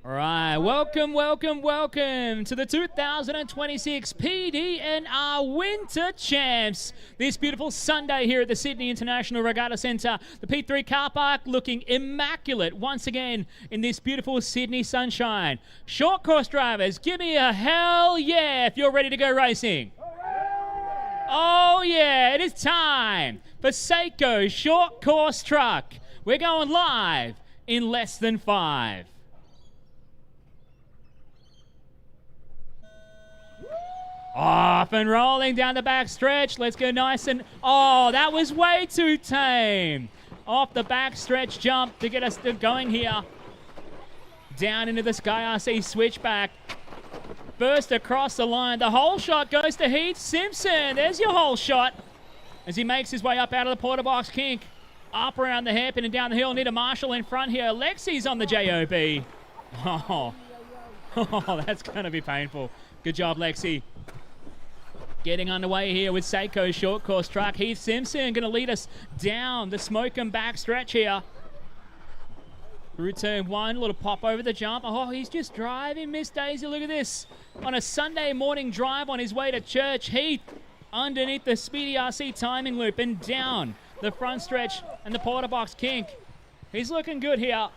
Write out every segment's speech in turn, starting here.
All right, welcome to the 2026 PDNR Winter Champs. This beautiful Sunday here at the Sydney International Regatta Centre. The P3 car park looking immaculate once again in this beautiful Sydney sunshine. Short course drivers, give me a hell yeah if you're ready to go racing. Oh yeah, it is time for Seiko's short course truck. We're going live in less than 5. Off and rolling down the back stretch. Let's go nice and... Oh, that was way too tame. Off the back stretch jump to get us going here. Down into the Sky RC switchback. Burst across the line. The whole shot goes to Heath Simpson. There's your whole shot. As he makes his way up out of the porter box kink. Up around the hairpin and down the hill. Need a Marshall in front here. Lexi's on the JOB. Oh, that's going to be painful. Good job, Lexi. Getting underway here with Seiko's short course truck. Heath Simpson going to lead us down the smoke and back stretch here. Through turn 1, a little pop over the jump. Oh, he's just driving, Miss Daisy. Look at this. On a Sunday morning drive on his way to church. Heath underneath the Speedy RC timing loop and down the front stretch and the porter box kink. He's looking good here.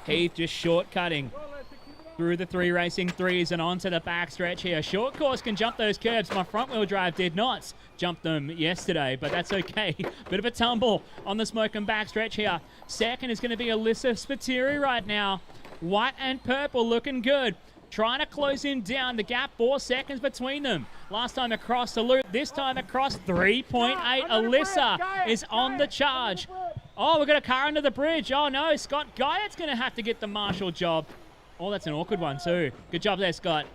Heath just shortcutting through the 3 racing 3s and onto the back stretch here. Short course can jump those curbs. My front wheel drive did not jump them yesterday, but that's okay. Bit of a tumble on the smoke and back stretch here. Second is going to be Alyssa Spiteri right now. White and purple looking good. Trying to close him down. The gap 4 seconds between them. Last time across the loop, this time across 3.8. Alyssa is on the charge. Oh, we've got a car under the bridge. Oh, no. Scott Guyot's going to have to get the marshal job. Oh, that's an awkward one, too. Good job there, Scott.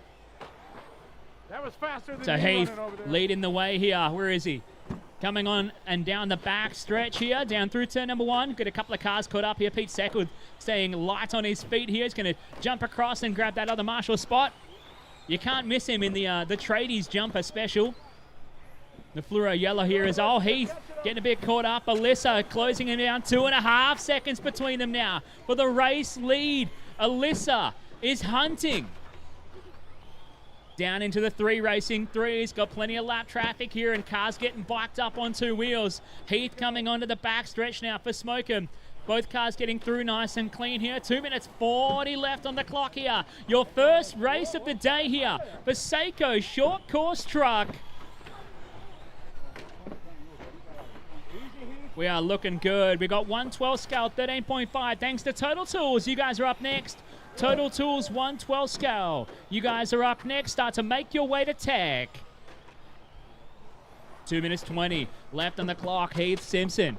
That was faster than so Heath leading the way here. Where is he? Coming on and down the back stretch here. Down through turn number 1. Got a couple of cars caught up here. Pete Seckwood staying light on his feet here. He's going to jump across and grab that other marshal spot. You can't miss him in the tradies jumper special. The fluoro yellow here is all Heath getting a bit caught up. Alyssa closing him down. 2.5 seconds between them now for the race lead. Alyssa is hunting. Down into the 3 racing 3s. Got plenty of lap traffic here and cars getting biked up on 2 wheels. Heath coming onto the back stretch now for Smokem. Both cars getting through nice and clean here. 2 minutes 40 left on the clock here. Your first race of the day here for Seiko's short course truck. We are looking good. We got 112 scale, 13.5. Thanks to Total Tools. You guys are up next. Total Tools 112 scale. You guys are up next. Start to make your way to tech. 2 minutes 20 left on the clock. Heath Simpson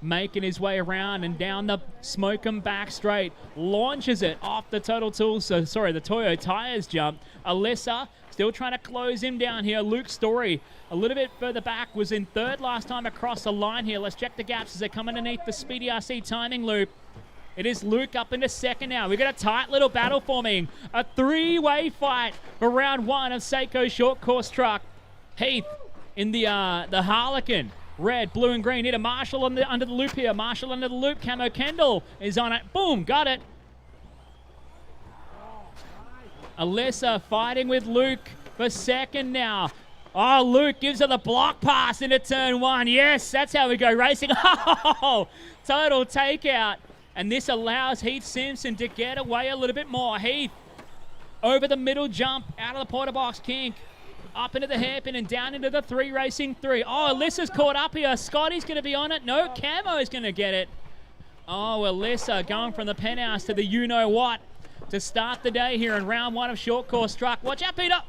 making his way around and down the Smokem back straight. Launches it off the Total Tools, the Toyo Tires jump. Alyssa still trying to close him down here. Luke Story a little bit further back, was in 3rd last time across the line here. Let's check the gaps as they come underneath the Speedy RC timing loop. It is Luke up into 2nd now. We've got a tight little battle forming. A 3-way fight for round 1 of Seiko's short course truck. Heath in the Harlequin. Red, blue, and green. Need a Marshall under the loop here. Marshall under the loop. Camo Kendall is on it. Boom, got it. Alyssa fighting with Luke for 2nd now. Oh, Luke gives her the block pass into turn 1. Yes, that's how we go racing. Oh, total takeout. And this allows Heath Simpson to get away a little bit more. Heath over the middle jump, out of the porter box kink. Up into the hairpin and down into the 3 racing 3. Oh, Alyssa's caught up here. Scotty's going to be on it. No, Camo's going to get it. Oh, Alyssa going from the penthouse to the you-know-what to start the day here in round 1 of short course truck. Watch out, Peter.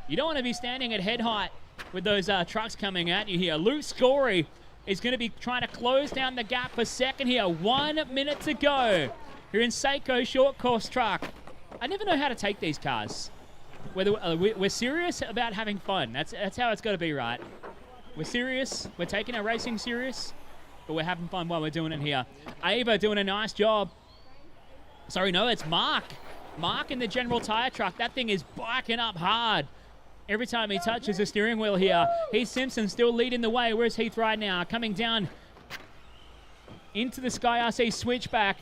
You don't want to be standing at head height with those trucks coming at you here. Luke Scory is going to be trying to close down the gap for 2nd here. 1 minute to go. Here in Seiko's short course truck. I never know how to take these cars. Whether we're serious about having fun. That's how it's got to be, right? We're serious. We're taking our racing serious, but we're having fun while we're doing it here. Ava doing a nice job. Sorry, no, it's Mark. Mark in the General Tire truck. That thing is biking up hard. every time he touches the steering wheel here. Heath Simpson still leading the way. Where's Heath right now? Coming down into the Sky RC switchback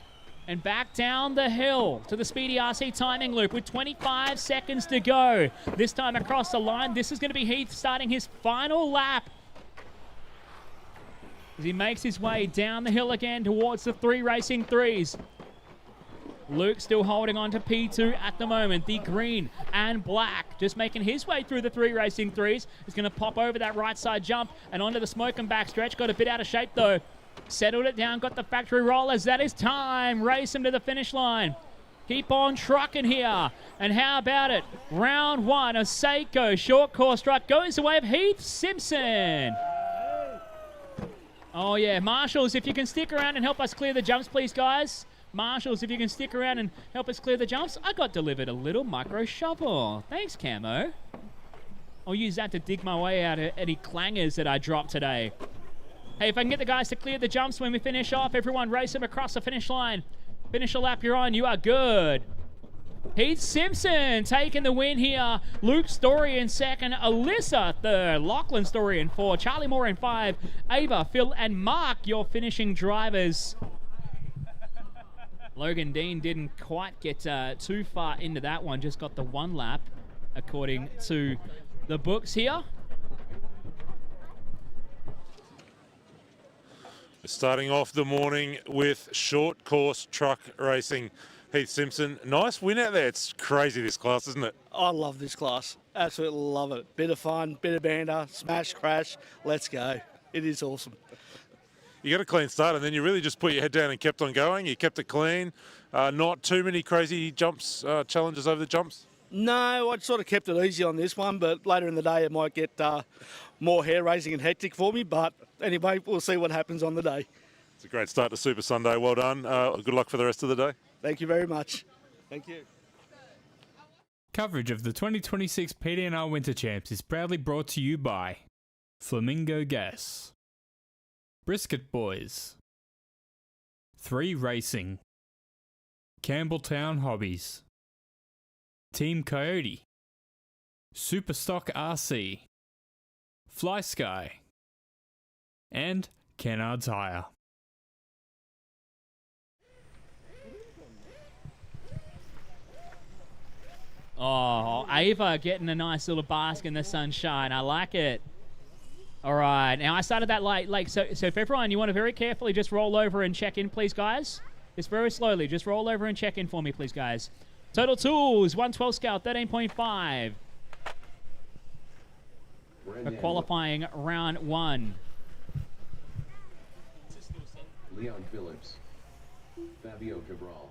and back down the hill to the Speedy RC timing loop with 25 seconds to go. This time across the line, this is going to be Heath starting his final lap as he makes his way down the hill again towards the 3 racing 3s. Luke still holding on to P2 at the moment. The green and black just making his way through the 3 racing 3s. He's going to pop over that right side jump and onto the smoke and backstretch. Got a bit out of shape though. Settled it down, got the factory rollers. That is time. Race him to the finish line. Keep on trucking here. And how about it? Round 1, a Seiko short course truck goes the way of Heath Simpson. Oh yeah, Marshals, if you can stick around and help us clear the jumps, please, guys. Marshals, if you can stick around and help us clear the jumps. I got delivered a little micro shovel. Thanks, Camo. I'll use that to dig my way out of any clangers that I dropped today. Hey, if I can get the guys to clear the jumps when we finish off, everyone race them across the finish line. Finish the lap you're on, you are good. Heath Simpson taking the win here. Luke Story in second. Alyssa third. Lachlan Story in 4. Charlie Moore in 5. Ava, Phil, and Mark, your finishing drivers. Logan Dean didn't quite get too far into that one. Just got the 1 lap, according to the books here. Starting off the morning with short course truck racing. Heath Simpson, nice win out there. It's crazy, this class, isn't it? I love this class. Absolutely love it. Bit of fun, bit of banter, smash, crash. Let's go. It is awesome. You got a clean start and then you really just put your head down and kept on going. You kept it clean. Not too many crazy jumps, challenges over the jumps? No, I sort of kept it easy on this one, but later in the day it might get more hair-raising and hectic for me. But anyway, we'll see what happens on the day. It's a great start to Super Sunday. Well done. Good luck for the rest of the day. Thank you very much. Thank you. Coverage of the 2026 PDNR Winter Champs is proudly brought to you by Flamingo Gas, Brisket Boys, 3 Racing, Campbelltown Hobbies, Team Coyote, Superstock RC, Fly Sky, and Kennard's Hire. Oh, Ava getting a nice little bask in the sunshine. I like it. All right. Now, I started that late. So if everyone, you want to very carefully just roll over and check in, please, guys. Just very slowly. Just roll over and check in for me, please, guys. Total Tools, 112 Scout, 13.5. For qualifying round 1. Leon Phillips, Fabio Cabral.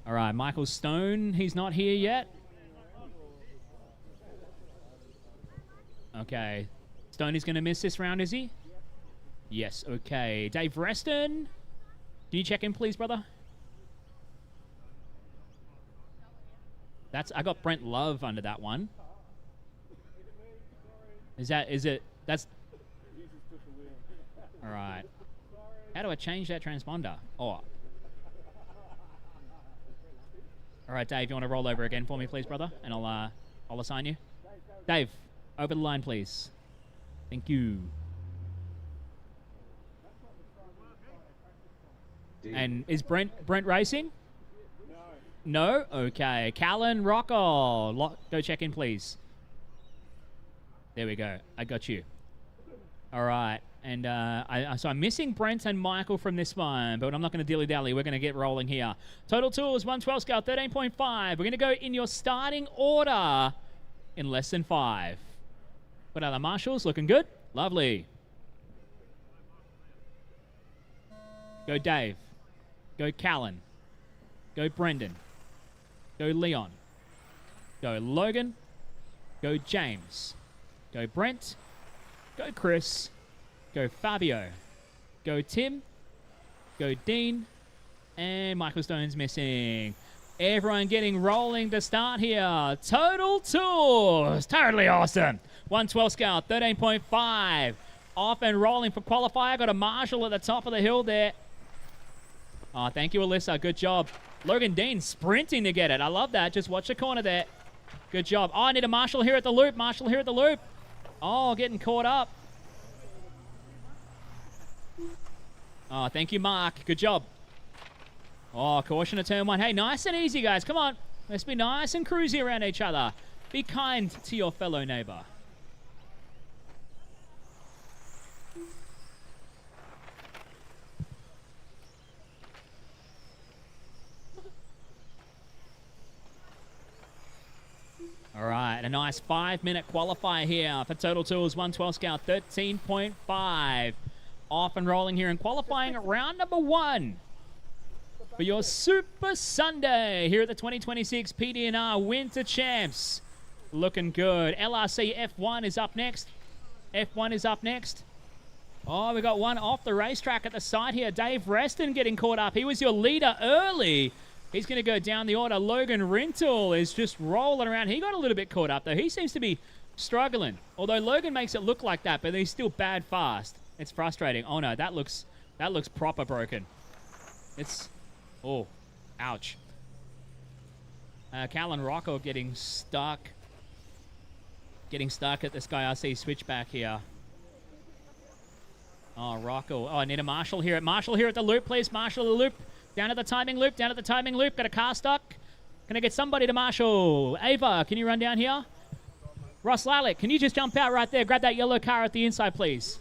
All right, Michael Stone, he's not here yet. Okay. Stone is going to miss this round, is he? Yes, okay. Dave Reston, can you check in, please, brother? I got Brent Love under that one. Is it, that's... All right. How do I change that transponder? Oh. All right, Dave, you want to roll over again for me, please, brother? And I'll assign you. Dave, over the line, please. Thank you. And is Brent racing? No? Okay. Callan Rockall. Go check in, please. There we go. I got you. All right. And so I'm missing Brent and Michael from this one, but I'm not going to dilly-dally. We're going to get rolling here. Total Tools, 112 Scale, 13.5. We're going to go in your starting order in less than 5. What are the Marshals? Looking good? Lovely. Go Dave. Go Callan. Go Brendan. Go Leon. Go Logan. Go James. Go Brent. Go Chris. Go Fabio. Go Tim. Go Dean. And Michael Stone's missing. Everyone getting rolling to start here. Total Tools. Totally awesome. 112 scale, 13.5. Off and rolling for qualifier. Got a Marshall at the top of the hill there. Oh, thank you, Alyssa. Good job. Logan Dean sprinting to get it. I love that. Just watch the corner there. Good job. Oh, I need a Marshall here at the loop. Marshall here at the loop. Oh, getting caught up. Oh, thank you, Mark. Good job. Oh, caution at turn 1. Hey, nice and easy, guys. Come on. Let's be nice and cruisy around each other. Be kind to your fellow neighbor. All right, a nice 5-minute qualifier here for Total Tools 112 scale, 13.5. Off and rolling here and qualifying at round number 1 for your Super Sunday here at the 2026 PDNR Winter Champs. Looking good. LRC F1 is up next. F1 is up next. Oh, we got one off the racetrack at the side here. Dave Reston getting caught up. He was your leader early. He's going to go down the order. Logan Rintle is just rolling around. He got a little bit caught up, though. He seems to be struggling. Although Logan makes it look like that, but he's still bad fast. It's frustrating. Oh, no, that looks proper broken. It's... Oh, ouch. Callan Rocco getting stuck. Getting stuck at the Sky RC switchback here. Oh, Rocco. Oh, I need a Marshall here at the loop, please. Marshall the loop. Down at the timing loop, down at the timing loop. Got a car stuck. Can I get somebody to Marshall? Ava, can you run down here? Ross Lalick, can you just jump out right there? Grab that yellow car at the inside, please.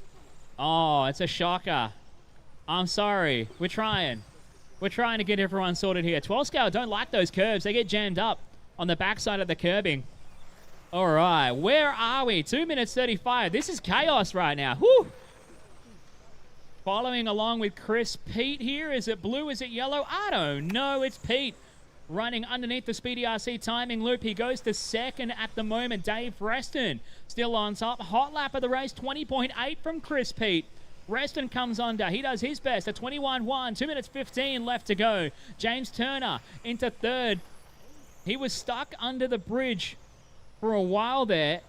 Oh, it's a shocker. I'm sorry. We're trying. We're trying to get everyone sorted here. 12 scale don't like those curves. They get jammed up on the backside of the curbing. All right, where are we? 2 minutes 35. This is chaos right now. Whew. Following along with Chris Pete here. Is it blue? Is it yellow? I don't know. It's Pete running underneath the Speedy RC timing loop. He goes to second at the moment. Dave Reston still on top. Hot lap of the race, 20.8 from Chris Pete. Reston comes under. He does his best. A 21-1. 2 minutes 15 left to go. James Turner into third. He was stuck under the bridge for a while there,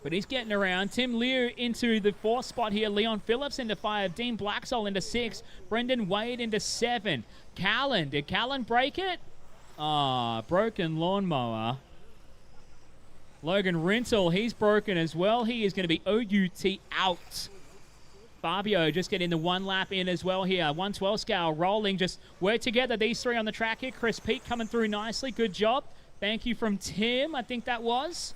but he's getting around. Tim Lear into the 4th spot here. Leon Phillips into 5. Dean Blacksall into 6. Brendan Wade into 7. Callan. Did Callan break it? Ah, broken lawnmower. Logan Rintle, he's broken as well. He is going to be OUT out. Fabio just getting the 1 lap in as well here. 112 scale rolling. Just work together, these 3 on the track here. Chris Pete coming through nicely. Good job. Thank you from Tim, I think that was.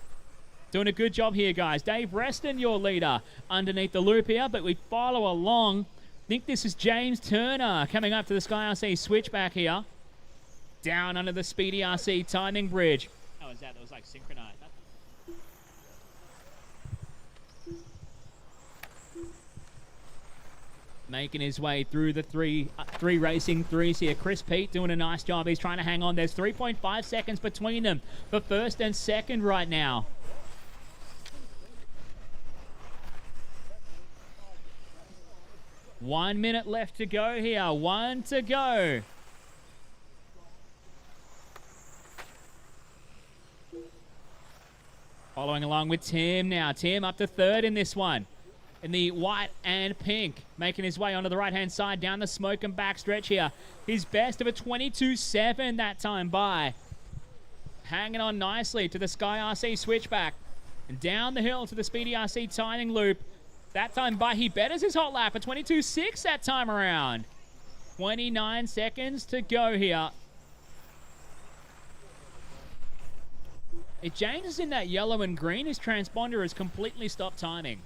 Doing a good job here, guys. Dave Reston, your leader, underneath the loop here, but we follow along. I think this is James Turner coming up to the Sky RC switchback here. Down under the Speedy RC timing bridge. How was that? That was like synchronized. Making his way through the three racing threes here. Chris Pete doing a nice job. He's trying to hang on. There's 3.5 seconds between them for first and second right now. One minute left to go here. 1 to go. Following along with Tim now. Tim up to third in this one. In the white and pink. Making his way onto the right-hand side down the smoke and back stretch here. His best of a 22.7 that time by. Hanging on nicely to the Sky RC switchback. And down the hill to the Speedy RC timing loop. That time by, he betters his hot lap, a 22.6 that time around. 29 seconds to go here. If James is in that yellow and green, his transponder has completely stopped timing.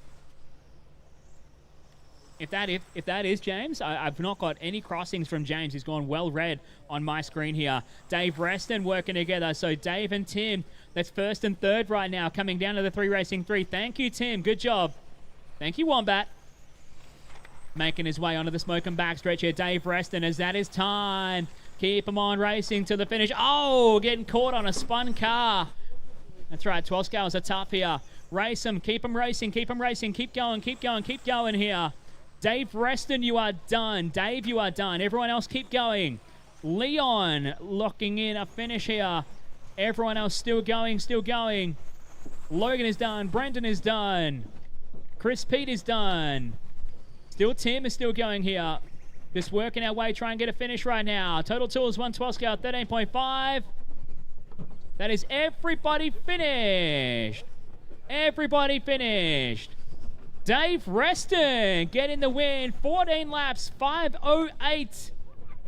If that is James, I've not got any crossings from James. He's gone well red on my screen here. Dave Reston working together. So Dave and Tim, that's first and third right now, coming down to the 3 racing 3. Thank you, Tim. Good job. Thank you, Wombat. Making his way onto the smoke and back stretch here. Dave Reston, as that is time. Keep him on racing to the finish. Oh, getting caught on a spun car. That's right, 12 scales are tough here. Race him, keep him racing, keep him racing. Keep going, keep going, keep going here. Dave Reston, you are done. Dave, you are done. Everyone else, keep going. Leon locking in a finish here. Everyone else still going, still going. Logan is done. Brendan is done. Chris Pete is done. Still Tim is still going here. Just working our way, try and get a finish right now. Total tools 112 scale 13.5. That is everybody finished. Everybody finished. Dave Reston getting the win. 14 laps, 5:08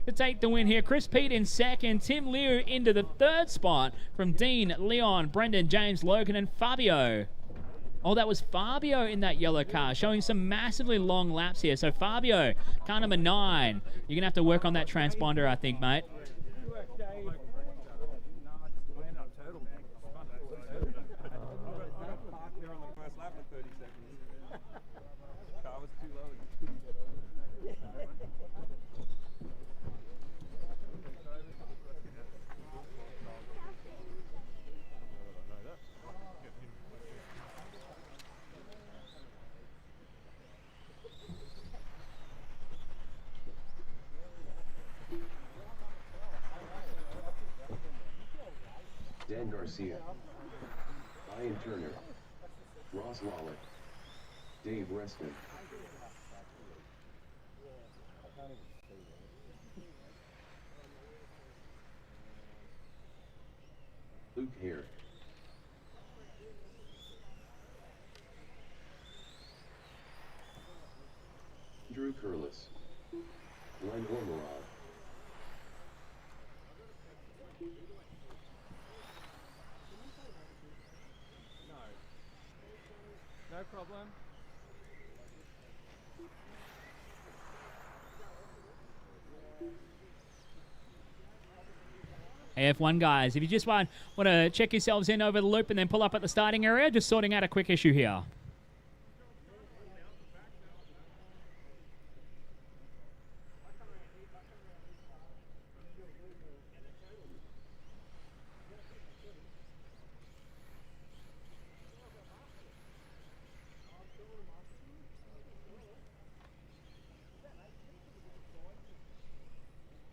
to take the win here. Chris Pete in second. Tim Liu into the third spot from Dean, Leon, Brendan, James, Logan, and Fabio. Oh, that was Fabio in that yellow car, showing some massively long laps here. So Fabio, car number 9. You're going to have to work on that transponder, I think, mate. Dan Garcia, Ian Turner, Ross Lawler, Dave Reston, Luke Hare, Drew Curlis, Glenn Ormerod, No problem. Hey, F1 guys, if you just want to check yourselves in over the loop and then pull up at the starting area, just sorting out a quick issue here.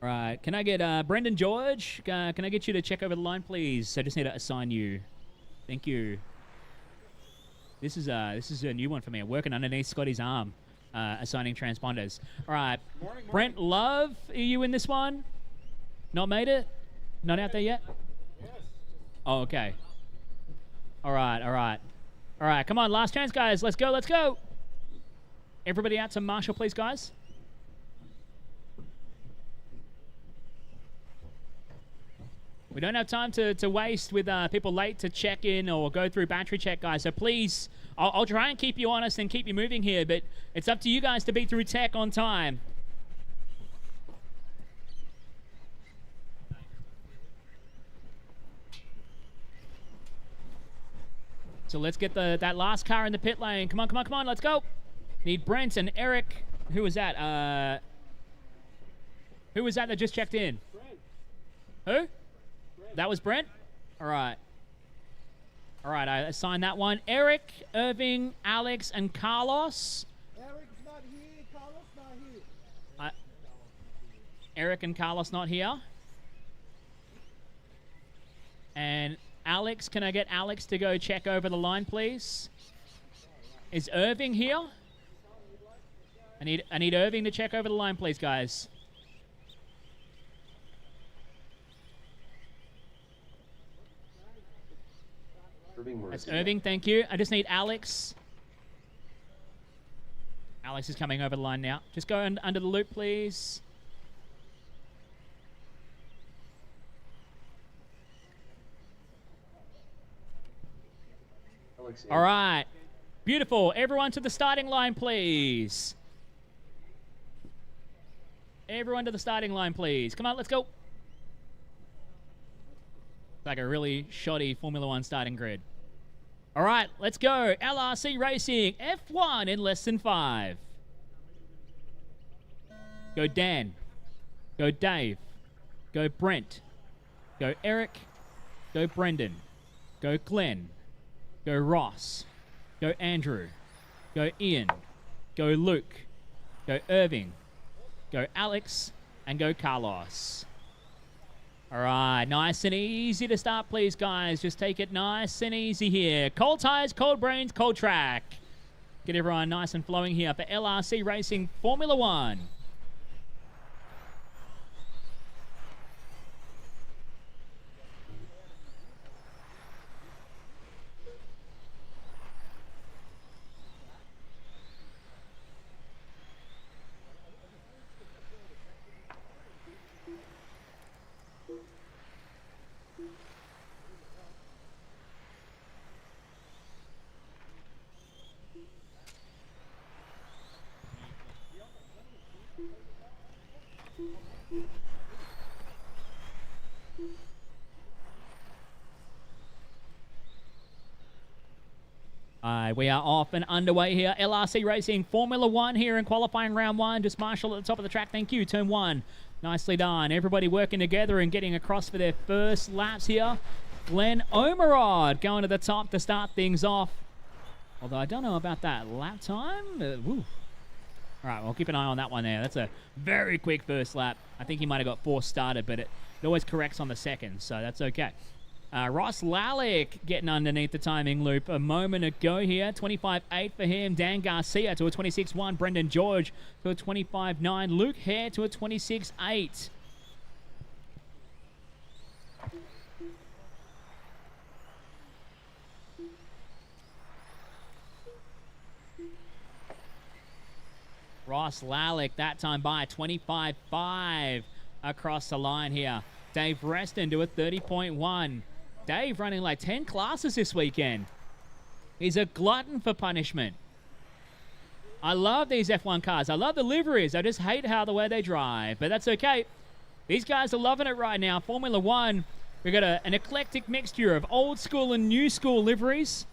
Right, can I get Brendan George? Can I get you to check over the line, please? I just need to assign you. Thank you. This is a new one for me. I'm working underneath Scotty's arm, assigning transponders. All right, Brent Love, are you in this one? Not made it? Not out there yet? Yes. Oh, okay. All right, all right. All right, come on, last chance, guys. Let's go, let's go. Everybody out to Marshall, please, guys. We don't have time to waste with people late to check in or go through battery check, guys. So please, I'll try and keep you honest and keep you moving here, but it's up to you guys to be through tech on time. So let's get that last car in the pit lane. Come on, come on, come on. Let's go. Need Brent and Eric. Who was that? Who was that just checked in? Who? That was Brent? All right. All right, I assigned that one. Eric, Irving, Alex, and Carlos. Eric's not here. Carlos not here. Eric and Carlos not here. And Alex, can I get Alex to go check over the line, please? Is Irving here? I need Irving to check over the line, please, guys. That's Irving, thank you. I just need Alex. Alex is coming over the line now. Just go under the loop, please. All right. Beautiful. Everyone to the starting line, please. Everyone to the starting line, please. Come on, let's go. Like a really shoddy Formula One starting grid. All right, let's go. LRC Racing, F1 in less than 5. Go Dan. Go Dave. Go Brent. Go Eric. Go Brendan. Go Glenn. Go Ross. Go Andrew. Go Ian. Go Luke. Go Irving. Go Alex. And go Carlos. All right, nice and easy to start, please, guys. Just take it nice and easy here. Cold tires, cold brains, cold track. Get everyone nice and flowing here for LRC Racing Formula One. We are off and underway here. LRC Racing Formula One here in qualifying round one. Just Marshall at the top of the track. Thank you. Turn one. Nicely done. Everybody working together and getting across for their first laps here. Glenn Omerod going to the top to start things off. Although I don't know about that lap time. Woo. All right, we'll keep an eye on that one there. That's a very quick first lap. I think he might have got forced started, but it always corrects on the second, so that's okay. Ross Lalick getting underneath the timing loop a moment ago here. 25.8 for him. Dan Garcia to a 26.1. Brendan George to a 25.9. Luke Hare to a 26.8. Ross Lalick that time by 25.5 across the line here. Dave Reston to a 30.1. Dave running like 10 classes this weekend. He's a glutton for punishment. I love these F1 cars. I love the liveries. I just hate how the way they drive, but that's okay. These guys are loving it right now. Formula One, we've got an eclectic mixture of old school and new school liveries.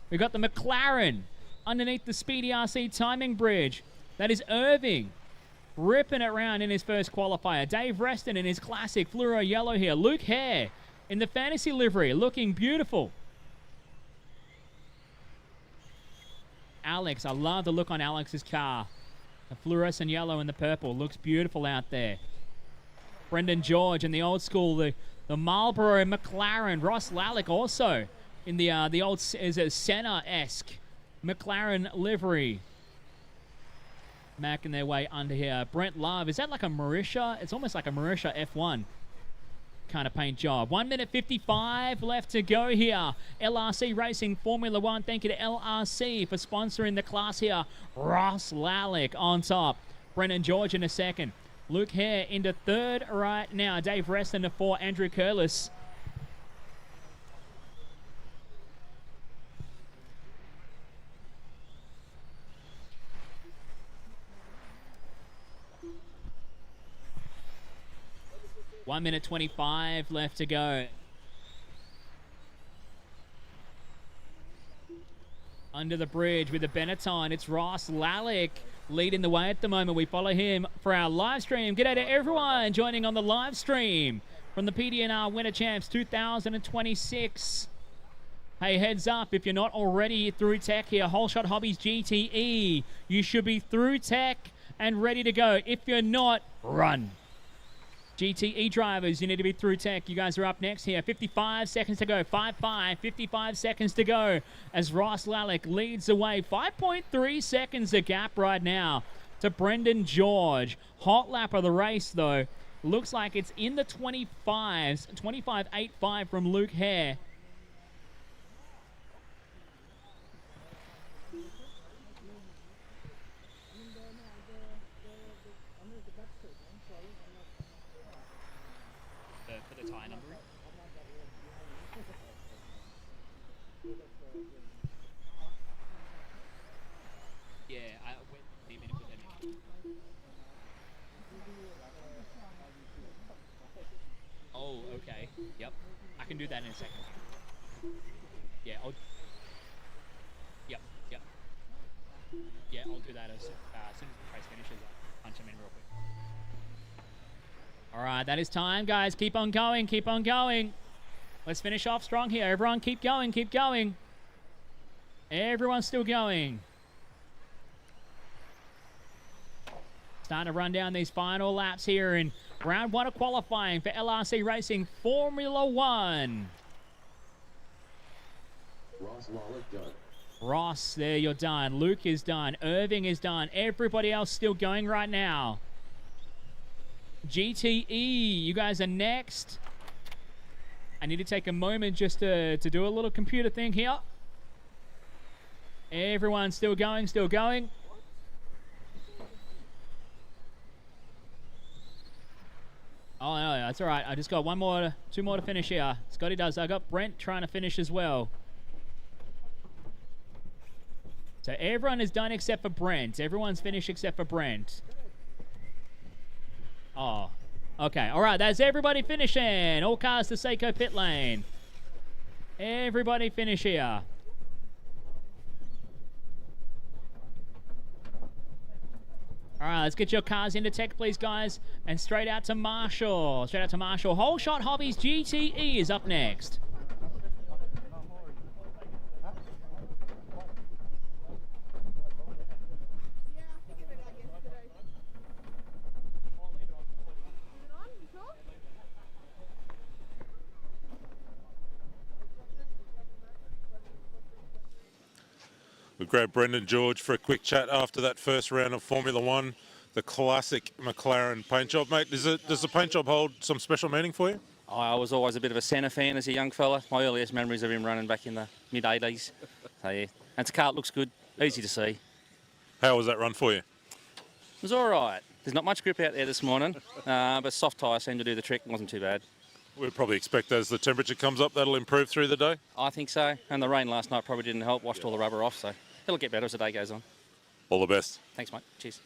We've got the McLaren underneath the Speedy RC timing bridge. That is Irving ripping it around in his first qualifier. Dave Reston in his classic fluoro yellow here. Luke Hare in the fantasy livery, looking beautiful. Alex, I love the look on Alex's car. The fluorescent yellow and the purple looks beautiful out there. Brendan George in the old school, the Marlboro McLaren. Ross Lalick also in the old, is it Senna-esque McLaren livery. Macking their way under here. Brent Love, is that like a Marisha? It's almost like a Marisha F1 kind of paint job. 1 minute 55 left to go here. LRC Racing Formula One. Thank you to LRC for sponsoring the class here. Ross Lalick on top. Brendan George in a second. Luke Hare into third right now. Dave Reston to four. Andrew Curlis. One minute 25 left to go. Under the bridge with the Benetton, it's Ross Lalick leading the way at the moment. We follow him for our live stream. G'day to everyone joining on the live stream from the PDNR Winter Champs 2026. Hey, heads up, if you're not already through tech here, Whole Shot Hobbies GTE, you should be through tech and ready to go. If you're not, run. GTE drivers, you need to be through tech. You guys are up next here. 55 seconds to go. 5-5. 55 seconds to go as Ross Lalick leads the way. 5.3 seconds a gap right now to Brendan George. Hot lap of the race, though. Looks like it's in the 25s. 25.85 from Luke Hare. Tie number. Yeah, I went deep in and put that in. Oh, okay. Yep. I can do that in a second. Yeah, Yep. Yeah, I'll do that as soon as the race finishes. I'll punch him in real quick. All right, that is time, guys. Keep on going. Keep on going. Let's finish off strong here. Everyone keep going. Keep going. Everyone's still going. Starting to run down these final laps here in Round 1 of qualifying for LRC Racing Formula 1. Ross Lawlett done. Ross, there, you're done. Luke is done. Irving is done. Everybody else still going right now. GTE, you guys are next. I need to take a moment just to do a little computer thing here. Everyone's still going, still going. Oh, no, that's all right. I just got two more to finish here. Scotty does. I got Brent trying to finish as well. So everyone is done except for Brent. Everyone's finished except for Brent. Oh, okay. All right, that's everybody finishing. All cars to Seiko pit lane. Everybody finish here. All right, let's get your cars into tech, please, guys. And straight out to Marshall. Straight out to Marshall. Whole Shot Hobbies GTE is up next. We grabbed Brendan George for a quick chat after that first round of Formula 1, the classic McLaren paint job. Mate, does the paint job hold some special meaning for you? I was always a bit of a Senna fan as a young fella. My earliest memories of him running back in the mid-80s. So, yeah. And the car looks good, easy to see. How was that run for you? It was all right. There's not much grip out there this morning, but soft tyre seemed to do the trick. It wasn't too bad. We'd probably expect as the temperature comes up, that'll improve through the day. I think so. And the rain last night probably didn't help, washed all the rubber off, so it'll get better as the day goes on. All the best. Thanks, mate. Cheers.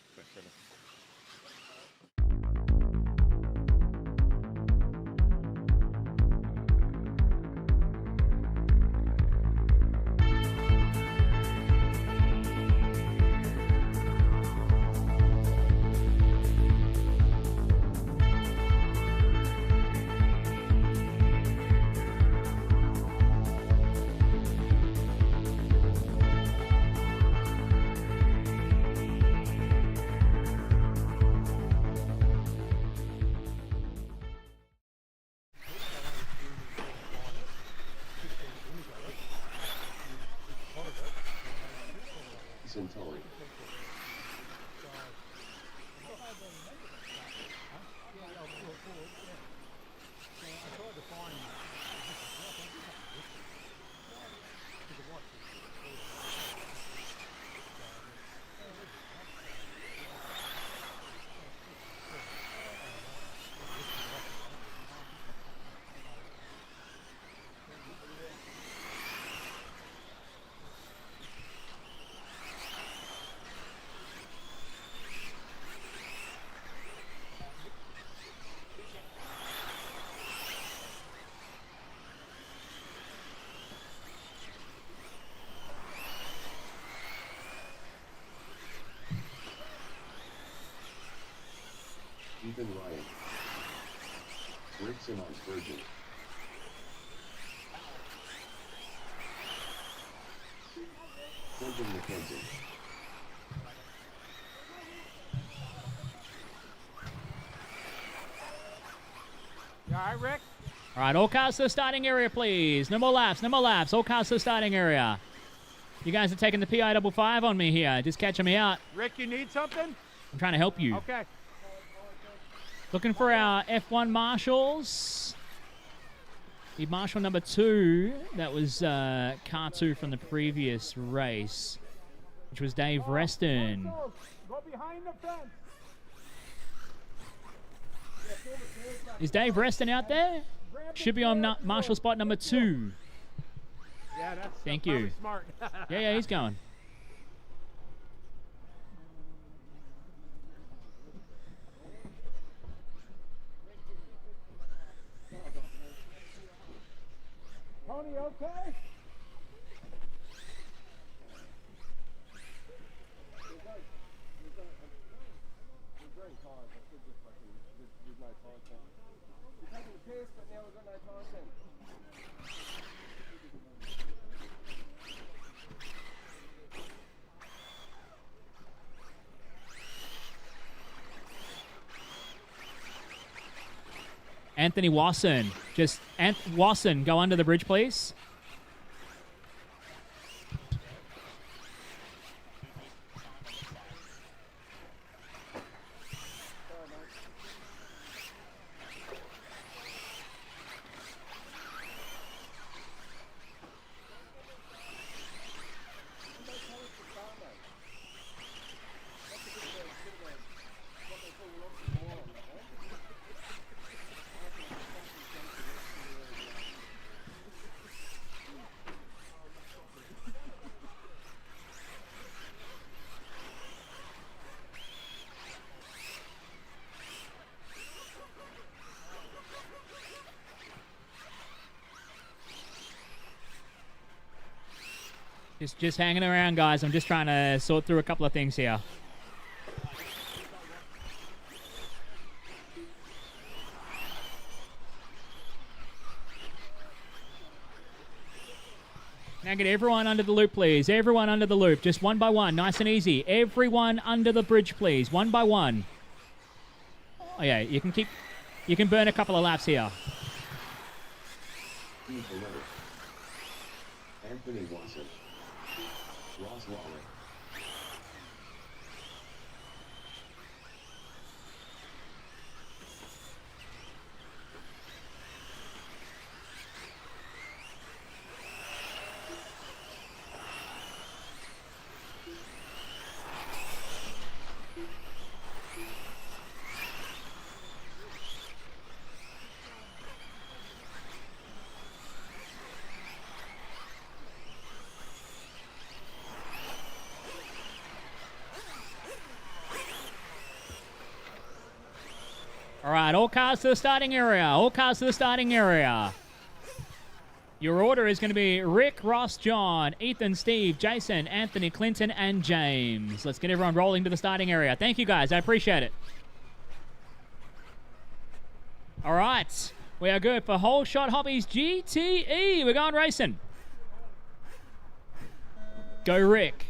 Centauri. Ethan Ryan. Rick Simmons Virgin. Quentin McKenzie. You all right, Rick? All right, all cars to the starting area, please. No more laps, no more laps. All cars to the starting area. You guys are taking the PI55 on me here. Just catching me out. Rick, you need something? I'm trying to help you. Okay. Looking for our F1 marshals. The marshal number 2, that was car 2 from the previous race, which was Dave Reston. Go behind the fence. Is Dave Reston out there? Should be on marshal spot number 2. Yeah, that's Thank probably you. smart. Yeah, he's going. Tony, okay? Anthony Wasson. Just Wasson, go under the bridge, please. Just hanging around, guys. I'm just trying to sort through a couple of things here. Now get everyone under the loop, please. Everyone under the loop. Just one by one. Nice and easy. Everyone under the bridge, please. One by one. Oh, yeah. You can burn a couple of laps here. Anthony Watson. Ross Lawler. All right, all cars to the starting area. All cars to the starting area. Your order is going to be Rick, Ross, John, Ethan, Steve, Jason, Anthony, Clinton, and James. Let's get everyone rolling to the starting area. Thank you, guys. I appreciate it. All right. We are good for Whole Shot Hobbies GTE. We're going racing. Go Rick.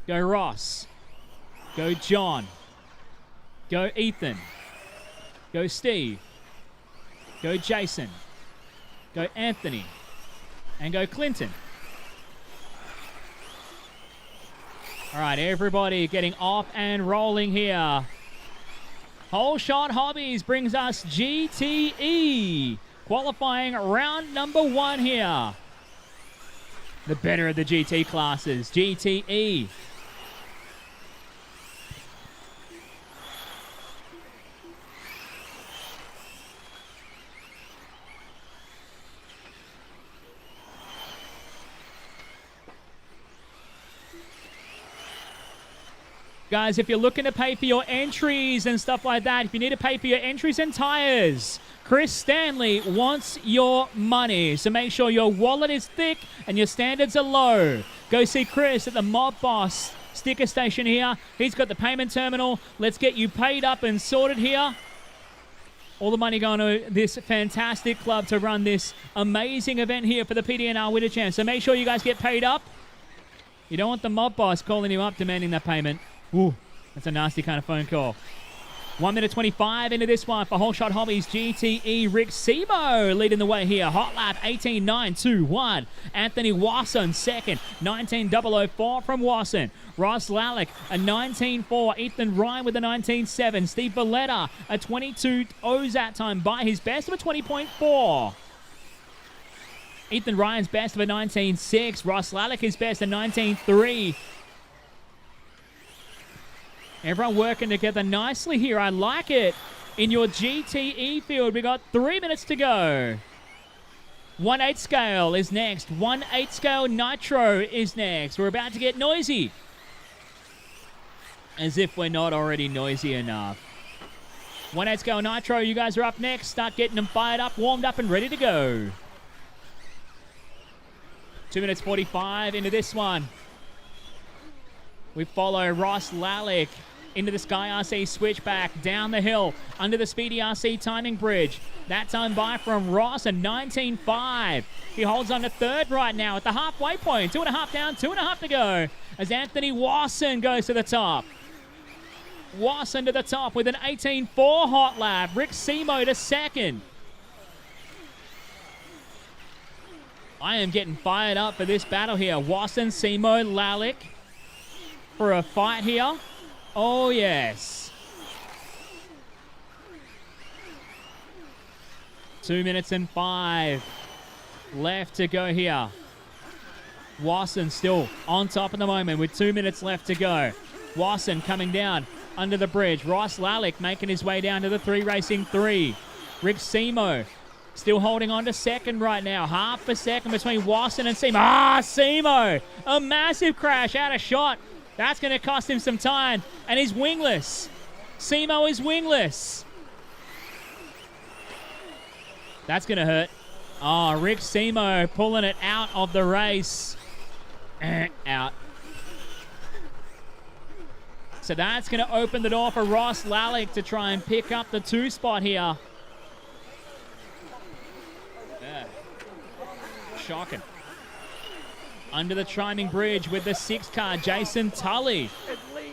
Go Ross. Go John. Go Ethan. Go Steve. Go Jason. Go Anthony. And go Clinton. All right, everybody getting off and rolling here. Whole Shot Hobbies brings us GTE. Qualifying round number 1 here. The better of the GT classes, GTE. Guys, if you're looking to pay for your entries and stuff like that, if you need to pay for your entries and tires, Chris Stanley wants your money. So make sure your wallet is thick and your standards are low. Go see Chris at the Mob Boss sticker station here. He's got the payment terminal. Let's get you paid up and sorted here. All the money going to this fantastic club to run this amazing event here for the PDNR Winter Champs. So make sure you guys get paid up. You don't want the Mob Boss calling you up demanding that payment. Ooh, that's a nasty kind of phone call. 1 minute 25 into this one for Whole Shot Hobbies GTE. Rick Sebo leading the way here. Hot lap 18.921. Anthony Wasson second. 19.004 from Wasson. Ross Lalick a 19.4. Ethan Ryan with a 19.7. Steve Valletta a 22.0 that time by his best of a 20.4. Ethan Ryan's best of a 19.6. Ross Lalick his best a 19.3. Everyone working together nicely here. I like it. In your GTE field, we got 3 minutes to go. 1/8 scale is next. 1/8 scale Nitro is next. We're about to get noisy. As if we're not already noisy enough. 1/8 scale Nitro, you guys are up next. Start getting them fired up, warmed up, and ready to go. 2 minutes 45 into this one. We follow Ross Lalick into the Sky RC switchback, down the hill, under the Speedy RC timing bridge. That time by from Ross, a 19.5. He holds on to third right now at the halfway point. 2.5 down, 2.5 to go. As Anthony Wasson goes to the top. Wasson to the top with an 18.4 hot lap. Rick Simo to second. I am getting fired up for this battle here. Wasson, Simo, Lalick for a fight here. Oh, yes. 2 minutes and 5 left to go here. Wasson still on top at the moment with 2 minutes left to go. Wasson coming down under the bridge. Ross Lalick making his way down to the 3 racing 3. Rick Simo still holding on to second right now. Half a second between Wasson and Simo. Simo! A massive crash out of shot. That's going to cost him some time. And he's wingless. Simo is wingless. That's going to hurt. Rick Simo pulling it out of the race. Out. So that's going to open the door for Ross Lalick to try and pick up the 2 spot here. Yeah. Shocking. Under the chiming bridge with the 6 car, Jason Tully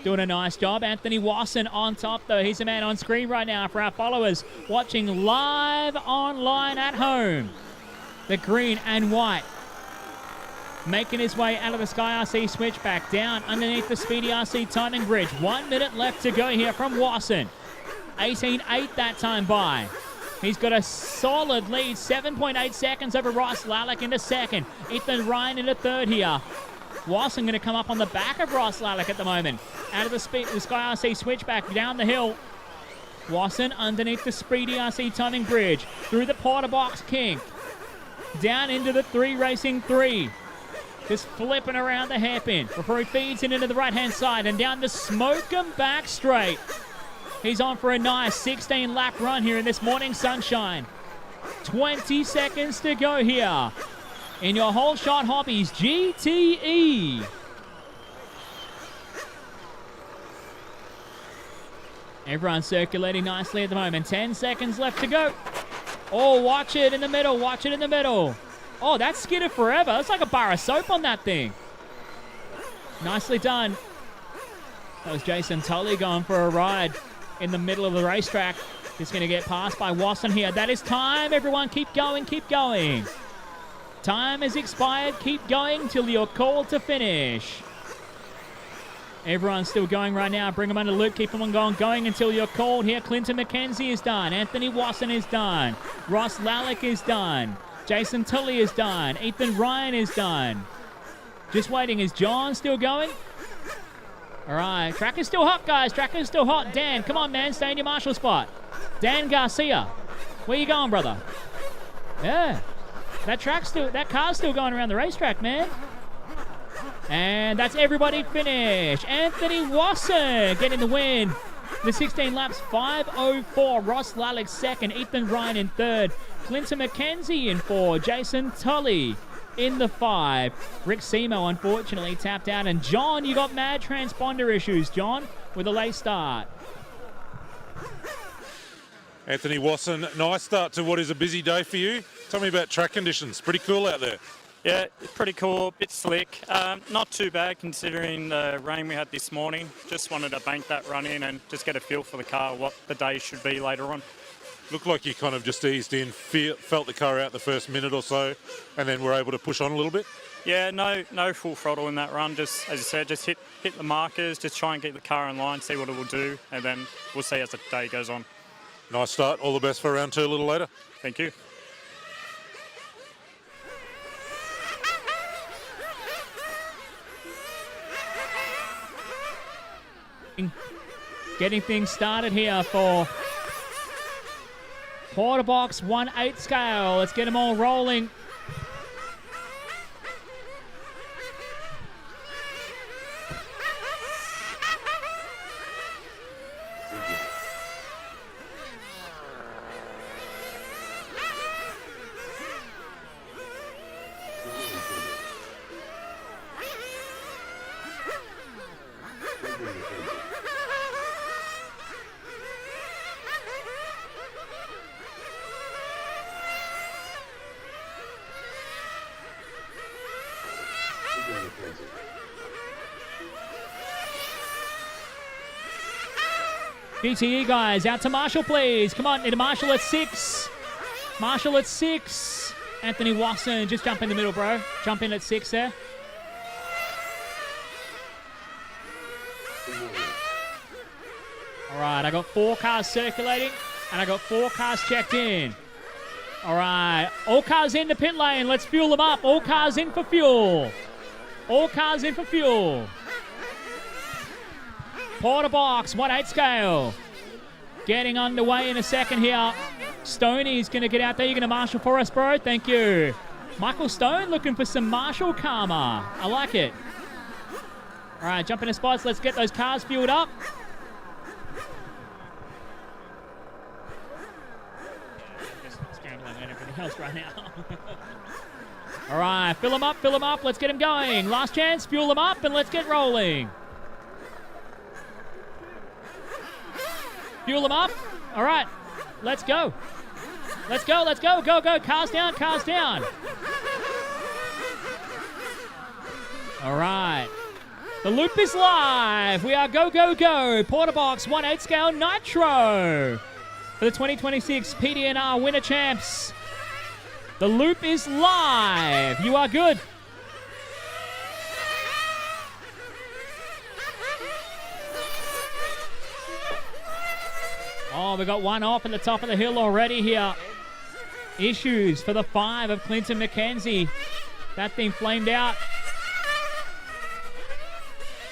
doing a nice job. Anthony Wasson on top, though. He's a man on screen right now for our followers watching live online at home. The green and white making his way out of the Sky RC switchback down underneath the Speedy RC timing bridge. 1 minute left to go here from Wasson. 18.8 that time by. He's got a solid lead, 7.8 seconds over Ross Lalick into second. Ethan Ryan into third here. Wasson going to come up on the back of Ross Lalick at the moment. Out of the Sky RC switchback down the hill. Wasson underneath the Speedy RC timing bridge. Through the Porter Box kink. Down into the 3 racing 3. Just flipping around the hairpin before he feeds it into the right-hand side and down the Smoke'em back straight. He's on for a nice 16-lap run here in this morning sunshine. 20 seconds to go here in your Whole Shot Hobbies GTE. Everyone's circulating nicely at the moment. 10 seconds left to go. Oh, watch it in the middle. Watch it in the middle. Oh, that skidded forever. It's like a bar of soap on that thing. Nicely done. That was Jason Tully going for a ride in the middle of the racetrack. Just going to get passed by Wasson here. That is time, everyone. Keep going, keep going. Time has expired. Keep going till you're called to finish. Everyone's still going right now. Bring them under loop. Keep them on going until you're called here. Clinton McKenzie is done. Anthony Wasson is done. Ross Lalick is done. Jason Tully is done. Ethan Ryan is done. Just waiting. Is John still going? All right. Track is still hot, guys. Track is still hot. Dan, come on, man. Stay in your marshal spot. Dan Garcia. Where you going, brother? Yeah. That car's still going around the racetrack, man. And that's everybody finished. Anthony Wasson getting the win. The 16 laps, 5:04. Ross Lalick second. Ethan Ryan in third. Clinton McKenzie in 4. Jason Tully in the 5. Rick Simo unfortunately tapped out. And John, you got mad transponder issues, John, with a late start. Anthony Wasson, nice start to what is a busy day for you. Tell me about track conditions. Pretty cool out there. Yeah, pretty cool, bit slick. Not too bad considering the rain we had this morning. Just wanted to bank that run in and just get a feel for the car, what the day should be later on. Looked like you kind of just eased in, felt the car out the first minute or so, and then were able to push on a little bit? Yeah, no full throttle in that run. Just, as you said, just hit the markers, just try and get the car in line, see what it will do, and then we'll see as the day goes on. Nice start. All the best for round 2 a little later. Thank you. Getting things started here for Porter Box 1/8 scale. Let's get them all rolling. GTE guys, out to Marshall, please. Come on, into Marshall at 6. Marshall at 6. Anthony Watson, just jump in the middle, bro. Jump in at 6 there. All right, I got 4 cars circulating, and I got 4 cars checked in. All right, all cars in the pit lane. Let's fuel them up. All cars in for fuel. All cars in for fuel. Porter box, 1/8 scale. Getting underway in a second here. Stoney's going to get out there. You're going to marshal for us, bro. Thank you. Michael Stone looking for some marshal karma. I like it. All right, jump into spots. Let's get those cars fueled up. Just scrambling and everything else right now. All right, fill them up, fill them up. Let's get them going. Last chance, fuel them up, and let's get rolling. Fuel them up. All right, let's go. Let's go, let's go, go, go. Cars down, cars down. All right. The loop is live. We are go, go, go. Porter box, 1/8 scale Nitro for the 2026 PDNR Winter Champs. The loop is live. You are good. Oh, we got one off at the top of the hill already here. Issues for the 5 of Clinton McKenzie. That thing flamed out.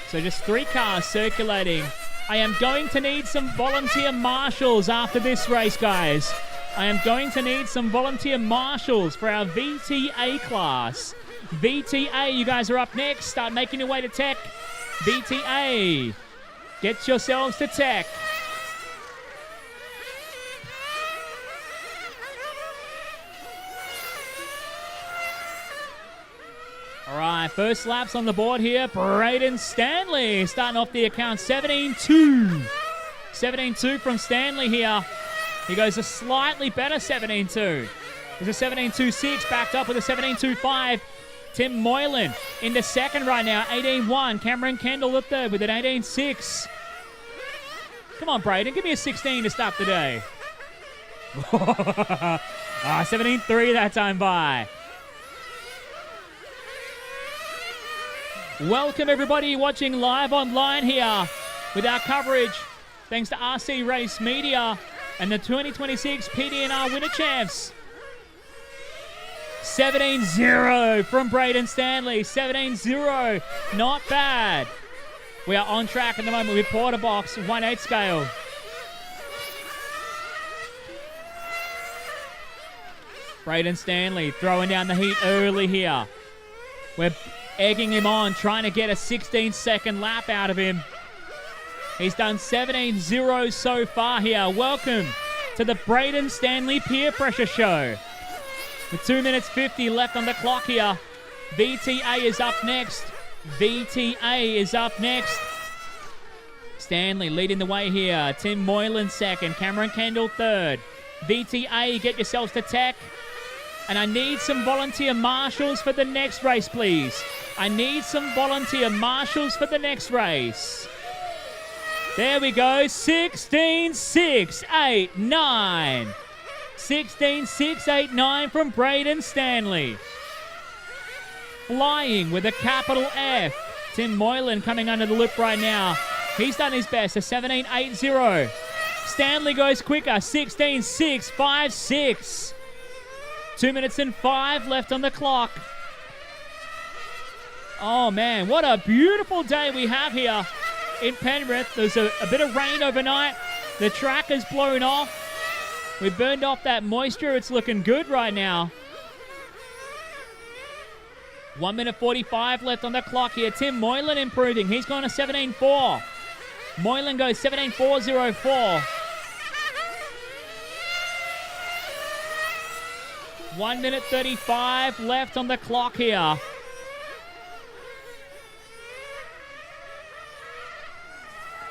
So just 3 cars circulating. I am going to need some volunteer marshals after this race, guys. I am going to need some volunteer marshals for our VTA class. VTA, you guys are up next. Start making your way to tech. VTA, get yourselves to tech. All right, first laps on the board here. Braden Stanley starting off the account 17-2. 17-2 from Stanley here. He goes a slightly better 17-2. There's a 17-2-6 backed up with a 17-2-5. Tim Moylan into second right now, 18-1. Cameron Kendall the third with an 18-6. Come on, Braden, give me a 16 to start the day. 17-3 that time by. Welcome everybody watching live online here with our coverage. Thanks to RC Race Media and the 2026 PDNR Winter Champs. 17-0 from Braden Stanley. 17-0. Not bad. We are on track at the moment with Porter box, 1/8 scale. Braden Stanley throwing down the heat early here. We're egging him on, trying to get a 16-second lap out of him. He's done 17-0 so far here. Welcome to the Braden Stanley Peer Pressure Show. With 2 minutes 50 left on the clock here. VTA is up next. VTA is up next. Stanley leading the way here. Tim Moylan second. Cameron Kendall third. VTA, get yourselves to tech. And I need some volunteer marshals for the next race, please. I need some volunteer marshals for the next race. There we go. 16-6-8-9. 16-6-8-9 from Braden Stanley. Flying with a capital F. Tim Moylan coming under the loop right now. He's done his best. A 17-8-0. Stanley goes quicker. 16-6-5-6. 2 minutes and 5 left on the clock. Oh, man, what a beautiful day we have here in Penrith. There's a bit of rain overnight. The track has blown off. We've burned off that moisture. It's looking good right now. 1 minute 45 left on the clock here. Tim Moylan improving. He's gone to 17-4. Moylan goes 17-4-0-4. 1 minute 35 left on the clock here.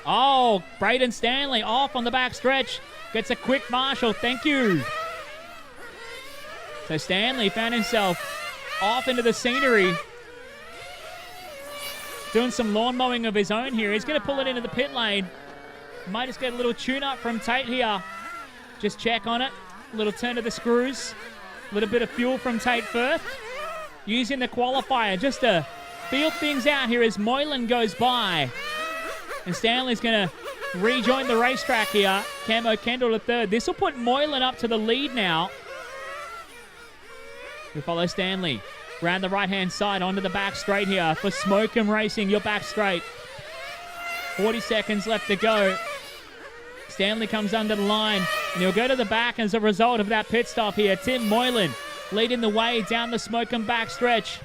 Oh, Braden Stanley off on the back stretch. Gets a quick marshal. Thank you. So Stanley found himself off into the scenery. Doing some lawn mowing of his own here. He's going to pull it into the pit lane. Might just get a little tune-up from Tate here. Just check on it. A little turn of the screws. A little bit of fuel from Tate Firth. Using the qualifier just to feel things out here as Moylan goes by. And Stanley's going to rejoin the racetrack here. Camo Kendall to third. This will put Moylan up to the lead now. We follow Stanley. Round the right-hand side onto the back straight here for Smokem Racing. You're back straight. 40 seconds left to go. Stanley comes under the line, and he'll go to the back as a result of that pit stop here. Tim Moylan leading the way down the Smokem back stretch.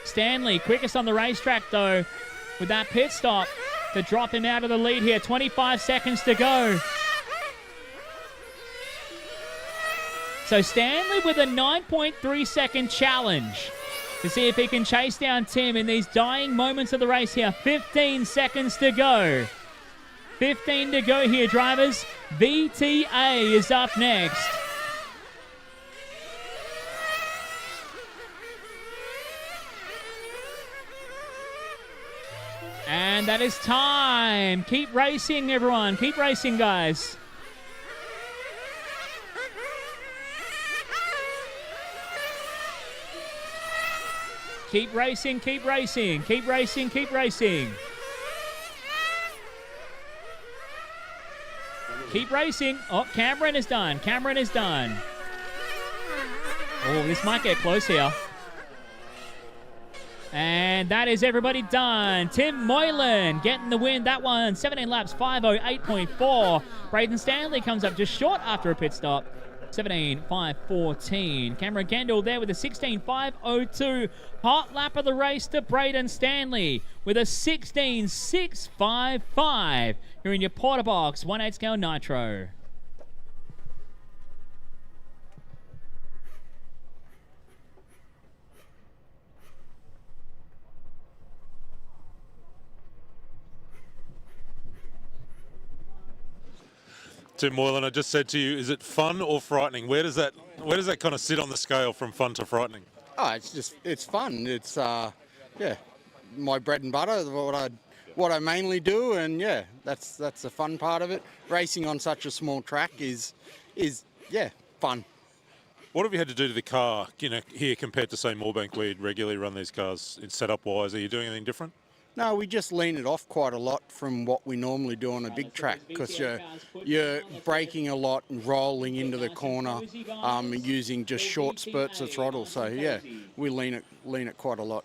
Stanley, quickest on the racetrack, though, with that pit stop to drop him out of the lead here. 25 seconds to go. So Stanley with a 9.3 second challenge to see if he can chase down Tim in these dying moments of the race here. 15 seconds to go. 15 to go here, drivers. VTA is up next. And that is time. Keep racing, everyone. Keep racing, guys. Keep racing, keep racing, keep racing, keep racing. Keep racing. Oh, Cameron is done. Cameron is done. Oh, this might get close here. And that is everybody done. Tim Moylan getting the win. That one, 17 laps, 5:08.4. Braden Stanley comes up just short after a pit stop. 17.514. Cameron Kendall there with a 16.502. Hot lap of the race to Braden Stanley with a 16.655. You're in your Porter Box 1/8 scale Nitro. Tim Moylan, I just said to you, is it fun or frightening? Where does that kind of sit on the scale from fun to frightening? Oh, it's fun. It's yeah, my bread and butter, what I mainly do, and yeah, that's the fun part of it. Racing on such a small track is yeah, fun. What have you had to do to the car, here compared to say Moorebank, where you'd regularly run these cars in setup wise? Are you doing anything different? No, we just lean it off quite a lot from what we normally do on a big track, because you're braking a lot and rolling into the corner, using just short spurts of throttle. So yeah, we lean it quite a lot.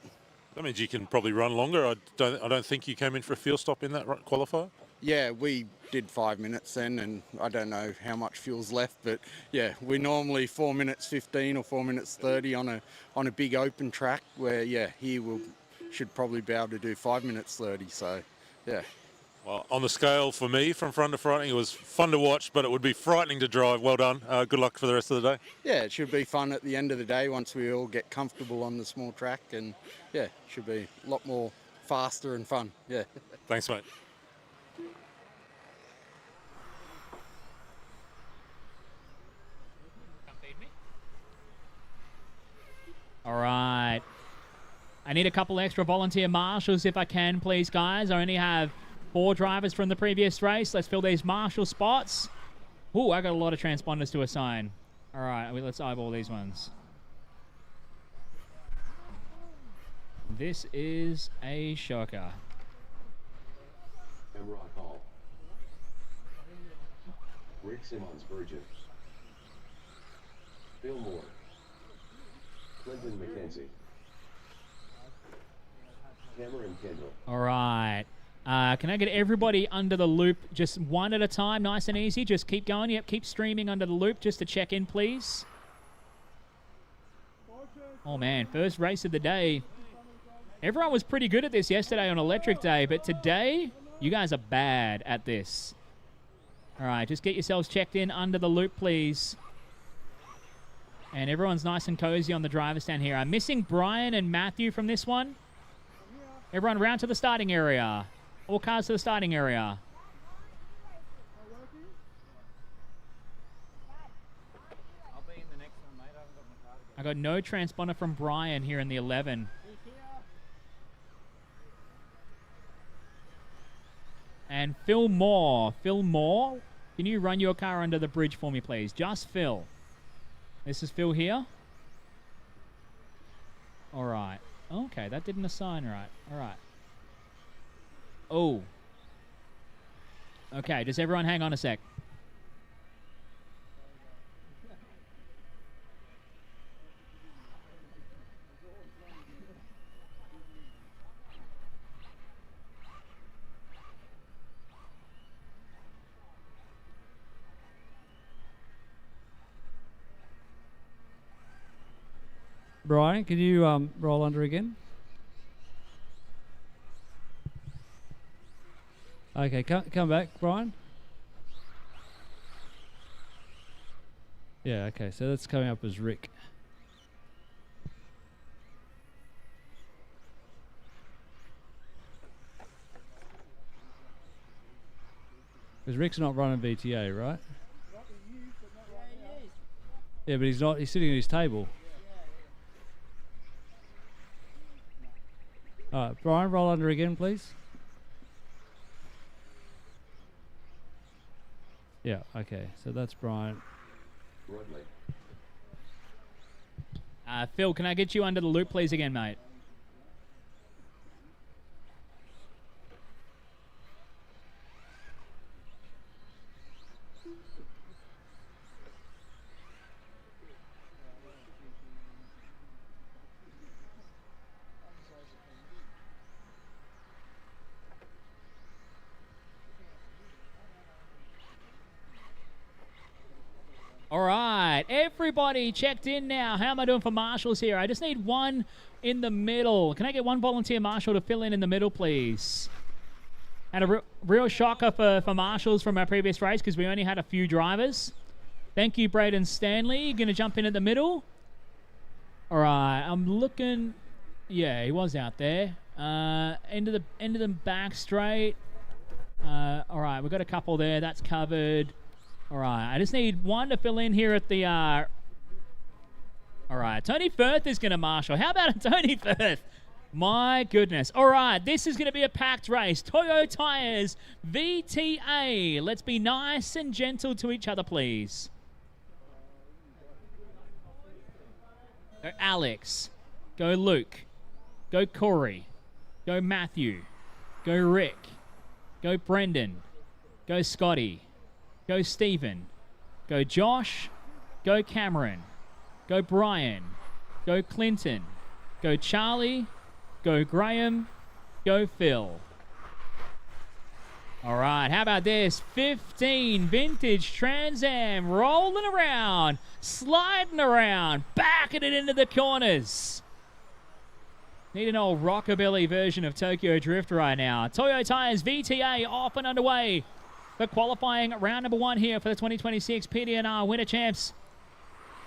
That means you can probably run longer. I don't think you came in for a fuel stop in that qualifier. Yeah, we did 5 minutes then, and I don't know how much fuel's left, but yeah, we normally 4 minutes 15 or 4 minutes 30 on a big open track, where yeah, here we'll should probably be able to do 5 minutes 30. So yeah. Well, on the scale for me, from fun to frightening, it was fun to watch, but it would be frightening to drive. Well done. Good luck for the rest of the day. Yeah, it should be fun at the end of the day once we all get comfortable on the small track, and yeah, it should be a lot more faster and fun. Yeah. Thanks, mate. All right. I need a couple extra volunteer marshals if I can, please, guys. I only have 4 drivers from the previous race. Let's fill these marshal spots. Ooh, I got a lot of transponders to assign. All right, let's eyeball these ones. This is a shocker. Emrock Hall. Rick Simmons, Virgin. Bill Moore. Clinton McKenzie. Cameron Kendall. All right. Can I get everybody under the loop just one at a time, nice and easy? Just keep going. Yep, keep streaming under the loop just to check in, please. Oh, man, first race of the day. Everyone was pretty good at this yesterday on Electric Day, but today, you guys are bad at this. All right, just get yourselves checked in under the loop, please. And everyone's nice and cozy on the driver's stand here. I'm missing Brian and Matthew from this one. Everyone round to the starting area. All cars to the starting area. I got no transponder from Brian here in the 11. And Phil Moore. Phil Moore, can you run your car under the bridge for me, please? Just Phil. This is Phil here. All right. Okay, that didn't assign right. All right. Oh. Okay, just everyone hang on a sec. Brian, can you roll under again? Okay, come back, Brian. Yeah, okay, so that's coming up as Rick. Because Rick's not running VTA, right? Yeah, but he's not. He's sitting at his table. All right, Brian, roll under again, please. Yeah, okay, so that's Brian. Phil, can I get you under the loop, please, again, mate? All right, everybody checked in now. How am I doing for marshals here? I just need one in the middle. Can I get one volunteer marshal to fill in the middle, please? And a real shocker for marshals from our previous race because we only had a few drivers. Thank you, Braden Stanley. You're going to jump in at the middle. All right, I'm looking. Yeah, he was out there. Into the back straight. All right, we've got a couple there. That's covered. All right, I just need one to fill in here at the... All right, Tony Firth is going to marshal. How about Tony Firth? My goodness. All right, this is going to be a packed race. Toyo Tires VTA. Let's be nice and gentle to each other, please. Go Alex. Go Luke. Go Corey. Go Matthew. Go Rick. Go Brendan. Go Scotty. Go Stephen. Go Josh. Go Cameron. Go Brian. Go Clinton. Go Charlie. Go Graham. Go Phil. All right, how about this? 15 vintage Trans Am rolling around, sliding around, backing it into the corners. Need an old rockabilly version of Tokyo Drift right now. Toyo Tires VTA off and underway. For qualifying round number 1 here for the 2026 PDNR Winter Champs.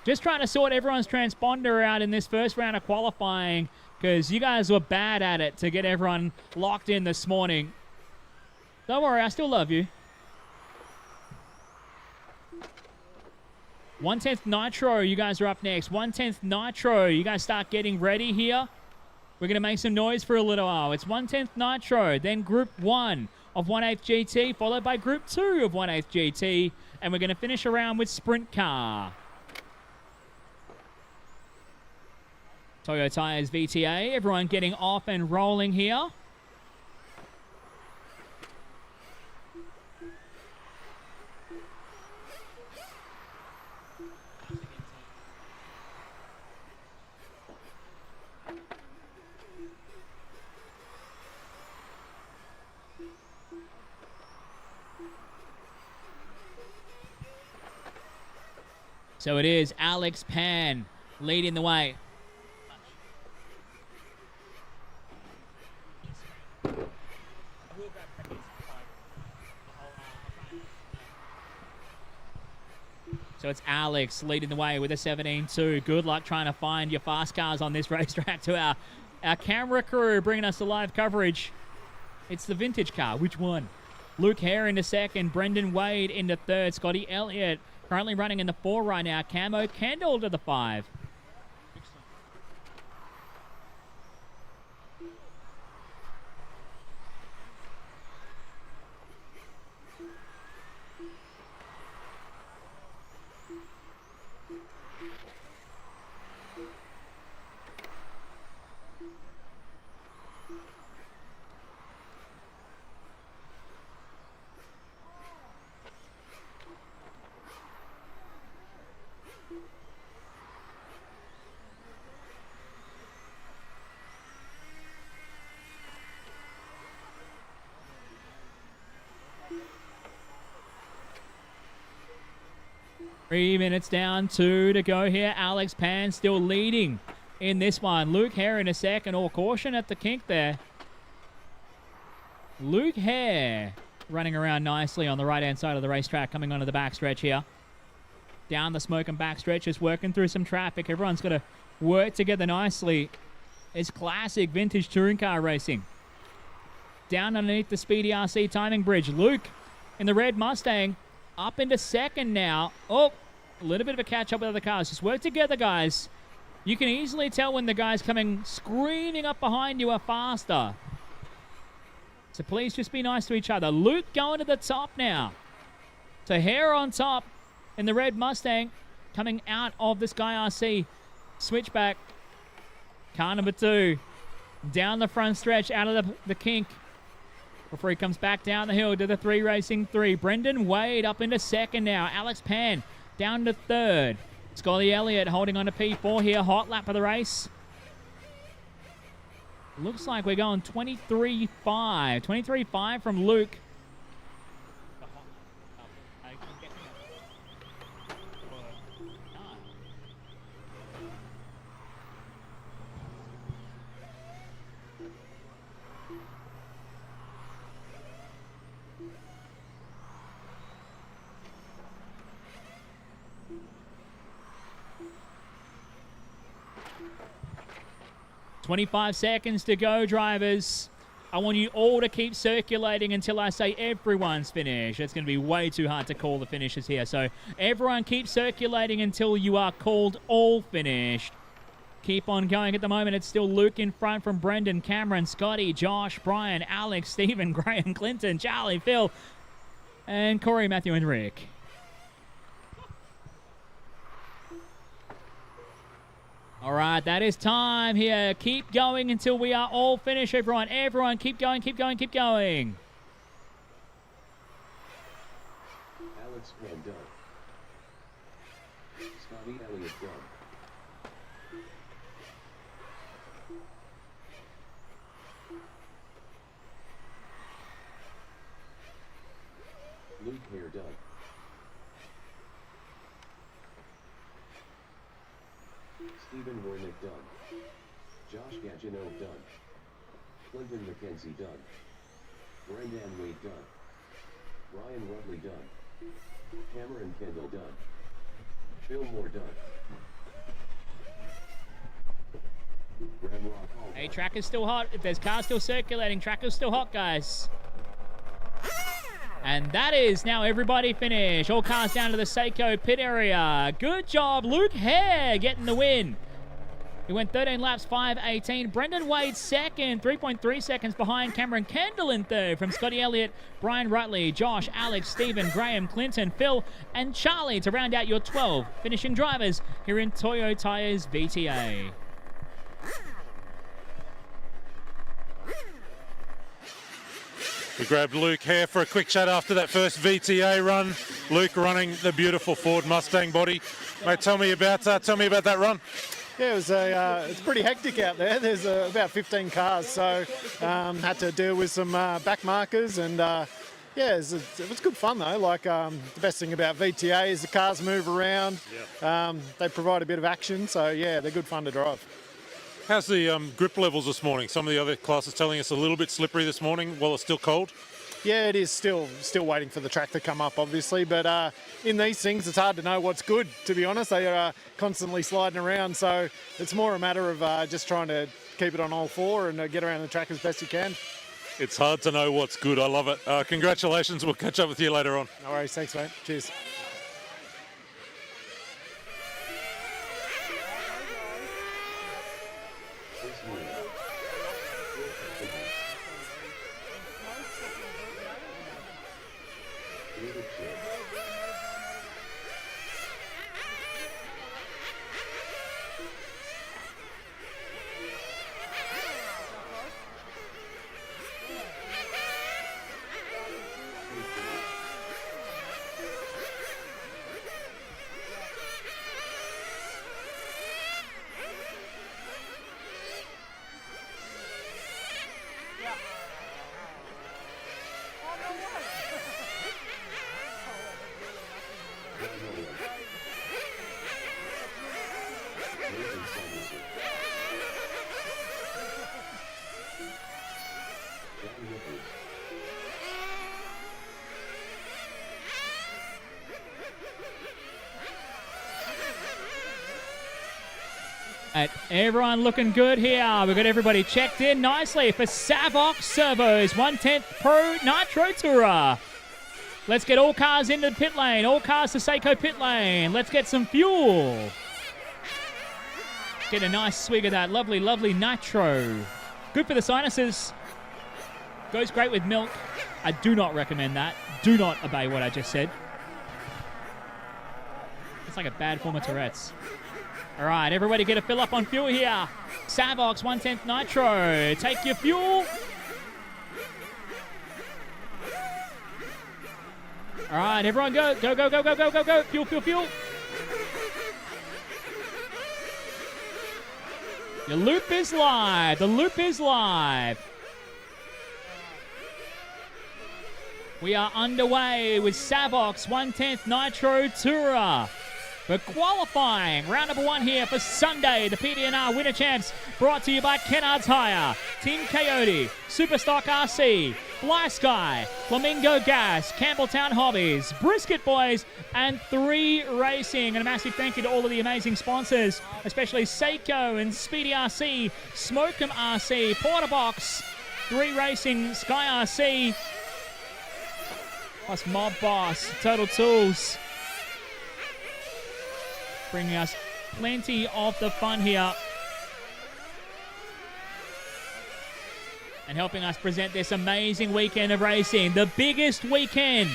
Just trying to sort everyone's transponder out in this first round of qualifying because you guys were bad at it to get everyone locked in this morning. Don't worry, I still love you. 1/10 Nitro, you guys are up next. 1/10 Nitro, you guys start getting ready here. We're going to make some noise for a little while. It's 1/10 Nitro, then Group 1 of 1/8 GT, followed by Group 2 of 1/8 GT, and we're going to finish around with Sprint Car. Toyo Tires VTA, everyone getting off and rolling here. So it is Alex Pan leading the way. So it's Alex leading the way with a 17.2. Good luck trying to find your fast cars on this racetrack to our camera crew bringing us the live coverage. It's the vintage car. Which one? Luke Hare into second. Brendan Wade into third. Scotty Elliott currently running in the 4 right now. Camo Kendall to the 5. 3 minutes down, 2 to go here. Alex Pan still leading in this one. Luke Hare in a second. All caution at the kink there. Luke Hare running around nicely on the right-hand side of the racetrack, coming onto the backstretch here. Down the smoke and backstretch, is working through some traffic. Everyone's got to work together nicely. It's classic vintage touring car racing. Down underneath the Speedy RC timing bridge. Luke in the red Mustang up into second now. Oh, a little bit of a catch-up with other cars. Just work together, guys. You can easily tell when the guys coming screaming up behind you are faster. So please just be nice to each other. Luke going to the top now. So Hare on top in the red Mustang coming out of the Sky RC switchback. Car number 2 down the front stretch out of the kink before he comes back down the hill to the 3 racing 3. Brendan Wade up into second now. Alex Pan down to third. Scotty Elliott holding on to P4 here. Hot lap of the race. Looks like we're going 23.5. 23.5 from Luke. 25 seconds to go, drivers. I want you all to keep circulating until I say everyone's finished. It's going to be way too hard to call the finishes here. So everyone keep circulating until you are called all finished. Keep on going. At the moment, it's still Luke in front from Brendan, Cameron, Scotty, Josh, Brian, Alex, Stephen, Graham, Clinton, Charlie, Phil, and Corey, Matthew, and Rick. All right, that is time here. Keep going until we are all finished, everyone. Everyone, keep going, keep going, keep going. Alex Pan done. Scotty Elliott done. Luke Hare done. Stephen Warnick done. Josh Gatineau done. Clinton McKenzie done. Brendan Wade done. Ryan Rudley done. Cameron Kendall done. Phil Moore done. Graham Rock Hall. Hey, track is still hot. If there's cars still circulating, track is still hot, guys. And that is now everybody finished. All cars down to the Seiko pit area. Good job, Luke Hare getting the win. He went 13 laps, 5:18. Brendan Wade second, 3.3 seconds behind. Cameron Kendall in third from Scotty Elliott, Brian Rutley, Josh, Alex, Stephen, Graham, Clinton, Phil, and Charlie to round out your 12 finishing drivers here in Toyo Tires VTA. We grabbed Luke Hare for a quick chat after that first VTA run. Luke running the beautiful Ford Mustang body. Mate, tell me about that run. Yeah, it's pretty hectic out there. There's about 15 cars, so had to deal with some back markers, and yeah, it was good fun though. Like the best thing about VTA is the cars move around. Yep. They provide a bit of action, so yeah, they're good fun to drive. How's the grip levels this morning? Some of the other classes telling us a little bit slippery this morning while it's still cold. Yeah, it is still waiting for the track to come up, obviously. But in these things, it's hard to know what's good, to be honest. They are constantly sliding around. So it's more a matter of just trying to keep it on all four and get around the track as best you can. It's hard to know what's good. I love it. Congratulations. We'll catch up with you later on. No worries. Thanks, mate. Cheers. Samuelson. John Nichols. Everyone looking good here. We've got everybody checked in nicely for Savox Servos 110th Pro Nitro Tourer. Let's get all cars into the pit lane. All cars to Seiko pit lane. Let's get some fuel. Get a nice swig of that lovely, lovely nitro. Good for the sinuses. Goes great with milk. I do not recommend that. Do not obey what I just said. It's like a bad form of Tourette's. All right, everybody get a fill up on fuel here. Savox 110th Nitro. Take your fuel. All right, everyone go. Go, go, go, go, go, go, go. Fuel, fuel, fuel. Your loop is live. The loop is live. We are underway with Savox 110th Nitro Tourer. We're qualifying round number 1 here for Sunday. The PDNR Winter Champs brought to you by Kennard's Hire, Team Coyote, Superstock RC, Fly Sky, Flamingo Gas, Campbelltown Hobbies, Brisket Boys, and 3 Racing. And a massive thank you to all of the amazing sponsors, especially Seiko and Speedy RC, Smokem RC, Porterbox, 3 Racing, Sky RC, plus Mob Boss, Total Tools. Bringing us plenty of the fun here. And helping us present this amazing weekend of racing. The biggest weekend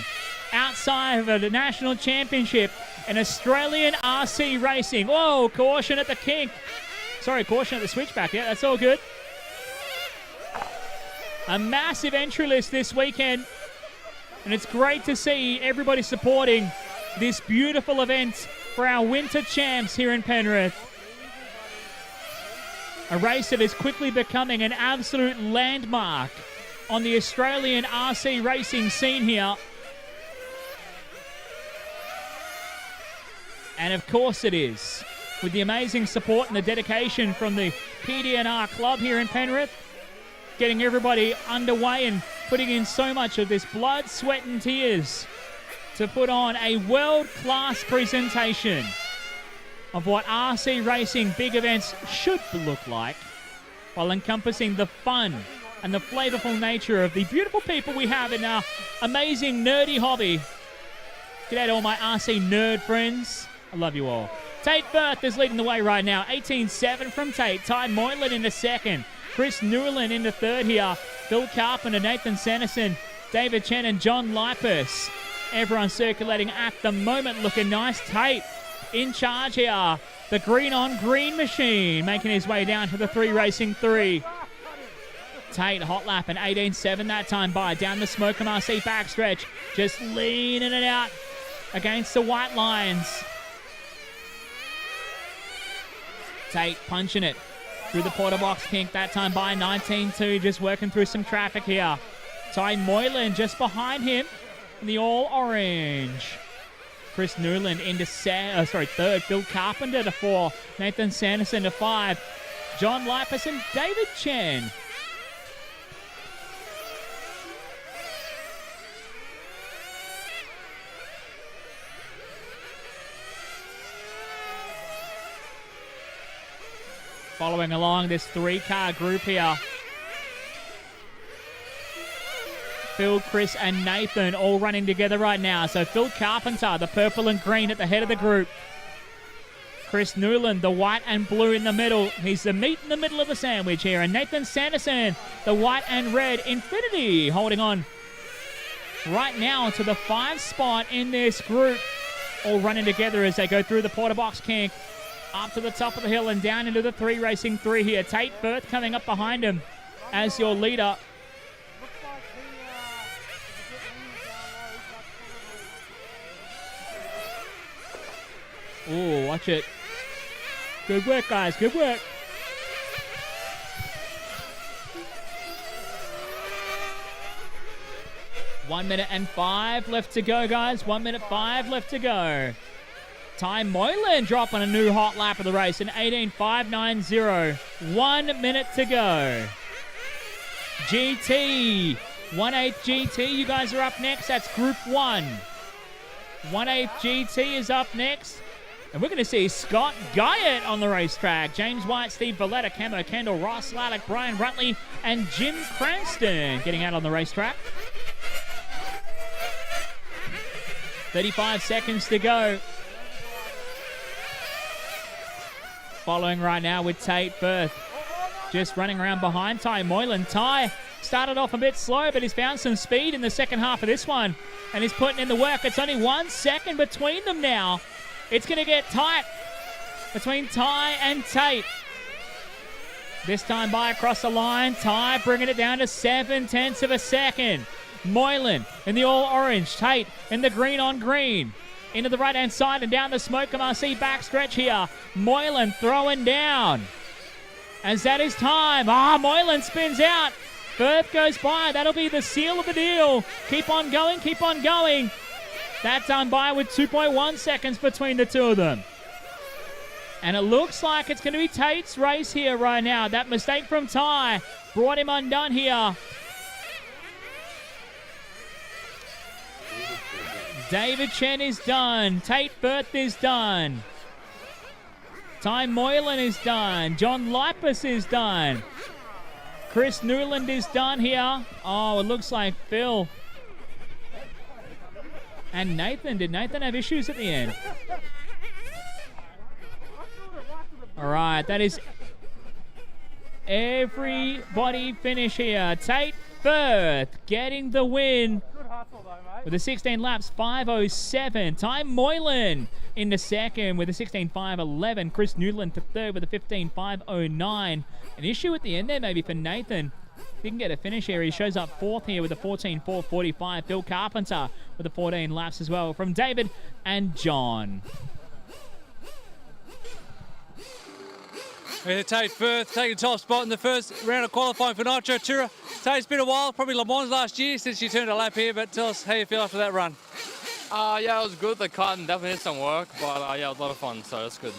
outside of the National Championship in Australian RC racing. Whoa, caution at the kink. Sorry, caution at the switchback. Yeah, that's all good. A massive entry list this weekend. And it's great to see everybody supporting this beautiful event for our winter champs here in Penrith. A race that is quickly becoming an absolute landmark on the Australian RC racing scene here. And of course it is, with the amazing support and the dedication from the PDNR club here in Penrith, getting everybody underway and putting in so much of this blood, sweat and tears to put on a world-class presentation of what RC racing big events should look like, while encompassing the fun and the flavorful nature of the beautiful people we have in our amazing nerdy hobby. G'day to all my RC nerd friends. I love you all. Tate Firth is leading the way right now. 18-7 from Tate. Ty Moylan into second. Chris Newland into third here. Phil Carpenter, Nathan Sanderson, David Chen and John Lipus. Everyone circulating at the moment, looking nice. Tate in charge here. The green on green machine making his way down to the 3 Racing 3. Tate hot lap and 18-7 that time by. Down the Smokem RC backstretch. Just leaning it out against the white lines. Tate punching it through the Porter box kink that time by. 19-2, just working through some traffic here. Ty Moylan just behind him in the all orange. Chris Newland into third. Phil Carpenter to 4. Nathan Sanderson to 5. John Lipus and David Chen. Following along this 3-car group here. Phil, Chris, and Nathan all running together right now. So Phil Carpenter, the purple and green at the head of the group. Chris Newland, the white and blue in the middle. He's the meat in the middle of the sandwich here. And Nathan Sanderson, the white and red Infinity, holding on right now to the 5 spot in this group. All running together as they go through the Porter box kink. Up to the top of the hill and down into the 3 Racing 3 here. Tate Firth coming up behind him as your leader. Oh, watch it. Good work, guys. Good work. $1 minute and 5 left to go, guys. 1 minute 5 left to go. Ty Moylan dropping a new hot lap of the race in 18.590. 1 minute to go. GT, 1/8 GT, you guys are up next. That's Group 1. 1/8 GT is up next. And we're going to see Scott Guyett on the racetrack. James White, Steve Valletta, Camo Kendall, Ross Laddock, Brian Rutley, and Jim Cranston getting out on the racetrack. 35 seconds to go. Following right now with Tate Firth. Just running around behind Ty Moylan. Ty started off a bit slow, but he's found some speed in the second half of this one. And he's putting in the work. It's only 1 second between them now. It's going to get tight between Ty and Tate. This time by across the line. Ty bringing it down to 7/10 of a second. Moylan in the all-orange. Tate in the green on green. Into the right-hand side and down the Smoker Marcy backstretch here. Moylan throwing down. As that is time. Moylan spins out. Firth goes by. That'll be the seal of the deal. Keep on going, keep on going. That's done by with 2.1 seconds between the two of them. And it looks like it's going to be Tate's race here right now. That mistake from Ty brought him undone here. David Chen is done. Tate Firth is done. Ty Moylan is done. John Lipus is done. Chris Newland is done here. Oh, it looks like Phil and Nathan. Did Nathan have issues at the end? All right, that is everybody finish here. Tate Firth getting the win with the 16 laps, 5:07. Ty Moylan in the second with a 16.511. Chris Newland to third with a 15.509. An issue at the end there maybe for Nathan. Didn't get a finish here. He shows up fourth here with a 14.445. Phil Carpenter with the 14 laps as well from David and John. With Tate Firth taking top spot in the first round of qualifying for Nitro Tour. Tate's been a while, probably Le Mans last year since you turned a lap here, but tell us how you feel after that run. Yeah, it was good. The car definitely did some work, but yeah, it was a lot of fun, so that's good.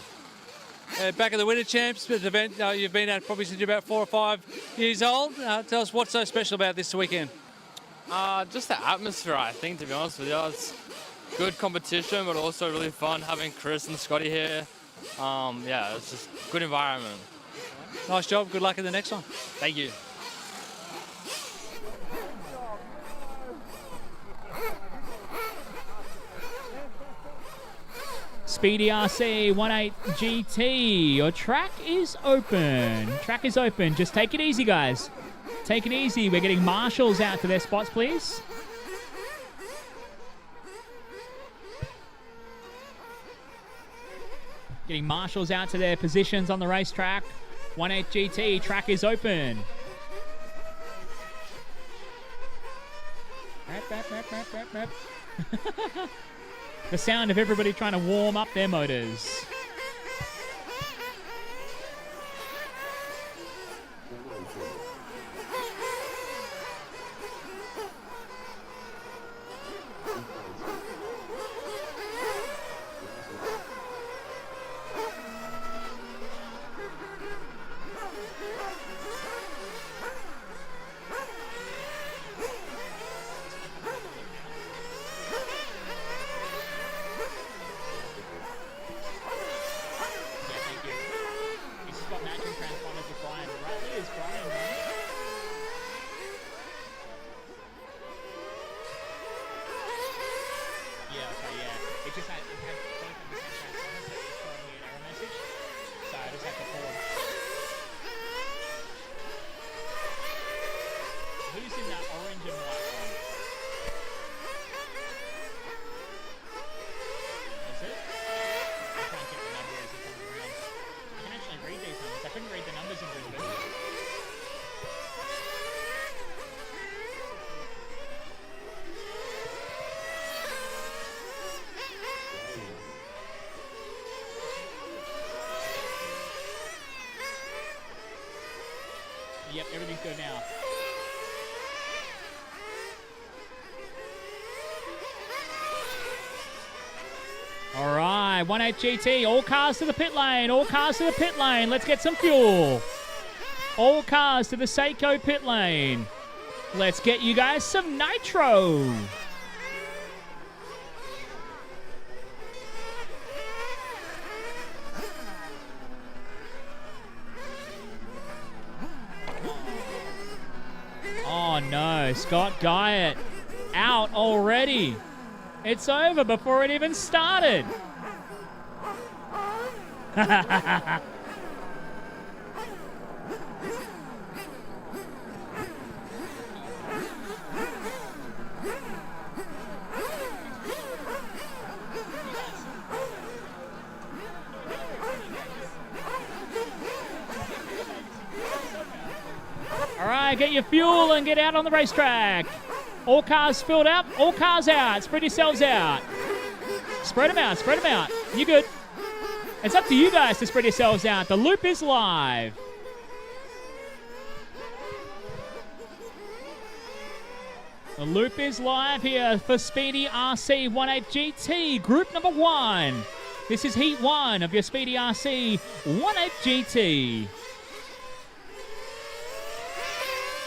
Back at the Winter Champs, an event you've been at probably since you're about 4 or 5 years old. Tell us what's so special about this weekend. Just the atmosphere, I think, to be honest with you. It's good competition, but also really fun having Chris and Scotty here. Yeah, it's just good environment. Nice job. Good luck in the next one. Thank you. Speedy RC 1/8 GT. Your track is open. Track is open. Just take it easy, guys. Take it easy. We're getting marshals out to their spots, please. Getting marshals out to their positions on the racetrack. 1/8 GT. Track is open. The sound of everybody trying to warm up their motors. Yep, everything's good now. All right. 5, 18 GT. All cars to the pit lane. All cars to the pit lane. Let's get some fuel. All cars to the Seiko pit lane. Let's get you guys some nitro. Oh no, Scott Guyot out already. It's over before it even started. All right, get your fuel and get out on the racetrack. All cars filled up, all cars out. Spread yourselves out. Spread them out, spread them out. You good. It's up to you guys to spread yourselves out. The loop is live. The loop is live here for Speedy RC 18 GT, group number 1. This is heat 1 of your Speedy RC 18 GT.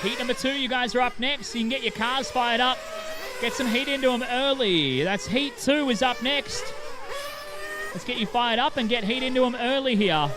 Heat number 2, you guys are up next. You can get your cars fired up. Get some heat into them early. That's heat 2 is up next. Let's get you fired up and get heat into them early here.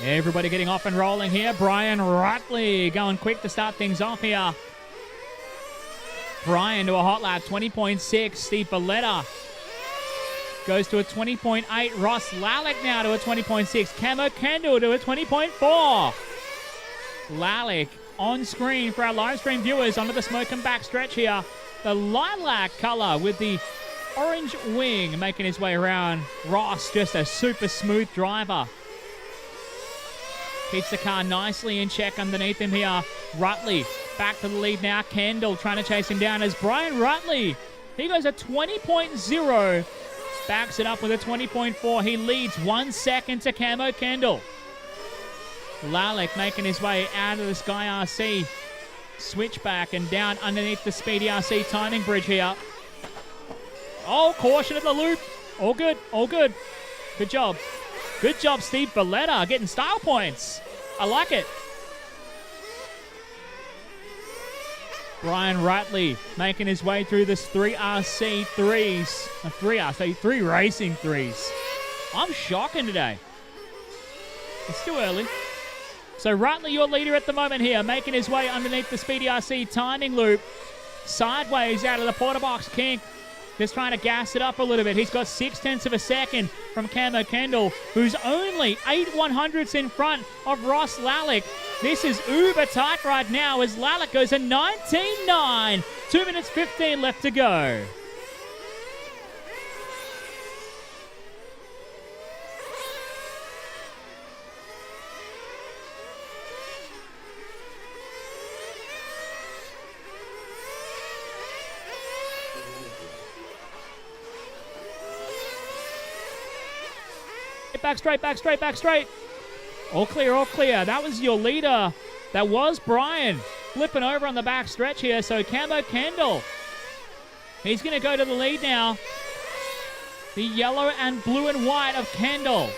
Everybody getting off and rolling here. Brian Rutley going quick to start things off here. Brian to a hot lap, 20.6. Steve Valletta goes to a 20.8. Ross Lalek now to a 20.6. Camo Kendall to a 20.4. Lalek on screen for our live stream viewers onto the smoke and back stretch here. The lilac color with the orange wing making his way around. Ross, just a super smooth driver. Keeps the car nicely in check underneath him here. Rutley back to the lead now. Kendall trying to chase him down as Brian Rutley. He goes a 20.0. Backs it up with a 20.4. He leads 1 second to Camo Kendall. Lalek making his way out of the Sky RC switchback and down underneath the Speedy RC timing bridge here. Oh, caution at the loop. All good, all good. Good job. Good job, Steve Valletta, getting style points. I like it. Brian Rutley making his way through this 3RC 3s. 3 racing 3s. I'm shocking today. It's still early. So Rutley, your leader at the moment here, making his way underneath the Speedy RC timing loop. Sideways out of the quarter box kink. Just trying to gas it up a little bit. He's got 0.6 of a second from Camo Kendall, who's only 8/100ths in front of Ross Lalek. This is uber tight right now as Lalek goes a 19.9. 2 minutes 15 left to go. Back straight, back straight, back straight. All clear, all clear. That was your leader. That was Brian. Flipping over on the back stretch here. So Camo Kendall. He's going to go to the lead now. The yellow and blue and white of Kendall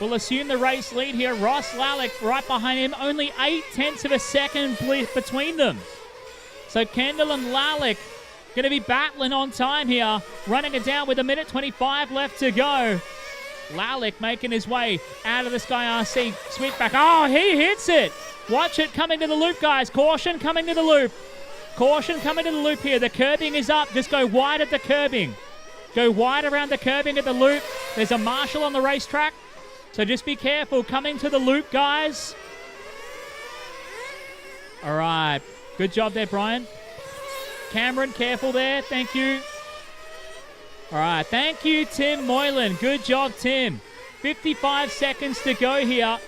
will assume the race lead here. Ross Lalek right behind him. Only 0.8 of a second between them. So Kendall and Lalek going to be battling on time here. Running it down with 1:25 left to go. Lalek making his way out of the Sky RC switchback. Oh, he hits it. Watch it coming to the loop, guys. Caution coming to the loop. Caution coming to the loop here. The curbing is up. Just go wide at the curbing. Go wide around the curbing at the loop. There's a marshal on the racetrack. So just be careful coming to the loop, guys. All right. Good job there, Brian. Cameron, careful there. Thank you. All right. Thank you, Tim Moylan. Good job, Tim. 55 seconds to go here.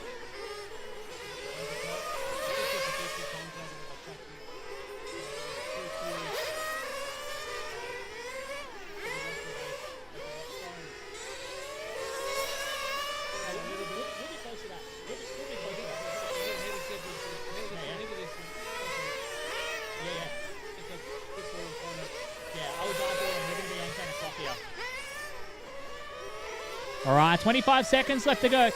All right, 25 seconds left to go.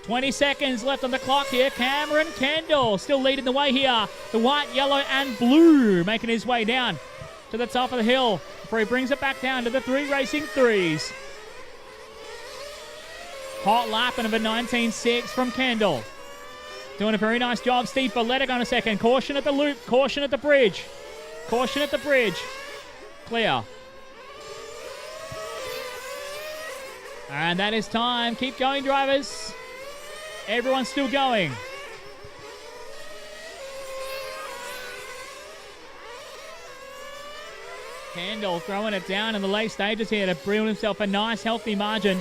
20 seconds left on the clock here. Cameron Kendall still leading the way here. The white, yellow, and blue making his way down to the top of the hill before he brings it back down to the three racing threes. Hot lap and a 19.6 from Kendall. Doing a very nice job. Steve Valletta going a second. Caution at the loop. Caution at the bridge. Caution at the bridge. Clear. And that is time. Keep going, drivers. Everyone's still going. Kendall throwing it down in the late stages here to build himself a nice, healthy margin.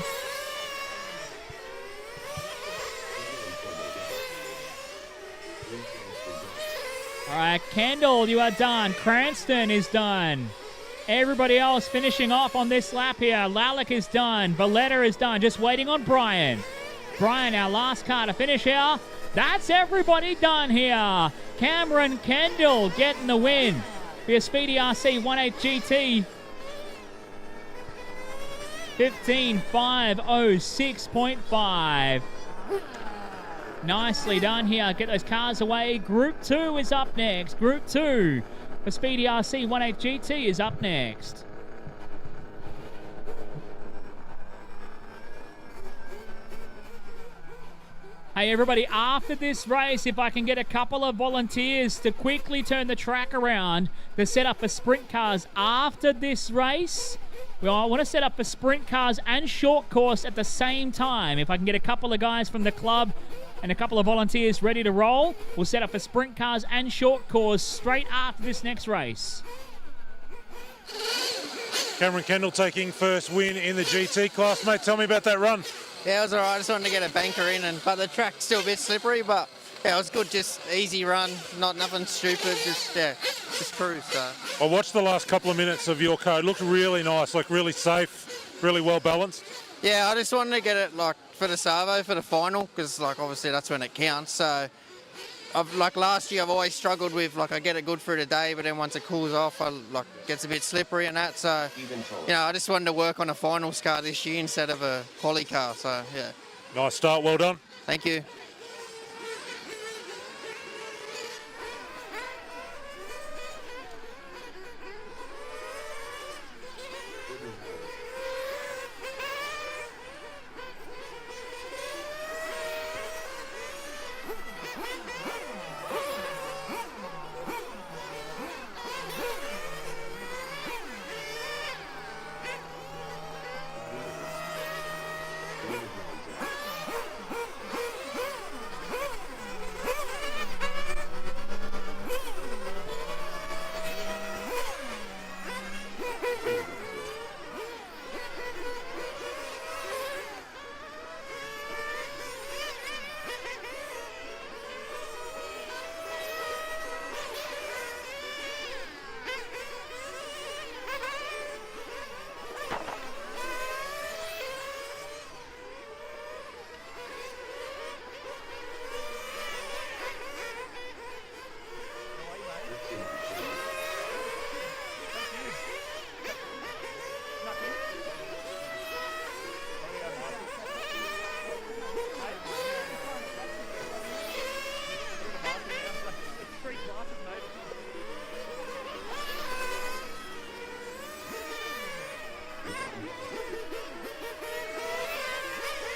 All right, Kendall, you are done. Cranston is done. Everybody else finishing off on this lap here. Lalek is done. Valletta is done. Just waiting on Brian. Brian, our last car to finish here. That's everybody done here. Cameron Kendall getting the win for your Speedy RC 18 GT. 15.506.5. Nicely done here. Get those cars away. Group 2 is up next. Group 2 for Speedy RC 18 GT is up next. Hey everybody, after this race, if I can get a couple of volunteers to quickly turn the track around to set up for sprint cars after this race. Well, I want to set up for sprint cars and short course at the same time. If I can get a couple of guys from the club and a couple of volunteers ready to roll, we'll set up for sprint cars and short course straight after this next race. Cameron Kendall taking first win in the GT class. Mate, tell me about that run. Yeah, it was all right. I just wanted to get a banker in, but the track's still a bit slippery, but yeah, it was good. Just easy run, nothing stupid, just cruise. So. I watched the last couple of minutes of your car. It looked really nice, like really safe, really well balanced. Yeah, I just wanted to get it like for the Savo for the final, because like obviously that's when it counts. So like last year, I've always struggled with like I get it good for the day, but then once it cools off, I like gets a bit slippery and that. So I just wanted to work on a finals car this year instead of a quali car. So yeah. Nice start, well done. Thank you.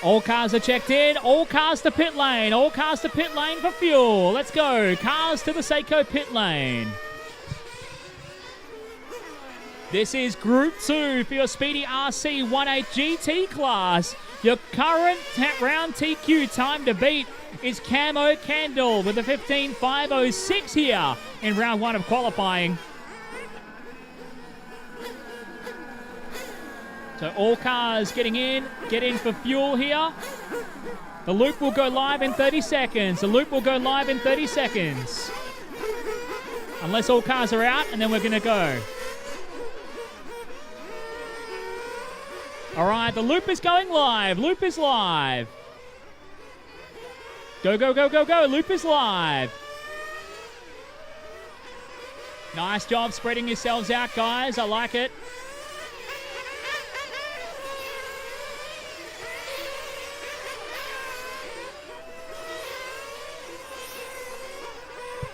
All cars are checked in. All cars to pit lane. All cars to pit lane for fuel. Let's go. Cars to the Seiko pit lane. This is Group 2 for your Speedy RC 18 GT class. Your current round TQ time to beat is Camo Candle with a 15.506 here in round 1 of qualifying. So all cars getting in for fuel here. The loop will go live in 30 seconds. The loop will go live in 30 seconds. Unless all cars are out, and then we're going to go. All right, the loop is going live. Loop is live. Go, go, go, go, go. Loop is live. Nice job spreading yourselves out, guys. I like it.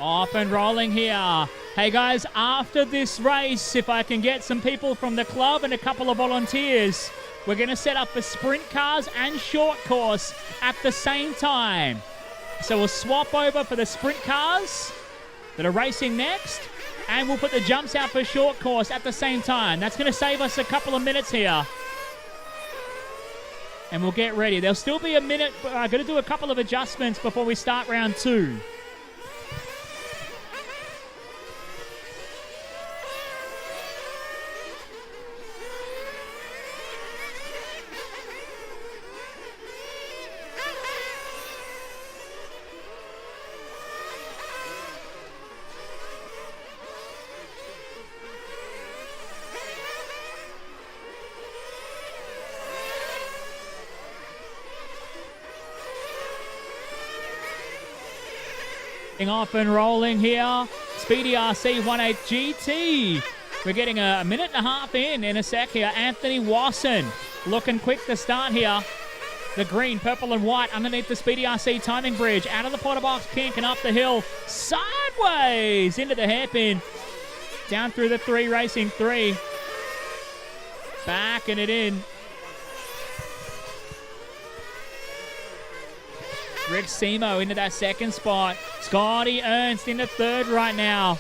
Off and rolling here. Hey guys, after this race, if I can get some people from the club and a couple of volunteers, we're going to set up for sprint cars and short course at the same time. So we'll swap over for the sprint cars that are racing next, and we'll put the jumps out for short course at the same time. That's going to save us a couple of minutes here. And we'll get ready. There'll still be a minute. I'm going to do a couple of adjustments before we start round 2. Off and rolling here. Speedy RC 18 GT. We're getting a minute and a half in a sec here. Anthony Wasson looking quick to start here. The green, purple and white underneath the Speedy RC timing bridge. Out of the Potter box, pink and up the hill. Sideways into the hairpin. Down through the 3, racing 3. Backing it in. Rick Simo into that second spot. Scotty Ernst into third right now.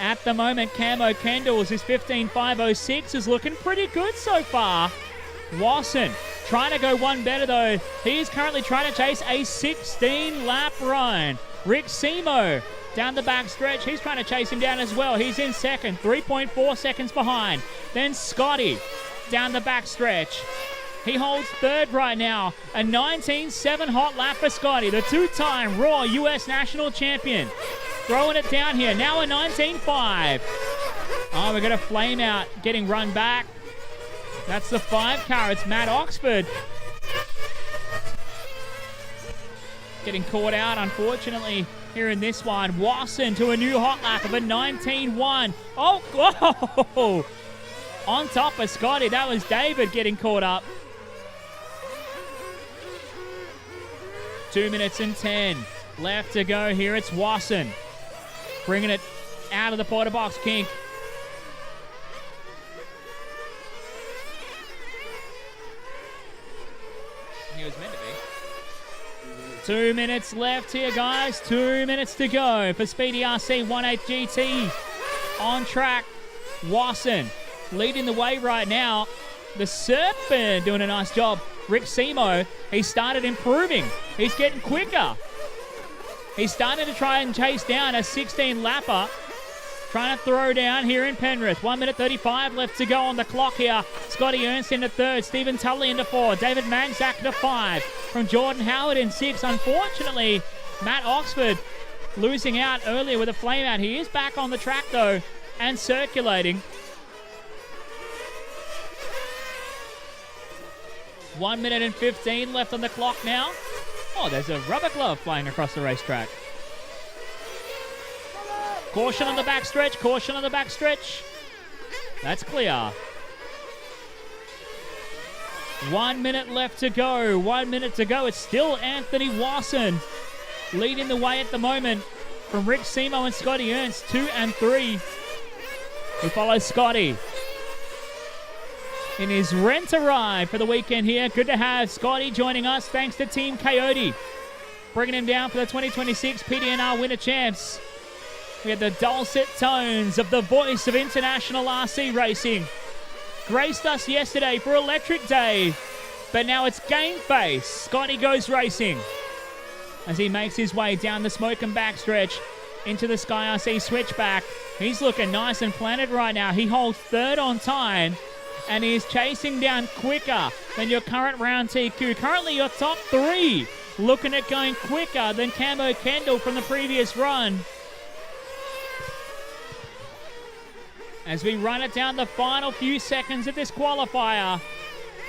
At the moment, Camo Kendalls, his 15.506 is looking pretty good so far. Wasson trying to go one better though. He's currently trying to chase a 16-lap run. Rick Simo down the back stretch. He's trying to chase him down as well. He's in second, 3.4 seconds behind. Then Scotty down the back stretch. He holds third right now. A 19.7 hot lap for Scotty, the 2-time Raw US National Champion. Throwing it down here. Now a 19.5. Oh, we're going to flame out. Getting run back. That's the 5 car. It's Matt Oxford. Getting caught out, unfortunately, here in this one. Wasson to a new hot lap of a 19.1. Oh, whoa! On top of Scotty. That was David getting caught up. 2 minutes and 10 left to go here. It's Wasson bringing it out of the Potter box. Kink. He was meant to be. 2 minutes left here, guys. 2 minutes to go for Speedy RC 18 GT. On track. Wasson leading the way right now. The Serpent doing a nice job. Rick Simo, he started improving. He's getting quicker. He's starting to try and chase down a 16-lapper. Trying to throw down here in Penrith. 1 minute 35 left to go on the clock here. Scotty Ernst into third. Stephen Tully into 4. David Manzak into 5. From Jordan Howard in 6. Unfortunately, Matt Oxford losing out earlier with a flame out. He is back on the track though and circulating. 1 minute and 15 left on the clock now. Oh, there's a rubber glove flying across the racetrack. Caution on the backstretch. Caution on the backstretch. That's clear. 1 minute left to go. 1 minute to go. It's still Anthony Wasson leading the way at the moment from Rick Simo and Scotty Ernst, 2 and 3. Who follows Scotty in his rent-a-ride for the weekend here. Good to have Scotty joining us. Thanks to Team Coyote, bringing him down for the 2026 PDNR Winter Champs. We had the dulcet tones of the voice of international RC racing. Graced us yesterday for Electric Day, but now it's Game Face. Scotty goes racing as he makes his way down the smoke and backstretch into the Sky RC switchback. He's looking nice and planted right now. He holds third on time, and he is chasing down quicker than your current round TQ. Currently your top three looking at going quicker than Camo Kendall from the previous run. As we run it down the final few seconds of this qualifier,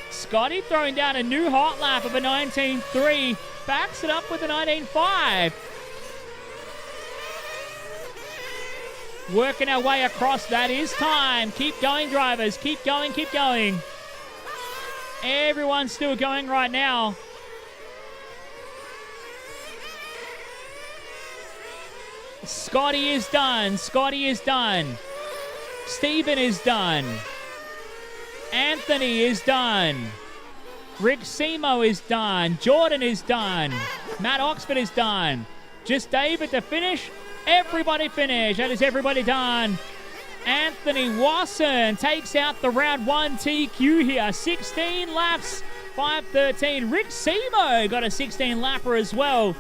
Scotty throwing down a new hot lap of a 19.3, backs it up with a 19.5. Working our way across, that is time. Keep going, drivers. Keep going, keep going. Everyone's still going right now. Scotty is done. Scotty is done. Stephen is done. Anthony is done. Rick Simo is done. Jordan is done. Matt Oxford is done. Just David to finish. Everybody finished. That is everybody done. Anthony Wasson takes out the round 1 TQ here. 16 laps, 5:13. Rick Simo got a 16 lapper as well.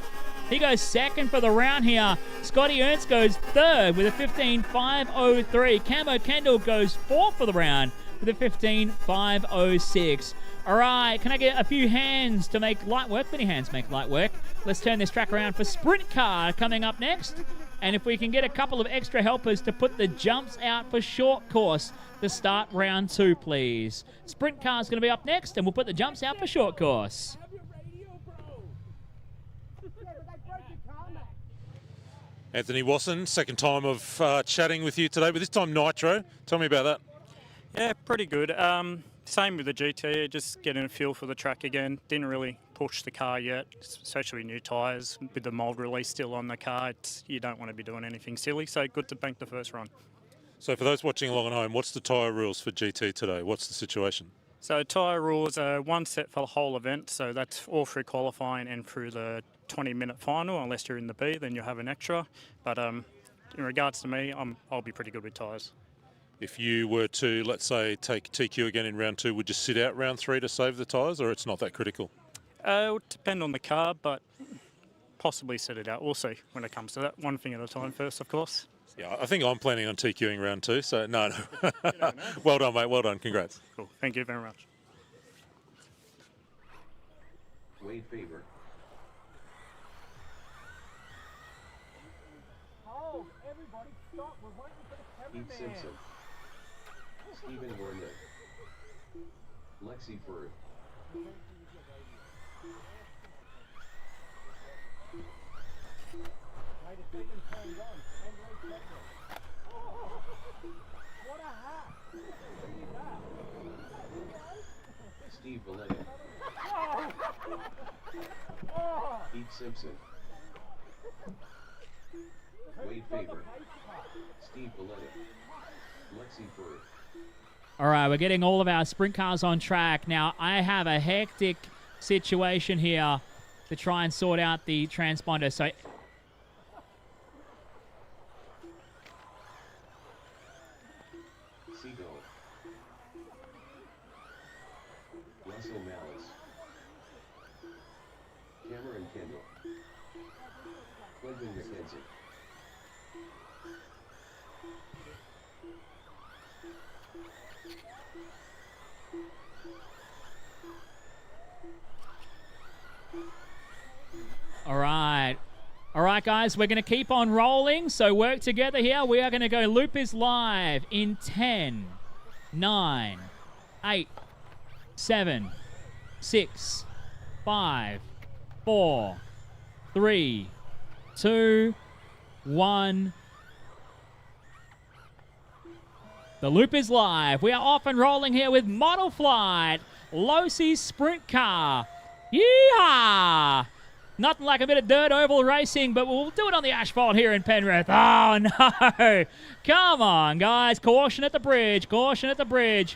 He goes second for the round here. Scotty Ernst goes third with a 15.503. Camo Kendall goes fourth for the round with a 15.506. All right, can I get a few hands to make light work? Many hands make light work. Let's turn this track around for Sprint Car coming up next. And if we can get a couple of extra helpers to put the jumps out for short course to start round 2, please. Sprint Car is going to be up next, and we'll put the jumps out for short course. Anthony Wasson, second time of chatting with you today, but this time Nitro. Tell me about that. Yeah, pretty good. Same with the GT, just getting a feel for the track again. Didn't really push the car yet, especially new tyres. With the mould release still on the car, you don't want to be doing anything silly, so good to bank the first run. So for those watching along at home, what's the tyre rules for GT today? What's the situation? So tyre rules are one set for the whole event, so that's all through qualifying and through the 20-minute final. Unless you're in the B, then you'll have an extra. But in regards to me, I'll be pretty good with tyres. If you were to, let's say, take TQ again in round 2, would you sit out round 3 to save the tyres, or it's not that critical? It would depend on the car, but possibly set it out. We'll see when it comes to that. One thing at a time first, of course. Yeah, I think I'm planning on TQing round 2, so no. Well done, mate. Well done. Congrats. Cool. Thank you very much. Wade Faber. Oh, everybody stop. We're waiting for the Pete cameraman. Simpson. Stephen Wernick. Lexi Bird. Wait a second, turned on. And wait a second. Oh, what a hat. Who did that? Steve Valletta. Oh. Pete Simpson. Wade Faber. Steve Valletta. Lexi Bird. All right, we're getting all of our sprint cars on track. Now, I have a hectic situation here to try and sort out the transponder. So, Seagull. Russell Malice. Cameron Kendall. Clinton McKenzie. all right. All right, guys, we're going to keep on rolling. So work together here. We are going to go Loop is live in 10, 9, 8, 7, 6, 5, 4, 3, 2, 1. The loop is live. We are off and rolling here with Model Flight, Losie's Sprint Car. Yeehaw! Nothing like a bit of dirt oval racing, but we'll do it on the asphalt here in Penrith. Oh, no. Come on, guys. Caution at the bridge. Caution at the bridge.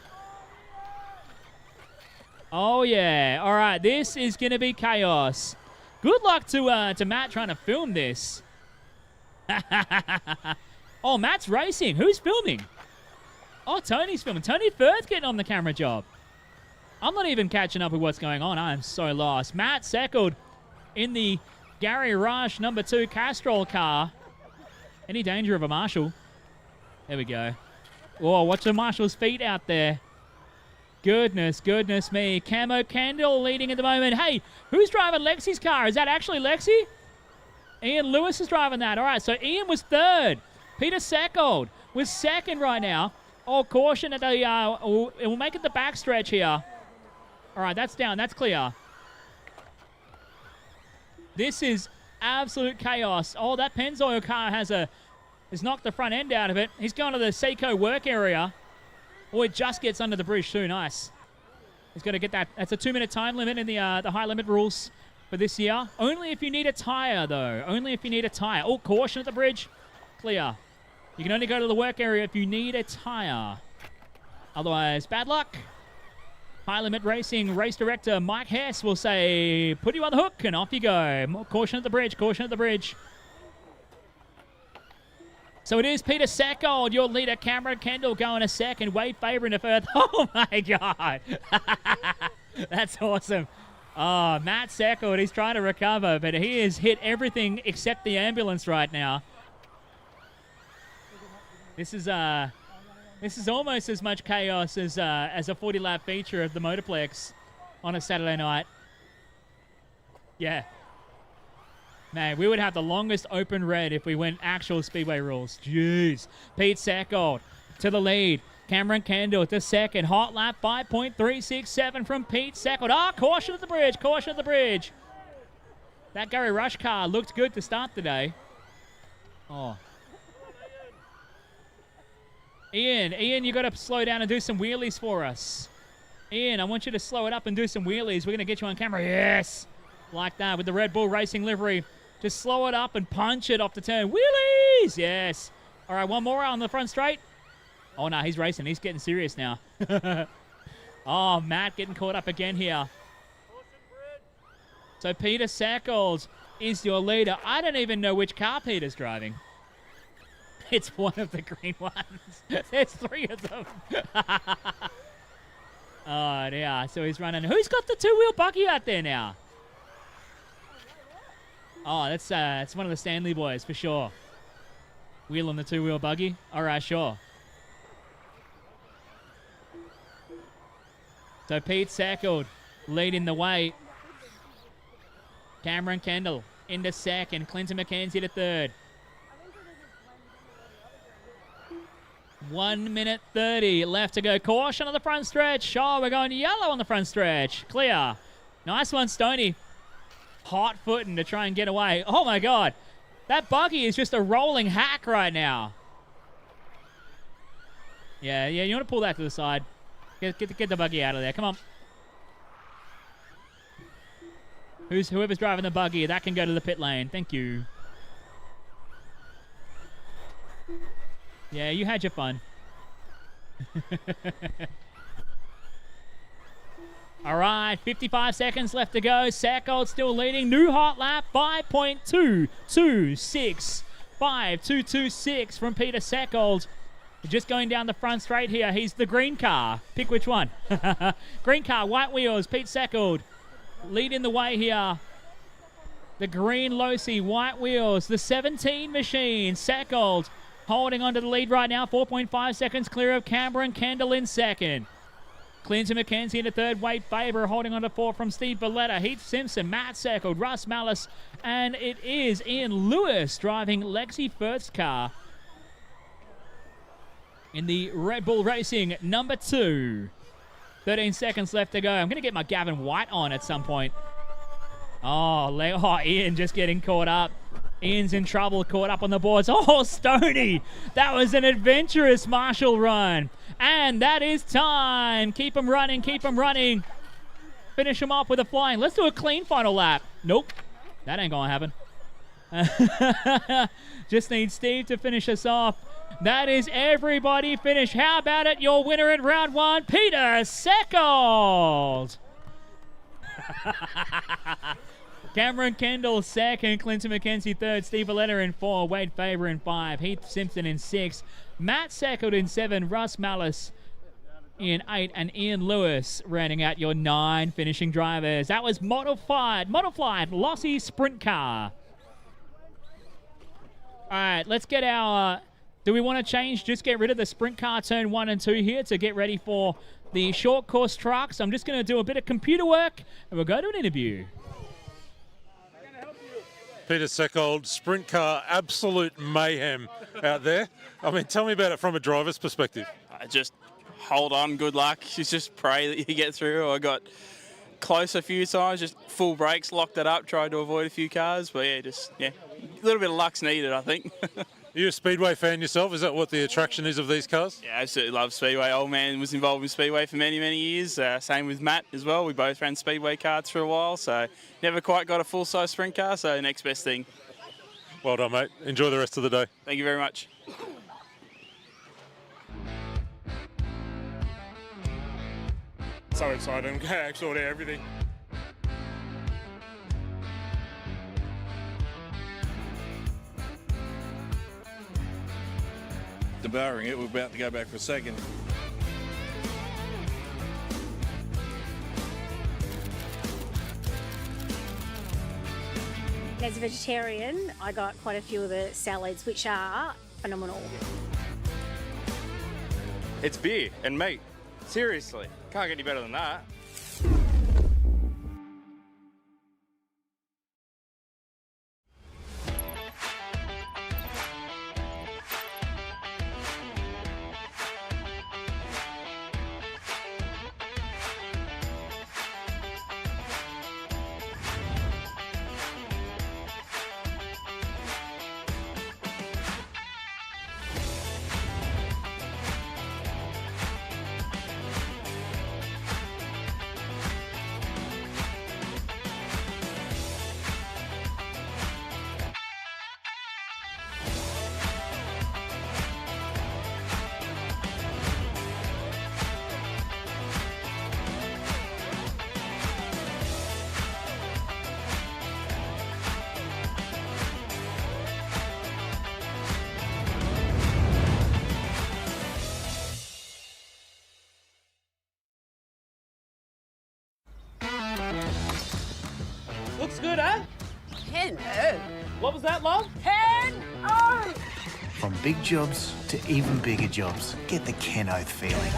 Oh, yeah. All right, this is going to be chaos. Good luck to Matt trying to film this. Oh, Matt's racing. Who's filming? Oh, Tony's filming. Tony Firth getting on the camera job. I'm not even catching up with what's going on. I am so lost. Matt second in the Gary Rush number 2 Castrol car. Any danger of a marshal? There we go. Oh, watch the marshal's feet out there. Goodness me. Camo Candle leading at the moment. Hey, who's driving Lexi's car? Is that actually Lexi? Ian Lewis is driving that. All right, so Ian was third. Peter Seckold was second right now. Oh, caution at the, it will make it the backstretch here. All right, that's down. That's clear. This is absolute chaos. Oh, that Pennzoil car has knocked the front end out of it. He's going to the Seiko work area. Oh, it just gets under the bridge too. Nice. He's going to get that. That's a 2-minute time limit in the high limit rules for this year. Only if you need a tire, though. Only if you need a tire. Oh, caution at the bridge. Clear. You can only go to the work area if you need a tire. Otherwise, bad luck. High Limit Racing race director Mike Hess will say, put you on the hook, and off you go. More caution at the bridge, caution at the bridge. So it is Peter Seckold, your leader. Cameron Kendall going a second. Wade Faber in the third. Oh, my God. That's awesome. Oh, Matt Seckold, he's trying to recover, but he has hit everything except the ambulance right now. This is almost as much chaos as a 40-lap feature of the Motorplex on a Saturday night. Yeah. Man, we would have the longest open red if we went actual Speedway rules. Jeez. Pete Seckold to the lead. Cameron Kendall to second. Hot lap 5.367 from Pete Seckold. Ah, caution at the bridge. Caution at the bridge. That Gary Rush car looked good to start the day. Oh. Ian, you got to slow down and do some wheelies for us. Ian, I want you to slow it up and do some wheelies. We're going to get you on camera. Yes. Like that with the Red Bull Racing livery. Just slow it up and punch it off the turn. Wheelies! Yes. All right, one more on the front straight. Oh, no, he's racing. He's getting serious now. Oh, Matt getting caught up again here. So Peter Seckold is your leader. I don't even know which car Peter's driving. It's one of the green ones. There's 3 of them. Oh, yeah. So he's running. Who's got the 2-wheel buggy out there now? Oh, that's one of the Stanley boys for sure. Wheel on the 2-wheel buggy. All right, sure. So Pete Seckold leading the way. Cameron Kendall into second. Clinton McKenzie to third. 1 minute 30 left to go. Caution on the front stretch. Oh, we're going yellow on the front stretch. Clear. Nice one, Stoney. Hot footing to try and get away. Oh, my God. That buggy is just a rolling hack right now. Yeah, you want to pull that to the side. Get the buggy out of there. Come on. Whoever's driving the buggy, that can go to the pit lane. Thank you. Yeah, you had your fun. All right, 55 seconds left to go. Seckold still leading. New hot lap, 5.226. 5.226 from Peter Seckold. Just going down the front straight here. He's the green car. Pick which one. Green car, white wheels, Pete Seckold. Leading the way here. The green Losi, white wheels. The 17 machine, Seckold. Holding on to the lead right now. 4.5 seconds clear of Cameron Kendall in second. Clinton McKenzie in the third. Wade Faber holding on to 4 from Steve Belletta. Heath Simpson, Matt Seckold, Russ Mallis. And it is Ian Lewis driving Lexi Firth's car in the Red Bull Racing number 2. 13 seconds left to go. I'm going to get my Gavin White on at some point. Oh, Ian just getting caught up. Ian's in trouble, caught up on the boards. Oh, Stoney! That was an adventurous Marshall run. And that is time. Keep them running, keep them running. Finish them off with a flying. Let's do a clean final lap. Nope, that ain't going to happen. Just need Steve to finish us off. That is everybody finished. How about it? Your winner in round 1, Peter Seckold. Cameron Kendall second, Clinton McKenzie third, Steve Valletta in 4, Wade Faber in 5, Heath Simpson in 6, Matt Seckle in 7, Russ Malice in 8, and Ian Lewis rounding out your 9 finishing drivers. That was modified Lossy Sprint Car. All right, let's get our... do we want to change, just get rid of the Sprint Car turn 1 and 2 here to get ready for the short course trucks? I'm just going to do a bit of computer work, and we'll go to an interview. Peter Seckold, sprint car, absolute mayhem out there. I mean, tell me about it from a driver's perspective. Just hold on, good luck. Just pray that you get through. I got close a few times, just full brakes, locked it up, tried to avoid a few cars. But yeah, a little bit of luck's needed, I think. Are you a Speedway fan yourself? Is that what the attraction is of these cars? Yeah, absolutely love Speedway. Old man was involved with Speedway for many, many years. Same with Matt as well. We both ran Speedway karts for a while, so never quite got a full-size sprint car, so next best thing. Well done, mate. Enjoy the rest of the day. Thank you very much. So excited. I'm going to sort out everything. Devouring it. We're about to go back for a second. As a vegetarian, I got quite a few of the salads, which are phenomenal. It's beer and meat. Seriously, can't get any better than that. Looks good, eh? 10-0. What was that, love? 10-0. From big jobs to even bigger jobs, get the Ken Oath feeling.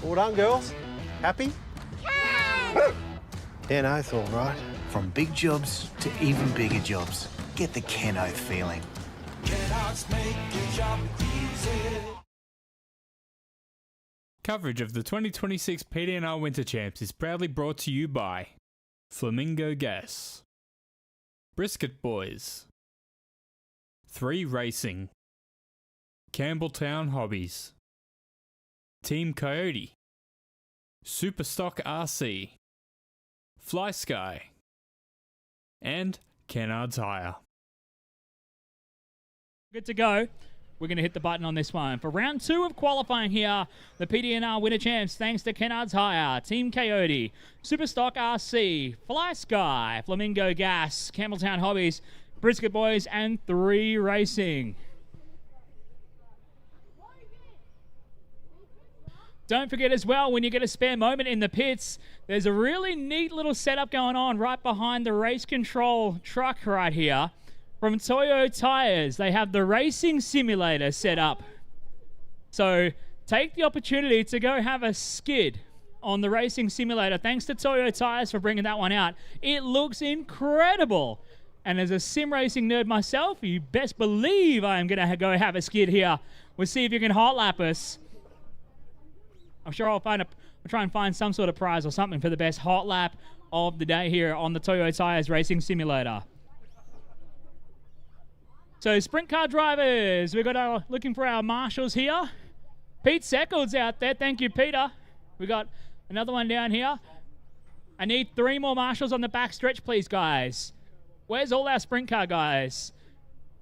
Well done, girls. Happy? 10 Oath, all right. From big jobs to even bigger jobs, get the Ken Oath feeling. Coverage of the 2026 PDNR Winter Champs is proudly brought to you by Flamingo Gas, Brisket Boys. 3 Racing. Campbelltown Hobbies. Team Coyote. Superstock RC. Fly Sky. And Kennard's Hire. Good to go. We're going to hit the button on this one. For round 2 of qualifying here, the PDNR winner champs, thanks to Kennard's Hire, Team Coyote, Superstock RC, Fly Sky, Flamingo Gas, Campbelltown Hobbies, Brisket Boys, and 3 Racing. Don't forget as well, when you get a spare moment in the pits, there's a really neat little setup going on right behind the race control truck right here. From Toyo Tires, they have the racing simulator set up. So take the opportunity to go have a skid on the racing simulator. Thanks to Toyo Tires for bringing that one out. It looks incredible. And as a sim racing nerd myself, you best believe I am going to go have a skid here. We'll see if you can hot lap us. I'm sure I'll try and find some sort of prize or something for the best hot lap of the day here on the Toyo Tires Racing Simulator. So sprint car drivers, we've got looking for our marshals here. Pete Seckles out there. Thank you, Peter. We got another one down here. I need 3 more marshals on the back stretch, please, guys. Where's all our sprint car guys?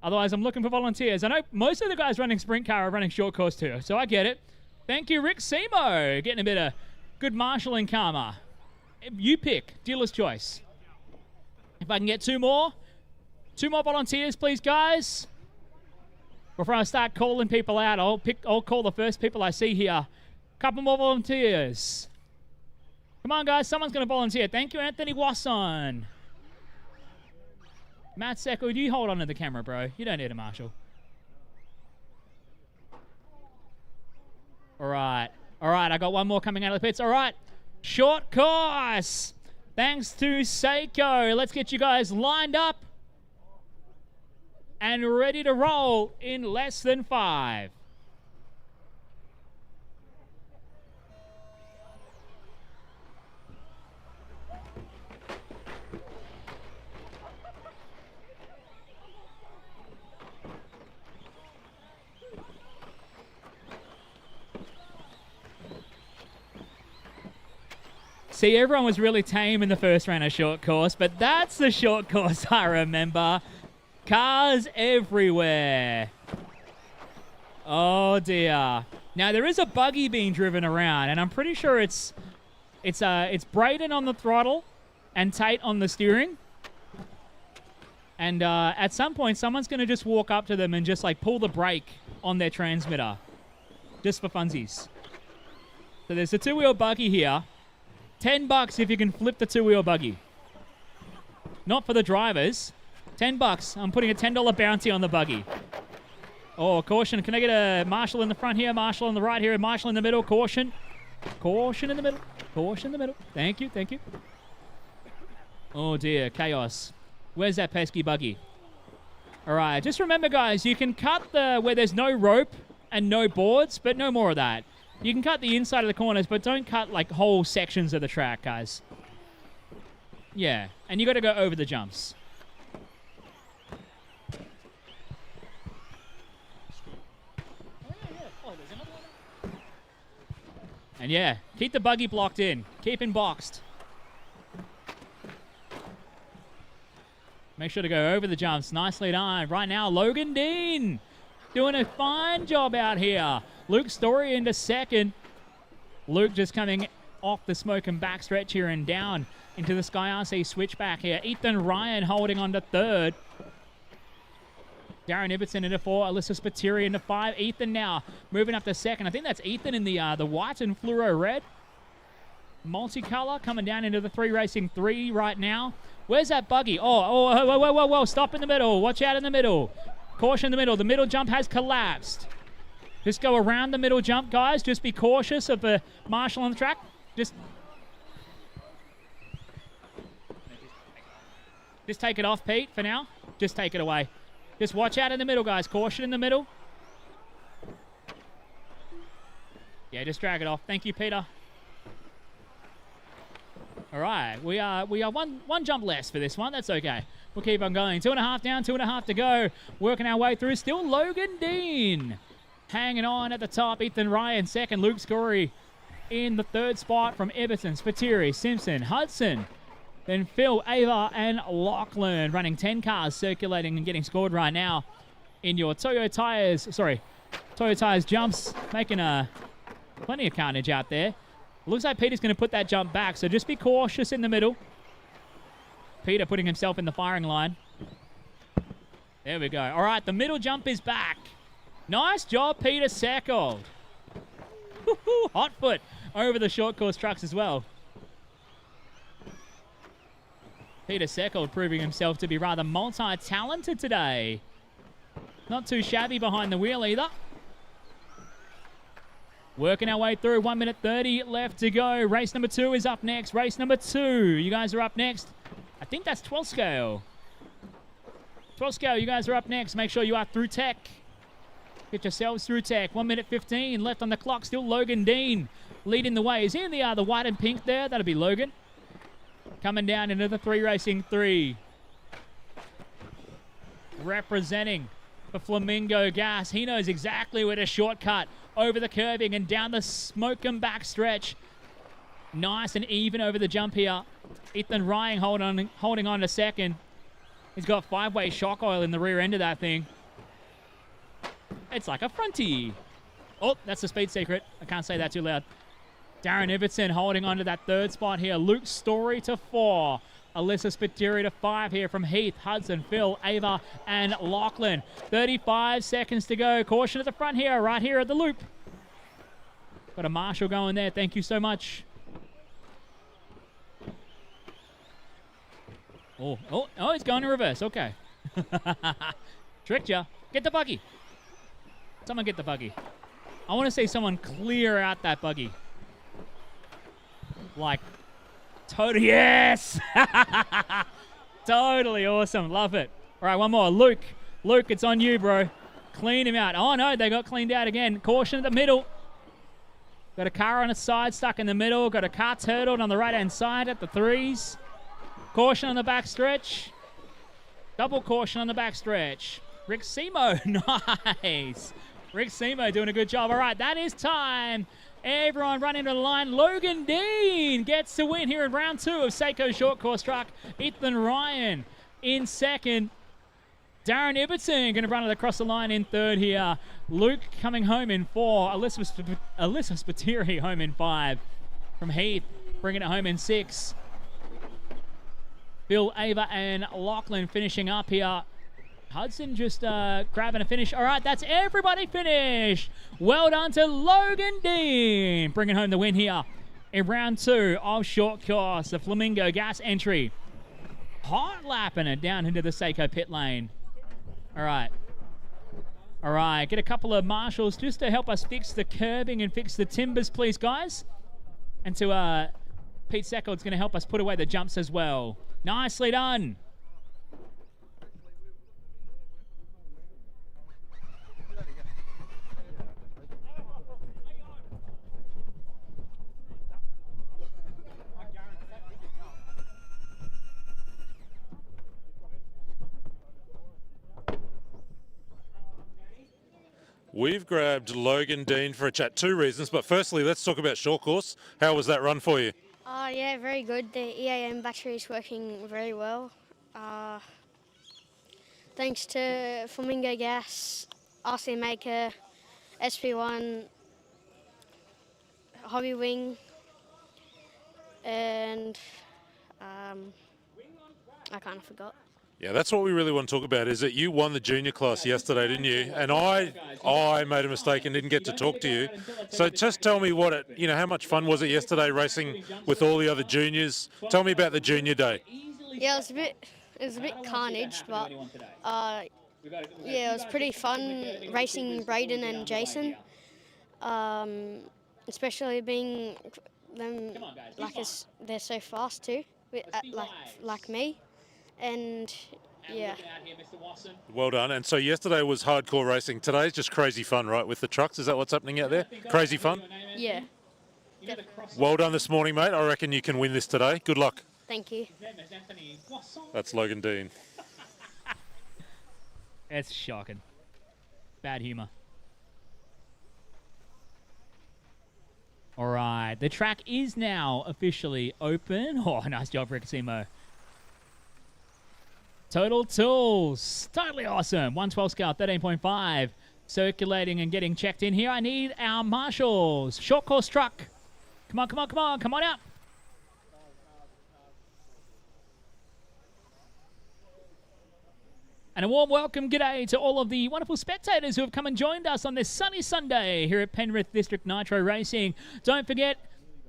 Otherwise, I'm looking for volunteers. I know most of the guys running sprint car are running short course too, so I get it. Thank you, Rick Semo. Getting a bit of good marshalling karma. You pick. Dealer's choice. If I can get 2 more. 2 more volunteers, please, guys. Before I start calling people out, I'll call the first people I see here. Couple more volunteers. Come on, guys. Someone's going to volunteer. Thank you, Anthony Wasson. Matt Secco, you hold on to the camera, bro. You don't need a marshal. All right. All right, I got 1 more coming out of the pits. All right. Short course. Thanks to Seiko. Let's get you guys lined up and ready to roll in less than 5. See, everyone was really tame in the first round of short course, but that's the short course I remember. Cars everywhere. Oh dear. Now there is a buggy being driven around, and I'm pretty sure it's Braden on the throttle and Tate on the steering. And at some point, someone's going to just walk up to them and just like pull the brake on their transmitter, just for funsies. So there's a 2-wheel buggy here. $10 if you can flip the 2-wheel buggy. Not for the drivers. $10. I'm putting a $10 bounty on the buggy. Oh, caution. Can I get a marshal in the front here, marshal on the right here, and marshal in the middle? Caution. Caution in the middle. Caution in the middle. Thank you. Thank you. Oh, dear. Chaos. Where's that pesky buggy? All right. Just remember, guys, you can cut where there's no rope and no boards, but no more of that. You can cut the inside of the corners, but don't cut like whole sections of the track, guys. Yeah, and you got to go over the jumps. And yeah, keep the buggy blocked in. Keep him boxed. Make sure to go over the jumps. Nicely done. Right now, Logan Dean doing a fine job out here. Luke Story into second. Luke just coming off the smoke and back stretch here and down into the Sky RC switchback here. Ethan Ryan holding on to third. Darren Ibbotson into 4. Alyssa Spiteri into 5. Ethan now moving up to second. I think that's Ethan in the white and fluoro red. Multicolor coming down into the 3 Racing 3 right now. Where's that buggy? Whoa. Stop in the middle. Watch out in the middle. Caution in the middle. The middle jump has collapsed. Just go around the middle jump, guys. Just be cautious of the marshal on the track. Just take it off, Pete, for now. Just take it away. Just watch out in the middle, guys. Caution in the middle. Yeah, just drag it off. Thank you, Peter. All right, we are one jump less for this one. That's okay. We'll keep on going. 2.5 down, 2.5 to go. Working our way through. Still Logan Dean hanging on at the top. Ethan Ryan second. Luke Scory in the third spot from Everton, Spiteri, Simpson, Hudson. Then Phil, Ava, and Lachlan running 10 cars circulating and getting scored right now in your Toyo Tires jumps, making plenty of carnage out there. Looks like Peter's going to put that jump back, so just be cautious in the middle. Peter putting himself in the firing line. There we go. All right, the middle jump is back. Nice job, Peter Seckold. Hot foot over the short course trucks as well. Peter Seckold proving himself to be rather multi-talented today. Not too shabby behind the wheel either. Working our way through, 1 minute 30 left to go. Race number 2 is up next. Race number 2, you guys are up next. I think that's 12 scale. 12 scale, you guys are up next. Make sure you are through tech. Get yourselves through tech. 1 minute 15 left on the clock. Still Logan Dean leading the way. Is he in the white and pink there? That'll be Logan. Coming down into the 3 racing 3. Representing for Flamingo Gas. He knows exactly where to shortcut over the curving and down the smoke and back stretch. Nice and even over the jump here. Ethan Ryan holding on to second. He's got 5-way shock oil in the rear end of that thing. It's like a frontie. Oh, that's the speed secret. I can't say that too loud. Darren Everton holding on to that 3rd spot here. Luke Story to 4. Alyssa Spiteri to 5 here from Heath, Hudson, Phil, Ava, and Lachlan. 35 seconds to go. Caution at the front here, right here at the loop. Got a marshal going there. Thank you so much. Oh, he's going in reverse. Okay. Tricked ya. Get the buggy. Someone get the buggy. I want to see someone clear out that buggy. Like, totally, yes! Totally awesome. Love it. All right, one more. Luke, it's on you, bro. Clean him out. Oh, no, they got cleaned out again. Caution at the middle. Got a car on its side, stuck in the middle. Got a car turtled on the right-hand side at the 3s. Caution on the back stretch. Double caution on the back stretch. Rick Simo, nice. Rick Simo doing a good job. All right, that is time. Everyone running to the line. Logan Dean gets to win here in round 2 of Seiko Short Course Truck. Ethan Ryan in second. Darren Ibbotson going to run it across the line in 3rd here. Luke coming home in 4. Alyssa Spiteri home in 5. From Heath, bringing it home in 6. Bill, Ava, and Lachlan finishing up here. Hudson just grabbing a finish. All right, that's everybody finished. Well done to Logan Dean, bringing home the win here in round 2 of Short Course, the Flamingo Gas entry. Hot lapping it down into the Seiko pit lane. All right, get a couple of marshals just to help us fix the curbing and fix the timbers, please, guys. And to Pete Seckold's going to help us put away the jumps as well. Nicely done. We've grabbed Logan Dean for a chat. 2 reasons, but firstly, let's talk about short course. How was that run for you? Yeah, very good. The EAM battery is working very well. Thanks to Flamingo Gas, RC Maker, SP1, Hobby Wing, and I kind of forgot. Yeah, that's what we really want to talk about, is that you won the junior class yesterday, didn't you? And I made a mistake and didn't get to talk to you. So just tell me how much fun was it yesterday racing with all the other juniors? Tell me about the junior day. Yeah, it was a bit carnage, but yeah, it was pretty fun racing Braden and Jason. Especially being them they're so fast too, like me. And yeah. Well done. And so yesterday was hardcore racing. Today's just crazy fun, right, with the trucks? Is that what's happening out there? Crazy fun? Yeah. Well done this morning, mate. I reckon you can win this today. Good luck. Thank you. That's Logan Dean. It's shocking. Bad humour. All right, the track is now officially open. Oh, nice job, Riccasimo. Total Tools, totally awesome. 112 scale, 13.5. Circulating and getting checked in here. I need our marshals. Short course truck. Come on, come on, come on. Come on out. And a warm welcome, g'day, to all of the wonderful spectators who have come and joined us on this sunny Sunday here at Penrith District Nitro Racing. Don't forget,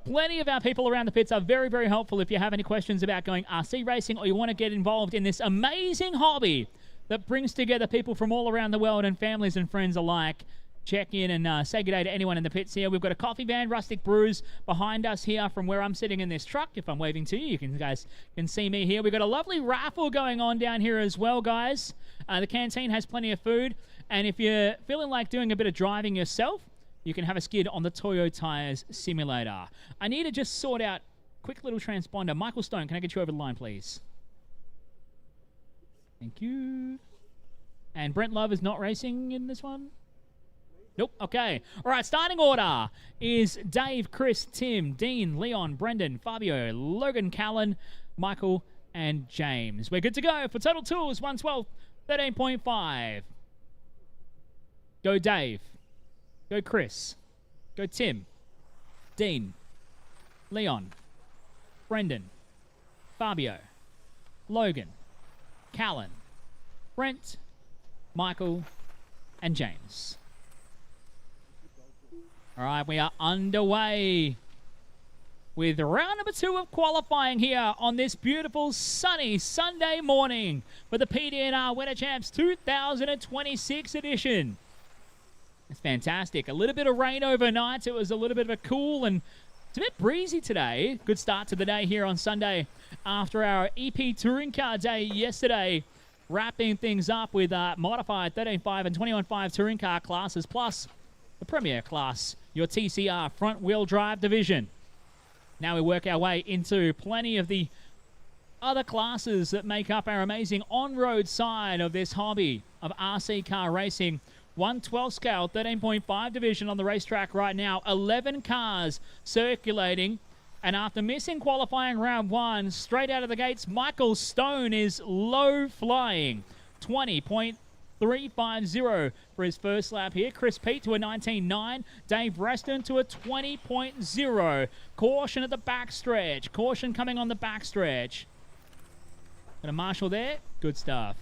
plenty of our people around the pits are very, very helpful if you have any questions about going RC racing or you want to get involved in this amazing hobby that brings together people from all around the world and families and friends alike. Check in and say good day to anyone in the pits here. We've got a coffee van, Rustic Brews, behind us here from where I'm sitting in this truck. If I'm waving to you, you guys can see me here. We've got a lovely raffle going on down here as well, guys. The canteen has plenty of food. And if you're feeling like doing a bit of driving yourself, you can have a skid on the Toyo Tires Simulator. I need to just sort out a quick little transponder. Michael Stone, can I get you over the line, please? Thank you. And Brent Love is not racing in this one? Nope. Okay. All right. Starting order is Dave, Chris, Tim, Dean, Leon, Brendan, Fabio, Logan, Callan, Michael, and James. We're good to go for Total Tools 112, 13.5. Go Dave. Go Chris. Go Tim. Dean. Leon. Brendan. Fabio. Logan. Callan. Brent. Michael. And James. All right, we are underway with round number 2 of qualifying here on this beautiful sunny Sunday morning for the PDNR Winter Champs 2026 edition. It's fantastic. A little bit of rain overnight. It was a little bit of a cool and it's a bit breezy today. Good start to the day here on Sunday after our EP Touring Car Day yesterday. Wrapping things up with modified 13.5 and 21.5 touring car classes plus the Premier Class, your TCR front-wheel drive division. Now we work our way into plenty of the other classes that make up our amazing on-road side of this hobby of RC car racing. 112 scale, 13.5 division on the racetrack right now. 11 cars circulating. And after missing qualifying round 1, straight out of the gates, Michael Stone is low flying. 20.350 for his first lap here. Chris Pete to a 19.9. Dave Reston to a 20.0. Caution at the backstretch. Caution coming on the backstretch. Got a marshal there. Good stuff.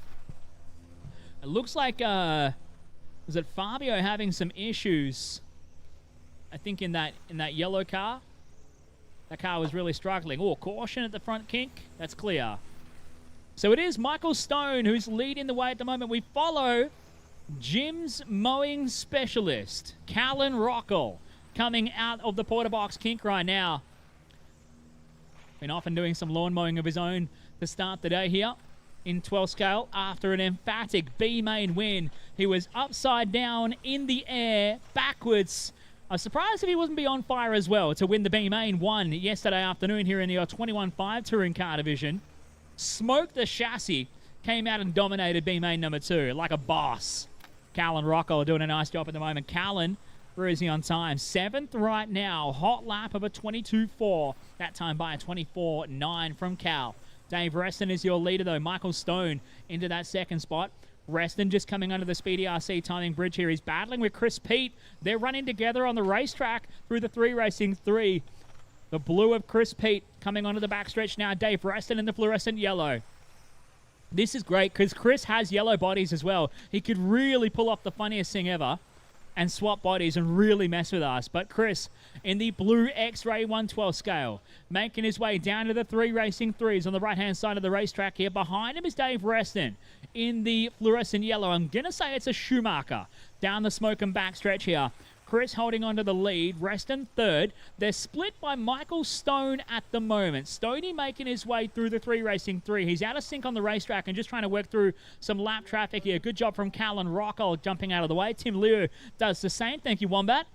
It looks like, was it Fabio having some issues? I think in that yellow car. That car was really struggling. Oh, caution at the front kink. That's clear. So it is Michael Stone who's leading the way at the moment. We follow Jim's mowing specialist, Callan Rockel, coming out of the porta box kink right now. Been off and doing some lawn mowing of his own to start the day here in 12 scale after an emphatic B main win. He was upside down in the air, backwards. I was surprised if he wasn't be on fire as well to win the B main 1 yesterday afternoon here in the 21.5 touring car division. Smoked the chassis, came out and dominated B main number 2 like a boss. Callan Rocco doing a nice job at the moment. Callan, where is he on time? 7th right now. Hot lap of a 22.4. That time by a 24.9 from Cal. Dave Reston is your leader though. Michael Stone into that second spot. Reston just coming under the Speedy RC timing bridge here. He's battling with Chris Pete. They're running together on the racetrack through the 3 Racing 3. The blue of Chris Pete coming onto the backstretch now. Dave Reston in the fluorescent yellow. This is great because Chris has yellow bodies as well. He could really pull off the funniest thing ever and swap bodies and really mess with us. But Chris in the blue X-Ray 112 scale, making his way down to the 3 Racing 3s on the right-hand side of the racetrack here. Behind him is Dave Reston in the fluorescent yellow. I'm going to say it's a Schumacher down the smoke and backstretch here. Chris holding on to the lead. Reston 3rd. They're split by Michael Stone at the moment. Stoney making his way through the 3 Racing 3. He's out of sync on the racetrack and just trying to work through some lap traffic here. Good job from Callan Rocco jumping out of the way. Tim Liu does the same. Thank you, Wombat.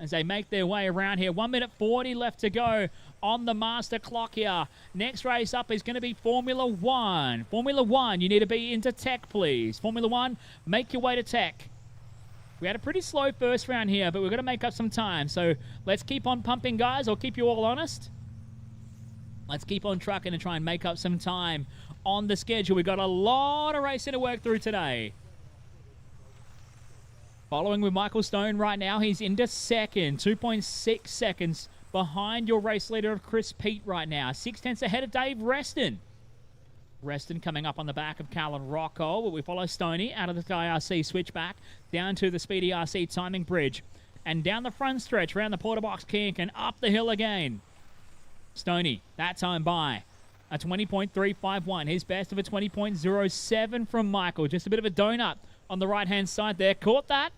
as they make their way around here. 1 minute 40 left to go on the master clock here. Next race up is going to be Formula One. Formula One, you need to be into tech, please. Formula One, make your way to tech. We had a pretty slow first round here, but we're going to make up some time. So let's keep on pumping, guys. I'll keep you all honest. Let's keep on trucking and try and make up some time on the schedule. We've got a lot of racing to work through today. Following with Michael Stone right now, he's into second, 2.6 seconds behind your race leader of Chris Pete right now. 6/10 ahead of Dave Reston. Reston coming up on the back of Callan Rocco. We follow Stoney out of the IRC switchback down to the Speedy RC timing bridge and down the front stretch around the Porter Box kink and up the hill again. Stoney, that time by a 20.351. His best of a 20.07 from Michael. Just a bit of a donut on the right-hand side there. Caught that.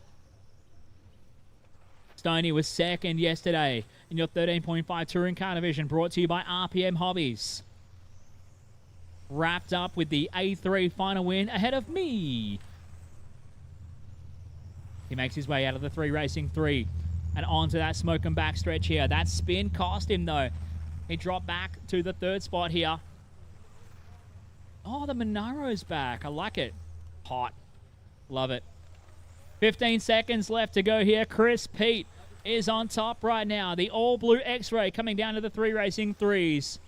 Stoney was second yesterday in your 13.5 Touring Car Division, brought to you by RPM Hobbies. Wrapped up with the A3 final win ahead of me. He makes his way out of the 3 Racing 3 and onto that smoke and back stretch here. That spin cost him, though. He dropped back to the 3rd spot here. Oh, the Monaro's back. I like it. Hot. Love it. 15 seconds left to go here. Chris Pete is on top right now. The all-blue X-Ray coming down to the 3 Racing 3s.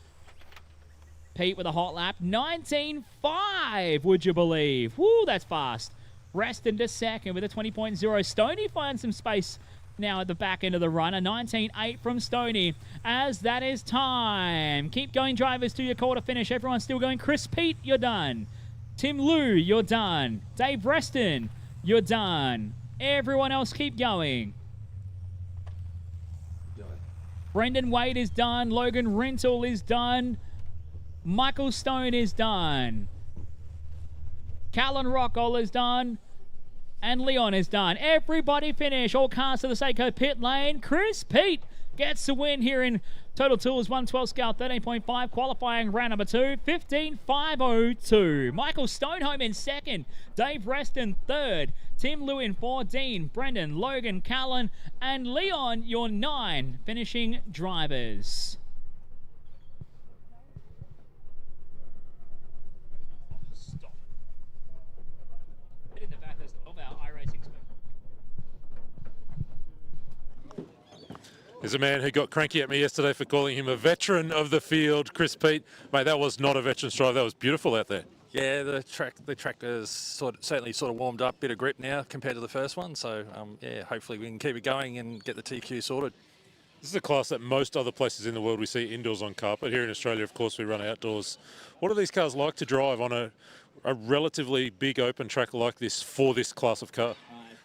Pete with a hot lap. 19.5, would you believe? Woo, that's fast. Reston to second with a 20.0. Stoney finds some space now at the back end of the run. A 19.8 from Stoney, as that is time. Keep going, drivers, to your quarter finish. Everyone's still going. Chris Pete, you're done. Tim Lou, you're done. Dave Reston, you're done. Everyone else keep going. Brendan Wade is done. Logan Rental is done. Michael Stone is done. Callan Rockall is done. And Leon is done. Everybody finish. All cars to the Seiko pit lane. Chris Pete gets the win here in Total Tools 112 scale 13.5. Qualifying round number 2. 15.502. Michael Stonehome in second. Dave Reston third. Tim Lewin 14. Brendan, Logan, Callan, and Leon, your 9 finishing drivers. There's a man who got cranky at me yesterday for calling him a veteran of the field, Chris Pete. Mate, that was not a veteran's drive. That was beautiful out there. Yeah, the track has certainly warmed up, bit of grip now compared to the first one. So yeah, hopefully we can keep it going and get the TQ sorted. This is a class that most other places in the world we see indoors on carpet. Here in Australia, of course, we run outdoors. What do these cars like to drive on a relatively big open track like this for this class of car?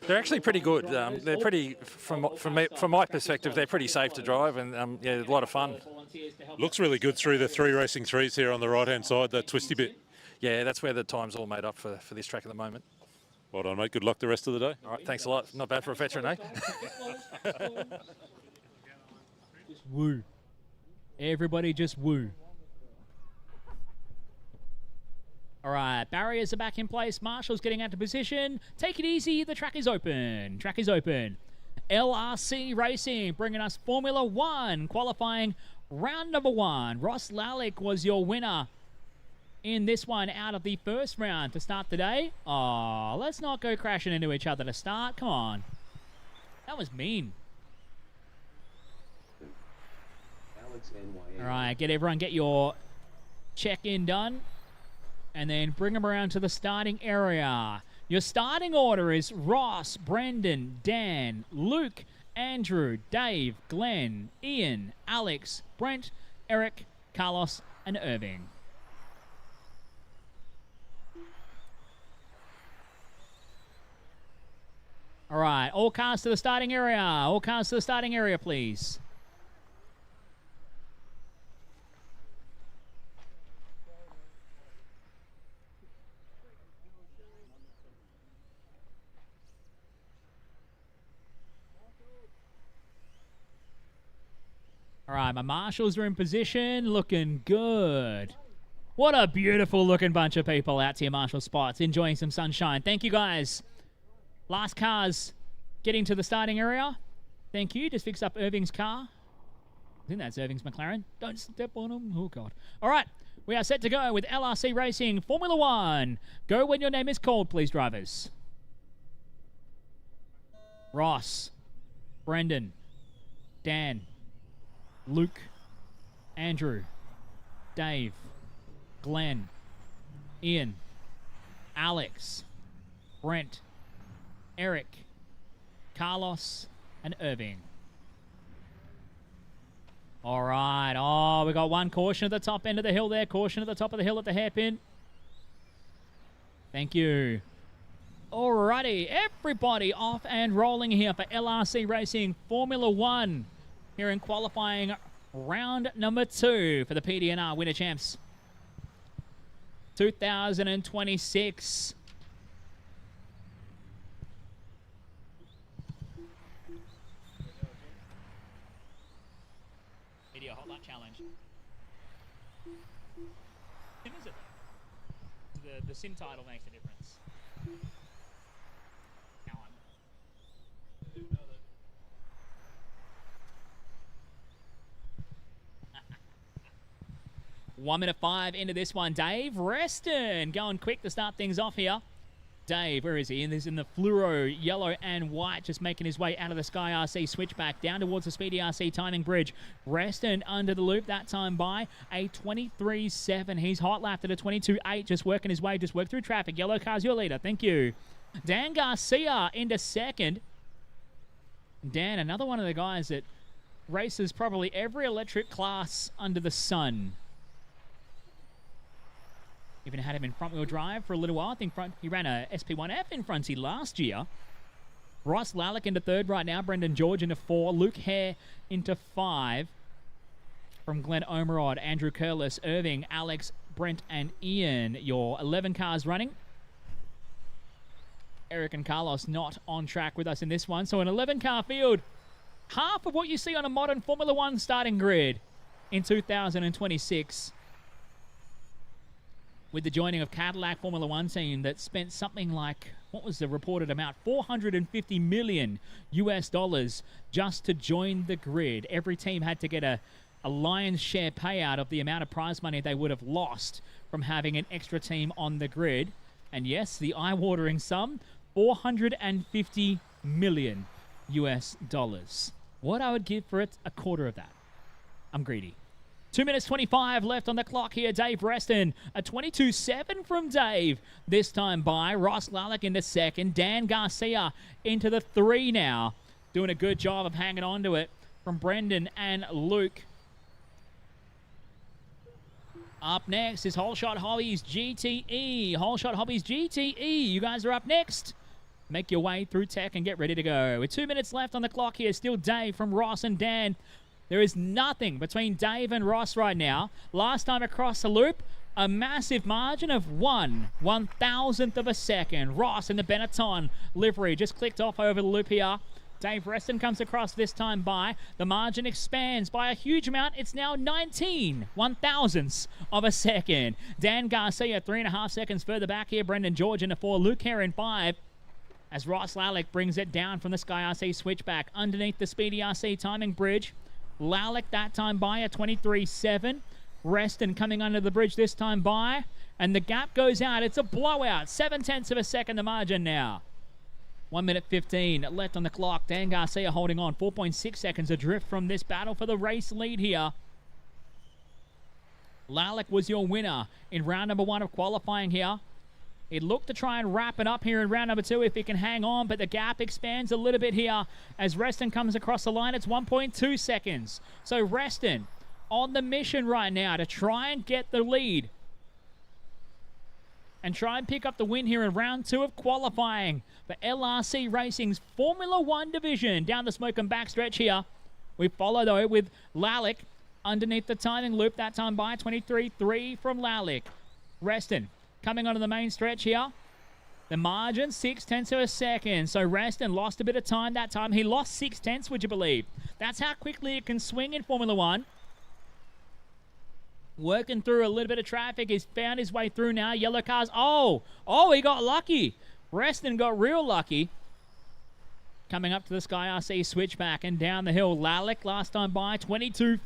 They're actually pretty good. They're pretty, from my perspective, they're pretty safe to drive and yeah, a lot of fun. Looks really good through the 3 Racing 3s here on the right-hand side, that twisty bit. Yeah, that's where the time's all made up for this track at the moment. Well done, mate. Good luck the rest of the day. All right, thanks a lot. Not bad for a veteran, eh? Just woo. Everybody just woo. All right, barriers are back in place. Marshall's getting out of position. Take it easy. The track is open. Track is open. LRC Racing bringing us Formula One qualifying round number 1. Ross Lalick was your winner in this one out of the first round to start the day. Oh, let's not go crashing into each other to start. Come on. That was mean. All right, get your check-in done. And then bring them around to the starting area. Your starting order is Ross, Brendan, Dan, Luke, Andrew, Dave, Glenn, Ian, Alex, Brent, Eric, Carlos, and Irving. All right, all cars to the starting area. All cars to the starting area, please. All right, my marshals are in position, looking good. What a beautiful looking bunch of people out to your marshal spots, enjoying some sunshine. Thank you, guys. Last cars getting to the starting area. Thank you. Just fixed up Irving's car. I think that's Irving's McLaren. Don't step on him. Oh, God. All right. We are set to go with LRC Racing Formula 1. Go when your name is called, please, drivers. Ross, Brendan, Dan, Luke, Andrew, Dave, Glenn, Ian, Alex, Brent, Eric, Carlos, and Irving. All right. Oh, we got one caution at the top end of the hill there. Caution at the top of the hill at the hairpin. Thank you. Alrighty, everybody off and rolling here for LRC Racing Formula 1 here in qualifying round number 2 for the PDNR Winter Champs 2026. Media Hot Lap Challenge. Sim, is it? The sim title makes a difference. One minute 5 into this one. Dave Reston going quick to start things off here. Dave, where is he? And he's in the fluoro yellow and white, just making his way out of the Sky RC switchback down towards the Speedy RC timing bridge. Reston under the loop, that time by a 23.7. He's hot lapped at a 22.8, just working his way, just work through traffic. Yellow car's your leader. Thank you. Dan Garcia into second. Dan, another one of the guys that races probably every electric class under the sun. Even had him in front-wheel drive for a little while. I think he ran a SP1F in fronty last year. Ross Lallick into third right now. Brendan George into 4. Luke Hare into 5. From Glenn Omerod, Andrew Curlis, Irving, Alex, Brent, and Ian. Your 11 cars running. Eric and Carlos not on track with us in this one. So an 11-car field. Half of what you see on a modern Formula 1 starting grid in 2026. With the joining of Cadillac Formula 1 team that spent something like, what was the reported amount? $450 million US just to join the grid. Every team had to get a lion's share payout of the amount of prize money they would have lost from having an extra team on the grid. And yes, the eye-watering sum, $450 million US. What I would give for it, a quarter of that. I'm greedy. 2 minutes 25 left on the clock here. Dave Reston, a 22.7 from Dave. This time by Ross Lallick into second. Dan Garcia into the 3 now. Doing a good job of hanging on to it from Brendan and Luke. Up next is Whole Shot Hobbies GTE. Whole Shot Hobbies GTE. You guys are up next. Make your way through tech and get ready to go. With 2 minutes left on the clock here, still Dave from Ross and Dan. There is nothing between Dave and Ross right now. Last time across the loop, a massive margin of 1/1000th of a second. Ross in the Benetton livery just clicked off over the loop here. Dave Reston comes across this time by. The margin expands by a huge amount. It's now 19/1000ths of a second. Dan Garcia 3.5 seconds further back here. Brendan George into 4. Luke Hare in 5. As Ross Lallick brings it down from the Sky RC switchback underneath the Speedy RC timing bridge. Lallick that time by a 23.7. Reston coming under the bridge this time by. And the gap goes out. It's a blowout. 0.7 of a second the margin now. 1 minute 15 left on the clock. Dan Garcia holding on. 4.6 seconds adrift from this battle for the race lead here. Lallick was your winner in round number 1 of qualifying here. He'd look to try and wrap it up here in round number 2 if he can hang on, but the gap expands a little bit here as Reston comes across the line. It's 1.2 seconds. So Reston on the mission right now to try and get the lead and try and pick up the win here in round 2 of qualifying for LRC Racing's Formula 1 division. Down the smoke and backstretch here. We follow, though, with Lallick underneath the timing loop. That time by 23.3 from Lallick. Reston coming onto the main stretch here. The margin, 0.6 of a second. So Reston lost a bit of time that time. He lost 0.6, would you believe? That's how quickly it can swing in Formula 1. Working through a little bit of traffic. He's found his way through now. Yellow cars. Oh, he got lucky. Reston got real lucky. coming up to the Sky RC switchback and down the hill. Lalick last time by 22.5.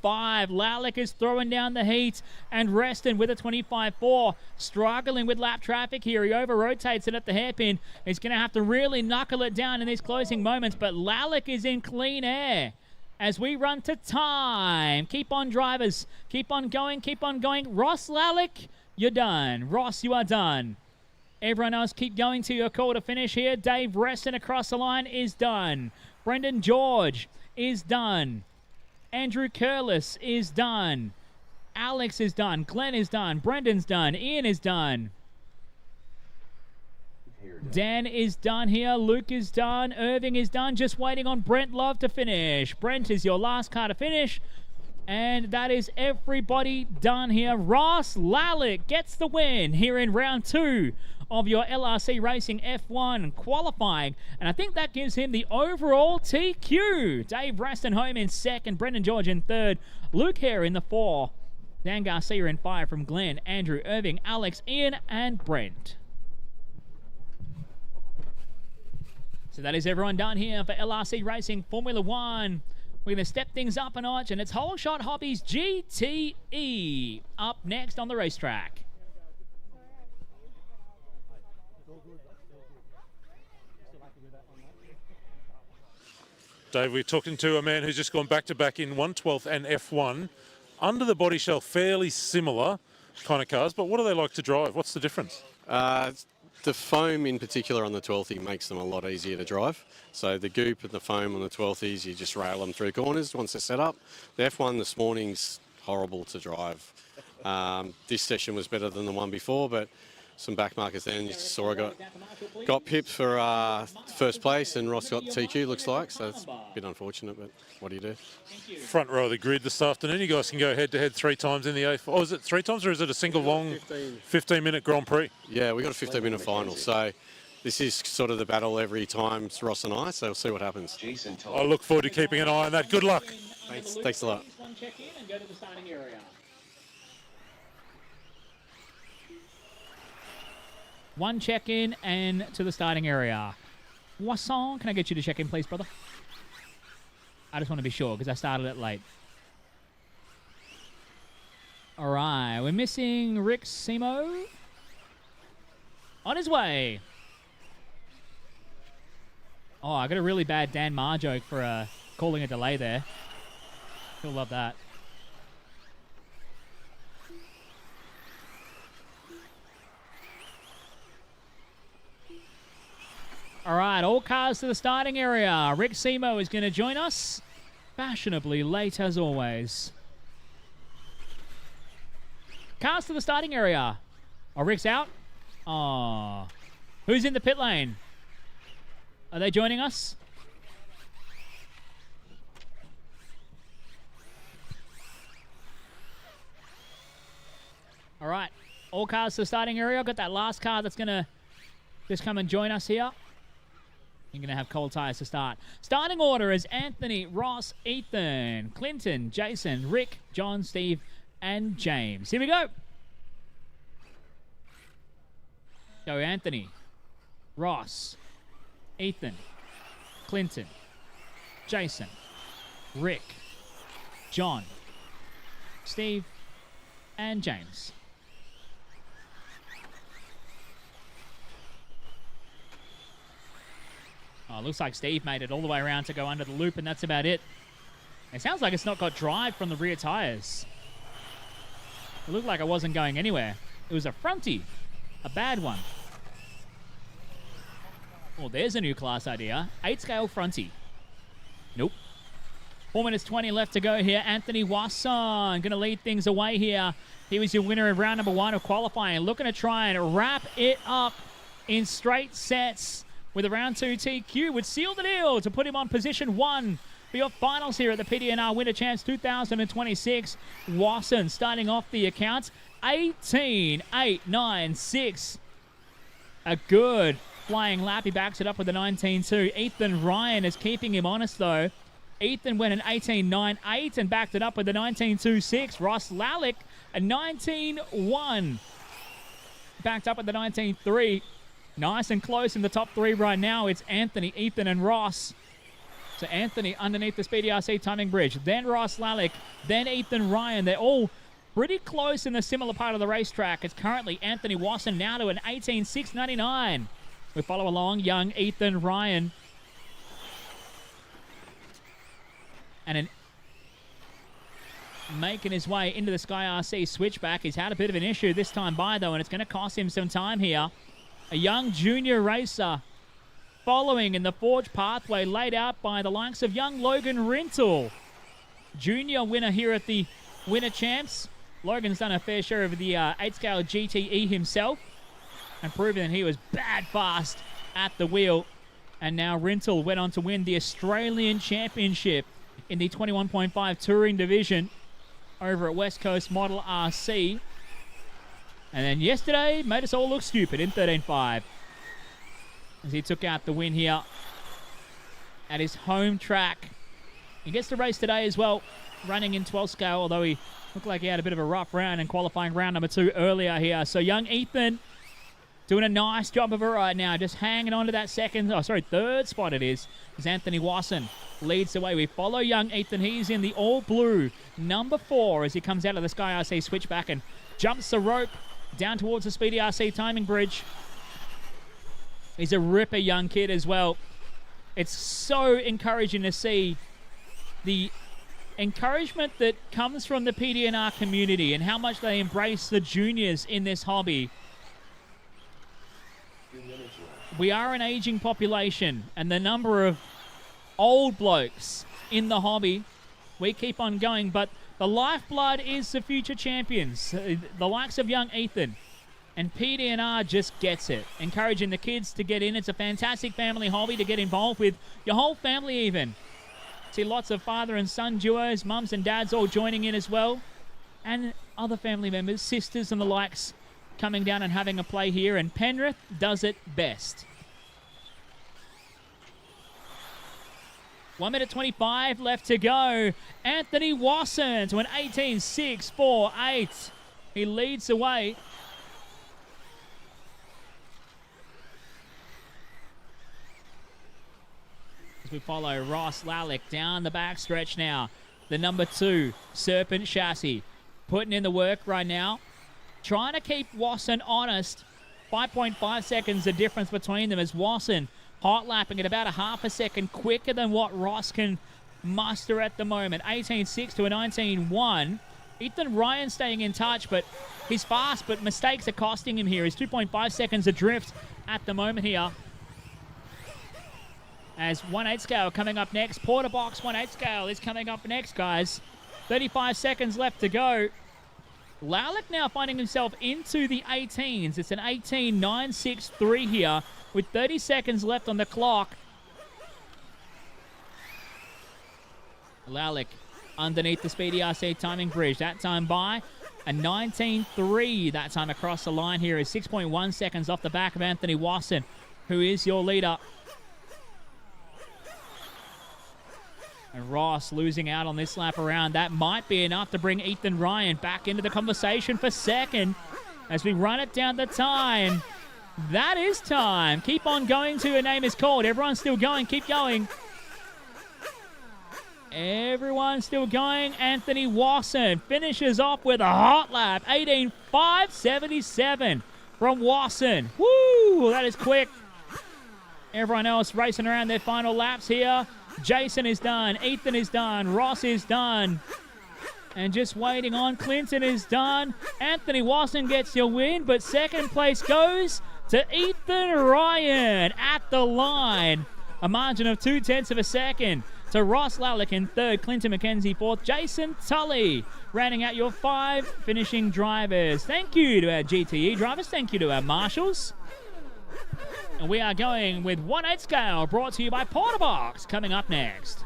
Lalick is throwing down the heat, and Reston with a 25.4. Struggling with lap traffic here. He over-rotates it at the hairpin. He's going to have to really knuckle it down in these closing moments, but Lalick is in clean air as we run to time. Keep on, drivers. Keep on going. Keep on going. Ross Lalick, you're done. Ross, you are done. Everyone else keep going to your call to finish here. Dave Reston across the line is done. Brendan George is done. Andrew Curlis is done. Alex is done. Glenn is done. Brendan's done. Ian is done. Dan is done here. Luke is done. Irving is done. Just waiting on Brent Love to finish. Brent is your last car to finish. And that is everybody done here. Ross Lalick gets the win here in round 2 of your LRC Racing F1 qualifying. And I think that gives him the overall TQ. Dave Reston home in second. Brendan George in third. Luke Hare in the 4. Dan Garcia in 5 from Glenn, Andrew, Irving, Alex, Ian, and Brent. So that is everyone done here for LRC Racing Formula 1. We're going to step things up a notch, and it's Whole Shot Hobbies GTE up next on the racetrack. Dave, we're talking to a man who's just gone back-to-back in 112th and F1. Under the body shell, fairly similar kind of cars, but what do they like to drive? What's the difference? The foam in particular on the 12th makes them a lot easier to drive. So the goop and the foam on the 12th, you just rail them through corners once they're set up. The F1 this morning's horrible to drive. This session was better than the one before, but some back markers then. You saw I got pipped for first place, and Ross got TQ, looks like, so it's a bit unfortunate, but what do you do? Front row of the grid this afternoon. You guys can go head-to-head 3 times in the A4. Oh, is it 3 times, or is it a single long 15-minute Grand Prix? Yeah, we got a 15-minute final, so this is sort of the battle every time, it's Ross and I, so we'll see what happens. I look forward to keeping an eye on that. Good luck. Thanks a lot. One check-in and to the starting area. Wasson, can I get you to check in, please, brother? I just want to be sure, because I started it late. All right, we're missing Rick Simo. On his way. Oh, I got a really bad Dan Marr joke for calling a delay there. He'll love that. All right, all cars to the starting area. Rick Simo is going to join us. Fashionably late as always. Cars to the starting area. Oh, Rick's out. Oh. Who's in the pit lane? Are they joining us? All right, all cars to the starting area. I've got that last car that's going to just come and join us here. You're going to have cold tyres to start. Starting order is Anthony, Ross, Ethan, Clinton, Jason, Rick, John, Steve, and James. Here we go. Go Anthony, Ross, Ethan, Clinton, Jason, Rick, John, Steve, and James. Oh, looks like Steve made it all the way around to go under the loop, and that's about it. It sounds like it's not got drive from the rear tyres. It looked like it wasn't going anywhere. It was a fronty. A bad one. Oh, there's a new class idea. 8-scale fronty. Nope. 4 minutes 20 left to go here. Anthony Wasson going to lead things away here. He was your winner in round number 1 of qualifying. Looking to try and wrap it up in straight sets with a round 2 TQ, would seal the deal to put him on position 1 for your finals here at the PDNR Winter Champs 2026. Wasson starting off the accounts. 18.896. A good flying lap. He backs it up with a 19.2. Ethan Ryan is keeping him honest, though. Ethan went an 18.98 and backed it up with a 19.26. Ross Lalick, a 19.1. Backed up with the 19.3. Nice and close in the top 3 right now. It's Anthony, Ethan, and Ross. So Anthony underneath the Speedy RC timing bridge. Then Ross Lallick. Then Ethan Ryan. They're all pretty close in the similar part of the racetrack. It's currently Anthony Wasson now to an 18.699. We follow along young Ethan Ryan. And making his way into the Sky RC switchback. He's had a bit of an issue this time by, though, and it's going to cost him some time here. A young junior racer following in the Forge pathway laid out by the likes of young Logan Rintle. Junior winner here at the Winter Champs. Logan's done a fair share of the 8-scale GTE himself and proven that he was bad fast at the wheel. And now Rintle went on to win the Australian Championship in the 21.5 Touring Division over at West Coast Model RC. And then yesterday made us all look stupid in 13.5 as he took out the win here at his home track. He gets to race today as well, running in 12 scale, although he looked like he had a bit of a rough round in qualifying round number 2 earlier here. So young Ethan doing a nice job of it right now, just hanging on to that third spot it is, as Anthony Wasson leads the way. We follow young Ethan. He's in the all-blue number 4 as he comes out of the Sky RC switchback and jumps the rope down towards the Speedy RC timing bridge. He's a ripper young kid as well. It's so encouraging to see the encouragement that comes from the PDNR community and how much they embrace the juniors in this hobby. We are an aging population, and the number of old blokes in the hobby, we keep on going, but the lifeblood is the future champions, the likes of young Ethan. And PDNR just gets it, encouraging the kids to get in. It's a fantastic family hobby to get involved with, your whole family even. See lots of father and son duos, mums and dads all joining in as well, and other family members, sisters and the likes coming down and having a play here, and Penrith does it best. 1 minute 25 left to go. Anthony Wasson to an 18.648. He leads the way. As we follow Ross Lallick down the backstretch now. The number 2, Serpent Chassis, putting in the work right now. Trying to keep Wasson honest. 5.5 seconds the difference between them as Wasson hot lapping at about a half a second quicker than what Ross can muster at the moment. 18.6 to a 19.1. Ethan Ryan staying in touch, but he's fast, but mistakes are costing him here. He's 2.5 seconds adrift at the moment here. As 1/8 scale coming up next. Porter Box 1/8 scale is coming up next, guys. 35 seconds left to go. Lallick now finding himself into the 18s. It's an 18.963 here with 30 seconds left on the clock. Lallick underneath the Speedy RC timing bridge. That time by a 19.3. That time across the line here is 6.1 seconds off the back of Anthony Wasson, who is your leader. And Ross losing out on this lap around. That might be enough to bring Ethan Ryan back into the conversation for second as we run it down the time. That is time. Keep on going till your name is called. Everyone's still going. Keep going. Everyone's still going. Anthony Wasson finishes off with a hot lap. 18.577 from Wasson. Woo! That is quick. Everyone else racing around their final laps here. Jason is done. Ethan is done. Ross is done. And just waiting on Clinton is done. Anthony Wasson gets your win, but second place goes to Ethan Ryan at the line. A margin of 0.2 of a second to Ross Lallick in third, Clinton McKenzie fourth, Jason Tully rounding out your 5 finishing drivers. Thank you to our GTE drivers. Thank you to our marshals. And we are going with 1/8 scale, brought to you by Porterbox, coming up next.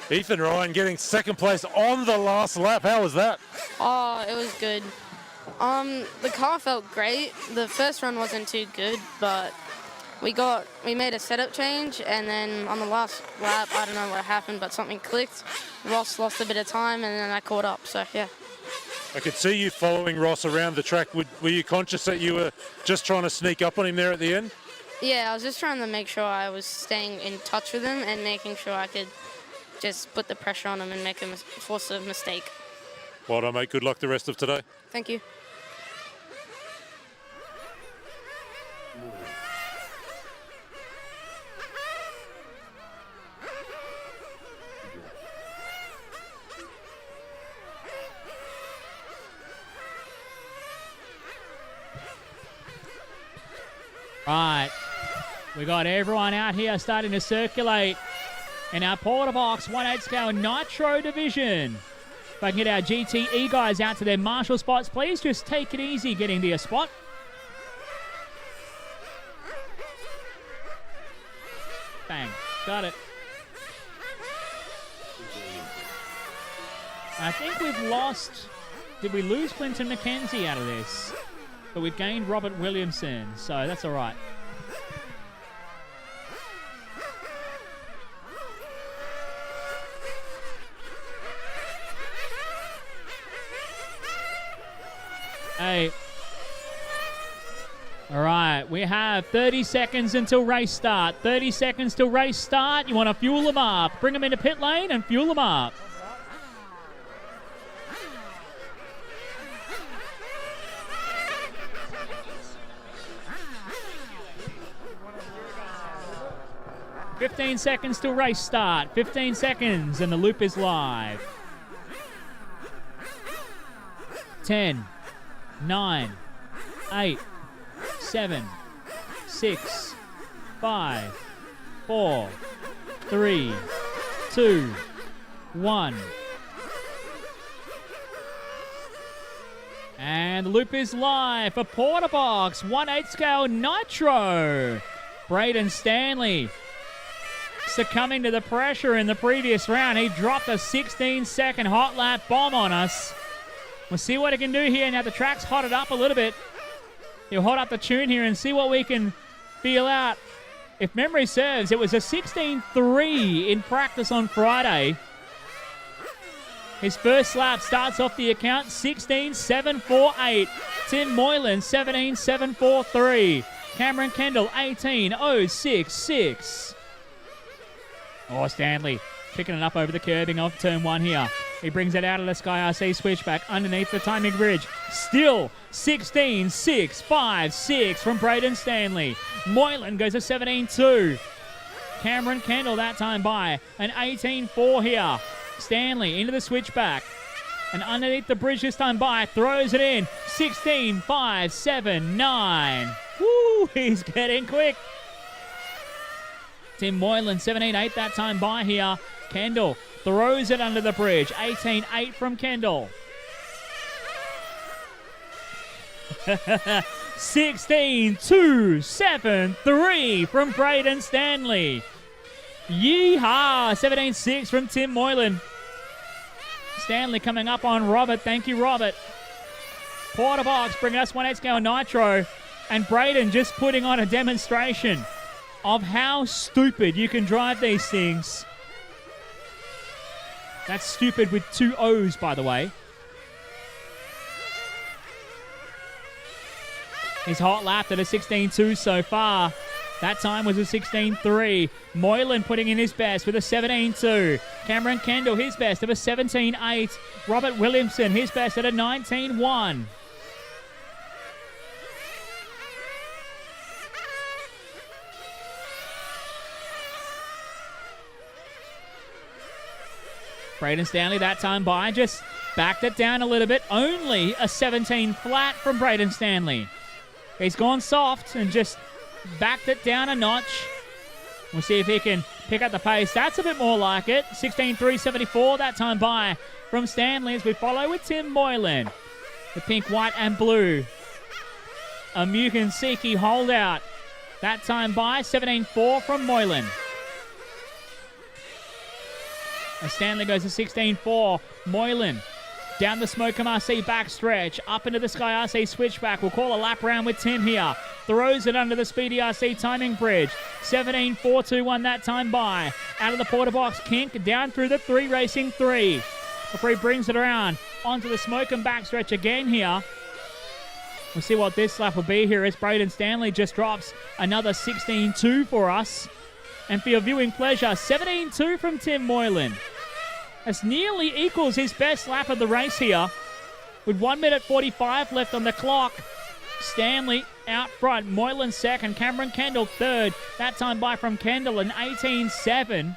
Ethan Ryan getting second place on the last lap. How was that? Oh, it was good. The car felt great. The first run wasn't too good, but we made a setup change, and then on the last lap, I don't know what happened, but something clicked. Ross lost a bit of time, and then I caught up, so yeah. I could see you following Ross around the track. Were you conscious that you were just trying to sneak up on him there at the end? Yeah, I was just trying to make sure I was staying in touch with him and making sure I could just put the pressure on him and make him force a mistake. Well done, mate. Good luck the rest of today. Thank you. Right. We got everyone out here starting to circulate in our Porter Box 1/8 scale Nitro division. If I can get our GTE guys out to their marshal spots, please just take it easy getting to your spot. Bang. Got it. I think we've lost... Did we lose Clinton McKenzie out of this? But we've gained Robert Williamson, so that's all right. Hey. All right, we have 30 seconds until race start. 30 seconds till race start. You want to fuel them up. Bring them into pit lane and fuel them up. "15 seconds till race start. 15 seconds and the loop is live. 10, 9, 8, 7, 6, 5, 4, 3, 2, 1. And the loop is live for Porter Box 1/8 scale Nitro. Braden Stanley succumbing to the pressure in the previous round. He dropped a 16-second hot lap bomb on us. We'll see what he can do here. Now the track's hotted up a little bit. He'll hot up the tune here and see what we can feel out. If memory serves, it was a 16.3 in practice on Friday. His first lap starts off the account 16.748. Tim Moylan 17.743. Cameron Kendall 18.066. Oh, Stanley picking it up over the curbing of turn 1 here. He brings it out of the Sky RC switchback underneath the timing bridge. Still 16.656 from Braden Stanley. Moylan goes to 17.2. Cameron Kendall that time by an 18.4 here. Stanley into the switchback. And underneath the bridge this time by, throws it in. 16.579. Woo, he's getting quick. Tim Moylan, 17.8 that time by here. Kendall throws it under the bridge. 18.8 from Kendall. 16.273 from Braden Stanley. Yeehaw! 17.6 from Tim Moylan. Stanley coming up on Robert. Thank you, Robert. Porter Box bringing us 1/8 scale Nitro. And Braden just putting on a demonstration of how stupid you can drive these things. That's stupid with 2 O's, by the way. He's hot lapped at a 16.2 so far. That time was a 16.3. Moylan putting in his best with a 17.2. Cameron Kendall, his best of a 17.8. Robert Williamson, his best at a 19.1. Braden Stanley that time by just backed it down a little bit. Only a 17 flat from Braden Stanley. He's gone soft and just backed it down a notch. We'll see if he can pick up the pace. That's a bit more like it. 16.374 that time by from Stanley as we follow with Tim Moylan. The pink, white and blue. A Mukansiki holdout. That time by 17.4 from Moylan. And Stanley goes to 16.4. Moylan down the Smokem RC backstretch, up into the Sky RC switchback. We'll call a lap round with Tim here. Throws it under the Speedy RC timing bridge. 17.421 that time by. Out of the Porter Box, Kink down through the 3 racing 3. Before he brings it around onto the Smokem backstretch again here. We'll see what this lap will be here as Braden Stanley just drops another 16.2 for us. And for your viewing pleasure, 17.2 from Tim Moylan. This nearly equals his best lap of the race here. With 1 minute 45 left on the clock. Stanley out front. Moylan second. Cameron Kendall third. That time by from Kendall, an 18.7.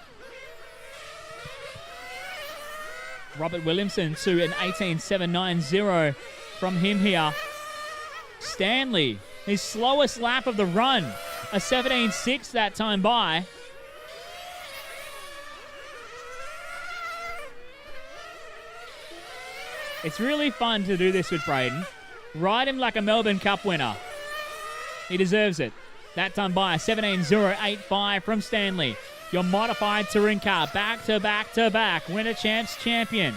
Robert Williamson to an 18.790 from him here. Stanley, his slowest lap of the run. A 17.6 that time by. It's really fun to do this with Braden. Ride him like a Melbourne Cup winner. He deserves it. That time by 17.085 from Stanley. Your modified touring car, back to back to back. Winter Champs champion.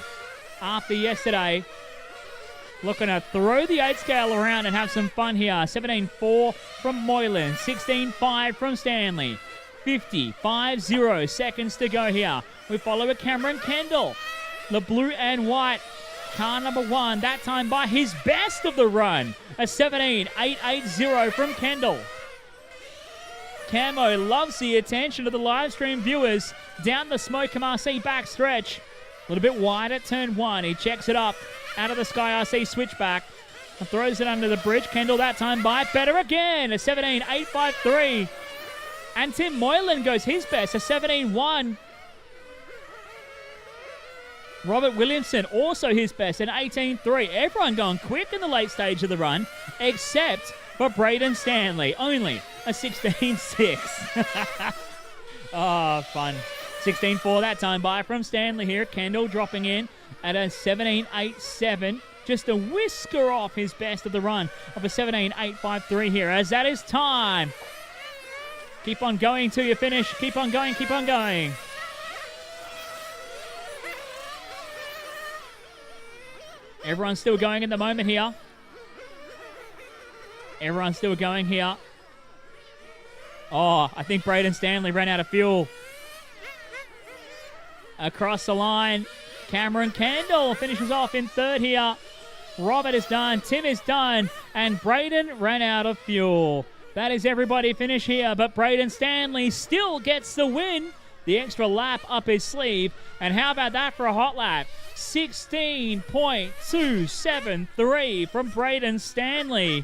After yesterday, looking to throw the 8 scale around and have some fun here. 17.4 from Moylan. 16.5 from Stanley. 50.50 seconds to go here. We follow with Cameron Kendall. The blue and white. Car number 1, that time by his best of the run. A 17.880 from Kendall. Camo loves the attention of the live stream viewers. Down the Smoke RC back stretch. A little bit wide at turn 1. He checks it up. Out of the Sky RC switchback. And throws it under the bridge. Kendall that time by better again. A 17.853. And Tim Moylan goes his best. A 17.1. Robert Williamson also his best, an 18.3. Everyone going quick in the late stage of the run, except for Braden Stanley. Only a 16.6. Oh, fun. 16.4 that time by from Stanley here. Kendall dropping in at a 17.87. Just a whisker off his best of the run of a 17.853 here, as that is time. Keep on going till you finish. Keep on going, keep on going. Everyone's still going at the moment here. Everyone's still going here. Oh, I think Braden Stanley ran out of fuel. Across the line, Cameron Kendall finishes off in third here. Robert is done, Tim is done, and Braden ran out of fuel. That is everybody finish here, but Braden Stanley still gets the win. The extra lap up his sleeve. And how about that for a hot lap? 16.273 from Braden Stanley.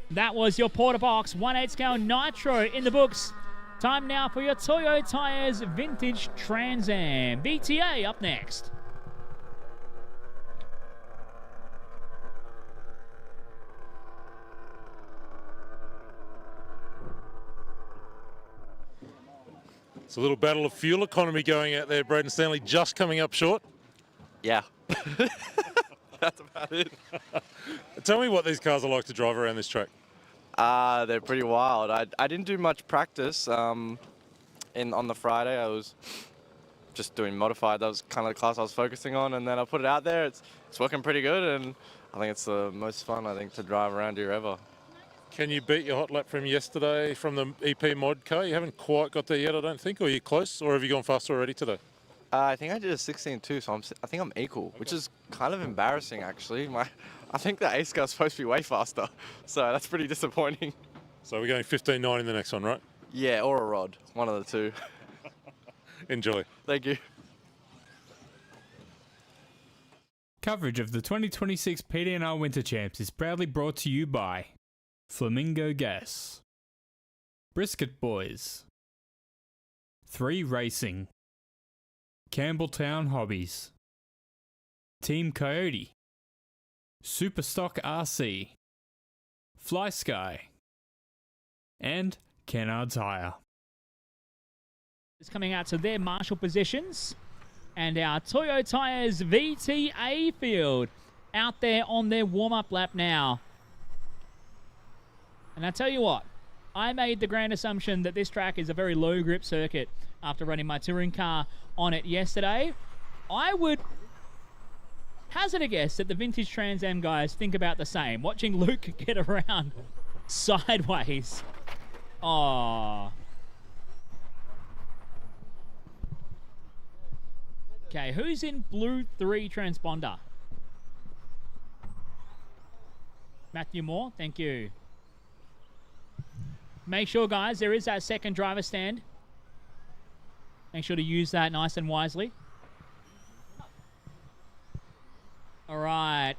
That was your Porter Box 1/8 scale Nitro in the books. Time now for your Toyo Tires Vintage Trans Am. BTA up next. It's a little battle of fuel economy going out there. Braden Stanley just coming up short. Yeah. That's about it. Tell me what these cars are like to drive around this track. They're pretty wild. I didn't do much practice on the Friday. I was just doing modified. That was kind of the class I was focusing on, and then I put it out there. It's working pretty good, and I think it's the most fun to drive around here ever. Can you beat your hot lap from yesterday from the EP mod car? You haven't quite got there yet, I don't think, or are you close, or have you gone faster already today? I think I did a 16.2, so I think I'm equal, which is kind of embarrassing actually. I think the ace car's supposed to be way faster, so that's pretty disappointing. So we're going 15.9 in the next one, right? Yeah, or a rod, one of the two. Enjoy. Thank you. Coverage of the 2026 PDNR Winter Champs is proudly brought to you by Flamingo Gas, Brisket Boys, 3 Racing, Campbelltown Hobbies, Team Coyote, Superstock RC, Fly Sky, and Kennard's Hire. It's coming out to their marshal positions, and our Toyo Tires VTA field out there on their warm-up lap now. And I tell you what, I made the grand assumption that this track is a very low grip circuit after running my touring car on it yesterday. I would hazard a guess that the Vintage Trans Am guys think about the same. Watching Luke get around sideways. Oh. Okay, who's in blue 3 transponder? Matthew Moore, thank you. Make sure, guys, there is that second driver stand. Make sure to use that nice and wisely. All right,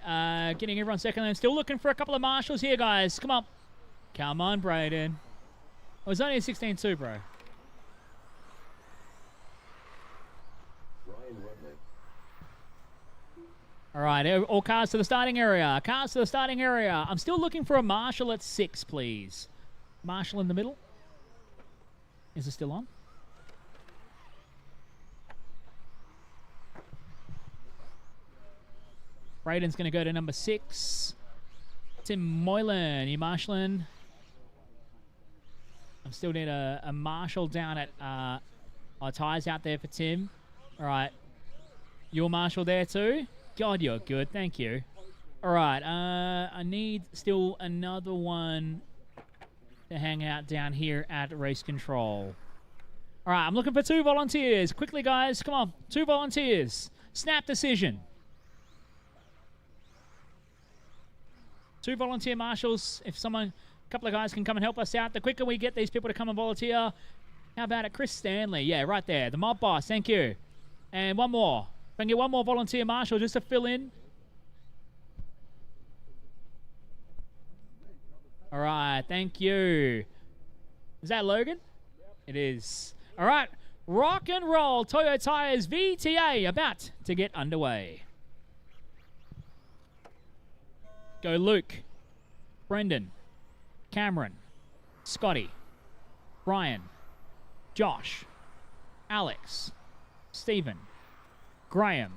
getting everyone second lane. Still looking for a couple of marshals here, guys. Come on. Come on, Brayden. Oh, it's only a 16-2, bro. Ryan Rudnick. All right, all cars to the starting area. Cars to the starting area. I'm still looking for a marshal at 6, please. Marshal in the middle. Is it still on? Braden's going to go to number 6. Tim Moylan, you marshalling. I still need a marshal down at our tyres out there for Tim. All right. You're marshal there too? God, you're good. Thank you. All right. I need still another one to hang out down here at race control. All right. I'm looking for 2 volunteers. Quickly, guys. Come on. 2 volunteers. Snap decision. 2 volunteer marshals. If a couple of guys can come and help us out, the quicker we get these people to come and volunteer. How about it? Chris Stanley. Yeah, right there. The mob boss. Thank you. And one more. If I can get one more volunteer marshal just to fill in. All right. Thank you. Is that Logan? It is. All right. Rock and roll. Toyo Tires VTA about to get underway. Go Luke, Brendan, Cameron, Scotty, Brian, Josh, Alex, Stephen, Graham,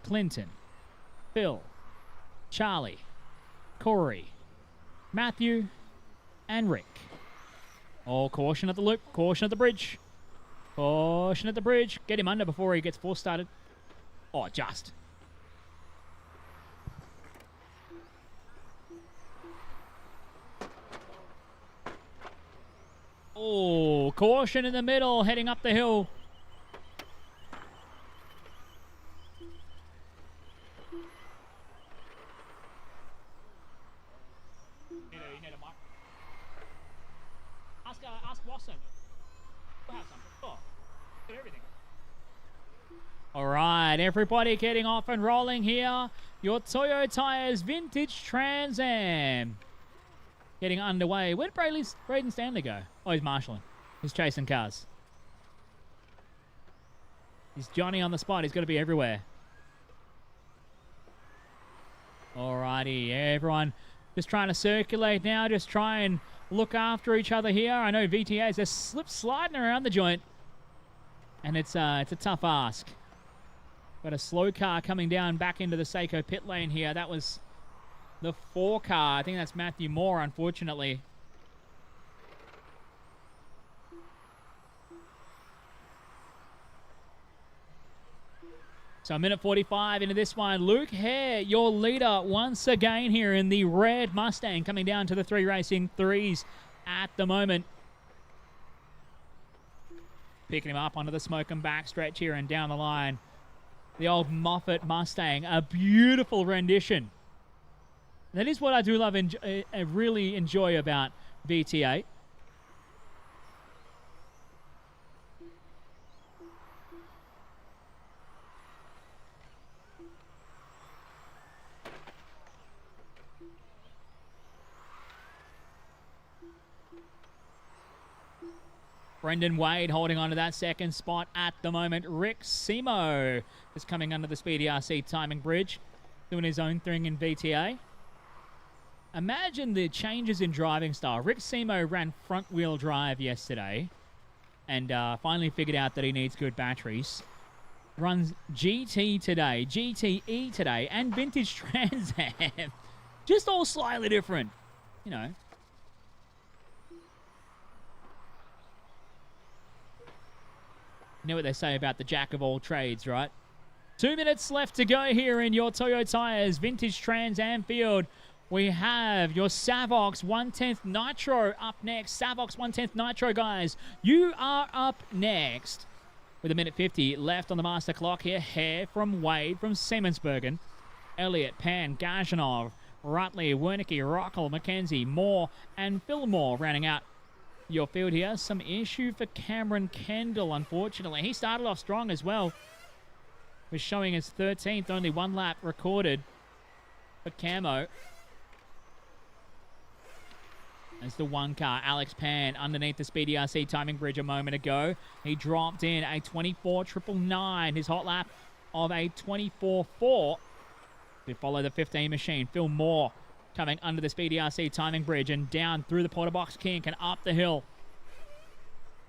Clinton, Phil, Charlie, Corey, Matthew, and Rick. Oh, caution at the loop, caution at the bridge. Caution at the bridge. Get him under before he gets force started. Oh, just. Oh, caution in the middle, heading up the hill. You need a mic. Ask Watson. We'll have some. Oh, get everything. All right, everybody getting off and rolling here. Your Toyo Tires Vintage Trans Am. Getting underway. Where did Braden Stanley go? Oh, he's marshalling. He's chasing cars. He's Johnny on the spot. He's got to be everywhere. Alrighty, everyone just trying to circulate now. Just try and look after each other here. I know VTAs are sliding around the joint. And it's a tough ask. Got a slow car coming down back into the Seiko pit lane here. That was the 4 car. I think that's Matthew Moore, unfortunately. So a minute 45 into this one. Luke Hare, your leader once again here in the red Mustang, coming down to the 3 Racing 3s at the moment. Picking him up onto the smoke and back stretch here and down the line. The old Moffat Mustang, a beautiful rendition. That is what I do love and really enjoy about VTA. Brendan Wade holding on to that second spot at the moment. Rick Simo is coming under the Speedy RC timing bridge, doing his own thing in VTA. Imagine the changes in driving style. Rick Simo ran front-wheel drive yesterday and finally figured out that he needs good batteries. Runs GT today, GTE today, and Vintage Trans Am. Just all slightly different, you know. You know what they say about the jack of all trades, right? 2 minutes left to go here in your Toyo Tires Vintage Trans Am field. We have your Savox 110th Nitro up next. Savox 110th Nitro, guys. You are up next. With a minute 50 left on the master clock here. Hare from Wade from Siemensbergen. Elliott, Pan, Gajanov, Rutley, Wernicke, Rockle, McKenzie, Moore, and Fillmore rounding out your field here. Some issue for Cameron Kendall, unfortunately. He started off strong as well. Was showing his 13th, only one lap recorded for Camo. As the one car, Alex Pan, underneath the Speedy RC timing bridge a moment ago. He dropped in a 24.999, his hot lap of a 24.4. We follow the 15 machine. Phil Moore coming under the Speedy RC timing bridge and down through the Porter Box kink and up the hill.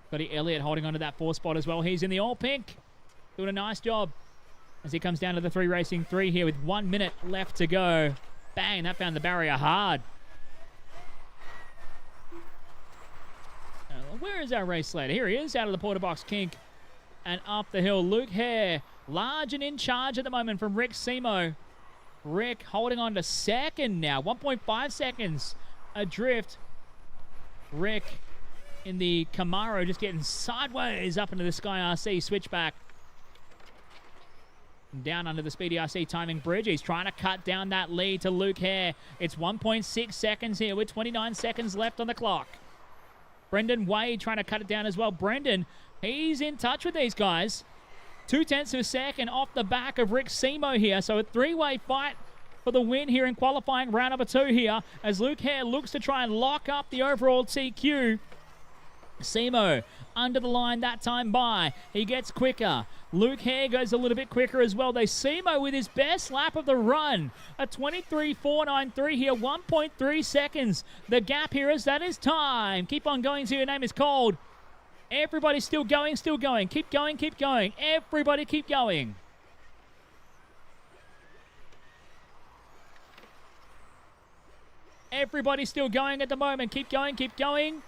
Scotty Elliott holding onto that 4 spot as well. He's in the all pink. Doing a nice job as he comes down to the 3 Racing 3 here with 1 minute left to go. Bang, that found the barrier hard. Where is our race leader? Here he is, out of the Porter Box kink and up the hill. Luke Hare, large and in charge at the moment from Rick Simo. Rick holding on to second now, 1.5 seconds adrift. Rick in the Camaro just getting sideways up into the Sky RC switchback. Down under the Speedy RC timing bridge. He's trying to cut down that lead to Luke Hare. It's 1.6 seconds here with 29 seconds left on the clock. Brendan Wade trying to cut it down as well. Brendan, he's in touch with these guys. 0.2 of a second off the back of Rick Simo here. So a 3-way fight for the win here in qualifying round number 2 here as Luke Hare looks to try and lock up the overall TQ. Simo under the line that time by. He gets quicker. Luke Hare goes a little bit quicker as well. They Simo with his best lap of the run. A 23.493 here, 1.3 seconds. The gap here is that is time. Keep on going till your name is called. Everybody's still going, still going. Keep going, keep going. Everybody keep going. Everybody's still going at the moment. Keep going, keep going.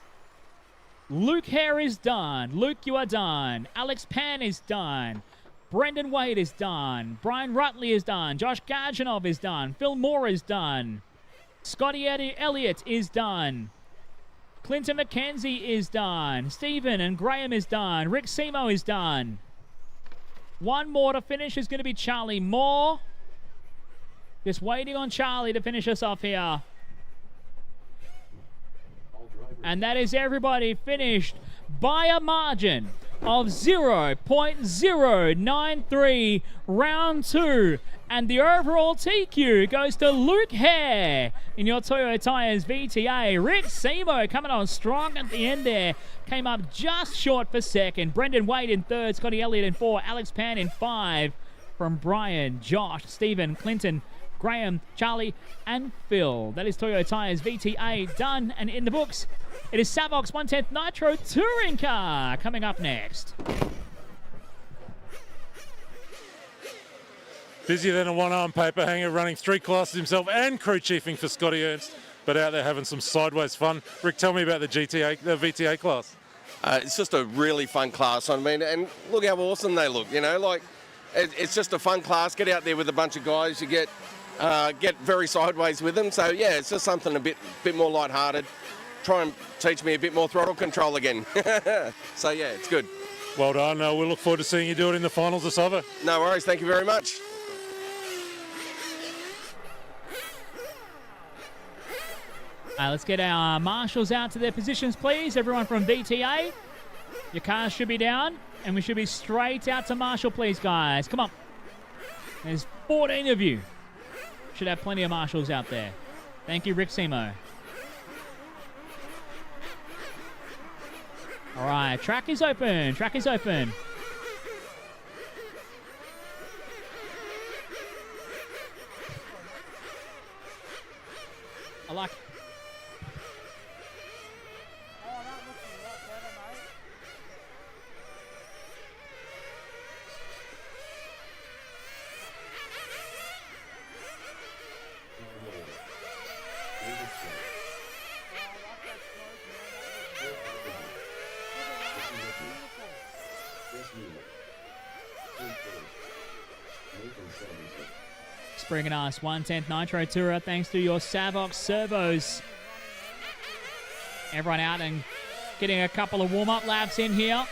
Luke Hare is done. Luke, you are done. Alex Pan is done. Brendan Wade is done. Brian Rutley is done. Josh Garjanov is done. Phil Moore is done. Scotty Elliott is done. Clinton McKenzie is done. Stephen and Graham is done. Rick Simo is done. One more to finish is going to be Charlie Moore. Just waiting on Charlie to finish us off here. And that is everybody finished by a margin of 0.093 round 2. And the overall TQ goes to Luke Hare in your Toyo Tires VTA. Rick Simo coming on strong at the end there. Came up just short for second. Brendan Wade in third. Scotty Elliott in 4. Alex Pan in 5. From Brian, Josh, Stephen, Clinton, Graham, Charlie, and Phil. That is Toyo Tires VTA done and in the books. It is Savox 110th Nitro Touring Car coming up next. Busier than a one-arm paper hanger, running 3 classes himself and crew chiefing for Scotty Ernst, but out there having some sideways fun. Rick, tell me about the VTA class. It's just a really fun class. I mean, and look how awesome they look. You know, like it's just a fun class. Get out there with a bunch of guys. You get very sideways with them. So yeah, it's just something a bit more lighthearted. Try and teach me a bit more throttle control again. So yeah, it's good. Well done. We'll look forward to seeing you do it in the finals this summer. No worries. Thank you very much. Let's get our marshals out to their positions, please. Everyone from VTA, your cars should be down, and we should be straight out to marshal, please, guys. Come on. There's 14 of you. Should have plenty of marshals out there. Thank you, Rick Simo. All right, track is open. Track is open. I like it. Bringing us 110th Nitro Tourer thanks to your Savox servos. Everyone out and getting a couple of warm-up laps in here.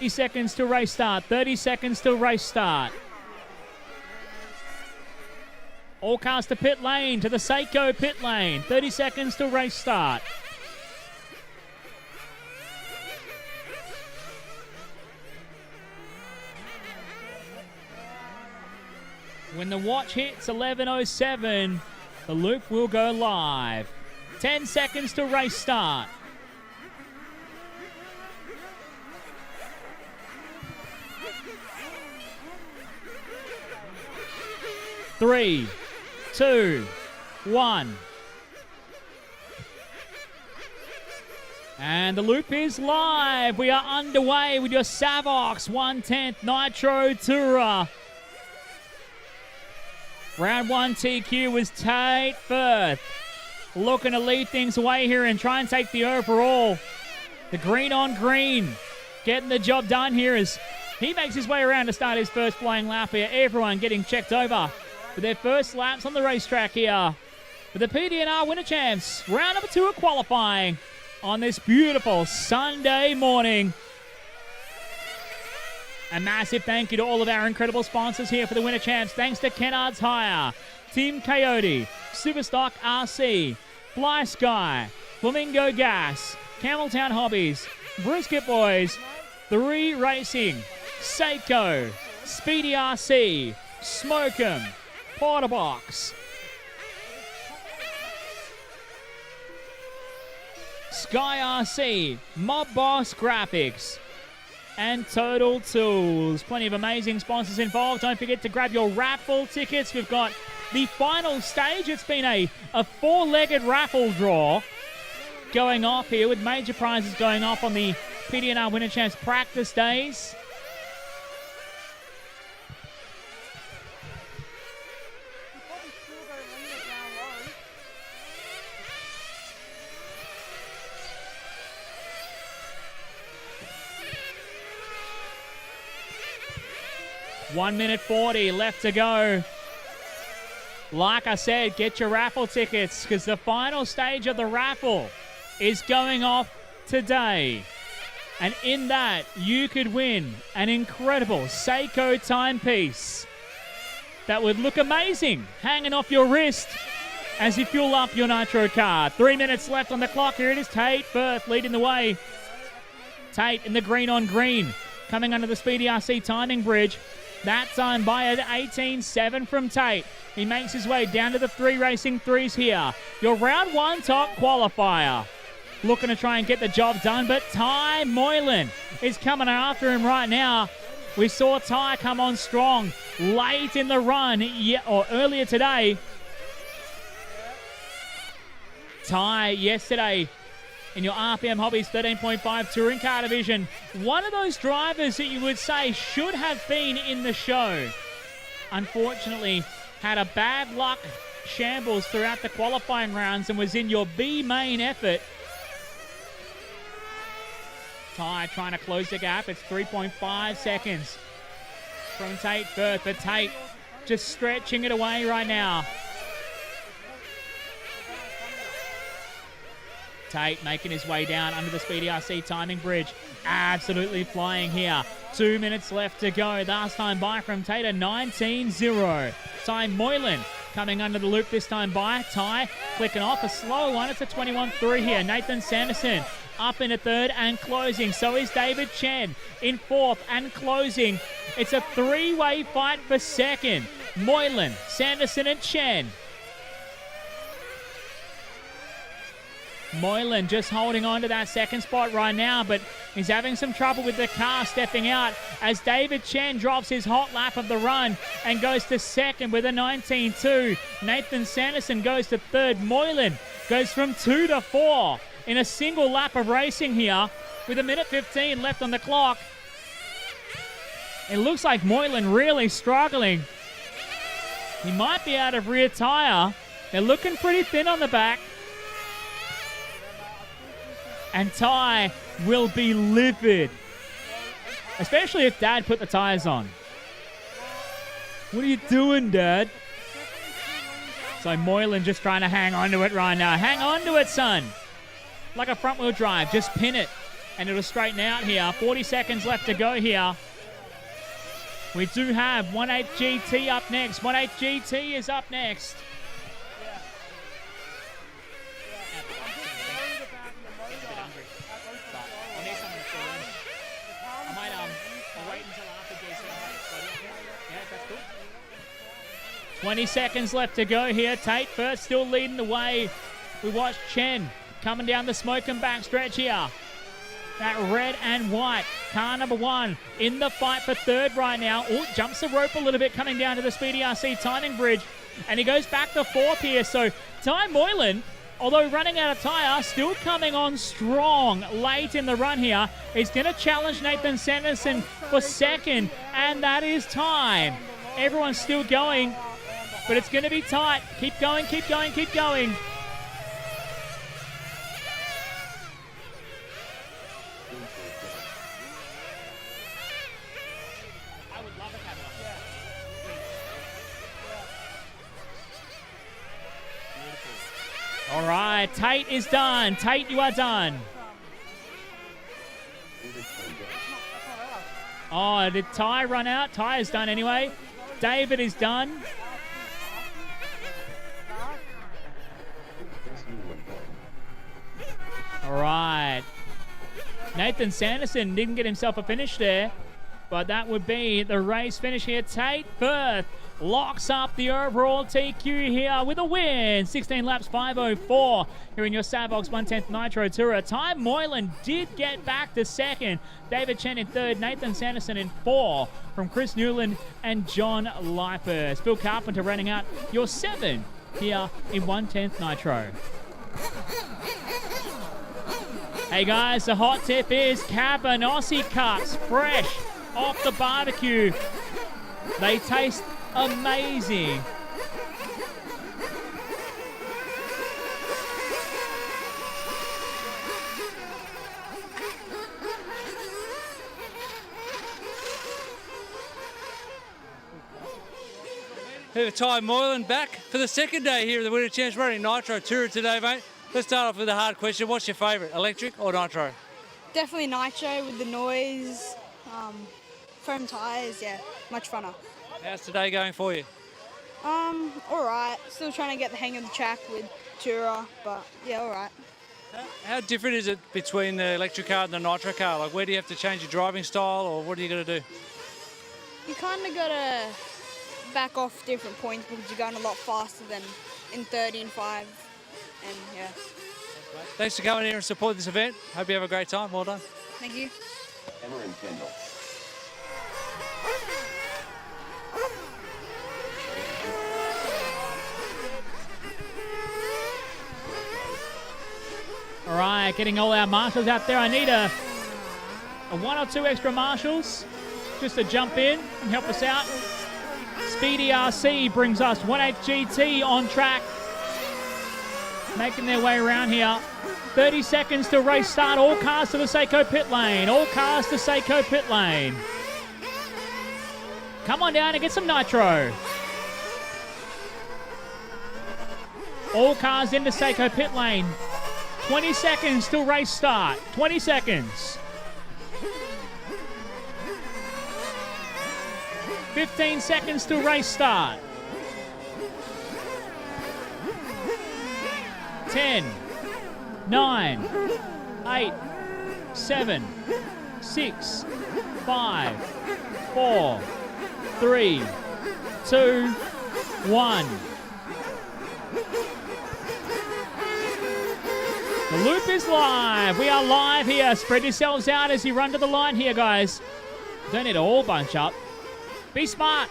30 seconds to race start. 30 seconds to race start. All cars to pit lane, to the Seiko pit lane. 30 seconds to race start. When the watch hits 11:07, the loop will go live. 10 seconds to race start. Three, two, one. And the loop is live. We are underway with your Savox 1/10 Nitro Tourer. Round 1 TQ was Tate Firth. Looking to lead things away here and try and take the overall. The green on green. Getting the job done here as he makes his way around to start his first flying lap here. Everyone getting checked over for their first laps on the racetrack here. For the PDNR Winter Champs, round number 2 of qualifying on this beautiful Sunday morning. A massive thank you to all of our incredible sponsors here for the Winter Champs. Thanks to Kennard's Hire, Team Coyote, Superstock RC, Fly Sky, Flamingo Gas, Campbelltown Hobbies, Brisket Boys, 3 Racing, Seiko, Speedy RC, Smoke'em, Porterbox, Sky RC, Mob Boss Graphics, and Total Tools. Plenty of amazing sponsors involved. Don't forget to grab your raffle tickets. We've got the final stage. It's been a 4-legged raffle draw going off here with major prizes going off on the PDNR Winter Champs practice days. One minute 40 left to go. Like I said, get your raffle tickets because the final stage of the raffle is going off today. And in that, you could win an incredible Seiko timepiece that would look amazing hanging off your wrist as you fuel up your Nitro car. 3 minutes left on the clock. Here it is, Tate Firth leading the way. Tate in the green on green, coming under the Speedy RC timing bridge. That time by at 18.7 from Tate. He makes his way down to the 3 racing 3s here. Your round 1 top qualifier. Looking to try and get the job done, but Ty Moylan is coming after him right now. We saw Ty come on strong late in the run, or earlier today. Ty yesterday in your RPM Hobbies 13.5 Touring Car Division. One of those drivers that you would say should have been in the show. Unfortunately, had a bad luck shambles throughout the qualifying rounds and was in your B main effort. Ty trying to close the gap. It's 3.5 seconds from Tate Firth, but Tate just stretching it away right now. Tate making his way down under the Speedy RC timing bridge. Absolutely flying here. 2 minutes left to go. Last time by from Tate, a 19.0. Ty Moylan coming under the loop this time by. Ty clicking off a slow one. It's a 21.3 here. Nathan Sanderson up in a third and closing. So is David Chen in fourth and closing. It's a 3-way fight for second. Moylan, Sanderson and Chen. Moylan just holding on to that second spot right now, but he's having some trouble with the car stepping out as David Chen drops his hot lap of the run and goes to second with a 19.2. Nathan Sanderson goes to third. Moylan goes from 2 to 4 in a single lap of racing here with a minute 15 left on the clock. It looks like Moylan really struggling. He might be out of rear tyre. They're looking pretty thin on the back. And Ty will be livid, especially if Dad put the tyres on. What are you doing, Dad? So Moylan just trying to hang on to it right now. Hang on to it, son. Like a front-wheel drive. Just pin it. and it'll straighten out here. 40 seconds left to go here. We do have 1/8 GT up next. 1/8 GT is up next. I'll wait until after GT. Yeah, that's cool. 20 seconds left to go here. Tate first, still leading the way. We watch Chen coming down the smoking back stretch here. That red and white. Car number 1 in the fight for third right now. Oh, jumps the rope a little bit coming down to the Speedy RC timing bridge. And he goes back to 4th here. So Ty Moylan, although running out of tyre, still coming on strong late in the run here. He's going to challenge Nathan Sanderson for second. And that is time. Everyone's still going, but it's going to be tight. Keep going, keep going, keep going. All right, Tate is done. Tate, you are done. Oh, did Ty run out? Ty is done anyway. David is done. All right. Nathan Sanderson didn't get himself a finish there, but that would be the race finish here. Tate Firth locks up the overall TQ here with a win. 16 laps, 5:04 here in your Sandbox 1/10 Nitro Tourer. Ty Moylan did get back to second. David Chen in third. Nathan Sanderson in 4 from Chris Newland and John Lipers. Phil Carpenter running out your 7 here in 1/10 Nitro. Hey guys, the hot tip is Cabanossi cups, fresh off the barbecue. They taste amazing. We have Ty Moylan back for the second day here at the Winter Champs running Nitro Tourer today, mate. Let's start off with a hard question. What's your favourite, electric or nitro? Definitely nitro with the noise, foam tyres, yeah, much funner. How's today going for you? All right. Still trying to get the hang of the track with Tourer, but yeah, all right. How different is it between the electric car and the nitro car? Like, where do you have to change your driving style, or what are you going to do? You kind of got to back off different points because you're going a lot faster than in 30 and 5, and yeah. Thanks for coming here and supporting this event. Hope you have a great time. Well done. Thank you. Emma and Kendall. All right, getting all our marshals out there. I need a 1 or 2 extra marshals just to jump in and help us out. Speedy RC brings us 1/8 GT on track, making their way around here. 30 seconds to race start. All cars to the Seiko pit lane. All cars to Seiko pit lane. Come on down and get some nitro. All cars into Seiko pit lane. 20 seconds till race start. 20 seconds. 15 seconds till race start. 10, 9, 8, 7, 6, 5, 4, 3, 2, 1. The loop is live. We are live here. Spread yourselves out as you run to the line here, guys. Don't need to all bunch up. Be smart.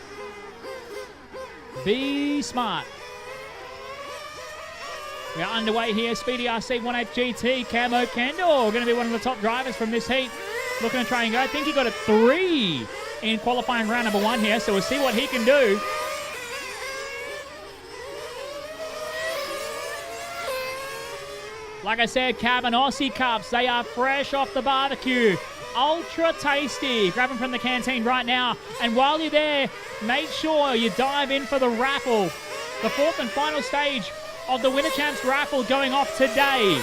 Be smart. We are underway here. Speedy RC 1/8 GT. Camo Kendall going to be one of the top drivers from this heat. Looking to try and go. I think he got a 3 in qualifying round number 1 here, so we'll see what he can do. Like I said, Cabanossi cups. They are fresh off the barbecue. Ultra tasty. Grab them from the canteen right now. And while you're there, make sure you dive in for the raffle. The 4th and final stage of the Winter Champs raffle going off today.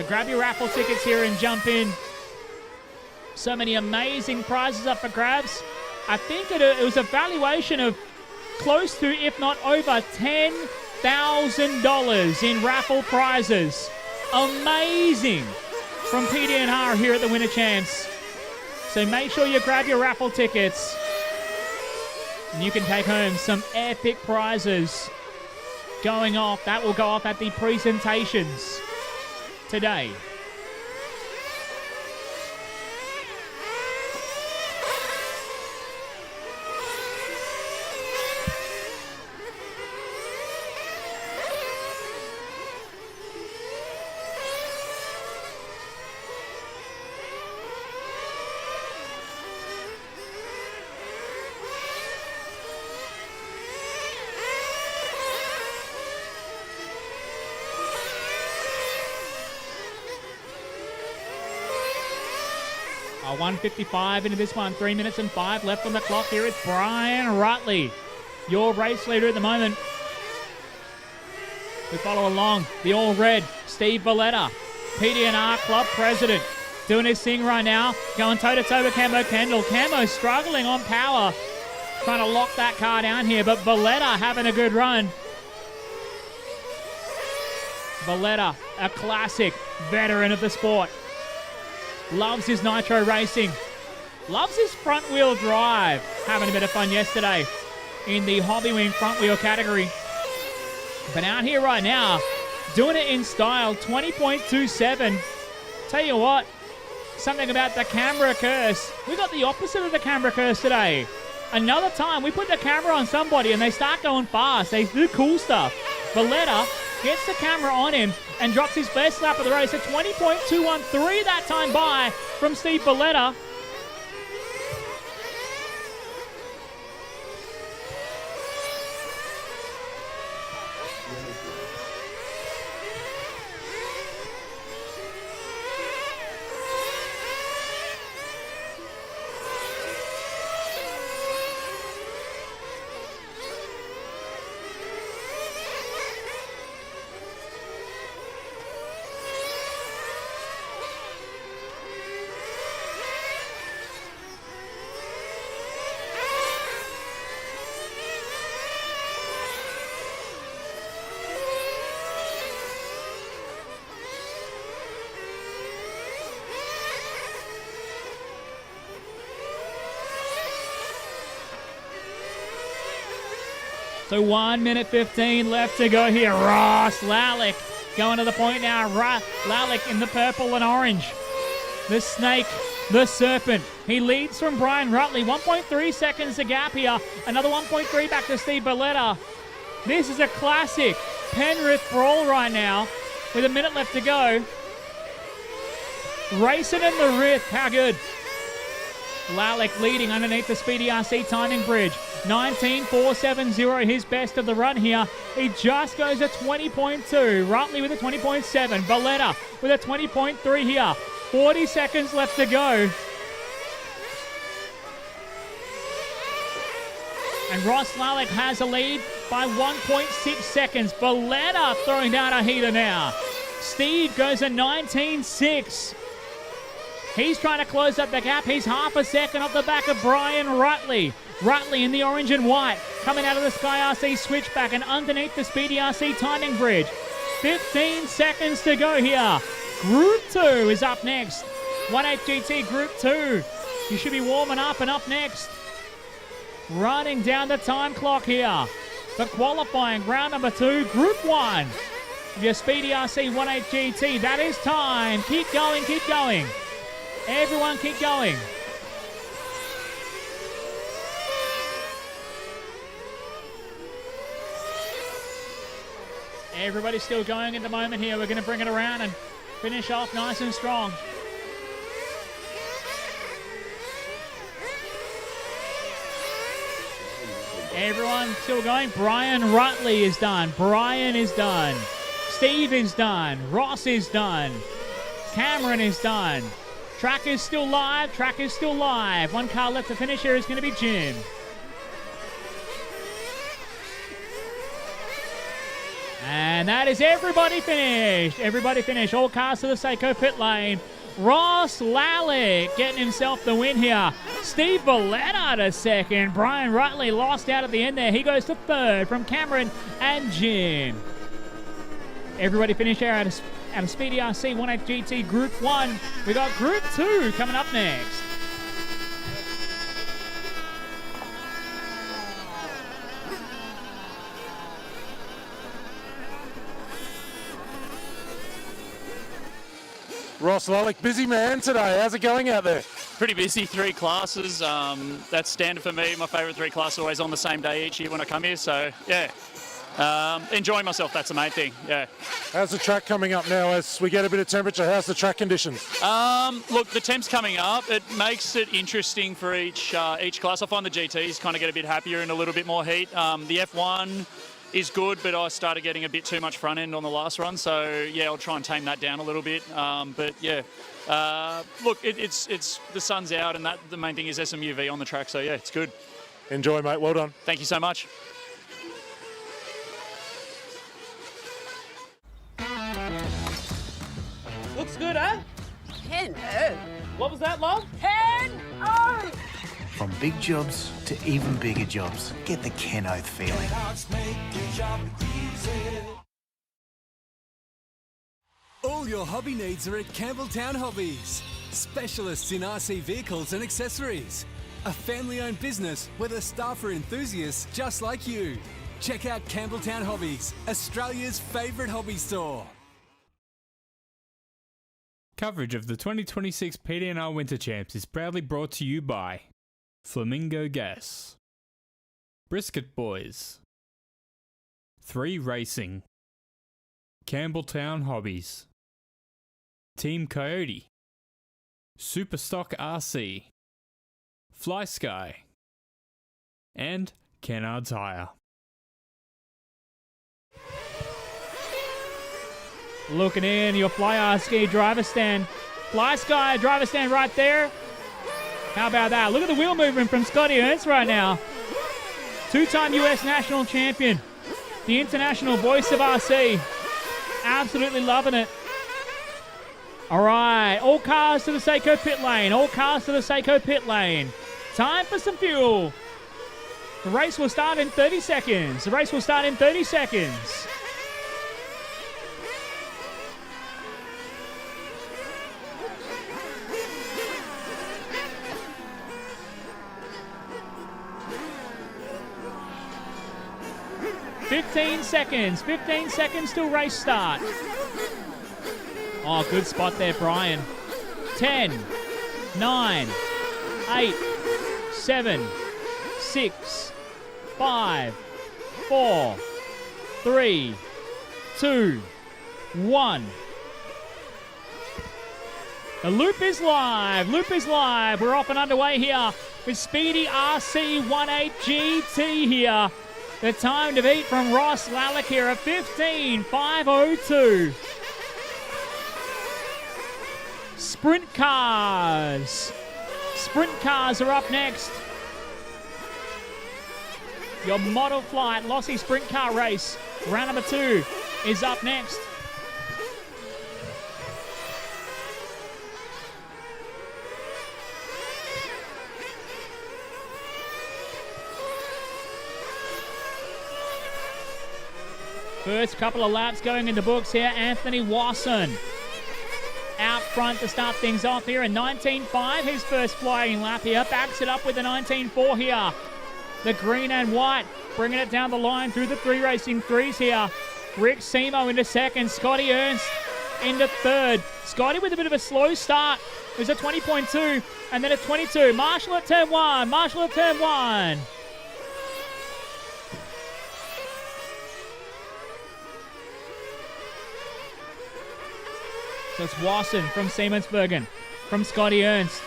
So grab your raffle tickets here and jump in. So many amazing prizes up for grabs. I think it was a valuation of close to, if not over, $10,000 in raffle prizes. Amazing from PDNR here at the Winter Champs. So make sure you grab your raffle tickets. And you can take home some epic prizes going off. That will go off at the presentations today. A 1:55 into this one. 3 minutes and 5 left on the clock. Here it's Brian Rutley, your race leader at the moment. We follow along. The all red, Steve Valletta, PDNR club president, doing his thing right now. Going toe-to-toe with Camo Kendall. Camo struggling on power, trying to lock that car down here, but Valletta having a good run. Valletta, a classic veteran of the sport. Loves his nitro racing. Loves his front wheel drive. Having a bit of fun yesterday in the hobby wing front wheel category. But out here right now, doing it in style, 20.27. Tell you what, something about the camera curse. We got the opposite of the camera curse today. Another time we put the camera on somebody and they start going fast. They do cool stuff. Valletta gets the camera on him and drops his best lap of the race at 20.213 that time by from Steve Valletta. So 1 minute 15 left to go here. Ross Lalick going to the point now. Lalick in the purple and orange. The snake, the serpent. He leads from Brian Rutley. 1.3 seconds the gap here. Another 1.3 back to Steve Valletta. This is a classic Penrith brawl right now with a minute left to go. Racing in the Riff. How good? Lalick leading underneath the Speedy RC timing bridge. 19.470, his best of the run here. He just goes at 20.2. Rutley with a 20.7. Valletta with a 20.3 here. 40 seconds left to go. And Ross Lalick has a lead by 1.6 seconds. Valletta throwing down a heater now. Steve goes at 19.6. He's trying to close up the gap. He's half a second off the back of Brian Rutley. Rutley in the orange and white, coming out of the Sky RC switchback and underneath the Speedy RC timing bridge. 15 seconds to go here. Group 2 is up next. 1.8 GT Group 2. You should be warming up and up next. Running down the time clock here. The qualifying round number 2, Group 1 of your Speedy RC 1.8 GT. That is time. Keep going, keep going. Everyone keep going. Everybody's still going at the moment here. We're going to bring it around and finish off nice and strong. Everyone still going. Brian Rutley is done. Brian is done. Steve is done. Ross is done. Cameron is done. Track is still live. Track is still live. One car left to finish here is going to be Jim. And that is everybody finished. Everybody finished. All cars to the Seiko pit lane. Ross Lallick getting himself the win here. Steve Valletta to second. Brian Rutley lost out at the end there. He goes to third from Cameron and Jim. Everybody finished here out of Speedy RC 18 GT Group 1. We got Group 2 coming up next. Ross Lallick, busy man today. How's it going out there? Pretty busy, 3 classes. That's standard for me. My favourite 3 classes are always on the same day each year when I come here. So, yeah, enjoying myself. That's the main thing, yeah. How's the track coming up now as we get a bit of temperature? How's the track conditions? Look, the temp's coming up. It makes it interesting for each class. I find the GTs kind of get a bit happier and a little bit more heat. The F1 is good, but I started getting a bit too much front end on the last run, so yeah, I'll try and tame that down a little bit. But yeah, look, it's the sun's out, and the main thing is there's some UV on the track, so yeah, it's good. Enjoy, mate. Well done. Thank you so much. Looks good, eh? Hello. What was that, love? Hello. From big jobs to even bigger jobs, get the Ken Oath feeling. All your hobby needs are at Campbelltown Hobbies. Specialists in RC vehicles and accessories. A family-owned business where the staff are enthusiasts just like you. Check out Campbelltown Hobbies, Australia's favourite hobby store. Coverage of the 2026 PDNR Winter Champs is proudly brought to you by Flamingo Gas, Brisket Boys, 3 Racing, Campbelltown Hobbies, Team Coyote, Superstock RC, Fly Sky, and Kennard Tire. Looking in, your Fly RC driver stand. Fly Sky driver stand right there. How about that? Look at the wheel movement from Scotty Ernst right now. 2-time US national champion. The international voice of RC. Absolutely loving it. All right, all cars to the Seiko pit lane. All cars to the Seiko pit lane. Time for some fuel. The race will start in 30 seconds. The race will start in 30 seconds. $15 seconds. 15 seconds till race start. Oh, good spot there, Brian. 10, 9, 8, 7, 6, 5, 4, 3, 2, 1. The loop is live. Loop is live. We're off and underway here with Speedy RC 18 GT here. The time to beat from Ross Lallick here at 15.502. Sprint cars. Sprint cars are up next. Your model flight Lossy sprint car race. Round number 2 is up next. First couple of laps going in the books here. Anthony Wasson out front to start things off here in 19.5. His first flying lap here. Backs it up with the 19.4 here. The green and white bringing it down the line through the 3 racing 3s here. Rick Simo into second. Scotty Ernst into third. Scotty with a bit of a slow start. It was a 20.2 and then a 22. Marshall at turn 1. Marshall at turn 1. So it's Wasson from Siemensbergen, from Scotty Ernst.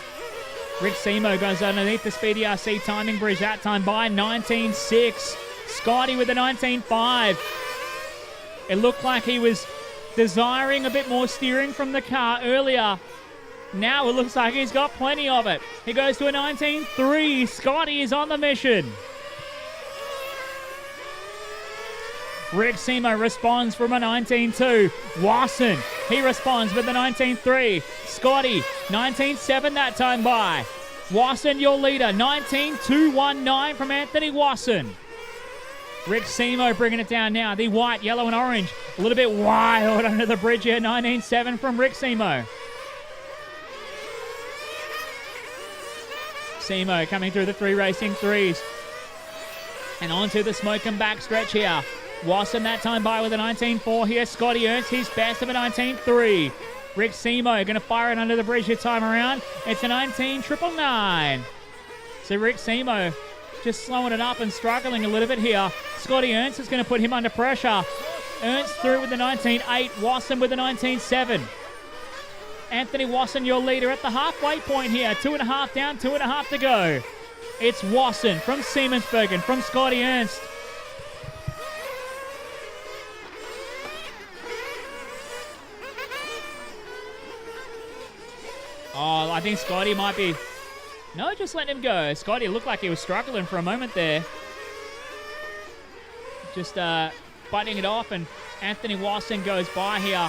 Rick Simo goes underneath the Speedy RC timing bridge, that time by 19.6. Scotty with the 19.5. It looked like he was desiring a bit more steering from the car earlier. Now it looks like he's got plenty of it. He goes to a 19.3. Scotty is on the mission. Rick Semo responds from a 19.2. Wasson, he responds with a 19.3. Scotty, 19.7 that time by. Wasson, your leader, 19.219 from Anthony Wasson. Rick Semo bringing it down now. The white, yellow, and orange. A little bit wild under the bridge here. 19.7 from Rick Semo. Semo coming through the 3 racing 3s. And onto the smoke and back stretch here. Wasson that time by with a 19.4 here. Scotty earns his best of a 19.3. Rick Semo going to fire it under the bridge this time around. It's a 19.999. So Rick Semo just slowing it up and struggling a little bit here. Scotty Ernst is going to put him under pressure. Ernst through with the 19.8. Wasson with the 19.7. Anthony Wasson, your leader at the halfway point here. 2.5 down, 2.5 to go. It's Wasson from Siemensbergen, from Scotty Ernst. Oh, I think Scotty might be... No, just letting him go. Scotty looked like he was struggling for a moment there. Just biting it off, and Anthony Wasson goes by here.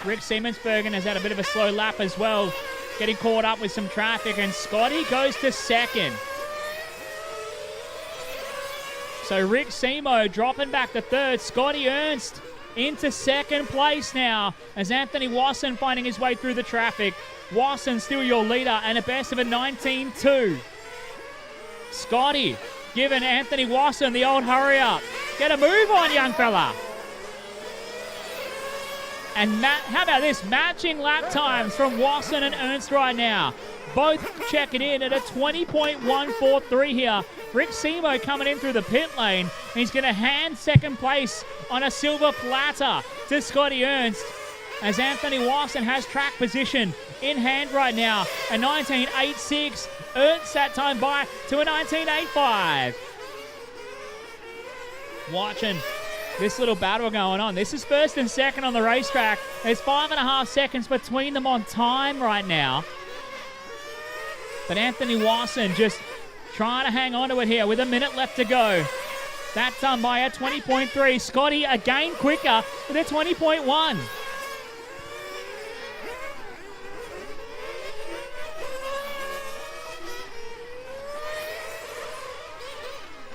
Rick Siemensbergen has had a bit of a slow lap as well, getting caught up with some traffic, and Scotty goes to second. So Rick Semo dropping back to third. Scotty Ernst into second place now as Anthony Wasson finding his way through the traffic. Wasson still your leader and a best of a 19.2. Scotty giving Anthony Wasson the old hurry up. Get a move on, young fella. And how about this? Matching lap times from Wasson and Ernst right now. Both checking in at a 20.143 here. Rick Semo coming in through the pit lane. He's going to hand second place on a silver platter to Scotty Ernst as Anthony Wasson has track position in hand right now. A 19.86. Ernst that time by to a 19.85. Watching this little battle going on. This is first and second on the racetrack. There's 5.5 seconds between them on time right now. But Anthony Wasson just trying to hang on to it here with a minute left to go. That's done by a 20.3. Scotty again quicker with a 20.1.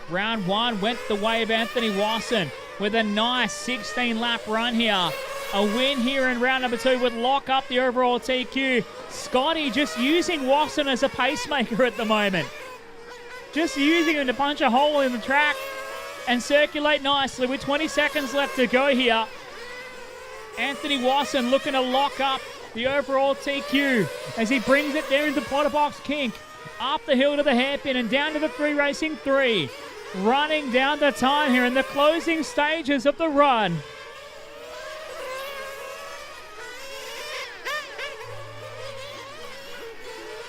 Round one went the way of Anthony Wasson with a nice 16-lap run here. A win here in round number 2 would lock up the overall TQ. Scotty just using Wasson as a pacemaker at the moment. Just using him to punch a hole in the track and circulate nicely with 20 seconds left to go here. Anthony Wasson looking to lock up the overall TQ as he brings it there into Potterbox Kink. Up the hill to the hairpin and down to the 3 racing 3. Running down the time here in the closing stages of the run.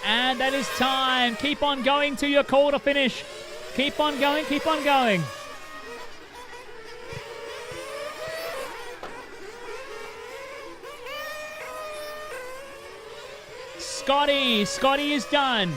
And that is time. Keep on going to your call to finish. Keep on going, keep on going. Scotty is done.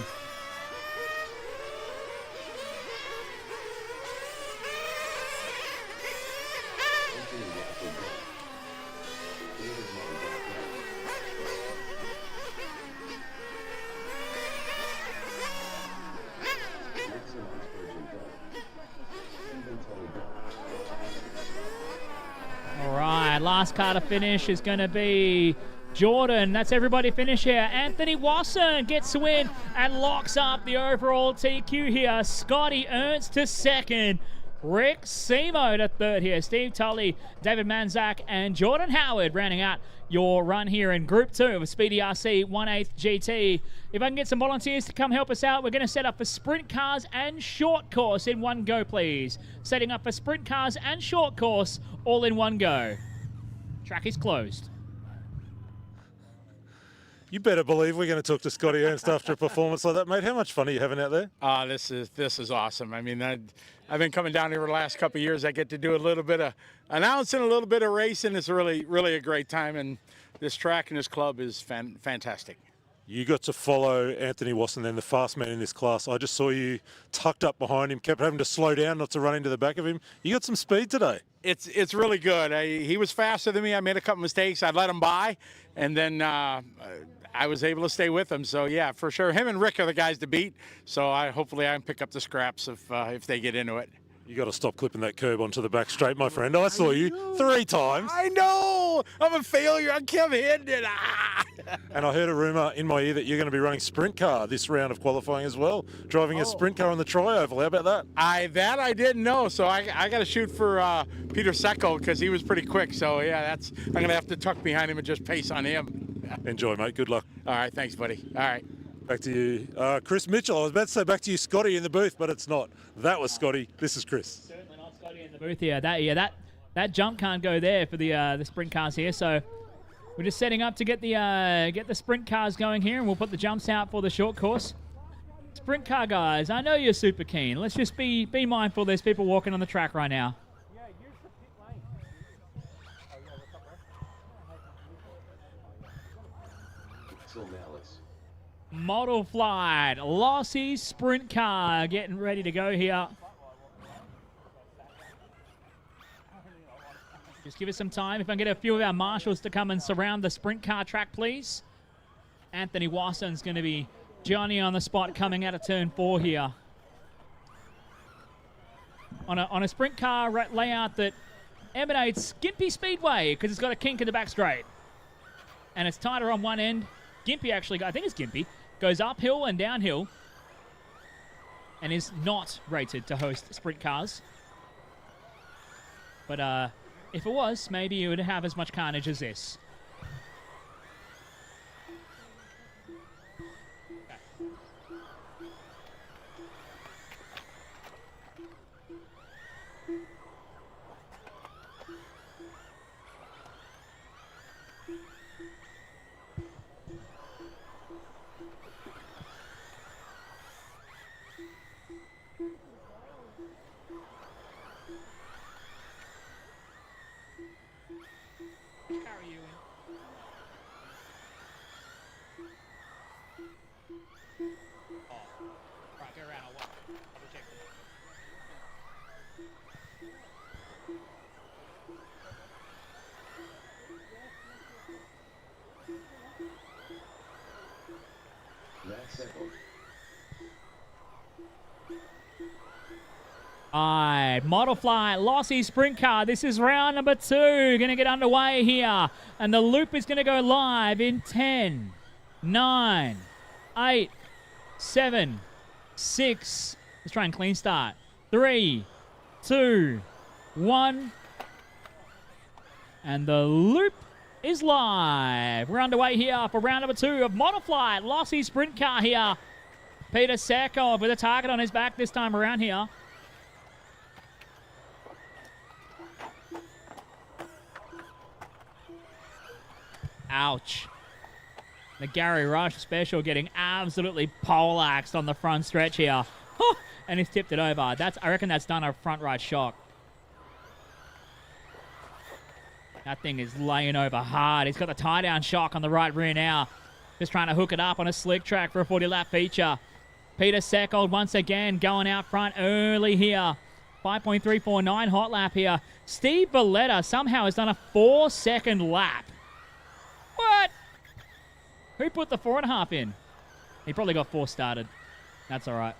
All right, last car to finish is going to be Jordan. That's everybody finish here. Anthony Wasson gets the win and locks up the overall TQ here. Scotty Ernst to second. Rick Semo to third here. Steve Tully, David Manzak, and Jordan Howard rounding out your run here in Group 2 of Speedy RC 1/8 GT. If I can get some volunteers to come help us out, we're going to set up for sprint cars and short course in one go, please. Setting up for sprint cars and short course all in one go. Track is closed. You better believe we're going to talk to Scotty Ernst after a performance like that, mate. How much fun are you having out there? This is awesome. I mean, I've been coming down here the last couple of years. I get to do a little bit of announcing, a little bit of racing. It's really, really a great time, and this track and this club is fantastic. You got to follow Anthony Wasson, then the fast man in this class. I just saw you tucked up behind him, kept having to slow down not to run into the back of him. You got some speed today. It's really good. He was faster than me. I made a couple mistakes. I let him by, and then I was able to stay with him. So yeah, for sure, him and Rick are the guys to beat. So hopefully I can pick up the scraps if they get into it. You got to stop clipping that curb onto the back straight, my friend. I saw you 3 times. I know. I'm a failure. I kept hitting it. And I heard a rumour in my ear that you're going to be running sprint car this round of qualifying as well, driving a sprint car on the tri-oval. How about that? I didn't know. So I got to shoot for Peter Seckel because he was pretty quick. So yeah, I'm going to have to tuck behind him and just pace on him. Enjoy, mate. Good luck. All right. Thanks, buddy. All right. Back to you, Chris Mitchell. I was about to say back to you, Scotty, in the booth, but it's not. That was Scotty. This is Chris. Certainly not Scotty in the booth here. That jump can't go there for the sprint cars here. So we're just setting up to get the sprint cars going here, and we'll put the jumps out for the short course. Sprint car guys, I know you're super keen. Let's just be mindful. There's people walking on the track right now. Model Flight, Lossie's sprint car getting ready to go here. Just give us some time. If I can get a few of our marshals to come and surround the sprint car track, please. Anthony Wasson's going to be Johnny on the spot coming out of turn 4 here. On a sprint car layout that emanates Gympie Speedway because it's got a kink in the back straight. And it's tighter on one end. Gympie actually, I think it's Gympie, goes uphill and downhill and is not rated to host sprint cars. But if it was, maybe it would have as much carnage as this. Alright, Model Flight, Lossie sprint car. This is round number 2. Going to get underway here. And the loop is going to go live in 10, 9, 8, 7, 6. Let's try and clean start. 3, 2, 1. And the loop is live. We're underway here for round number 2 of Model Flight, Lossie sprint car here. Peter Sakov with a target on his back this time around here. Ouch. The Gary Rush special getting absolutely poleaxed on the front stretch here. And he's tipped it over. I reckon that's done a front right shock. That thing is laying over hard. He's got the tie-down shock on the right rear now. Just trying to hook it up on a slick track for a 40-lap feature. Peter Seckold once again going out front early here. 5.349 hot lap here. Steve Valletta somehow has done a 4-second lap. What? Who put the 4.5 in? He probably got 4 started. That's all right.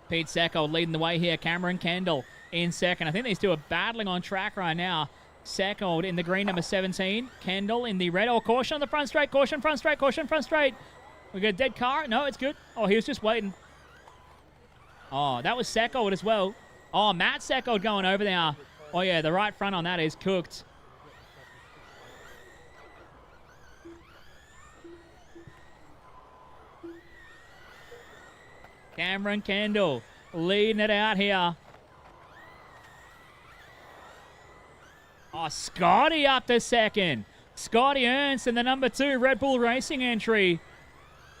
Pete Seckold leading the way here. Cameron Kendall in second. I think these two are battling on track right now. Seckold in the green, number 17. Kendall in the red. Oh, caution on the front straight. Caution, front straight, caution, front straight. We got a dead car. No, it's good. Oh, he was just waiting. Oh, that was Seckold as well. Oh, Matt Seckold going over there. Oh, yeah, the right front on that is cooked. Cameron Kendall leading it out here. Oh, Scotty up to second. Scotty Ernst in the number 2 Red Bull Racing entry.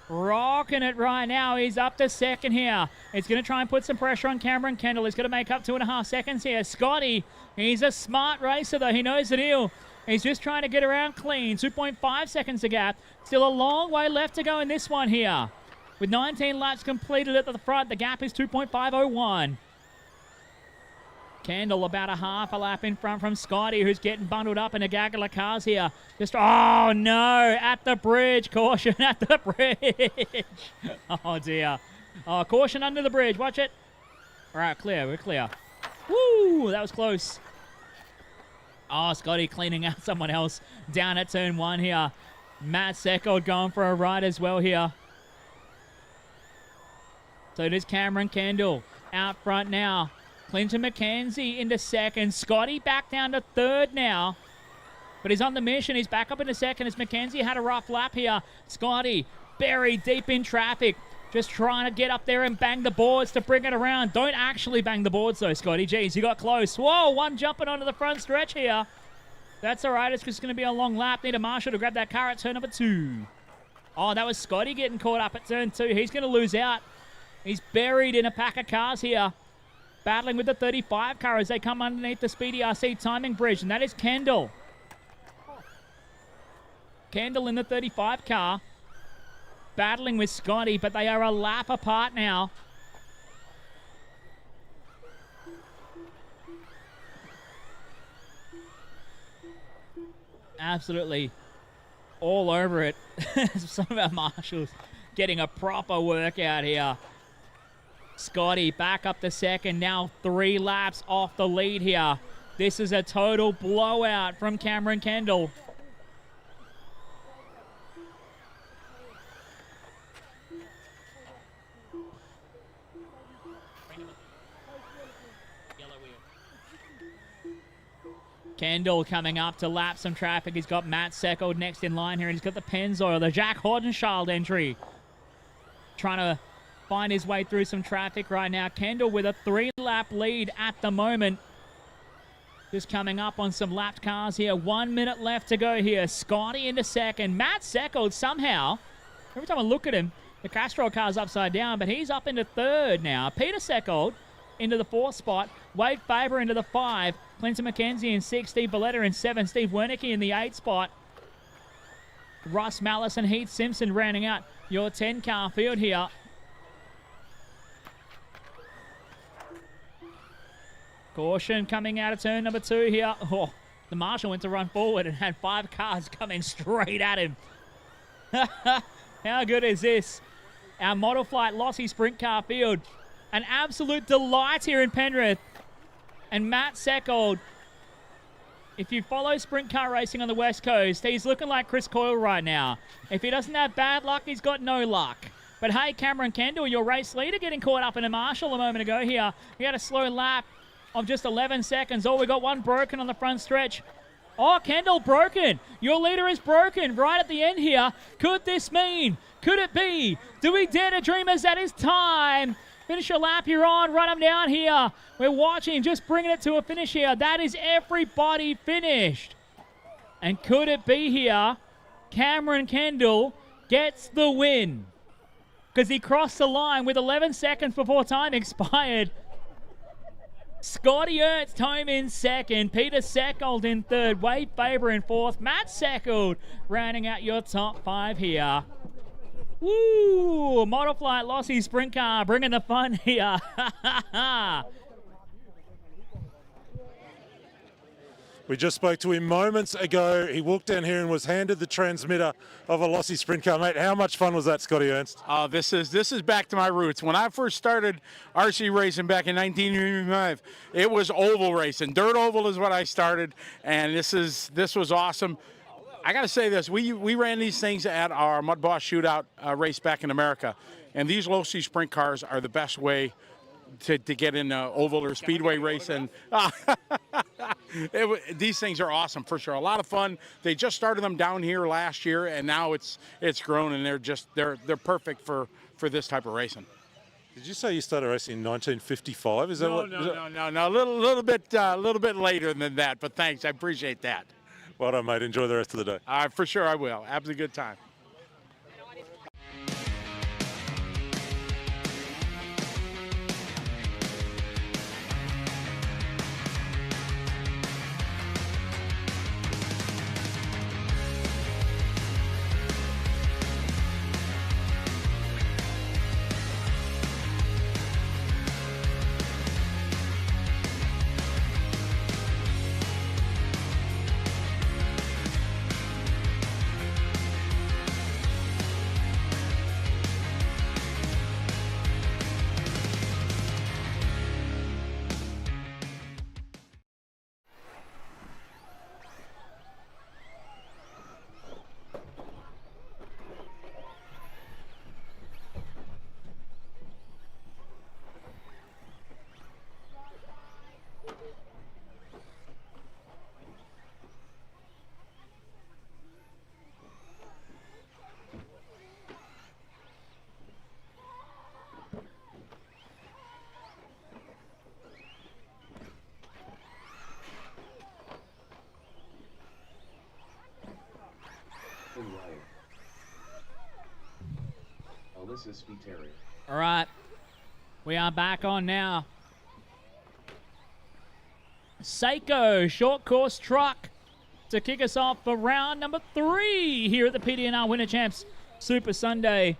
Rocking it right now. He's up to second here. He's going to try and put some pressure on Cameron Kendall. He's going to make up 2.5 seconds here. Scotty, he's a smart racer though. He knows the deal. He's just trying to get around clean. 2.5 seconds to gap. Still a long way left to go in this one here. With 19 laps completed at the front, the gap is 2.501. Kendall about a half a lap in front from Scotty, who's getting bundled up in a gaggle of cars here. Just, oh no, at the bridge. Caution at the bridge. Oh dear. Oh, caution under the bridge. Watch it. All right, clear. We're clear. Woo, that was close. Oh, Scotty cleaning out someone else down at turn 1 here. Matt Seckold going for a ride as well here. So does Cameron Kendall out front now. Clinton McKenzie into second. Scotty back down to third now. But he's on the mission. He's back up into second as McKenzie had a rough lap here. Scotty buried deep in traffic. Just trying to get up there and bang the boards to bring it around. Don't actually bang the boards though, Scotty. Jeez, you got close. Whoa, one jumping onto the front stretch here. That's all right. It's just going to be a long lap. Need a Marshall to grab that car at turn number 2. Oh, that was Scotty getting caught up at turn 2. He's going to lose out. He's buried in a pack of cars here. Battling with the 35 car as they come underneath the Speedy RC timing bridge. And that is Kendall. Kendall in the 35 car. Battling with Scotty, but they are a lap apart now. Absolutely all over it. Some of our marshals getting a proper workout here. Scotty back up to second, now 3 laps off the lead here. This is a total blowout from Cameron Kendall. Kendall coming up to lap some traffic. He's got Matt Seckold next in line here, and he's got the Pennzoil, the Jack Hodenschild entry. Trying to find his way through some traffic right now. Kendall with a 3-lap lead at the moment. Just coming up on some lapped cars here. 1 minute left to go here. Scotty into second. Matt Seckold somehow, every time I look at him, the Castrol car's upside down, but he's up into third now. Peter Seckold into the 4th spot. Wade Faber into the 5. Clinton McKenzie in 6. Steve Belletta in 7. Steve Wernicke in the 8 spot. Ross Mallis and Heath Simpson rounding out your 10-car field here. Caution coming out of turn number 2 here. Oh, the marshal went to run forward and had 5 cars coming straight at him. How good is this? Our Model Flight Lossy Sprint Car field. An absolute delight here in Penrith. And Matt Seckold, if you follow sprint car racing on the West Coast, he's looking like Chris Coyle right now. If he doesn't have bad luck, he's got no luck. But hey, Cameron Kendall, your race leader, getting caught up in a marshal a moment ago here. He had a slow lap of just 11 seconds. Oh, we got one broken on the front stretch. Oh, Kendall broken. Your leader is broken right at the end here. Could this mean? Could it be? Do we dare to dream as that is time? Finish your lap you're on. Run them down here. We're watching, just bringing it to a finish here. That is everybody finished. And could it be here? Cameron Kendall gets the win. Because he crossed the line with 11 seconds before time expired. Scotty Ernst home in second. Peter Seckold in third. Wade Faber in fourth. Matt Seckold rounding out your top 5 here. Woo! Model Flight Lossy Sprint Car bringing the fun here. We just spoke to him moments ago. He walked down here and was handed the transmitter of a Lossy Sprint Car. Mate, how much fun was that, Scotty Ernst? This is back to my roots. When I first started RC racing back in 1985, it was oval racing. Dirt oval is what I started, and this was awesome. I got to say this, we ran these things at our Mud Boss Shootout race back in America, and these Lossy Sprint cars are the best way to get in oval or speedway racing. These things are awesome for sure. A lot of fun. They just started them down here last year, and now it's grown, and they're perfect for this type of racing. Did you say you started racing in 1955? Is that No, what? No. A little bit later than that. But thanks, I appreciate that. Well done, mate. Enjoy the rest of the day. For sure, I will. Have a good time. Alyssa Spiteri. All right. We are back on now. Seiko short course truck to kick us off for round number 3 here at the PDNR Winter Champs Super Sunday.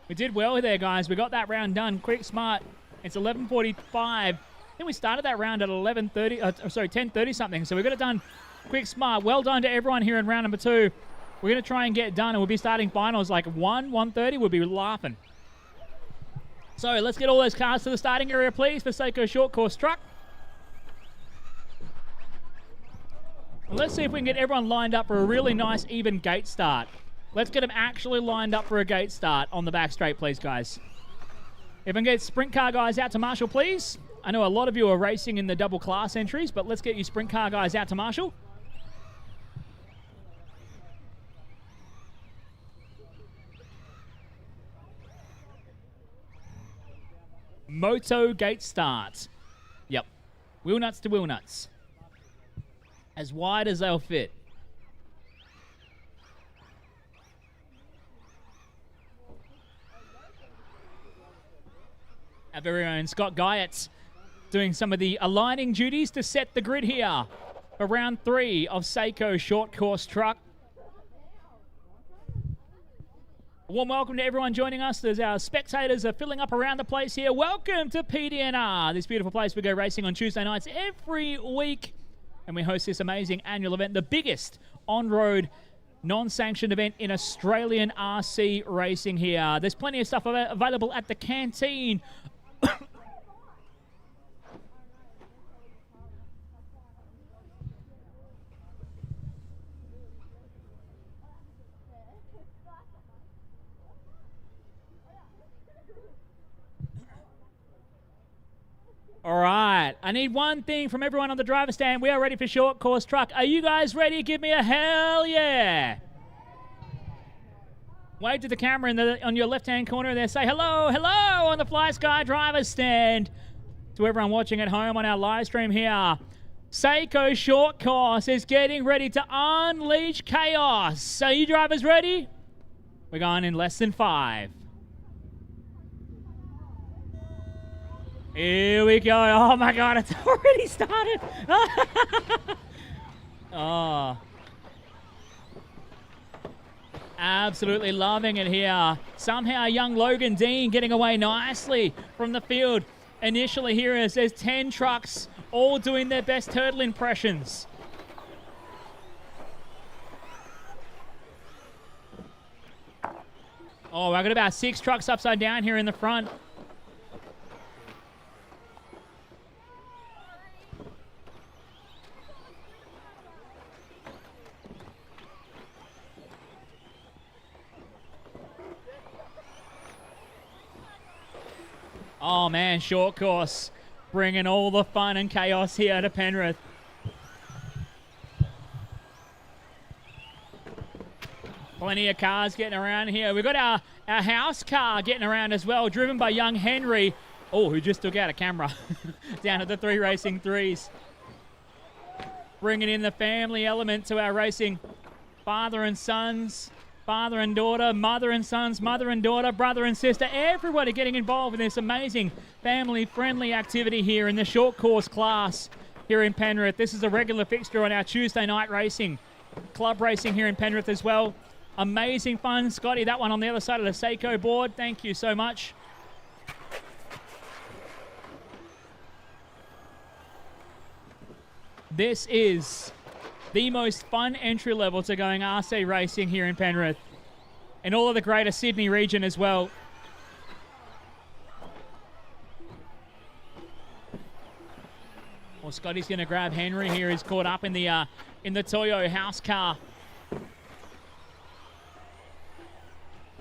We did well there, guys. We got that round done quick, smart. It's 11:45. I think we started that round at 10:30 something. So we got it done quick, smart. Well done to everyone here in round number 2. We're going to try and get it done, and we'll be starting finals like 1:30. We'll be laughing. So let's get all those cars to the starting area, please, for Seiko short course truck. Let's see if we can get everyone lined up for a really nice, even gate start. Let's get them actually lined up for a gate start on the back straight, please, guys. If I can get sprint car guys out to Marshall, please. I know a lot of you are racing in the double class entries, but let's get you sprint car guys out to Marshall. Moto gate start. Yep. Wheel nuts to wheel nuts. As wide as they'll fit. Our very own Scott Guyett doing some of the aligning duties to set the grid here for round 3 of Seiko short course truck. A warm welcome to everyone joining us as our spectators are filling up around the place here. Welcome to PDNR, this beautiful place we go racing on Tuesday nights every week. And we host this amazing annual event, the biggest on-road non-sanctioned event in Australian RC racing here. There's plenty of stuff available at the canteen. All right, I need one thing from everyone on the driver's stand. We are ready for short course truck. Are you guys ready? Give me a hell yeah. Wave to the camera on your left-hand corner there. Say hello, hello on the Fly Sky driver's stand. To everyone watching at home on our live stream here, Seiko short course is getting ready to unleash chaos. Are you drivers ready? We're going in less than 5. Here we go. Oh my God, it's already started. Oh. Absolutely loving it here. Somehow young Logan Dean getting away nicely from the field. Initially here as there's 10 trucks all doing their best turtle impressions. Oh, I got about 6 trucks upside down here in the front. Oh man, short course, bringing all the fun and chaos here to Penrith. Plenty of cars getting around here. We've got our house car getting around as well, driven by young Henry. Oh, who just took out a camera down at the 3 Racing 3s. Bringing in the family element to our racing. Father and sons. Father and daughter, mother and sons, mother and daughter, brother and sister, everybody getting involved in this amazing family-friendly activity here in the short course class here in Penrith. This is a regular fixture on our Tuesday night racing, club racing here in Penrith as well. Amazing fun. Scotty, that one on the other side of the Seiko board. Thank you so much. This is the most fun entry level to going RC racing here in Penrith and all of the greater Sydney region as well. Well, Scotty's going to grab Henry here. He's caught up in the Toyo house car.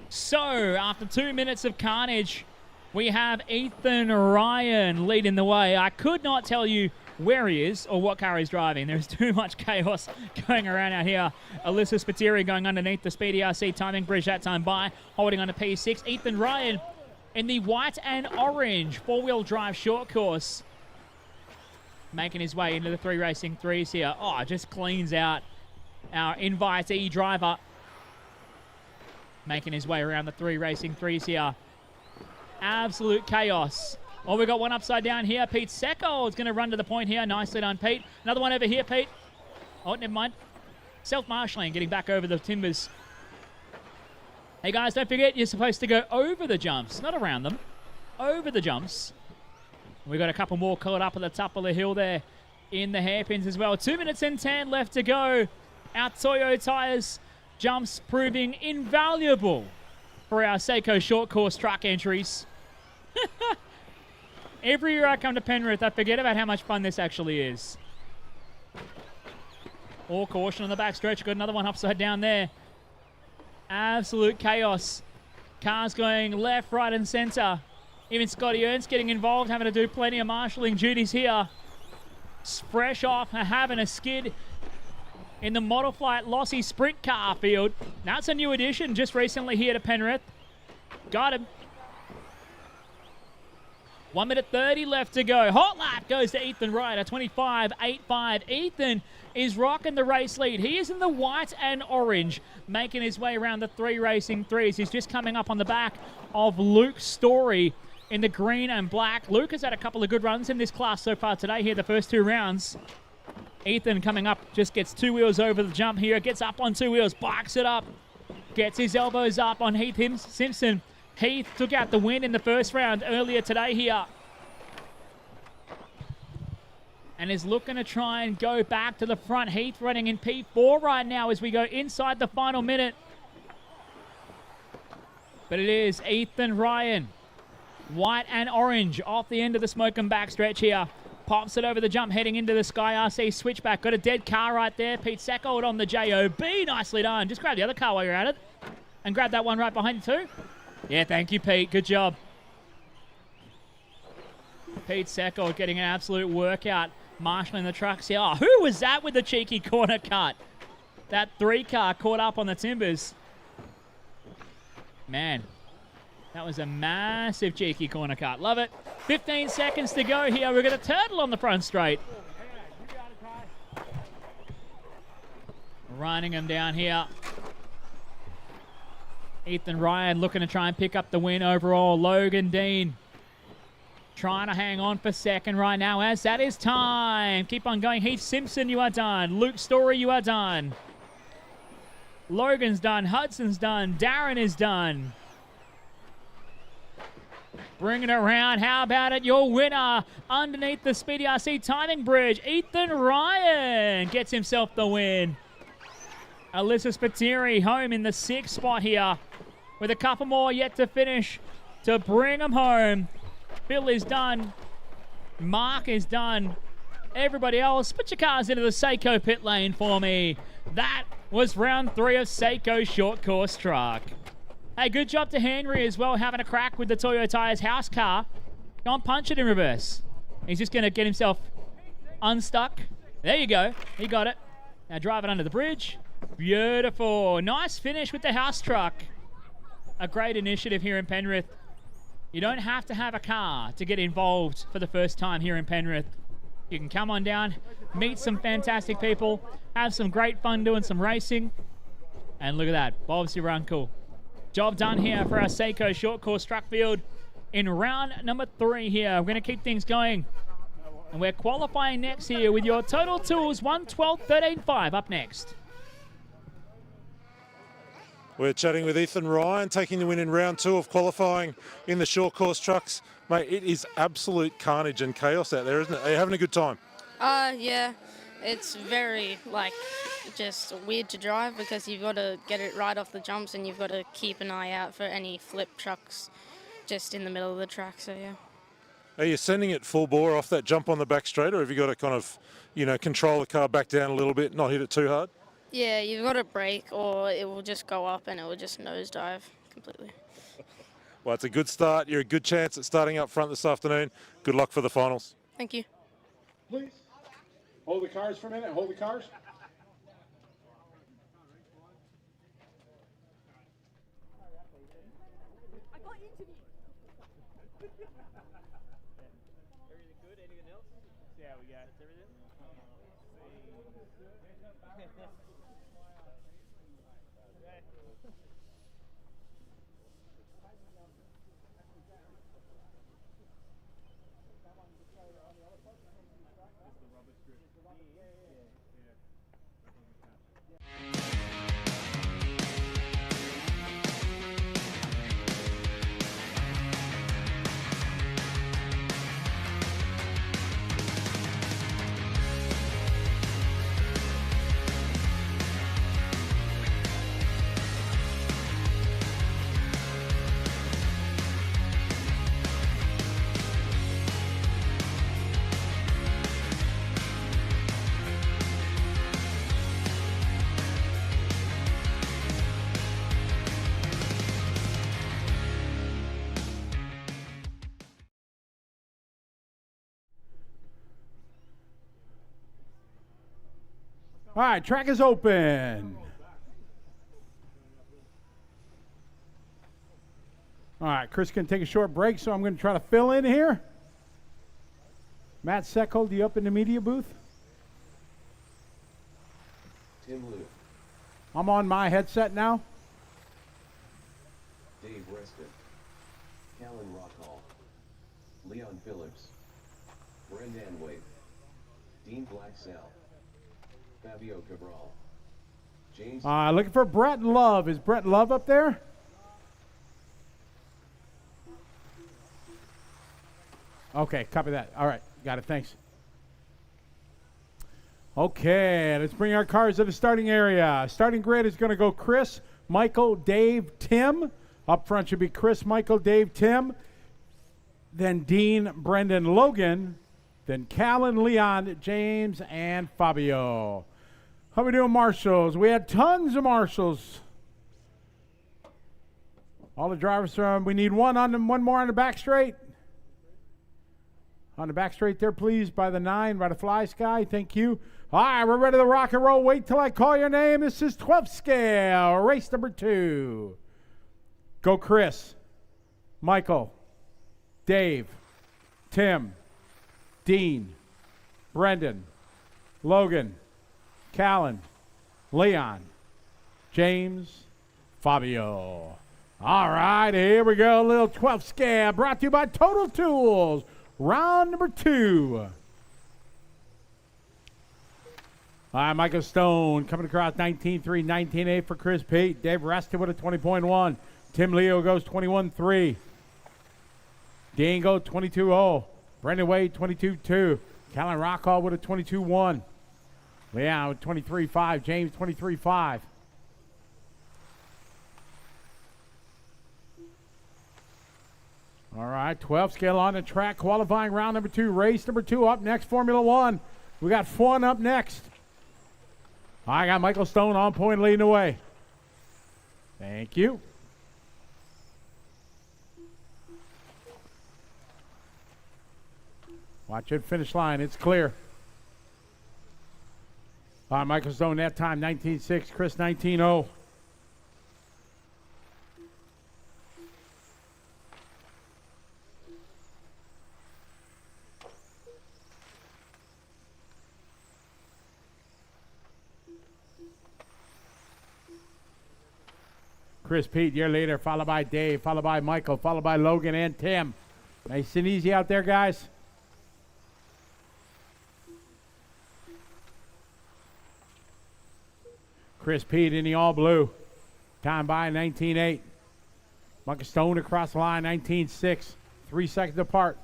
So, after 2 minutes of carnage, we have Ethan Ryan leading the way. I could not tell you where he is or what car he's driving. There's too much chaos going around out here. Alyssa Spiteri going underneath the Speedy RC timing bridge that time by, holding on to P6. Ethan Ryan in the white and orange 4-wheel drive short course, making his way into the 3 Racing 3s here. Oh, just cleans out our invitee driver. making his way around the 3 racing 3s here. Absolute chaos. Oh, we got one upside down here. Pete Secco is going to run to the point here. Nicely done, Pete. Another one over here, Pete. Oh, never mind. Self-marshalling, getting back over the timbers. Hey, guys, don't forget you're supposed to go over the jumps, not around them. Over the jumps. We got a couple more caught up at the top of the hill there in the hairpins as well. 2 minutes and 10 left to go. Our Toyo Tyres jumps proving invaluable for our Seiko short course truck entries. Every year I come to Penrith, I forget about how much fun this actually is. All caution on the back stretch. Got another one upside down there. Absolute chaos. Cars going left, right, and centre. Even Scotty Ernst getting involved, having to do plenty of marshalling duties here. Fresh off having a skid in the Model Flight Lossy Sprint car field. That's a new addition just recently here to Penrith. Got him. 1 minute 30 left to go. Hot lap goes to Ethan Wright, a 25.85. Ethan is rocking the race lead. He is in the white and orange, making his way around the 3 racing 3s. He's just coming up on the back of Luke Story in the green and black. Luke has had a couple of good runs in this class so far today here, the first 2 rounds. Ethan coming up, just gets 2 wheels over the jump here, gets up on 2 wheels, bikes it up, gets his elbows up on Heath Simpson. Heath took out the win in the first round earlier today here. And is looking to try and go back to the front. Heath running in P4 right now as we go inside the final minute. But it is Ethan Ryan. White and orange off the end of the smoke and back stretch here. Pops it over the jump, heading into the Sky RC switchback. Got a dead car right there. Pete Sacco on the JOB. Nicely done. Just grab the other car while you're at it. And grab that one right behind you too. Yeah, thank you, Pete. Good job. Pete Sacco getting an absolute workout. Marshalling the trucks here. Oh, who was that with the cheeky corner cut? That 3 car caught up on the timbers. Man, that was a massive cheeky corner cut. Love it. 15 seconds to go here. We've got a turtle on the front straight. Running him down here. Ethan Ryan looking to try and pick up the win overall. Logan Dean trying to hang on for second right now as that is time. Keep on going. Heath Simpson, you are done. Luke Story, you are done. Logan's done. Hudson's done. Darren is done. Bring it around. How about it? Your winner underneath the Speedy RC timing bridge. Ethan Ryan gets himself the win. Alyssa Spiteri home in the 6th spot here with a couple more yet to finish to bring them home. Bill is done. Mark is done. Everybody else, put your cars into the Seiko pit lane for me. That was round 3 of Seiko short course truck. Hey, good job to Henry as well, having a crack with the Toyo Tyres house car. Go on, punch it in reverse. He's just going to get himself unstuck. There you go. He got it. Now drive it under the bridge. Beautiful. Nice finish with the house truck. A great initiative here in Penrith. You don't have to have a car to get involved for the first time here in Penrith. You can come on down, meet some fantastic people, have some great fun doing some racing. And look at that. Bob's your uncle. Job done here for our Seiko short course truck field in round number 3 here. We're going to keep things going. And we're qualifying next here with your Total Tools 1:12.13.5 up next. We're chatting with Ethan Ryan, taking the win in round 2 of qualifying in the short course trucks. Mate, it is absolute carnage and chaos out there, isn't it? Are you having a good time? Yeah. It's very, just weird to drive because you've got to get it right off the jumps and you've got to keep an eye out for any flip trucks just in the middle of the track, so yeah. Are you sending it full bore off that jump on the back straight, or have you got to kind of, control the car back down a little bit, not hit it too hard? Yeah, you've got to brake or it will just go up and it will just nosedive completely. Well, it's a good start. You're a good chance at starting up front this afternoon. Good luck for the finals. Thank you. Please. Hold the cars for a minute. Hold the cars. All right, track is open. All right, Chris can take a short break, so I'm going to try to fill in here. Matt Seckold, you up in the media booth? Tim Luke, I'm on my headset now. Dave Reston, Callan Rockall, Leon Phillips, Brendan Wade, Dean Blacksell, Fabio Cabral, James. Looking for Brett Love. Is Brett Love up there? Okay, copy that. All right, got it. Thanks. Okay, let's bring our cars to the starting area. Starting grid is going to go Chris, Michael, Dave, Tim. Up front should be Chris, Michael, Dave, Tim. Then Dean, Brendan, Logan. Then Callan, Leon, James, and Fabio. How we doing, marshals? We had tons of marshals. All the drivers from. We need one more on the back straight. On the back straight there, please, by the 9, by the Fly Sky. Thank you. All right, we're ready to rock and roll. Wait till I call your name. This is 12th scale, race number 2. Go Chris, Michael, Dave, Tim, Dean, Brendan, Logan, Callan, Leon, James, Fabio. All right, here we go. A little 12th scale brought to you by Total Tools. Round number 2. All right, Michael Stone coming across 19.3, 19.8 for Chris Pete. Dave Reston with a 20.1. Tim Leo goes 21.3. Dean goes 22.0. Brendan Wade 22.2. Callan Rockall with a 22.1. Leon with 23.5. James 23.5. All right, 12 scale on the track, qualifying round number 2, race number 2 up next, Formula 1. We got fun up next. I got Michael Stone on point leading the way. Thank you. Watch it, finish line, it's clear. All right, Michael Stone that time, 19.6, Chris 19.0. Chris Pete, year later, followed by Dave, followed by Michael, followed by Logan and Tim. Nice and easy out there, guys. Chris Pete in the all blue. Time by 19.8. Michael Stone across the line, 19.6. 3 seconds apart.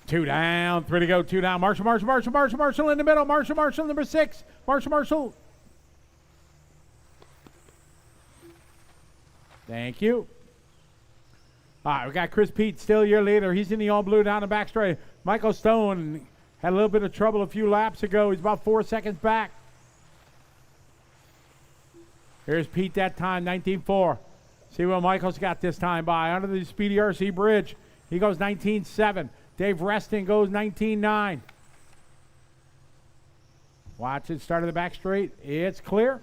Two down, 3 to go, 2 down. Marshall in the middle. Marshall, number 6. Marshall. Thank you. All right, we got Chris Pete still your leader. He's in the all blue down the back straight. Michael Stone had a little bit of trouble a few laps ago. He's about 4 seconds back. Here's Pete that time, 19.4. See what Michael's got this time by. Under the Speedy RC bridge, he goes 19.7. Dave Reston goes 19.9. Watch it, start of the back straight. It's clear.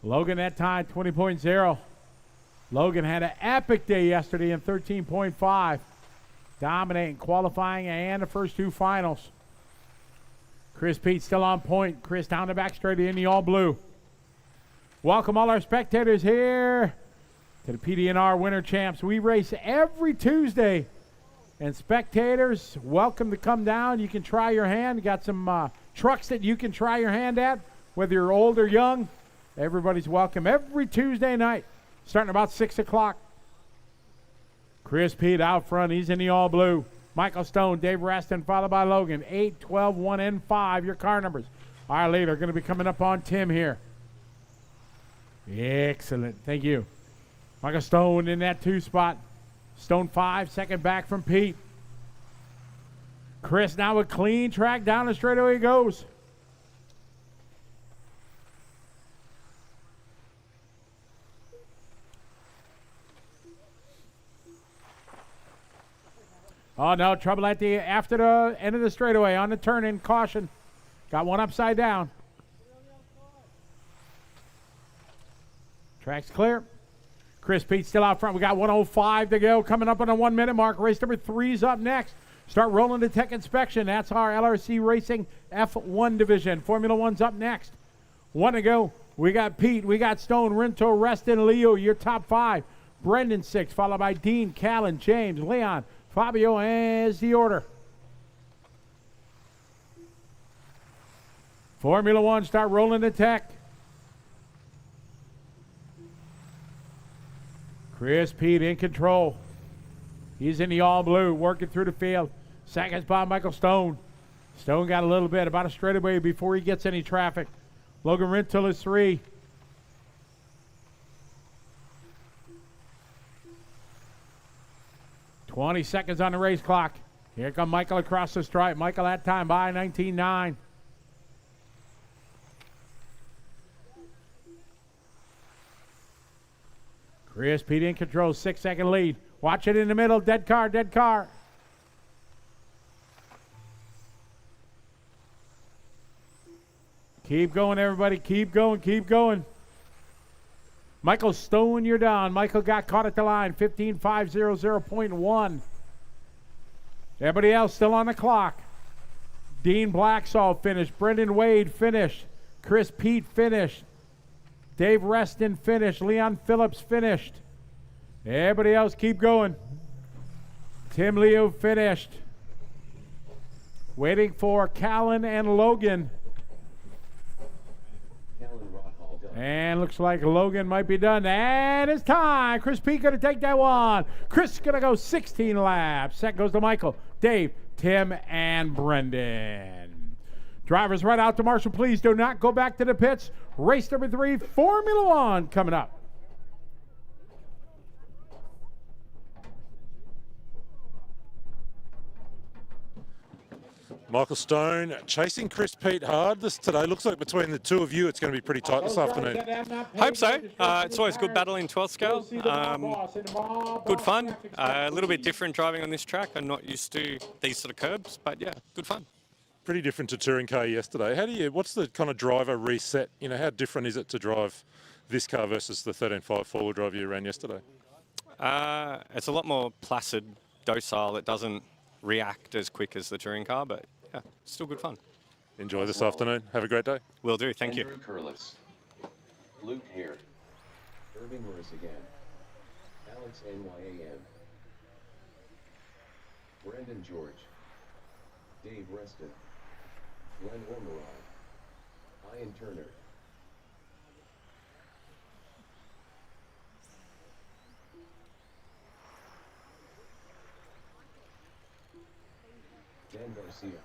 Logan that time, 20.0. Logan had an epic day yesterday in 13.5. Dominating qualifying and the first 2 finals. Chris Pete still on point. Chris down the back straight in the all blue. Welcome all our spectators here to the PDNR Winter Champs. We race every Tuesday. And spectators, welcome to come down. You can try your hand. Got some trucks that you can try your hand at, whether you're old or young. Everybody's welcome every Tuesday night, starting about 6 o'clock. Chris Pete out front. He's in the all blue. Michael Stone, Dave Reston, followed by Logan. 8, 12, 1, and 5, your car numbers. Our leader going to be coming up on Tim here. Excellent. Thank you. Michael Stone in that 2 spot. Stone 5, second back from Pete. Chris now with clean track down the straightaway he goes. Oh, no, trouble after the end of the straightaway on the turn in. Caution. Got one upside down. Track's clear. Chris Pete still out front. We got 1:05 to go. Coming up on the 1 minute mark. Race number 3's up next. Start rolling the tech inspection. That's our LRC Racing F1 division. Formula 1's up next. 1 to go. We got Pete. We got Stone, Rinto, Reston, Leo. Your top 5. Brendan 6, followed by Dean, Callan, James, Leon, Fabio as the order. Formula 1, start rolling the tech. Chris Pete in control. He's in the all blue, working through the field. Second spot, Michael Stone. Stone got a little bit, about a straightaway before he gets any traffic. Logan Rintel is 3. $20 seconds on the race clock. Here come Michael across the stripe. Michael that time by 19.9. Chris Pete in control, 6-second lead. Watch it in the middle, dead car, dead car. Keep going, everybody, keep going, keep going. Michael Stone, you're down. Michael got caught at the line, 15.500.1. Everybody else still on the clock. Dean Blacksall finished. Brendan Wade finished. Chris Pete finished. Dave Reston finished. Leon Phillips finished. Everybody else keep going. Tim Leo finished. Waiting for Callan and Logan. And looks like Logan might be done. And it's time. Chris Pete going to take that one. Chris going to go 16 laps. Second goes to Michael, Dave, Tim, and Brendan. Drivers right out to Marshall. Please do not go back to the pits. Race number 3, Formula 1 coming up. Michael Stone chasing Chris Pete hard this today. Looks like between the two of you, it's going to be pretty tight this afternoon. Hope so. It's always good battle in 12th scale. Good fun. A little bit different driving on this track. I'm not used to these sort of curbs, but yeah, good fun. Pretty different to touring car yesterday. What's the kind of driver reset? You know, how different is it to drive this car versus the 13.5 four-wheel drive you ran yesterday? It's a lot more placid, docile. It doesn't react as quick as the touring car, but yeah, still good fun. Enjoy this afternoon. Have a great day. Will do. Thank Andrew you. Curlis, Luke Hare, Irving Morris again, Alex NYAM, Brandon George, Dave Reston, Glenn Ormeron, Ian Turner. Dan Garcia.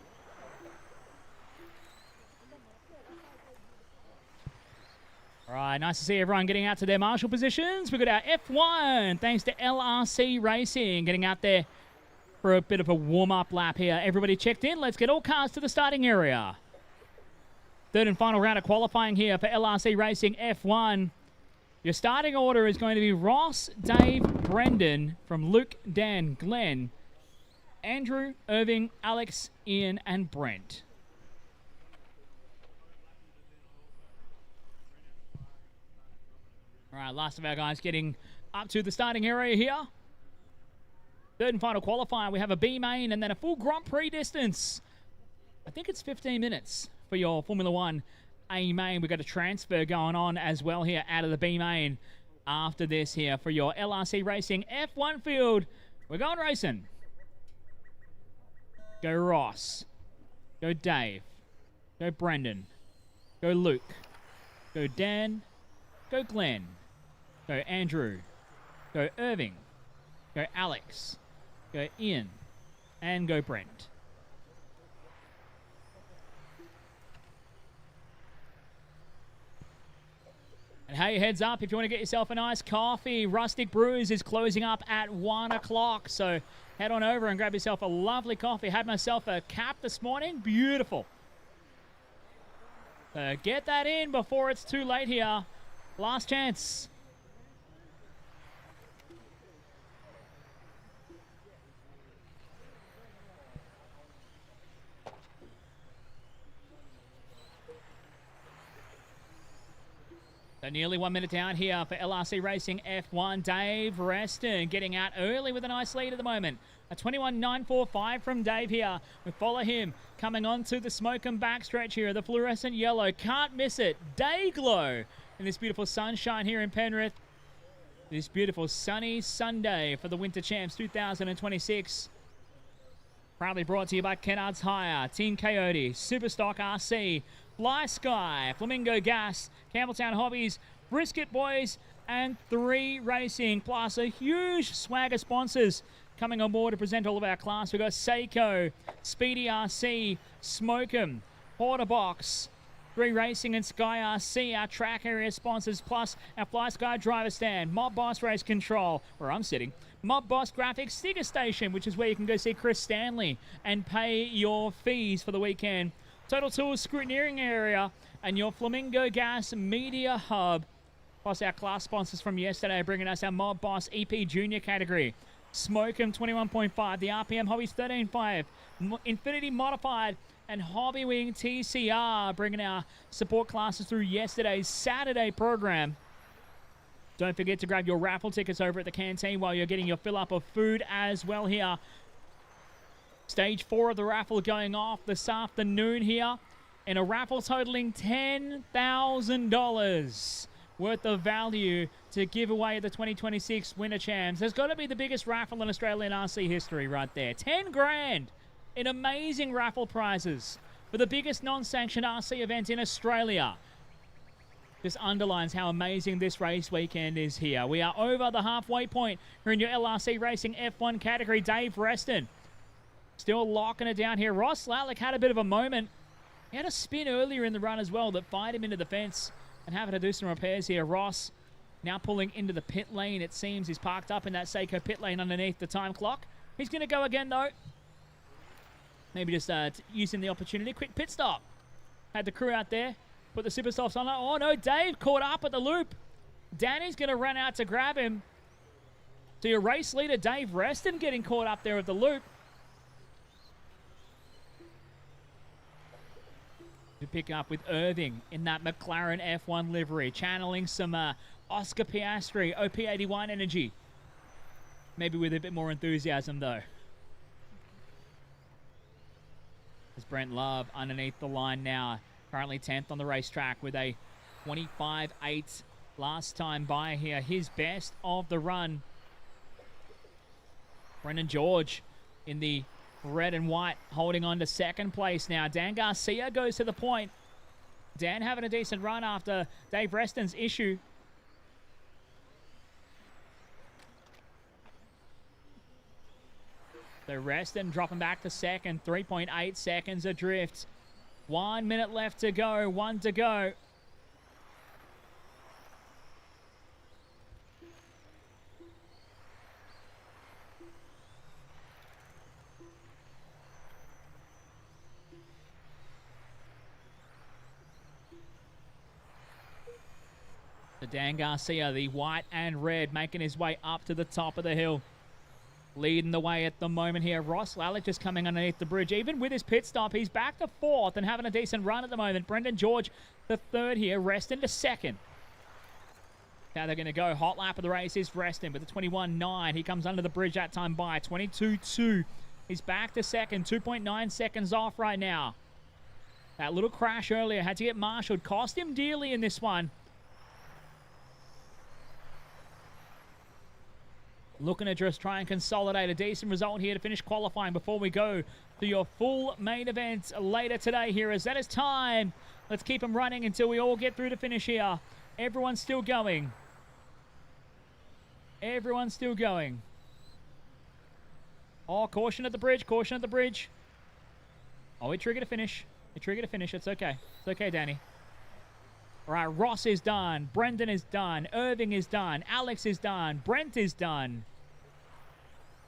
All right, nice to see everyone getting out to their marshal positions. We've got our F1, thanks to LRC Racing, getting out there for a bit of a warm-up lap here. Everybody checked in. Let's get all cars to the starting area. Third and final round of qualifying here for LRC Racing F1. Your starting order is going to be Ross, Dave, Brendan, from Luke, Dan, Glenn, Andrew, Irving, Alex, Ian, and Brent. All right, last of our guys getting up to the starting area here. Third and final qualifier, we have a B main and then a full Grand Prix distance. I think it's 15 minutes for your Formula 1 A main. We've got a transfer going on as well here out of the B main after this here for your LRC Racing F1 field. We're going racing. Go Ross. Go Dave. Go Brendan. Go Luke. Go Dan. Go Glenn. Go Andrew. Go Irving. Go Alex. Go Ian. And go Brent. And hey, heads up, if you want to get yourself a nice coffee, Rustic Brews is closing up at 1 o'clock. So head on over and grab yourself a lovely coffee. Had myself a cap this morning. Beautiful. So get that in before it's too late here. Last chance. So nearly 1 minute down here for LRC Racing F1. Dave Reston getting out early with a nice lead at the moment. A 21.945 from Dave here. We follow him coming on to the smoke and backstretch here. The fluorescent yellow. Can't miss it. Day glow in this beautiful sunshine here in Penrith. This beautiful sunny Sunday for the Winter Champs 2026. Proudly brought to you by Kennard's Hire, Team Coyote, Superstock RC, Fly Sky, Flamingo Gas, Campbelltown Hobbies, Brisket Boys, and 3 Racing, plus a huge swag of sponsors coming on board to present all of our class. We've got Seiko, Speedy RC, Smokem, Porter Box, 3 Racing and Sky RC, our track area sponsors, plus our Fly Sky driver stand, Mob Boss Race Control, where I'm sitting, Mob Boss Graphics Sticker Station, which is where you can go see Chris Stanley and pay your fees for the weekend. Total Tools Scrutineering Area and your Flamingo Gas Media Hub. Plus our class sponsors from yesterday bringing us our Mob Boss EP Junior category. Smokem 21.5, the RPM Hobbies 13.5, Infinity Modified, and Hobby Wing TCR bringing our support classes through yesterday's Saturday program. Don't forget to grab your raffle tickets over at the canteen while you're getting your fill up of food as well here. Stage 4 of the raffle going off this afternoon here in a raffle totaling $10,000 worth of value to give away at the 2026 Winter Champs. There's got to be the biggest raffle in Australian RC history right there. 10 grand in amazing raffle prizes for the biggest non-sanctioned RC event in Australia. This underlines how amazing this race weekend is here. We are over the halfway point here in your LRC Racing F1 category. Dave Reston still locking it down here. Ross Latlick had a bit of a moment. He had a spin earlier in the run as well that fired him into the fence and having to do some repairs here. Ross now pulling into the pit lane. It seems he's parked up in that Seiko pit lane underneath the time clock. He's going to go again though. Maybe just using the opportunity. Quick pit stop. Had the crew out there. Put the super softs on. Oh no, Dave caught up at the loop. Danny's going to run out to grab him. So your race leader, Dave Reston, getting caught up there at the loop. To pick up with Irving in that McLaren F1 livery. Channeling some Oscar Piastri, OP81 energy. Maybe with a bit more enthusiasm though. There's Brent Love underneath the line now. Currently 10th on the racetrack with a 25.8 last time by here. His best of the run. Brendan George in the red and white holding on to second place now. Dan Garcia goes to the point. Dan having a decent run after Dave Reston's issue. So Reston dropping back to second. 3.8 seconds adrift. 1 minute left to go. 1 to go. So Dan Garcia, the white and red, making his way up to the top of the hill. Leading the way at the moment here. Ross Lallick just coming underneath the bridge. Even with his pit stop, he's back to 4th and having a decent run at the moment. Brendan George, the 3rd here. Reston to 2nd. Now they're going to go. Hot lap of the race is Reston with a 21.9. He comes under the bridge that time by 22.2. He's back to 2nd. 2.9 seconds off right now. That little crash earlier had to get marshaled. Cost him dearly in this one. Looking to just try and consolidate a decent result here to finish qualifying before we go to your full main event later today here, as that is time. Let's keep them running until we all get through to finish here. Everyone's still going. Everyone's still going. Oh, caution at the bridge. Caution at the bridge. Oh, we triggered a finish. We triggered a finish. It's okay. It's okay, Danny. All right, Ross is done. Brendan is done. Irving is done. Alex is done. Brent is done.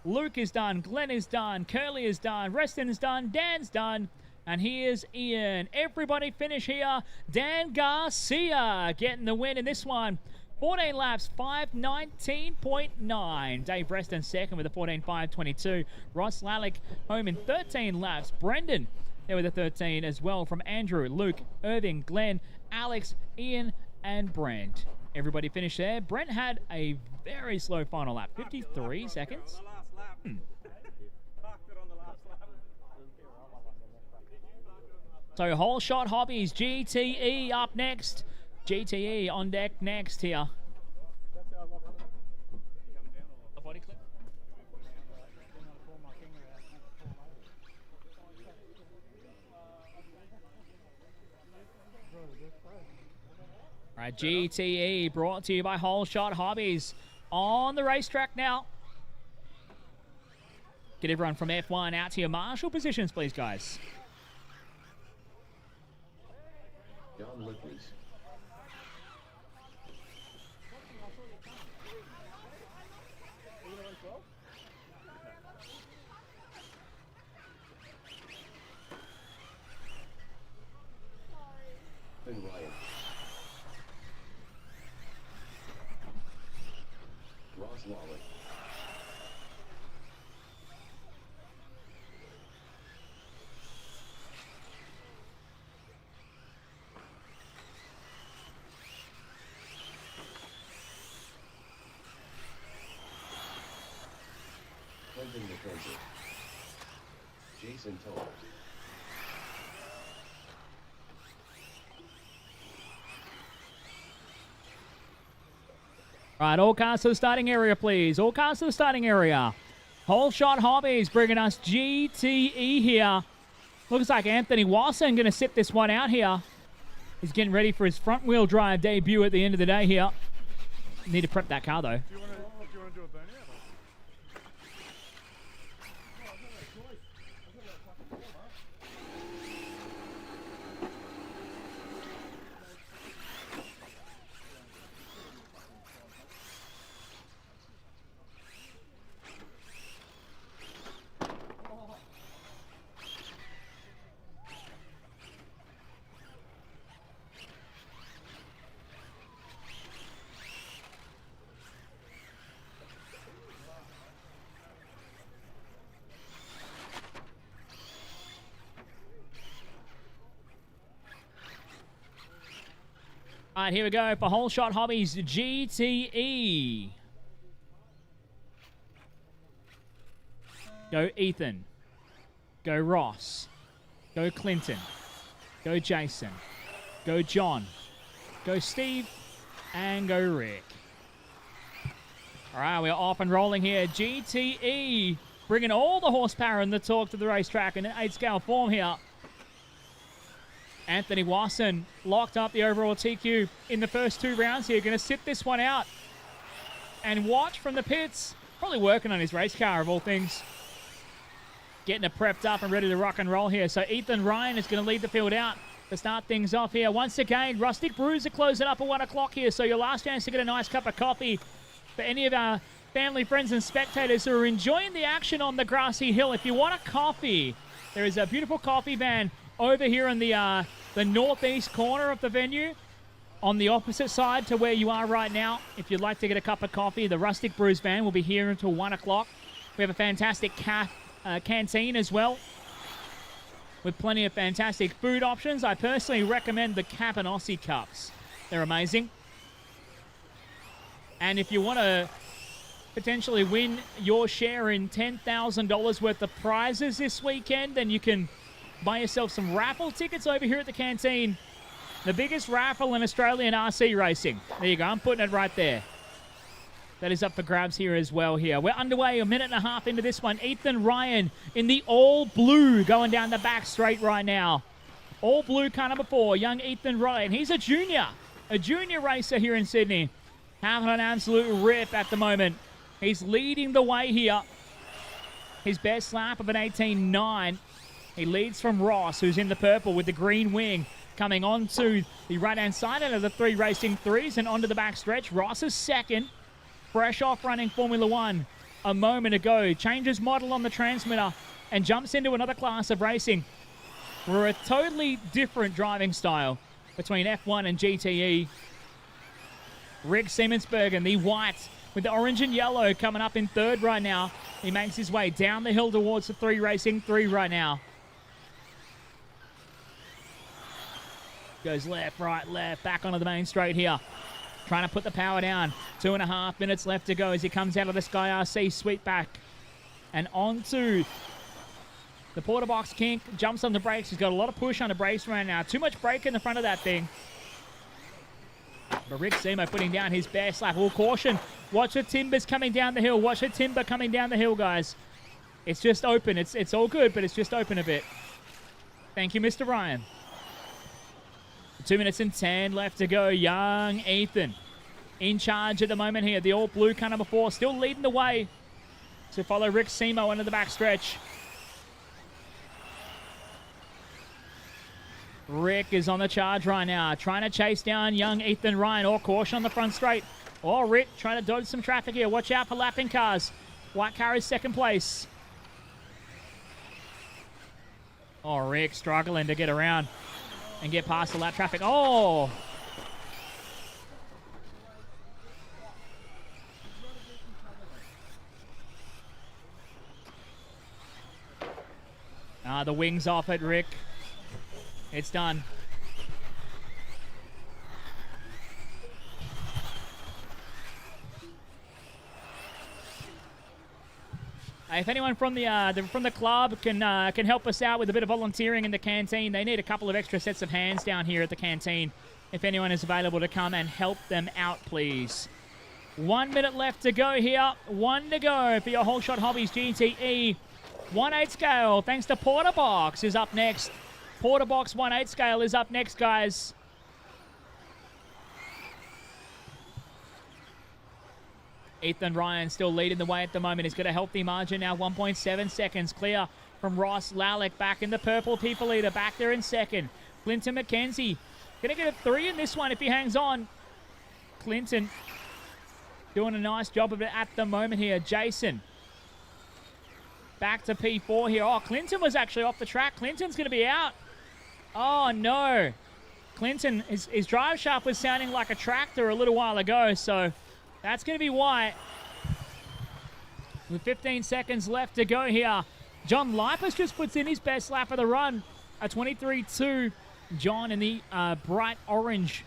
Luke is done. Glenn is done. Curly is done. Reston is done. Dan's done. And here's Ian. Everybody finish here. Dan Garcia getting the win in this one. 14 laps, 5:19.9. Dave Reston second with a 14:5:22. Ross Lallick home in 13 laps. Brendan there with a 13 as well from Andrew, Luke, Irving, Glenn, Alex, Ian, and Brent. Everybody finished there. Brent had a very slow final lap, 53 seconds. So Whole Shot Hobbies, GTE up next. GTE on deck next here. All right, GTE brought to you by Whole Shot Hobbies on the racetrack now. Get everyone from F1 out to your marshal positions, please, guys. John Lickers. Finn Ryan. Ross Lawler. Clinton McKenzie. Jason Toll. All right, all cars to the starting area, please. All cars to the starting area. Whole Shot Hobbies bringing us GTE here. Looks like Anthony Wasson going to sit this one out here. He's getting ready for his front-wheel drive debut at the end of the day here. Need to prep that car, though. All right, here we go for Whole Shot Hobbies GTE. Go Ethan. Go Ross. Go Clinton. Go Jason. Go John. Go Steve. And go Rick. All right, we're off and rolling here. GTE bringing all the horsepower and the torque to the racetrack in an 8-scale form here. Anthony Wasson locked up the overall TQ in the first 2 rounds here. Going to sit this one out and watch from the pits. Probably working on his race car of all things. Getting it prepped up and ready to rock and roll here. So Ethan Ryan is going to lead the field out to start things off here. Once again, Rustic Brews are closing up at 1 o'clock here. So your last chance to get a nice cup of coffee for any of our family, friends, and spectators who are enjoying the action on the grassy hill. If you want a coffee, there is a beautiful coffee van over here in the northeast corner of the venue, on the opposite side to where you are right now. If you'd like to get a cup of coffee, the Rustic Brews van will be here until 1 o'clock. We have a fantastic canteen as well, with plenty of fantastic food options. I personally recommend the Cap and Aussie cups. They're amazing. And if you want to potentially win your share in $10,000 worth of prizes this weekend, then you can buy yourself some raffle tickets over here at the canteen. The biggest raffle in Australian RC racing. There you go. I'm putting it right there. That is up for grabs here as well here. We're underway, a minute and a half into this one. Ethan Ryan in the all blue going down the back straight right now. All blue car number 4, young Ethan Ryan. He's a junior racer here in Sydney. Having an absolute rip at the moment. He's leading the way here. His best lap of an 18.9. He leads from Ross, who's in the purple with the green wing. Coming on to the right-hand side out of the 3 racing 3s and onto the back stretch. Ross is second. Fresh off running Formula 1 a moment ago. Changes model on the transmitter and jumps into another class of racing. We're a totally different driving style between F1 and GTE. Rick Siemensbergen, the white with the orange and yellow, coming up in 3rd right now. He makes his way down the hill towards the 3 racing 3 right now. Goes left, right, left, back onto the main straight here. Trying to put the power down. 2.5 minutes left to go as he comes out of the Sky RC sweep back. And onto the Porter Box kink. Jumps on the brakes. He's got a lot of push on the brakes right now. Too much brake in the front of that thing. But Rick Simo putting down his best lap. Oh, caution. Watch the timbers coming down the hill. Watch the timber coming down the hill, guys. It's just open. It's all good, but it's just open a bit. Thank you, Mr. Ryan. 2 minutes and 10 left to go. Young Ethan in charge at the moment here. The all blue car number 4 still leading the way to follow Rick Simo into the back stretch. Rick is on the charge right now, trying to chase down young Ethan Ryan. Or caution on the front straight. Oh, Rick trying to dodge some traffic here. Watch out for lapping cars. White car is second place. Oh, Rick struggling to get around and get past the lap traffic. Oh! The wing's off it, Rick. It's done. If anyone from the club can help us out with a bit of volunteering in the canteen, they need a couple of extra sets of hands down here at the canteen. If anyone is available to come and help them out, please. 1 minute left to go here. 1 to go for your Whole Shot Hobbies GTE 1/8 scale. Thanks to Porter Box is up next. Porter Box 1/8 scale is up next, guys. Ethan Ryan still leading the way at the moment. He's got a healthy margin now, 1.7 seconds clear from Ross Lalek back in the purple people leader, back there in second. Clinton McKenzie gonna get a 3 in this one if he hangs on. Clinton doing a nice job of it at the moment here. Jason back to P4 here. Oh, Clinton was actually off the track. Clinton's gonna be out. Oh no. Clinton, his drive shaft was sounding like a tractor a little while ago, so that's going to be why. With 15 seconds left to go here, John Lipus just puts in his best lap of the run. A 23.2. John in the bright orange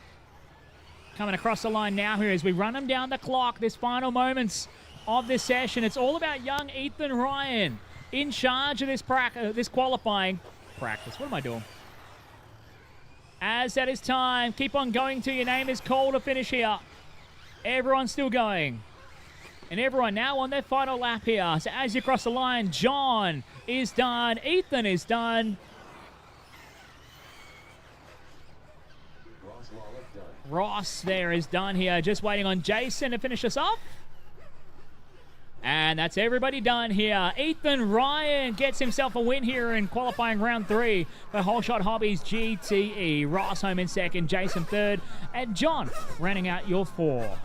coming across the line now here as we run him down the clock. This final moments of this session. It's all about young Ethan Ryan in charge of this qualifying practice. What am I doing? As that is time, keep on going till your name is called to finish here. Everyone's still going. And everyone now on their final lap here. So as you cross the line, John is done. Ethan is done. Ross there is done here. Just waiting on Jason to finish us off. And that's everybody done here. Ethan Ryan gets himself a win here in qualifying round 3 for Whole Shot Hobbies GTE. Ross home in second, Jason third, and John rounding out your 4.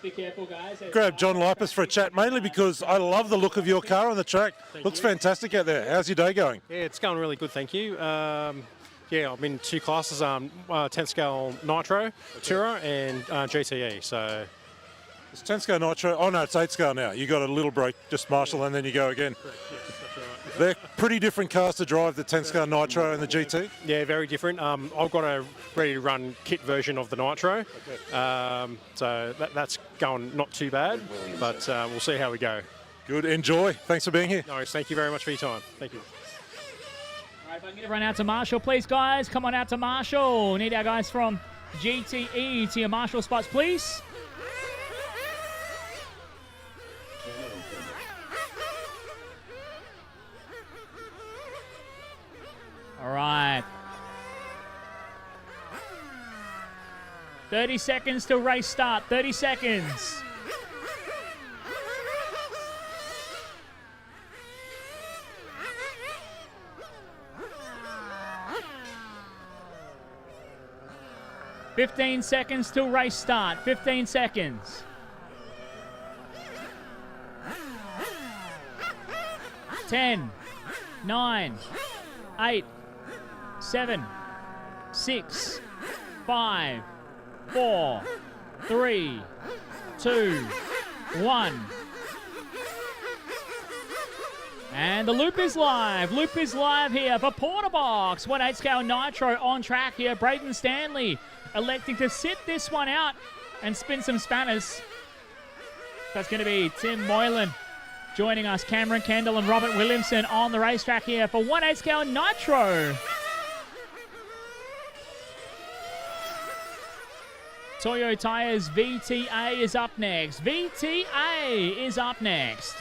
Be careful, guys. Grab John Lipus for a chat, mainly because I love the look of your car on the track. Looks fantastic out there. How's your day going? Yeah, it's going really good, thank you. Yeah, I'm in 2 classes, 10th scale Nitro, Tourer, and GTE. So It's 10 scale Nitro. Oh no, it's 8 scale now. You got a little break, just marshal, and then you go again. They're pretty different cars to drive, the 10 scale Nitro and the GT. yeah, very different. I've got a ready to run kit version of the Nitro, so that's going not too bad. But we'll see how we go. Good. Enjoy. Thanks for being here. No, thank you very much for your time. Thank you. All right, if I can get everyone out to Marshall, please, guys. Come on out to Marshall. Need our guys from GTE to your Marshall spots, please. All right. 30 seconds till race start. 30 seconds. $15 seconds till race start. 15 seconds. 10, 9, 8, 7, 6, 5, 4, 3, 2, 1. And the loop is live. Loop is live here for Porter Box. 1/8 scale Nitro on track here. Braden Stanley electing to sit this one out and spin some spanners. That's going to be Tim Moylan joining us. Cameron Kendall and Robert Williamson on the racetrack here for 1/8 scale Nitro. Toyo Tires VTA is up next. VTA is up next.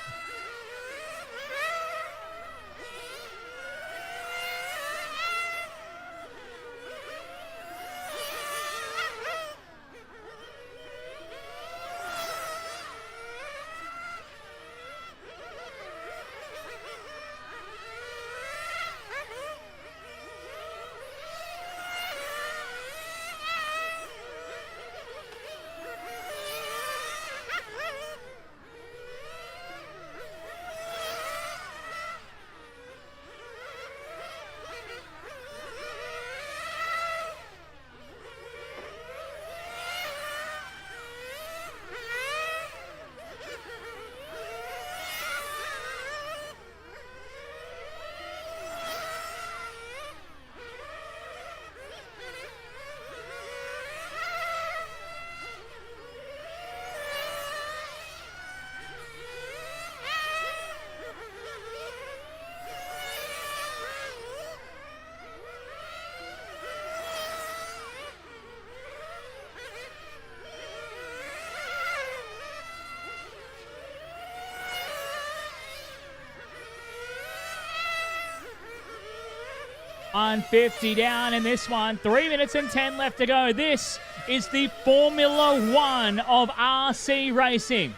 On 50 down in this one. 3 minutes and 10 left to go. This is the Formula One of RC racing.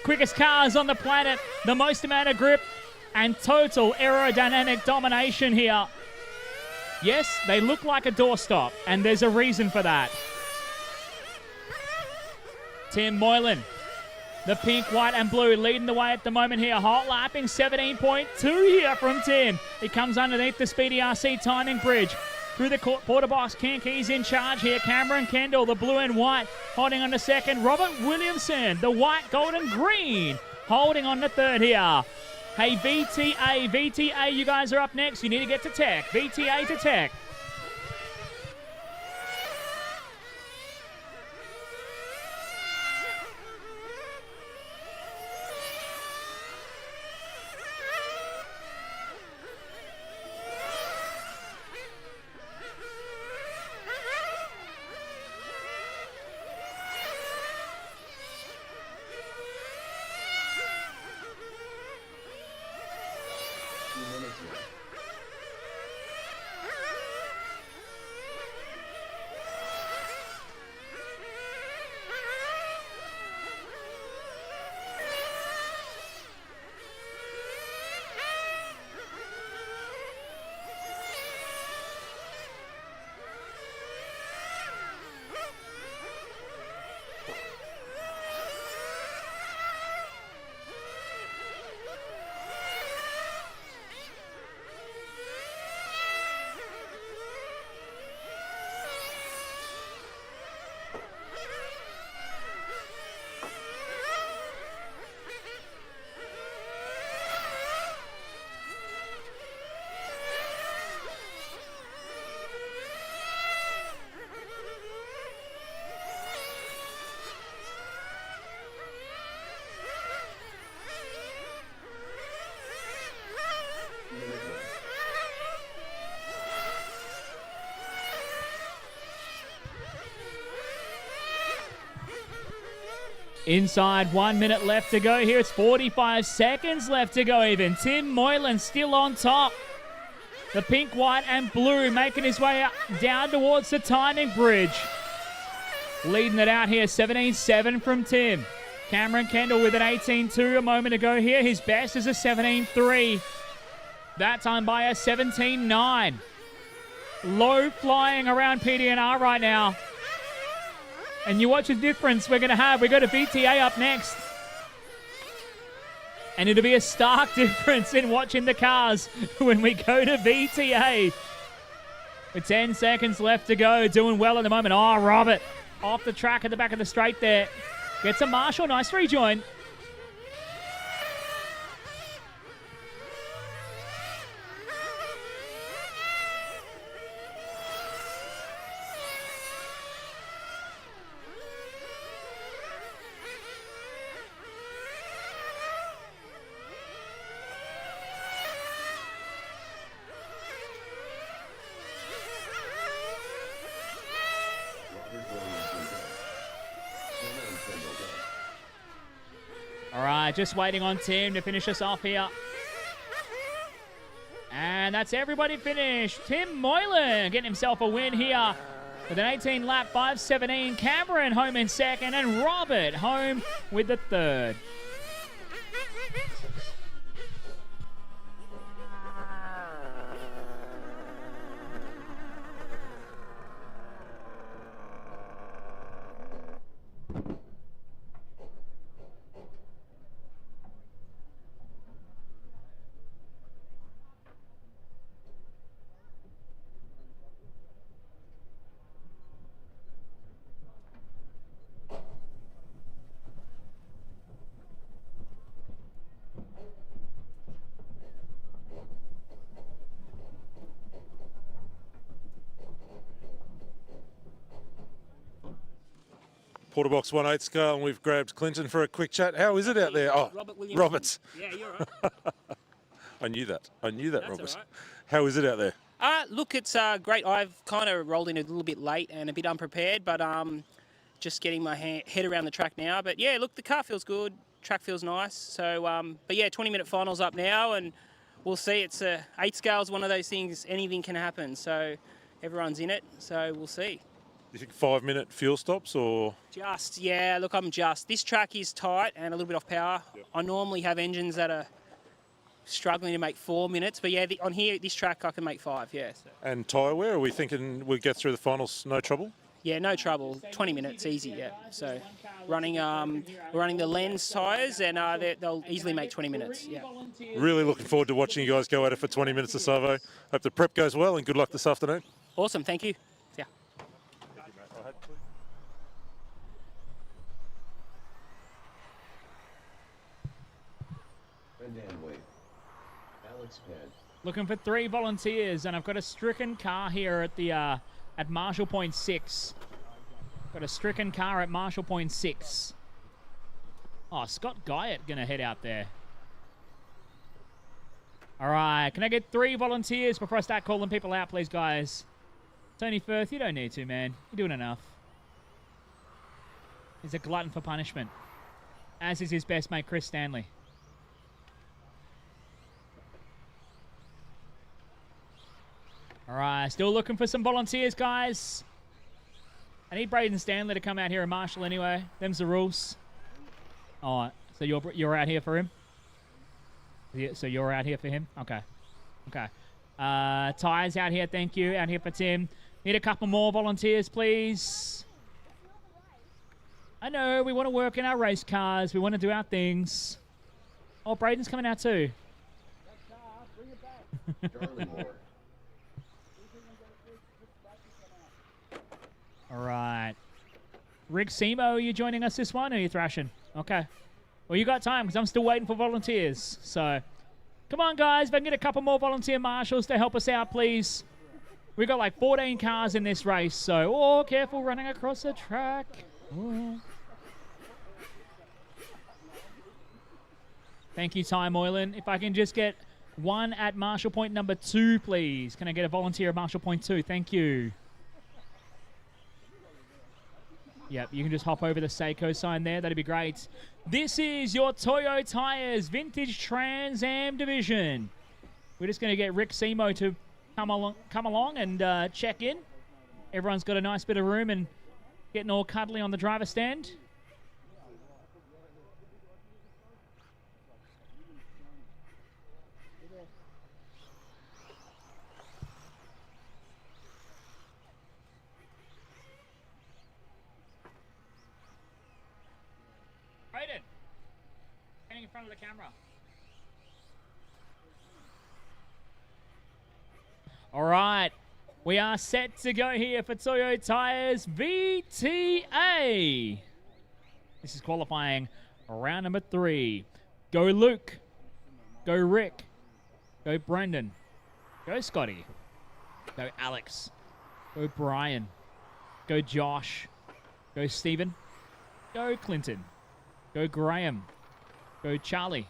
Quickest cars on the planet, the most amount of grip, and total aerodynamic domination here. Yes, they look like a doorstop, and there's a reason for that. Tim Moylan, the pink, white, and blue leading the way at the moment here. Hot lapping 17.2 here from Tim. He comes underneath the Speedy RC timing bridge. Through the Porter Box, Kinky's in charge here. Cameron Kendall, the blue and white, holding on to second. Robert Williamson, the white, gold, and green, holding on to third here. Hey, VTA, you guys are up next. You need to get to Tech. VTA to Tech. Inside, 1 minute left to go here. It's 45 seconds left to go even. Tim Moylan still on top. The pink, white and blue making his way up, down towards the timing bridge. Leading it out here, 17.7 from Tim. Cameron Kendall with an 18.2 a moment ago here. His best is a 17.3. That time by a 17.9. Low flying around PDNR right now. And you watch the difference we're going to have. We go to VTA up next. And it'll be a stark difference in watching the cars when we go to VTA. With 10 seconds left to go. Doing well at the moment. Oh, Robert off the track at the back of the straight there. Gets a Marshall. Nice rejoin. All right, just waiting on Tim to finish us off here. And that's everybody finished. Tim Moylan getting himself a win here with an 18-lap 5.17. Cameron home in second and Robert home with the third. Quarter box 1/8 scale, and we've grabbed Clinton for a quick chat. How is it out there? Oh, Robert Williams. Roberts. Yeah, you're right. I knew that. I knew that, That's Roberts. all right. How is it out there? Look, it's great. I've kind of rolled in a little bit late and a bit unprepared, but just getting my head around the track now. But yeah, look, the car feels good. Track feels nice. So, but yeah, 20-minute finals up now, and we'll see. It's 8 scale is one of those things. Anything can happen. So everyone's in it. So we'll see. Do you think 5-minute fuel stops or? Yeah, look, this track is tight and a little bit off power. Yep. I normally have engines that are struggling to make 4 minutes, but yeah, on here, this track, I can make 5, yeah. So. And tyre wear, are we thinking we'll get through the finals no trouble? Yeah, no trouble. 20 minutes, easy, yeah. So running the lens tyres, and they'll easily make 20 minutes, yeah. Really looking forward to watching you guys go at it for 20 minutes of Savo. Hope the prep goes well, and good luck this afternoon. Awesome, thank you. Yeah. Looking for 3 volunteers, and I've got a stricken car here at the at Marshall Point 6. Got a stricken car at Marshall Point 6. Oh, Scott Guyett gonna head out there. All right, can I get 3 volunteers before I start calling people out, please, guys? Tony Firth, you don't need to, man. You're doing enough. He's a glutton for punishment, as is his best mate, Chris Stanley. All right, still looking for some volunteers, guys. I need Braden Stanley to come out here and marshal anyway. Them's the rules. All right, so you're out here for him? Yeah, so you're out here for him? Okay. Okay. Ty's out here, thank you. Out here for Tim. Need a couple more volunteers, please. I know, we want to work in our race cars. We want to do our things. Oh, Braden's coming out too. All right. Rick Simo, are you joining us this one, or are you thrashing? Okay. Well, you got time, because I'm still waiting for volunteers. So, come on, guys. If I can get a couple more volunteer marshals to help us out, please. We've got like 14 cars in this race, so, oh, careful running across the track. Oh. Thank you, Ty Moylan. If I can just get one at Marshall Point number 2, please. Can I get a volunteer at Marshall Point 2? Thank you. Yep, you can just hop over the Seiko sign there. That'd be great. This is your Toyo Tires Vintage Trans Am division. We're just going to get Rick Simo to come along and check in. Everyone's got a nice bit of room and getting all cuddly on the driver's stand. Brayden, standing in front of the camera. All right, we are set to go here for Toyo Tires VTA. This is qualifying round number 3. Go Luke, go Rick, go Brendan, go Scotty, go Alex, go Brian, go Josh, go Stephen, go Clinton, go Graham, go Charlie,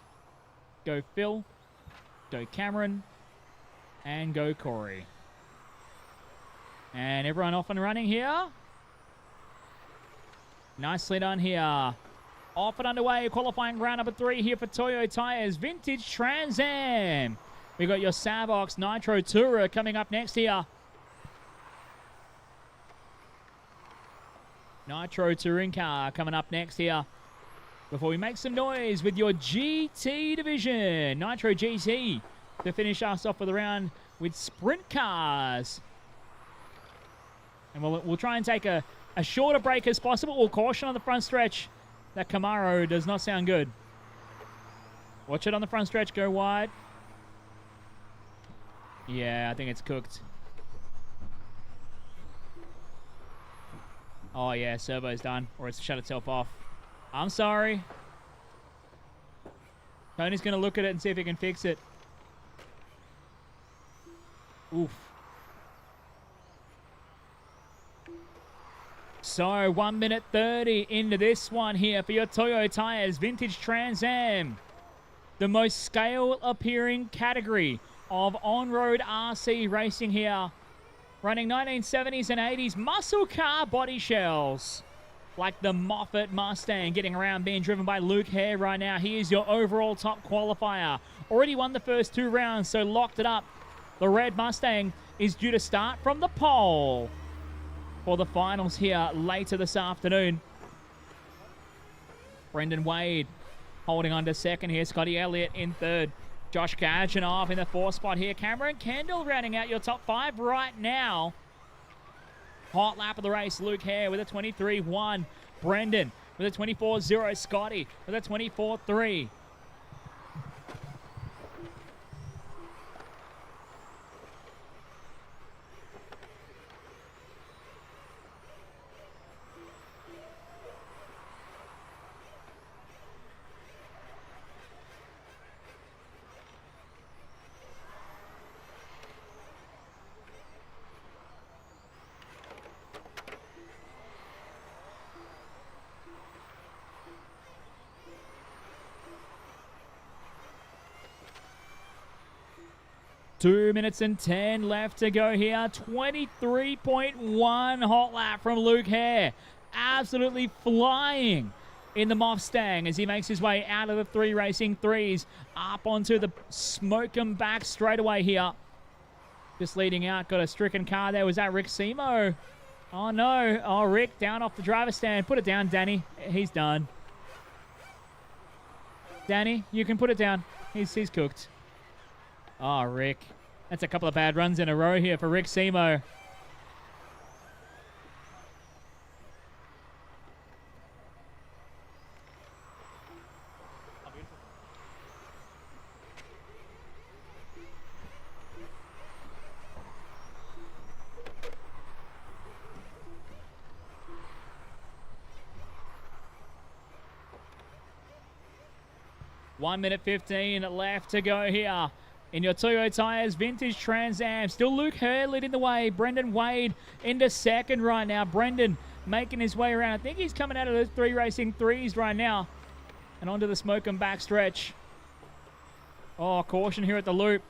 go Phil, go Cameron, and go Corey. And everyone off and running here. Nicely done here. Off and underway, qualifying round number 3 here for Toyo Tires Vintage Trans Am. We got your Savox Nitro Tourer coming up next here. Nitro Touring car coming up next here. Before we make some noise with your GT division, Nitro GT, to finish us off with a round with sprint cars. And we'll try and take a shorter break as possible. We'll caution on the front stretch. That Camaro does not sound good. Watch it on the front stretch. Go wide. Yeah, I think it's cooked. Oh, yeah, servo's done. Or it's shut itself off. I'm sorry. Tony's going to look at it and see if he can fix it. Oof. So 1 minute 30 into this one here for your Toyo Tires Vintage Trans Am. The most scale appearing category of on-road RC racing here. Running 1970s and 80s muscle car body shells. Like the Moffat Mustang getting around being driven by Luke Hare right now. He is your overall top qualifier. Already won the first 2 rounds, so locked it up. The red Mustang is due to start from the pole for the finals here later this afternoon. Brendan Wade holding on to second here. Scotty Elliott in third. Josh Kajanoff in the 4th spot here. Cameron Kendall rounding out your top 5 right now. Hot lap of the race. Luke Hare with a 23-1. Brendan with a 24-0. Scotty with a 24-3. Two minutes and 10 left to go here. 23.1 hot lap from Luke Hare. Absolutely flying in the Mustang as he makes his way out of the 3 racing 3s up onto the smoke 'em back straightaway here. Just leading out, got a stricken car there. Was that Rick Simo? Oh no. Oh, Rick down off the driver's stand. Put it down, Danny. He's done. Danny, you can put it down. He's cooked. Oh, Rick. That's a couple of bad runs in a row here for Rick Simo. One minute 15 left to go here in your Toyo Tires Vintage Trans Am. Still Luke Hare leading the way. Brendan Wade into second right now. Brendan making his way around. I think he's coming out of the 3 racing 3s right now. And onto the smoke and back stretch. Oh, caution here at the loop.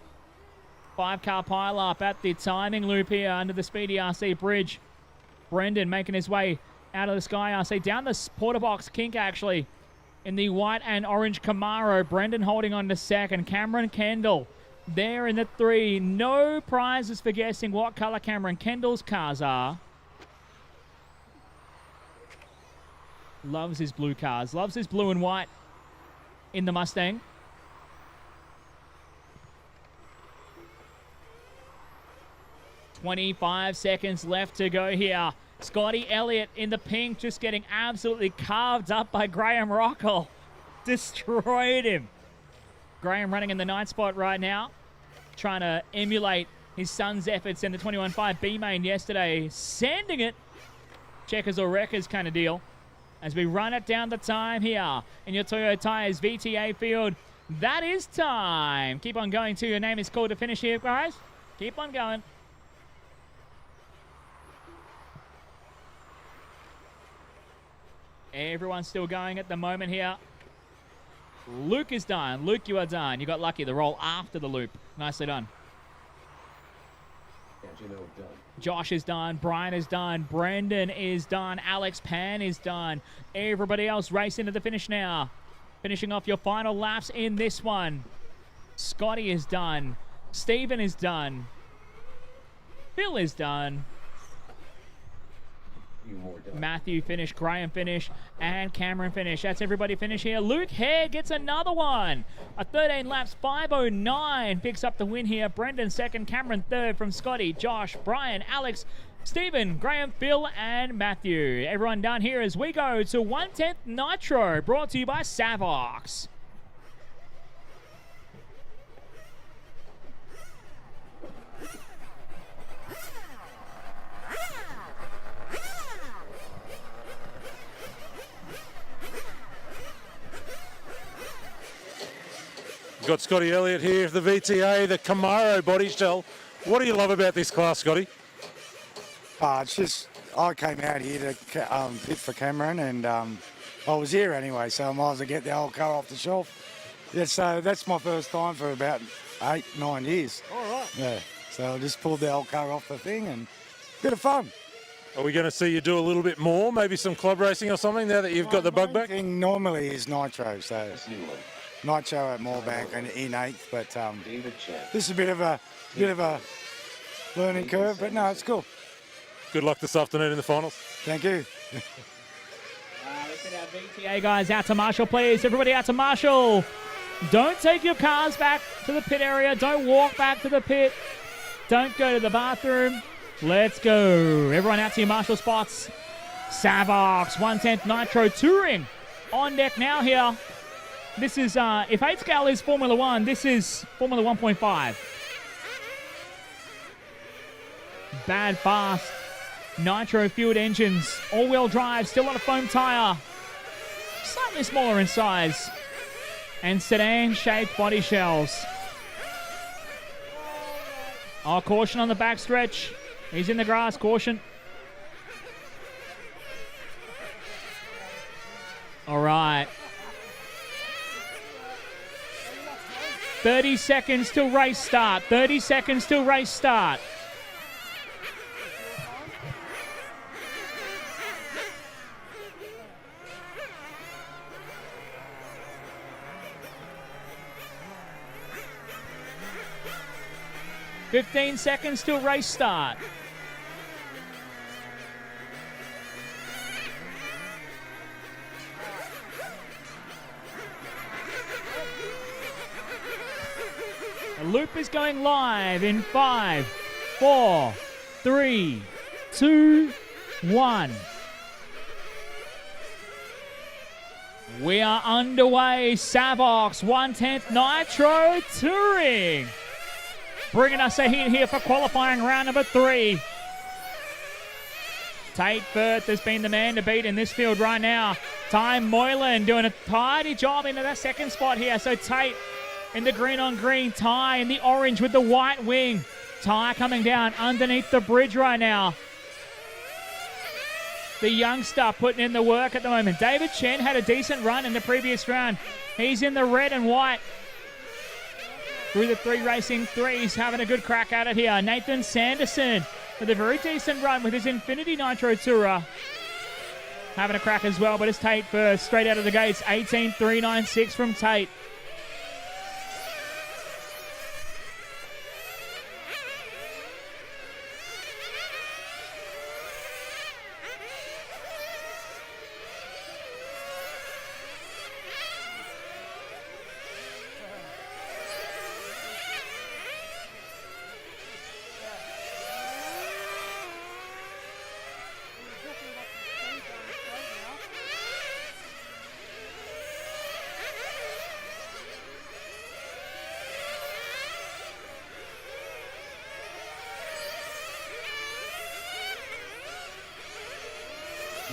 5-car pile up at the timing loop here under the Speedy RC bridge. Brendan making his way out of the sky. I say down the porter box kink, actually, in the white and orange Camaro. Brendan holding on to second. Cameron Kendall there in the 3. No prizes for guessing what color Cameron Kendall's cars are. Loves his blue cars. Loves his blue and white in the Mustang. "25 seconds left to go here. Scotty Elliott in the pink, just getting absolutely carved up by Graham Rockall. Destroyed him. Graham running in the 9th spot right now, trying to emulate his son's efforts in the 21.5 B main yesterday. Sending it. Checkers or wreckers kind of deal. As we run it down the time here in your Toyota Tires VTA field. That is time. Keep on going till your name is called to finish here, guys. Keep on going. Everyone's still going at the moment here. Luke is done. Luke, you are done. You got lucky. The roll after the loop. Nicely done. Josh is done. Brian is done. Brendan is done. Alex Pan is done. Everybody else racing to the finish now. Finishing off your final laps in this one. Scotty is done. Stephen is done. Phil is done. Matthew finish, Graham finish, and Cameron finish. That's everybody finish here. Luke Hare gets another one. A 13 laps, 5:09 picks up the win here. Brendan second, Cameron third from Scotty, Josh, Brian, Alex, Stephen, Graham, Phil, and Matthew. Everyone done here as we go to 1/10 Nitro, brought to you by Savox. Got Scotty Elliott here, the VTA, the Camaro body shell. What do you love about this class, Scotty? It's just, I came out here to pit for Cameron, and I was here anyway, so I might as well get the old car off the shelf. Yeah, so that's my first time for about 8-9 years. All right. Yeah, so I just pulled the old car off the thing, and bit of fun. Are we going to see you do a little bit more, maybe some club racing or something now that you've got the bug back? Thing normally is nitro, so nitro at Moorebank and in 8th, but this is a bit of a learning curve, but no, it's cool. Good luck this afternoon in the finals. Thank you. Let's get our VTA guys out to Marshall, please. Everybody out to Marshall. Don't take your cars back to the pit area. Don't walk back to the pit. Don't go to the bathroom. Let's go. Everyone out to your Marshall spots. Savox 1/10 Nitro Touring on deck now here. This is, if 8 scale is Formula 1, this is Formula 1.5. Bad fast. Nitro fueled engines. All-wheel drive, still on a foam tyre. Slightly smaller in size. And sedan-shaped body shells. Oh, caution on the backstretch. He's in the grass, caution. All right. 30 seconds till race start. 30 seconds till race start. $15 seconds till race start. The loop is going live in 5, 4, 3, 2, 1. We are underway. Savox 1/10 Nitro Touring. Bringing us a hit here for qualifying round number 3. Tate Firth has been the man to beat in this field right now. Ty Moylan doing a tidy job into that second spot here. So Tate in the green on green. Ty in the orange with the white wing. Ty coming down underneath the bridge right now. The youngster putting in the work at the moment. David Chen had a decent run in the previous round. He's in the red and white. Through the 3 racing threes, having a good crack at it here. Nathan Sanderson with a very decent run with his Infinity Nitro Tourer. having a crack as well, but it's Tate first, straight out of the gates. 18.396 from Tate.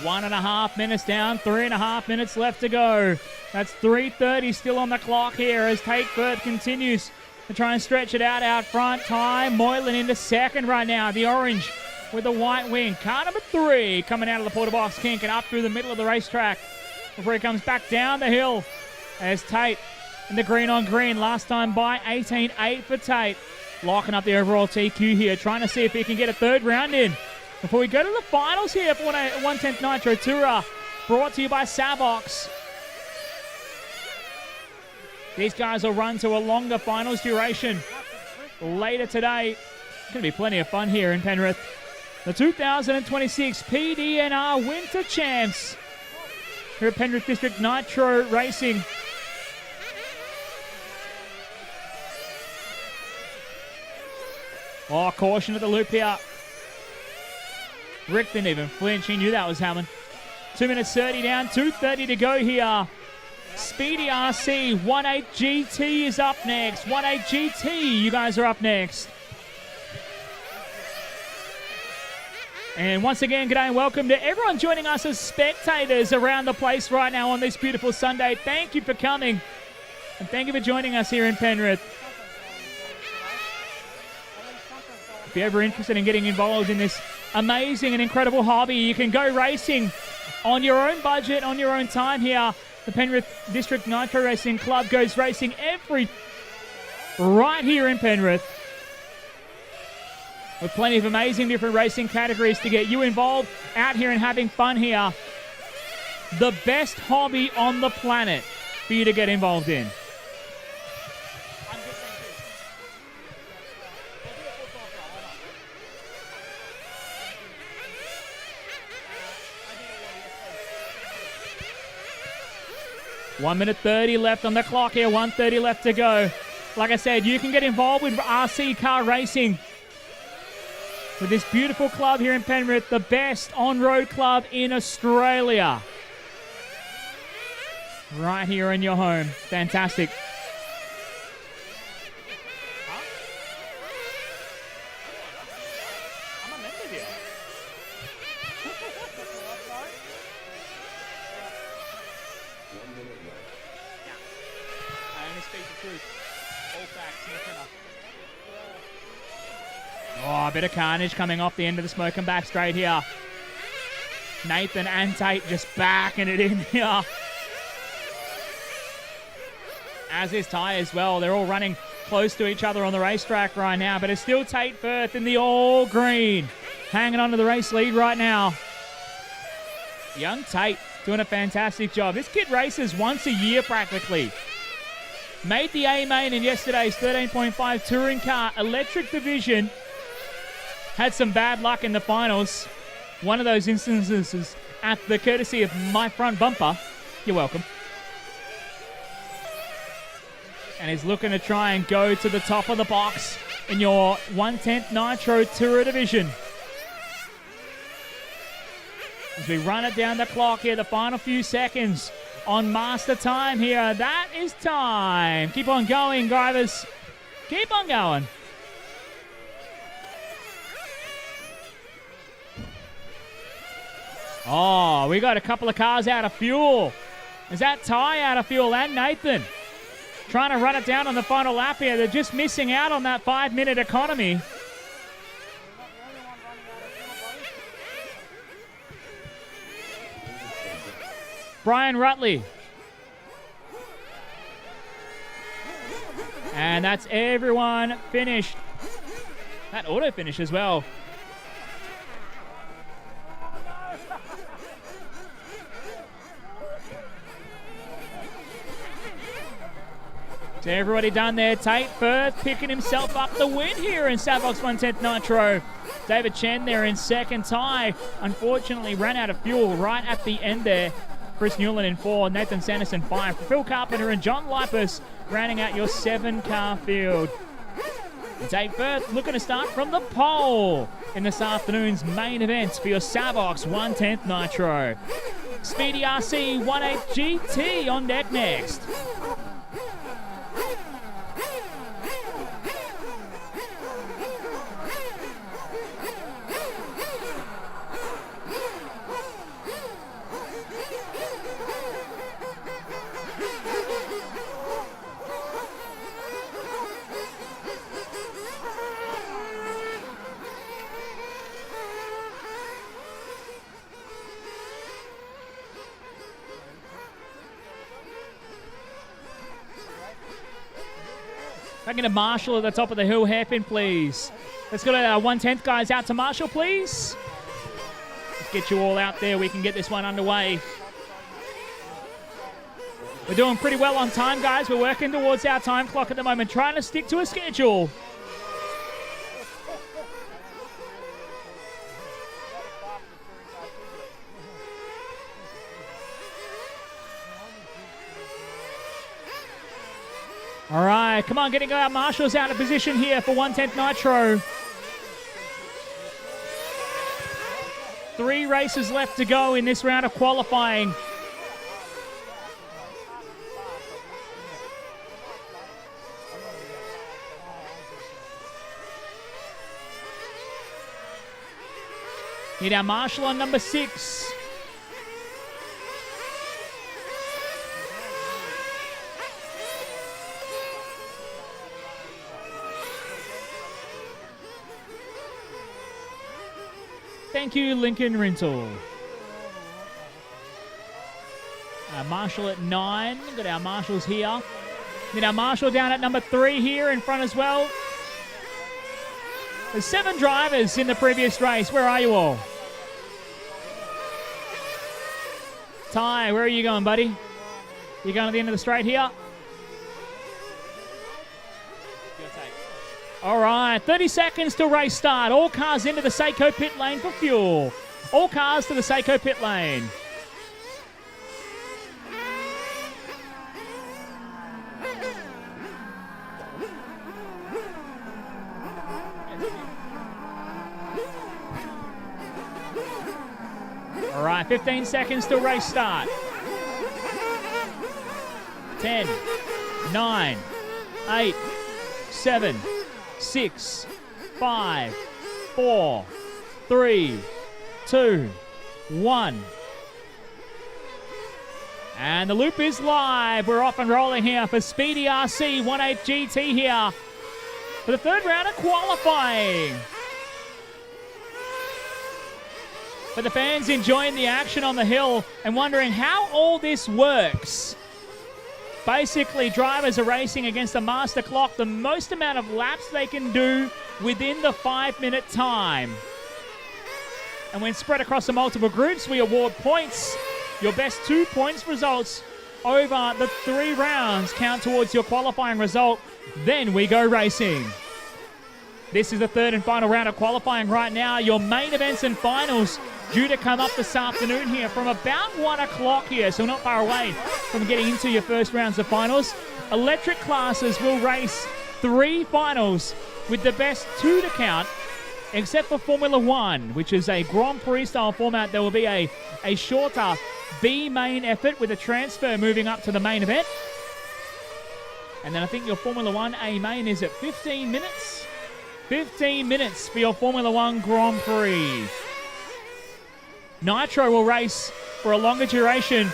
One and a half minutes down, 3.5 minutes left to go. That's 3:30 still on the clock here as Tate Firth continues to try and stretch it out front. Ty Moylan into second right now. The orange with the white wing. Car number 3 coming out of the quarter box kink and up through the middle of the racetrack before he comes back down the hill as Tate in the green on green. Last time by 18.8 for Tate. Locking up the overall TQ here, trying to see if he can get a third round in before we go to the finals here for 110th Nitro Tour, brought to you by Savox. These guys will run to a longer finals duration later today. It's going to be plenty of fun here in Penrith. The 2026 PDNR Winter Champs here at Penrith District Nitro Racing. Oh, caution at the loop here. Rick didn't even flinch. He knew that was happening. 2 minutes 30 down, 2:30 to go here. Speedy RC, 1.8 GT is up next. 1.8 GT, you guys are up next. And once again, g'day and welcome to everyone joining us as spectators around the place right now on this beautiful Sunday. Thank you for coming. And thank you for joining us here in Penrith. If you're ever interested in getting involved in this amazing and incredible hobby, you can go racing on your own budget, on your own time here. The Penrith District Nitro Racing Club goes racing right here in Penrith, with plenty of amazing different racing categories to get you involved out here and having fun here. The best hobby on the planet for you to get involved in. 1 minute 30 left on the clock here, 1:30 left to go. Like I said, you can get involved with RC car racing with this beautiful club here in Penrith, the best on-road club in Australia. Right here in your home. Fantastic. Oh, a bit of carnage coming off the end of the smoke and back straight here. Nathan and Tate just backing it in here. As is Ty as well. They're all running close to each other on the racetrack right now, but it's still Tate Firth in the all green, hanging on to the race lead right now. Young Tate doing a fantastic job. This kid races once a year practically. Made the A main in yesterday's 13.5 touring car electric division. Had some bad luck in the finals. One of those instances is at the courtesy of my front bumper. You're welcome. And he's looking to try and go to the top of the box in your 110th Nitro Tour division. As we run it down the clock here, the final few seconds on master time here. That is time. Keep on going, drivers. Keep on going. Oh, we got a couple of cars out of fuel. Is that Ty out of fuel and Nathan? Trying to run it down on the final lap here. They're just missing out on that 5-minute economy. Brian Rutley. And that's everyone finished. That auto finish as well. So everybody done there. Tate Firth picking himself up the win here in Savox 110th Nitro. David Chen there in second. Ty, unfortunately, ran out of fuel right at the end there. Chris Newland in 4, Nathan Sanderson 5. Phil Carpenter and John Lipus rounding out your 7-car field. Tate Firth looking to start from the pole in this afternoon's main event for your Savox 110th Nitro. Speedy RC 18 GT on deck next. Back into Marshall at the top of the hill, hairpin, please. Let's get our 110th guys out to Marshall, please. Let's get you all out there. We can get this one underway. We're doing pretty well on time, guys. We're working towards our time clock at the moment, trying to stick to a schedule. All right, come on, getting our marshals out of position here for 110th Nitro. 3 races left to go in this round of qualifying. Need our marshal on number 6. Thank you, Lincoln Rental. Marshall at 9. Got our marshals here. Need our marshal down at number 3 here in front as well. There's 7 drivers in the previous race. Where are you all? Ty, where are you going, buddy? You going to the end of the straight here? All right, 30 seconds till race start. All cars into the Seiko pit lane for fuel. All cars to the Seiko pit lane. All right, 15 seconds till race start. 10, 9, 8, 7, 6, 5, 4, 3, 2, 1. And the loop is live. We're off and rolling here for Speedy RC 18 GT here for the 3rd round of qualifying. For the fans enjoying the action on the hill and wondering how all this works. Basically, drivers are racing against a master clock, the most amount of laps they can do within the 5-minute time. And when spread across the multiple groups, we award points. Your best 2 points results over the 3 rounds count towards your qualifying result. Then we go racing. This is the 3rd and final round of qualifying right now. Your main events and finals due to come up this afternoon here from about 1 o'clock here, so not far away from getting into your first rounds of finals. Electric classes will race 3 finals with the best 2 to count, except for Formula 1, which is a Grand Prix style format. There will be a shorter B main effort with a transfer moving up to the main event. And then I think your Formula 1 A main is at 15 minutes. 15 minutes for your Formula 1 Grand Prix. Nitro will race for a longer duration,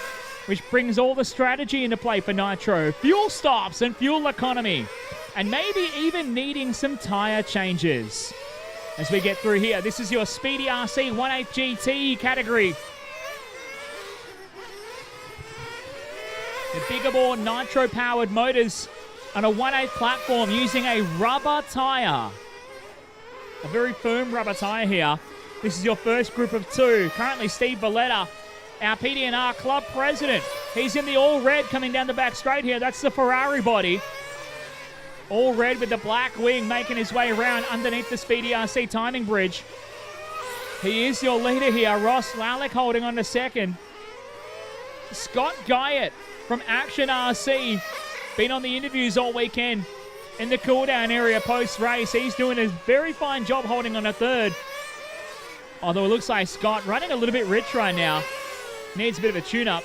which brings all the strategy into play for Nitro. Fuel stops and fuel economy, and maybe even needing some tyre changes. As we get through here, this is your Speedy RC 18 GT category. The bigger bore Nitro-powered motors on a 1/8 platform using a rubber tyre. A very firm rubber tyre here. This is your first group of 2. Currently, Steve Valletta, our PDNR club president. He's in the all red coming down the back straight here. That's the Ferrari body. All red with the black wing, making his way around underneath the Speedy RC timing bridge. He is your leader here. Ross Lalick holding on to second. Scott Guyett from Action RC, been on the interviews all weekend in the cool-down area post-race. He's doing a very fine job holding on to third. Although it looks like Scott running a little bit rich right now. Needs a bit of a tune-up.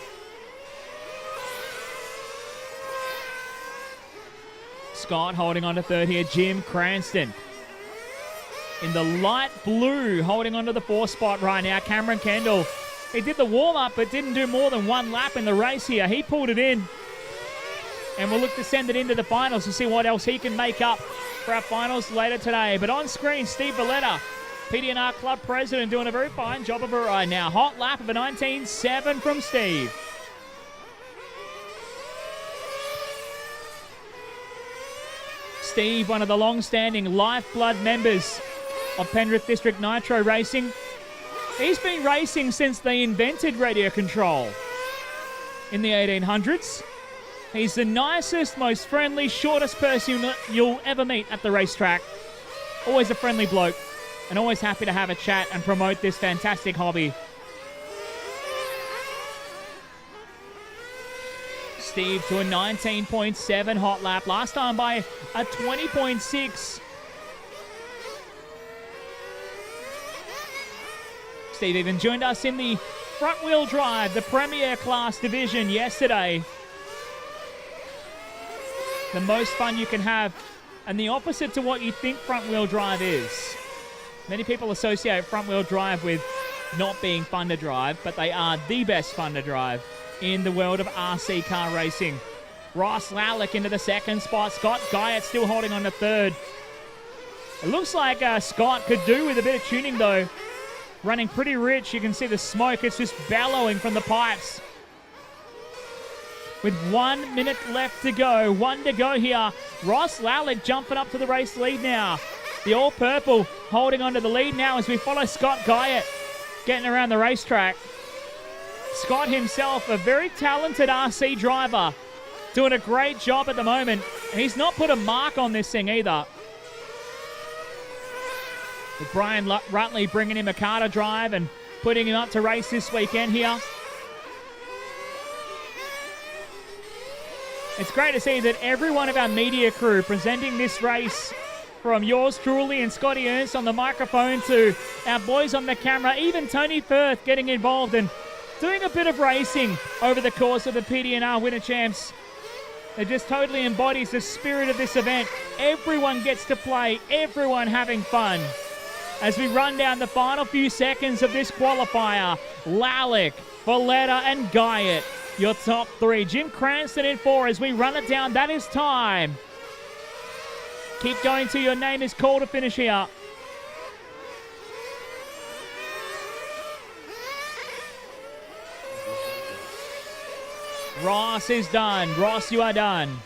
Scott holding on to third here. Jim Cranston in the light blue holding on to the 4th spot right now. Cameron Kendall. He did the warm-up but didn't do more than one lap in the race here. He pulled it in. And we'll look to send it into the finals to see what else he can make up for our finals later today. But on screen, Steve Valletta, PDNR Club President, doing a very fine job of it right now. Hot lap of a 19.7 from Steve. Steve, one of the long-standing lifeblood members of Penrith District Nitro Racing. He's been racing since they invented radio control in the 1800s. He's the nicest, most friendly, shortest person you'll ever meet at the racetrack. Always a friendly bloke and always happy to have a chat and promote this fantastic hobby. Steve to a 19.7 hot lap. Last time by a 20.6. Steve even joined us in the front-wheel drive, the Premier Class division yesterday. The most fun you can have, and the opposite to what you think front-wheel drive is. Many people associate front-wheel drive with not being fun to drive, but they are the best fun to drive in the world of RC car racing. Ross Lalick into the 2nd spot. Scott Guyett still holding on to 3rd. It looks like Scott could do with a bit of tuning, though. Running pretty rich. You can see the smoke. It's just bellowing from the pipes. With 1 minute left to go. 1 to go here. Ross Lalick jumping up to the race lead now. The all-purple holding on to the lead now as we follow Scott Guyett getting around the racetrack. Scott himself, a very talented RC driver, doing a great job at the moment. He's not put a mark on this thing either. With Brian Rutley bringing him a car to drive and putting him up to race this weekend here. It's great to see that every one of our media crew presenting this race, from yours truly and Scotty Ernst on the microphone to our boys on the camera, even Tony Firth getting involved and doing a bit of racing over the course of the PDNR Winter Champs. It just totally embodies the spirit of this event. Everyone gets to play, everyone having fun. As we run down the final few seconds of this qualifier, Lalick, Valletta and Guyett, your top 3. Jim Cranston in 4 as we run it down. That is time. Keep going till your name is called to finish here. Ross is done. Ross, you are done.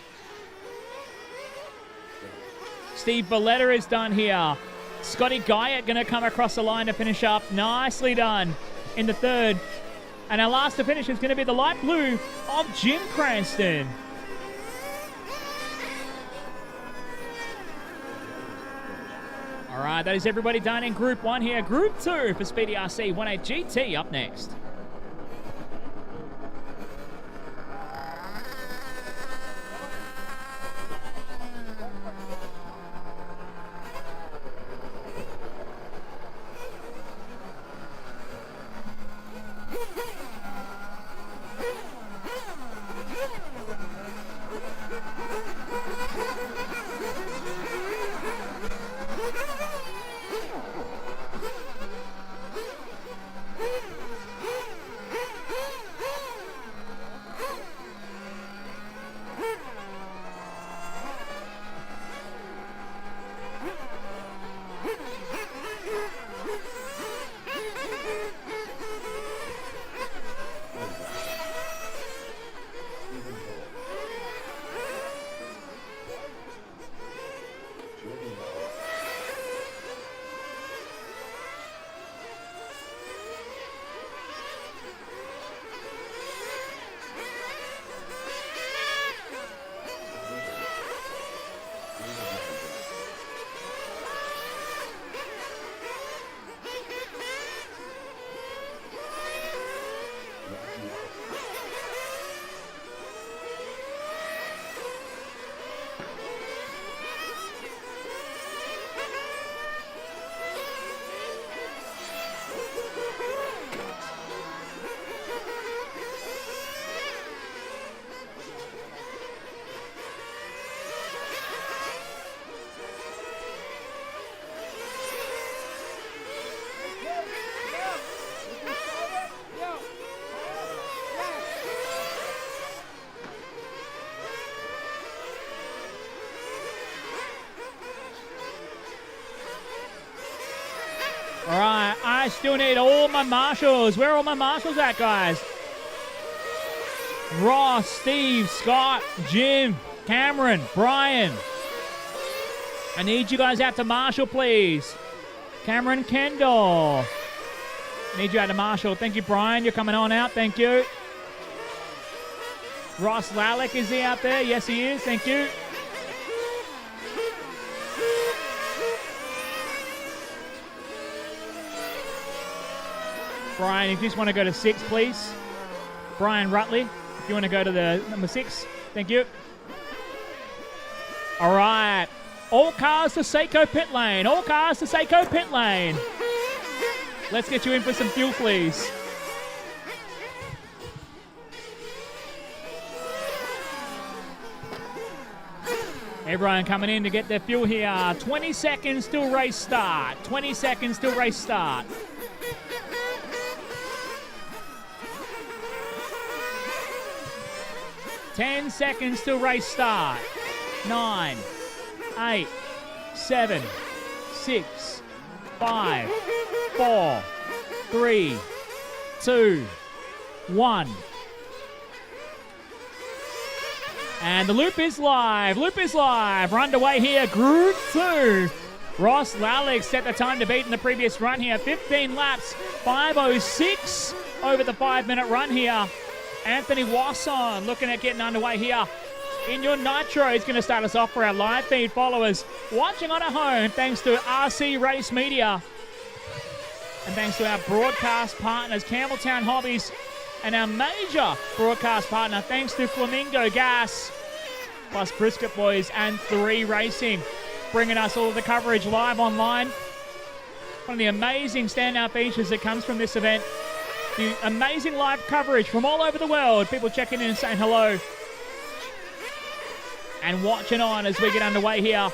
Steve Valletta is done here. Scotty Guyett going to come across the line to finish up. Nicely done in the 3rd. And our last to finish is going to be the light blue of Jim Cranston. All right, that is everybody done in Group 1 here. Group 2 for Speedy RC 18 GT up next. All right, I still need all my marshals. Where are all my marshals at, guys? Ross, Steve, Scott, Jim, Cameron, Brian. I need you guys out to marshal, please. Cameron Kendall. Need you out to marshal. Thank you, Brian. You're coming on out. Thank you. Ross Lalek, is he out there? Yes, he is. Thank you. Brian, if you just want to go to 6, please. Brian Rutley, if you want to go to the number 6. Thank you. All right. All cars to Seiko pit lane. All cars to Seiko pit lane. Let's get you in for some fuel, please. Everyone coming in to get their fuel here. 20 seconds till race start. 20 seconds till race start. Ten seconds till race start. 9, 8, 7, 6, 5, 4, 3, 2, 1. And the loop is live. Loop is live. We're underway here. Group 2. Ross Lalek set the time to beat in the previous run here. 15 laps. 5:06 over the 5-minute run here. Anthony Wasson looking at getting underway here. In your Nitro, he's going to start us off for our live feed followers watching on at home, thanks to RC Race Media. And thanks to our broadcast partners, Campbelltown Hobbies, and our major broadcast partner, thanks to Flamingo Gas, plus Brisket Boys and 3 Racing, bringing us all of the coverage live online. One of the amazing standout features that comes from this event. The amazing live coverage from all over the world. People checking in and saying hello. And watching on as we get underway here.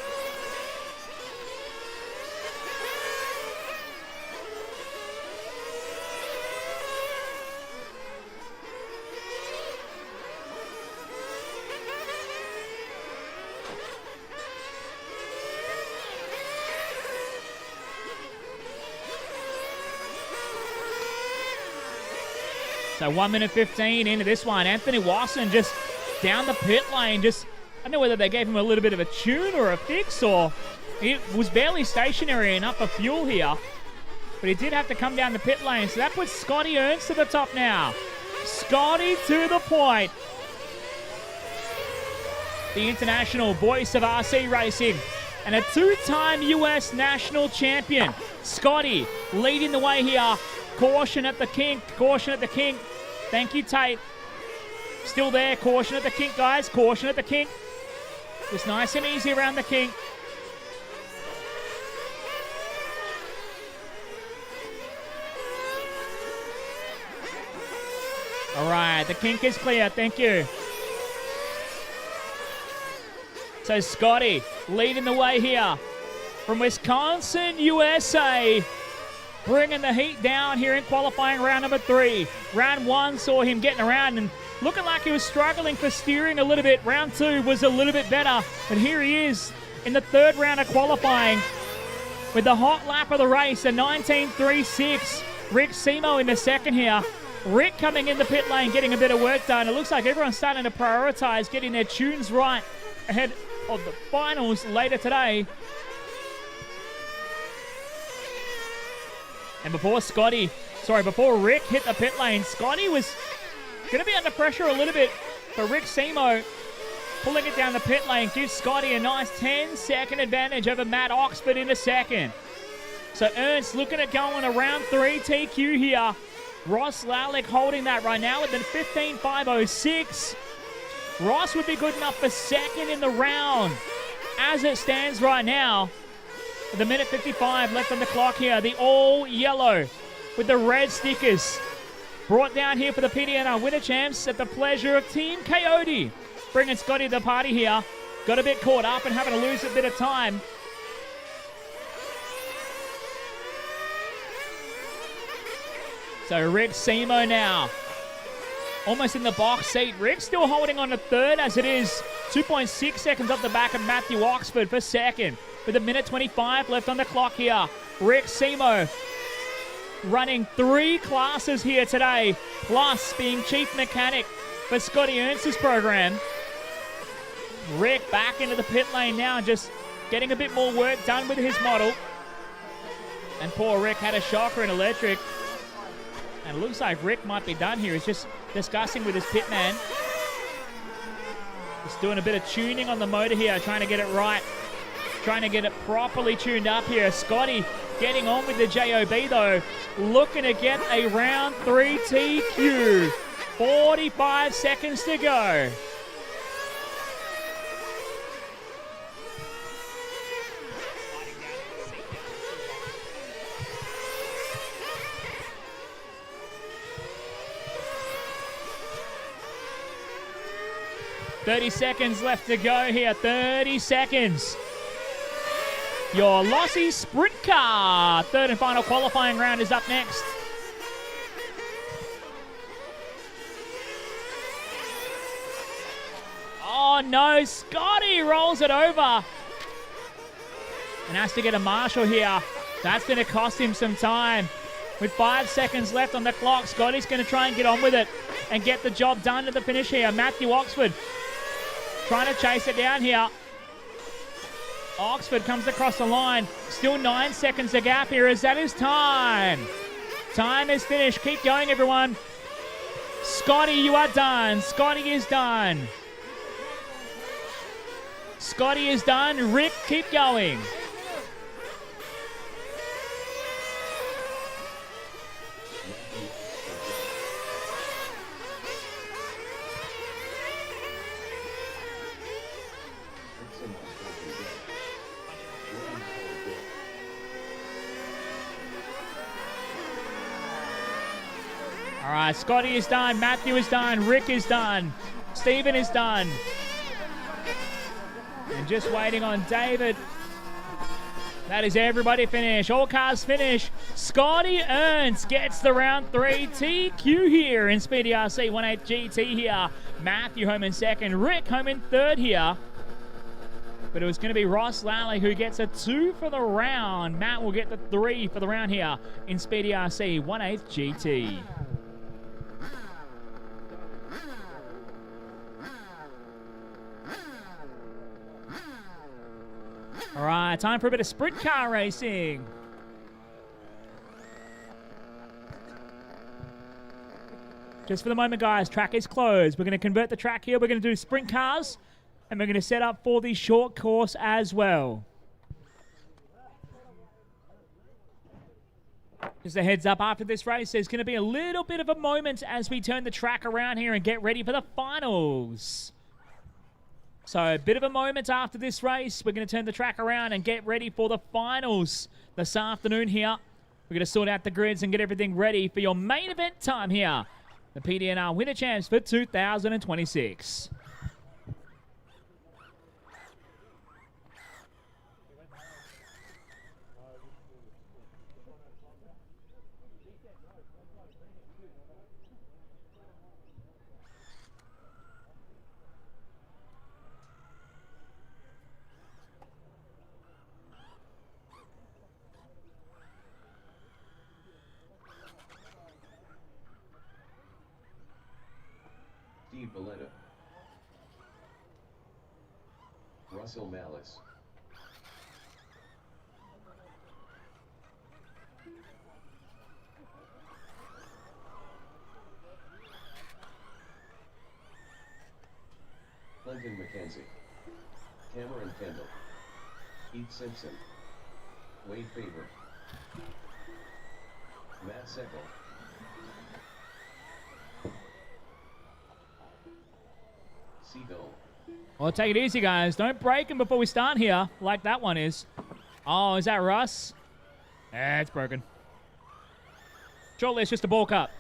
So 1 minute 15 into this one. Anthony Wasson just down the pit lane. I don't know whether they gave him a little bit of a tune or a fix, or he was barely stationary enough for fuel here. But he did have to come down the pit lane. So that puts Scotty Ernst to the top now. Scotty to the point. The international voice of RC racing and a 2-time US national champion. Scotty leading the way here. Caution at the kink. Caution at the kink. Thank you, Tate. Still there. Caution at the kink, guys. Caution at the kink. Just nice and easy around the kink. All right. The kink is clear. Thank you. So Scotty leading the way here from Wisconsin, USA. Bringing the heat down here in qualifying round number 3. Round 1 saw him getting around and looking like he was struggling for steering a little bit. Round 2 was a little bit better. But here he is in the 3rd round of qualifying with the hot lap of the race, a 19.36. Rick Simo in the 2nd here. Rick coming in the pit lane, getting a bit of work done. It looks like everyone's starting to prioritize getting their tunes right ahead of the finals later today. And before Rick hit the pit lane, Scotty was going to be under pressure a little bit. But Rick Simo pulling it down the pit lane gives Scotty a nice 10-second advantage over Matt Oxford in the 2nd. So Ernst looking at going to round 3 TQ here. Ross Lalek holding that right now with the 15.506. Ross would be good enough for 2nd in the round. As it stands right now, with a minute 55 left on the clock here, the all yellow with the red stickers brought down here for the PDNR Winter Champs at the pleasure of Team Coyote. Bringing Scotty to the party here. Got a bit caught up and having to lose a bit of time. So Rick Simo now almost in the box seat. Rick still holding on to 3rd as it is 2.6 seconds off the back of Matthew Oxford for 2nd. With a minute 25 left on the clock here. Rick Simo running 3 classes here today, plus being chief mechanic for Scotty Ernst's program. Rick back into the pit lane now, just getting a bit more work done with his model. And poor Rick had a shocker in electric. And it looks like Rick might be done here. He's just discussing with his pit man. Just doing a bit of tuning on the motor here, trying to get it right. Trying to get it properly tuned up here. Scotty getting on with the JOB though. Looking to get a round 3 TQ. 45 seconds to go. $30 seconds left to go here. 30 seconds. Your Lossy Sprint Car. Third and final qualifying round is up next. Oh no, Scotty rolls it over. And has to get a marshal here. That's going to cost him some time. With 5 seconds left on the clock, Scotty's going to try and get on with it and get the job done to the finish here. Matthew Oxford trying to chase it down here. Oxford comes across the line. Still 9 seconds to gap here. Is that his time? Time is finished. Keep going, everyone. Scotty, you are done. Scotty is done. Scotty is done. Rick, keep going. All right, Scotty is done. Matthew is done. Rick is done. Stephen is done. And just waiting on David. That is everybody finished. All cars finish. Scotty Ernst gets the round 3 TQ here in Speedy RC 18 GT here. Matthew home in second. Rick home in third here. But it was going to be Ross Lally who gets a 2 for the round. Matt will get the 3 for the round here in Speedy RC 18 GT. All right, time for a bit of sprint car racing. Just for the moment, guys, track is closed. We're going to convert the track here. We're going to do sprint cars, and we're going to set up for the short course as well. Just a heads up, after this race, there's going to be a little bit of a moment as we turn the track around here and get ready for the finals. So a bit of a moment after this race. We're going to turn the track around and get ready for the finals this afternoon here. We're going to sort out the grids and get everything ready for your main event time here. The PDNR Winter Champs for 2026. Steve Valletta, Russell Malice, Clinton McKenzie, Cameron Kendall, Heath Simpson, Wade Faber, Matt Seckel, Seagull. Well, take it easy, guys. Don't break them before we start here, like that one is. Oh, is that Russ? Eh, it's broken. Surely it's just a ball cup.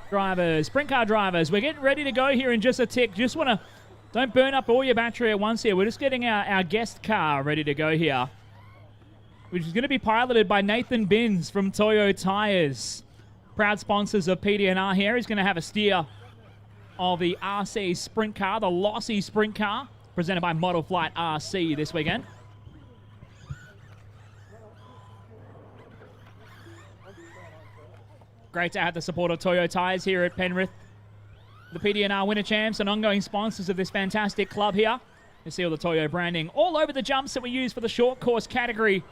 drivers, sprint car drivers, we're getting ready to go here in just a tick. Just want to, don't burn up all your battery at once here. We're just getting our guest car ready to go here, which is going to be piloted by Nathan Binns from Toyo Tires. Proud sponsors of PDNR here. He's going to have a steer of the RC sprint car, the Lossy sprint car, presented by Model Flight RC this weekend. Great to have the support of Toyo Tires here at Penrith. The PDNR Winter Champs and ongoing sponsors of this fantastic club here. You see all the Toyo branding all over the jumps that we use for the short course category.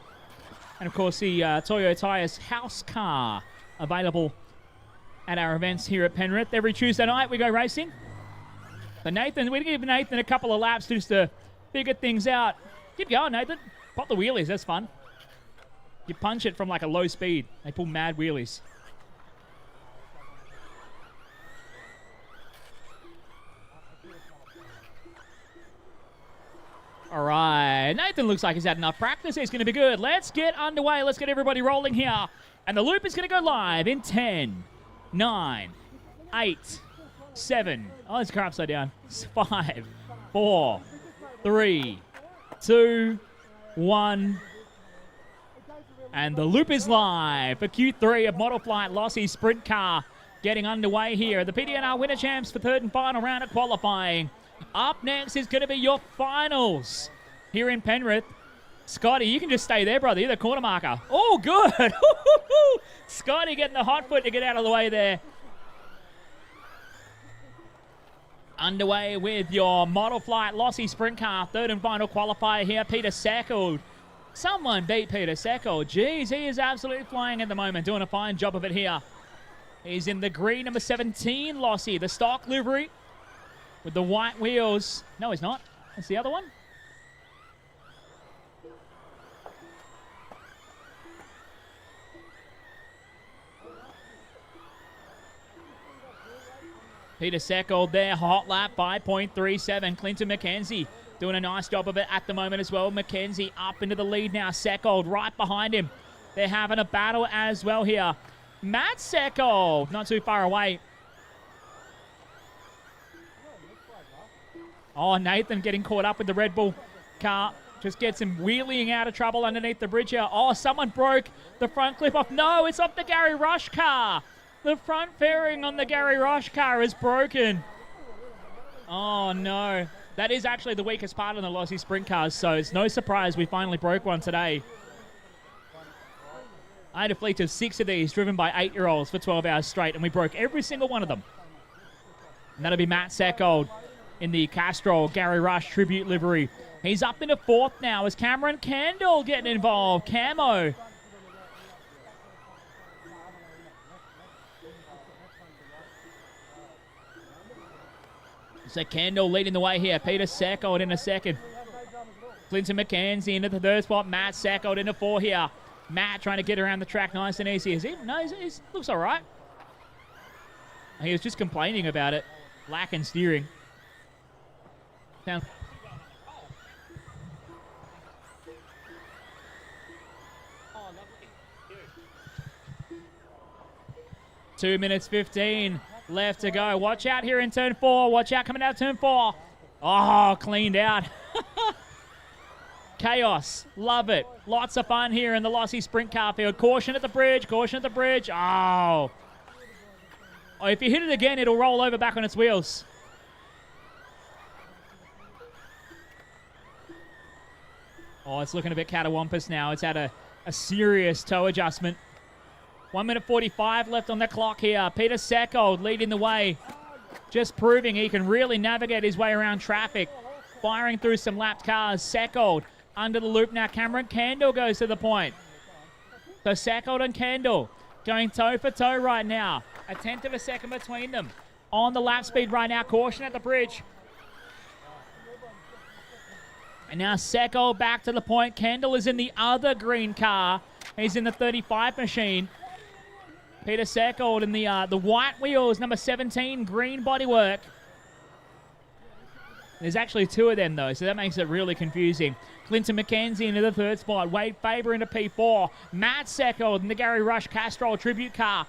And of course the Toyo Tires house car available at our events here at Penrith. Every Tuesday night we go racing. But Nathan, we give Nathan a couple of laps just to figure things out. Keep going, Nathan. Pop the wheelies, that's fun. You punch it from like a low speed. They pull mad wheelies. All right, Nathan looks like he's had enough practice. He's going to be good. Let's get underway. Let's get everybody rolling here. And the loop is going to go live in 10, 9, 8, 7. Oh, there's a car upside down. 5, 4, 3, 2, 1. And the loop is live for Q3 of Model Flight Lossy Sprint Car getting underway here. The PDNR Winter Champs for third and final round of qualifying. Up next is going to be your finals here in Penrith. Scotty, you can just stay there, brother. You're the corner marker. Oh, good. Scotty getting the hot foot to get out of the way there. Underway with your Model Flight Lossy Sprint Car. Third and final qualifier here, Peter Sackold. Someone beat Peter Sackold. Jeez, he is absolutely flying at the moment. Doing a fine job of it here. He's in the green number 17 Lossy. The stock livery with the white wheels. No, he's not. That's the other one. Peter Sackold there, hot lap, 5.37. Clinton McKenzie doing a nice job of it at the moment as well. McKenzie up into the lead now. Sackold right behind him. They're having a battle as well here. Matt Sackold, not too far away. Oh, Nathan getting caught up with the Red Bull car. Just gets him wheeling out of trouble underneath the bridge here. Oh, someone broke the front clip off. No, it's off the Gary Rush car. The front fairing on the Gary Rush car is broken. Oh, no. That is actually the weakest part of the Lossy sprint cars, so it's no surprise we finally broke one today. I had a fleet of 6 of these driven by 8-year-olds for 12 hours straight, and we broke every single one of them. And that'll be Matt Sackold in the Castrol Gary Rush tribute livery. He's up into 4th now as Cameron Kendall getting involved. Camo. So Kendall leading the way here. Peter Sackold in a second. Clinton McKenzie into the 3rd spot. Matt Sackold into 4 here. Matt trying to get around the track nice and easy. Is he? No, he looks all right. He was just complaining about it. Lacking steering. Down. 2 minutes 15 left to go. Watch out here in turn 4. Watch out coming out turn 4. Oh, cleaned out. Chaos. Love it. Lots of fun here in the Lossy sprint car field. Caution at the bridge. Caution at the bridge. Oh. Oh, if you hit it again, it'll roll over back on its wheels. Oh, it's looking a bit catawampus now. It's had a serious toe adjustment. 1 minute 45 left on the clock here. Peter Sackold leading the way. Just proving he can really navigate his way around traffic. Firing through some lapped cars. Sackold under the loop now. Cameron Kendall goes to the point. So Sackold and Kendall going toe for toe right now. A 1/10 of a second between them. On the lap speed right now. Caution at the bridge. And now Sackold back to the point. Kendall is in the other green car. He's in the 35 machine. Peter Sackold in the white wheels, number 17, green bodywork. There's actually 2 of them, though, so that makes it really confusing. Clinton McKenzie into the 3rd spot. Wade Faber into P4. Matt Sackold in the Gary Rush Castrol tribute car.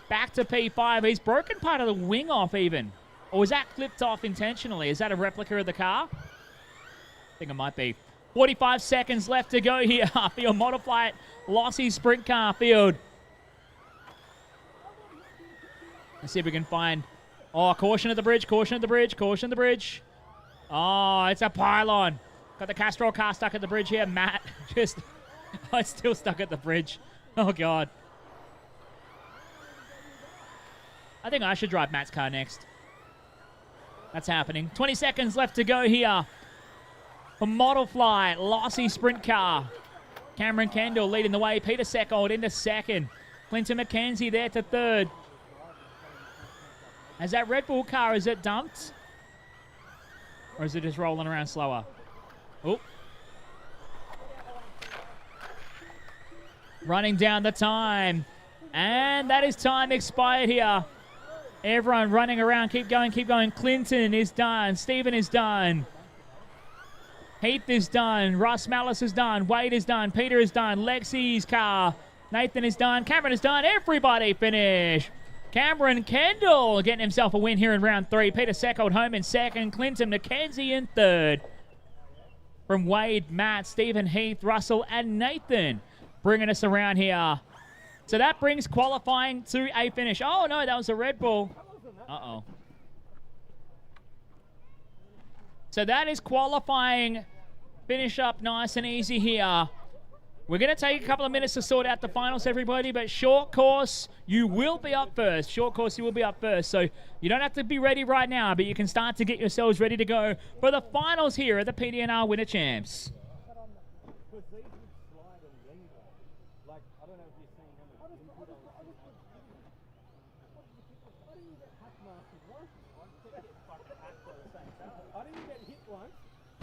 Back to P5. He's broken part of the wing off even. Or was that flipped off intentionally? Is that a replica of the car? I think it might be. 45 seconds left to go here for your Modify It Lossy Sprint Car field. Let's see if we can find... Oh, caution at the bridge, caution at the bridge, caution at the bridge. Oh, it's a pylon. Got the Castrol car stuck at the bridge here. Matt just... Oh, it's still stuck at the bridge. Oh, God. I think I should drive Matt's car next. That's happening. 20 seconds left to go here for Modify It Lossy Sprint Car. Cameron Kendall leading the way. Peter Seckold into second. Clinton McKenzie there to third. Has that Red Bull car, is it dumped? Or is it just rolling around slower? Oh. Running down the time. And that is time expired here. Everyone running around. Keep going, keep going. Clinton is done. Stephen is done. Heath is done. Russ Malice is done. Wade is done. Peter is done. Lexi's car. Nathan is done. Cameron is done. Everybody finished. Cameron Kendall getting himself a win here in round 3. Peter Seckold home in second. Clinton McKenzie in third. From Wade, Matt, Stephen, Heath, Russell, and Nathan bringing us around here. So that brings qualifying to a finish. Oh, no, that was a Red Bull. Uh-oh. So that is qualifying. Finish up nice and easy here. We're going to take a couple of minutes to sort out the finals, everybody, but short course, you will be up first. Short course, you will be up first. So you don't have to be ready right now, but you can start to get yourselves ready to go for the finals here at the PDNR Winter Champs.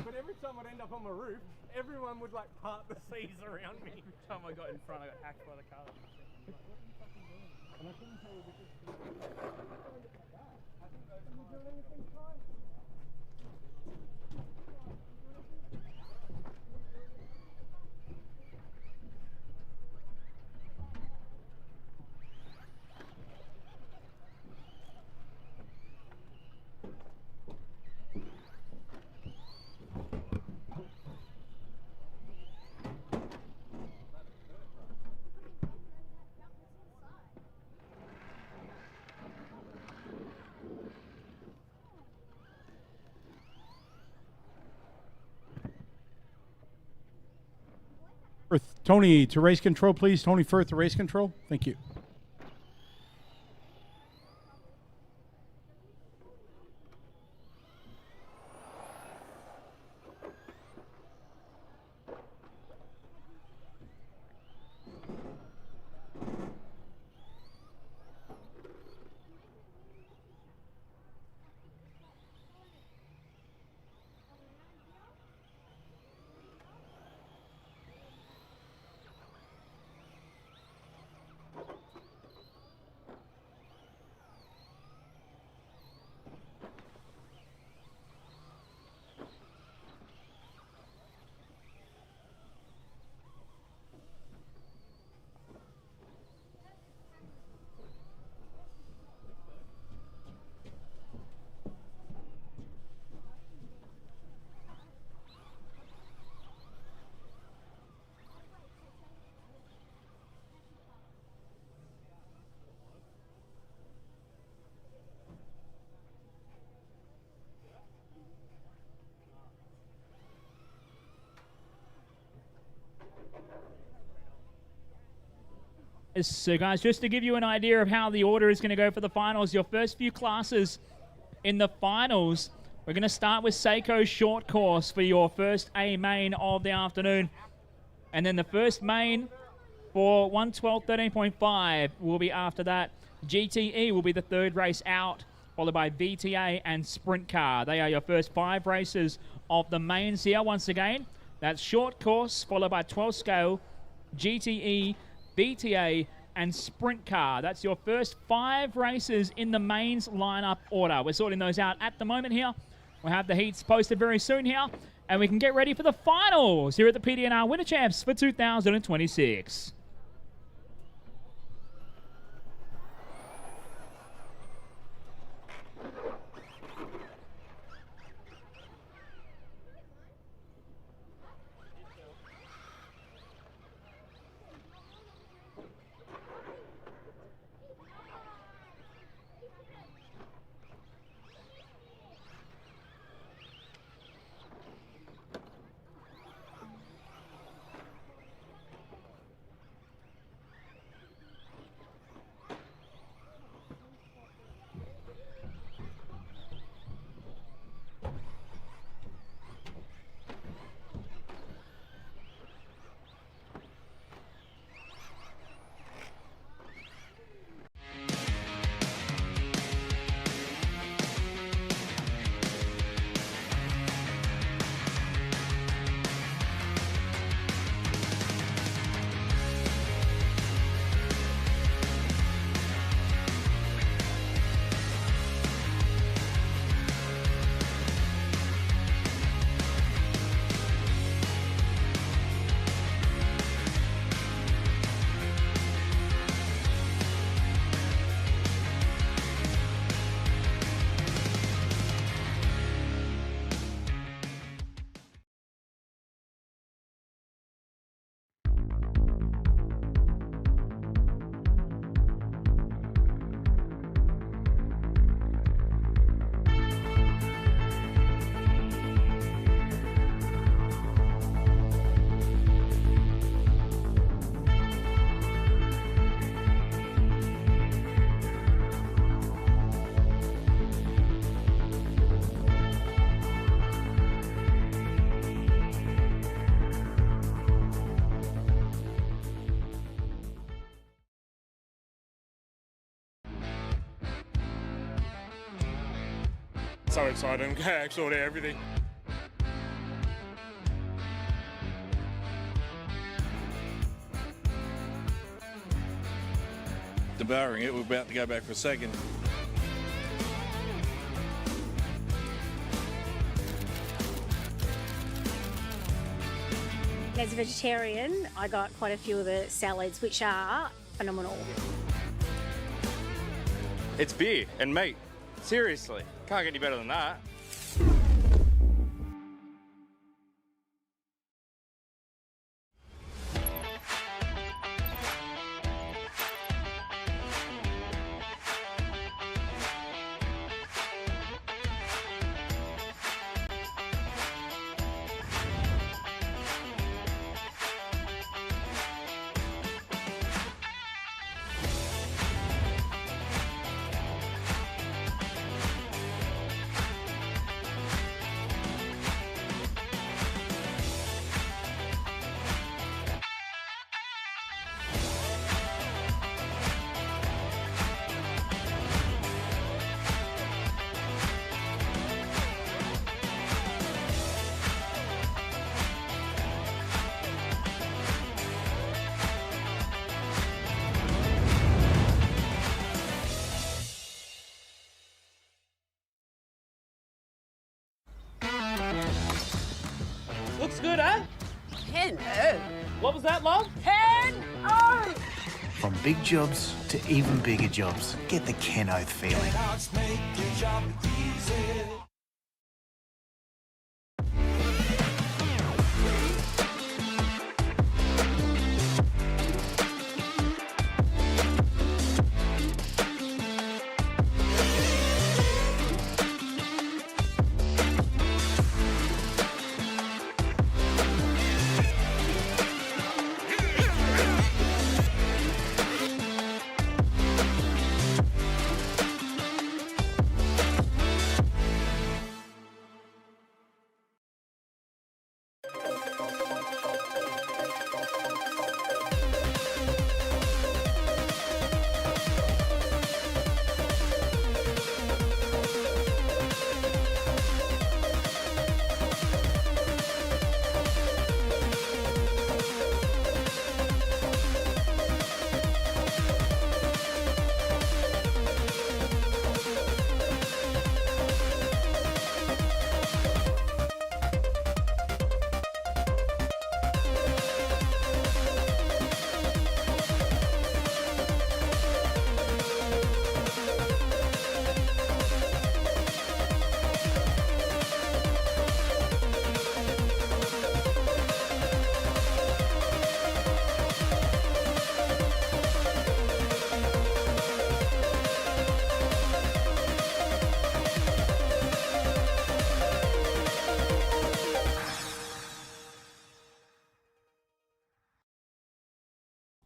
But every time I'd end up on my roof, everyone would like part the seas around me. Every time I got in front, I got hacked by the car. And I couldn't tell you Tony to race control, please. Tony Firth to race control. Thank you. So, guys, just to give you an idea of how the order is going to go for the finals, your first few classes in the finals, we're going to start with Seiko's short course for your first A main of the afternoon. And then the first main for 112 13.5 will be after that. GTE will be the third race out, followed by VTA and Sprint Car. They are your first 5 races of the mains here. Once again, that's short course, followed by 12 scale, GTE, VTA, and Sprint Car. That's your first 5 races in the mains lineup order. We're sorting those out at the moment here. We'll have the heats posted very soon here, and we can get ready for the finals here at the PDNR Winter Champs for 2026. So excited. I'm going to sort out everything. Devouring it. We're about to go back for a second. As a vegetarian, I got quite a few of the salads, which are phenomenal. It's beer and meat. Seriously, can't get any better than that. Looks good, huh? 10-0. What was that, love? 10-0. From big jobs to even bigger jobs, get the Ken Oath feeling.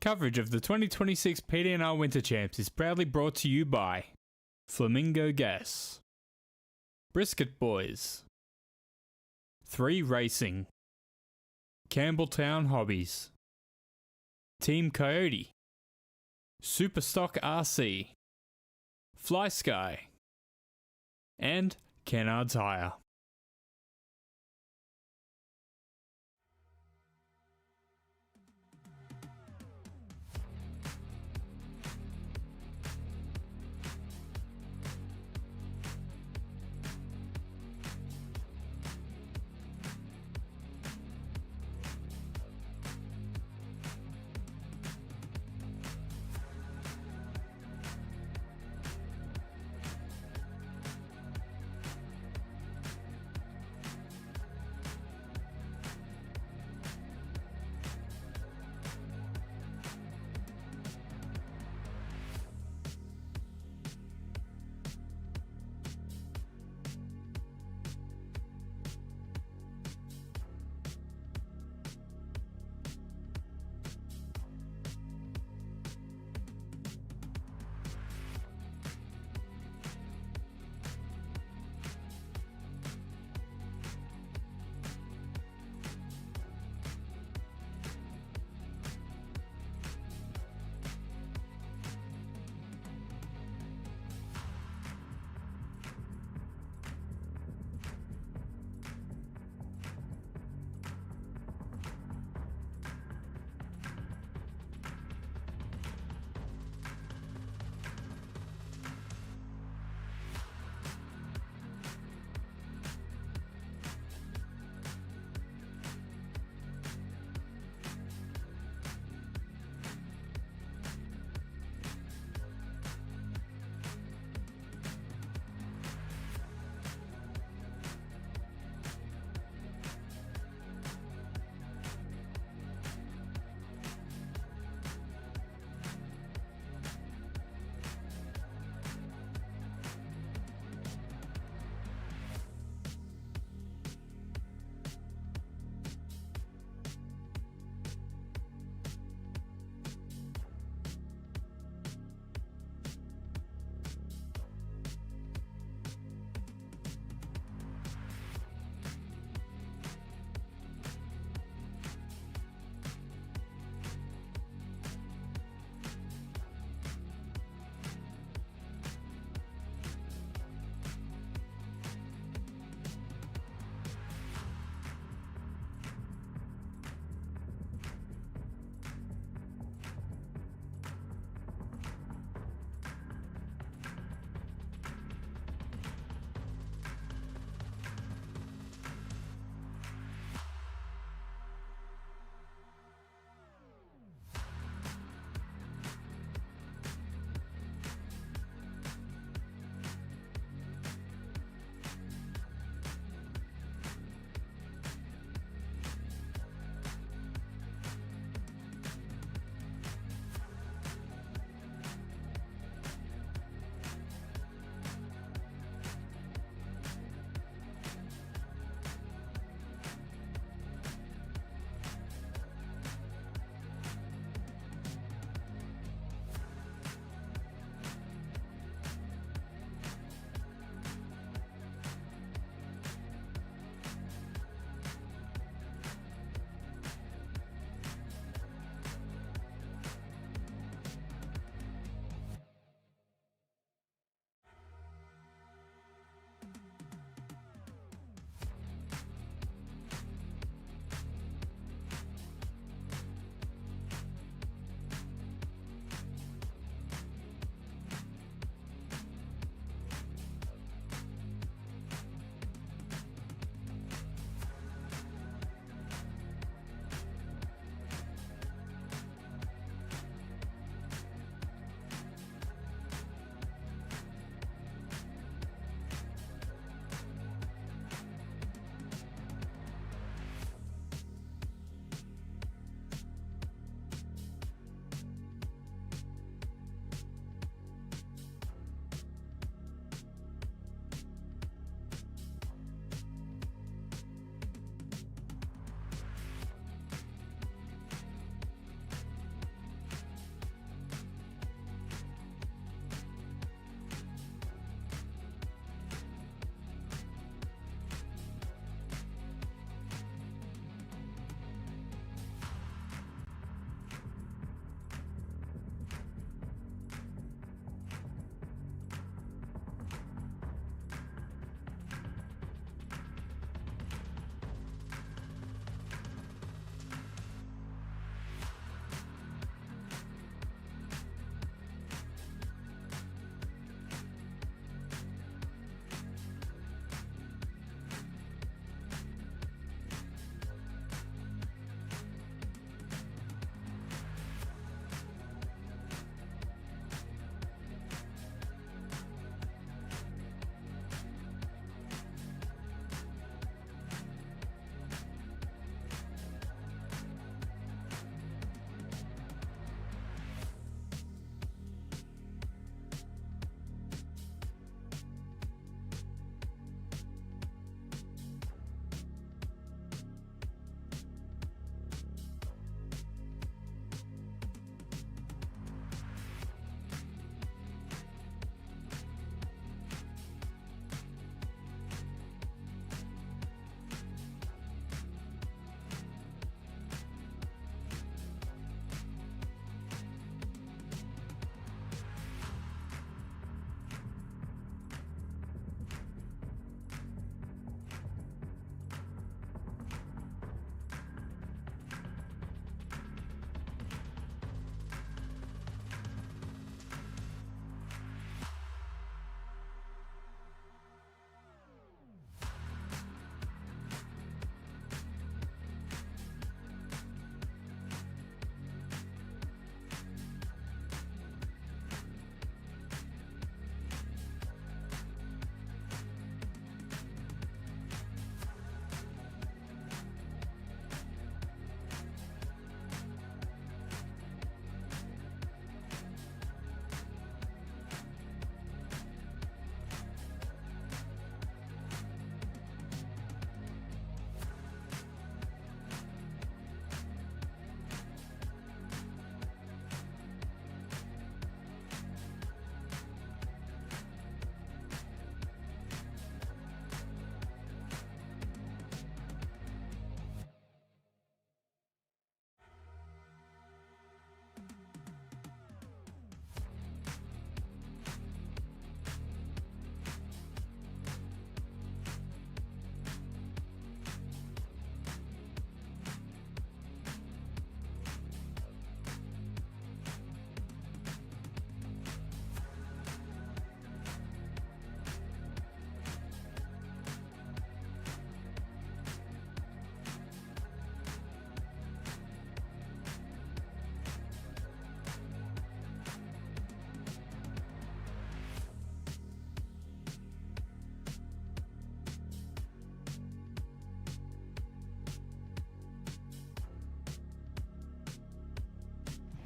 Coverage of the 2026 PDNR Winter Champs is proudly brought to you by Flamingo Gas, Brisket Boys, 3 Racing, Campbelltown Hobbies, Team Coyote, Superstock RC, Fly Sky, and Kennard's Hire.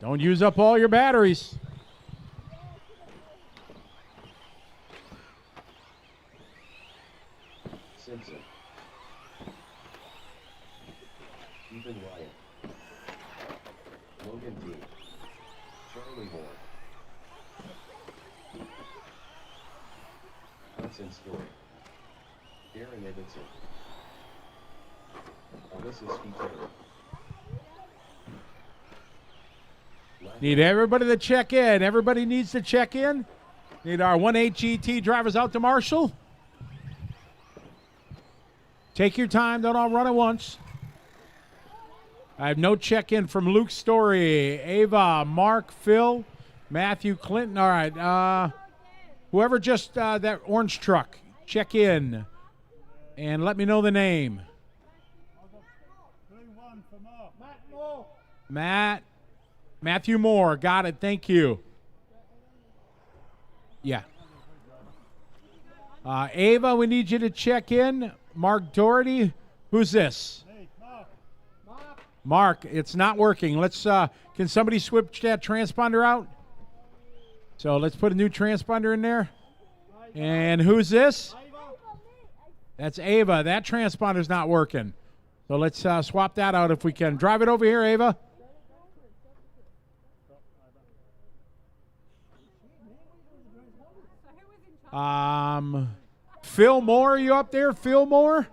Don't use up all your batteries. Simpson. Ethan Ryan. Logan D. Charlie Moore. Hudson Story. Darren Edmondson. Alyssa Spiteri. Need everybody to check in. Everybody needs to check in. Need our 1-8 GT drivers out to Marshall. Take your time. Don't all run at once. I have no check-in from Luke Story, Ava, Mark, Phil, Matthew, Clinton. All right. Whoever just that orange truck, check in and let me know the name. Matthew Moore. Got it. Thank you. Yeah. Ava, we need you to check in. Mark Doherty. Who's this? Mark, it's not working. Let's can somebody switch that transponder out? So let's put a new transponder in there. And who's this? That's Ava. That transponder's not working. So let's swap that out if we can. Drive it over here, Ava. Phil Moore, are you up there? Phil Moore?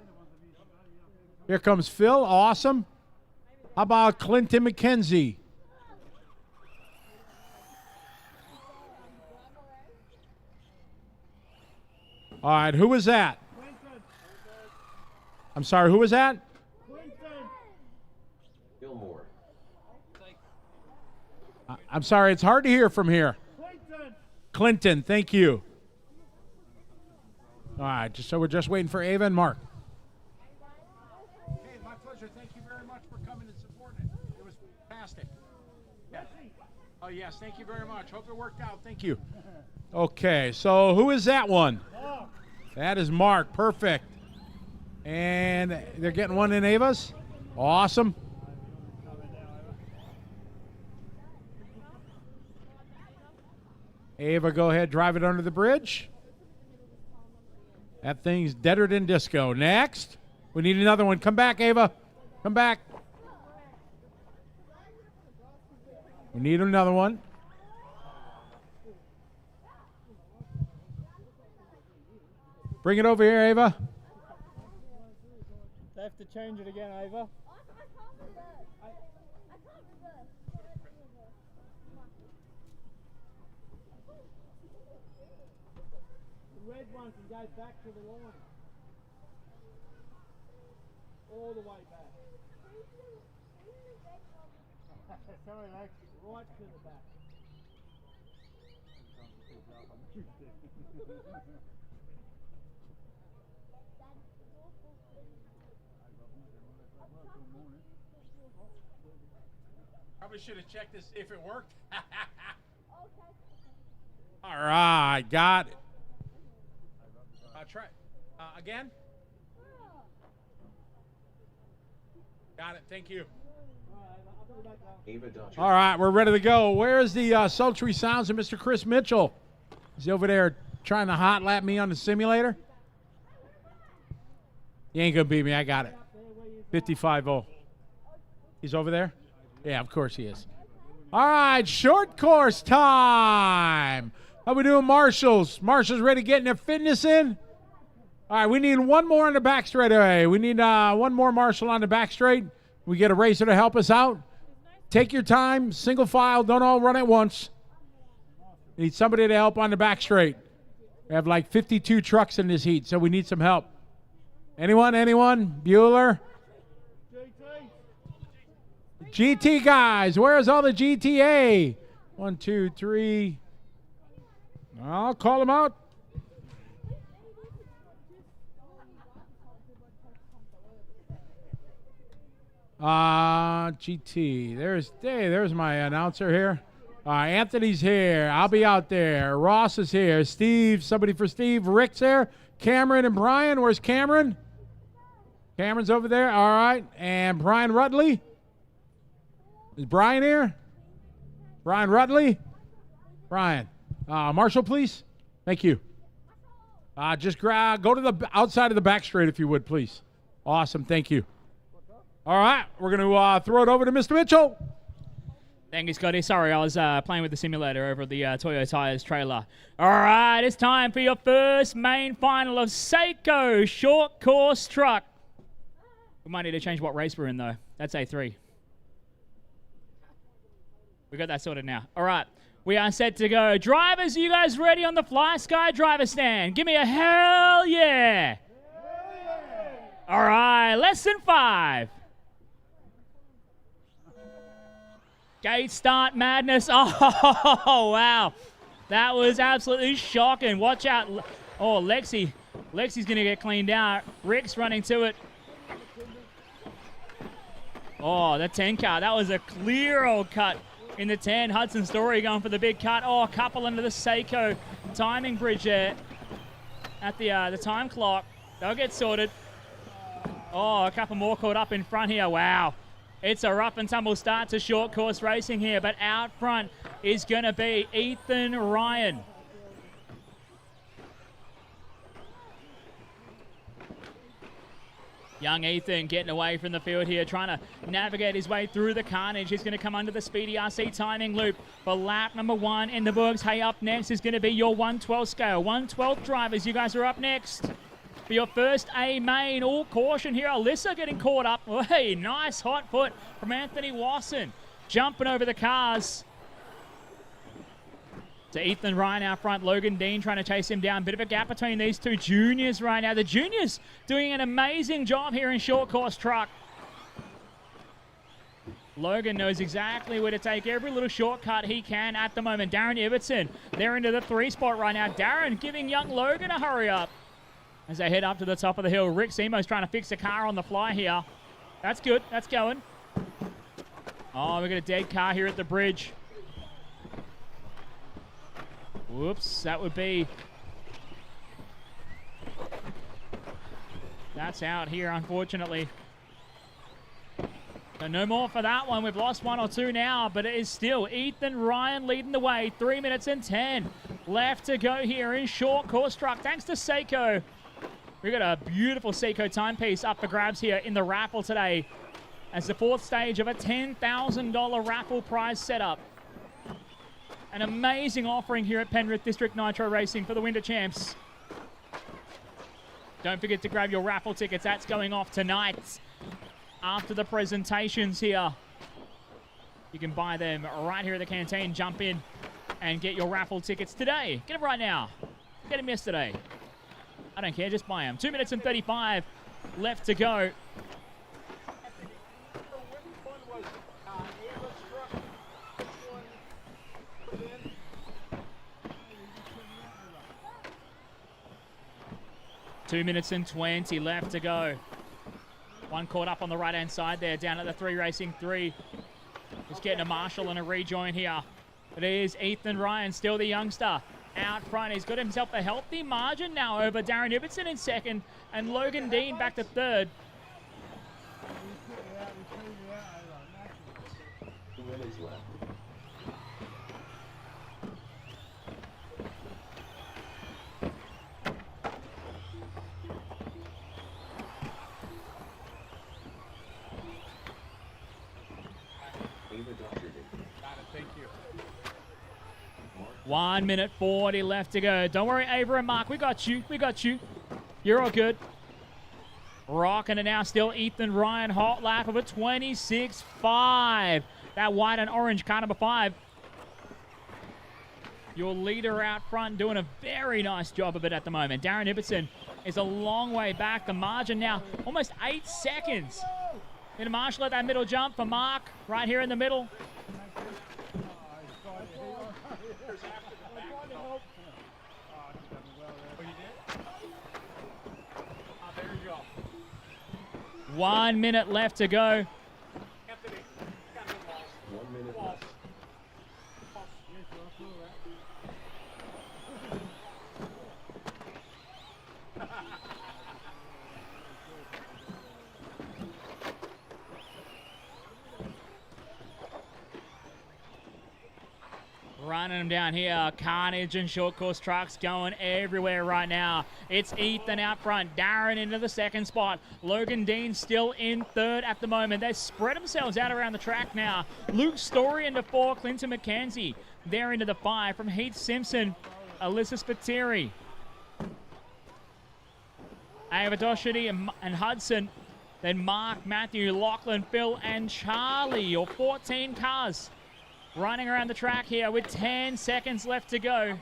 Here comes Phil. Awesome. How about Clinton McKenzie? All right, who was that? I'm sorry, who was that? Phil Moore. I'm sorry, it's hard to hear from here. Clinton, thank you. All right, so we're just waiting for Ava and Mark. Hey, my pleasure. Thank you very much for coming and supporting it. It was fantastic. Yes. Oh, yes, thank you very much. Hope it worked out. Thank you. Okay, so who is that one? That is Mark. Perfect. And they're getting one in Ava's. Awesome. Ava, go ahead, drive it under the bridge. That thing's deader than disco. Next. We need another one. Come back, Ava. Come back. We need another one. Bring it over here, Ava. They have to change it again, Ava. The red one can go back to the line. All the way back. Sorry, mate. Right to the back. Probably should have checked to see if it worked. All right, got it. Try again. Got it. Thank you. All right, we're ready to go. Where's the sultry sounds of Mr. Chris Mitchell? Is he over there trying to hot lap me on the simulator? He ain't gonna beat me. I got it. 55-0. He's over there? Yeah, of course he is. All right, short course time. How we doing, Marshals? Marshals ready getting their fitness in? All right, we need one more on the back straightaway. We need one more Marshal on the back straight. We get a racer to help us out. Take your time, single file, don't all run at once. Need somebody to help on the back straight. We have like 52 trucks in this heat, so we need some help. Anyone? Bueller? GT guys, where's all the GTA? 1, 2, 3. I'll call them out. GT. There's my announcer here. Anthony's here. I'll be out there. Ross is here. Steve, somebody for Steve. Rick's there. Cameron and Brian. Where's Cameron? Cameron's over there. All right. And Brian Rutley. Is Brian here? Brian Rudley. Brian. Marshall, please. Thank you. Just go to the outside of the back straight if you would, please. Awesome. Thank you. All right. We're going to throw it over to Mr. Mitchell. Thank you, Scotty. Sorry, I was playing with the simulator over at the Toyo Tires trailer. All right, it's time for your first main final of Seiko Short Course Truck. We might need to change what race we're in, though. That's A3. We got that sorted now. All right, we are set to go. Drivers, are you guys ready on the Fly Sky driver stand? Give me a hell yeah. All right, lesson 5. Gate start madness. Oh, wow. That was absolutely shocking. Watch out. Oh, Lexi's going to get cleaned out. Rick's running to it. Oh, the 10 car. That was a clear old cut in the 10. Hudson Story going for the big cut. Oh, a couple into the Seiko timing bridge there at the time clock. They'll get sorted. Oh, a couple more caught up in front here. Wow. It's a rough and tumble start to short course racing here, but out front is going to be Ethan Ryan. Young Ethan getting away from the field here, trying to navigate his way through the carnage. He's going to come under the Speedy RC timing loop for lap number 1 in the books. Hey, up next is going to be your 112 scale. 112 drivers, you guys are up next. For your first A main, all caution here. Alyssa getting caught up. Hey, nice hot foot from Anthony Wasson. Jumping over the cars. To Ethan Ryan out front. Logan Dean trying to chase him down. Bit of a gap between these two juniors right now. The juniors doing an amazing job here in short course truck. Logan knows exactly where to take every little shortcut he can at the moment. Darren Ibbotson, they're into the 3 spot right now. Darren giving young Logan a hurry up. As they head up to the top of the hill, Rick Simo's trying to fix the car on the fly here. That's good. That's going. Oh, we got a dead car here at the bridge. Whoops, that would be... That's out here, unfortunately. So no more for that one. We've lost 1 or 2 now, but it is still Ethan Ryan leading the way. 3 minutes and 10 left to go here in short course truck. Thanks to Seiko. We've got a beautiful Seiko timepiece up for grabs here in the raffle today as the 4th stage of a $10,000 raffle prize setup. An amazing offering here at Penrith District Nitro Racing for the Winter Champs. Don't forget to grab your raffle tickets. That's going off tonight after the presentations here. You can buy them right here at the canteen. Jump in and get your raffle tickets today. Get them right now. Get them yesterday. I don't care, just buy them. 2 minutes and 35 left to go. Two minutes and 20 left to go. One caught up on the right-hand side there, down at the 3 Racing 3. Just getting a marshal and a rejoin here. It is Ethan Ryan, still the youngster. Out front, he's got himself a healthy margin now over Darren Ibbotson in 2nd and Logan Dean back to 3rd. Thank you. 1 minute 40 left to go. Don't worry, Ava and Mark. We got you. We got you. You're all good. Rocking it now. Still Ethan Ryan. Hot lap of a 26.5. That white and orange car number 5. Your leader out front doing a very nice job of it at the moment. Darren Ibbotson is a long way back. The margin now almost 8 seconds. Gonna marshal at that middle jump for Mark right here in the middle. One minute left to go. 1 minute left. Running them down here. Carnage and short course trucks going everywhere right now. It's Ethan out front. Darren into the second spot. Logan Dean still in third at the moment. They spread themselves out around the track now. Luke Story into 4. Clinton McKenzie. They're into the 5 from Heath Simpson. Alyssa Spiteri. Ava Doherty and Hudson. Then Mark, Matthew, Lachlan, Phil, and Charlie. Your 14 cars running around the track here with 10 seconds left to go.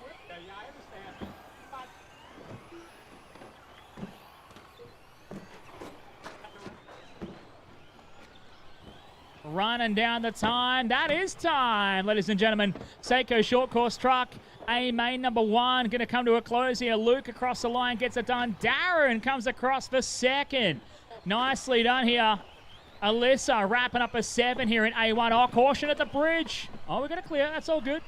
Running down the time. That is time, ladies and gentlemen. Seiko short course truck. A main number 1 going to come to a close here. Luke across the line gets it done. Darren comes across for second. Nicely done here. Alyssa wrapping up a 7 here in A1. Oh, caution at the bridge. Oh, we're going to clear. That's all good.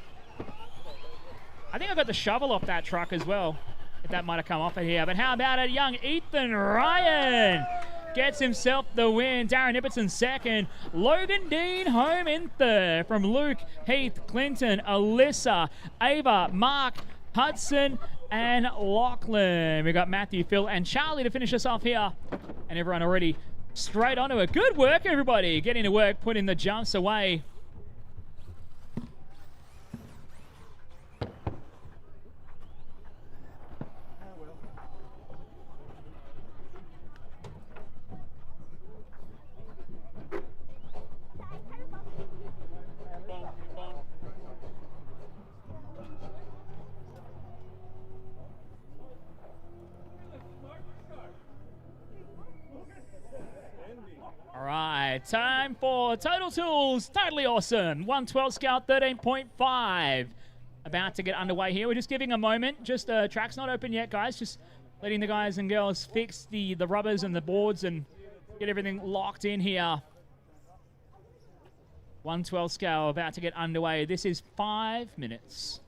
I think I got the shovel off that truck as well, if that might have come off of here. But how about it? Young Ethan Ryan gets himself the win. Darren Ibbotson second. Logan Dean home in third from Luke, Heath, Clinton, Alyssa, Ava, Mark, Hudson, and Lachlan. We got Matthew, Phil, and Charlie to finish us off here. And everyone already straight onto it. Good work, everybody. Getting to work, putting the jumps away. All right, time for Total Tools. Totally awesome. 112 scale, 13.5. About to get underway here. We're just giving a moment. Just track's not open yet, guys. Just letting the guys and girls fix the rubbers and the boards and get everything locked in here. 112 scale about to get underway. This is 5 minutes,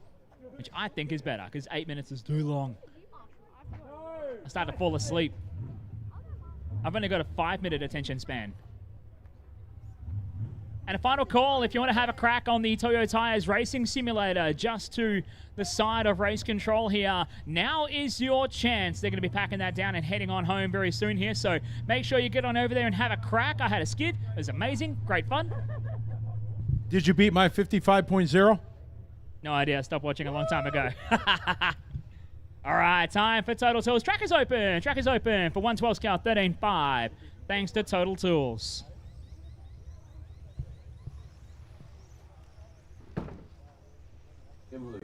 which I think is better because 8 minutes is too long. I start to fall asleep. I've only got a 5-minute attention span. And a final call, if you want to have a crack on the Toyo Tires Racing Simulator just to the side of race control here, now is your chance. They're going to be packing that down and heading on home very soon here, so make sure you get on over there and have a crack. I had a skid. It was amazing. Great fun. Did you beat my 55.0? No idea. I stopped watching a long time ago. All right, time for Total Tools. Track is open. Track is open for 112 scale 13.5. Thanks to Total Tools. In blue.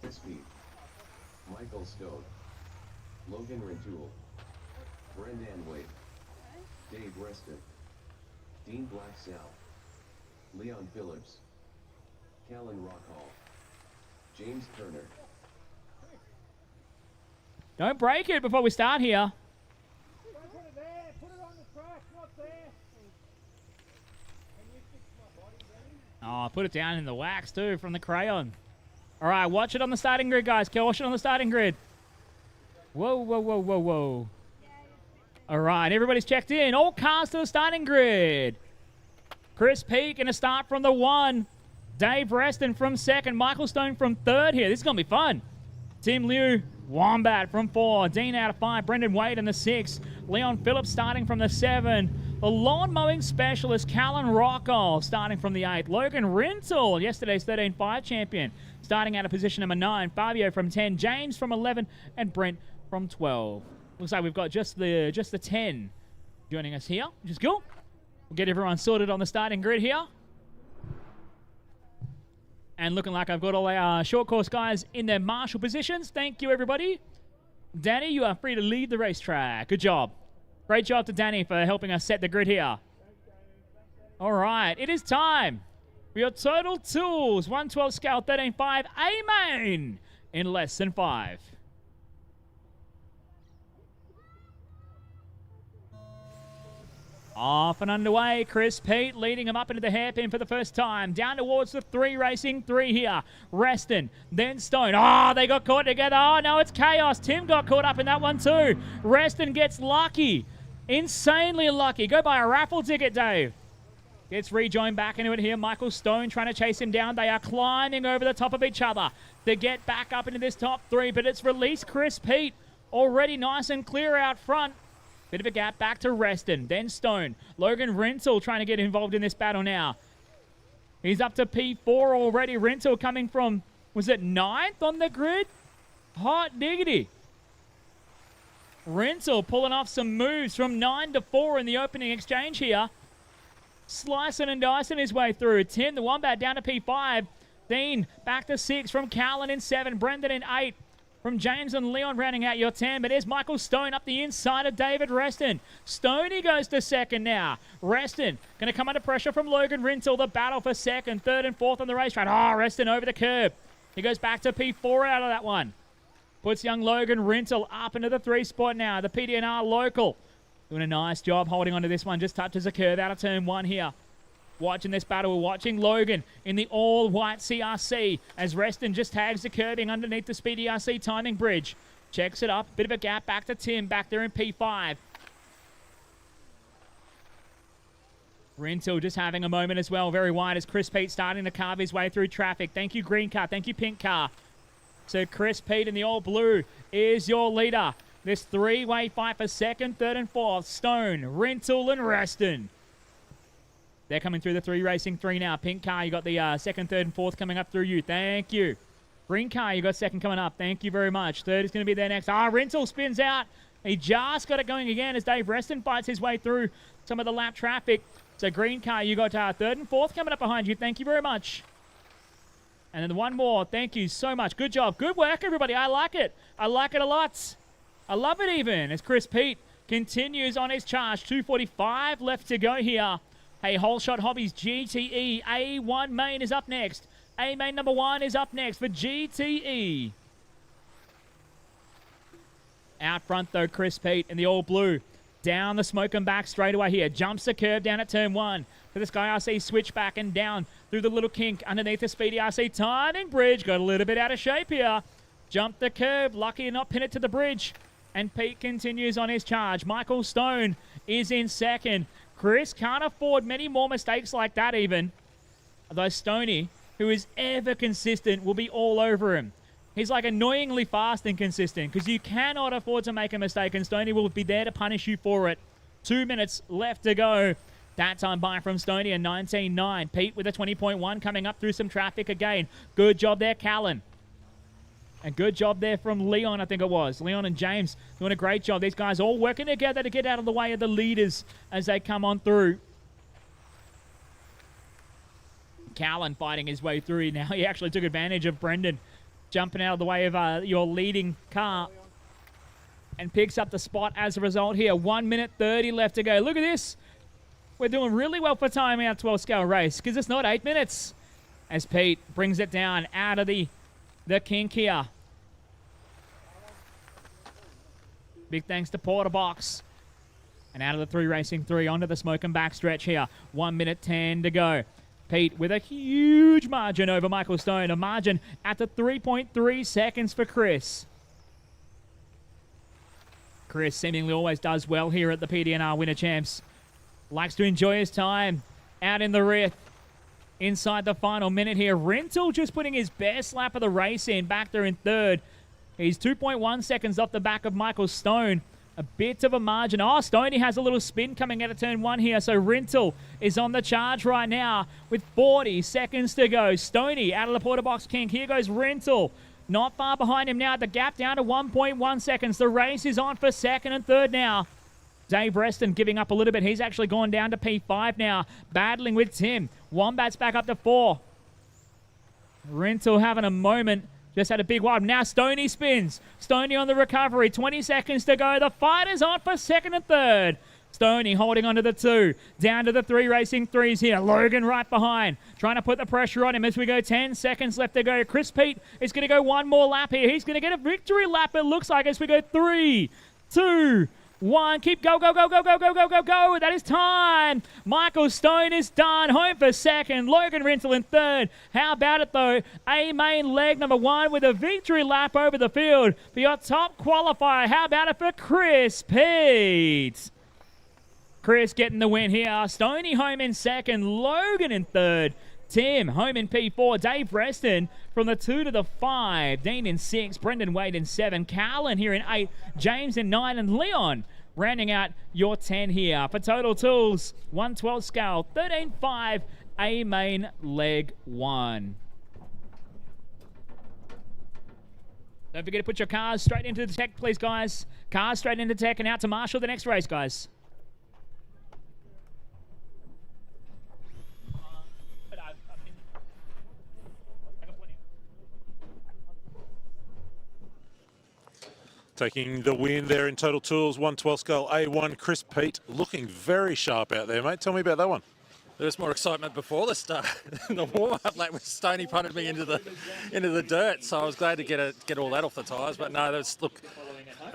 Speed. Michael Stone. Logan Rentoul. Brendan Wade. Dave Reston. Dean Blacksell. Leon Phillips. Callan Rockhall. James Turner. Don't break it before we start here. Put it there, put it on the track, not there. Oh, put it down in the wax too from the crayon. All right, watch it on the starting grid, guys. Caution on the starting grid. Whoa, whoa, whoa, whoa, whoa. All right, everybody's checked in. All cars to the starting grid. Chris Peake going to start from the 1. Dave Reston from 2nd. Michael Stone from 3rd here. This is going to be fun. Tim Liu, Wombat from 4. Dean out of 5. Brendan Wade in the 6. Leon Phillips starting from the 7. The lawn mowing specialist, Callan Rockhall, starting from the 8. Logan Rintle, yesterday's 13.5 champion, starting out of position number 9. Fabio from 10. James from 11. And Brent from 12. Looks like we've got just the 10 joining us here, which is cool. We'll get everyone sorted on the starting grid here. And looking like I've got all our short course guys in their marshal positions. Thank you, everybody. Danny, you are free to lead the racetrack. Good job. Great job to Danny for helping us set the grid here. All right, it is time for your Total Tools 112 scale 13.5 A-Main in less than 5. Off and underway, Chris Pete leading him up into the hairpin for the first time. Down towards the 3 racing 3 here. Reston, then Stone. Oh, they got caught together. Oh, no, it's chaos. Tim got caught up in that one too. Reston gets lucky Insanely lucky. Go buy a raffle ticket, Dave. Gets rejoined back into it here. Michael Stone trying to chase him down. They are climbing over the top of each other to get back up into this top 3, but it's released Chris Pete. Already nice and clear out front. Bit of a gap back to Reston. Then Stone. Logan Rintel trying to get involved in this battle now. He's up to P4 already. Rintel coming from, was it 9th on the grid? Hot diggity. Rintel pulling off some moves from 9 to 4 in the opening exchange here. Slicing and dicing his way through. Tim, the Wombat, down to P5. Dean back to 6 from Callan in 7. Brendan in 8. From James and Leon rounding out your 10. But there's Michael Stone up the inside of David Reston. Stoney goes to second now. Reston going to come under pressure from Logan Rintel. The battle for second, third and fourth on the racetrack. Reston over the curb. He goes back to P4 out of that one. Puts young Logan Rintel up into the 3 spot now. The PDNR local doing a nice job holding on to this one. Just touches a curve out of turn 1 here. Watching this battle, we're watching Logan in the all-white CRC as Reston just tags the curbing underneath the Speedy RC timing bridge. Checks it up. Bit of a gap back to Tim back there in P5. Rintel just having a moment as well. Very wide as Chris Pete starting to carve his way through traffic. Thank you, green car. Thank you, pink car. So Chris Pete in the all blue is your leader. This 3-way fight for second, third, and fourth. Stone, Rintel, and Reston. They're coming through the 3 racing 3 now. Pink car, you got the second, third, and fourth coming up through you. Thank you. Green car, you got second coming up. Thank you very much. Third is going to be there next. Rintel spins out. He just got it going again as Dave Reston fights his way through some of the lap traffic. So green car, you got third and fourth coming up behind you. Thank you very much. And then one more. Thank you so much. Good job. Good work, everybody. I like it. I like it a lot. I love it even as Chris Pete continues on his charge. 2:45 left to go here. Hey, Whole Shot Hobbies GTE A1 main is up next. A main number 1 is up next for GTE. Out front, though, Chris Pete in the all blue. Down the smoke and back straight away here. Jumps the curve down at turn 1. For the Sky RC switch back and down through the little kink underneath the Speedy RC timing bridge. Got a little bit out of shape here. Jumped the curve. Lucky to not pin it to the bridge. And Pete continues on his charge. Michael Stone is in second. Chris can't afford many more mistakes like that even. Although Stoney, who is ever consistent, will be all over him. He's like annoyingly fast and consistent because you cannot afford to make a mistake and Stoney will be there to punish you for it. 2 minutes left to go. That time by from Stoney, a 19.9. Pete with a 20.1 coming up through some traffic again. Good job there, Callan. And good job there from Leon, I think it was. Leon and James doing a great job. These guys all working together to get out of the way of the leaders as they come on through. Callan fighting his way through. Now he actually took advantage of Brendan jumping out of the way of your leading car and picks up the spot as a result here. 1 minute 30 left to go. Look at this. We're doing really well for timing our 12 scale race because it's not 8 minutes. As Pete brings it down out of the kink here. Big thanks to Porter Box. And out of the 3 racing 3 onto the smoke and back stretch here. 1 minute 10 to go. Pete with a huge margin over Michael Stone. A margin at the 3.3 seconds for Chris. Chris seemingly always does well here at the PDNR Winter Champs. Likes to enjoy his time out in the rear. Inside the final minute here. Rintel just putting his best lap of the race in back there in third. He's 2.1 seconds off the back of Michael Stone. A bit of a margin. Stoney has a little spin coming out of turn 1 here. So Rintel is on the charge right now with 40 seconds to go. Stoney out of the Porter Box kink. Here goes Rintel. Not far behind him now. The gap down to 1.1 seconds. The race is on for second and third now. Dave Reston giving up a little bit. He's actually gone down to P5 now. Battling with Tim. Wombat's back up to 4. Rintel having a moment. Just had a big wide. Now Stoney spins. Stoney on the recovery. 20 seconds to go. The fight is on for second and third. Stoney holding on to the 2. Down to the 3 racing 3s here. Logan right behind. Trying to put the pressure on him as we go. 10 seconds left to go. Chris Pete is going to go one more lap here. He's going to get a victory lap, it looks like, as we go 3, 2, 1. Keep go, go, go, go, go, go, go, go, go. That is time. Michael Stone is done. Home for second. Logan Rintel in third. How about it, though? A main leg number 1 with a victory lap over the field for your top qualifier. How about it for Chris Pete? Chris getting the win here. Stoney home in second. Logan in third. Tim home in P4. Dave Preston from the 2 to the 5. Dean in 6. Brendan Wade in 7. Carlin here in 8. James in 9. And Leon rounding out your 10 here. For total tools, 112 scale, 13.5, A main leg 1. Don't forget to put your cars straight into the tech, please, guys. Cars straight into tech and out to Marshall the next race, guys. Taking the win there in Total Tools, 112 scale A1. Chris Pete looking very sharp out there, mate. Tell me about that one. There was more excitement before the start. The warm-up late when Stoney punted me into the dirt, so I was glad to get all that off the tyres. But no, it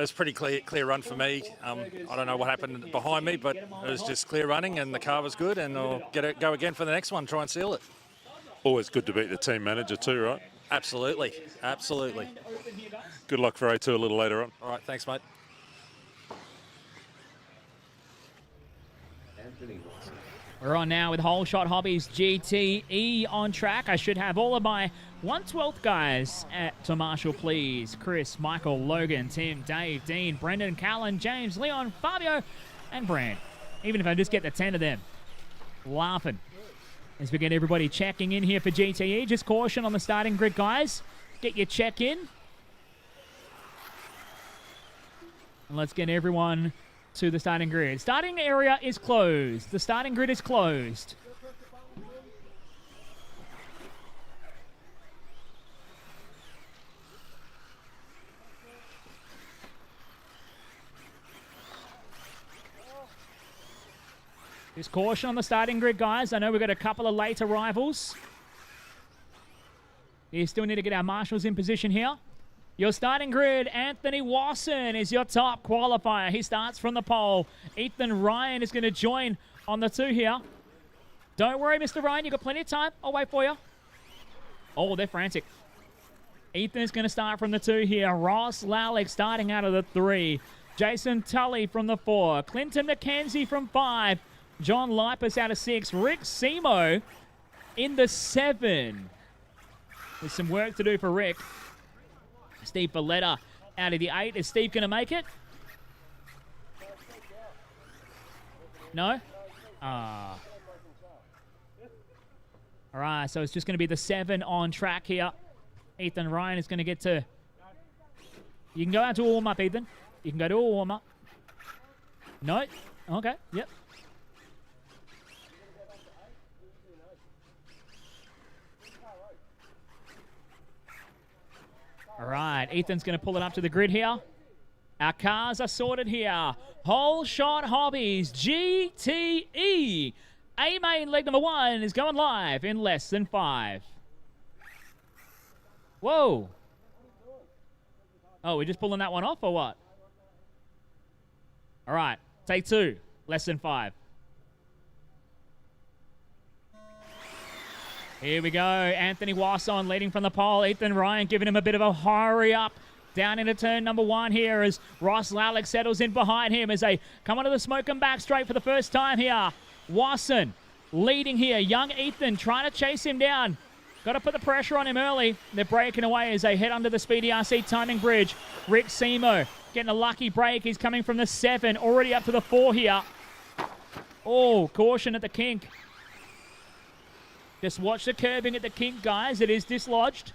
was pretty clear run for me. I don't know what happened behind me, but it was just clear running, and the car was good. And I'll go again for the next one, try and seal it. Always good to beat the team manager too, right? Absolutely, absolutely. Good luck for A2 a little later on. All right, thanks, mate. We're on now with Whole Shot Hobbies GTE on track. I should have all of my 112th guys to Marshall, please. Chris, Michael, Logan, Tim, Dave, Dean, Brendan, Callan, James, Leon, Fabio, and Brand. Even if I just get the 10 of them. Laughing. As we get everybody checking in here for GTE. Just caution on the starting grid, guys. Get your check in. And let's get everyone to the starting grid. Starting area is closed. The starting grid is closed. Just caution on the starting grid, guys. I know we've got a couple of late arrivals. You still need to get our marshals in position here. Your starting grid, Anthony Wasson is your top qualifier. He starts from the pole. Ethan Ryan is going to join on the 2 here. Don't worry, Mr. Ryan. You've got plenty of time. I'll wait for you. Oh, they're frantic. Ethan is going to start from the 2 here. Ross Lalick starting out of the 3. Jason Tully from the 4. Clinton McKenzie from 5. John Lipus out of 6. Rick Simo in the 7. There's some work to do for Rick. Steve Valletta out of the 8. Is Steve going to make it? No? All right, so it's just going to be the 7 on track here. Ethan Ryan is going to get to... You can go out to a warm-up, Ethan. You can go to a warm-up. No? Okay, yep. All right, Ethan's going to pull it up to the grid here. Our cars are sorted here. Whole Shot Hobbies GTE. A main leg number 1 is going live in less than 5. Whoa. Oh, we're just pulling that one off or what? All right, take 2. Less than 5. Here we go. Anthony Wasson leading from the pole. Ethan Ryan giving him a bit of a hurry up down into turn number 1 here as Ross Lalick settles in behind him as they come onto the smoke and back straight for the first time here. Wasson leading here. Young Ethan trying to chase him down. Got to put the pressure on him early. They're breaking away as they head under the Speedy RC timing bridge. Rick Simo getting a lucky break. He's coming from the 7, already up to the 4 here. Oh, caution at the kink. Just watch the curbing at the kink, guys. It is dislodged.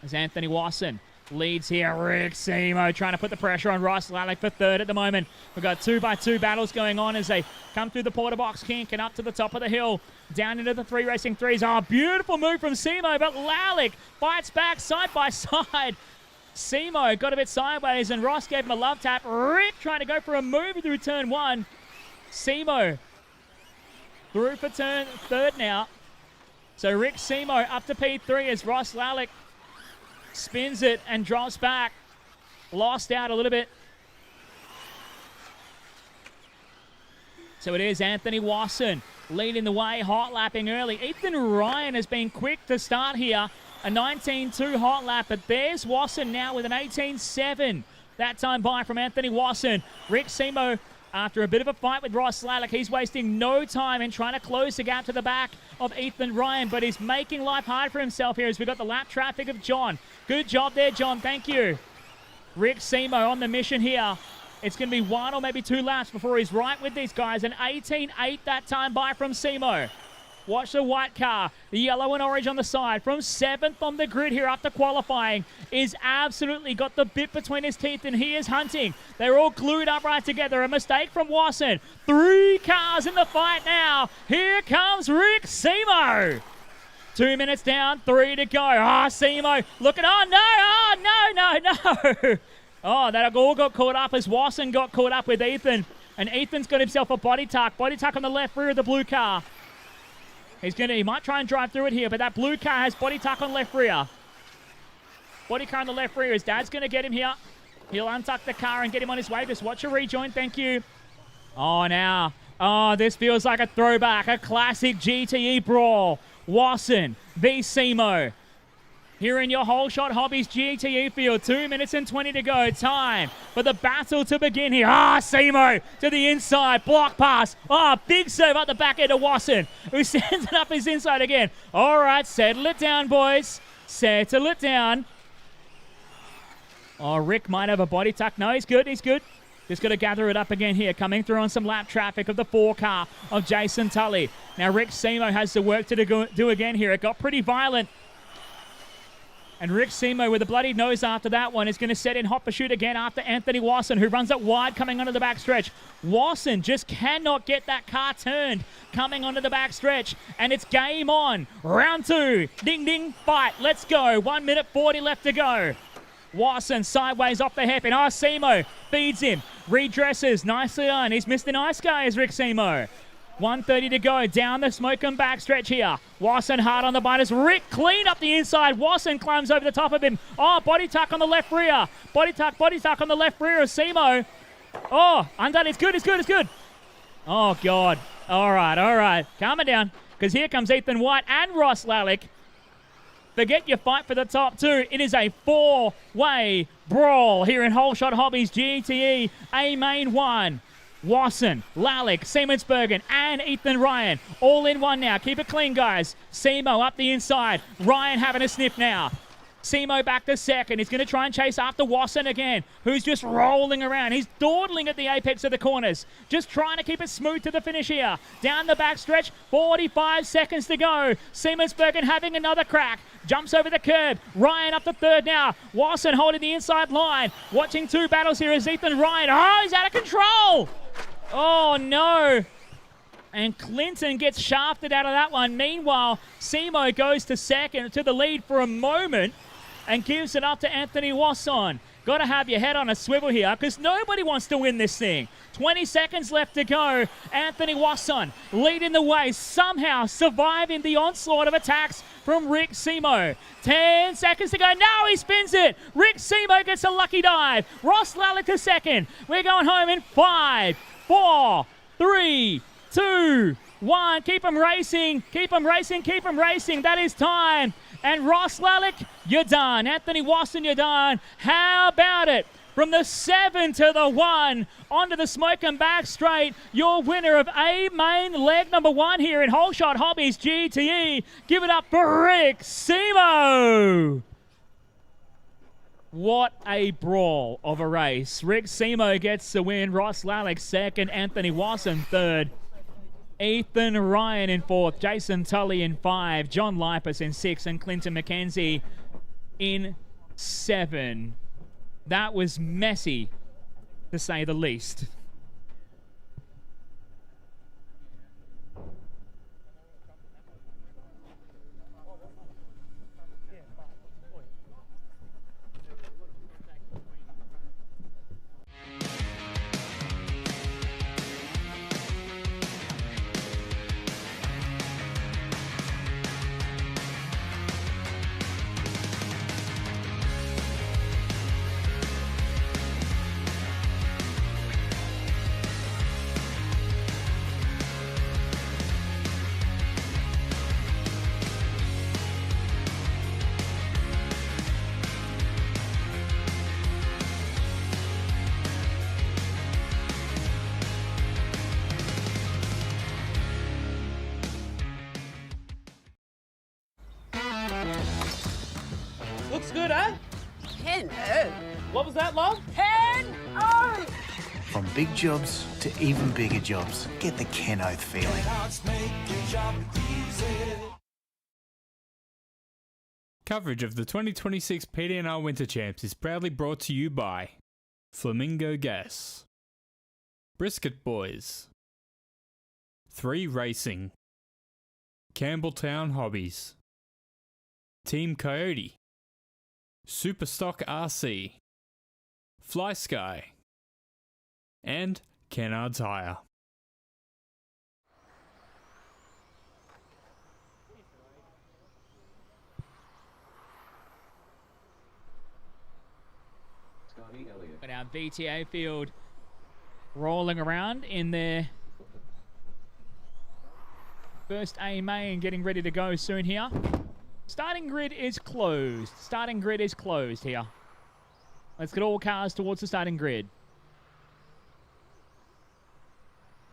As Anthony Wasson leads here. Rick Simo trying to put the pressure on Ross Lalick for 3rd at the moment. We've got 2x2 battles going on as they come through the porter box kink and up to the top of the hill. Down into the 3 racing 3s. Oh, beautiful move from Simo, but Lalick fights back side by side. Simo got a bit sideways and Ross gave him a love tap. Rick trying to go for a move through turn 1. Simo through for turn 3rd now. So Rick Simo up to P3 as Ross Lalick spins it and drops back. Lost out a little bit. So it is Anthony Wasson leading the way, hot lapping early. Ethan Ryan has been quick to start here. A 19.2 hot lap, but there's Wasson now with an 18.7. That time by from Anthony Wasson. Rick Simo After a bit of a fight with Ross Lallick, he's wasting no time in trying to close the gap to the back of Ethan Ryan, but he's making life hard for himself here as we've got the lap traffic of John. Good job there, John. Thank you. Rick Simo on the mission here. It's going to be 1 or maybe 2 laps before he's right with these guys. An 18.8 that time by from Simo. Watch the white car, the yellow and orange on the side. From 7th on the grid here after qualifying. Is absolutely got the bit between his teeth and he is hunting. They're all glued up right together. A mistake from Wasson. 3 cars in the fight now. Here comes Rick Simo. 2 minutes down, 3 to go. Simo looking. No. Oh, that all got caught up as Wasson got caught up with Ethan. And Ethan's got himself a body tuck. Body tuck on the left rear of the blue car. He might try and drive through it here, but that blue car has body tuck on left rear. Body car on the left rear. His dad's going to get him here. He'll untuck the car and get him on his way. Just watch a rejoin. Thank you. This feels like a throwback. A classic GTE brawl. Wasson v. Simo. Here in your Whole Shot Hobbies GTE field. 2 minutes and 20 to go. Time for the battle to begin here. Simo to the inside. Block pass. Big serve up the back end of Wasson, who sends it up his inside again. All right, settle it down, boys. Settle it down. Rick might have a body tuck. No, he's good. Just got to gather it up again here. Coming through on some lap traffic of the 4 car of Jason Tully. Now, Rick Simo has the work to do again here. It got pretty violent. And Rick Simo with a bloody nose after that one is going to set in hot pursuit again after Anthony Wasson, who runs it wide coming onto the backstretch. Wasson just cannot get that car turned coming onto the backstretch. And it's game on. Round 2. Ding, ding, fight. Let's go. 1 minute 40 left to go. Wasson sideways off the hairpin. Simo feeds him. Redresses. Nicely done. He's Mr. Nice Guy, is Rick Simo. 1:30 to go. Down the Smoke and backstretch here. Wasson hard on the biters. Rick clean up the inside. Wasson climbs over the top of him. Body tuck on the left rear. Body tuck on the left rear of Simo. Undone. It's good. Oh, God. All right. Calm it down, because here comes Ethan White and Ross Lallick. Forget your fight for the top 2. It is a 4-way brawl here in Whole Shot Hobbies GTE A Main 1. Wasson, Lallick, Siemensbergen, and Ethan Ryan. All in one now. Keep it clean, guys. Simo up the inside. Ryan having a sniff now. Simo back to second. He's going to try and chase after Wasson again, who's just rolling around. He's dawdling at the apex of the corners. Just trying to keep it smooth to the finish here. Down the backstretch, 45 seconds to go. Siemensbergen having another crack. Jumps over the curb. Ryan up to third now. Wasson holding the inside line. Watching 2 battles here is Ethan Ryan. He's out of control. Oh, no. And Clinton gets shafted out of that one. Meanwhile, Simo goes to second, to the lead for a moment, and gives it up to Anthony Wasson. Got to have your head on a swivel here, because nobody wants to win this thing. 20 seconds left to go. Anthony Wasson leading the way, somehow surviving the onslaught of attacks from Rick Simo. 10 seconds to go. Now he spins it. Rick Simo gets a lucky dive. Ross Lallick to second. We're going home in 5, 4, 3, 2, 1. Keep them racing. That is time. And Ross Lallick, you're done. Anthony Wasson, you're done. How about it? From the 7 to the 1, onto the Smoke and back straight, your winner of A Main leg number 1 here in Whole Shot Hobbies GTE. Give it up for Rick Simo. What a brawl of a race. Rick Simo gets the win. Ross Lallick second. Anthony Wasson third. Ethan Ryan in 4th. Jason Tully in 5. John Lipus in 6. And Clinton McKenzie in 7. That was messy, to say the least. Looks good, eh? 10-0. What was that, love? 10-0. From big jobs to even bigger jobs, get the Kenoth feeling. Coverage of the 2026 PDNR Winter Champs is proudly brought to you by Flamingo Gas, Brisket Boys, 3 Racing, Campbelltown Hobbies, Team Coyote, Superstock RC, Fly Sky, and Kennard's Hire. But our VTA field rolling around in their first A main, getting ready to go soon here. Starting grid is closed. Starting grid is closed here. Let's get all cars towards the starting grid.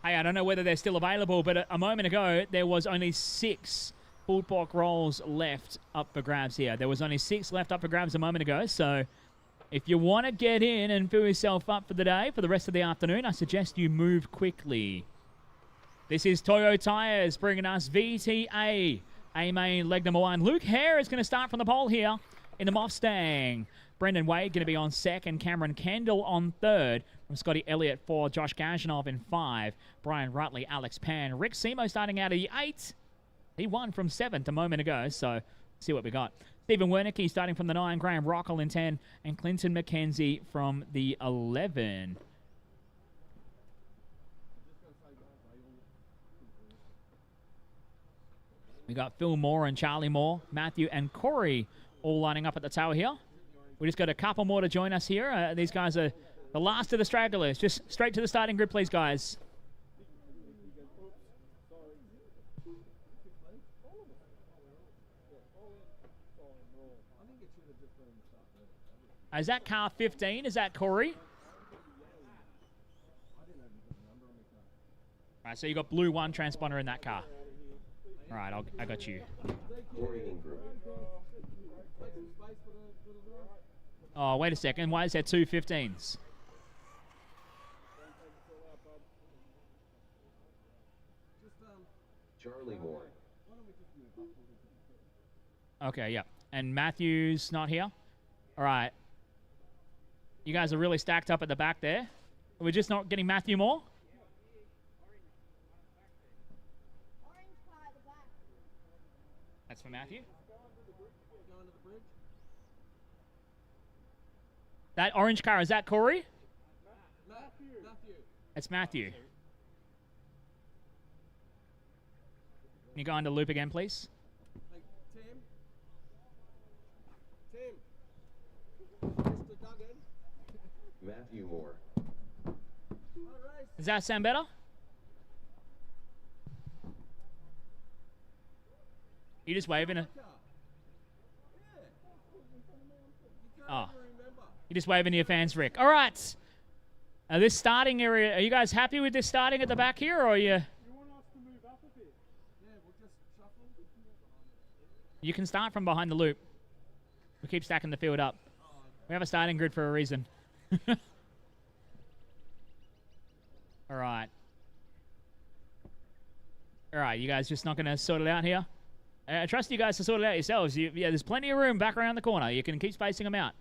Hey, I don't know whether they're still available, but a moment ago, there was only 6 full block rolls left up for grabs here. There was only 6 left up for grabs a moment ago, so if you want to get in and fill yourself up for the day, for the rest of the afternoon, I suggest you move quickly. This is Toyo Tires bringing us VTA. A-main leg number 1. Luke Hare is going to start from the pole here in the Mustang. Brendan Wade going to be on second. Cameron Kendall on third. From Scotty Elliott 4. Josh Gajanov in 5. Brian Rutley, Alex Pan. Rick Simo starting out of the 8. He won from 7th a moment ago, so see what we got. Stephen Wernicke starting from the 9. Graham Rockel in 10. And Clinton McKenzie from the 11. We got Phil Moore and Charlie Moore, Matthew and Corey all lining up at the tower here. We just got a couple more to join us here. These guys are the last of the stragglers. Just straight to the starting grid, please, guys. Is that car 15? Is that Corey? All right, so you got blue 1 transponder in that car. All right, I got you. Oh, wait a second. Why is there 2 15s? Charlie Moore. Okay, yeah. And Matthew's not here? All right. You guys are really stacked up at the back there. We're just not getting Matthew Moore? That's for Matthew. That orange car, is that Corey? Matthew. It's Matthew. Can you go into loop again, please? Matthew Moore. Does that sound better? You just waving a... Oh. You're just waving to your fans, Rick. All right. This starting area, are you guys happy with this starting at the back here, or are you... You can start from behind the loop. We keep stacking the field up. We have a starting grid for a reason. All right. All right, you guys just not going to sort it out here? I trust you guys to sort it out yourselves. Yeah, there's plenty of room back around the corner. You can keep spacing them out.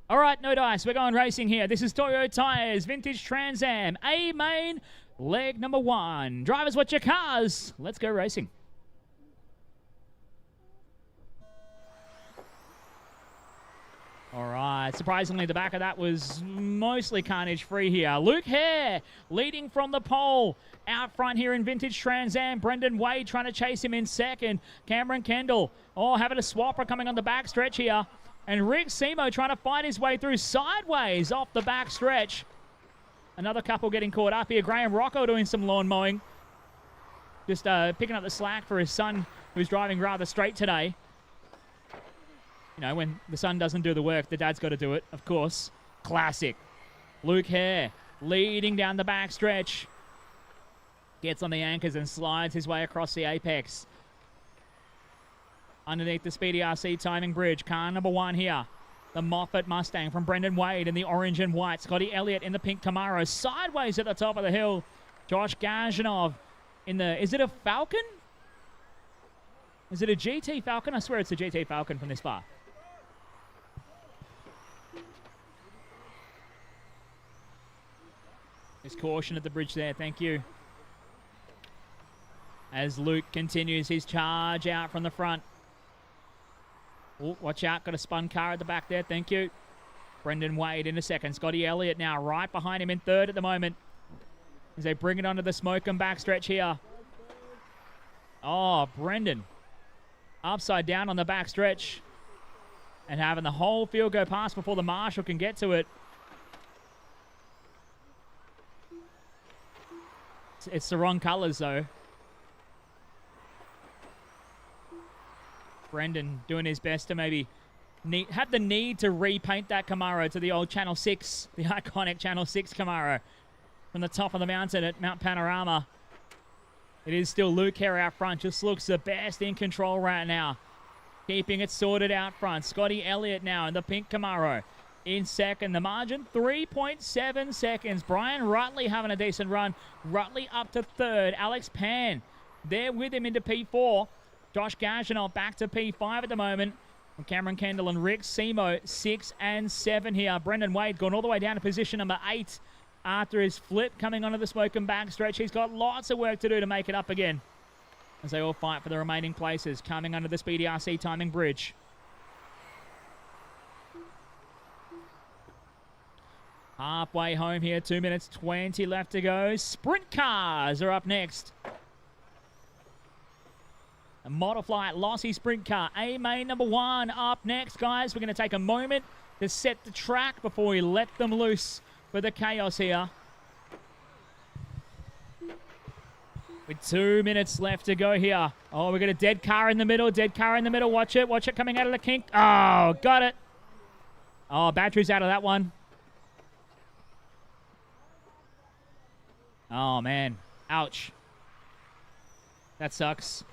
All right, no dice. We're going racing here. This is Toyo Tires, Vintage Trans Am, A main, leg number 1. Drivers, watch your cars. Let's go racing. All right, surprisingly, the back of that was mostly carnage-free here. Luke Hare leading from the pole. Out front here in Vintage Trans Am, Brendan Wade trying to chase him in second. Cameron Kendall, having a swapper coming on the back stretch here. And Rick Simo trying to fight his way through sideways off the back stretch. Another couple getting caught up here. Graham Rocco doing some lawn mowing. Just picking up the slack for his son, who's driving rather straight today. You know, when the son doesn't do the work, the dad's got to do it, of course. Classic. Luke Hare leading down the back stretch. Gets on the anchors and slides his way across the apex. underneath the Speedy RC timing bridge. Car number 1 here. The Moffat Mustang from Brendan Wade in the orange and white. Scotty Elliott in the pink Camaro. Sideways at the top of the hill. Josh Gajanov in the... Is it a Falcon? Is it a GT Falcon? I swear it's a GT Falcon from this far. There's caution at the bridge there. Thank you. As Luke continues his charge out from the front. Oh, watch out. Got a spun car at the back there. Thank you. Brendan Wade in a second. Scotty Elliott now right behind him in third at the moment. As they bring it onto the smoke and backstretch here. Oh, Brendan. Upside down on the backstretch. And having the whole field go past before the marshal can get to it. It's the wrong colours, though. Brendan doing his best to maybe have the need to repaint that Camaro to the old Channel 6, the iconic Channel 6 Camaro from the top of the mountain at Mount Panorama. It is still Luke here out front. Just looks the best in control right now. Keeping it sorted out front. Scotty Elliott now in the pink Camaro. In second, the margin 3.7 seconds. Brian Rutley having a decent run. Rutley up to third. Alex Pan there with him into P4. Josh Gajanov back to P5 at the moment. And Cameron Kendall and Rick Simo 6 and 7 here. Brendan Wade going all the way down to position number 8 after his flip coming onto the smoke and backstretch. He's got lots of work to do to make it up again as they all fight for the remaining places coming under the Speedy RC timing bridge. Halfway home here, 2 minutes 20 left to go. Sprint cars are up next. A Modifly Lossy Sprint Car, A-Main number 1 up next, guys. We're going to take a moment to set the track before we let them loose for the chaos here. With 2 minutes left to go here. Oh, we've got a dead car in the middle, Watch it coming out of the kink. Oh, got it. Oh, battery's out of that one. Oh, man. Ouch. That sucks.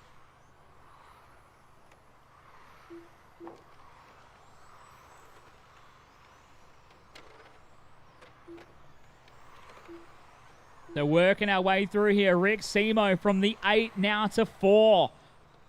So working our way through here. Rick Simo from the 8 now to 4.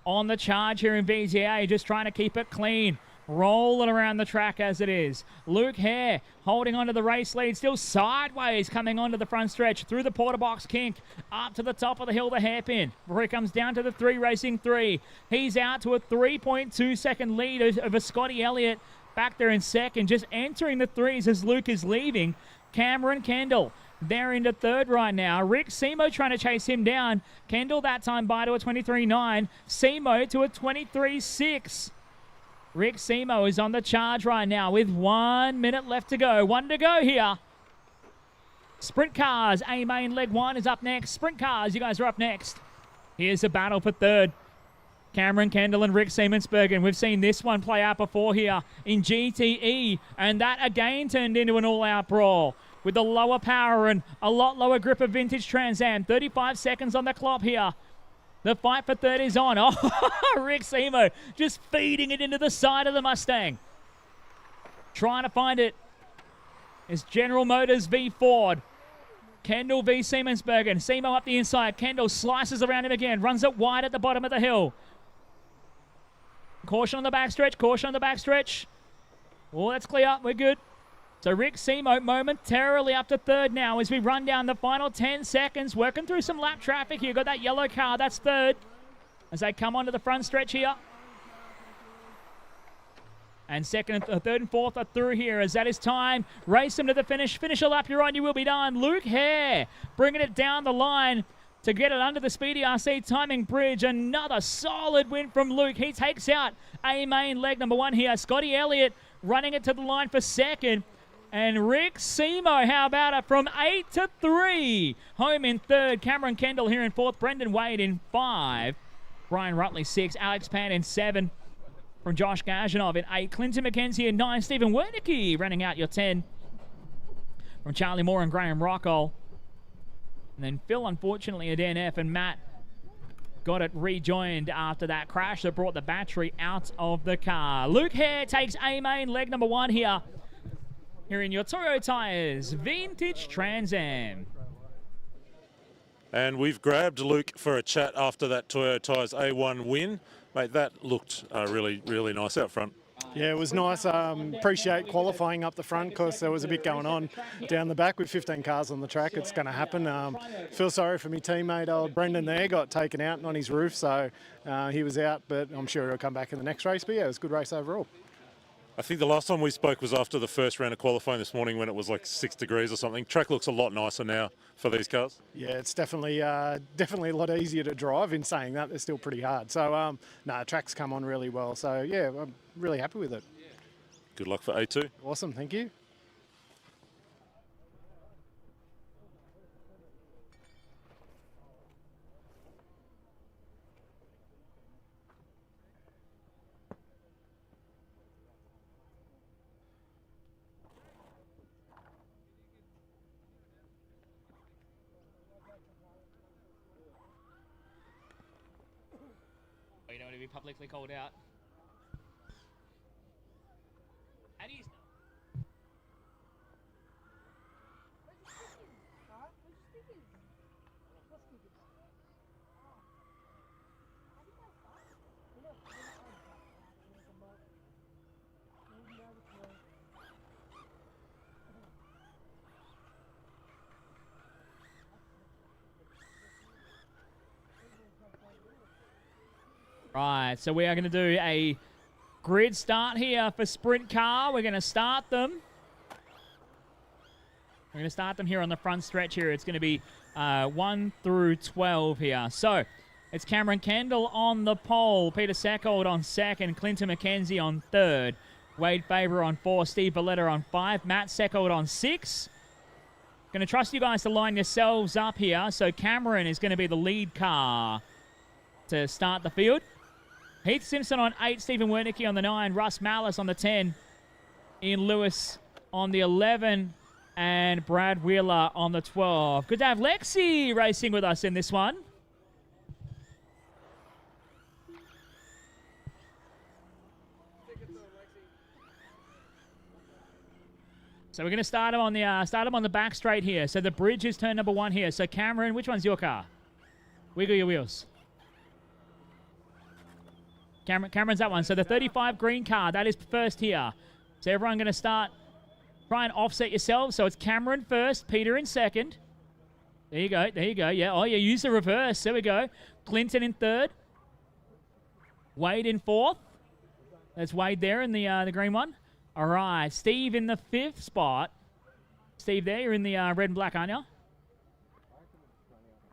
On the charge here in VTA. Just trying to keep it clean. Rolling around the track as it is. Luke Hare holding onto the race lead. Still sideways coming onto the front stretch. Through the porter box kink. Up to the top of the hill, the hairpin. Before he comes down to the 3 racing 3. He's out to a 3.2 second lead over Scotty Elliott. Back there in second. Just entering the 3s as Luke is leaving. Cameron Kendall. They're into third right now. Rick Simo trying to chase him down. Kendall that time by to a 23.9. Simo to a 23.6. Rick Simo is on the charge right now with 1 minute left to go. 1 to go here. Sprint cars. A-Main leg 1 is up next. Sprint cars, you guys are up next. Here's a battle for third. Cameron Kendall and Rick Siemensbergen. We've seen this one play out before here in GTE. And that again turned into an all-out brawl. With the lower power and a lot lower grip of vintage Trans Am. 35 seconds on the clock here. The fight for third is on. Oh, Rick Simo just feeding it into the side of the Mustang. Trying to find it. It's General Motors v Ford. Kendall v Siemensbergen. Simo up the inside. Kendall slices around him again. Runs it wide at the bottom of the hill. Caution on the backstretch. Caution on the backstretch. Oh, that's clear. We're good. So Rick Simo momentarily up to third now as we run down the final 10 seconds. Working through some lap traffic here. Got that yellow car. That's third. As they come onto the front stretch here. And second, third and fourth are through here as that is time. Race them to the finish. Finish a lap you're on. You will be done. Luke Hare bringing it down the line to get it under the Speedy RC timing bridge. Another solid win from Luke. He takes out A-Main leg number 1 here. Scotty Elliott running it to the line for second. And Rick Simo, how about it, from 8 to 3. Home in third. Cameron Kendall here in fourth. Brendan Wade in 5. Brian Rutley 6. Alex Pan in 7. From Josh Gajanov in 8. Clinton McKenzie in 9. Stephen Wernicke running out your 10. From Charlie Moore and Graham Rockwell. And then Phil, unfortunately, a DNF. And Matt got it rejoined after that crash that brought the battery out of the car. Luke Hare takes A-Main, leg number 1 here. Here in your Toyo Tires Vintage Trans Am. And we've grabbed Luke for a chat after that Toyo Tyres A1 win. Mate, that looked really, really nice out front. Yeah, it was nice. Appreciate qualifying up the front because there was a bit going on down the back with 15 cars on the track. It's going to happen. Feel sorry for my teammate, old Brendan there, got taken out on his roof, so he was out, but I'm sure he'll come back in the next race. But yeah, it was a good race overall. I think the last time we spoke was after the first round of qualifying this morning when it was like 6 degrees or something. Track looks a lot nicer now for these cars. Yeah, it's definitely a lot easier to drive. In saying that, they're still pretty hard. So, track's come on really well. So, yeah, I'm really happy with it. Good luck for A2. Awesome, thank you. You don't want to be publicly called out. How do you... Right, so we are going to do a grid start here for Sprint Car. We're going to start them. We're going to start them here on the front stretch here. It's going to be 1 through 12 here. So it's Cameron Kendall on the pole, Peter Seckold on second, Clinton McKenzie on third, Wade Faber on 4, Steve Valletta on 5, Matt Seckold on 6. Going to trust you guys to line yourselves up here. So Cameron is going to be the lead car to start the field. Heath Simpson on 8, Stephen Wernicke on the 9, Russ Malice on the 10, Ian Lewis on the 11, and Brad Wheeler on the 12. Good to have Lexi racing with us in this one. So we're going to start him on the back straight here. So the bridge is turn number 1 here. So Cameron, which one's your car? Wiggle your wheels. Cameron's that one. So the 35 green car, that is first here. So everyone going to start, try and offset yourselves. So it's Cameron first, Peter in second. There you go, there you go. Yeah, oh yeah, use the reverse. There we go. Clinton in third. Wade in fourth. That's Wade there in the green one. All right, Steve in the 5th spot. Steve there, you're in the red and black, aren't you?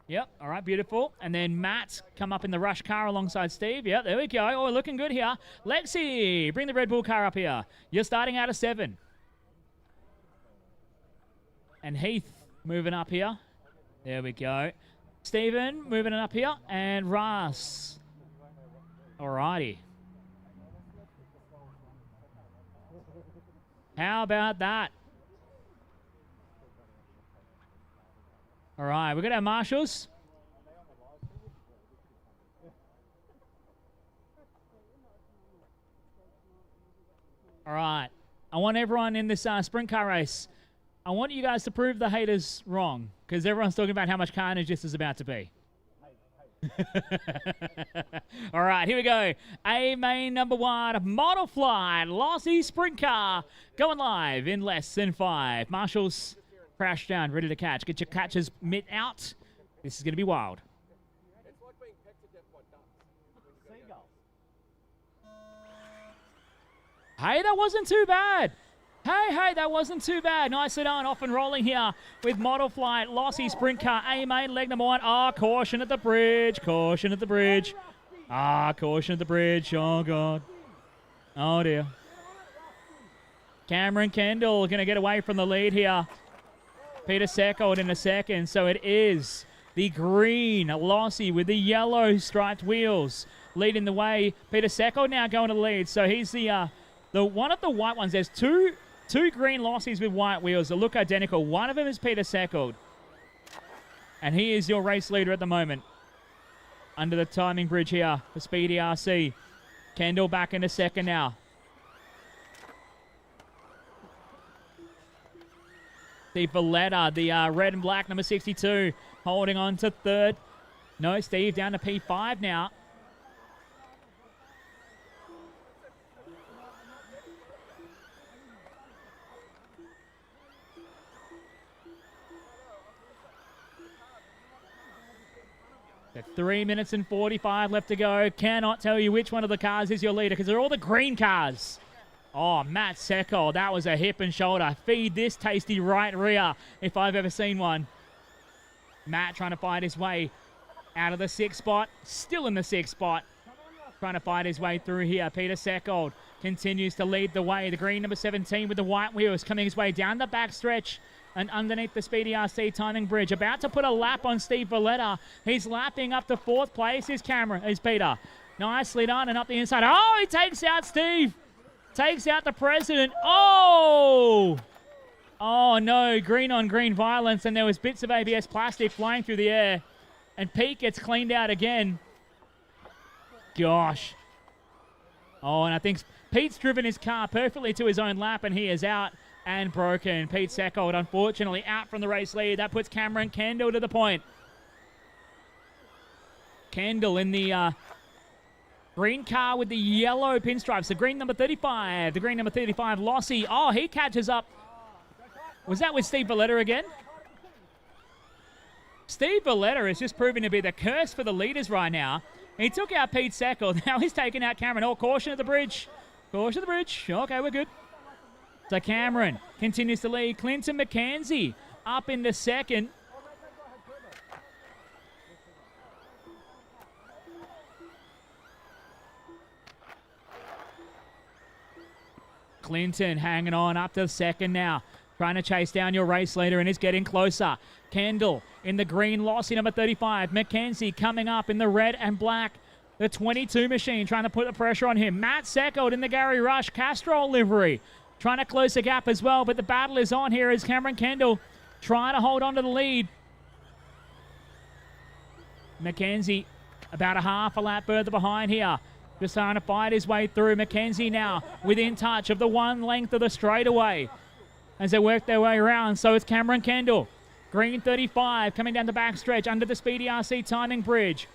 Yep, all right, beautiful. And then Matt come up in the rush car alongside Steve. Yep, there we go. Oh, looking good here. Lexi, bring the Red Bull car up here. You're starting out of 7. And Heath moving up here. There we go. Stephen moving up here. And Russ. All righty. How about that? All right, we're going to have marshals. All right. I want everyone in this sprint car race, I want you guys to prove the haters wrong, because everyone's talking about how much carnage this is about to be. All right, here we go. A-Main number 1, Model Flight, Lossie Sprint Car, going live in less than 5. Marshals, crash down, ready to catch. Get your catcher's mitt out. This is going to be wild. It's like being pecked to death by ducks. Seagulls. Hey, that wasn't too bad. Hey, that wasn't too bad. Nicely done, off and rolling here with Model Flight, Lossie Sprint Car, A-Main, leg number 1. Ah, caution at the bridge, caution at the bridge. Ah, caution at the bridge, oh God. Oh dear. Cameron Kendall going to get away from the lead here. Peter Seckold in a second, so it is the green Lossie with the yellow striped wheels leading the way. Peter Seckold now going to the lead, so he's the one of the white ones. There's two green Lossies with white wheels that look identical. One of them is Peter Seckold, and he is your race leader at the moment. under the timing bridge here for Speedy RC. Kendall back into second now. Steve Valletta, the red and black number 62, holding on to third. No, Steve down to P5 now. Got 3 minutes and 45 left to go. Cannot tell you which one of the cars is your leader because they're all the green cars. Oh, Matt Seckel, that was a hip and shoulder. Feed this tasty right rear if I've ever seen one. Matt trying to fight his way out of the 6th spot. Still in the 6th spot. Trying to fight his way through here. Peter Seckold continues to lead the way. The green number 17 with the white wheels coming his way down the back stretch and underneath the Speedy RC timing bridge. About to put a lap on Steve Valletta. He's lapping up to 4th place. Is Peter. Nicely done and up the inside. Oh, he takes out Steve. Takes out the president. Oh! Oh, no. Green on green violence, and there was bits of ABS plastic flying through the air. And Pete gets cleaned out again. Gosh. Oh, and I think Pete's driven his car perfectly to his own lap, and he is out and broken. Pete Seckold, unfortunately, out from the race lead. That puts Cameron Kendall to the point. Kendall in the green car with the yellow pinstripes. The green number 35. The green number 35, Lossie. Oh, he catches up. Was that with Steve Valletta again? Steve Valletta is just proving to be the curse for the leaders right now. He took out Pete Seckel. Now he's taking out Cameron. Oh, caution at the bridge. Caution at the bridge. Okay, we're good. So Cameron continues to lead. Clinton McKenzie up into second. Clinton hanging on up to second now. Trying to chase down your race leader and is getting closer. Kendall in the green, Lossie number 35. McKenzie coming up in the red and black. The 22 machine trying to put the pressure on him. Matt Seckold in the Gary Rush Castrol livery. Trying to close the gap as well, but the battle is on here as Cameron Kendall trying to hold on to the lead. McKenzie about a half a lap further behind here. Just trying to fight his way through. McKenzie now within touch of the one length of the straightaway as they work their way around. So it's Cameron Kendall. Green 35 coming down the back stretch under the Speedy RC timing bridge.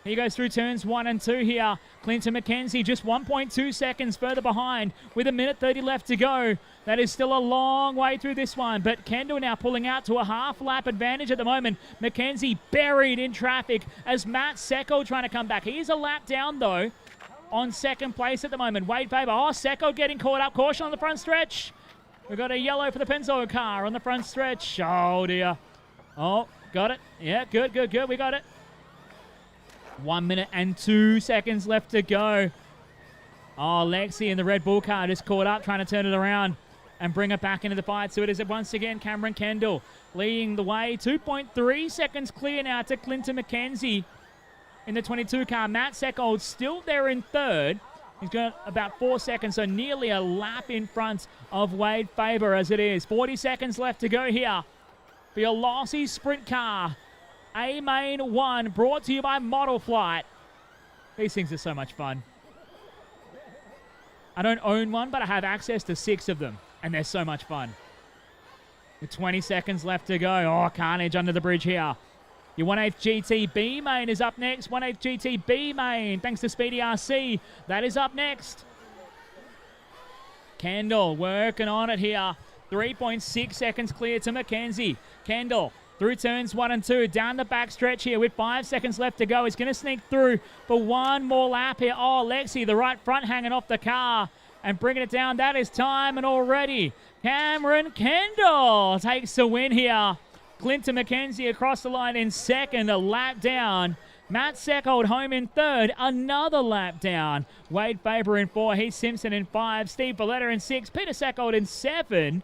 He goes through turns 1 and 2 here. Clinton McKenzie just 1.2 seconds further behind with a minute 30 left to go. That is still a long way through this one, but Kendall now pulling out to a half lap advantage at the moment. McKenzie buried in traffic as Matt Seckel trying to come back. He is a lap down though on second place at the moment. Wade Faber. Oh, Seckel getting caught up. Caution on the front stretch. We've got a yellow for the Pennzoil car on the front stretch. Oh dear. Oh, got it. Yeah, good. We got it. 1 minute and 2 seconds left to go. Oh, Lexi in the Red Bull car just caught up, trying to turn it around and bring it back into the fight. So it is once again Cameron Kendall leading the way. 2.3 seconds clear now to Clinton McKenzie in the 22 car. Matt Seckold still there in third. He's got about 4 seconds, so nearly a lap in front of Wade Faber as it is. 40 seconds left to go here for your Lossie Sprint car. A-Main 1, brought to you by Model Flight. These things are so much fun. I don't own one, but I have access to 6 of them, and they're so much fun. With 20 seconds left to go. Oh, carnage under the bridge here. Your 1/8 GT B main is up next. 1/8 GT B main, thanks to Speedy RC. That is up next. Kendall working on it here. 3.6 seconds clear to McKenzie. Kendall through turns 1 and 2, down the back stretch here with 5 seconds left to go. He's going to sneak through for one more lap here. Oh, Lexi, the right front hanging off the car and bringing it down. That is time, and already Cameron Kendall takes the win here. Clinton McKenzie across the line in second, a lap down. Matt Seckold home in third, another lap down. Wade Faber in 4, Heath Simpson in 5, Steve Valletta in 6, Peter Seckold in 7.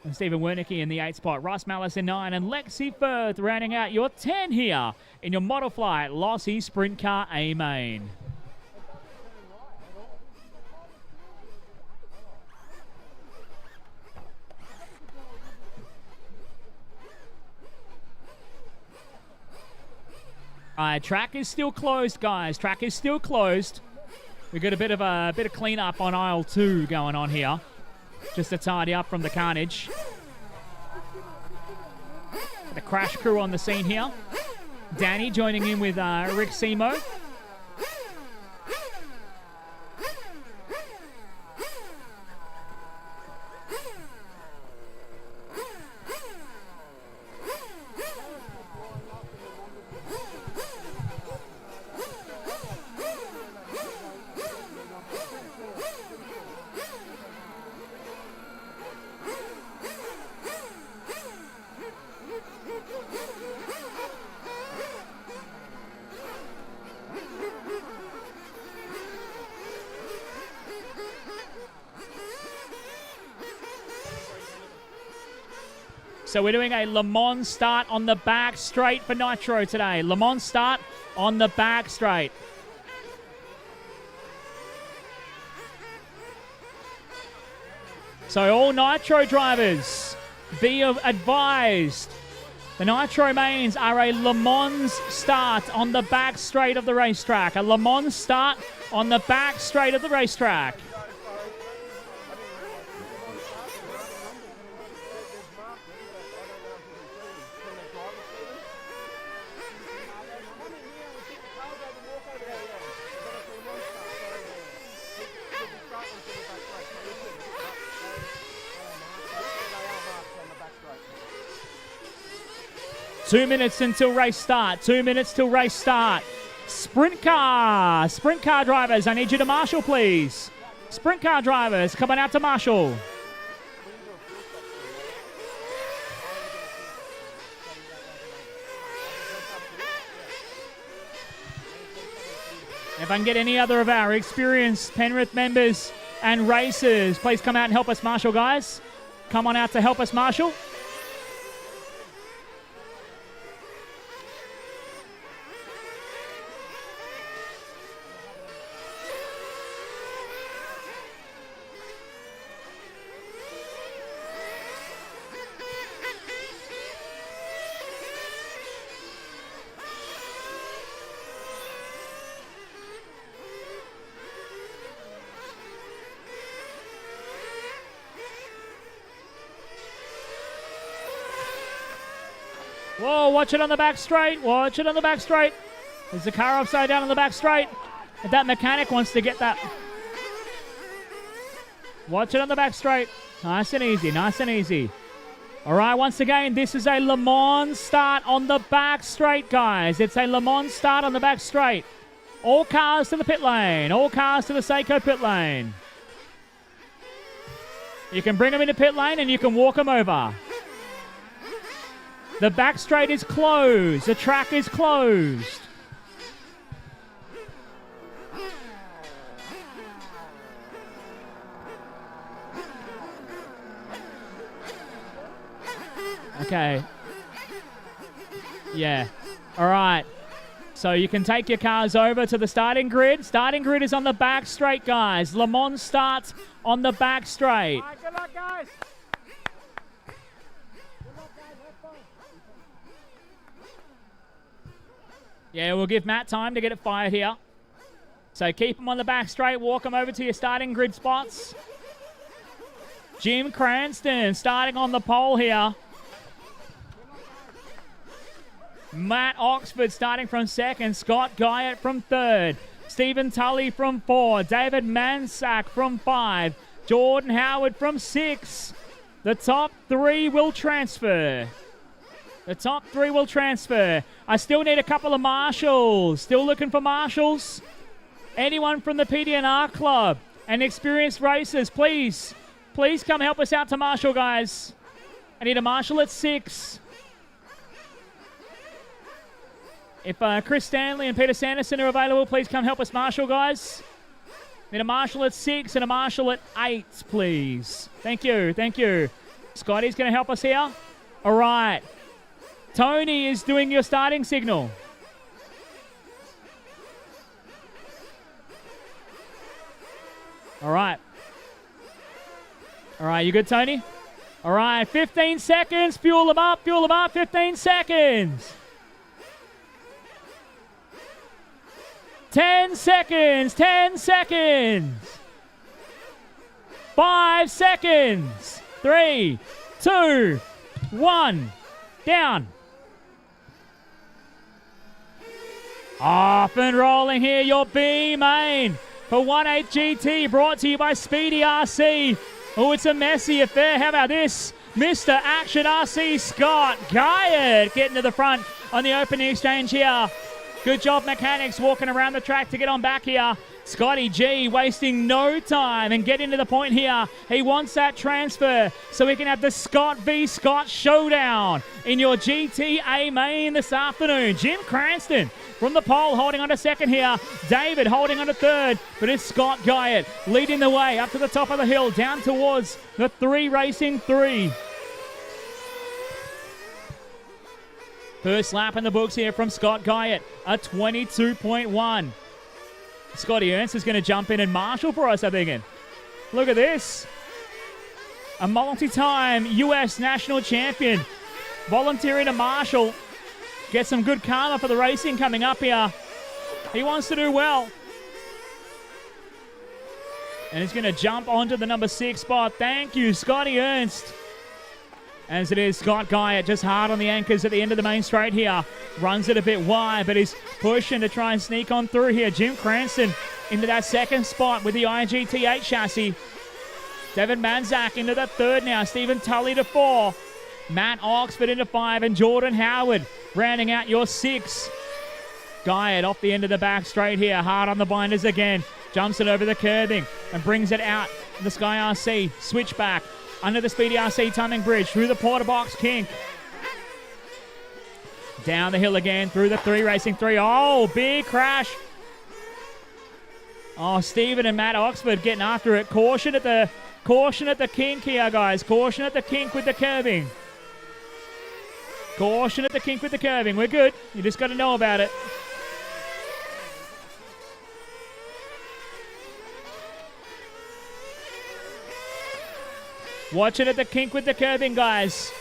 And Stephen Wernicke in the 8th spot. Ross Mallis in 9. And Lexi Firth rounding out your 10 here in your Model Flight Lossie Sprint Car A-Main. All right, track is still closed, guys. Track is still closed. We've got a bit of cleanup on aisle 2 going on here, just to tidy up from the carnage. The crash crew on the scene here. Danny joining in with Rick Simo. So we're doing a Le Mans start on the back straight for Nitro today. Le Mans start on the back straight. So all Nitro drivers, be advised. The Nitro mains are a Le Mans start on the back straight of the racetrack. A Le Mans start on the back straight of the racetrack. Two minutes until race start. 2 minutes till race start. Sprint car drivers, I need you to marshal, please. Sprint car drivers, coming out to marshal. If I can get any other of our experienced Penrith members and racers, please come out and help us marshal, guys. Come on out to help us marshal. Whoa, watch it on the back straight. Watch it on the back straight. There's the car upside down on the back straight. If that mechanic wants to get that. Watch it on the back straight. Nice and easy, nice and easy. All right, once again, this is a Le Mans start on the back straight, guys. It's a Le Mans start on the back straight. All cars to the pit lane. All cars to the Seiko pit lane. You can bring them into pit lane and you can walk them over. The back straight is closed. The track is closed. Okay. Yeah. All right. So you can take your cars over to the starting grid. Starting grid is on the back straight, guys. Le Mans starts on the back straight. All right, good luck, guys. Yeah, we'll give Matt time to get it fired here. So keep them on the back straight. Walk them over to your starting grid spots. Jim Cranston starting on the pole here. Matt Oxford starting from second. Scott Guyot from third. Stephen Tully from 4. David Mansack from 5. Jordan Howard from 6. The top 3 will transfer. The top 3 will transfer. I still need a couple of marshals. Still looking for marshals. Anyone from the PDNR club and experienced racers, please come help us out to marshal, guys. I need a marshal at 6. If Chris Stanley and Peter Sanderson are available, please come help us marshal, guys. Need a marshal at 6 and a marshal at 8, please. Thank you, thank you. Scotty's going to help us here. All right. Tony is doing your starting signal. All right. All right, you good, Tony? All right, 15 seconds. Fuel them up, 15 seconds. 10 seconds. 10 seconds. 5 seconds. 3, 2, 1. Down. Off and rolling here, your B main for 1-8 GT, brought to you by Speedy RC. Oh, it's a messy affair. How about this? Mr. Action RC Scott Guyot getting to the front on the opening exchange here. Good job, mechanics, walking around the track to get on back here. Scotty G wasting no time and getting to the point here. He wants that transfer so we can have the Scott v. Scott showdown in your GTA main this afternoon. Jim Cranston from the pole holding on to second here. David holding on to third, but it's Scott Guyot leading the way up to the top of the hill, down towards the 3 Racing 3. First lap in the books here from Scott Guyot, a 22.1. Scotty Ernst is going to jump in and marshal for us, I'm thinking. Look at this. A multi-time US national champion volunteering to marshal. Get some good karma for the racing coming up here. He wants to do well. And he's going to jump onto the number 6 spot. Thank you, Scotty Ernst. As it is, Scott Guyot just hard on the anchors at the end of the main straight here. Runs it a bit wide, but he's pushing to try and sneak on through here. Jim Cranston into that second spot with the IGT8 chassis. Devin Manzak into that third now. Stephen Tully to 4. Matt Oxford into 5. And Jordan Howard rounding out your 6. Guyot off the end of the back straight here. Hard on the binders again. Jumps it over the curbing and brings it out. The Sky RC switchback. Under the Speedy RC timing bridge, through the Porter Box kink. Down the hill again, through the 3 Racing 3. Oh, big crash. Oh, Stephen and Matt Oxford getting after it. Caution at the kink here, guys. Caution at the kink with the curving. Caution at the kink with the curving. We're good. You just got to know about it. Watch it at the kink with the curving, guys.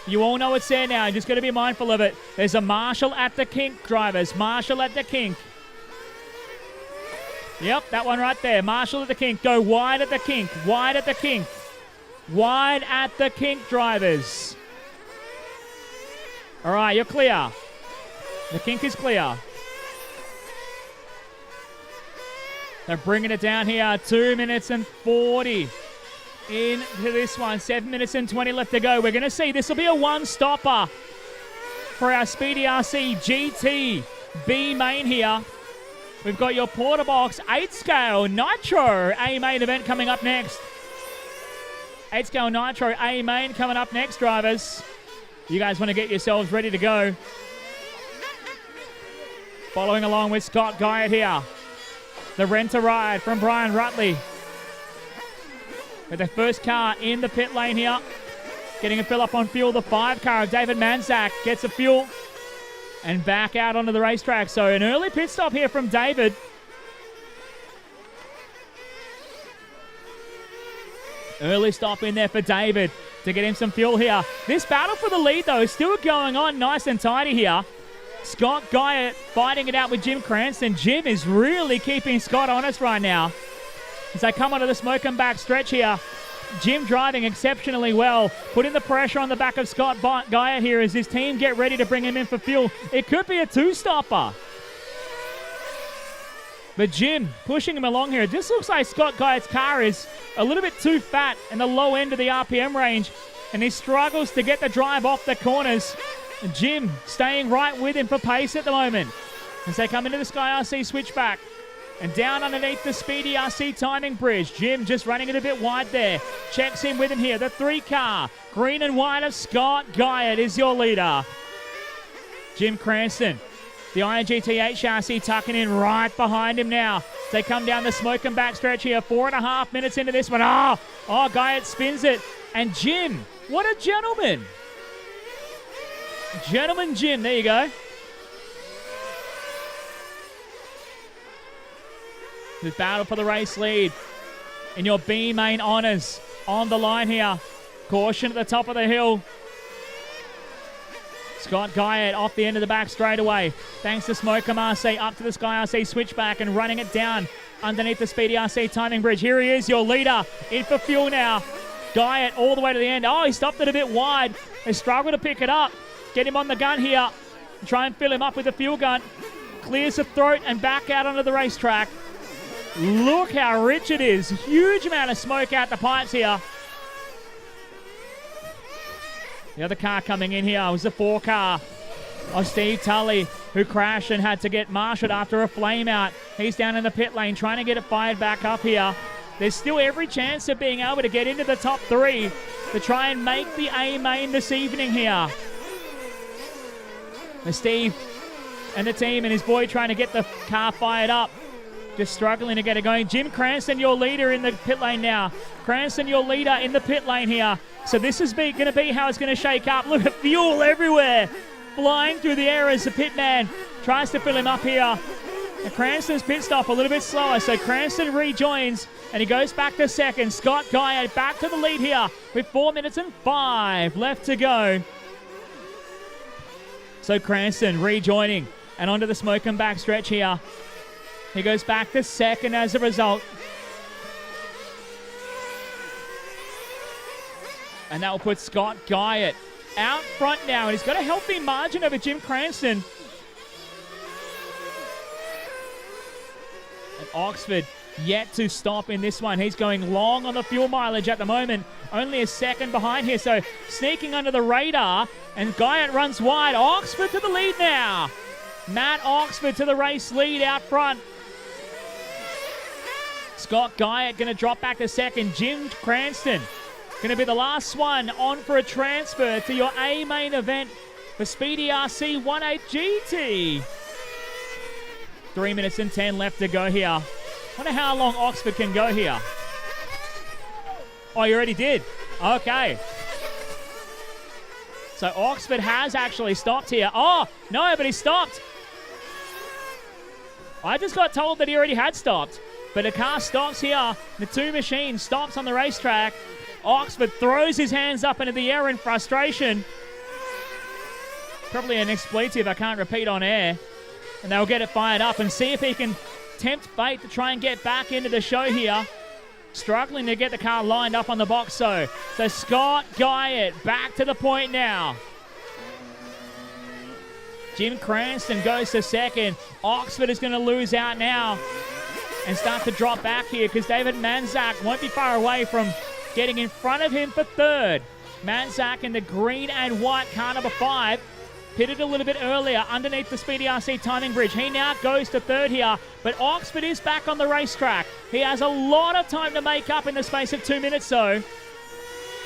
You all know it's there now. You just got to be mindful of it. There's a marshal at the kink, drivers. Marshal at the kink. Yep, that one right there. Marshal at the kink. Go wide at the kink. Wide at the kink. Wide at the kink, drivers. All right, you're clear. The kink is clear. They're bringing it down here. 2 minutes and 40. Into this one. 7 minutes and 20 left to go. We're going to see this will be a one-stopper for our Speedy RC GT B main here. We've got your Porter Box 8-scale Nitro A main event coming up next. 8-scale Nitro A main coming up next, drivers. You guys want to get yourselves ready to go. Following along with Scott Guyot here. The rent-a-ride from Brian Rutley. With the first car in the pit lane here. Getting a fill up on fuel. The 5 car of David Manzak gets a fuel. And back out onto the racetrack. So an early pit stop here from David. Early stop in there for David to get him some fuel here. This battle for the lead, though, is still going on nice and tidy here. Scott Guyot fighting it out with Jim Cranston. Jim is really keeping Scott honest right now. As they come onto the smoke and back stretch here. Jim driving exceptionally well. Putting the pressure on the back of Scott Guyot here as his team get ready to bring him in for fuel. It could be a 2-stopper. But Jim pushing him along here. It just looks like Scott Guyot's car is a little bit too fat in the low end of the RPM range. And he struggles to get the drive off the corners. And Jim staying right with him for pace at the moment. As they come into the Sky RC switchback. And down underneath the Speedy RC timing bridge. Jim just running it a bit wide there. Checks in with him here. The 3 car. Green and white of Scott Guyot is your leader. Jim Cranston. The IGT8 chassis tucking in right behind him now. They come down the smoke and back stretch here. 4.5 minutes into this one. Oh, Guyot spins it. And Jim, what a gentleman. Gentleman Jim, there you go. The battle for the race lead in your B main honours on the line here. Caution at the top of the hill. Scott Guyett off the end of the back straight away. Thanks to Smoker Marseille up to the Sky RC switchback and running it down underneath the Speedy RC timing bridge. Here he is, your leader, in for fuel now. Guyett all the way to the end. Oh, he stopped it a bit wide. They struggle to pick it up. Get him on the gun here. Try and fill him up with the fuel gun. Clears the throat and back out onto the racetrack. Look how rich it is. Huge amount of smoke out the pipes here. The other car coming in here was the 4 car of Steve Tully, who crashed and had to get marshaled after a flame out. He's down in the pit lane trying to get it fired back up here. There's still every chance of being able to get into the top 3 to try and make the A main this evening here. And Steve and the team and his boy trying to get the car fired up. Just struggling to get it going. Jim Cranston, your leader in the pit lane now. Cranston, your leader in the pit lane here. So this is going to be how it's going to shake up. Look at fuel everywhere. Flying through the air as the pit man tries to fill him up here. And Cranston's pit stop a little bit slower. So Cranston rejoins and he goes back to second. Scott Guyett back to the lead here with 4 minutes and 5 left to go. So Cranston rejoining and onto the smoke and back stretch here. He goes back to second as a result. And that will put Scott Guyett out front now. And he's got a healthy margin over Jim Cranston. And Oxford yet to stop in this one. He's going long on the fuel mileage at the moment. Only a second behind here. So sneaking under the radar. And Guyett runs wide. Oxford to the lead now. Matt Oxford to the race lead out front. Scott Guyett going to drop back to second. Jim Cranston going to be the last one on for a transfer to your A main event for Speedy RC 18 GT. 3 minutes and 10 left to go here. Wonder how long Oxford can go here. Oh, you already did. Okay. So Oxford has actually stopped here. Oh, no, but he stopped. I just got told that he already had stopped. But the car stops here. The 2 machines stops on the racetrack. Oxford throws his hands up into the air in frustration. Probably an expletive I can't repeat on air. And they'll get it fired up and see if he can tempt fate to try and get back into the show here. Struggling to get the car lined up on the box. So Scott Guyett back to the point now. Jim Cranston goes to second. Oxford is going to lose out now and start to drop back here because David Manzak won't be far away from getting in front of him for third. Manzak in the green and white car number 5. Pitted a little bit earlier underneath the Speedy RC timing bridge. He now goes to third here, but Oxford is back on the racetrack. He has a lot of time to make up in the space of 2 minutes, so.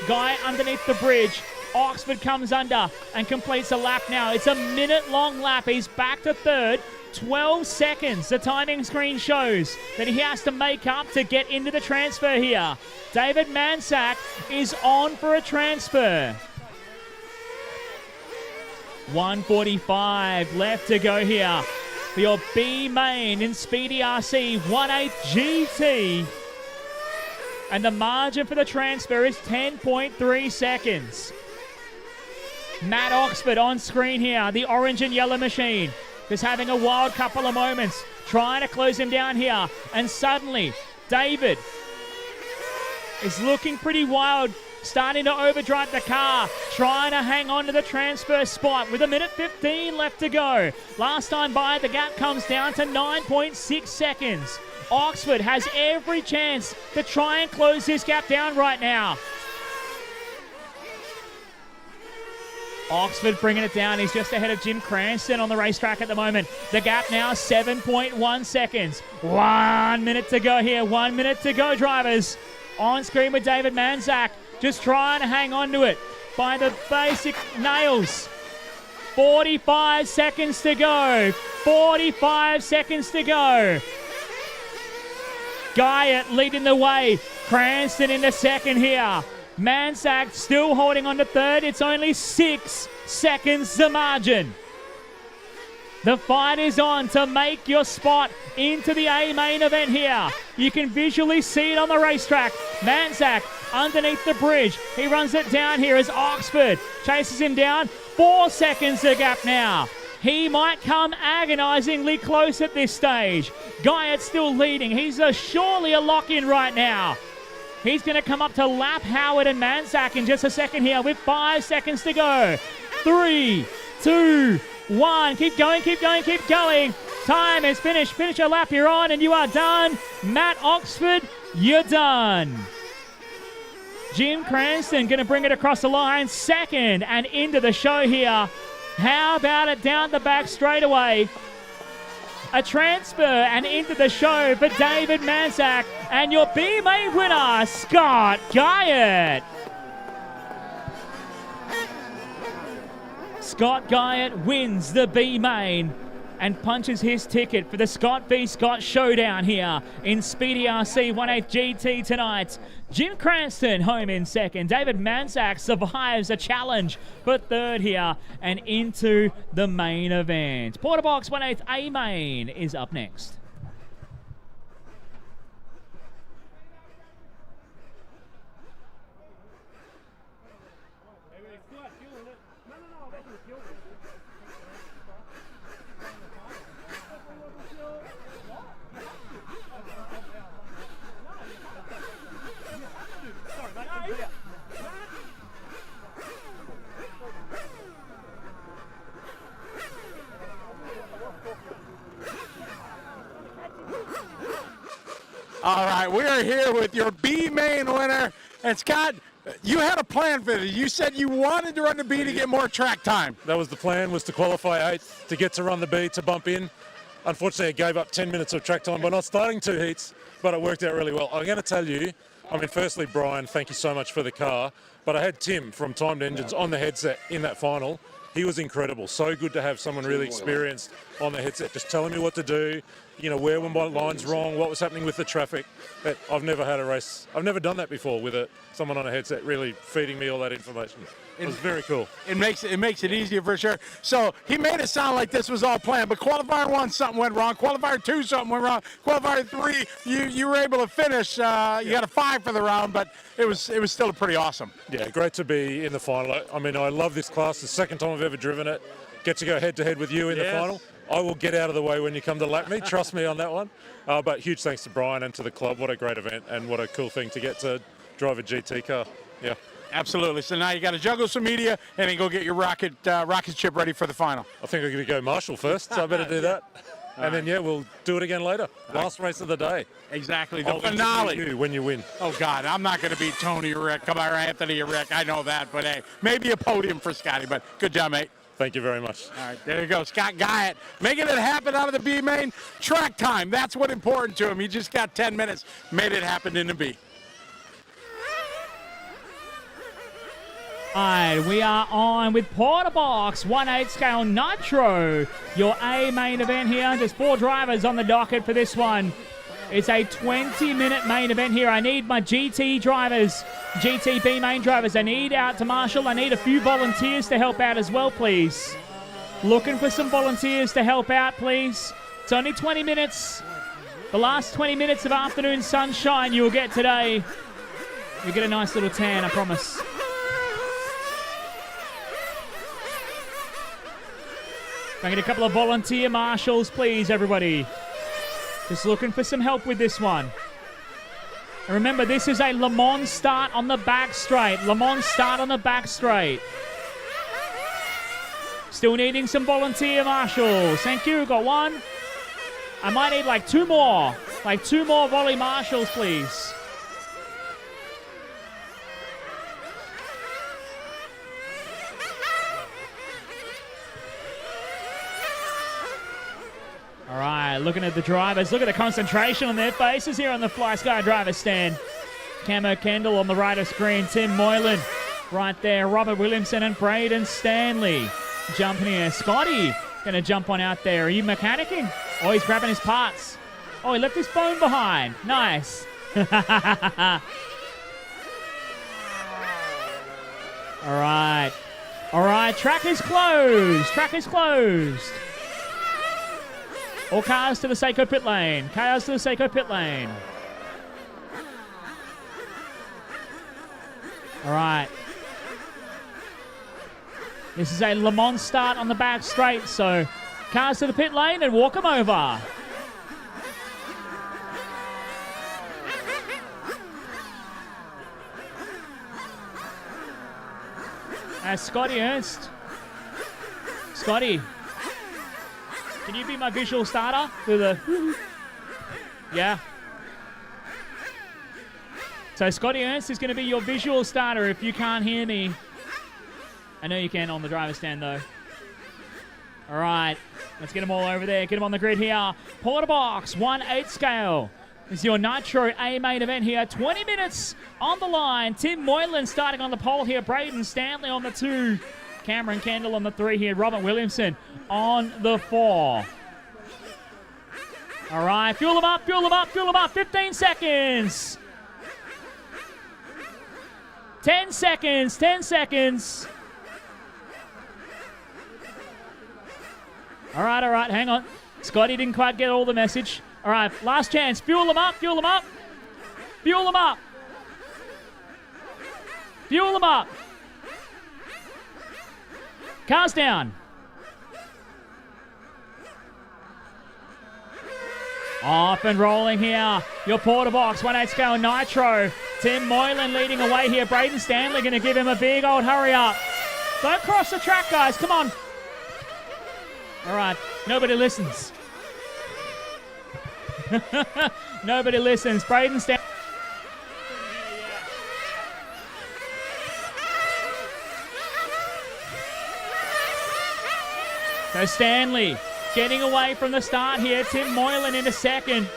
Guy underneath the bridge. Oxford comes under and completes a lap now. It's a minute-long lap. He's back to third. 12 seconds. The timing screen shows that he has to make up to get into the transfer here. David Manzak is on for a transfer. 1:45 left to go here for your B main in Speedy RC 18 GT. And the margin for the transfer is 10.3 seconds. Matt Oxford on screen here, the orange and yellow machine. Just having a wild couple of moments, trying to close him down here. And suddenly, David is looking pretty wild, starting to overdrive the car, trying to hang on to the transfer spot with 1:15 left to go. Last time by, the gap comes down to 9.6 seconds. Oxford has every chance to try and close this gap down right now. Oxford bringing it down. He's just ahead of Jim Cranston on the racetrack at the moment. The gap now 7.1 seconds. 1 minute to go here. 1 minute to go, drivers. On screen with David Manzak. Just trying to hang on to it by the basic nails. 45 seconds to go. 45 seconds to go. Guyett leading the way. Cranston in the second here. Manzak still holding on to third. It's only 6 seconds the margin. The fight is on to make your spot into the A main event here. You can visually see it on the racetrack. Manzak underneath the bridge. He runs it down here as Oxford chases him down. 4 seconds the gap now. He might come agonizingly close at this stage. Guyot still leading. He's surely a lock-in right now. He's going to come up to lap Howard and Manzak in just a second here with 5 seconds to go. 3, 2, 1. Keep going, keep going, keep going. Time is finished. Finish your lap, you're on, and you are done. Matt Oxford, you're done. Jim Cranston going to bring it across the line. Second and into the show here. How about it down the back straight away? A transfer and into the show for David Manzak. And your B main winner, Scott Guyot. Scott Guyot wins the B main and punches his ticket for the Scott v Scott showdown here in Speedy RC 1/8 GT tonight. Jim Cranston home in second. David Manzak survives a challenge for third here and into the main event. Porter Box 1/8 A main is up next. All right, we are here with your B main winner. And Scott, you had a plan for this. You said you wanted to run the B to get more track time. That was the plan, was to qualify 8th, to get to run the B, to bump in. Unfortunately, I gave up 10 minutes of track time by not starting 2 heats, but it worked out really well. I'm going to tell you, I mean, firstly, Brian, thank you so much for the car, but I had Tim from Timed Engines on the headset in that final. He was incredible. So good to have someone really experienced on the headset, just telling me what to do, you know, where were my lines wrong, what was happening with the traffic. But I've never had a race, I've never done that before with someone on a headset really feeding me all that information. It was very cool. It makes it easier for sure. So he made it sound like this was all planned, but qualifier 1, something went wrong. Qualifier 2, something went wrong. Qualifier 3, you were able to finish. You got a 5 for the round, but it was still pretty awesome. Yeah, great to be in the final. I mean, I love this class. The second time I've ever driven it. Get to go head-to-head with you in the final. I will get out of the way when you come to lap me. Trust me on that one. But huge thanks to Brian and to the club. What a great event and what a cool thing to get to drive a GT car. Yeah. Absolutely. So now you got to juggle some media and then go get your rocket chip ready for the final. I think I'm going to go Marshall first, so I better do that. And then, yeah, we'll do it again later. Last race of the day. Exactly. The finale. You when you win. Oh, God. I'm not going to beat Tony or Rick. Come on, Anthony or Rick. I know that. But, hey, maybe a podium for Scotty. But good job, mate. Thank you very much. All right, there you go. Scott Guyot making it happen out of the B main. Track time. That's what's important to him. He just got 10 minutes. Made it happen in the B. All right, we are on with Porter Box 1/8 scale Nitro, your A main event here. There's 4 drivers on the docket for this one. It's a 20-minute main event here. I need my GT drivers, GTB main drivers. I need out to Marshall. I need a few volunteers to help out as well, please. Looking for some volunteers to help out, please. It's only 20 minutes. The last 20 minutes of afternoon sunshine you will get today. You'll get a nice little tan, I promise. Can I get a couple of volunteer marshals, please, everybody? Just looking for some help with this one. And remember, this is a Le Mans start on the back straight. Le Mans start on the back straight. Still needing some volunteer marshals. Thank you. Got 1. I might need like 2 more. Like 2 more volley marshals, please. All right, looking at the drivers. Look at the concentration on their faces here on the Fly Sky driver stand. Camo Kendall on the right of screen. Tim Moylan right there. Robert Williamson and Braden Stanley jumping here. Scotty going to jump on out there. Are you mechanicking? Oh, he's grabbing his parts. Oh, he left his phone behind. Nice. All right. All right, track is closed. Track is closed. All cars to the Seiko pit lane. Cars to the Seiko pit lane. All right. This is a Le Mans start on the back straight, so cars to the pit lane and walk them over. Scotty Ernst. Scotty, can you be my visual starter? Yeah. So Scotty Ernst is going to be your visual starter if you can't hear me. I know you can on the driver's stand though. All right, let's get them all over there. Get them on the grid here. Porter box, 1/8 scale. This is your Nitro A main event here. 20 minutes on the line. Tim Moylan starting on the pole here. Braden Stanley on the 2. Cameron Kendall on the 3 here. Robert Williamson on the 4. All right, fuel them up, fuel them up, fuel them up. 15 seconds. 10 seconds, 10 seconds. All right, hang on. Scotty didn't quite get all the message. All right, last chance. Fuel them up, fuel them up. Fuel them up. Fuel them up. Cars down. Off and rolling here. Your Porter box, 1/8 scale Nitro. Tim Moylan leading away here. Braden Stanley going to give him a big old hurry up. Don't cross the track, guys. Come on. All right, nobody listens. Nobody listens. Braden Stanley. So Stanley getting away from the start here. Tim Moylan into second.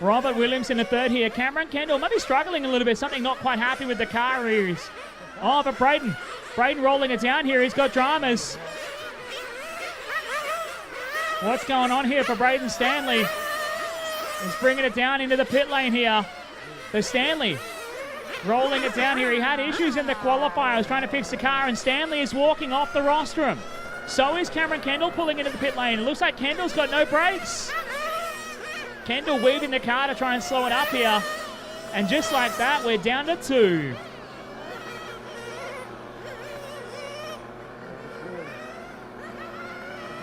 Robert Williams in the third here. Cameron Kendall might be struggling a little bit. Something not quite happy with the car here. Oh, but Braden rolling it down here. He's got dramas. What's going on here for Braden Stanley? He's bringing it down into the pit lane here. So Stanley rolling it down here. He had issues in the qualifiers trying to fix the car, and Stanley is walking off the rostrum. So is Cameron Kendall pulling into the pit lane. It looks like Kendall's got no brakes. Kendall weaving the car to try and slow it up here. And just like that, we're down to 2.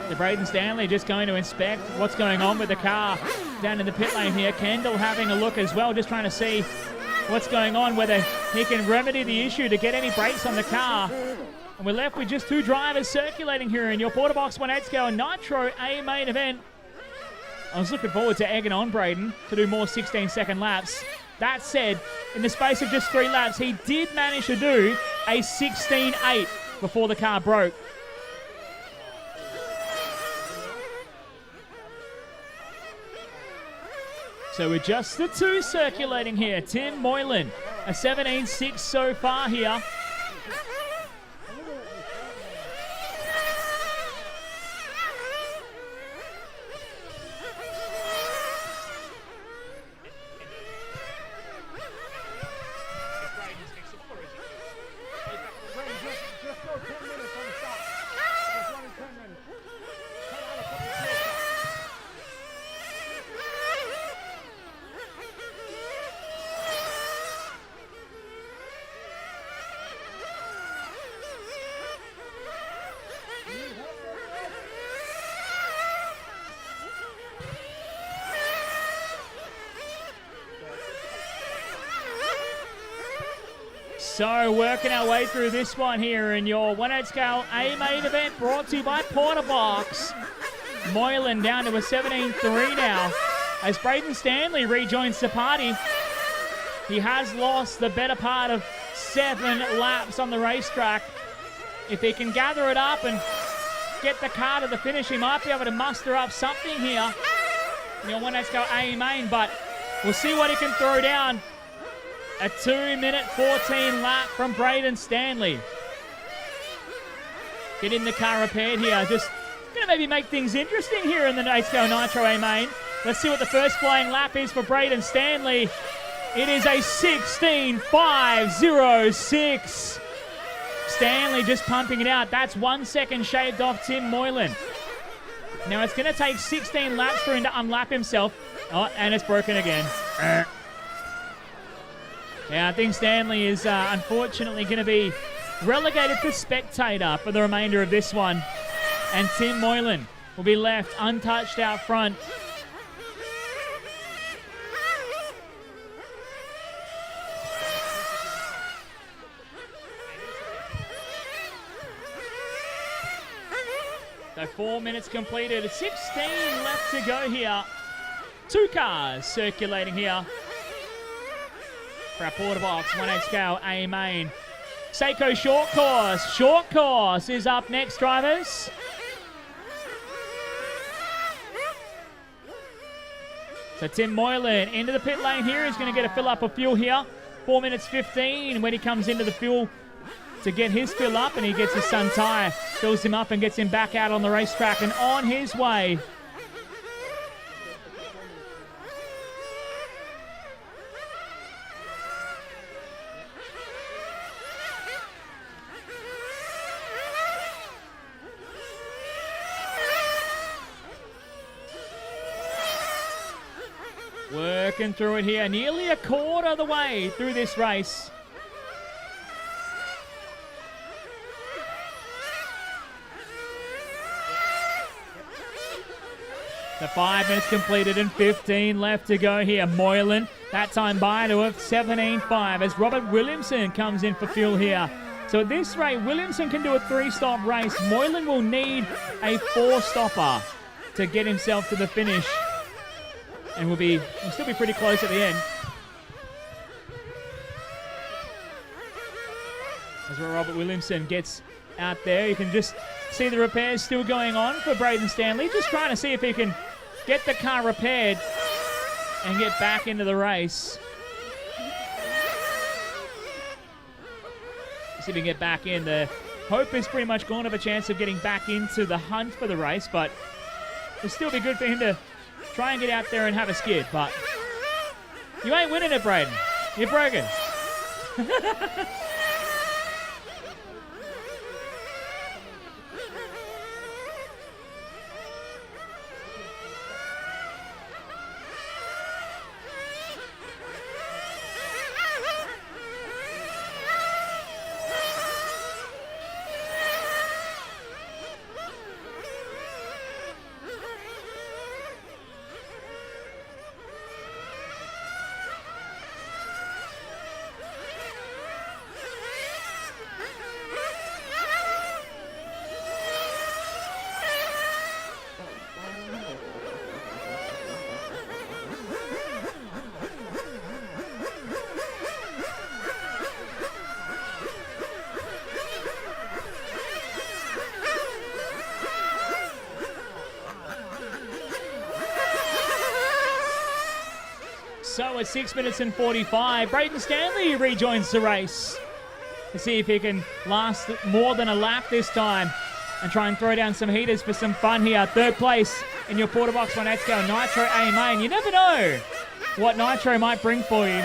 The Braden Stanley just going to inspect what's going on with the car down in the pit lane here. Kendall having a look as well, just trying to see what's going on, whether he can remedy the issue to get any brakes on the car. And we're left with just 2 drivers circulating here in your Porter box 1/8 scale Nitro A main event. I was looking forward to egging on Braden to do more 16-second laps. That said, in the space of just 3 laps, he did manage to do a 16.8 before the car broke. So we're just the 2 circulating here. Tim Moylan, a 17.6 so far here. So working our way through this one here in your 1/8 scale A main event brought to you by Porter Box. Moylan down to a 17.3 now as Braden Stanley rejoins the party. He has lost the better part of 7 laps on the racetrack. If he can gather it up and get the car to the finish, he might be able to muster up something here in your 1/8 scale A main, but we'll see what he can throw down. A 2-minute 14 lap from Braden Stanley. Getting the car repaired here. Just going to maybe make things interesting here in the 8 scale Nitro A main. Let's see what the first flying lap is for Braden Stanley. It is a 16.506. Stanley just pumping it out. That's 1 second shaved off Tim Moylan. Now it's going to take 16 laps for him to unlap himself. Oh, and it's broken again. Yeah, I think Stanley is unfortunately going to be relegated to spectator for the remainder of this one. And Tim Moylan will be left untouched out front. So 4 minutes completed, 16 left to go here. 2 cars circulating here for our Porter Box 1/8 scale A main. Seiko short course. Short course is up next, drivers. So Tim Moylan into the pit lane here. He's going to get a fill up of fuel here. 4 minutes 15 when he comes into the fuel to get his fill up, and he gets his sun tyre, fills him up and gets him back out on the racetrack and on his way. Working through it here, nearly a quarter of the way through this race. The 5 minutes completed and 15 left to go here. Moylan, that time by to a 17.5 as Robert Williamson comes in for fuel here. So at this rate, Williamson can do a 3-stop race. Moylan will need a 4-stopper to get himself to the finish. And will still be pretty close at the end. As Robert Williamson gets out there, you can just see the repairs still going on for Braden Stanley. Just trying to see if he can get the car repaired and get back into the race. See if he can get back in. The hope is pretty much gone of a chance of getting back into the hunt for the race, but it'll still be good for him to try and get out there and have a skid. But you ain't winning it, Braden. You're broken. So at 6 minutes and 45, Braden Stanley rejoins the race to see if he can last more than a lap this time and try and throw down some heaters for some fun here. 3rd place in your Porter Box 1/8 scale Nitro A main. You never know what Nitro might bring for you.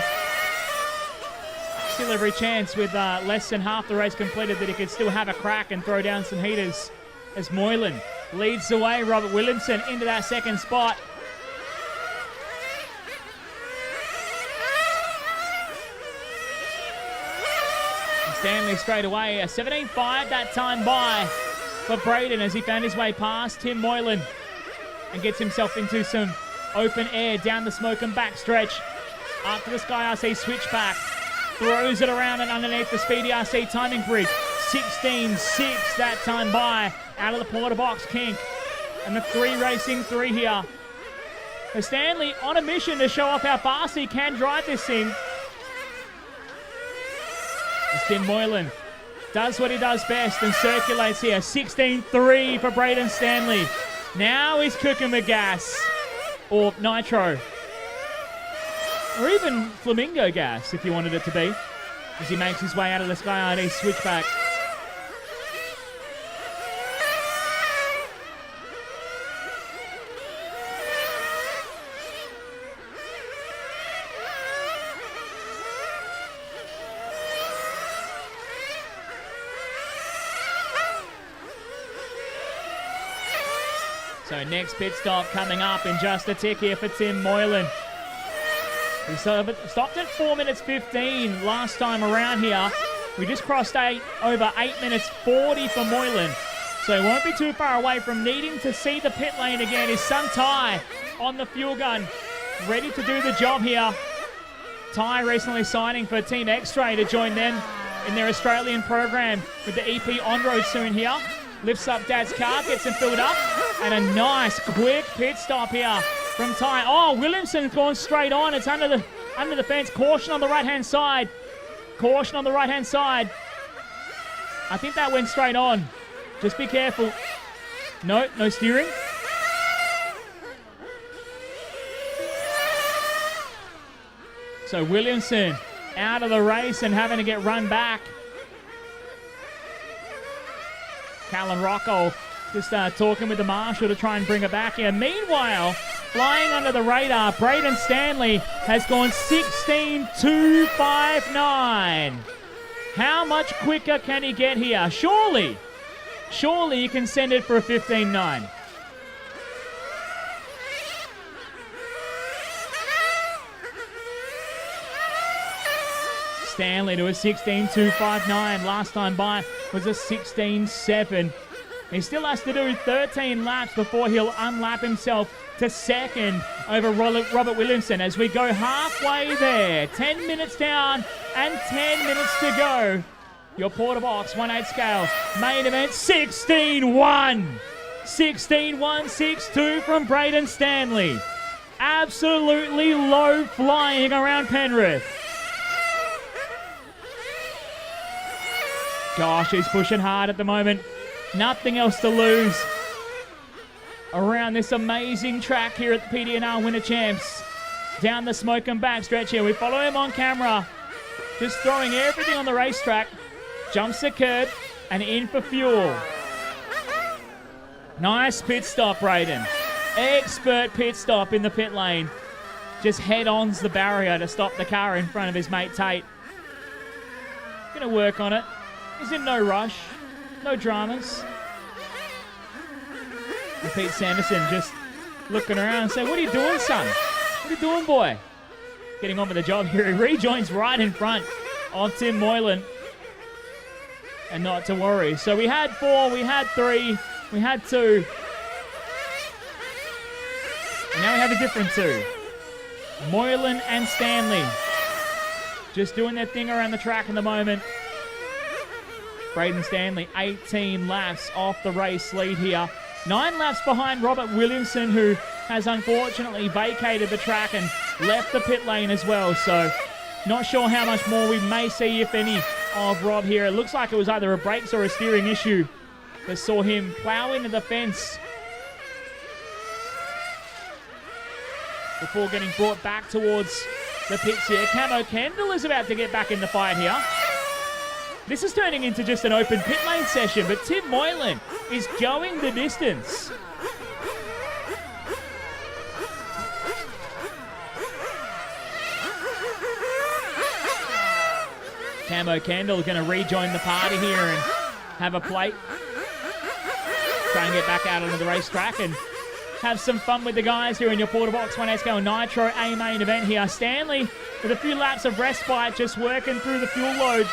Still every chance with less than half the race completed that he could still have a crack and throw down some heaters as Moylan leads the way. Robert Williamson into that 2nd spot. Stanley straight away, a 17.5 that time by for Braden as he found his way past Tim Moylan and gets himself into some open air down the smoke and back stretch. Up to the Sky RC switchback, throws it around and underneath the Speedy RC timing grid. 16.6 that time by out of the Porter Box kink. And the 3 racing 3 here. For Stanley on a mission to show off how fast he can drive this thing. As Tim Moylan does what he does best and circulates here. 16.3 for Braden Stanley. Now he's cooking with gas. Or nitro. Or even flamingo gas, if you wanted it to be. As he makes his way out of the Sky RD switchback. So next pit stop coming up in just a tick here for Tim Moylan. We stopped at 4 minutes 15 last time around here. We just crossed over 8 minutes 40 for Moylan. So he won't be too far away from needing to see the pit lane again. His son Ty on the fuel gun, ready to do the job here. Ty recently signing for Team X-Ray to join them in their Australian program with the EP on-road soon here. Lifts up Dad's car, gets him filled up, and a nice quick pit stop here from Ty. Oh, Williamson's gone straight on. It's under the fence. Caution on the right-hand side. Caution on the right-hand side. I think that went straight on. Just be careful. No steering. So Williamson out of the race and having to get run back. Callan Rocco just talking with the marshal to try and bring it back here. Meanwhile, flying under the radar, Braden Stanley has gone 16.259. How much quicker can he get here? Surely you can send it for a 15.9. Stanley to a 16.259. Last time by was a 16.7. He still has to do 13 laps before he'll unlap himself to second over Robert Williamson as we go halfway there. 10 minutes down and 10 minutes to go. Your Porter Box 1/8 scale main event 16.1. 16.162 from Braden Stanley. Absolutely low flying around Penrith. Gosh, he's pushing hard at the moment. Nothing else to lose around this amazing track here at the PDNR Winter Champs. Down the smoke and back stretch here. We follow him on camera. Just throwing everything on the racetrack. Jumps the curb and in for fuel. Nice pit stop, Braden. Expert pit stop in the pit lane. Just head-ons the barrier to stop the car in front of his mate Tate. Gonna work on it. He's in no rush. No dramas. And Pete Sanderson just looking around and saying, "What are you doing, son? What are you doing, boy?" Getting on with the job here. He rejoins right in front of Tim Moylan. And not to worry. So we had 4, we had 3, we had 2. And now we have a different 2. Moylan and Stanley just doing their thing around the track in the moment. Braden Stanley, 18 laps off the race lead here. 9 laps behind Robert Williamson, who has unfortunately vacated the track and left the pit lane as well. So not sure how much more we may see, if any, of Rob here. It looks like it was either a brakes or a steering issue that saw him plow into the fence before getting brought back towards the pits here. Camo Kendall is about to get back in the fight here. This is turning into just an open pit lane session, but Tim Moylan is going the distance. Camo Kendall going to rejoin the party here and have a plate. Try and get back out onto the racetrack and have some fun with the guys here in your Porter Box 1/8 scale Nitro A main event here. Stanley with a few laps of respite, just working through the fuel load.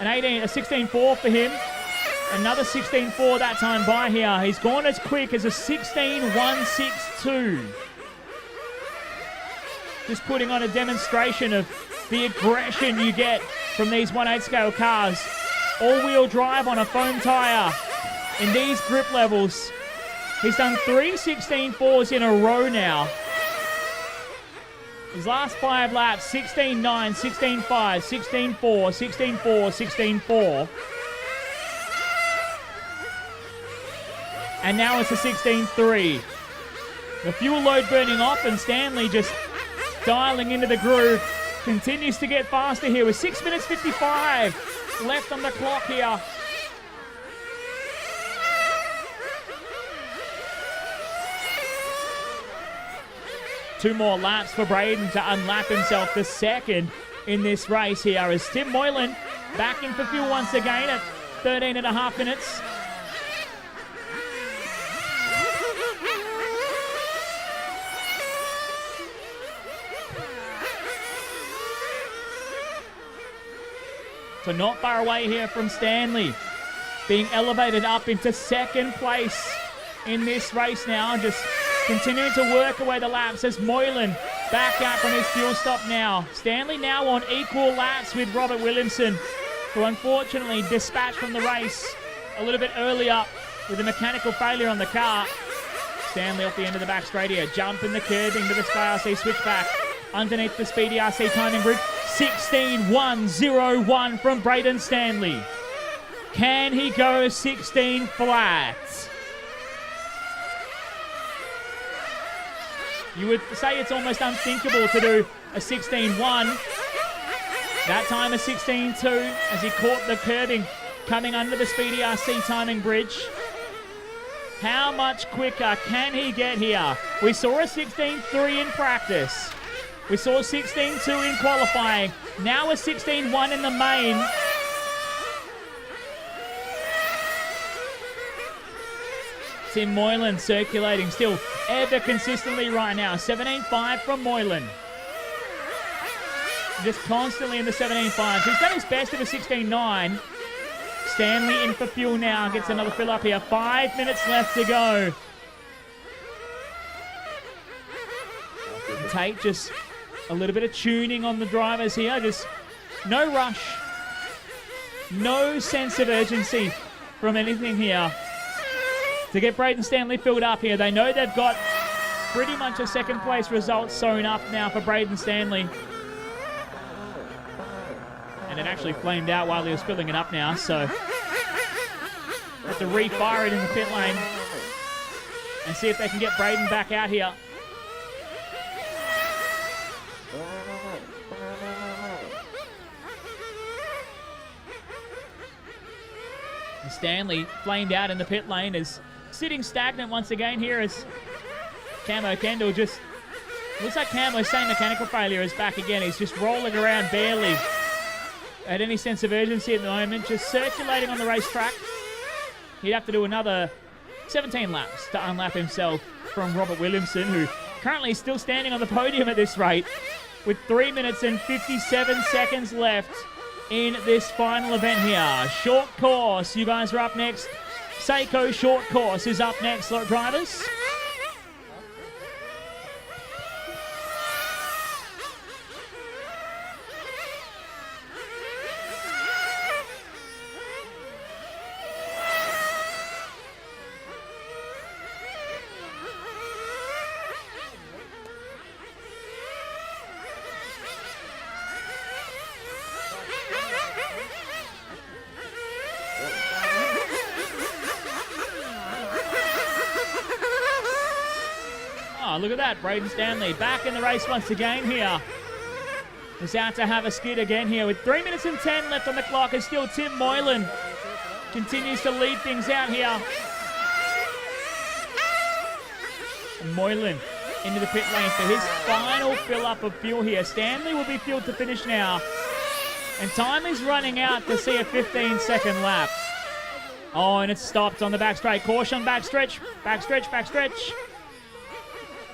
A 16.4 for him. Another 16.4 that time by here. He's gone as quick as a 16.162. Just putting on a demonstration of the aggression you get from these 1/8 scale cars. All-wheel drive on a foam tyre in these grip levels. He's done 3 16.4s in a row now. His last 5 laps, 16.9, 16.5, 16.4, 16.4, 16.4. And now it's a 16.3. The fuel load burning off and Stanley just dialing into the groove. Continues to get faster here with 6 minutes 55 left on the clock here. Two more laps for Braden to unlap himself the second in this race here as Tim Moylan back in for fuel once again at 13.5 minutes. So not far away here from Stanley. Being elevated up into second place in this race now. Just continuing to work away the laps as Moylan back out from his fuel stop now. Stanley now on equal laps with Robert Williamson, who unfortunately dispatched from the race a little bit earlier with a mechanical failure on the car. Stanley off the end of the back straight here. Jump in the curbing to the Sky RC switchback. Underneath the Speedy RC timing group. 16.101 from Braden Stanley. Can he go 16 flat? You would say it's almost unthinkable to do a 16.1. That time a 16.2 as he caught the curbing coming under the Speedy RC timing bridge. How much quicker can he get here? We saw a 16.3 in practice. We saw 16.2 in qualifying. Now a 16.1 in the main. Tim Moylan circulating still ever consistently right now. 17.5 from Moylan. Just constantly in the 17.5. He's done his best of a 16.9. Stanley in for fuel now. Gets another fill up here. 5 minutes left to go. Tate just a little bit of tuning on the drivers here. Just no rush. No sense of urgency from anything here to get Braden Stanley filled up here. They know they've got pretty much a second place result sewn up now for Braden Stanley. And it actually flamed out while he was filling it up now, so have to refire it in the pit lane and see if they can get Braden back out here. And Stanley flamed out in the pit lane, is sitting stagnant once again here as Camo Kendall just looks like Camo's same mechanical failure is back again. He's just rolling around barely at any sense of urgency at the moment, just circulating on the racetrack. He'd have to do another 17 laps to unlap himself from Robert Williamson, who currently is still standing on the podium at this rate with 3 minutes and 57 seconds left in this final event here. Short course, you guys are up next. Seiko short course is up next, lot drivers. Oh, look at that. Braden Stanley back in the race once again here. Is out to have a skid again here with 3 minutes and 10 left on the clock, and still Tim Moylan continues to lead things out here. And Moylan into the pit lane for his final fill up of fuel here. Stanley will be fueled to finish now. And time is running out to see a 15-second lap. Oh, and it's stopped on the back straight. Caution, backstretch, backstretch, backstretch.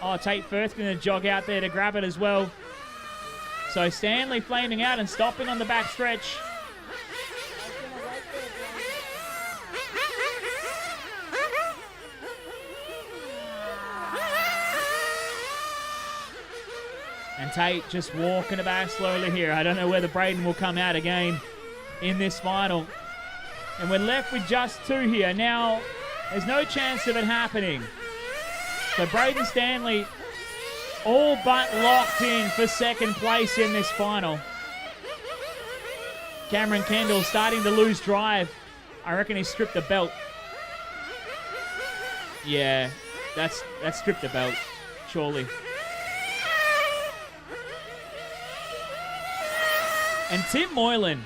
Oh, Tate Firth going to jog out there to grab it as well. So Stanley flaming out and stopping on the back stretch. And Tate just walking it back slowly here. I don't know whether Braden will come out again in this final. And we're left with just two here. Now, there's no chance of it happening. So Braden Stanley all but locked in for second place in this final. Cameron Kendall starting to lose drive. I reckon he stripped the belt. Yeah, that's stripped the belt, surely. And Tim Moylan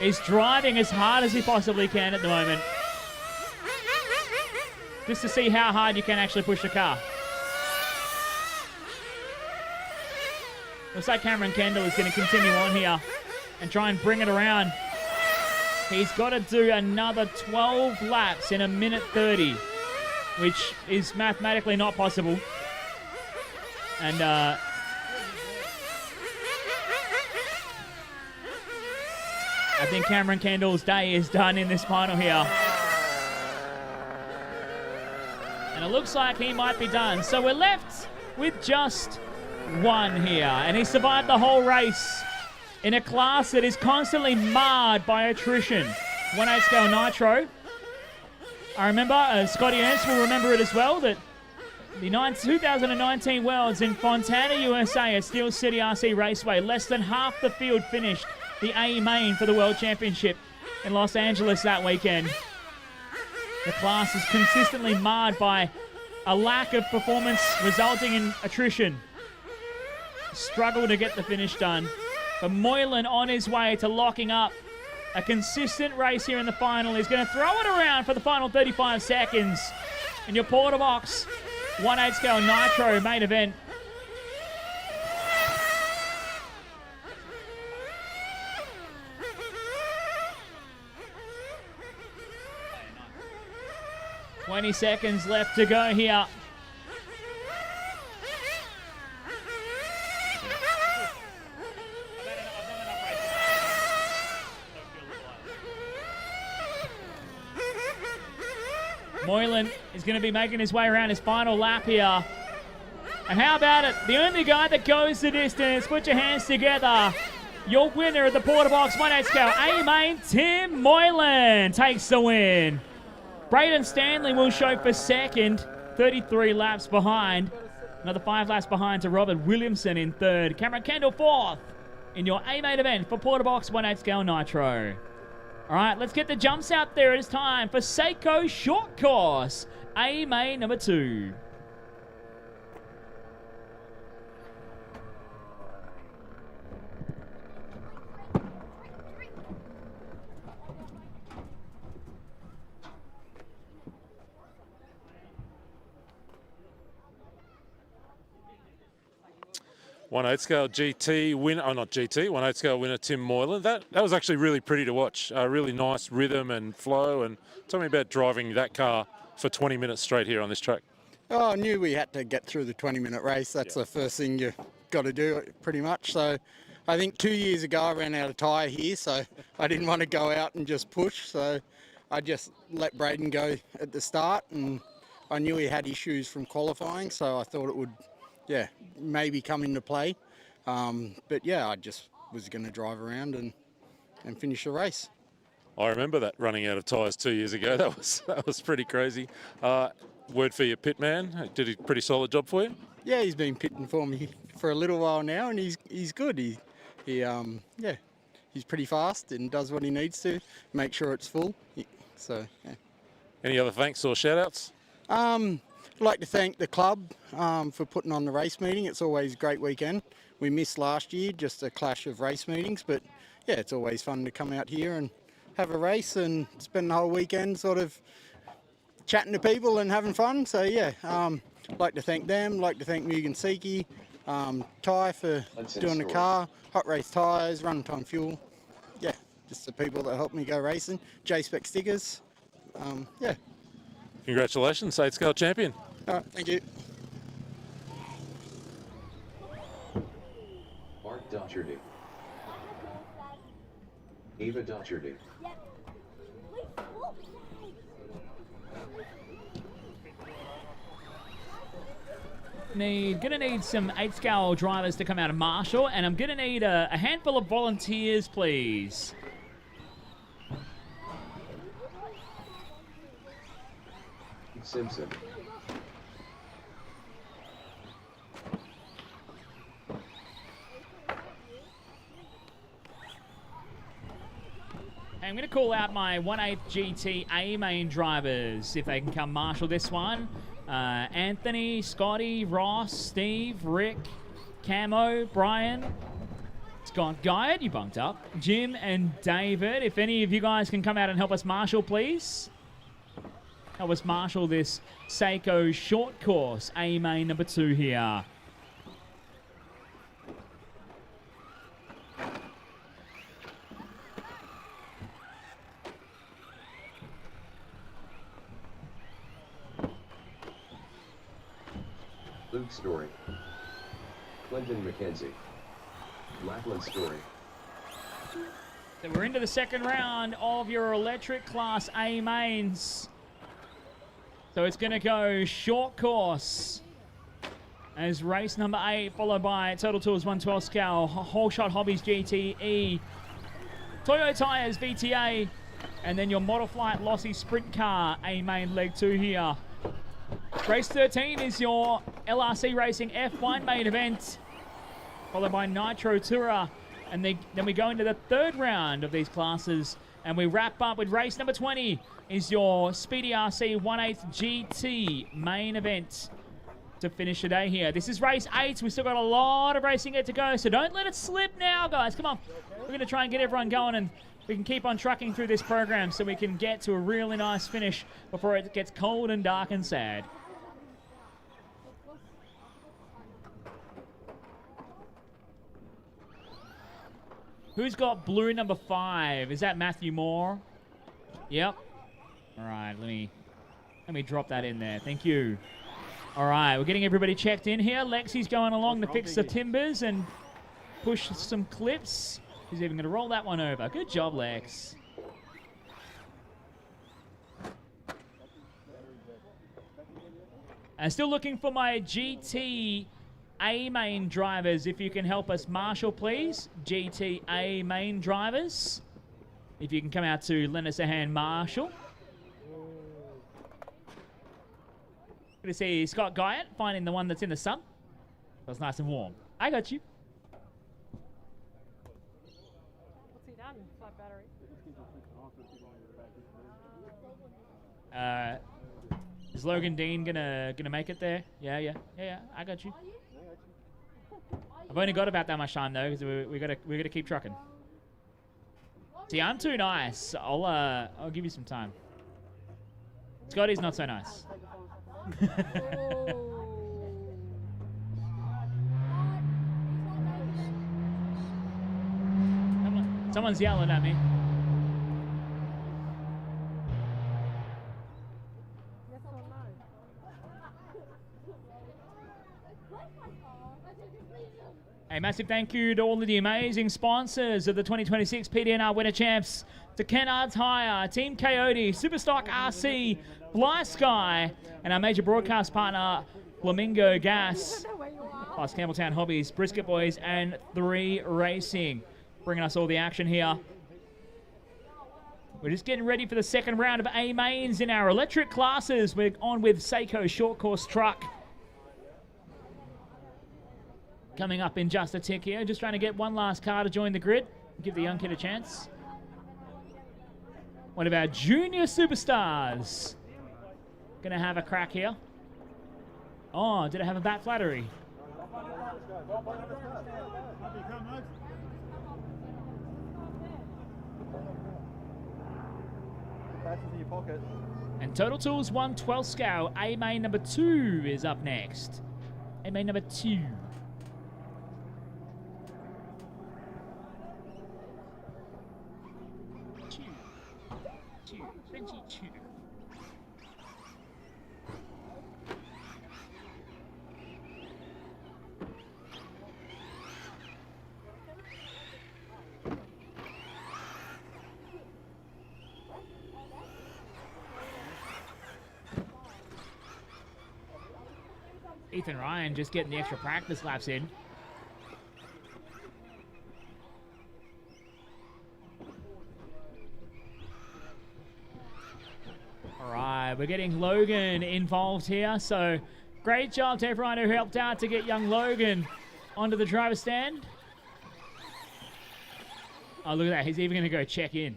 is driving as hard as he possibly can at the moment, just to see how hard you can actually push the car. Looks like Cameron Kendall is going to continue on here and try and bring it around. He's got to do another 12 laps in 1 minute 30, which is mathematically not possible. And I think Cameron Kendall's day is done in this final here. And it looks like he might be done. So we're left with just one here. And he survived the whole race in a class that is constantly marred by attrition. 1/8 scale nitro. I remember, Scotty Ernst will remember it as well, that the 2019 Worlds in Fontana, USA at Steel City RC Raceway, less than half the field finished the A main for the World Championship in Los Angeles that weekend. The class is consistently marred by a lack of performance resulting in attrition. Struggle to get the finish done. But Moylan on his way to locking up a consistent race here in the final. He's going to throw it around for the final 35 seconds in your Porter Box 1/8 scale Nitro main event. $20 seconds left to go here. Moylan is going to be making his way around his final lap here. And how about it? The only guy that goes the distance. Put your hands together. Your winner of the Porter Box 1/8 scale A main, Tim Moylan, takes the win. Braden Stanley will show for second, 33 laps behind. Another 5 laps behind to Robert Williamson in third. Cameron Kendall fourth in your A main event for Porter Box 1/8 scale Nitro. All right, let's get the jumps out there. It is time for Seiko Short Course, A main number 2. One-8 scale GT win, oh not GT, 1/8 scale winner Tim Moylan. That was actually really pretty to watch. Really nice rhythm and flow. And tell me about driving that car for 20 minutes straight here on this track. Oh, I knew we had to get through the 20-minute race. That's the first thing you got to do, pretty much. So I think 2 years ago I ran out of tyre here, so I didn't want to go out and just push. So I just let Braden go at the start, and I knew he had issues from qualifying, so I thought it would, yeah, maybe come into play. But yeah, I just was going to drive around and finish the race. I remember that running out of tyres 2 years ago. That was pretty crazy. Word for your pit man. Did a pretty solid job for you? Yeah, he's been pitting for me for a little while now, and he's good. Yeah, he's pretty fast and does what he needs to make sure it's full. So yeah. Any other thanks or shout outs? I'd like to thank the club for putting on the race meeting. It's always a great weekend. We missed last year, just a clash of race meetings, but yeah, it's always fun to come out here and have a race and spend the whole weekend sort of chatting to people and having fun. So yeah, I'd like to thank them, like to thank Mugen Siki, Ty for doing the car, Hot Race Tyres, Runtime Fuel. Yeah, just the people that helped me go racing. J-Spec Stickers, yeah. Congratulations, 8 scale champion. All right, thank you. Mark Docherty. Eva Docherty. Gonna need some 8 scale drivers to come out of Marshall, and I'm gonna need a handful of volunteers, please. Simpson. I'm going to call out my 1/8 GT A main drivers, if they can come marshal this one. Anthony, Scotty, Ross, Steve, Rick, Camo, Brian. Scott Guyard, you bumped up. Jim and David. If any of you guys can come out and help us marshal, please. Help us marshal this Seiko Short Course A main number 2 here. Luke Story. Clinton McKenzie. Lachlan Story. So we're into the second round of your electric class A mains. So it's going to go short course as race number 8, followed by Total Tools 112 scale, Whole Shot Hobbies GTE, Toyo Tires VTA, and then your Model Flight Lossy Sprint Car A main leg 2 here. Race 13 is your LRC Racing F1 main event, followed by Nitro Tourer. And then we go into the third round of these classes, and we wrap up with race number 20 is your Speedy RC 1/8 GT main event to finish the day here. This is race 8. We've still got a lot of racing yet to go, so don't let it slip now, guys. Come on. We're going to try and get everyone going, and we can keep on trucking through this program so we can get to a really nice finish before it gets cold and dark and sad. Who's got blue number 5? Is that Matthew Moore? Yep. All right, let me drop that in there. Thank you. All right, we're getting everybody checked in here. Lexi's going along to fix the timbers and push some clips. He's even going to roll that one over. Good job, Lex. I'm still looking for my GT A main drivers. If you can help us, Marshall, please. GT A main drivers. If you can come out to lend us a hand, Marshall. Good to see Scott Guyot finding the one that's in the sun. That was nice and warm. I got you. What's he done? Flat battery. Is Logan Dean gonna make it there? Yeah. I got you. I've only got about that much time though, because we gotta keep trucking. See, I'm too nice. I'll give you some time. Scotty's not so nice. Someone's yelling at me. A massive thank you to all of the amazing sponsors of the 2026 PDNR Winter Champs, to Kennard's Hire, Team Coyote, Superstock RC, Fly Sky, and our major broadcast partner, Flamingo Gas, plus Campbelltown Hobbies, Brisket Boys, and 3 Racing, bringing us all the action here. We're just getting ready for the second round of A mains in our electric classes. We're on with Seiko Short Course Truck. Coming up in just a tick here. Just trying to get one last car to join the grid. Give the young kid a chance. One of our junior superstars. Gonna have a crack here. Oh, did it have a bat flattery? And Total Tools 112 scale. A main number 2 is up next. A main number 2. Ethan Ryan just getting the extra practice laps in. All right, we're getting Logan involved here, so great job to everyone who helped out to get young Logan onto the driver's stand. Oh, look at that. He's even going to go check in.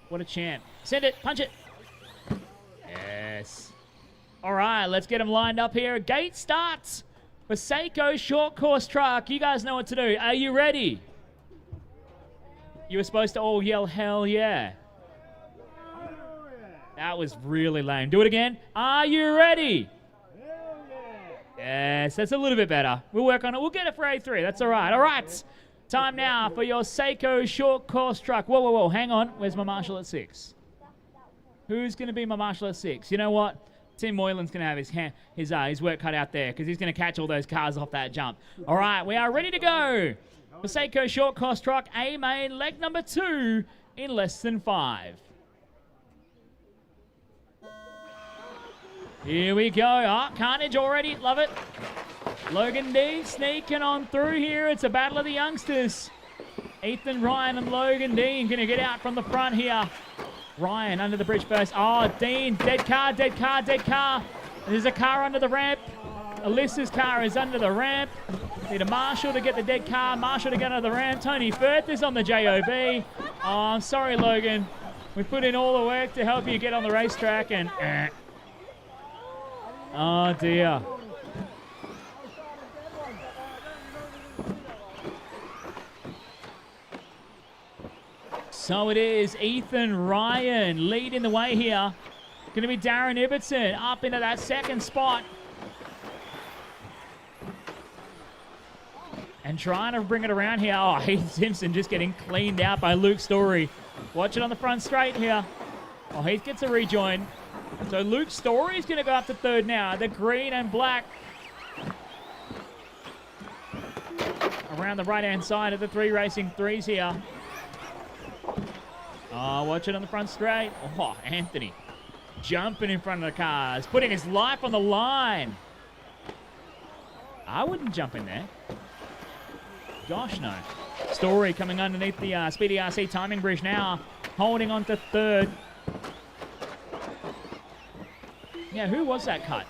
What a champ. Send it. Punch it. Yes. All right, let's get him lined up here. Gate starts for Seiko Short Course Truck. You guys know what to do. Are you ready? You were supposed to all yell, hell yeah. That was really lame. Do it again. Are you ready? Yes, that's a little bit better. We'll work on it. We'll get it for A3. That's all right. All right. Time now for your Seiko Short Course Truck. Whoa, whoa, whoa. Hang on. Where's my marshal at 6? Who's going to be my marshal at 6? You know what? Tim Moylan's going to have his work cut out there because he's going to catch all those cars off that jump. All right, we are ready to go. Seiko short course truck, A main, leg number 2 in less than 5. Here we go. Oh, carnage already. Love it. Logan Dean sneaking on through here. It's a battle of the youngsters. Ethan Ryan and Logan Dean going to get out from the front here. Ryan under the bridge first. Oh, Dean, dead car, dead car, dead car. There's a car under the ramp. Alyssa's car is under the ramp. Need a Marshall to get the dead car. Marshall to get under the ramp. Tony Firth is on the JOB. Oh, I'm sorry, Logan. We put in all the work to help you get on the racetrack and... Oh, dear. So it is Ethan Ryan leading the way here. Going to be Darren Ibbotson up into that second spot. And trying to bring it around here. Oh, Heath Simpson just getting cleaned out by Luke Story. Watch it on the front straight here. Oh, Heath gets a rejoin. So Luke Story is going to go up to third now. The green and black around the right-hand side of the 3 racing 3s here. Oh, watch it on the front straight. Oh, Anthony jumping in front of the cars, putting his life on the line. I wouldn't jump in there. Gosh, no. Story coming underneath the Speedy RC timing bridge now, holding on to third. Yeah, who was that cut?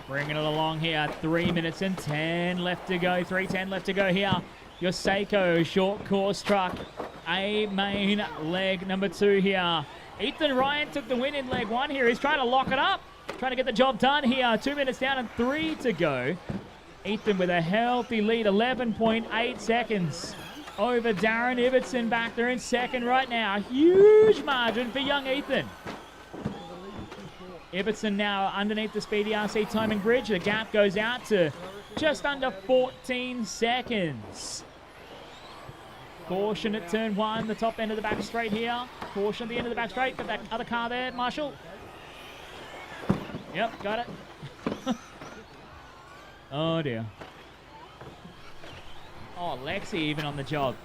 Bringing it along here. 3 minutes and 10 left to go. 3:10 left to go here. Your Seiko short course truck. A main leg number 2 here. Ethan Ryan took the win in leg 1 here. He's trying to lock it up. Trying to get the job done here. 2 minutes down and 3 to go. Ethan with a healthy lead. 11.8 seconds over Darren Ibbotson back there in second right now. Huge margin for young Ethan. Ibbotson now underneath the Speedy RC timing bridge. The gap goes out to just under 14 seconds. Caution at turn 1, the top end of the back straight here. Caution at the end of the back straight. Got that other car there, Marshall. Yep, got it. Oh, dear. Oh, Lexi even on the job.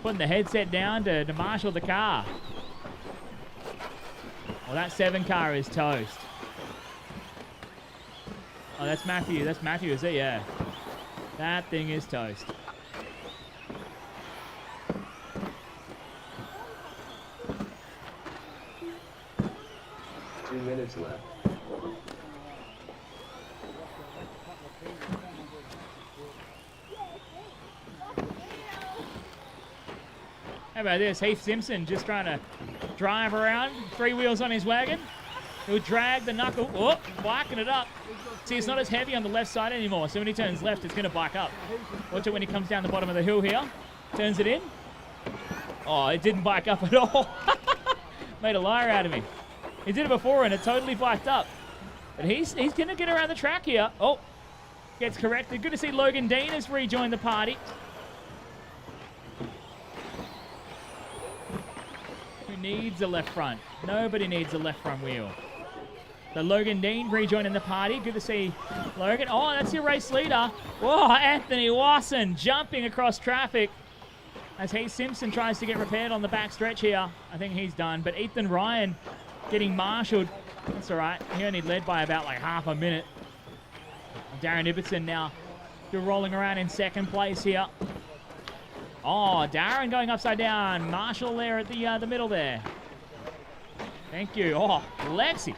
Putting the headset down to marshal the car. Well, that 7 car is toast. Oh, that's Matthew. That's Matthew, is it? Yeah. That thing is toast. Two minutes left. How about this? Heath Simpson just trying to drive around, 3 wheels on his wagon. He'll drag the knuckle, oh, biking it up. See, it's not as heavy on the left side anymore, so when he turns left, it's going to bike up. Watch it when he comes down the bottom of the hill here. Turns it in. Oh, it didn't bike up at all. Made a liar out of me. He did it before and it totally biked up. But he's going to get around the track here. Oh, gets corrected. Good to see Logan Dean has rejoined the party. Needs a left front. Nobody needs a left front wheel. The Logan Dean rejoining the party. Good to see Logan. Oh, that's your race leader. Oh, Anthony Wasson jumping across traffic as Heath Simpson tries to get repaired on the back stretch here. I think he's done. But Ethan Ryan getting marshalled. That's all right. He only led by about like half a minute. Darren Ibbotson now still rolling around in second place here. Oh, Darren going upside down. Marshall there at the middle there. Thank you. Oh, Lexi.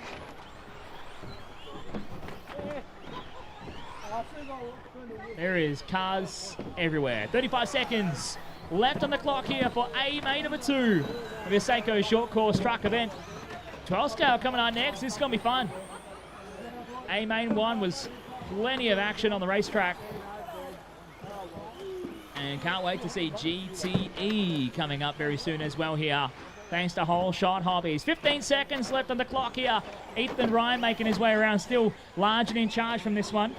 There is cars everywhere. 35 seconds left on the clock here for A main number 2 of the Seiko short course truck event. 12 scale coming on next. This is going to be fun. A main 1 was plenty of action on the racetrack. And can't wait to see GTE coming up very soon as well here. Thanks to Whole Shot Hobbies. 15 seconds left on the clock here. Ethan Ryan making his way around, still large and in charge from this one.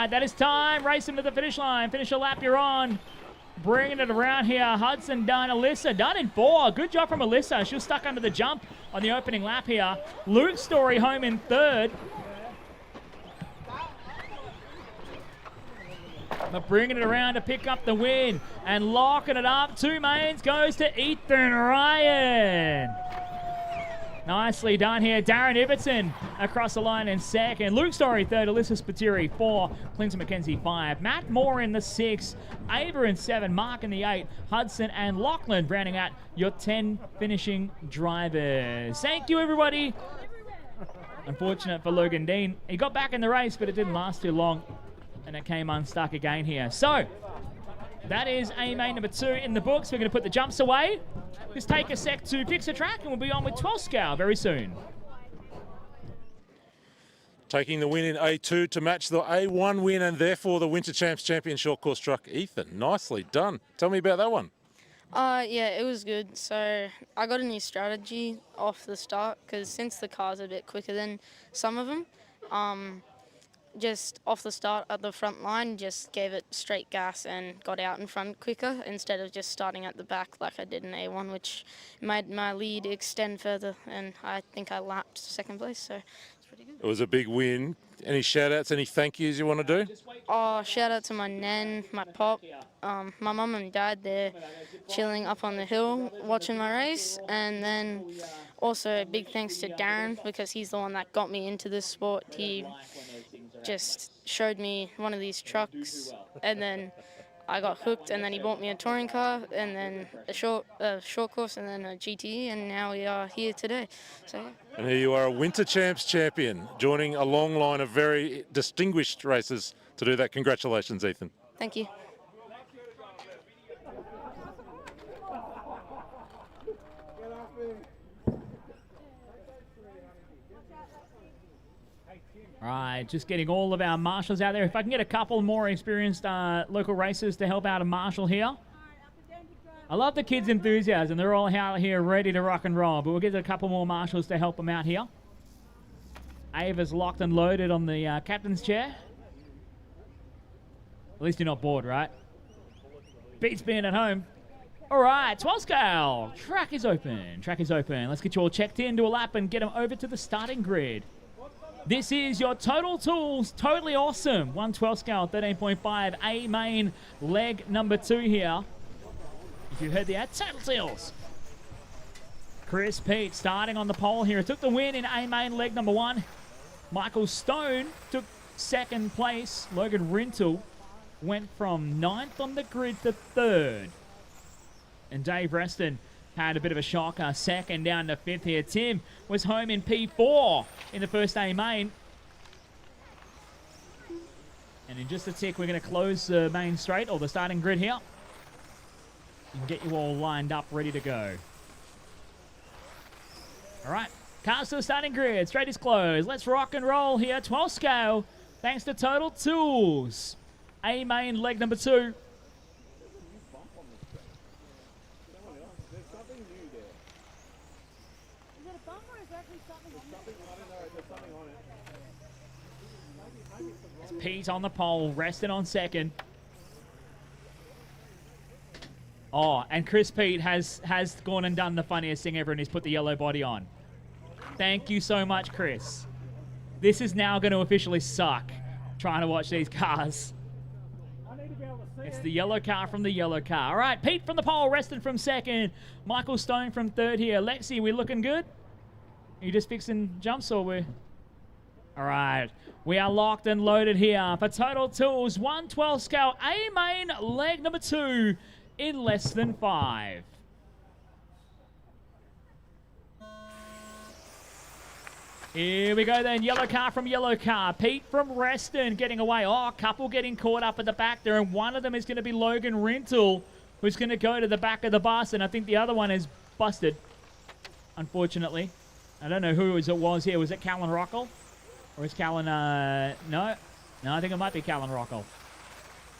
right, that is time. Racing to the finish line. Finish a lap you're on. Bringing it around here. Hudson done. Alyssa done in 4. Good job from Alyssa. She was stuck under the jump on the opening lap here. Luke Story home in 3rd. But bringing it around to pick up the win and locking it up. 2 mains goes to Ethan Ryan. Nicely done here. Darren Ibbotson across the line in 2nd. Luke Story 3rd. Alyssa Spiteri 4. Clinton McKenzie 5. Matt Moore in the 6th. Ava in 7. Mark in the 8. Hudson and Lachlan rounding out your 10 finishing drivers. Thank you, everybody. Unfortunate for Logan Dean. He got back in the race, but it didn't last too long. And it came unstuck again here. So, that is A main number 2 in the books. We're going to put the jumps away. Just take a sec to fix the track, and we'll be on with 12 scale very soon. Taking the win in A2 to match the A1 win and therefore the Winter Champs Champion short course truck. Ethan, nicely done. Tell me about that one. Yeah, it was good. So I got a new strategy off the start because since the car's a bit quicker than some of them, just off the start at the front line, just gave it straight gas and got out in front quicker instead of just starting at the back like I did in A1, which made my lead extend further, and I think I lapped 2nd place, so it's pretty good. It was a big win. Any shout outs, any thank yous you want to do? Oh, shout out to my nan, my pop, my mum and dad. They're chilling up on the hill watching my race, and then also big thanks to Darren because he's the one that got me into this sport. He just showed me one of these trucks, and then I got hooked, and then he bought me a touring car, and then a short course, and then a GTE, and now we are here today. So yeah. And here you are, a Winter Champs champion, joining a long line of very distinguished racers to do that. Congratulations, Ethan. Thank you. All right, just getting all of our marshals out there. If I can get a couple more experienced local racers to help out a marshal here. I love the kids' enthusiasm. They're all out here ready to rock and roll, but we'll get a couple more marshals to help them out here. Ava's locked and loaded on the captain's chair. At least you're not bored, right? Beats being at home. All right, 12 scale. Track is open. Track is open. Let's get you all checked in, do a lap, and get them over to the starting grid. This is your Total Tools, totally awesome. 112 scale, 13.5, A main, leg number 2 here. If you heard the ad, Total Tools. Chris Pete starting on the pole here. Took the win in A main, leg number 1. Michael Stone took 2nd place. Logan Rintle went from 9th on the grid to 3rd. And Dave Reston had a bit of a shocker, 2nd down to 5th here. Tim was home in P4 in the first A main. And in just a tick, we're going to close the main straight, or the starting grid here, and get you all lined up, ready to go. All right, cars to the starting grid. Straight is closed. Let's rock and roll here. 12 scale, thanks to Total Tools. A main, leg number 2. Pete on the pole, resting on 2nd. Oh, and Chris Pete has gone and done the funniest thing ever, and he's put the yellow body on. Thank you so much, Chris. This is now going to officially suck, trying to watch these cars. It's the yellow car from the yellow car. All right, Pete from the pole, resting from 2nd. Michael Stone from 3rd here. Lexi, we looking good? Are you just fixing jumps, or we're... All right, we are locked and loaded here for Total Tools 112 scale A main, leg number 2 in less than 5. Here we go then, yellow car from yellow car. Pete from Reston getting away. Oh, a couple getting caught up at the back there, and one of them is going to be Logan Rintle, who's going to go to the back of the bus, and I think the other one is busted, unfortunately. I don't know who it was here. Was it Callan Rockall? Or is Callan, no, I think it might be Callan Rockall.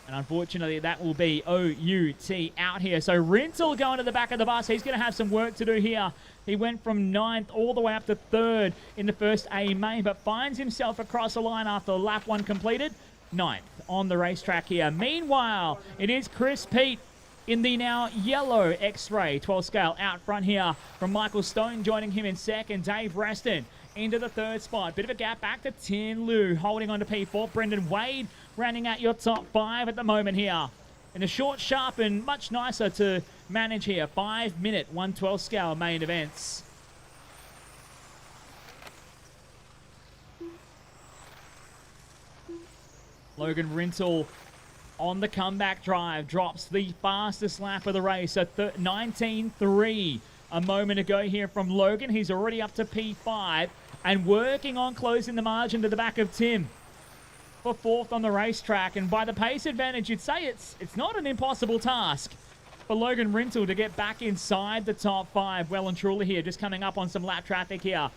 And unfortunately, that will be OUT out here. So Rintle going to the back of the bus. He's going to have some work to do here. He went from 9th all the way up to 3rd in the first A main, but finds himself across the line after lap 1 completed. ninth on the racetrack here. Meanwhile, it is Chris Pete in the now yellow X-Ray 12 scale out front here from Michael Stone, joining him in second. Dave Reston into the third spot. Bit of a gap back to Tin Lu, holding on to P4. Brendan Wade rounding out your top 5 at the moment here. In a short, sharp, and much nicer to manage here. 5-minute, 112 scale main events. Logan Rintle on the comeback drive, drops the fastest lap of the race at 19.3 a moment ago here from Logan. He's already up to P5 and working on closing the margin to the back of Tim for 4th on the racetrack. And by the pace advantage, you'd say it's not an impossible task for Logan Rintle to get back inside the top 5 well and truly here. Just coming up on some lap traffic here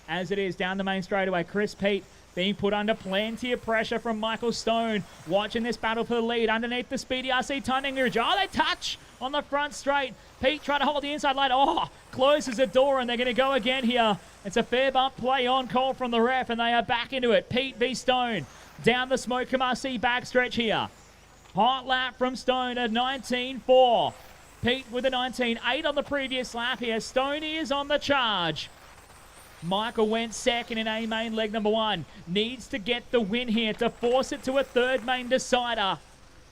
as it is down the main straightaway. Chris Pete being put under plenty of pressure from Michael Stone. Watching this battle for the lead underneath the Speedy RC timing mirror. Oh, they touch on the front straight. Pete trying to hold the inside line. Oh, closes the door and they're going to go again here. It's a fair bump play on call from the ref and they are back into it. Pete v Stone down the Smoke RC backstretch here. Hot lap from Stone at 19.4. Pete with a 19.8 on the previous lap here. Stoney is on the charge. Michael went second in A main leg number 1. Needs to get the win here to force it to a third main decider.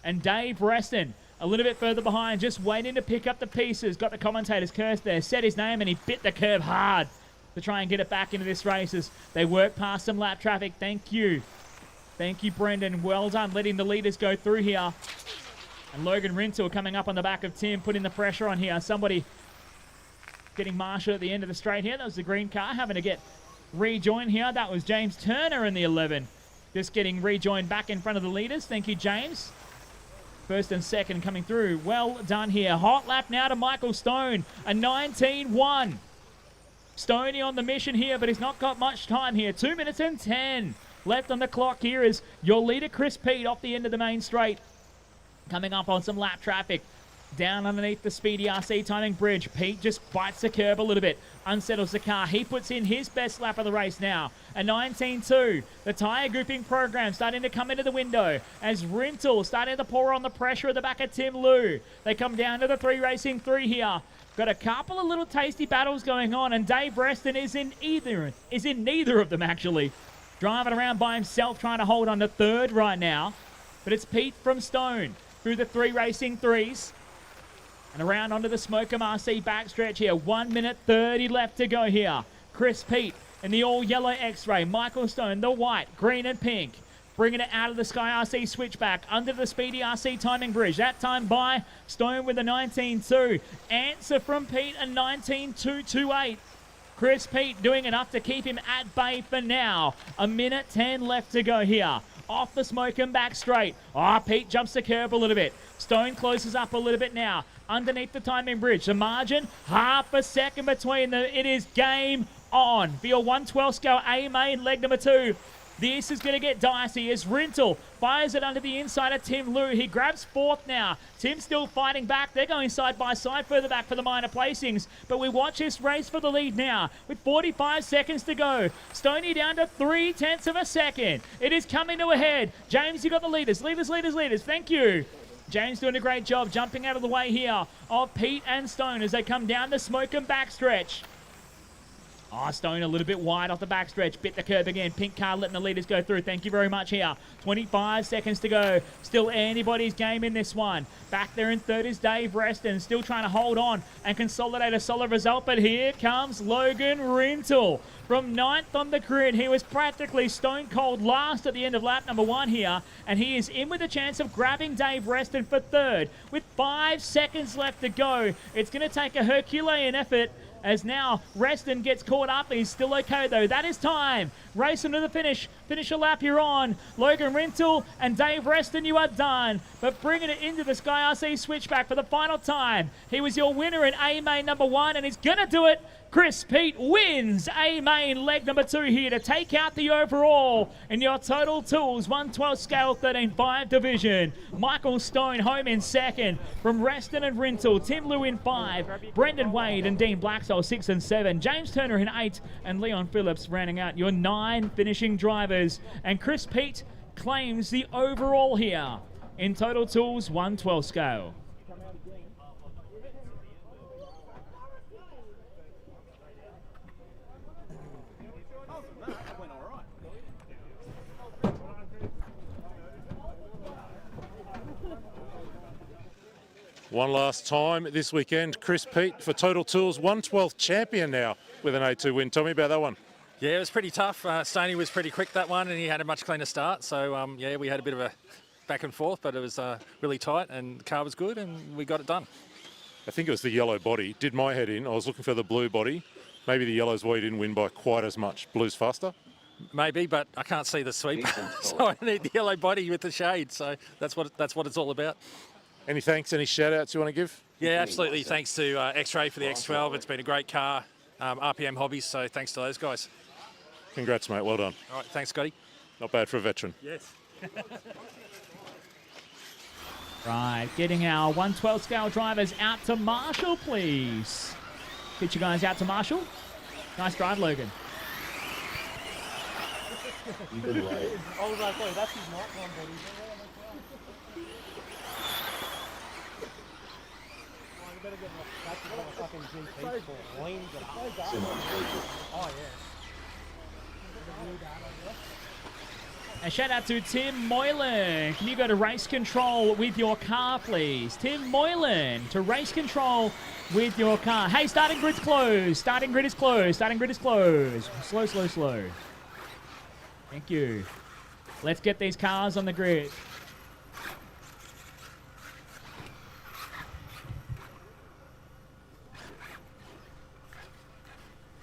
And Dave Reston a little bit further behind, just waiting to pick up the pieces. Got the commentator's curse there. Said his name and he bit the curb hard to try and get it back into this race as they work past some lap traffic. Thank you. Thank you, Brendan. Well done letting the leaders go through here. And Logan Rintle coming up on the back of Tim, putting the pressure on here. Somebody getting Marshall at the end of the straight here. That was the green car having to get rejoined here. That was James Turner in the 11. Just getting rejoined back in front of the leaders. Thank you, James. First and second coming through. Well done here. Hot lap now to Michael Stone. A 19.1. Stoney on the mission here, but he's not got much time here. 2 minutes and 10 left on the clock here as your leader, Chris Pete, off the end of the main straight. Coming up on some lap traffic. Down underneath the Speedy RC timing bridge. Pete just bites the curb a little bit. Unsettles the car. He puts in his best lap of the race now. A 19.2. The tyre grouping program starting to come into the window as Rintle starting to pour on the pressure at the back of Tim Lu. They come down to the 3 racing 3 here. Got a couple of little tasty battles going on and Dave Reston is in neither of them actually. Driving around by himself trying to hold on to third right now. But it's Pete from Stone through the 3 racing 3s. And around onto the Smokem RC backstretch here. 1 minute 30 left to go here. Chris Pete in the all-yellow X-Ray. Michael Stone, the white, green and pink. Bringing it out of the Sky RC switchback under the Speedy RC timing bridge. That time by Stone with a 19.2. Answer from Pete, a 19.228. Chris Pete doing enough to keep him at bay for now. A minute 10 left to go here. Off the Smokem back straight. Oh, Pete jumps the curb a little bit. Stone closes up a little bit now. Underneath the timing bridge. The margin, half a second between them. It is game on for your 112 scale A main leg number 2. This is going to get dicey as Rintle fires it under the inside of Tim Lu. He grabs 4th now. Tim still fighting back. They're going side by side further back for the minor placings. But we watch this race for the lead now with 45 seconds to go. Stoney down to 0.3 of a second. It is coming to a head. James, you got the leaders. Leaders. Thank you. James doing a great job jumping out of the way here of Pete and Stone as they come down the Smokem backstretch. Oh, Stone a little bit wide off the backstretch. Bit the curb again. Pink car letting the leaders go through. Thank you very much here. 25 seconds to go. Still anybody's game in this one. Back there in third is Dave Reston. Still trying to hold on and consolidate a solid result. But here comes Logan Rintle. From 9th on the grid, he was practically stone cold last at the end of lap number 1 here. And he is in with a chance of grabbing Dave Reston for third. With 5 seconds left to go, it's going to take a Herculean effort. As now Reston gets caught up. He's still okay though. That is time. Racing to the finish. Finish a lap you're on. Logan Rintle and Dave Reston, you are done. But bringing it into the Sky RC switchback for the final time. He was your winner in A main number 1 and he's going to do it. Chris Pete wins A main leg number 2 here to take out the overall in your Total Tools 112 scale 13.5 division. Michael Stone home in second from Reston and Rintle. Tim Lu in 5. Brendan Wade and Dean Blacksoll 6 and 7. James Turner in 8 and Leon Phillips rounding out your 9 finishing drivers. And Chris Pete claims the overall here in Total Tools 112 scale. One last time this weekend, Chris Pete for Total Tools, 112th champion now with an A2 win. Tell me about that one. Yeah, it was pretty tough. Stoney was pretty quick that one, and he had a much cleaner start. So, yeah, we had a bit of a back and forth, but it was really tight, and the car was good, and we got it done. I think it was the yellow body. Did my head in. I was looking for the blue body. Maybe the yellow's why you didn't win by quite as much. Blue's faster? Maybe, but I can't see the sweep, so I need the yellow body with the shade. So that's what it's all about. Any thanks, any shout-outs you want to give? Yeah, absolutely. Thanks to X-Ray for the X12. It's been a great car. RPM Hobbies, so thanks to those guys. Congrats, mate. Well done. All right, thanks, Scotty. Not bad for a veteran. Yes. Right, getting our 112 scale drivers out to Marshall, please. Get you guys out to Marshall. Nice drive, Logan. I was like, wait, that's his night one, buddy. Better get my fucking GT for leans it up. Oh, yeah. A shout out to Tim Moylan. Can you go to race control with your car, please? Tim Moylan to race control with your car. Hey, starting grid's closed. Starting grid is closed. Starting grid is closed. Slow, slow, slow. Thank you. Let's get these cars on the grid.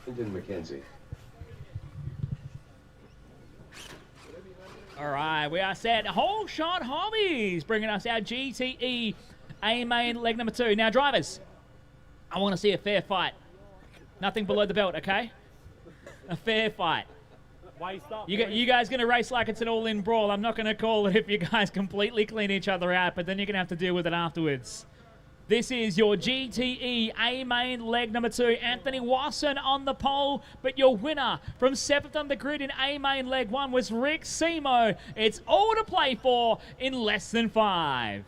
Lyndon McKenzie. All right, we are set. Whole Shot Hobbies bringing us our GTE A main leg number 2. Now, drivers, I want to see a fair fight. Nothing below the belt, okay? A fair fight. Waist up. You guys going to race like it's an all-in brawl. I'm not going to call it if you guys completely clean each other out, but then you're going to have to deal with it afterwards. This is your GTE A main leg number 2. Anthony Wasson on the pole, but your winner from 7th on the grid in A main leg 1 was Rick Simo. It's all to play for in less than 5.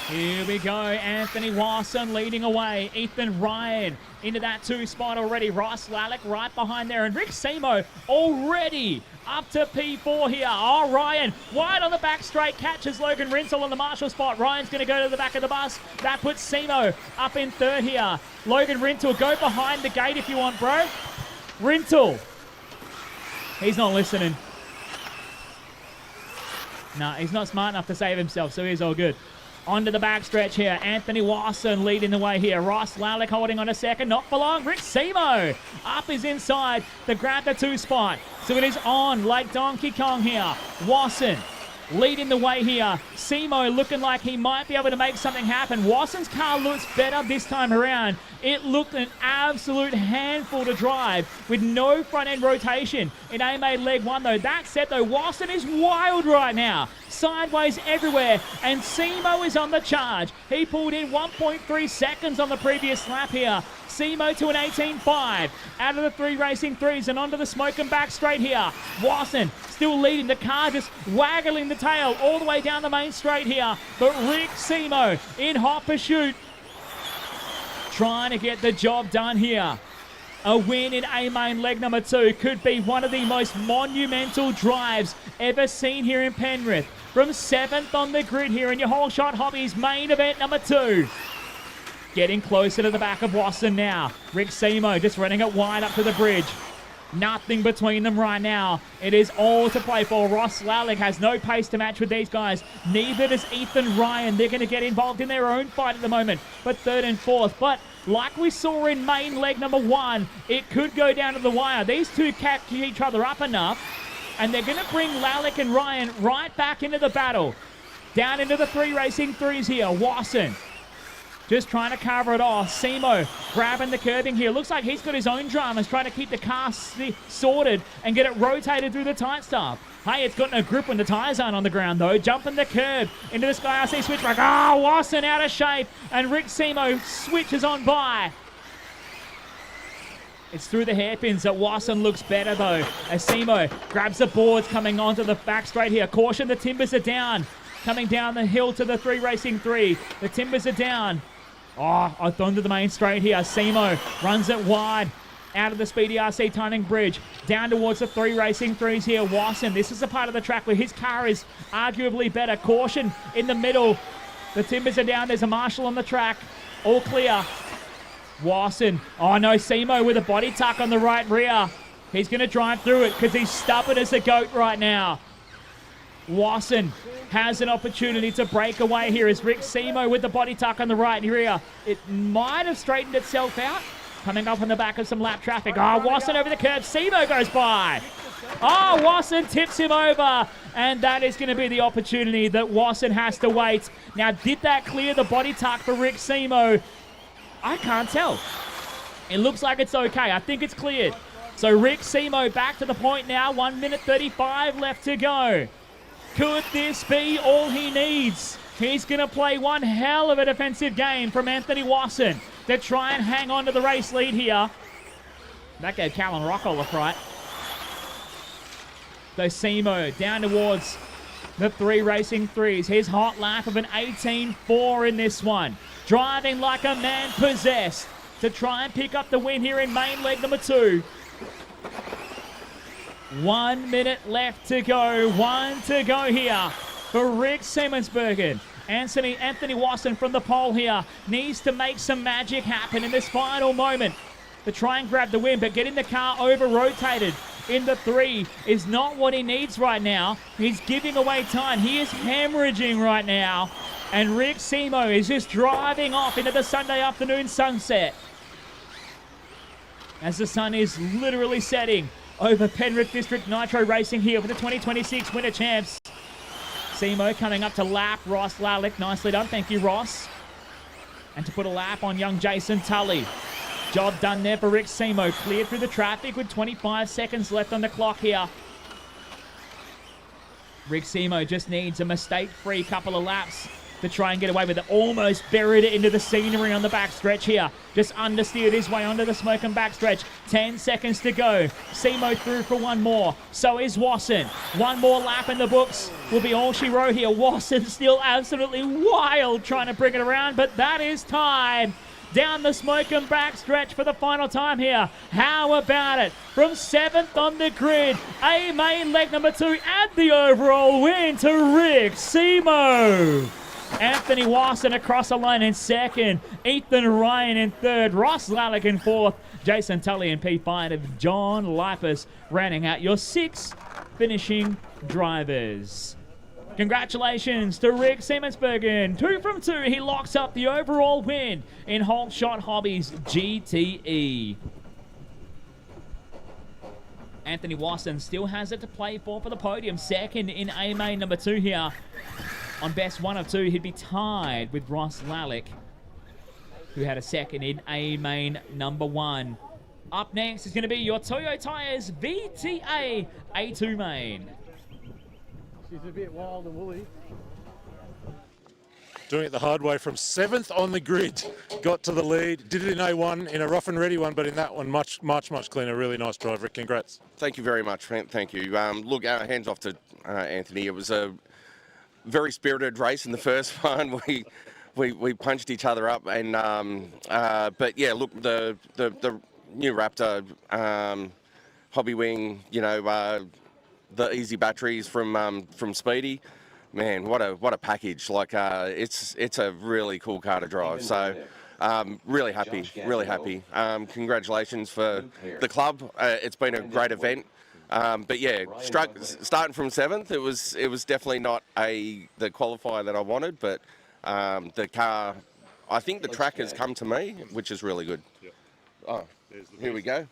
Here we go, Anthony Wasson leading away. Ethan Ryan into that 2 spot already. Ross Lalek right behind there. And Rick Simo already up to P4 here. Oh, Ryan wide on the back straight. Catches Logan Rinsel on the Marshall spot. Ryan's going to go to the back of the bus. That puts Simo up in 3rd here. Logan Rinsel, go behind the gate if you want, bro. Rinsel. He's not listening. No, he's not smart enough to save himself, so he's all good. Onto the backstretch here. Anthony Wasson leading the way here. Ross Lalek holding on a second. Not for long. Rick Simo up is inside to grab the 2 spot. So it is on like Donkey Kong here. Wasson leading the way here. Simo looking like he might be able to make something happen. Wasson's car looks better this time around. It looked an absolute handful to drive with no front end rotation in A-Main leg 1 though. That said though, Wasson is wild right now. Sideways everywhere, and Simo is on the charge. He pulled in 1.3 seconds on the previous lap here. Simo to an 18.5. Out of the 3 racing 3s and onto the smoke and back straight here. Wasson still leading. The car just waggling the tail all the way down the main straight here. But Rick Simo in hot pursuit, trying to get the job done here. A win in A-Main leg number 2 could be one of the most monumental drives ever seen here in Penrith. From 7th on the grid here in your Whole Shot Hobbies main event number 2. Getting closer to the back of Wasson now. Rick Simo just running it wide up to the bridge. Nothing between them right now. It is all to play for. Ross Lalek has no pace to match with these guys. Neither does Ethan Ryan. They're going to get involved in their own fight at the moment. But 3rd and 4th. But like we saw in main leg number 1, it could go down to the wire. These two catch each other up enough, and they're going to bring Lalek and Ryan right back into the battle. Down into the 3 racing 3s here. Wasson just trying to cover it off. Simo grabbing the curbing here. Looks like he's got his own dramas, trying to keep the car sorted and get it rotated through the tight stuff. Hey, it's got no grip when the tyres aren't on the ground, though. Jumping the curb into the Sky RC switchback. Oh, Wasson out of shape, and Rick Simo switches on by. It's through the hairpins that Wasson looks better though. Asimo grabs the boards coming onto the back straight here. Caution, the Timbers are down. Coming down the hill to the 3 racing 3. The Timbers are down. Oh, onto the main straight here. Asimo runs it wide. Out of the Speedy RC turning bridge. Down towards the 3 racing 3s here. Wasson, this is the part of the track where his car is arguably better. Caution in the middle. The Timbers are down. There's a marshal on the track. All clear. Wasson. Oh no, Simo with a body tuck on the right rear. He's going to drive through it because he's stubborn as a goat right now. Wasson has an opportunity to break away here as Rick Simo with the body tuck on the right rear. It might have straightened itself out. Coming up on the back of some lap traffic. Oh, Wasson over the curb. Simo goes by. Oh, Wasson tips him over. And that is going to be the opportunity that Wasson has to wait. Now, did that clear the body tuck for Rick Simo? I can't tell. It looks like it's okay. I think it's cleared. So Rick Simo back to the point now. 1 minute 35 left to go. Could this be all he needs? He's going to play one hell of a defensive game from Anthony Wasson to try and hang on to the race lead here. That gave Callan Rockall a fright. So Simo down towards the 3 racing 3s. His hot lap of an 18.4 in this one. Driving like a man possessed to try and pick up the win here in main leg number 2. 1 minute left to go. 1 to go here for Rick Simmonsbergen. Anthony Wasson from the pole here needs to make some magic happen in this final moment to try and grab the win, but getting the car over-rotated in the 3 is not what he needs right now. He's giving away time. He is hemorrhaging right now, and Rick Simo is just driving off into the Sunday afternoon sunset as the sun is literally setting over Penrith District Nitro Racing here with the 2026 Winter Champs. Simo coming up to lap Ross Lalick. Nicely done. Thank you, Ross. And to put a lap on young Jason Tully. Job done there for Rick Simo. Cleared through the traffic with 25 seconds left on the clock here. Rick Simo just needs a mistake-free couple of laps to try and get away with it. Almost buried it into the scenery on the backstretch here. Just understeered his way onto the smoke and backstretch. 10 seconds to go. Simo through for one more. So is Wasson. One more lap in the books will be all she wrote here. Wasson still absolutely wild trying to bring it around, but that is time. Down the smoke and backstretch for the final time here. How about it? From 7th on the grid, a main leg number 2 and the overall win to Rick Simo. Anthony Wasson across the line in 2nd. Ethan Ryan in 3rd. Ross Lalick in 4th. Jason Tully in P5. And John Lipus rounding out your 6 finishing drivers. Congratulations to Rick Simmonsbergen. 2 from 2. He locks up the overall win in Whole Shot Hobbies GTE. Anthony Wasson still has it to play for the podium. 2nd in A main number 2 here. On best 1 of 2, he'd be tied with Ross Lalick, who had a 2nd in A main number 1. Up next is going to be your Toyo Tires VTA A2 main. She's a bit wild and woolly. Doing it the hard way from 7th on the grid, got to the lead, did it in A1 in a rough and ready one, but in that one much cleaner. Really nice drive, Rick. Congrats. Thank you very much. Thank you. Look, hands off to Anthony. It was a very spirited race in the first one. We punched each other up, and but yeah, look, the new Raptor Hobby Wing, you know, the easy batteries from Speedy. Man, what a package! Like it's a really cool car to drive. So really happy. Congratulations for the club. It's been a great event. But yeah, starting from 7th, it was definitely not the qualifier that I wanted. But the car, I think the track has come to me, which is really good. Oh, here we go.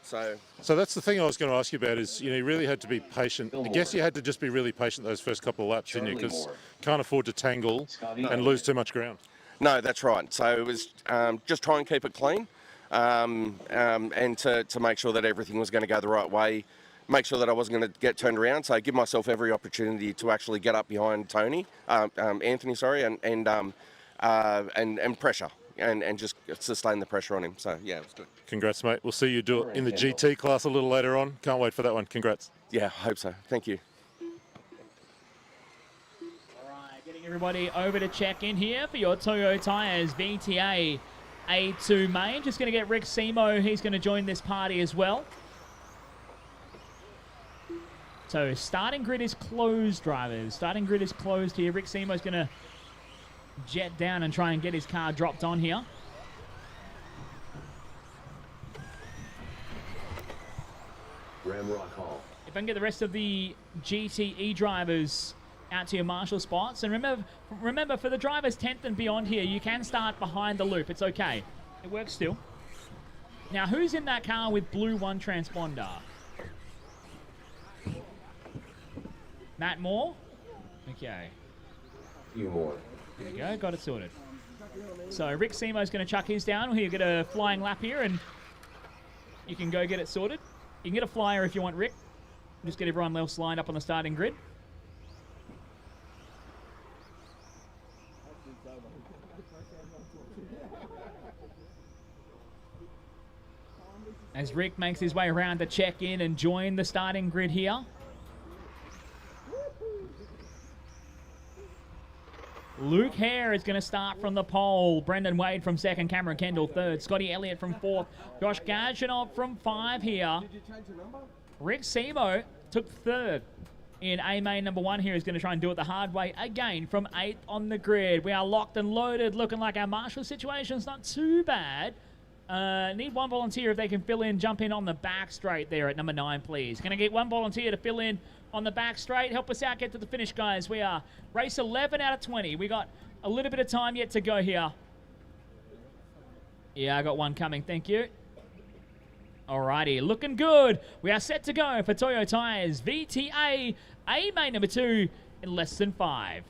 So that's the thing I was going to ask you about is, you know, you really had to be patient. I guess you had to just be really patient those first couple of laps, didn't you? Because can't afford to tangle and lose too much ground. No, that's right. So it was just try and keep it clean and to make sure that everything was going to go the right way, make sure that I wasn't going to get turned around. So give myself every opportunity to actually get up behind Anthony, and pressure. and just sustain the pressure on him. So, yeah, it was good. Congrats, mate. We'll see you do it in the GT class a little later on. Can't wait for that one. Congrats. Yeah, I hope so. Thank you. Getting everybody over to check in here for your Toyo Tyres VTA A2 main. Just going to get Rick Simo. He's going to join this party as well. So starting grid is closed, drivers. Starting grid is closed here. Rick Simo's going to jet down and try and get his car dropped on here. Ramrock Hall. If I can get the rest of the GTE drivers out to your marshal spots. And remember for the drivers 10th and beyond here, you can start behind the loop. It's okay. It works still. Now, who's in that car with blue 1 transponder? Matt Moore? Okay. Few more. There we go. Got it sorted. So Rick Simo's going to chuck his down. He'll get a flying lap here, and you can go get it sorted. You can get a flyer if you want, Rick. Just get everyone else lined up on the starting grid. As Rick makes his way around to check in and join the starting grid here. Luke Hare is going to start from the pole. Brendan Wade from second. Cameron Kendall third. Scotty Elliott from fourth. Josh Gajanov from 5 here. Rick Simo took third in A main number 1 here. He's going to try and do it the hard way again from 8th on the grid. We are locked and loaded. Looking like our marshal situation's not too bad. Need one volunteer if they can fill in, jump in on the back straight there at number 9, please. Going to get one volunteer to fill in on the back straight. Help us out, get to the finish, guys. We are race 11 out of 20. We got a little bit of time yet to go here. Yeah, I got one coming, thank you. Alrighty, looking good. We are set to go for Toyo Tyres VTA A main number 2 in less than 5.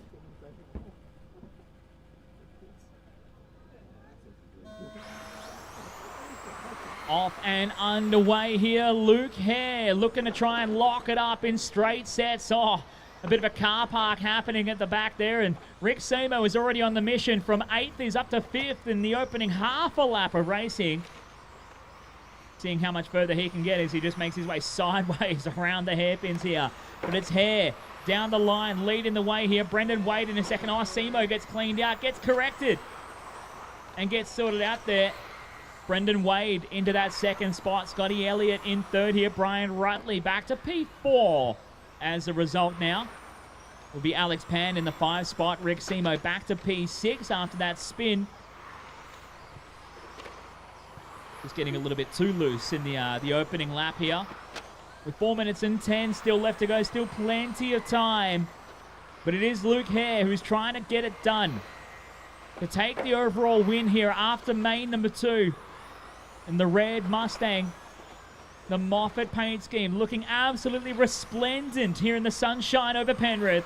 Off and underway here. Luke Hare looking to try and lock it up in straight sets. Oh, a bit of a car park happening at the back there. And Rick Simo is already on the mission. From 8th, he's up to 5th in the opening half a lap of racing. Seeing how much further he can get as he just makes his way sideways around the hairpins here. But it's Hare down the line, leading the way here. Brendan Wade in a second. Oh, Simo gets cleaned out, gets corrected, and gets sorted out there. Brendan Wade into that second spot. Scotty Elliott in third here. Brian Rutley back to P4. As a result now, will be Alex Pan in the 5 spot. Rick Simo back to P6 after that spin. Just getting a little bit too loose in the opening lap here. With 4 minutes and 10 still left to go. Still plenty of time. But it is Luke Hare who's trying to get it done to take the overall win here after main number 2. And the red Mustang, the Moffat paint scheme, looking absolutely resplendent here in the sunshine over Penrith.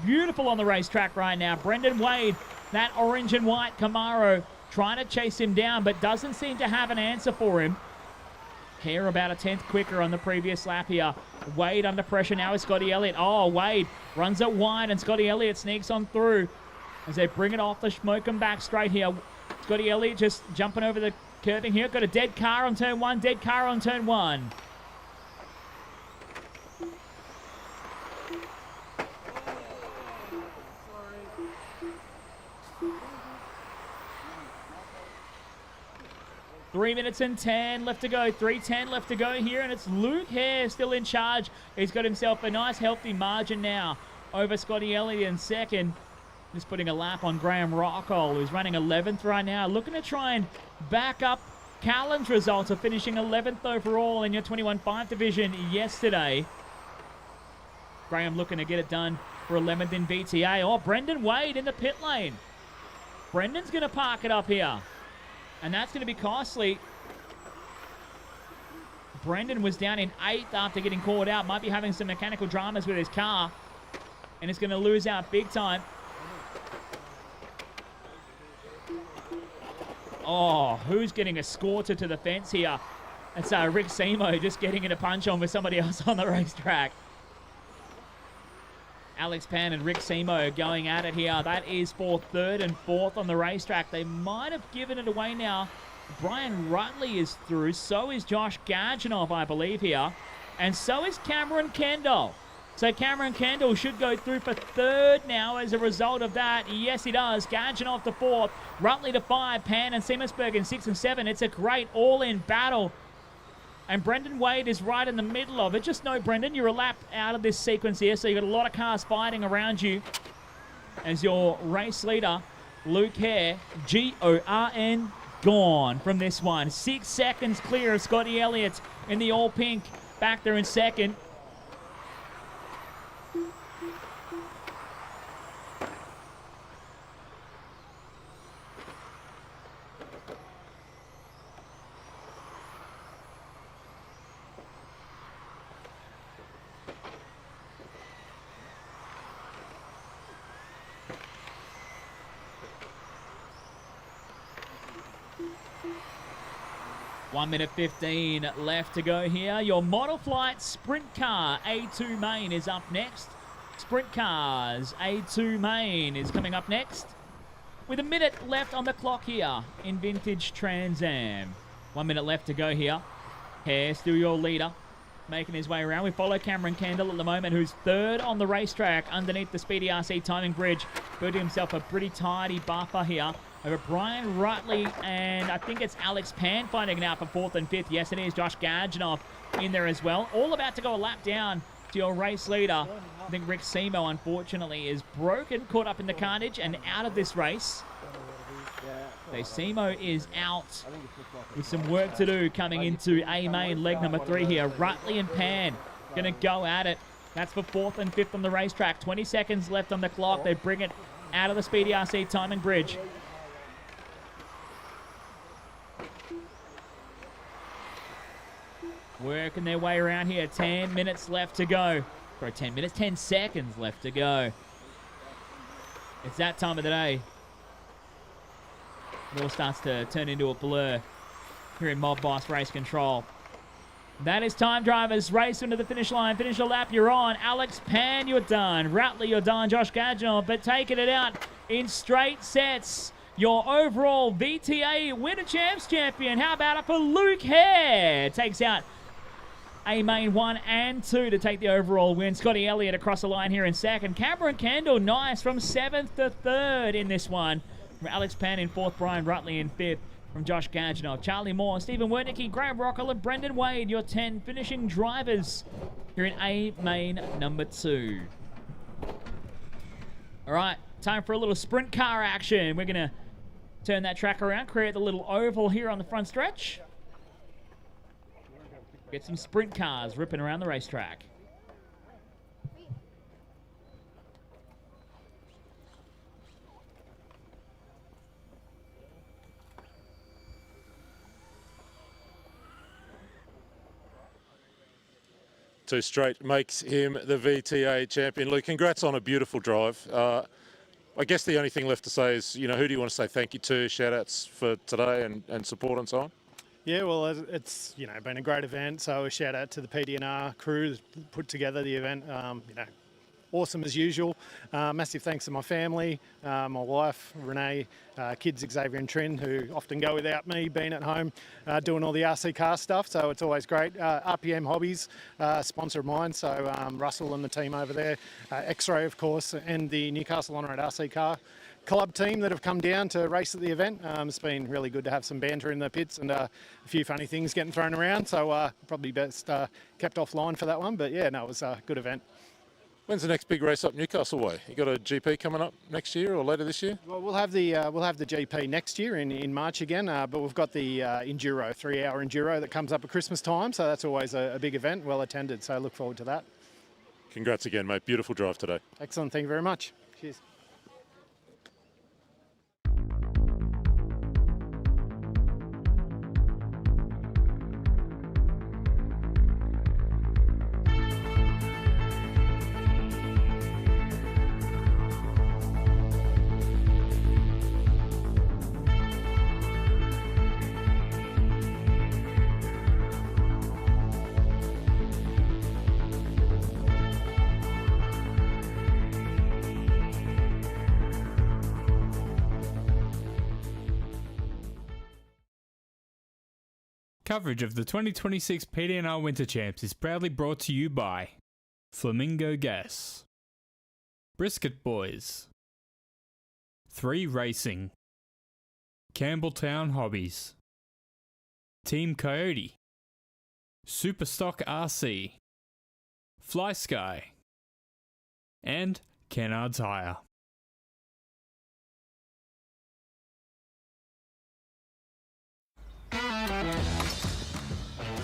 Beautiful on the racetrack right now. Brendan Wade, that orange and white Camaro, trying to chase him down, but doesn't seem to have an answer for him. Hare about a 10th quicker on the previous lap here. Wade under pressure now with Scotty Elliott. Oh, Wade runs it wide, and Scotty Elliott sneaks on through as they bring it off the smoke and back straight here. Scotty Elliott just jumping over the curving here. Got a dead car on turn 1. Dead car on turn 1. Three minutes and 10 left to go. 3:10 left to go here, and it's Luke Hare still in charge. He's got himself a nice healthy margin now over Scotty Elliott in second. Just putting a lap on Graham Rockall, who's running 11th right now. Looking to try and back up Callan's results of finishing 11th overall in your 21.5 division yesterday. Graham looking to get it done for 11th in VTA. Oh, Brendan Wade in the pit lane. Brendan's going to park it up here, and that's going to be costly. Brendan was down in 8th after getting called out. Might be having some mechanical dramas with his car, and it's going to lose out big time. Oh, who's getting escorted to the fence here? It's Rick Simo just getting in a punch on with somebody else on the racetrack. Alex Pan and Rick Simo going at it here. That is for third and fourth on the racetrack. They might have given it away now. Brian Rutley is through. So is Josh Gadjanov, I believe, here. And so is Cameron Kendall. So Cameron Kendall should go through for third now as a result of that. Yes, he does. Gadjanov to fourth. Rutley to five. Pan and Simmersberg in 6 and 7. It's a great all-in battle. And Brendan Wade is right in the middle of it. Just know, Brendan, you're a lap out of this sequence here, so you've got a lot of cars fighting around you. As your race leader, Luke Hare, G-O-R-N, gone from this one. 6 seconds clear of Scotty Elliott in the all-pink. Back there in second. One minute 15 left to go here. Your Model Flight Sprint Car A2 Main is up next. Sprint Cars A2 Main is coming up next. With a minute left on the clock here in Vintage Trans Am. 1 minute left to go here. Hare, still your leader, making his way around. We follow Cameron Kendall at the moment, who's third on the racetrack underneath the Speedy RC timing bridge. Building himself a pretty tidy buffer here over Brian Rutley, and I think it's Alex Pan fighting it out for fourth and fifth. Yes, it is. Josh Gadjanov in there as well. All about to go a lap down to your race leader. I think Rick Simo, unfortunately, is broken, caught up in the carnage, and out of this race. So Simo is out with some work to do coming into A main leg number 3 here. Rutley and Pan going to go at it. That's for fourth and fifth on the racetrack. 20 seconds left on the clock. They bring it out of the Speedy RC timing bridge. Working their way around here. 10 minutes left to go. Sorry, 10 minutes, 10 seconds left to go. It's that time of the day. It all starts to turn into a blur here in Mob Boss Race Control. That is time, drivers. Race into the finish line. Finish your lap, you're on. Alex Pan, you're done. Rutley, you're done. Josh Gadjanov, but taking it out in straight sets. Your overall VTA Winter Champs champion. How about it for Luke Hare? Takes out A main 1 and 2 to take the overall win. Scotty Elliott across the line here in second. Cameron Kendall, nice, from 7th to 3rd in this one. From Alex Pan in 4th, Brian Rutley in 5th. From Josh Gadjanov, Charlie Moore, Stephen Wernicke, Graham Rockel, and Brendan Wade, your 10 finishing drivers here in A main number 2. All right, time for a little sprint car action. We're going to turn that track around, create the little oval here on the front stretch. Get some sprint cars ripping around the racetrack. Two straight makes him the VTA champion. Luke, congrats on a beautiful drive. I guess the only thing left to say is, you know, who do you want to say thank you to, shout-outs for today and support and so on? Yeah, well, it's been a great event. So a shout out to the PDNR crew that put together the event. Awesome as usual. Massive thanks to my family, my wife Renee, kids Xavier and Trin, who often go without me being at home doing all the RC car stuff. So it's always great. RPM Hobbies, sponsor of mine. So Russell and the team over there, X-Ray of course, and the Newcastle On Road RC car club team that have come down to race at the event. It's been really good to have some banter in the pits and a few funny things getting thrown around. So probably best kept offline for that one. But yeah, no, it was a good event. When's the next big race up Newcastle way? You got a GP coming up next year or later this year? Well, we'll have the GP next year in March again, but we've got the Enduro, 3-hour Enduro that comes up at Christmas time. So that's always a big event, well attended. So I look forward to that. Congrats again, mate. Beautiful drive today. Excellent. Thank you very much. Cheers. Coverage of the 2026 PDNR Winter Champs is proudly brought to you by Flamingo Gas, Brisket Boys, 3 Racing, Campbelltown Hobbies, Team Coyote, Superstock RC, Fly Sky, and Kennard's Hire.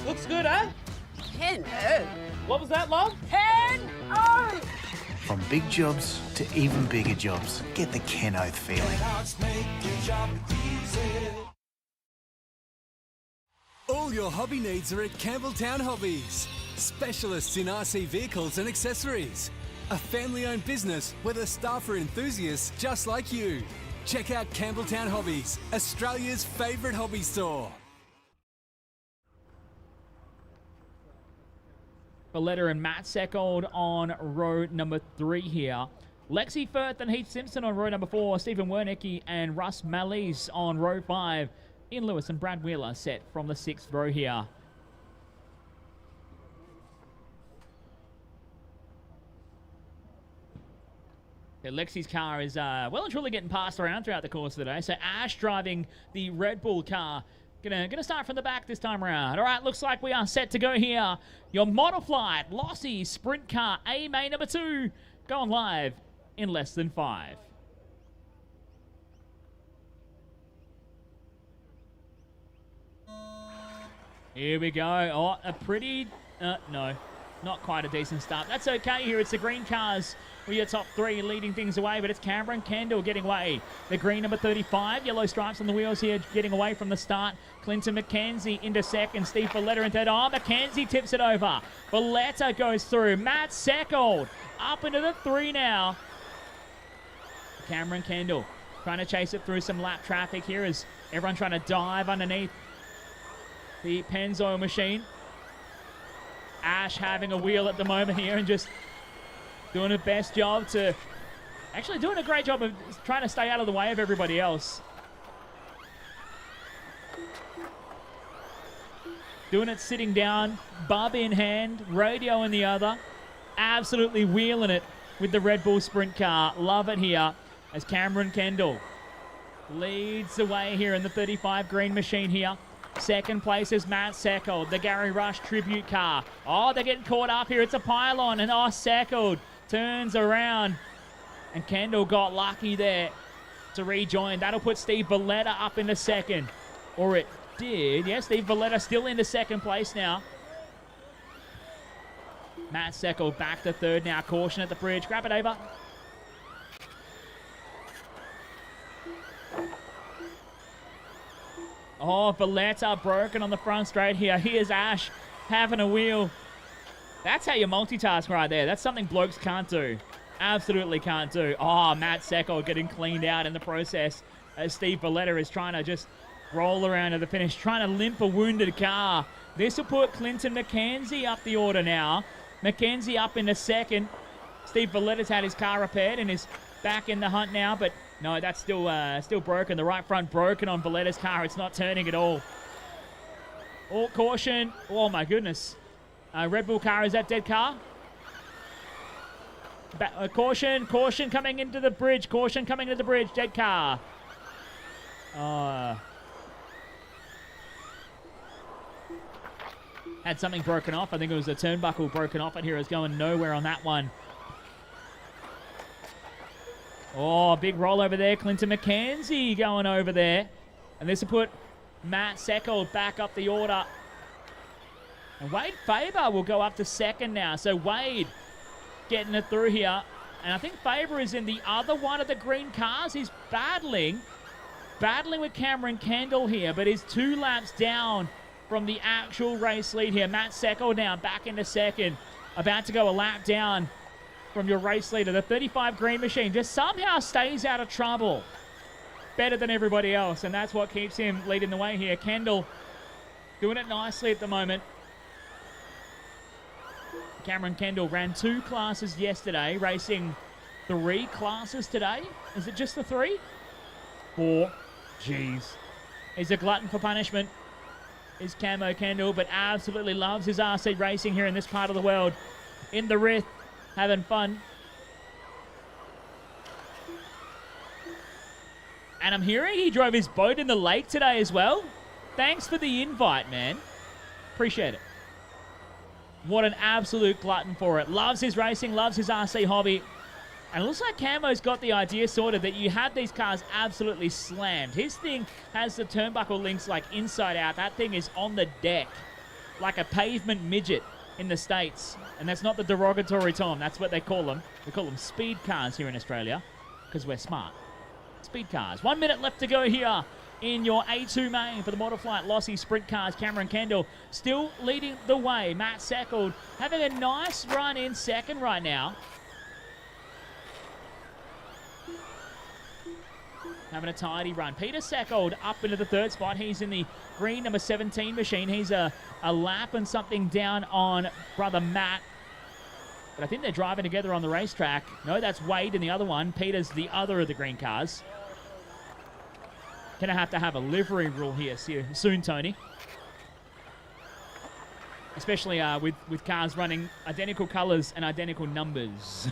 Looks good, huh? 10-0. What was that, love? 10-0. From big jobs to even bigger jobs, get the Ken Oath feeling. All your hobby needs are at Campbelltown Hobbies. Specialists in RC vehicles and accessories. A family-owned business where the staff are enthusiasts just like you. Check out Campbelltown Hobbies, Australia's favourite hobby store. Valletta and Matt Seckold on row number 3 here. Lexi Firth and Heath Simpson on row number 4. Stephen Wernicke and Russ Malise on row 5. Ian Lewis and Brad Wheeler set from the 6th row here. Okay, Lexi's car is well and truly getting passed around throughout the course of the day. So Ash driving the Red Bull car. Gonna start from the back this time around. All right, looks like we are set to go here. Your Model Flight Lossy Sprint Car A main number 2 going live in less than 5. Here we go. Oh, a pretty... no, not quite a decent start. That's okay here. It's the green cars with your top 3 leading things away, but it's Cameron Kendall getting away. The green number 35, yellow stripes on the wheels here, getting away from the start. Clinton McKenzie into second. Steve Valletta in third. Oh, McKenzie tips it over. Valletta goes through. Matt Seckold up into the 3 now. Cameron Kendall trying to chase it through some lap traffic here as everyone trying to dive underneath the Pennzoil machine. Ash having a wheel at the moment here and just doing a best job to... Actually doing a great job of trying to stay out of the way of everybody else. Doing it sitting down, bub in hand, radio in the other. Absolutely wheeling it with the Red Bull Sprint car. Love it here as Cameron Kendall leads the way here in the 35 green machine here. Second place is Matt Seckold, the Gary Rush tribute car. Oh, they're getting caught up here. It's a pylon, and Seckold turns around. And Kendall got lucky there to rejoin. That'll put Steve Valletta up into second. Or it did. Yes, Steve Valletta still into second place now. Matt Seckold back to third now. Caution at the bridge. Grab it over. Oh, Valletta broken on the front straight here. Here's Ash having a wheel. That's how you multitask right there. That's something blokes can't do. Absolutely can't do. Oh, Matt Seckold getting cleaned out in the process as Steve Valletta is trying to just roll around to the finish, trying to limp a wounded car. This will put Clinton McKenzie up the order now. McKenzie up into second. Steve Valletta's had his car repaired and is back in the hunt now, but no, that's still broken. The right front broken on Valletta's car. It's not turning at all. Oh, caution. Oh, my goodness. Red Bull car, is that dead car? Caution coming into the bridge. Caution coming into the bridge. Dead car. Had something broken off. I think it was a turnbuckle broken off, and here it's going nowhere on that one. Oh, big roll over there. Clinton McKenzie going over there. And this will put Matt Seckold back up the order. And Wade Faber will go up to second now. So Wade getting it through here. And I think Faber is in the other one of the green cars. He's battling with Cameron Kendall here, but is 2 laps down from the actual race lead here. Matt Seckold now back into second. About to go a lap down from your race leader. The 35 green machine just somehow stays out of trouble. Better than everybody else, and that's what keeps him leading the way here. Kendall doing it nicely at the moment. Cameron Kendall ran 2 classes yesterday, racing 3 classes today. Is it just the 3? 4. Jeez. He's a glutton for punishment. is Camo Kendall, but absolutely loves his RC racing here in this part of the world. In the Rith, having fun. And I'm hearing he drove his boat in the lake today as well. Thanks for the invite, man. Appreciate it. What an absolute glutton for it. Loves his racing, loves his RC hobby. And it looks like Camo's got the idea sorted that you have these cars absolutely slammed. His thing has the turnbuckle links like inside out. That thing is on the deck like a pavement midget in the States. And that's not the derogatory term. That's what they call them. We call them speed cars here in Australia because we're smart. Speed cars. 1 minute left to go here in your A2 main for the Motoflight Lossy Sprint Cars. Cameron Kendall still leading the way. Matt Seckled having a nice run in second right now. Having a tidy run. Peter Seckled up into the third spot. He's in the green number 17 machine. He's a lap and something down on brother Matt. But I think they're driving together on the racetrack. No, that's Wade in the other one. Peter's the other of the green cars. Gonna have to have a livery rule here soon, Tony. Especially with cars running identical colours and identical numbers.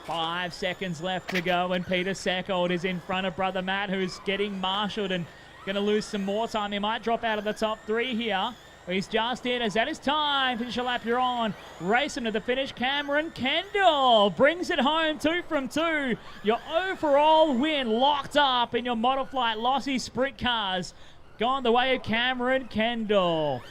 5 seconds left to go, and Peter Seckold is in front of brother Matt, who's getting marshalled and going to lose some more time. He might drop out of the top 3 here. He's just in. Is that his time? Finish a lap, you're on. Racing to the finish. Cameron Kendall brings it home. 2 from 2. Your overall win locked up in your Motoflight Lossy Sprint Cars. Gone the way of Cameron Kendall.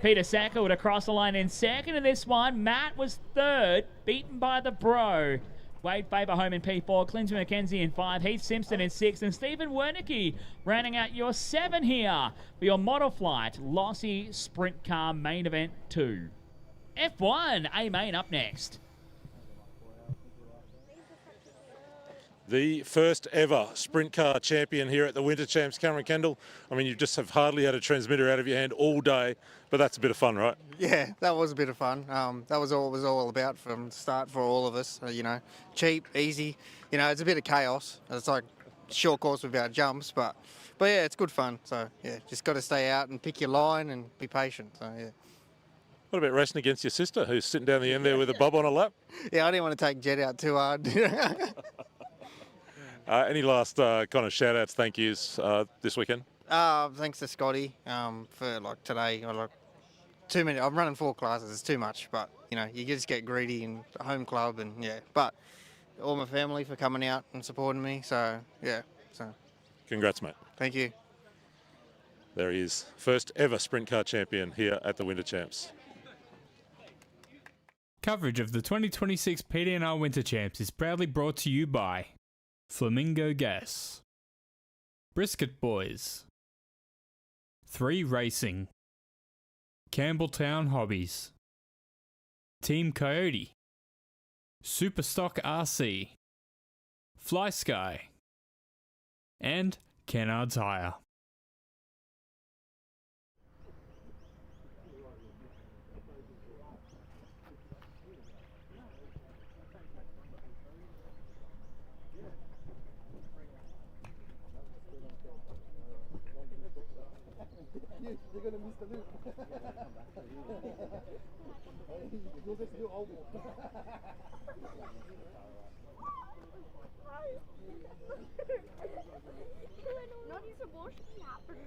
Peter Seckold across the line in second in this one. Matt was third, beaten by the bro. Wade Faber home in P4, Clinton McKenzie in 5, Heath Simpson in 6, and Stephen Wernicke rounding out your 7 here for your Motoflight Lossy Sprint Car Main Event 2. F1 A Main up next. The first ever sprint car champion here at the Winter Champs, Cameron Kendall. I mean, you just have hardly had a transmitter out of your hand all day, but that's a bit of fun, right? Yeah, that was a bit of fun. That was all it was all about from the start for all of us. You know, cheap, easy. You know, it's a bit of chaos. It's like short course without jumps, but yeah, it's good fun. So yeah, just got to stay out and pick your line and be patient. So yeah. What about racing against your sister, who's sitting down the end there with a bob on a lap? Yeah, I didn't want to take Jet out too hard. Any last kind of shout-outs, thank yous this weekend? Thanks to Scotty for like today. Like too many. I'm running 4 classes. It's too much, but you know you just get greedy in the home club and yeah. But all my family for coming out and supporting me. So yeah. So. Congrats, mate. Thank you. There he is, first ever sprint car champion here at the Winter Champs. Coverage of the 2026 PDNR Winter Champs is proudly brought to you by Flamingo Gas, Brisket Boys, 3 Racing, Campbelltown Hobbies, Team Coyote, Superstock RC, Fly Sky, and Kennard's Hire. You're gonna miss the loop. You'll just do all Not his abortion happened.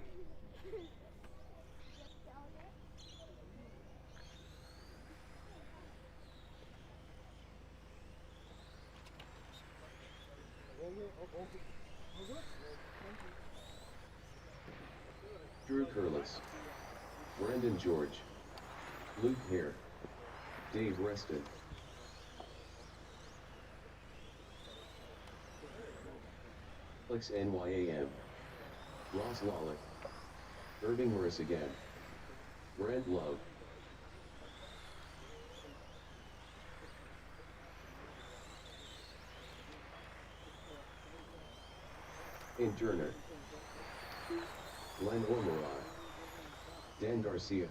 Drew Curlis, Brandon George, Luke Hare, Dave Reston, Alex NYAM, Ross Lawler, Irving Morris again, Brent Love, In Turner, Glenn Ormerod, Dan Garcia.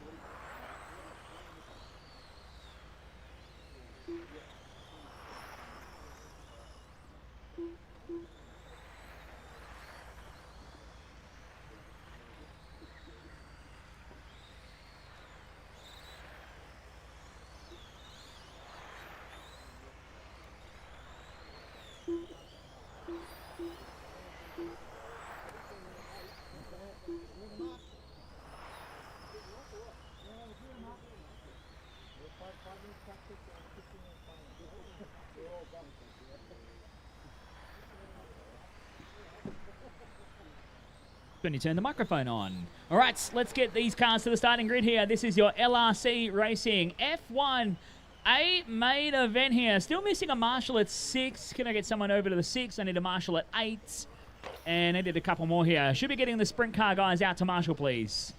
When you turn the microphone on. All right, let's get these cars to the starting grid here. This is your LRC Racing F1A main event here. Still missing a marshal at 6. Can I get someone over to the 6? I need a marshal at 8. And I did a couple more here. Should be getting the sprint car guys out to marshal, please.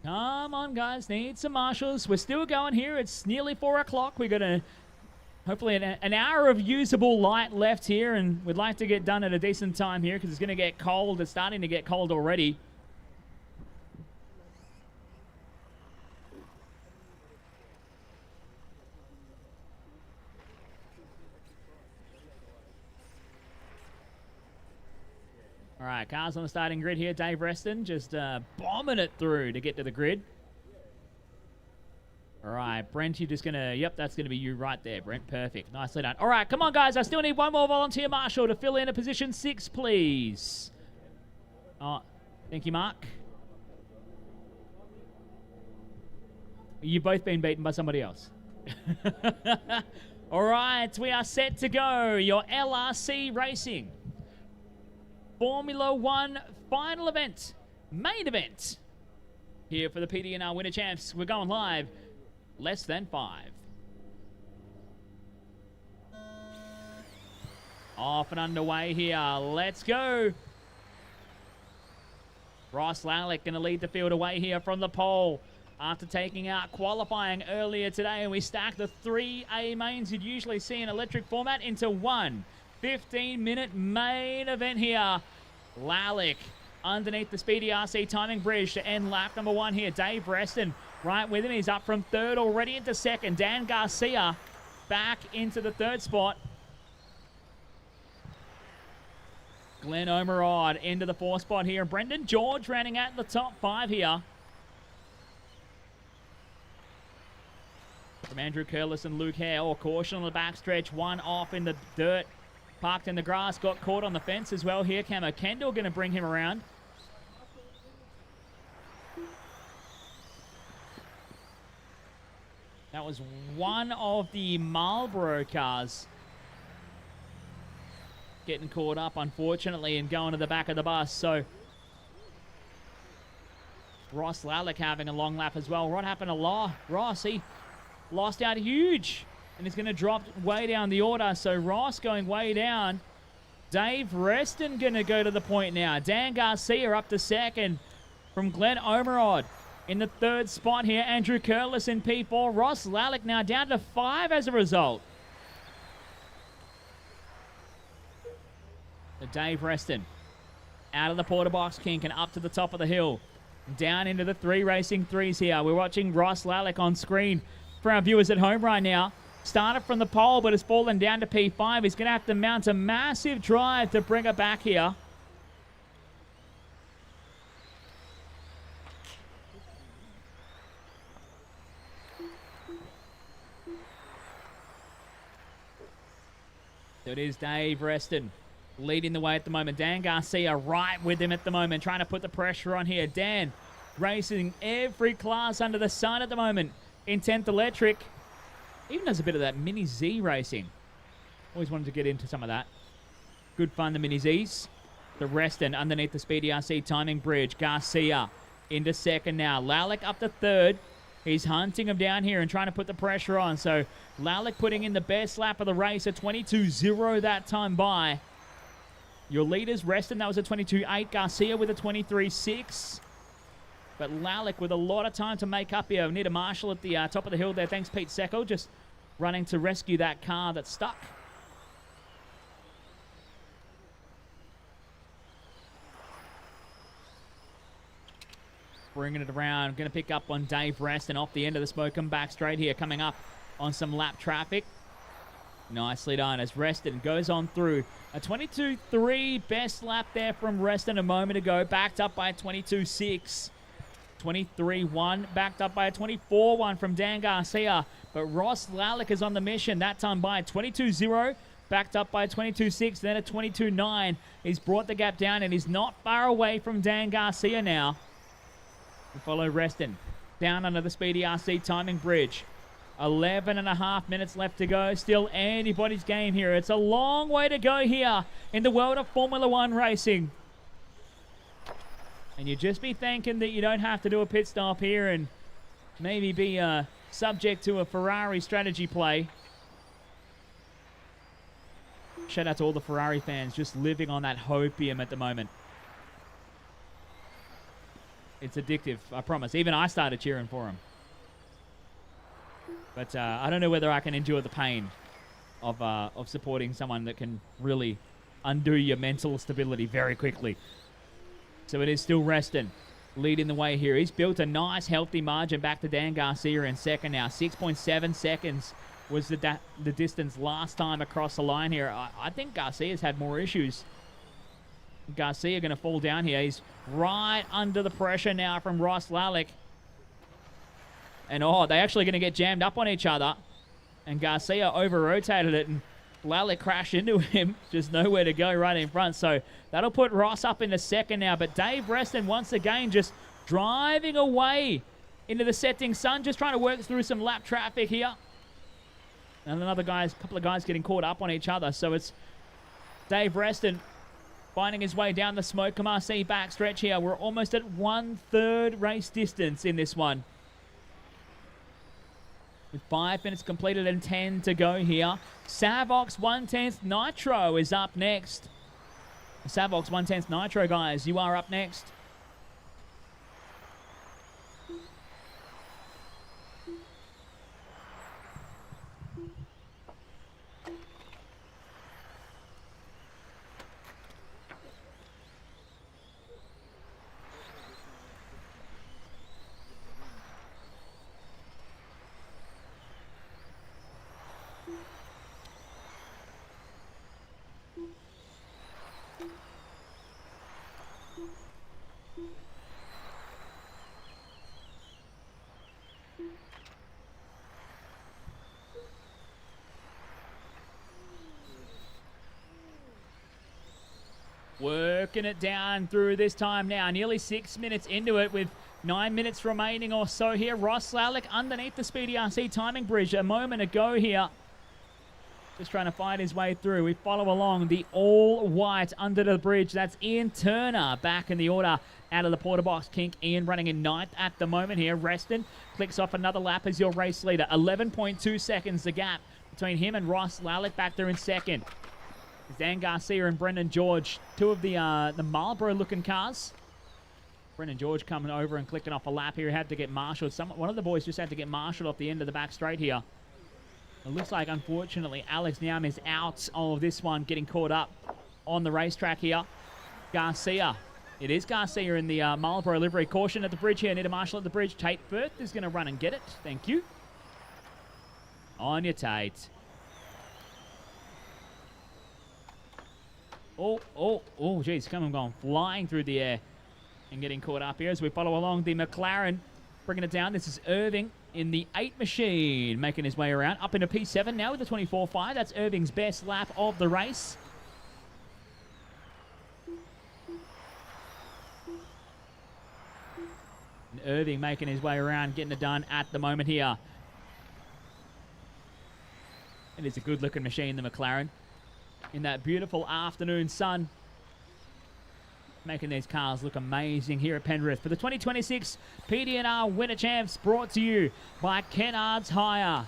Come on, guys. Need some marshals. We're still going here. It's nearly 4 o'clock. We're going to hopefully an hour of usable light left here, and we'd like to get done at a decent time here because it's going to get cold. It's starting to get cold already. All right, cars on the starting grid here. Dave Reston just bombing it through to get to the grid. All right, Brent, you're just going to... Yep, that's going to be you right there, Brent. Perfect. Nicely done. All right, come on, guys. I still need one more volunteer marshal to fill in a position 6, please. Oh, thank you, Mark. You've both been beaten by somebody else. All right, we are set to go. Your LRC Racing Formula 1 final event, main event. Here for the PDNR Winter Champs. We're going live. Less than 5. Off and underway here. Let's go. Ross Lalick going to lead the field away here from the pole after taking out qualifying earlier today. And we stack the 3A mains you'd usually see in electric format into one 15-minute main event here. Lalick underneath the speedy RC timing bridge to end lap number 1 here. Dave Reston right with him. He's up from 3rd already into 2nd. Dan Garcia back into the 3rd spot. Glenn Omerod into the 4th spot here. Brendan George rounding out the top 5 here. From Andrew Curlis and Luke Hare. All caution on the backstretch. One off in the dirt. Parked in the grass. Got caught on the fence as well here. Camo Kendall going to bring him around. That was one of the Marlboro cars getting caught up, unfortunately, and going to the back of the bus. So Ross Lalick having a long lap as well. What happened to Ross? He lost out huge, and he's going to drop way down the order. So Ross going way down. Dave Reston going to go to the point now. Dan Garcia up to 2nd from Glenn Omerod. In the 3rd spot here, Andrew Curlis in P4. Ross Lalick now down to 5 as a result. So Dave Reston out of the quarter box kink and up to the top of the hill. Down into the 3 racing 3s here. We're watching Ross Lalick on screen for our viewers at home right now. Started from the pole, but has fallen down to P5. He's going to have to mount a massive drive to bring it back here. So it is Dave Reston leading the way at the moment. Dan Garcia right with him at the moment, trying to put the pressure on here. Dan racing every class under the sun at the moment in 10th Electric. Even does a bit of that Mini Z racing. Always wanted to get into some of that. Good fun, the Mini Zs. The Reston underneath the Speedy RC timing bridge. Garcia into 2nd now. Lalick up to 3rd. He's hunting him down here and trying to put the pressure on. So Lalick putting in the best lap of the race, a 22.0 that time by. Your leaders, Reston, that was a 22.8. Garcia with a 23.6. But Lalick with a lot of time to make up here. We need a marshal at the top of the hill there. Thanks, Pete Secco, just running to rescue that car that's stuck. Bringing it around. Going to pick up on Dave Reston off the end of the smoke and back straight here. Coming up on some lap traffic. Nicely done as Reston goes on through. A 22.3 best lap there from Reston a moment ago. Backed up by a 22.6. 23.1 backed up by a 24.1 from Dan Garcia. But Ross Lalick is on the mission. That time by a 22.0. Backed up by a 22.6. Then a 22.9. He's brought the gap down and he's not far away from Dan Garcia now. We follow Reston down under the Speedy RC timing bridge. 11.5 minutes left to go. Still anybody's game here. It's a long way to go here in the world of Formula One racing. And you just be thinking that you don't have to do a pit stop here and maybe be subject to a Ferrari strategy play. Shout out to all the Ferrari fans just living on that hopium at the moment. It's addictive, I promise. Even I started cheering for him. But I don't know whether I can endure the pain of supporting someone that can really undo your mental stability very quickly. So it is still Reston leading the way here. He's built a nice, healthy margin back to Dan Garcia in second now. 6.7 seconds was the distance last time across the line here. I think Garcia's had more issues. Garcia going to fall down here. He's right under the pressure now from Ross Lalick. And, they're actually going to get jammed up on each other. And Garcia over-rotated it, and Lalick crashed into him. Just nowhere to go right in front. So that'll put Ross up into second now. But Dave Reston, once again, just driving away into the setting sun. Just trying to work through some lap traffic here. And couple of guys getting caught up on each other. So it's Dave Reston finding his way down the Smoke RC backstretch here. We're almost at 1/3 race distance in this one. With 5 minutes completed and 10 to go here. Savox 1/10 Nitro is up next. Savox 1/10 Nitro, guys, you are up next. Working it down through this time now. Nearly 6 minutes into it with 9 minutes remaining or so here. Ross Lalick underneath the Speedy RC timing bridge a moment ago here. Just trying to fight his way through. We follow along the all-white under the bridge. That's Ian Turner back in the order out of the porter box. Kink Ian running in ninth at the moment here. Reston clicks off another lap as your race leader. 11.2 seconds the gap between him and Ross Lalick back there in second. Dan Garcia and Brendan George, two of the Marlboro-looking cars. Brendan George coming over and clicking off a lap here. He had to get marshalled. One of the boys just had to get marshalled off the end of the back straight here. It looks like, unfortunately, Alex Niam is out of this one, getting caught up on the racetrack here. Garcia. It is Garcia in the Marlboro livery. Caution at the bridge here. Need a marshal at the bridge. Tate Firth is going to run and get it. Thank you. On your Tate. Oh, geez, going flying through the air and getting caught up here as we follow along the McLaren, bringing it down. This is Irving in the 8 machine, making his way around. Up into P7 now with the 24.5. That's Irving's best lap of the race. And Irving making his way around, getting it done at the moment here. It is a good-looking machine, the McLaren. In that beautiful afternoon sun, making these cars look amazing here at Penrith. For the 2026 PDNR Winter Champs, brought to you by Kennard's Hire,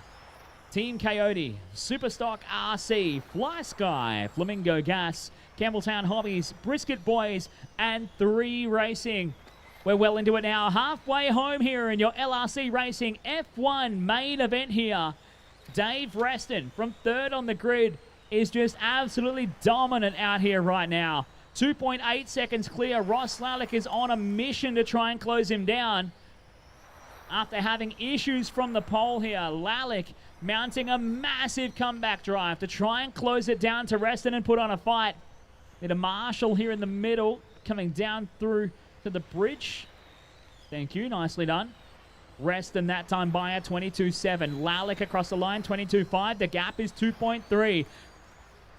Team Coyote, Superstock RC, Fly Sky, Flamingo Gas, Campbelltown Hobbies, Brisket Boys, and 3 Racing. We're well into it now. Halfway home here in your LRC Racing F1 main event here. Dave Reston from third on the grid is just absolutely dominant out here right now. 2.8 seconds clear. Ross Lalick is on a mission to try and close him down after having issues from the pole here. Lalick mounting a massive comeback drive to try and close it down to Reston and put on a fight. Bit of Marshall here in the middle, coming down through to the bridge. Thank you, nicely done. Reston that time by a 22.7. Lalick across the line, 22.5. The gap is 2.3.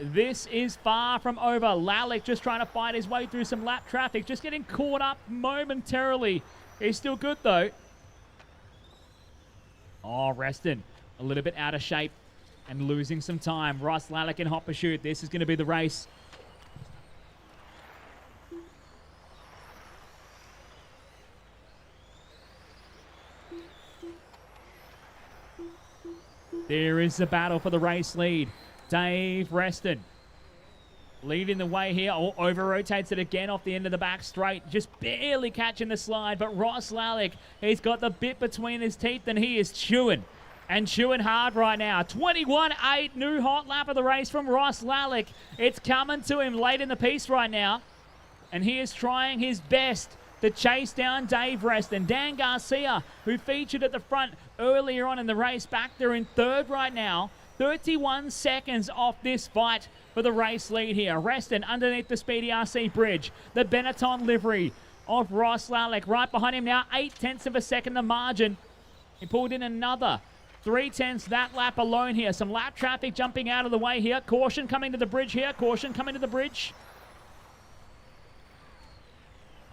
This is far from over. Lalick just trying to fight his way through some lap traffic, just getting caught up momentarily. He's still good though. Oh, Reston a little bit out of shape and losing some time. Ross Lalick in hot pursuit. This is going to be the race. There is the battle for the race lead. Dave Reston leading the way here. Oh, over-rotates it again off the end of the back straight. Just barely catching the slide. But Ross Lalick, he's got the bit between his teeth and he is chewing. And chewing hard right now. 21.8, new hot lap of the race from Ross Lalick. It's coming to him late in the piece right now. And he is trying his best to chase down Dave Reston. Dan Garcia, who featured at the front earlier on in the race, back there in third right now. 31 seconds off this fight for the race lead here. Reston underneath the Speedy RC bridge. The Benetton livery of Ross Lalick. Right behind him now, 0.8 of a second the margin. He pulled in another 0.3 that lap alone here. Some lap traffic jumping out of the way here. Caution coming to the bridge here. Caution coming to the bridge.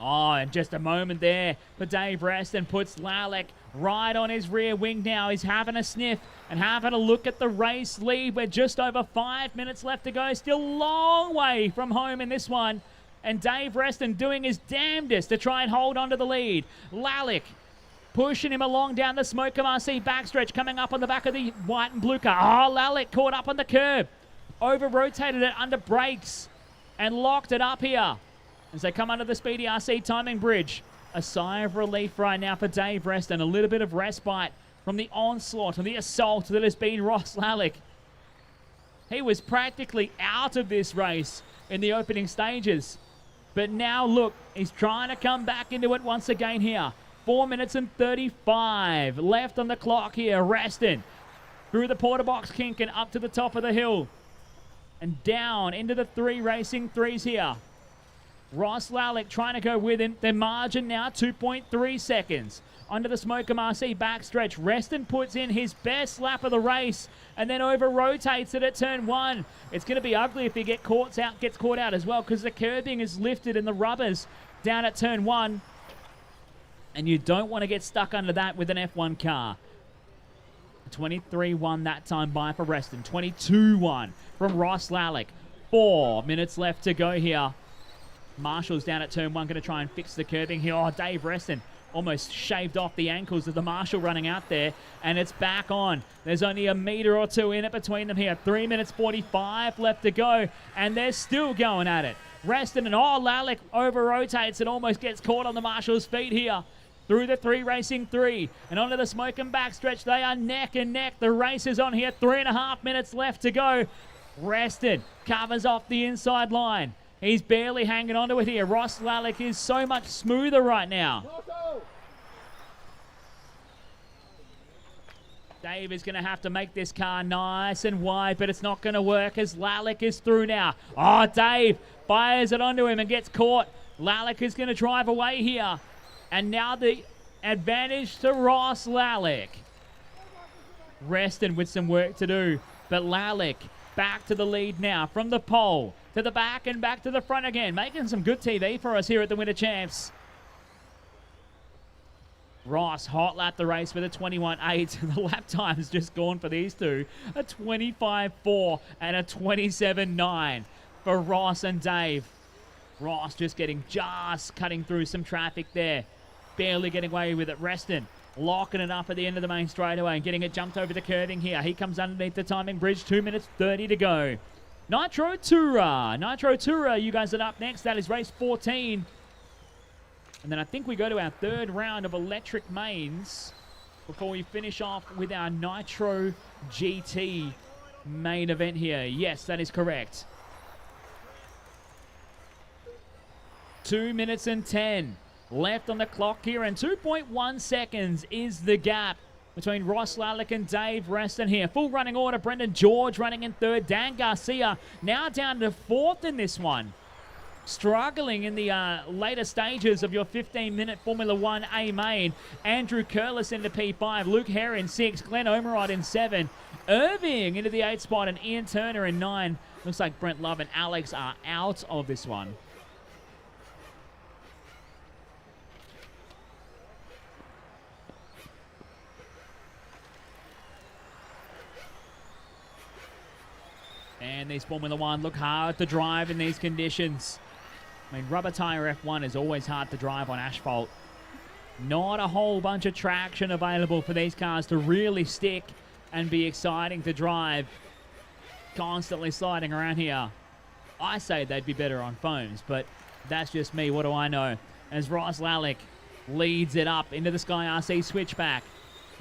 Oh, and just a moment there for Dave Reston puts Lalick right on his rear wing now. He's having a sniff and having a look at the race lead. We're just over 5 minutes left to go. Still a long way from home in this one. And Dave Reston doing his damnedest to try and hold on to the lead. Lalick pushing him along down the Smoker RC backstretch, coming up on the back of the white and blue car. Oh, Lalick caught up on the curb. Over-rotated it under brakes and locked it up here as they come under the Speedy RC timing bridge. A sigh of relief right now for Dave Reston. A little bit of respite from the onslaught and the assault that has been Ross Lalick. He was practically out of this race in the opening stages. But now, look, he's trying to come back into it once again here. 4 minutes and 35 left on the clock here. Reston through the porter box kink and up to the top of the hill. And down into the three racing threes here. Ross Lalick trying to go with him. Their margin now 2.3 seconds. Under the Smoker RC backstretch, Reston puts in his best lap of the race and then over-rotates it at turn one. It's going to be ugly if he gets caught out as well because the curbing is lifted and the rubbers down at turn one. And you don't want to get stuck under that with an F1 car. 23-1 that time by for Reston. 22-1 from Ross Lalick. 4 minutes left to go here. Marshall's down at turn one, going to try and fix the curbing here. Oh, Dave Reston almost shaved off the ankles of the Marshall running out there, and it's back on. There's only a metre or two in it between them here. 3 minutes 45 left to go, and they're still going at it. Reston and Lalick over-rotates and almost gets caught on the Marshall's feet here. Through the three racing three and onto the smoking backstretch. They are neck and neck. The race is on here. 3.5 minutes left to go. Reston covers off the inside line. He's barely hanging on to it here. Ross Lalick is so much smoother right now. Dave is going to have to make this car nice and wide, but it's not going to work as Lalick is through now. Oh, Dave fires it onto him and gets caught. Lalick is going to drive away here. And now the advantage to Ross Lalick. Reston with some work to do, but Lalick back to the lead now from the pole to the back and back to the front again, making some good TV for us here at the Winter Champs. Ross hot lap the race with a 21.8. The lap time has just gone for these two. A 25.4 and a 27.9 for Ross and Dave. Ross just cutting through some traffic there. Barely getting away with it. Reston locking it up at the end of the main straightaway and getting it jumped over the curving here. He comes underneath the timing bridge. 2 minutes 30 to go. Nitro Toura, you guys are up next. That is race 14. And then I think we go to our third round of electric mains before we finish off with our Nitro GT main event here. Yes, that is correct. 2 minutes and 10 left on the clock here, and 2.1 seconds is the gap between Ross Lallick and Dave Reston here. Full running order, Brendan George running in third. Dan Garcia now down to fourth in this one. Struggling in the later stages of your 15-minute Formula 1 A main. Andrew Curlis into P5, Luke Hare in 6, Glenn Omerod in 7, Irving into the 8th spot, and Ian Turner in 9. Looks like Brent Love and Alex are out of this one. And these Formula 1 look hard to drive in these conditions. I mean, rubber tire F1 is always hard to drive on asphalt. Not a whole bunch of traction available for these cars to really stick and be exciting to drive. Constantly sliding around here. I say they'd be better on foams, but that's just me. What do I know? As Ross Lallick leads it up into the Sky RC switchback.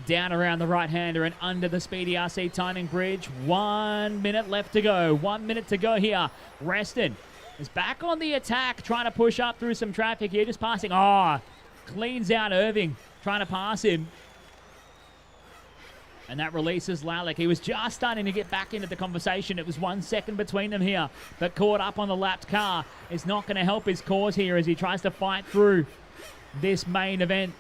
Down around the right-hander and under the Speedy RC timing bridge. 1 minute left to go. 1 minute to go here. Reston is back on the attack, trying to push up through some traffic here. Just passing. Oh, cleans out Irving, trying to pass him. And that releases Lallick. He was just starting to get back into the conversation. It was 1 second between them here, but caught up on the lapped car. Is not going to help his cause here as he tries to fight through this main event.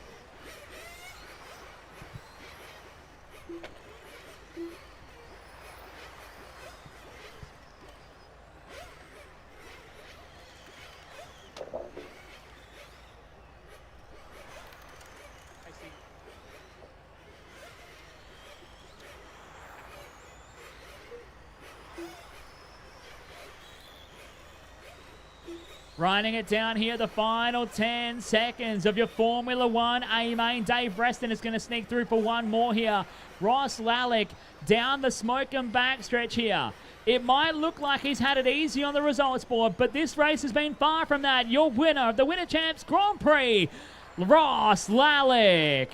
Running it down here, the final 10 seconds of your Formula 1 A main. Dave Reston is going to sneak through for one more here. Ross Lallick down the smoke and backstretch here. It might look like he's had it easy on the results board, but this race has been far from that. Your winner of the Winter Champs Grand Prix, Ross Lallick.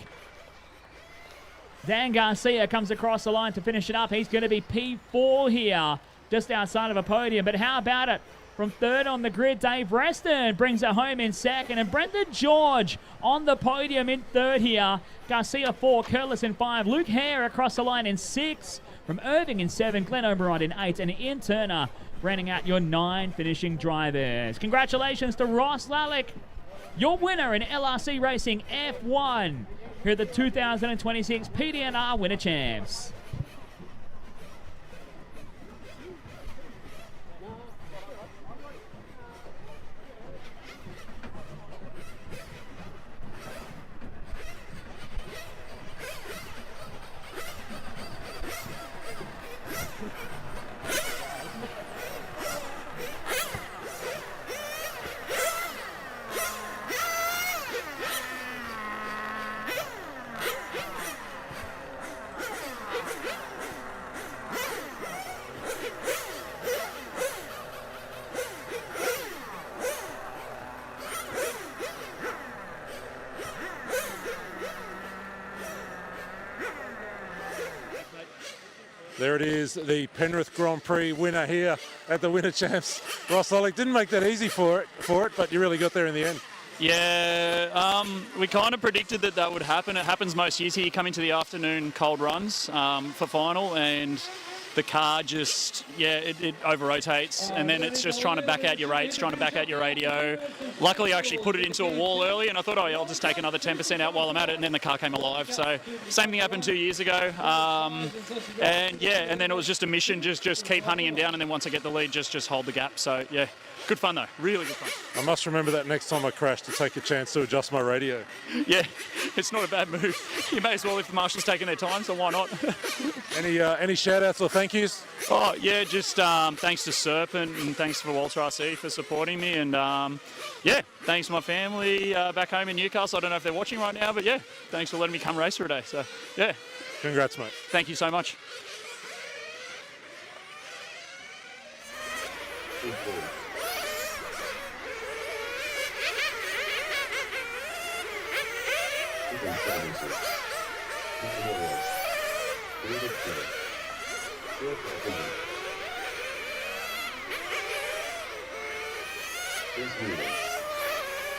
Dan Garcia comes across the line to finish it up. He's going to be P4 here, just outside of a podium. But how about it? From third on the grid, Dave Reston brings it home in second. And Brendan George on the podium in third here. Garcia 4, Curlis in 5. Luke Hare across the line in 6. From Irving in 7, Glenn Omerod in 8. And Ian Turner rounding out your 9 finishing drivers. Congratulations to Ross Lallick, your winner in LRC Racing F1 here at the 2026 PDNR Winter Champs. There it is, the Penrith Grand Prix winner here at the Winter Champs. Ross Lallick didn't make that easy for it, but you really got there in the end. Yeah, we kind of predicted that would happen. It happens most years here. You come into the afternoon cold runs for final, and the car just, it over-rotates, and then it's just trying to back out your rates, trying to back out your radio. Luckily, I actually put it into a wall early, and I thought, I'll just take another 10% out while I'm at it, and then the car came alive. So same thing happened 2 years ago. And then it was just a mission, just keep hunting him down, and then once I get the lead, just hold the gap. So, yeah. Good fun though, really good fun. I must remember that next time I crash to take a chance to adjust my radio. Yeah, it's not a bad move. You may as well if the marshal's taking their time, so why not? Any shout outs or thank yous? Oh yeah, just thanks to Serpent and thanks for Walter RC for supporting me, and thanks to my family back home in Newcastle. I don't know if they're watching right now, but yeah, thanks for letting me come race for a day. So yeah. Congrats, mate. Thank you so much.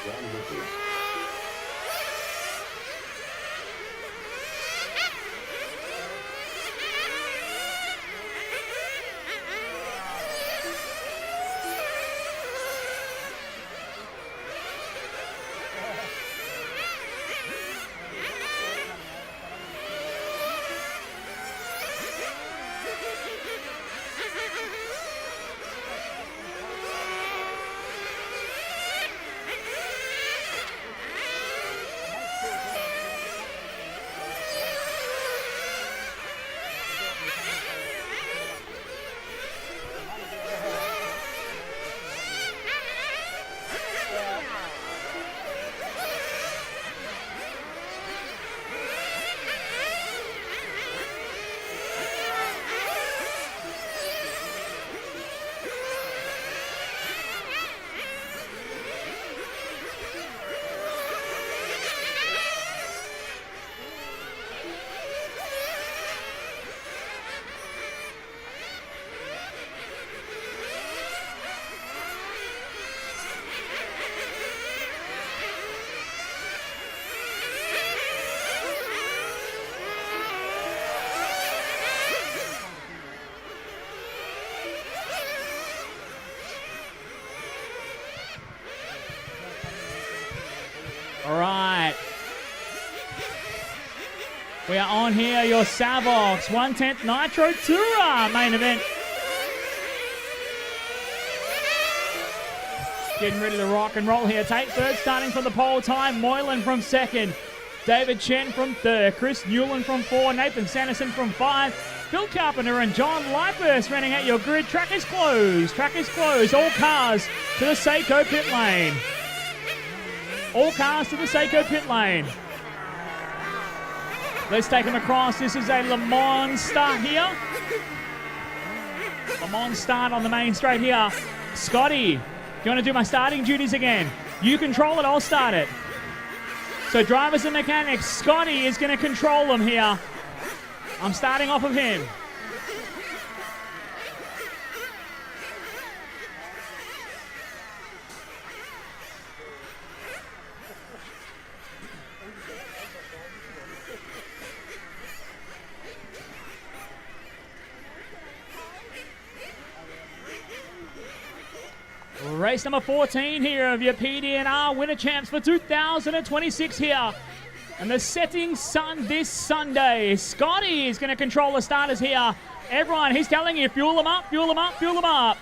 Ron Richards. All right. We are on here, your Savox 110th Nitro Tour main event. Getting ready to rock and roll here. Tate third, starting from the pole time. Moylan from second. David Chen from third. Chris Newland from 4. Nathan Sanderson from 5. Phil Carpenter and John Lipers running at your grid. Track is closed. Track is closed. All cars to the Seiko pit lane. All cars to the Seiko pit lane. Let's take them across. This is a Le Mans start here. Le Mans start on the main straight here. Scotty, do you want to do my starting duties again? You control it, I'll start it. So drivers and mechanics, Scotty is going to control them here. I'm starting off of him. Race number 14 here of your PDNR Winter Champs for 2026 here. And the setting sun this Sunday. Scotty is going to control the starters here. Everyone, he's telling you, fuel them up, fuel them up, fuel them up.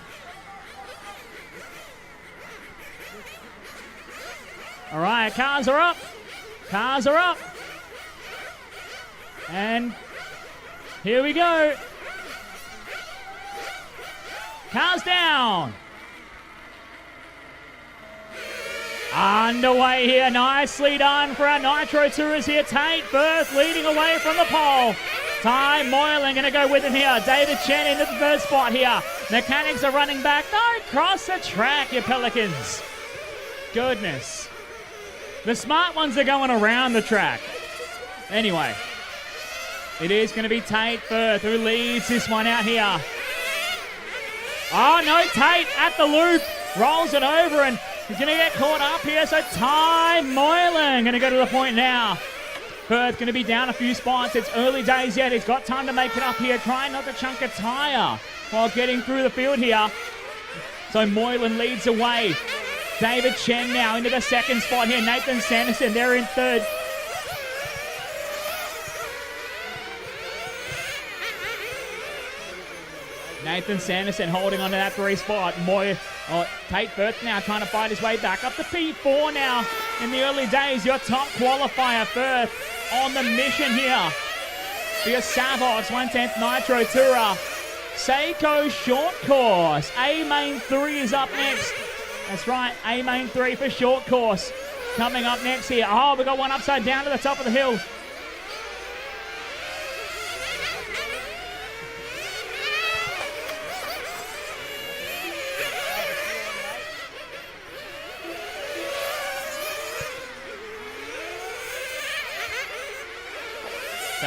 All right, cars are up. Cars are up. And here we go. Cars down. Underway here, nicely done for our Nitro Tourers here. Tate Firth leading away from the pole. Ty Moylan going to go with him here. David Chen into the third spot here. Mechanics are running back. Don't cross the track, you Pelicans. Goodness. The smart ones are going around the track. Anyway, it is going to be Tate Firth who leads this one out here. Oh no, Tate at the loop. Rolls it over and he's going to get caught up here, so Ty Moylan going to go to the point now. Firth going to be down a few spots. It's early days yet. He's got time to make it up here. Trying not to chunk a tyre while getting through the field here. So Moylan leads away. David Chen now into the second spot here. Nathan Sanderson, they're in third. Nathan Sanderson holding on to that 3 spot. Tate Firth now trying to fight his way back up to P4 now. In the early days, your top qualifier, Firth, on the mission here. For your Savox 110th Nitro Tourer. Seiko short course. A main 3 is up next. That's right, A main 3 for short course. Coming up next here. Oh, we got one upside down to the top of the hill.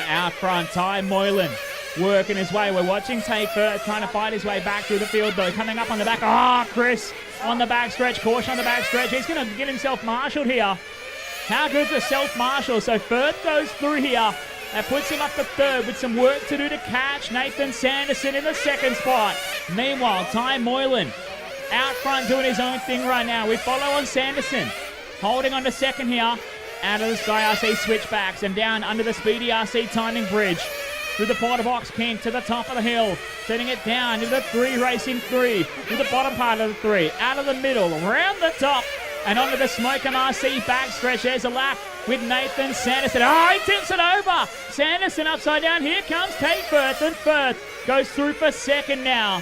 Out front, Ty Moylan working his way. We're watching Tate Firth trying to fight his way back through the field though. Coming up on the back. Oh, Chris on the backstretch. Caution on the backstretch. He's going to get himself marshalled here. How good's a self-marshal? So Firth goes through here. That puts him up to third with some work to do to catch Nathan Sanderson in the second spot. Meanwhile, Ty Moylan out front doing his own thing right now. We follow on Sanderson. Holding on to second here. Out of the Sky RC switchbacks and down under the Speedy RC timing bridge. Through the Porter Box Pink to the top of the hill. Setting it down to the 3 racing 3. To the bottom part of the 3. Out of the middle. Around the top. And onto the Smoke and RC backstretch. There's a lap with Nathan Sanderson. Oh, he tips it over. Sanderson upside down. Here comes Tate Firth. And Firth goes through for second now.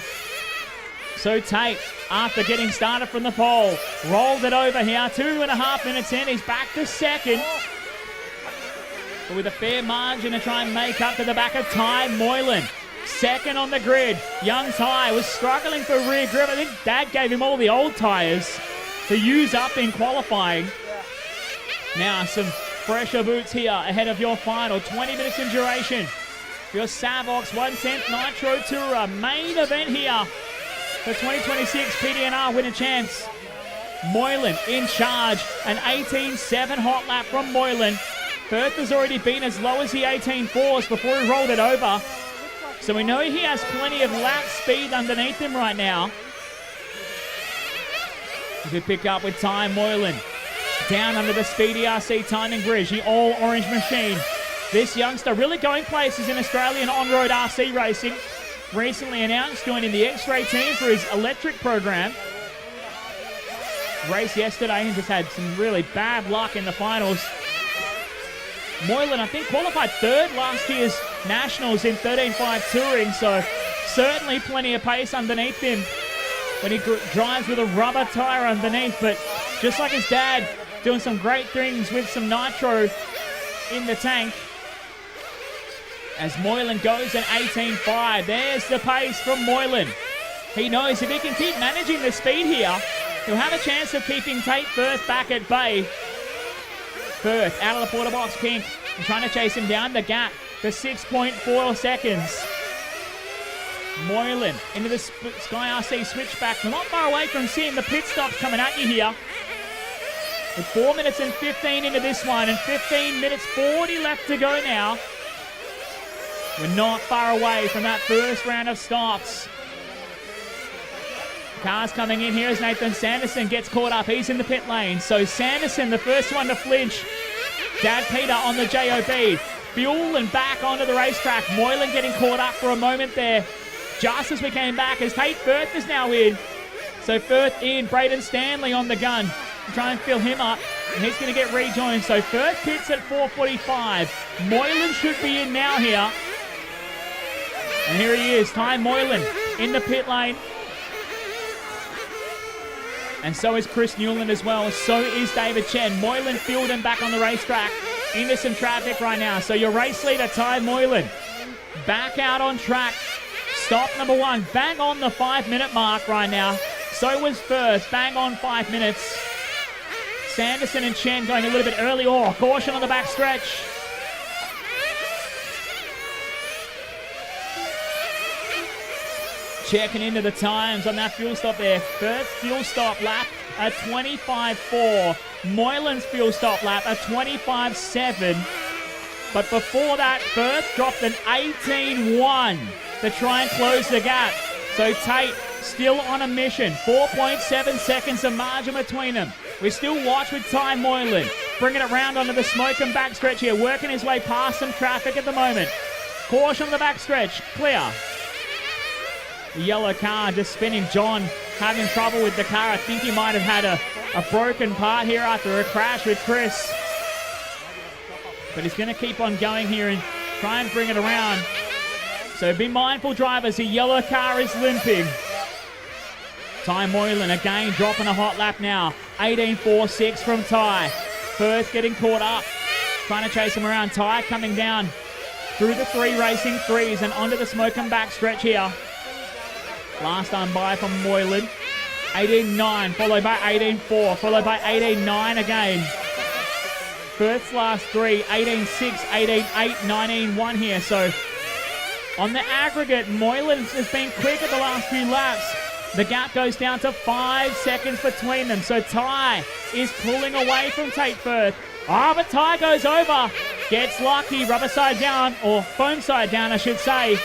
So Tate, after getting started from the pole, rolled it over here. 2.5 minutes in. He's back to second. But with a fair margin to try and make up to the back of Ty Moylan. Second on the grid. Young Ty was struggling for rear grip. I think Dad gave him all the old tyres to use up in qualifying. Now some fresher boots here ahead of your final. 20 minutes in duration. Your Savox 1/10 Nitro Tourer main event here. The 2026 PDNR Winter Champs. Moylan in charge. An 18.7 hot lap from Moylan. Firth has already been as low as the 18.4s before he rolled it over. So we know he has plenty of lap speed underneath him right now. Good pick up with Ty Moylan. Down under the Speedy RC timing bridge. The all-orange machine. This youngster really going places in Australian on-road RC racing. Recently announced joining the X-Ray team for his electric program. Race yesterday and just had some really bad luck in the finals. Moylan, I think, qualified third last year's Nationals in 13.5 touring, so certainly plenty of pace underneath him when he drives with a rubber tyre underneath. But just like his dad, doing some great things with some nitro in the tank. As Moylan goes at 18.5. There's the pace from Moylan. He knows if he can keep managing the speed here, he'll have a chance of keeping Tate Firth back at bay. Firth out of the Porter Box Pink and trying to chase him down the gap to 6.4 seconds. Moylan into the Sky RC switchback. Not far away from seeing the pit stops coming at you here. With 4 minutes and 15 into this one and 15 minutes 40 left to go now. We're not far away from that first round of stops. Cars coming in here as Nathan Sanderson gets caught up. He's in the pit lane. So Sanderson, the first one to flinch. Dad Peter on the JOB. Fuel and back onto the racetrack. Moylan getting caught up for a moment there. Just as we came back as Tate Firth is now in. So Firth in. Braden Stanley on the gun. Try and fill him up. And he's going to get rejoined. So Firth pits at 4:45. Moylan should be in now here. And here he is, Ty Moylan in the pit lane. And so is Chris Newland as well. So is David Chen. Moylan fueled him back on the racetrack. Into some traffic right now. So your race leader, Ty Moylan, back out on track. Stop number 1. Bang on the 5-minute mark right now. So was Firth. Bang on 5 minutes. Sanderson and Chen going a little bit early. Oh, caution on the back stretch. Checking into the times on that fuel stop there. First fuel stop lap at 25.4. Moylan's fuel stop lap at 25.7. But before that, Firth dropped an 18.1 to try and close the gap. So Tate still on a mission. 4.7 seconds of margin between them. We still watch with Ty Moylan. Bringing it round onto the Smoke and backstretch here. Working his way past some traffic at the moment. Caution on the backstretch. Clear. The yellow car just spinning. John having trouble with the car. I think he might have had a broken part here after a crash with Chris. But he's going to keep on going here and try and bring it around. So be mindful, drivers. The yellow car is limping. Ty Moylan again dropping a hot lap now. 18.46 from Ty. Firth getting caught up. Trying to chase him around. Ty coming down through the 3 racing 3s and onto the Smoke and backstretch here. Last time by from Moylan. 18.9 followed by 18.4 followed by 18.9 again. Firth's last 3, 18.6, 18.8, 19.1 here. So on the aggregate, Moylan has been quick at the last few laps. The gap goes down to 5 seconds between them. So Ty is pulling away from Tate Firth. But Ty goes over. Gets lucky, rubber side down, or foam side down, I should say,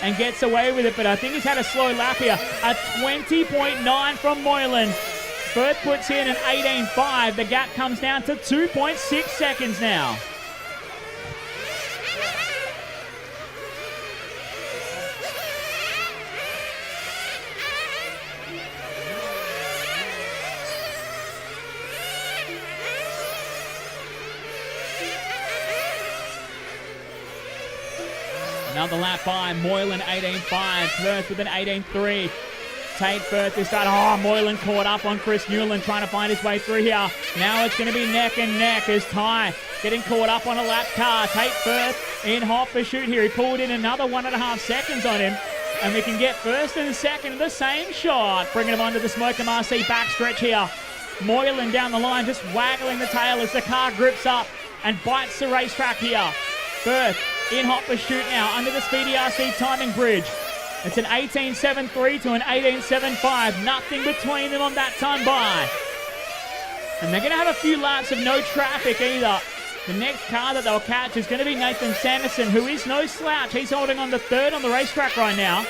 and gets away with it. But I think he's had a slow lap here. A 20.9 from Moylan. Firth puts in an 18.5. The gap comes down to 2.6 seconds now. Another lap by Moylan, 18.5. Firth with an 18.3. Tate Firth is starting. Moylan caught up on Chris Newland, trying to find his way through here. Now it's going to be neck and neck as Ty getting caught up on a lap car. Tate Firth in hot pursuit here. He pulled in another 1.5 seconds on him. And we can get first and second in the same shot. Bringing him onto the Smoke MRC backstretch here. Moylan down the line, just waggling the tail as the car grips up and bites the racetrack here. Firth in hot pursuit now under the Speedy RC timing bridge. It's an 18.73 to an 18.75. Nothing between them on that time by. And they're going to have a few laps of no traffic either. The next car that they'll catch is going to be Nathan Sanderson, who is no slouch. He's holding on to third on the racetrack right now.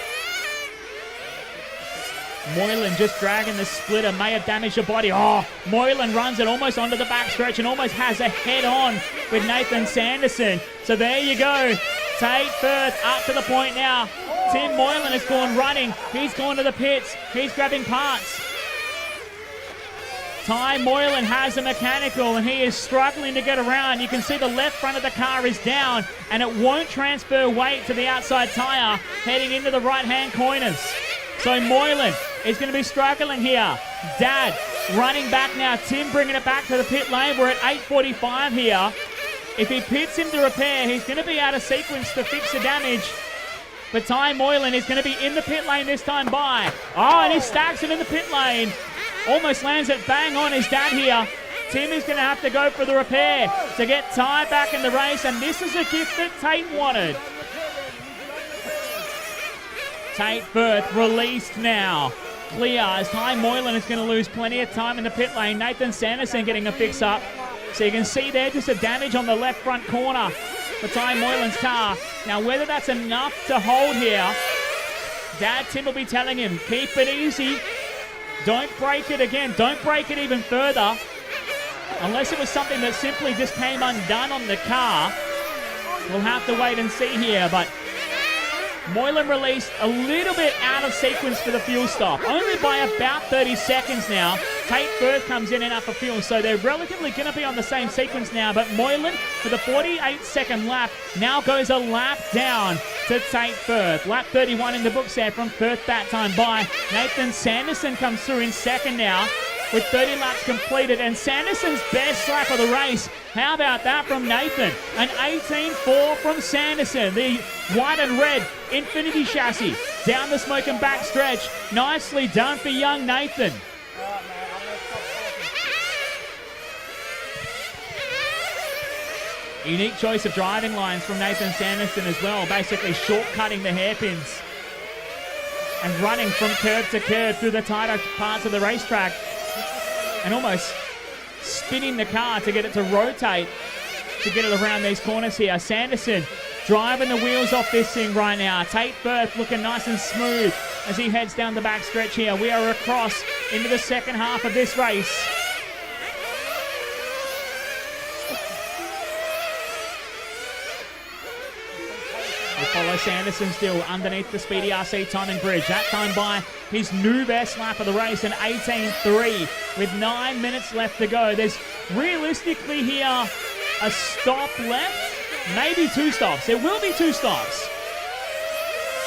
Moylan just dragging the splitter, may have damaged the body. Moylan runs it almost onto the backstretch and almost has a head-on with Nathan Sanderson. So there you go. Tate Firth up to the point now. Tim Moylan has gone running. He's gone to the pits. He's grabbing parts. Ty Moylan has a mechanical and he is struggling to get around. You can see the left front of the car is down and it won't transfer weight to the outside tyre heading into the right-hand corners. So Moylan is going to be struggling here. Dad running back now. Tim bringing it back to the pit lane. We're at 8.45 here. If he pits him to repair, he's going to be out of sequence to fix the damage. But Ty Moylan is going to be in the pit lane this time by. And he stacks it in the pit lane. Almost lands it bang on his dad here. Tim is going to have to go for the repair to get Ty back in the race. And this is a gift that Tate wanted. Tate Firth released now. Clear as Ty Moylan is going to lose plenty of time in the pit lane. Nathan Sanderson getting a fix up. So you can see there just a damage on the left front corner for Ty Moylan's car. Now whether that's enough to hold here, Dad Tim will be telling him, keep it easy. Don't break it again. Don't break it even further. Unless it was something that simply just came undone on the car. We'll have to wait and see here, but Moylan released a little bit out of sequence for the fuel stop. Only by about 30 seconds now. Tate Firth comes in and out for fuel, so they're relatively going to be on the same sequence now. But Moylan, for the 48-second lap, now goes a lap down to Tate Firth. Lap 31 in the books there from Firth that time by. Nathan Sanderson comes through in second now with 30 laps completed, and Sanderson's best lap of the race. How about that from Nathan? An 18.4 from Sanderson. The white and red Infinity chassis down the Smoke and back stretch. Nicely done for young Nathan. Unique choice of driving lines from Nathan Sanderson as well, basically shortcutting the hairpins and running from curb to curb through the tighter parts of the racetrack and almost spinning the car to get it to rotate to get it around these corners here. Sanderson driving the wheels off this thing right now. Tate Firth looking nice and smooth as he heads down the back stretch here. We are across into the second half of this race. We follow Sanderson still underneath the Speedy RC timing bridge. That time by his new best lap of the race, an 18.3 with 9 minutes left to go. There's realistically here a stop left, maybe 2 stops. There will be 2 stops.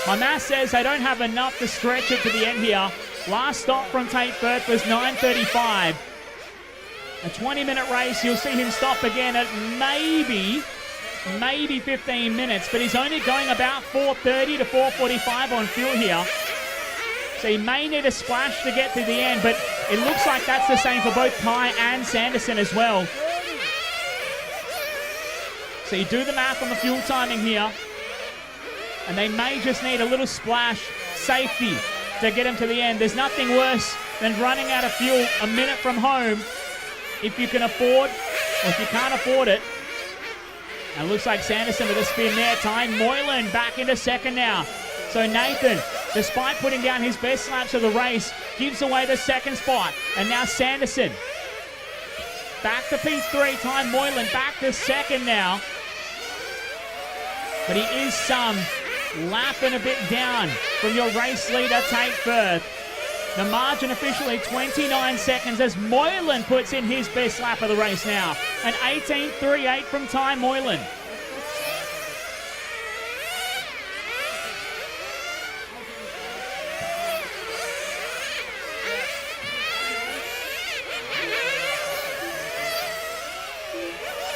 My math says they don't have enough to stretch it to the end here. Last stop from Tate Firth was 9.35. A 20-minute race, you'll see him stop again at maybe 15 minutes, but he's only going about 4.30 to 4.45 on fuel here. So he may need a splash to get to the end, but it looks like that's the same for both Ty and Sanderson as well. So you do the math on the fuel timing here, and they may just need a little splash. Safety to get him to the end. There's nothing worse than running out of fuel a minute from home if you can afford, or if you can't afford it. And it looks like Sanderson with a spin there. Tying Moylan back into second now. So Nathan, despite putting down his best laps of the race, gives away the second spot. And now Sanderson back to P3. Tying Moylan back to second now. But he is lapping a bit down from your race leader, Tate Firth. The margin officially 29 seconds as Moylan puts in his best lap of the race now. An 18.38 from Ty Moylan.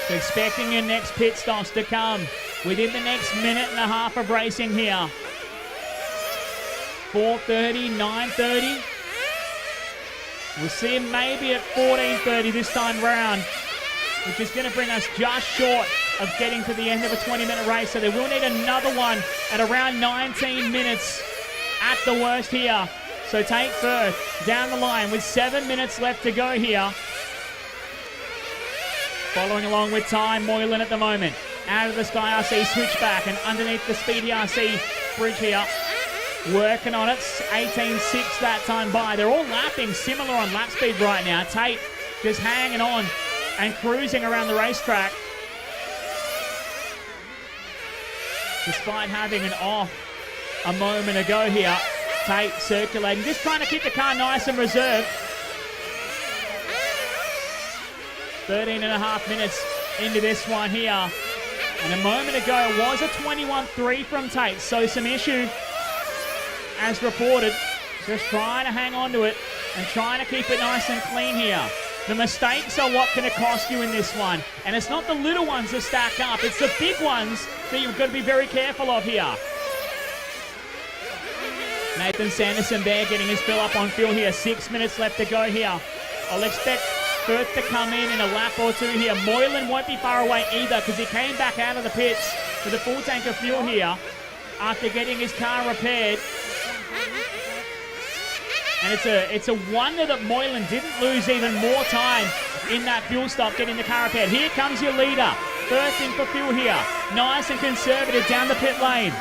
Expecting your next pit stops to come within the next minute and a half of racing here. 4:30, 9:30. We'll see him maybe at 14:30 this time round, which is going to bring us just short of getting to the end of a 20-minute race. So they will need another one at around 19 minutes at the worst here. So Tate Firth down the line with 7 minutes left to go here. Following along with Ty Moylan at the moment. Out of the Sky RC switchback and underneath the Speedy RC bridge here. Working on it, 18.6 that time by. They're all lapping similar on lap speed right now. Tate just hanging on and cruising around the racetrack. Despite having an off a moment ago here, Tate circulating, just trying to keep the car nice and reserved. 13 and a half minutes into this one here. And a moment ago, it was a 21.3 from Tate, so some issue as reported. Just trying to hang on to it and trying to keep it nice and clean here. The mistakes are what can it cost you in this one. And it's not the little ones that stack up, it's the big ones that you've got to be very careful of here. Nathan Sanderson there getting his fill up on fuel here. 6 minutes left to go here. I'll expect Firth to come in a lap or two here. Moylan won't be far away either because he came back out of the pits with a full tank of fuel here after getting his car repaired. And it's a wonder that Moylan didn't lose even more time in that fuel stop getting the car repaired. Here comes your leader. Firth in for fuel here. Nice and conservative down the pit lane.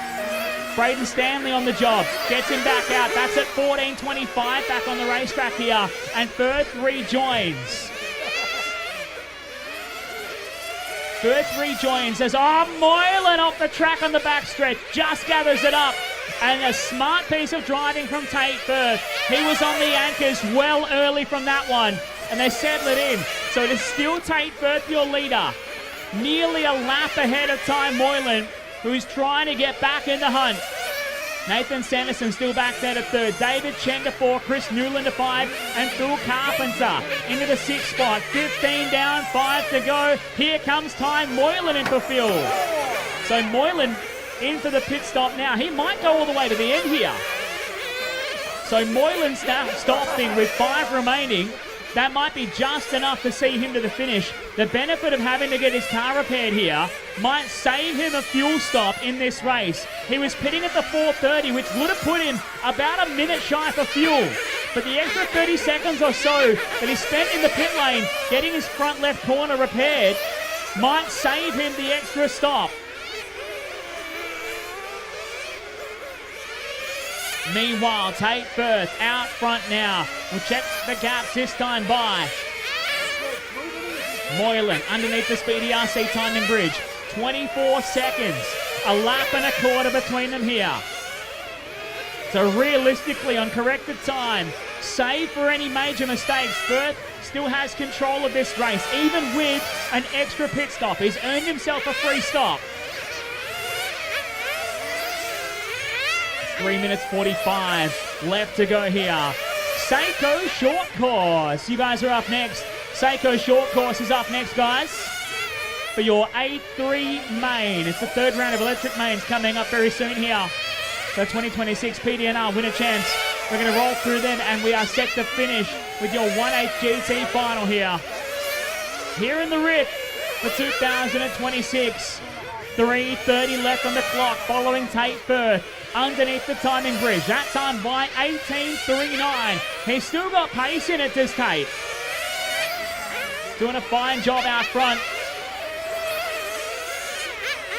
Braden Stanley on the job. Gets him back out. That's at 14.25 back on the racetrack here. And Firth rejoins. Firth rejoins as Moylan off the track on the backstretch. Just gathers it up. And a smart piece of driving from Tate Firth. He was on the anchors well early from that one. And they settle it in. So it is still Tate Firth, your leader. Nearly a lap ahead of Ty Moylan, who's trying to get back in the hunt. Nathan Sanderson still back there to third. David Chen to 4, Chris Newland to 5, and Phil Carpenter into the 6th spot. 15 down, 5 to go. Here comes Ty Moylan in for fuel. So Moylan in for the pit stop now. He might go all the way to the end here. So Moylan's now stopping with 5 remaining. That might be just enough to see him to the finish. The benefit of having to get his car repaired here might save him a fuel stop in this race. He was pitting at the 4:30, which would have put him about a minute shy for fuel. But the extra 30 seconds or so that he spent in the pit lane getting his front left corner repaired might save him the extra stop. Meanwhile, Tate Firth out front now. We'll check the gaps this time by. Moylan underneath the Speedy RC timing bridge. 24 seconds. A lap and a quarter between them here. So realistically, on corrected time, save for any major mistakes, Firth still has control of this race, even with an extra pit stop. He's earned himself a free stop. 3 minutes 45 left to go here. Seiko Short Course. You guys are up next. Seiko Short Course is up next, guys, for your A3 main. It's the 3rd round of electric mains coming up very soon here. The 2026 PDNR Winter Champs. We're going to roll through them and we are set to finish with your 1/8 GT final here. Here in the RIF for 2026. 3:30 left on the clock following Tate Firth underneath the timing bridge. That's on by 18.39. He's still got pace in it, does Tate. Doing a fine job out front.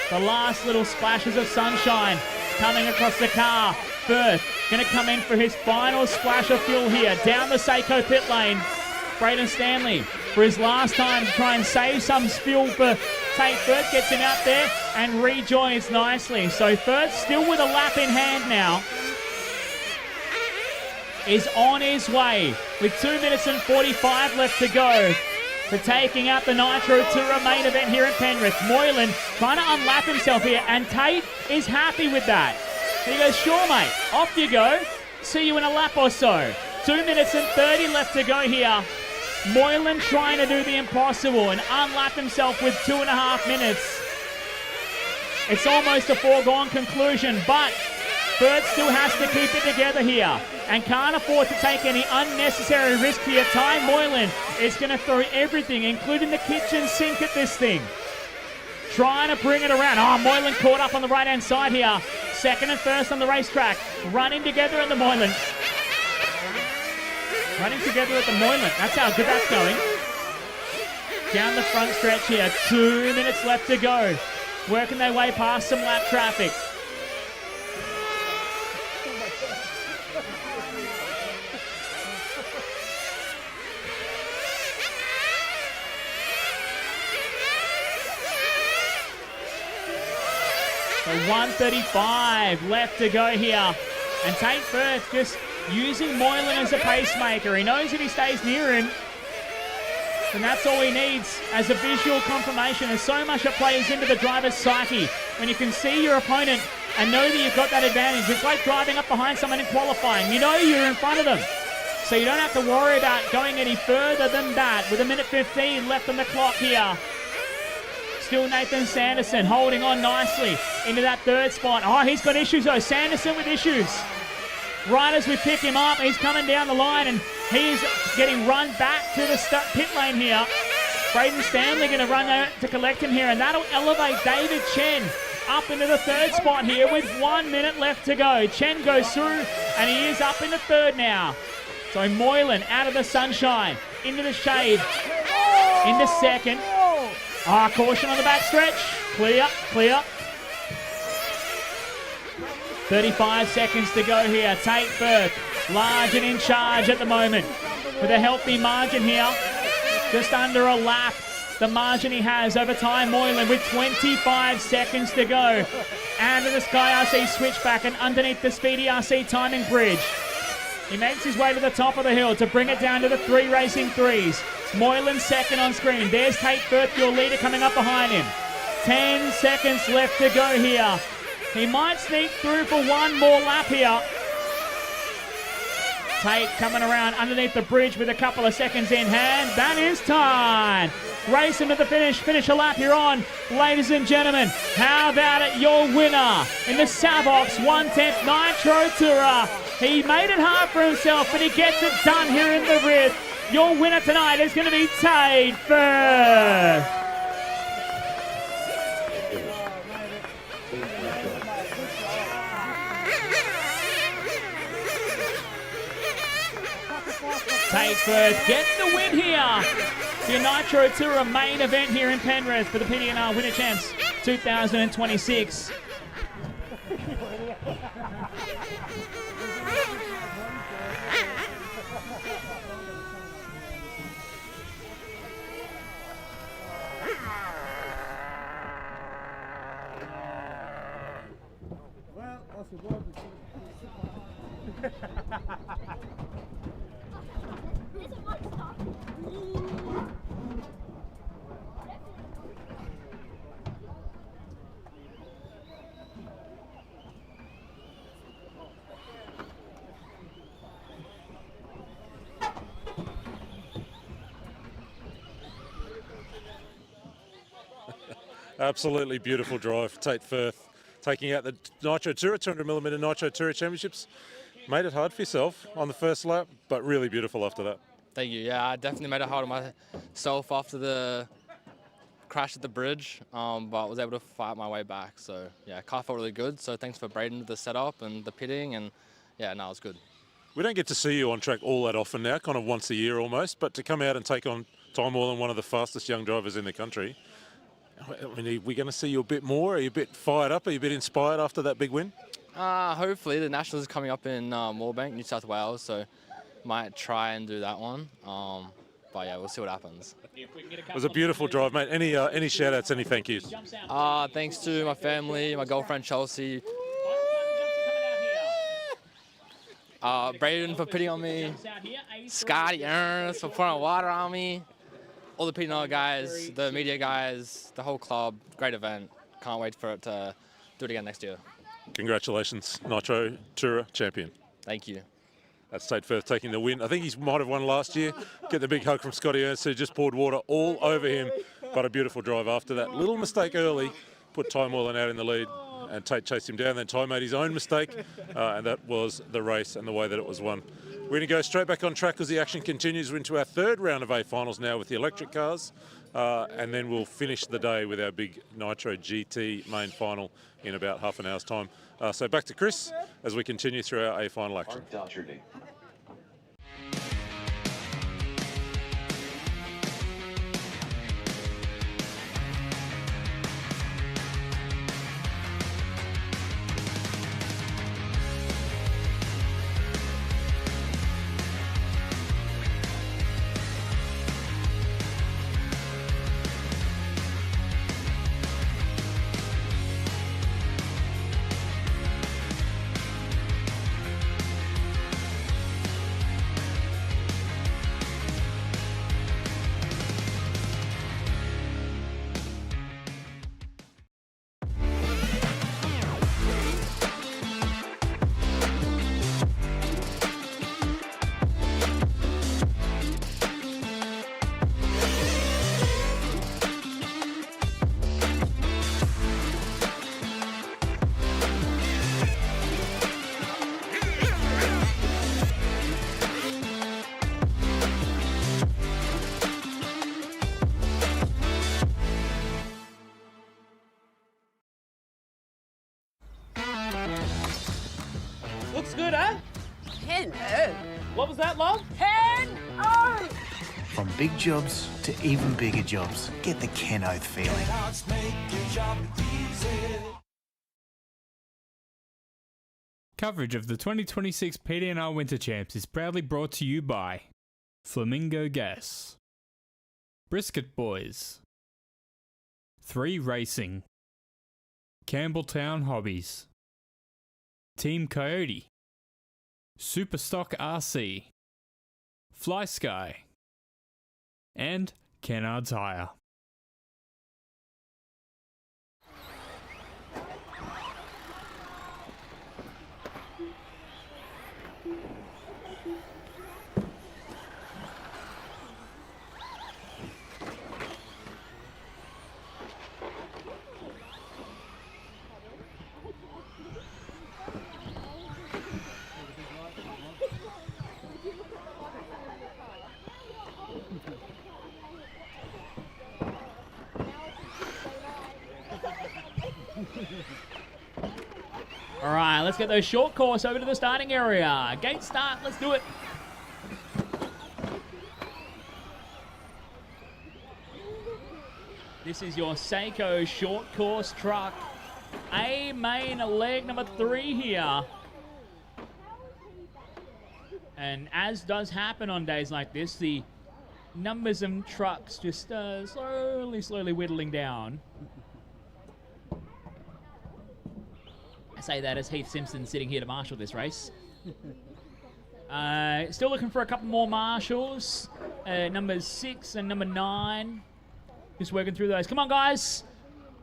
The last little splashes of sunshine coming across the car. Firth going to come in for his final splash of fuel here down the Seiko pit lane. Braden Stanley for his last time to try and save some fuel for Tate Firth. Gets him out there and rejoins nicely. So Firth still with a lap in hand now. Is on his way with 2 minutes and 45 left to go for taking out the Nitro Tour main event here at Penrith. Moylan trying to unlap himself here, and Tate is happy with that. And he goes, sure, mate, off you go. See you in a lap or so. 2 minutes and 30 left to go here. Moylan trying to do the impossible and unlap himself with 2.5 minutes. It's almost a foregone conclusion, but Firth still has to keep it together here and can't afford to take any unnecessary risk here. Ty Moylan is going to throw everything, including the kitchen sink, at this thing. Trying to bring it around. Oh, Moylan caught up on the right-hand side here. Second and first on the racetrack. Running together at the Moylan. Running together at the Moylan. That's how good that's going. Down the front stretch here. 2 minutes left to go. Working their way past some lap traffic. So 1:35 left to go here. And Tate Firth just using Moylan as a pacemaker. He knows if he stays near him, and that's all he needs as a visual confirmation. There's so much that plays into the driver's psyche when you can see your opponent and know that you've got that advantage. It's like driving up behind someone in qualifying. You know you're in front of them, so you don't have to worry about going any further than that. With 1:15 left on the clock here. Still Nathan Sanderson holding on nicely into that third spot. Oh, he's got issues though. Sanderson with issues. Right as we pick him up, he's coming down the line and he's getting run back to the pit lane here. Braden Stanley going to run out to collect him here, and that'll elevate David Chen up into the third spot here with 1 minute left to go. Chen goes through and he is up in the third now. So Moylan out of the sunshine, into the shade, into second. Ah, caution on the back stretch. Clear, clear. 35 seconds to go here. Tate Firth, large and in charge at the moment. With a healthy margin here. Just under a lap. The margin he has over Ty Moylan with 25 seconds to go. And the Sky RC switchback and underneath the Speedy RC timing bridge. He makes his way to the top of the hill to bring it down to the three racing threes. Moylan second on screen. There's Tate Firth, your leader, coming up behind him. 10 seconds left to go here. He might sneak through for one more lap here. Tate coming around underneath the bridge with a couple of seconds in hand. That is time. Racing to the finish. Finish a lap you're on. Ladies and gentlemen, how about it? Your winner in the Savox 1/10 Nitro Tour. He made it hard for himself, but he gets it done here in the Penrith. Your winner tonight is going to be Tate Firth. Tate Firth gets the win here. The Nitro Tour main event here in Penrith for the PDNR Winter Champs 2026. Absolutely beautiful drive. Tate Firth taking out the Nitro Tour, 200mm Nitro Tour Championships. Made it hard for yourself on the first lap, but really beautiful after that. Thank you. Yeah, I definitely made it hard on myself after the crashed at the bridge, but was able to fight my way back. So yeah, car felt really good. So thanks for Braden with the setup and the pitting, and yeah, no, it was good. We don't get to see you on track all that often now, kind of once a year almost, but to come out and take on Ty Moylan, one of the fastest young drivers in the country, I mean, are we going to see you a bit more? Are you a bit fired up? Are you a bit inspired after that big win? Hopefully, the Nationals is coming up in Moorebank, New South Wales, so might try and do that one. But yeah, we'll see what happens. It was a beautiful drive, mate. Any shout-outs, any thank yous? Thanks to my family, my girlfriend Chelsea, Braden for pitting on me, Scotty Ernst for pouring water on me, all the PDNR guys, the media guys, the whole club. Great event. Can't wait for it to do it again next year. Congratulations, Nitro Tourer champion. Thank you. That's Tate Firth taking the win. I think he might have won last year. Get the big hug from Scotty Ernst, who just poured water all over him. But a beautiful drive after that. Little mistake early, put Ty Moylan out in the lead, and Tate chased him down. Then Ty made his own mistake, and that was the race and the way that it was won. We're going to go straight back on track as the action continues. We're into our third round of A finals now with the electric cars, and then we'll finish the day with our big Nitro GT main final in about half an hour's time. So back to Chris as we continue through our A final action. Looks good, huh? 10-0. What was that, love? 10-0. From big jobs to even bigger jobs, get the Kenoth feeling. Coverage of the 2026 PDNR Winter Champs is proudly brought to you by Flamingo Gas, Brisket Boys, 3 Racing, Campbelltown Hobbies, Team Coyote, Superstock RC, Fly Sky, and Kennard's Hire. All right, let's get those short course over to the starting area. Gate start, let's do it. This is your Seiko short course truck. A main leg number 3 here. And as does happen on days like this, the numbers of trucks just slowly whittling down. I say that as Heath Simpson sitting here to marshal this race. Still looking for a couple more marshals. Numbers 6 and number 9. Just working through those. Come on, guys.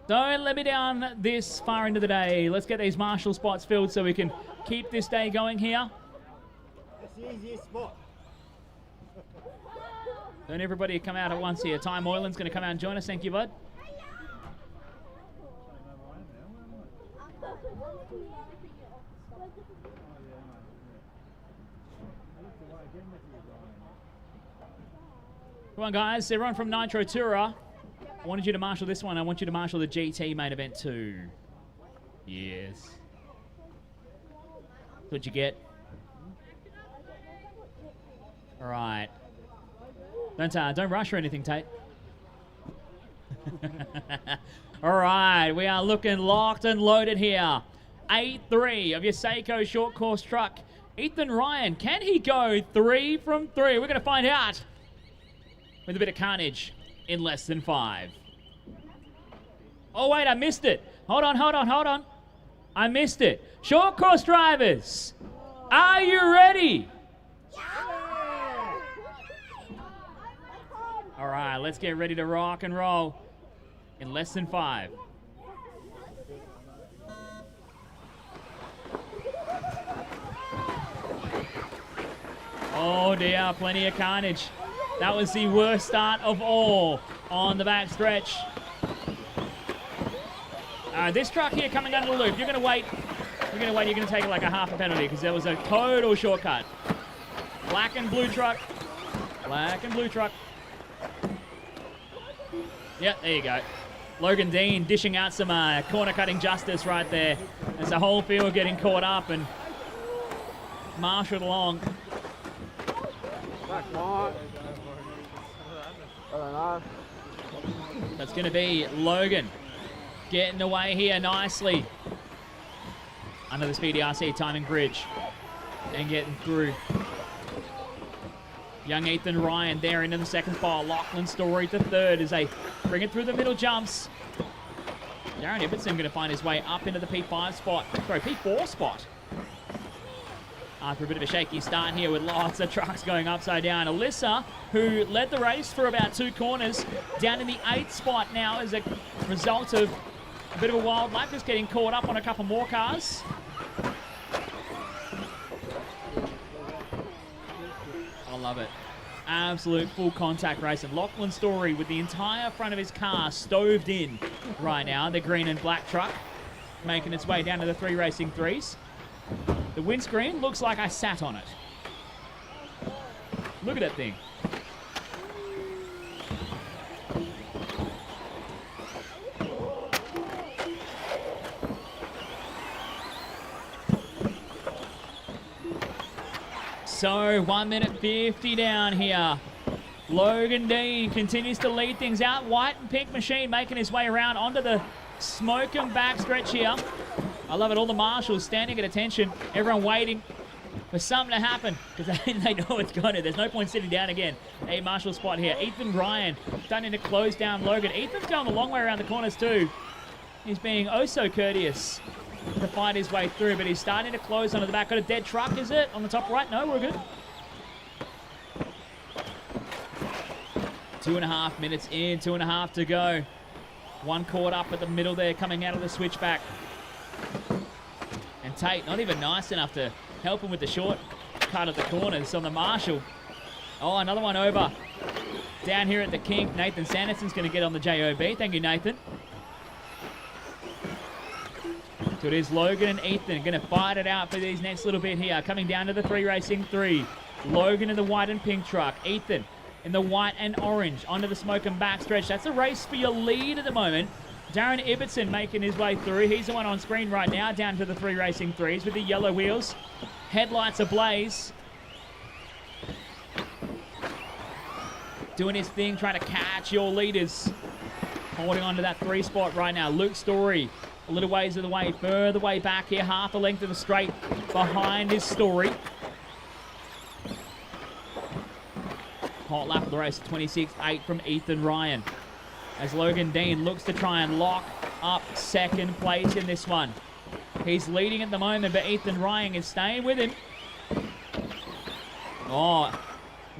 Don't let me down this far into the day. Let's get these marshal spots filled so we can keep this day going here. That's the easiest spot. Don't everybody come out at once here. Ty Moylan's going to come out and join us. Thank you, bud. Come on, guys. Everyone from Nitro Tourer. I wanted you to marshal this one. I want you to marshal the GT main event too. Yes. What'd you get? All right. Don't rush or anything, Tate. All right, we are looking locked and loaded here. 8-3 of your Seiko short course truck. Ethan Ryan, can he go 3 from 3? We're going to find out with a bit of carnage in less than 5. Oh, wait, I missed it. Hold on. I missed it. Short course drivers, are you ready? All right, let's get ready to rock and roll in less than 5. Oh dear, plenty of carnage. That was the worst start of all on the back stretch. This truck here coming under the loop. You're going to wait. You're going to take like a half a penalty because there was a total shortcut. Black and blue truck. Yep, there you go. Logan Dean dishing out some corner cutting justice right there. As the whole field getting caught up and marshaled along. That's going to be Logan getting away here nicely under the Speedy RC timing bridge and getting through. Young Ethan Ryan there into the second spot. Lachlan Story to third as they bring it through the middle jumps. Darren Ibbotson going to find his way up into the P4 spot. After a bit of a shaky start here with lots of trucks going upside down. Alyssa, who led the race for about 2 corners, down in the 8th spot now as a result of a bit of a wild lap, just getting caught up on a couple more cars. I love it. Absolute full contact race. And Lachlan Story with the entire front of his car stoved in right now. The green and black truck making its way down to the 3 Racing 3s. The windscreen looks like I sat on it. Look at that thing. So 1 minute 50 down here. Logan Dean continues to lead things out. White and pink machine making his way around onto the smoke and back stretch here. I love it. All the marshals standing at attention. Everyone waiting for something to happen because they know it's going to. There's no point sitting down again. A marshal spot here. Ethan Ryan starting to close down Logan. Ethan's going a long way around the corners too. He's being oh so courteous to fight his way through, but he's starting to close onto the back. Got a dead truck, is it? On the top right? No, we're good. 2.5 minutes in, 2.5 to go. One caught up at the middle there coming out of the switchback. And Tate not even nice enough to help him with the short cut of the corners on the marshal. Oh, another one over. Down here at the kink, Nathan Sanderson's going to get on the JOB. Thank you, Nathan. So it is Logan and Ethan going to fight it out for these next little bit here. Coming down to the 3 Racing 3. Logan in the white and pink truck. Ethan in the white and orange onto the smoke and back stretch. That's a race for your lead at the moment. Darren Ibbotson making his way through. He's the one on screen right now, down to the 3 Racing 3s with the yellow wheels. Headlights ablaze. Doing his thing, trying to catch your leaders. Holding on to that 3 spot right now. Luke Story, a little ways of the way, further way back here, half the length of the straight behind his Story. Hot lap of the race, 26.8 from Ethan Ryan. As Logan Dean looks to try and lock up second place in this one. He's leading at the moment, but Ethan Ryan is staying with him. Oh,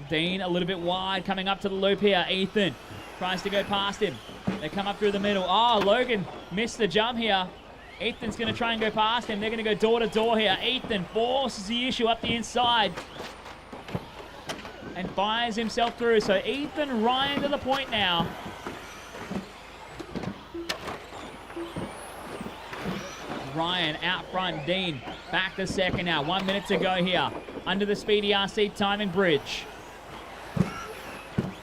Dean a little bit wide coming up to the loop here. Ethan tries to go past him. They come up through the middle. Oh, Logan missed the jump here. Ethan's going to try and go past him. They're going to go door to door here. Ethan forces the issue up the inside and fires himself through. So Ethan Ryan to the point now. Ryan out front, Dean back to second now. 1 minute to go here under the Speedy RC timing bridge.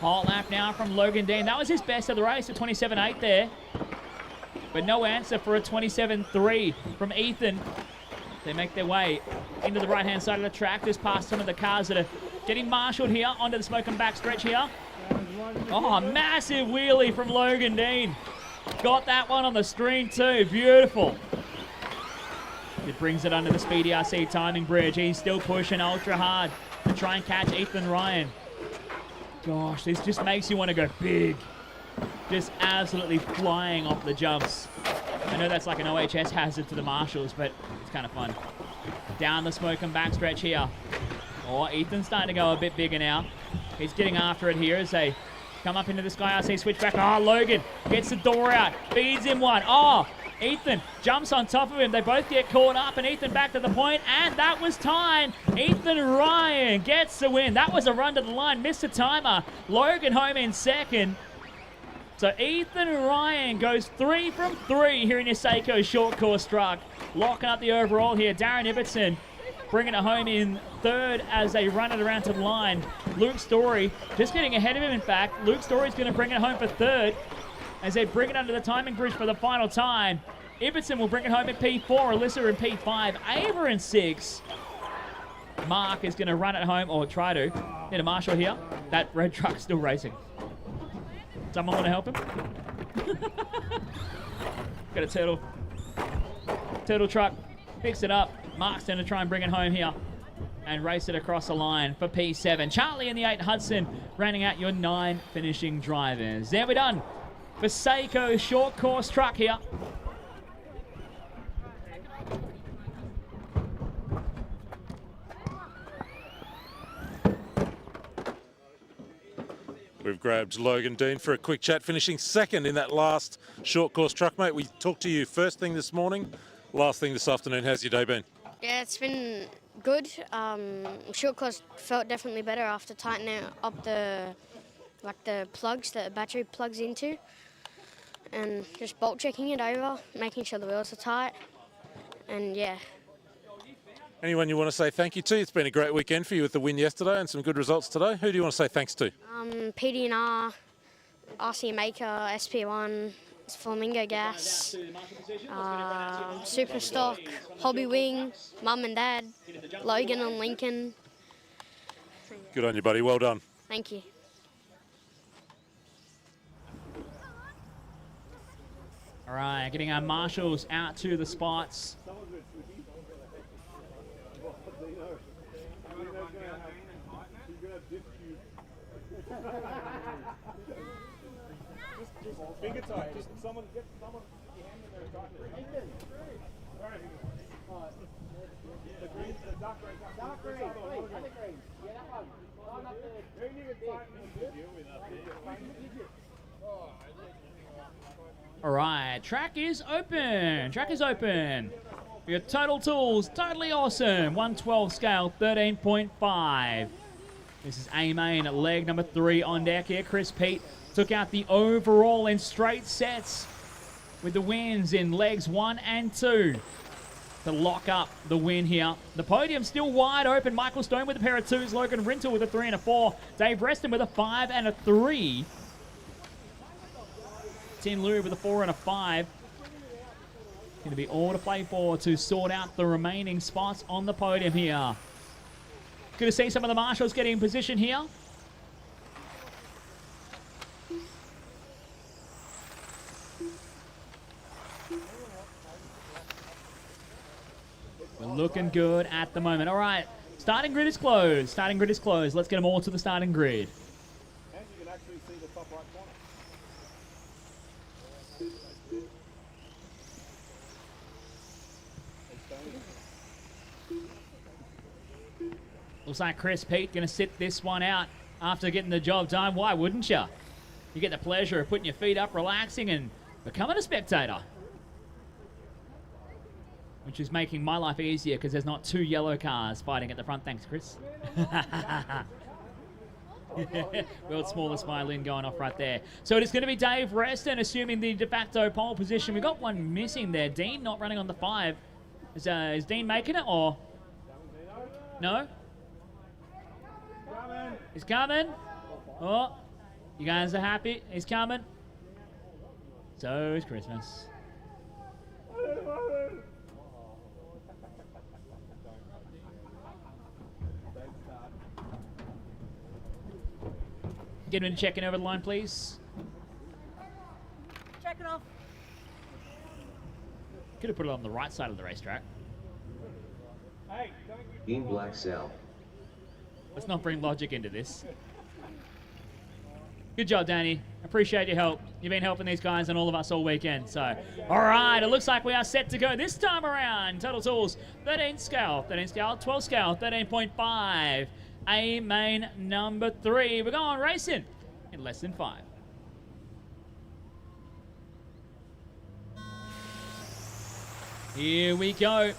Hot lap now from Logan Dean. That was his best of the race, a 27.8 there. But no answer for a 27.3 from Ethan. They make their way into the right-hand side of the track, just past some of the cars that are getting marshalled here onto the smoke and back stretch here. Oh, massive wheelie from Logan Dean. Got that one on the screen too. Beautiful. It brings it under the Speedy RC timing bridge. He's still pushing ultra hard to try and catch Ethan Ryan. Gosh, this just makes you want to go big. Just absolutely flying off the jumps. I know that's like an OHS hazard to the marshals, but it's kind of fun. Down the smoke and back stretch here. Oh, Ethan's starting to go a bit bigger now. He's getting after it here as they come up into the Sky RC switchback. Oh, Logan gets the door out, feeds him one. Oh, Ethan jumps on top of him. They both get caught up, and Ethan back to the point, and that was time. Ethan Ryan gets the win. That was a run to the line, missed the timer. Logan home in second. So Ethan Ryan goes 3 from 3 here in your Seiko short course truck. Locking up the overall here. Darren Ibbotson bringing it home in third as they run it around to the line. Luke Story just getting ahead of him, in fact. Luke Story's going to bring it home for third as they bring it under the timing bridge for the final time. Ibbotson will bring it home in P4, Alyssa in P5, Ava in 6. Mark is going to run it home, or try to. Need a marshal here. That red truck's still racing. Someone want to help him? Got a turtle truck. Picks it up. Mark's going to try and bring it home here and race it across the line for P7. Charlie in the 8 Hudson, rounding out your 9 finishing drivers. There we're done for Seiko short course truck here. We've grabbed Logan Dean for a quick chat, finishing second in that last short course truck, mate. We talked to you first thing this morning, last thing this afternoon. How's your day been? Yeah, it's been good. Short course felt definitely better after tightening up the plugs that the battery plugs into, and just bolt checking it over, making sure the wheels are tight, and yeah. Anyone you want to say thank you to? It's been a great weekend for you with the win yesterday and some good results today. Who do you want to say thanks to? PDNR, RC Maker, SP1, Flamingo Gas, Superstock, Hobby Wing, Mum and Dad, Logan and Lincoln. Good on you, buddy. Well done. Thank you. All right, getting our marshals out to the spots. Finger tight. Just someone get your hand in there tight. The green, the dark green. Dark green. Other green. Yeah, that one. Line up there. Who you can tighten and deal with up there. All right, track is open. Track is open. Your total tools, totally awesome. 112 scale, 13.5. This is A-Main at leg number 3 on deck here. Chris Pete took out the overall in straight sets with the wins in legs 1 and 2 to lock up the win here. The podium still wide open. Michael Stone with a pair of 2s. Logan Rintel with a 3 and a 4. Dave Reston with a 5 and a 3. Tim Leary with a 4 and a 5. Going to be all to play for to sort out the remaining spots on the podium here. Good to see some of the marshals getting in position here. We're looking good at the moment. All right, starting grid is closed. Starting grid is closed. Let's get them all to the starting grid. And you can actually see the top right corner. Looks like Chris Pete going to sit this one out after getting the job done. Why wouldn't you? You get the pleasure of putting your feet up, relaxing, and becoming a spectator. Which is making my life easier because there's not 2 yellow cars fighting at the front. Thanks, Chris. World's smallest violin going off right there. So it is going to be Dave Reston assuming the de facto pole position. We've got one missing there. Dean not running on the 5. Is Dean making it or? No? He's coming. Oh, You guys are happy? He's coming. So is Christmas. Get him to check in over the line, please. Check it off. Could have put it on the right side of the racetrack. Team Black Cell. Let's not bring logic into this. Good job, Danny. Appreciate your help. You've been helping these guys and all of us all weekend. So, all right, it looks like we are set to go this time around. Total Tools, 13 scale, 12 scale, 13.5. A main number 3. We're going racing in less than 5. Here we go.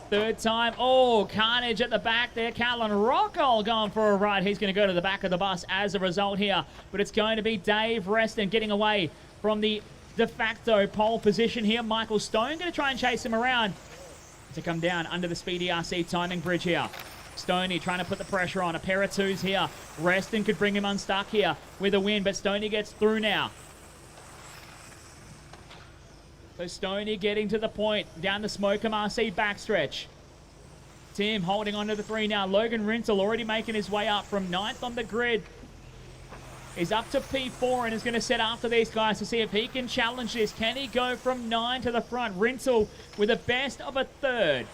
Third time. Oh, carnage at the back there. Callan Rockwell going for a ride. He's going to go to the back of the bus as a result here. But it's going to be Dave Reston getting away from the de facto pole position here. Michael Stone going to try and chase him around to come down under the Speedy RC timing bridge here. Stoney trying to put the pressure on. A pair of twos here. Reston could bring him unstuck here with a win, but Stoney gets through now. So Stoney getting to the point down the Smokem RC backstretch. Tim holding on to the 3 now. Logan Rintel already making his way up from 9th on the grid. He's up to P4 and is going to set after these guys to see if he can challenge this. Can he go from 9 to the front? Rintel with a best of a 3rd.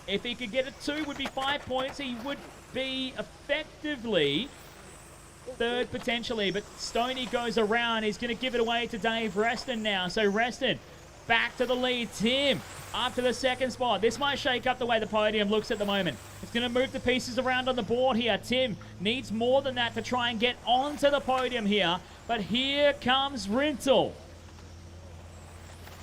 If he could get a 2, would be 5 points. He would be effectively 3rd potentially, but Stoney goes around. He's going to give it away to Dave Reston now. So Reston back to the lead. Tim up to the 2nd spot. This might shake up the way the podium looks at the moment. It's going to move the pieces around on the board here. Tim needs more than that to try and get onto the podium here. But here comes Rintel.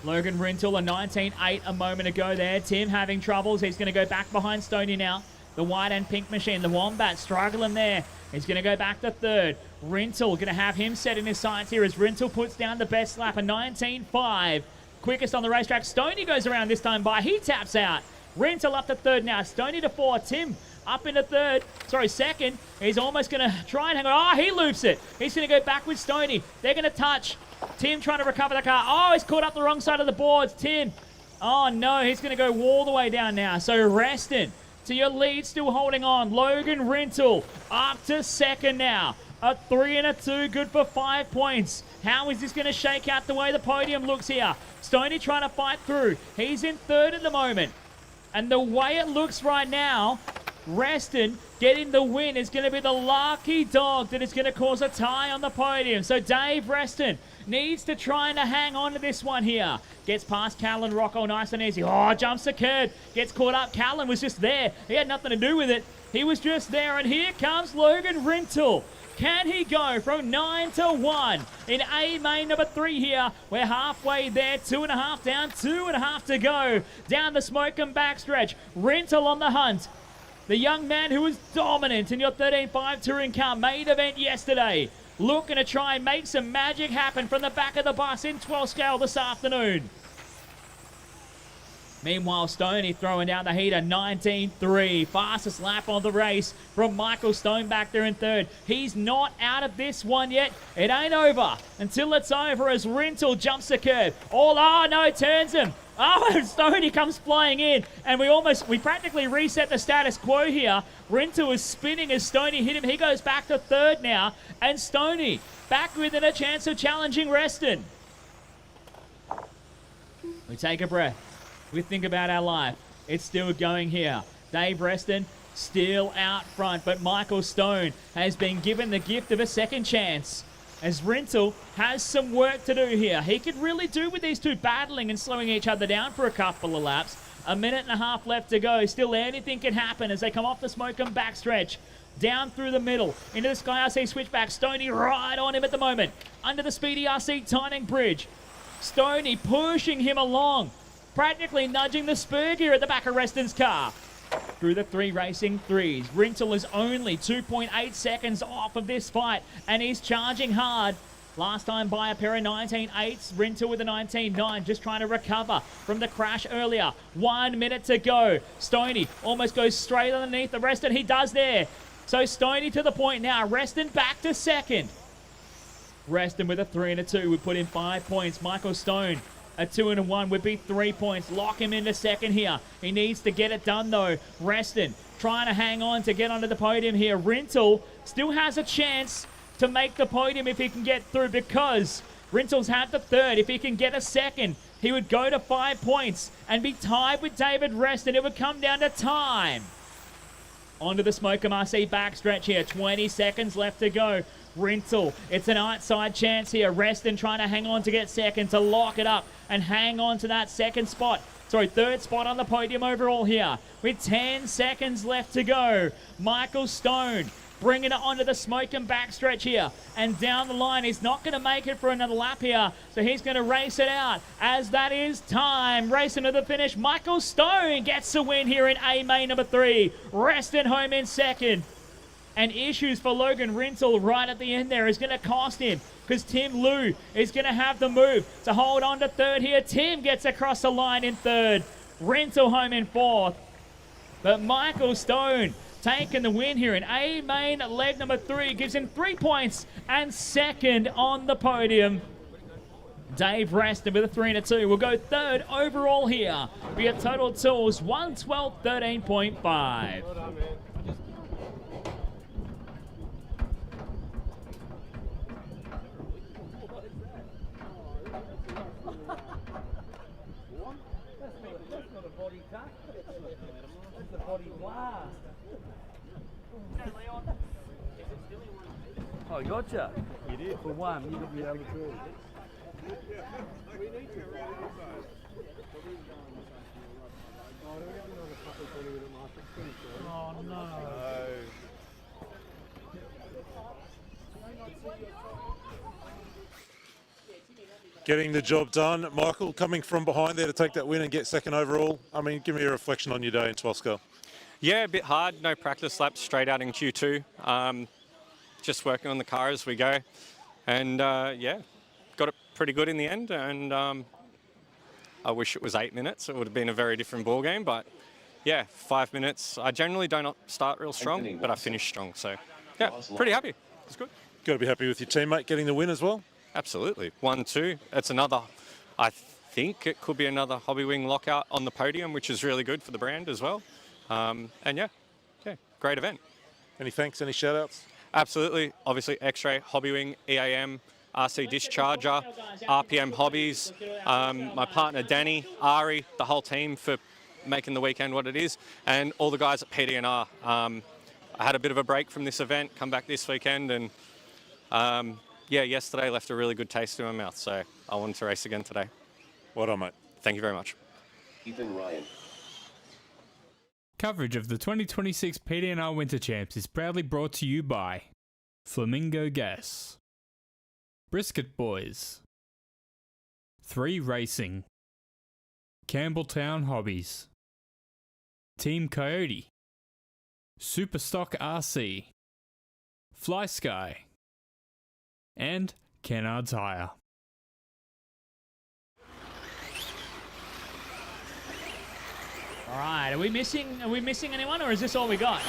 Logan Rintel, a 19.8 a moment ago there. Tim having troubles. He's going to go back behind Stoney now. The white and pink machine. The Wombat struggling there. He's going to go back to 3rd. Rintel going to have him set in his sights here as Rintel puts down the best lap, a 19.5. Quickest on the racetrack. Stoney goes around this time by. He taps out. Rintel up to 3rd now. Stoney to 4. Tim up into 3rd. Sorry, 2nd. He's almost going to try and hang on. Oh, he loops it. He's going to go back with Stoney. They're going to touch. Tim trying to recover the car. Oh, he's caught up the wrong side of the boards. Tim. Oh, no. He's going to go all the way down now. So Reston to your lead, still holding on. Logan Rintel up to 2nd now. A 3 and a 2, good for 5 points. How is this going to shake out the way the podium looks here? Stoney trying to fight through. He's in 3rd at the moment. And the way it looks right now, Reston getting the win is going to be the lucky dog that is going to cause a tie on the podium. So Dave Reston needs to try and hang on to this one here. Gets past Callan Rocco nice and easy. Oh, jumps the curb. Gets caught up. Callan was just there. He had nothing to do with it. He was just there. And here comes Logan Rintel. Can he go from 9 to 1 in A main number 3 here? We're halfway there, 2.5 down, 2.5 to go. Down the Smokem backstretch. Rintel on the hunt. The young man who was dominant in your 13.5 touring car main event yesterday. Looking to try and make some magic happen from the back of the bus in 12 scale this afternoon. Meanwhile, Stoney throwing down the heater, 19.3. Fastest lap of the race from Michael Stone back there in 3rd. He's not out of this one yet. It ain't over until it's over as Rintel jumps the curb. Oh, no, turns him. Oh, Stoney comes flying in. And we practically reset the status quo here. Rintel is spinning as Stoney hit him. He goes back to 3rd now. And Stoney back within a chance of challenging Reston. We take a breath. We think about our life. It's still going here. Dave Reston still out front, but Michael Stone has been given the gift of a second chance as Rintel has some work to do here. He could really do with these two battling and slowing each other down for a couple of laps. 1.5 minutes left to go. Still anything can happen as they come off the Smokem backstretch. Down through the middle, into the Sky RC switchback. Stoney right on him at the moment. Under the Speedy RC timing bridge. Stoney pushing him along. Practically nudging the spur gear at the back of Reston's car. Through the 3 racing 3s. Rintel is only 2.8 seconds off of this fight, and he's charging hard. Last time by a pair of 19.8s. Rintel with a 19.9, just trying to recover from the crash earlier. 1 minute to go. Stoney almost goes straight underneath the Reston. He does there. So Stoney to the point now. Reston back to 2nd. Reston with a 3 and a 2 would put in 5 points. Michael Stone, a 2 and a 1 would be 3 points. Lock him into second here. He needs to get it done though. Reston trying to hang on to get onto the podium here. Rintle still has a chance to make the podium if he can get through, because Rintle's had the third. If he can get a second, he would go to 5 points and be tied with David Reston. It would come down to time. Onto the Smokem RC backstretch here. 20 seconds left to go. Rintle, it's an outside chance here. Reston trying to hang on to get second, to lock it up and hang on to that third spot on the podium overall here. With 10 seconds left to go. Michael Stone bringing it onto the Smokem backstretch here. And down the line, he's not going to make it for another lap here. So he's going to race it out as that is time. Racing to the finish. Michael Stone gets the win here in A main number 3. Reston home in second. And issues for Logan Rintle right at the end there is going to cost him, because Tim Liu is going to have the move to hold on to third here. Tim gets across the line in third. Rintle home in fourth. But Michael Stone taking the win here in A main leg number 3. Gives him 3 points and second on the podium. Dave Reston with a 3 and a 2 will go third overall here. We get total tools 112.13.5. Oh, gotcha. You did for one. You got the other two. Oh no. Getting the job done. Michael, coming from behind there to take that win and get second overall. I mean, give me a reflection on your day in Twoscar. Yeah, a bit hard. No practice laps straight out in Q2. Just working on the car as we go. And yeah, got it pretty good in the end. And I wish it was 8 minutes. It would have been a very different ball game. But yeah, 5 minutes. I generally don't start real strong, but I finished strong. So yeah, pretty happy. It's good. Got to be happy with your teammate getting the win as well. Absolutely. 1-2. It's another, I think it could be another Hobby Wing lockout on the podium, which is really good for the brand as well. And yeah, great event. Any thanks, any shout outs? Absolutely. Obviously, X-Ray, Hobby Wing, EAM, RC Discharger, RPM Hobbies, my partner Danny, Ari, the whole team for making the weekend what it is, and all the guys at PDNR. I had a bit of a break from this event, come back this weekend, and yeah, yesterday left a really good taste in my mouth, so I wanted to race again today. Well done, mate. Thank you very much. Ethan Ryan. Coverage of the 2026 PDNR Winter Champs is proudly brought to you by Flamingo Gas, Brisket Boys, 3 Racing, Campbelltown Hobbies, Team Coyote, Superstock RC, Fly Sky, and Kennard's Hire. All right, are we missing anyone, or is this all we got?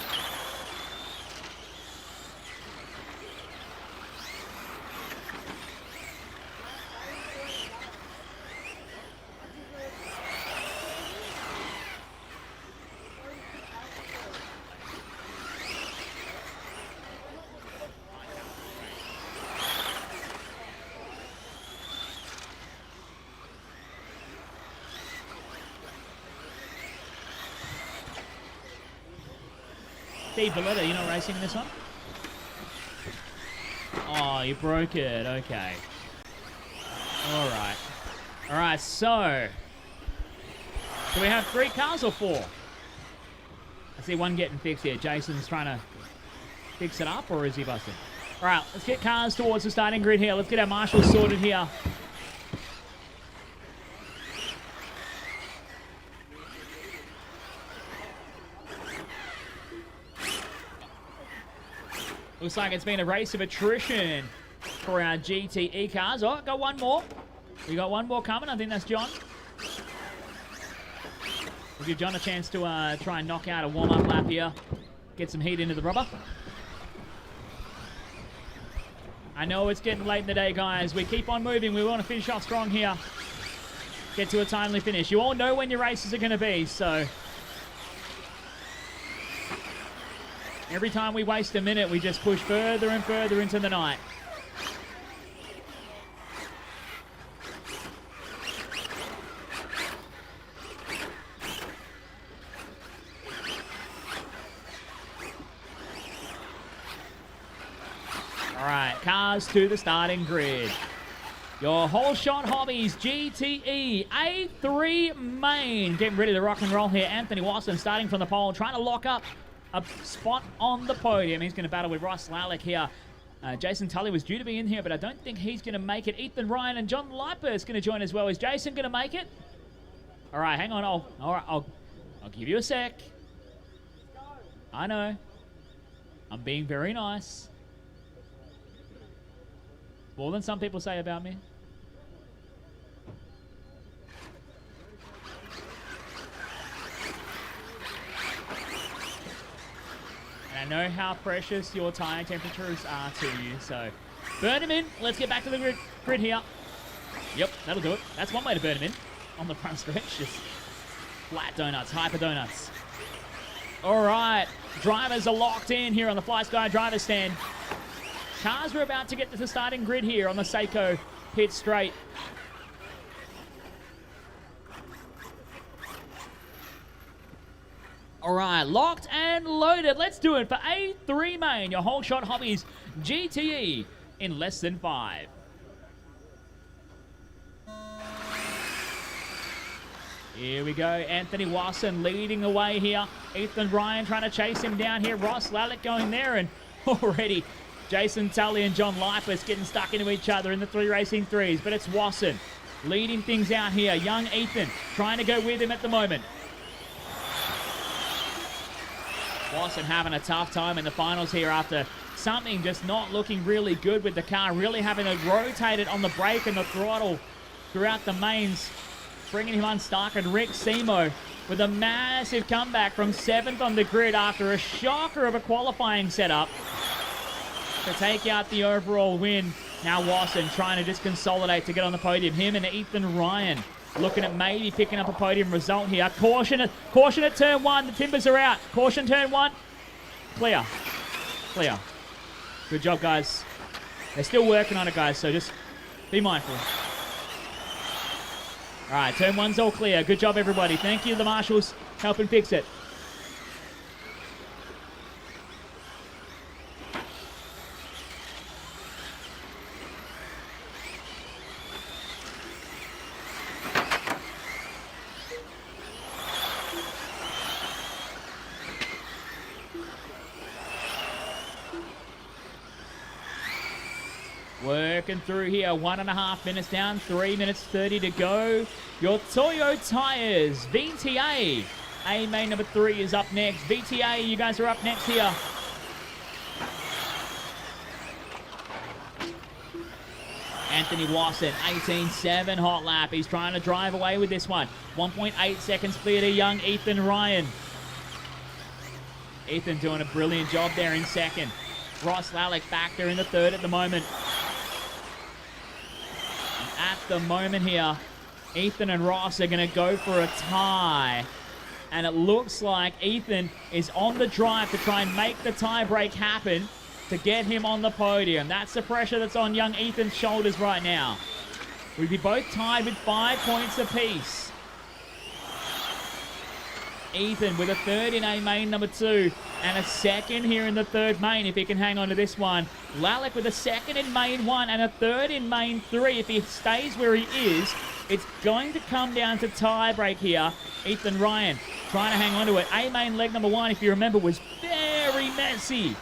Steve Valletta, you're not racing in this one? Oh, you broke it. Okay. All right. All right, so do we have 3 cars or 4? I see one getting fixed here. Jason's trying to fix it up, or is he busted? All right, let's get cars towards the starting grid here. Let's get our marshals sorted here. Looks like it's been a race of attrition for our GTE cars. Oh, got one more. We got one more coming. I think that's John. We'll give John a chance to try and knock out a warm-up lap here. Get some heat into the rubber. I know it's getting late in the day, guys. We keep on moving. We want to finish off strong here. Get to a timely finish. You all know when your races are going to be, so every time we waste a minute, we just push further and further into the night. All right, cars to the starting grid. Your Whole Shot Hobbies GTE A3 main. Getting ready to rock and roll here. Anthony Watson starting from the pole, trying to lock up a spot on the podium. He's going to battle with Ross Lalick here. Jason Tully was due to be in here, but I don't think he's going to make it. Ethan Ryan and John Leiper is going to join as well. Is Jason going to make it? All right, hang on. I'll give you a sec. I know. I'm being very nice. More than some people say about me. And I know how precious your tire temperatures are to you, so burn them in. Let's get back to the grid here. Yep, that'll do it. That's one way to burn them in on the front stretch. Just flat donuts, hyper donuts. All right, drivers are locked in here on the Fly Sky driver's stand. Cars are about to get to the starting grid here on the Seiko pit straight. All right, locked and loaded. Let's do it for A3 main, your Whole Shot Hobbies GTE in less than 5. Here we go. Anthony Watson leading the way here. Ethan Ryan trying to chase him down here. Ross Lalick going there, and already Jason Tully and John Leifers getting stuck into each other in the 3 racing 3s, but it's Watson leading things out here. Young Ethan trying to go with him at the moment. Watson having a tough time in the finals here after something just not looking really good with the car, really having to rotate it on the brake and the throttle throughout the mains, bringing him unstuck. And Rick Simo with a massive comeback from 7th on the grid after a shocker of a qualifying setup to take out the overall win. Now Watson trying to just consolidate to get on the podium. Him and Ethan Ryan looking at maybe picking up a podium result here. Caution at turn 1. The timbers are out. Caution turn 1. Clear. Clear. Good job, guys. They're still working on it, guys, so just be mindful. All right, turn 1's all clear. Good job, everybody. Thank you, the marshals, helping fix it. Working through here, 1.5 minutes down, 3 minutes 30 to go. Your Toyo Tires, VTA. A main number 3 is up next. VTA, you guys are up next here. Anthony Watson, 18.7 hot lap. He's trying to drive away with this one. 1.8 seconds clear to young Ethan Ryan. Ethan doing a brilliant job there in second. Ross Lalick back there in the third at the moment. At the moment here, Ethan and Ross are going to go for a tie. And it looks like Ethan is on the drive to try and make the tie break happen to get him on the podium. That's the pressure that's on young Ethan's shoulders right now. We'd be both tied with 5 points apiece. Ethan with a third in A main number 2 and a second here in the third main if he can hang on to this one. Lalick with a second in main 1 and a third in main 3. If he stays where he is, it's going to come down to tie break here. Ethan Ryan trying to hang on to it. A main leg number 1, if you remember, was very messy,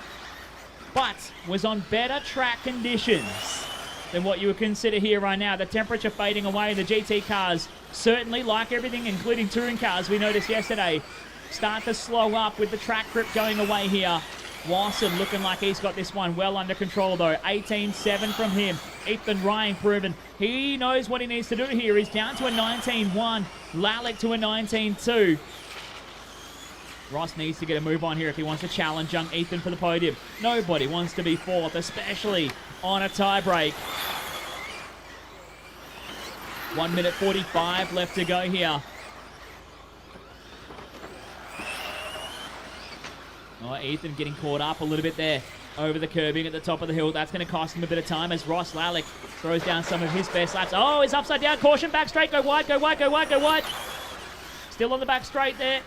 but was on better track conditions than what you would consider here right now. The temperature fading away. The GT cars, certainly like everything, including touring cars we noticed yesterday, start to slow up with the track grip going away here. Watson looking like he's got this one well under control though. 18.7 from him. Ethan Ryan proven he knows what he needs to do here. He's down to a 19.1. Lalick to a 19.2. Ross needs to get a move on here if he wants to challenge young Ethan for the podium. Nobody wants to be 4th, especially on a tie break. 1 minute 45 left to go here. Oh, Ethan getting caught up a little bit there over the curbing at the top of the hill. That's going to cost him a bit of time as Ross Lalick throws down some of his best laps. Oh, he's upside down. Caution, back straight. Go wide, go wide, go wide, go wide. Still on the back straight there.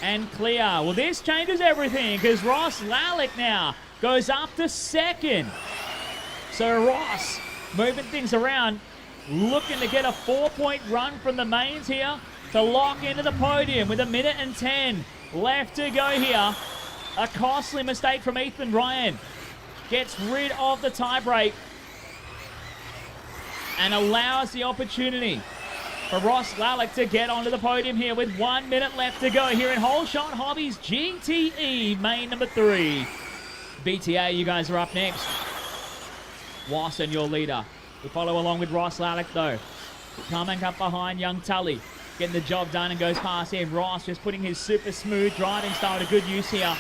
And clear. Well, this changes everything because Ross Lalick now goes up to second. So Ross moving things around, looking to get a 4-point run from the mains here to lock into the podium with 1 minute and 10 left to go here. A costly mistake from Ethan Ryan. Gets rid of the tiebreak and allows the opportunity for Ross Lalick to get onto the podium here with 1 minute left to go here in Whole Shot Hobbies GTE main number 3. BTA, you guys are up next. Wasson, your leader. We follow along with Ross Lalick though. Coming up behind young Tully. Getting the job done and goes past him. Ross just putting his super smooth driving style to good use here.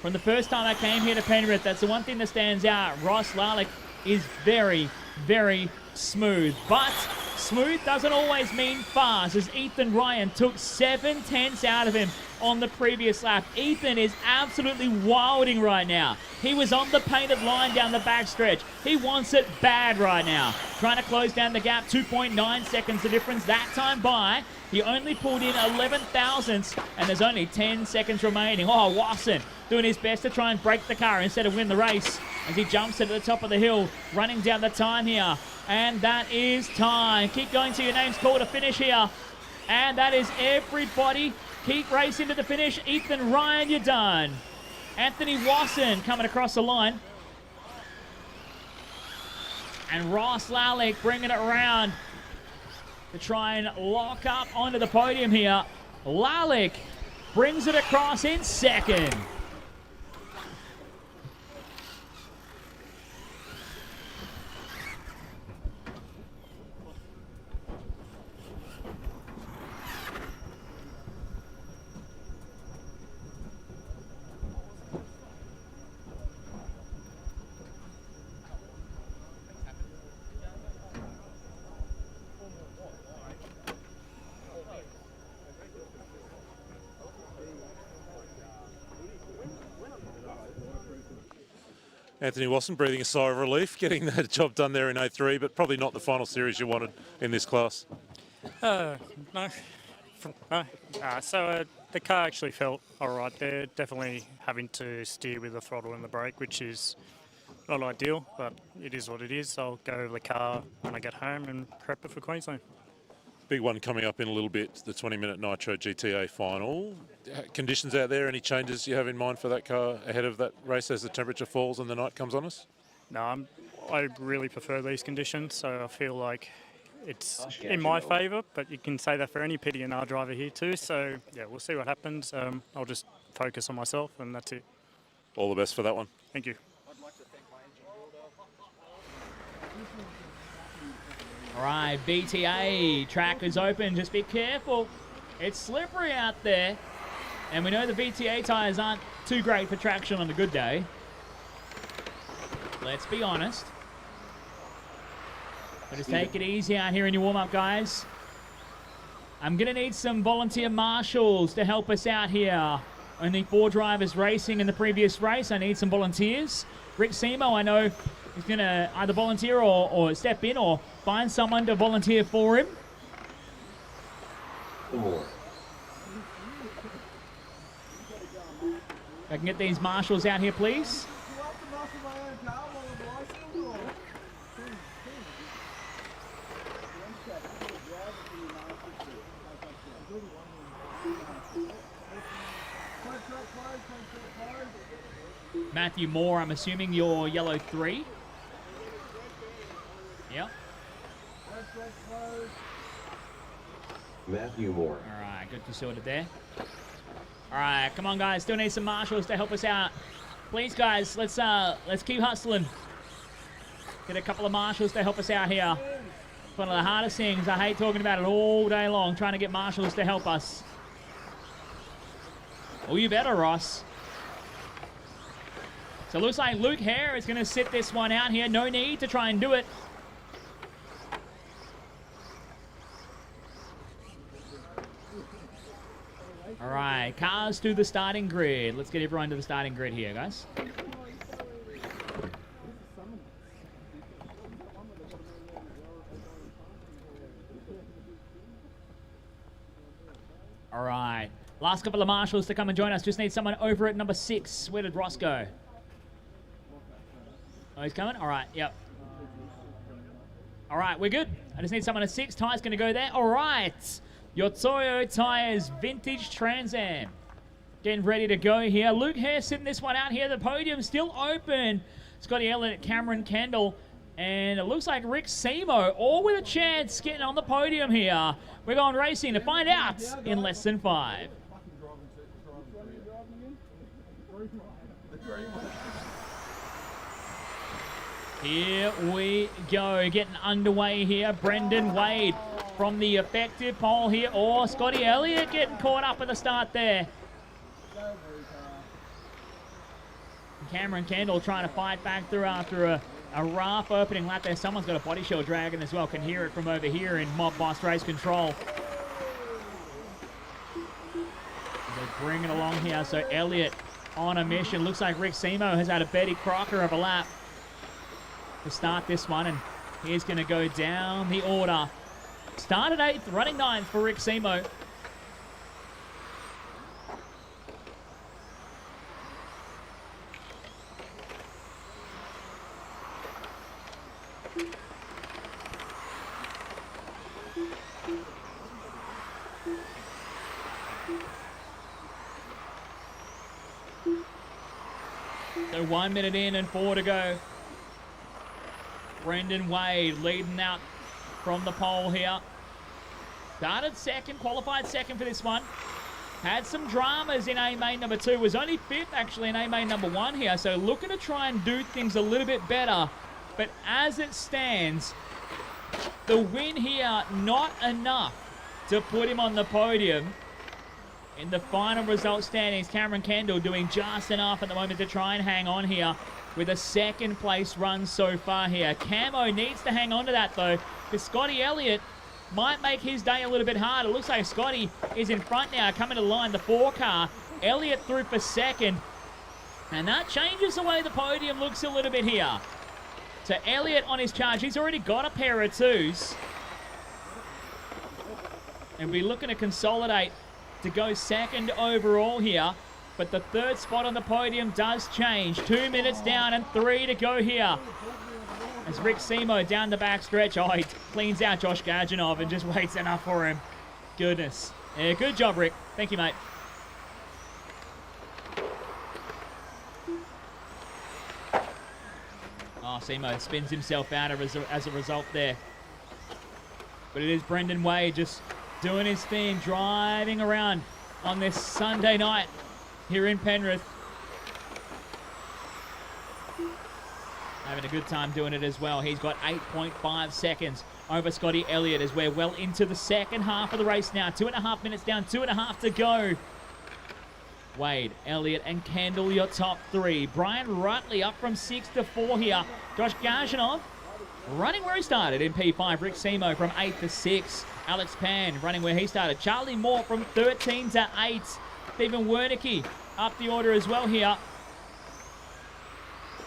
From the first time I came here to Penrith, that's the one thing that stands out. Ross Lalick is very, very smooth. But smooth doesn't always mean fast, as Ethan Ryan took 7/10 out of him on the previous lap. Ethan is absolutely wilding right now. He was on the painted line down the backstretch. He wants it bad right now. Trying to close down the gap, 2.9 seconds the difference that time by. He only pulled in 11 thousandths, and there's only 10 seconds remaining. Oh, Wasson doing his best to try and break the car instead of win the race as he jumps it at the top of the hill, running down the time here. And that is time. Keep going till your name's called to finish here. And that is everybody. Keep racing to the finish. Ethan Ryan, you're done. Anthony Wasson coming across the line. And Ross Lalick bringing it around to try and lock up onto the podium here. Lalick brings it across in second. Anthony Wasson breathing a sigh of relief, getting that job done there in 03, but probably not the final series you wanted in this class. No. So the car actually felt all right there. Definitely having to steer with the throttle and the brake, which is not ideal, but it is what it is. I'll go over the car when I get home and prep it for Queensland. Big one coming up in a little bit, the 20-minute Nitro GTA final. Conditions out there, any changes you have in mind for that car ahead of that race as the temperature falls and the night comes on us? No, I really prefer these conditions, so I feel like it's in my favour, but you can say that for any PDNR driver here too, so yeah, we'll see what happens. I'll just focus on myself and that's it. All the best for that one. Thank you. All right, BTA, track is open. Just be careful. It's slippery out there. And we know the BTA tyres aren't too great for traction on a good day. Let's be honest. But just take it easy out here in your warm-up, guys. I'm going to need some volunteer marshals to help us out here. Only 4 drivers racing in the previous race. I need some volunteers. Rick Simo, I know, is going to either volunteer or step in or find someone to volunteer for him. If I can get these marshals out here, please. Matthew Moore, I'm assuming you're yellow 3. Yep. Matthew Moore. All right, good to sort it there. All right, come on, guys. Still need some marshals to help us out. Please, guys, let's keep hustling. Get a couple of marshals to help us out here. It's one of the hardest things. I hate talking about it all day long, trying to get marshals to help us. Oh, you better, Ross. So it looks like Luke Hare is going to sit this one out here. No need to try and do it. All right, cars to the starting grid. Let's get everyone to the starting grid here, guys. All right, last couple of marshals to come and join us. Just need someone over at number 6. Where did Ross go? Oh, he's coming? All right, yep. All right, we're good. I just need someone at 6. Ty's going to go there. All right. Your Toyo Tires Vintage Trans Am. Getting ready to go here. Luke Hare sitting this one out here. The podium still open. Scotty Elliott, Cameron Kendall, and it looks like Rick Simo, all with a chance getting on the podium here. We're going racing to find out in less than 5. Here we go, getting underway here. Brendan Wade from the effective pole here, or Scotty Elliott getting caught up at the start there. Cameron Kendall trying to fight back through after a rough opening lap there. Someone's got a body shell dragon as well. Can hear it from over here in Mob Boss Race Control. They bring it along here, so Elliott on a mission. Looks like Rick Simo has had a Betty Crocker of a lap to start this one, and he's going to go down the order. Started 8th, running 9th for Rick Simo. So 1 minute in and 4 to go. Brendan Wade leading out from the pole here. Started second, qualified second for this one. Had some dramas in A main number 2. Was only 5th actually in A main number 1 here. So looking to try and do things a little bit better. But as it stands, the win here, not enough to put him on the podium. In the final result standings, Cameron Kendall doing just enough at the moment to try and hang on here with a 2nd place run so far here. Camo needs to hang on to that though, because Scotty Elliott might make his day a little bit hard. It looks like Scotty is in front now, coming to line, the 4 car. Elliott through for 2nd, and that changes the way the podium looks a little bit here. So Elliott on his charge, he's already got a pair of 2s. And we're looking to consolidate to go 2nd overall here. But the 3rd spot on the podium does change. 2 minutes down and 3 to go here. As Rick Simo down the back stretch. Oh, he cleans out Josh Gajanov and just waits enough for him. Goodness. Yeah, good job, Rick. Thank you, mate. Oh, Simo spins himself out as a result there. But it is Brendan Wade just doing his thing, driving around on this Sunday night here in Penrith. Having a good time doing it as well. He's got 8.5 seconds over Scotty Elliott as we're well into the 2nd half of the race now. 2.5 minutes down, 2.5 to go. Wade, Elliott and Kendall, your top 3. Brian Rutley up from 6 to 4 here. Josh Gajanov running where he started in P5. Rick Simo from 8 to 6. Alex Pan running where he started. Charlie Moore from 13 to 8. Stephen Wernicke up the order as well here.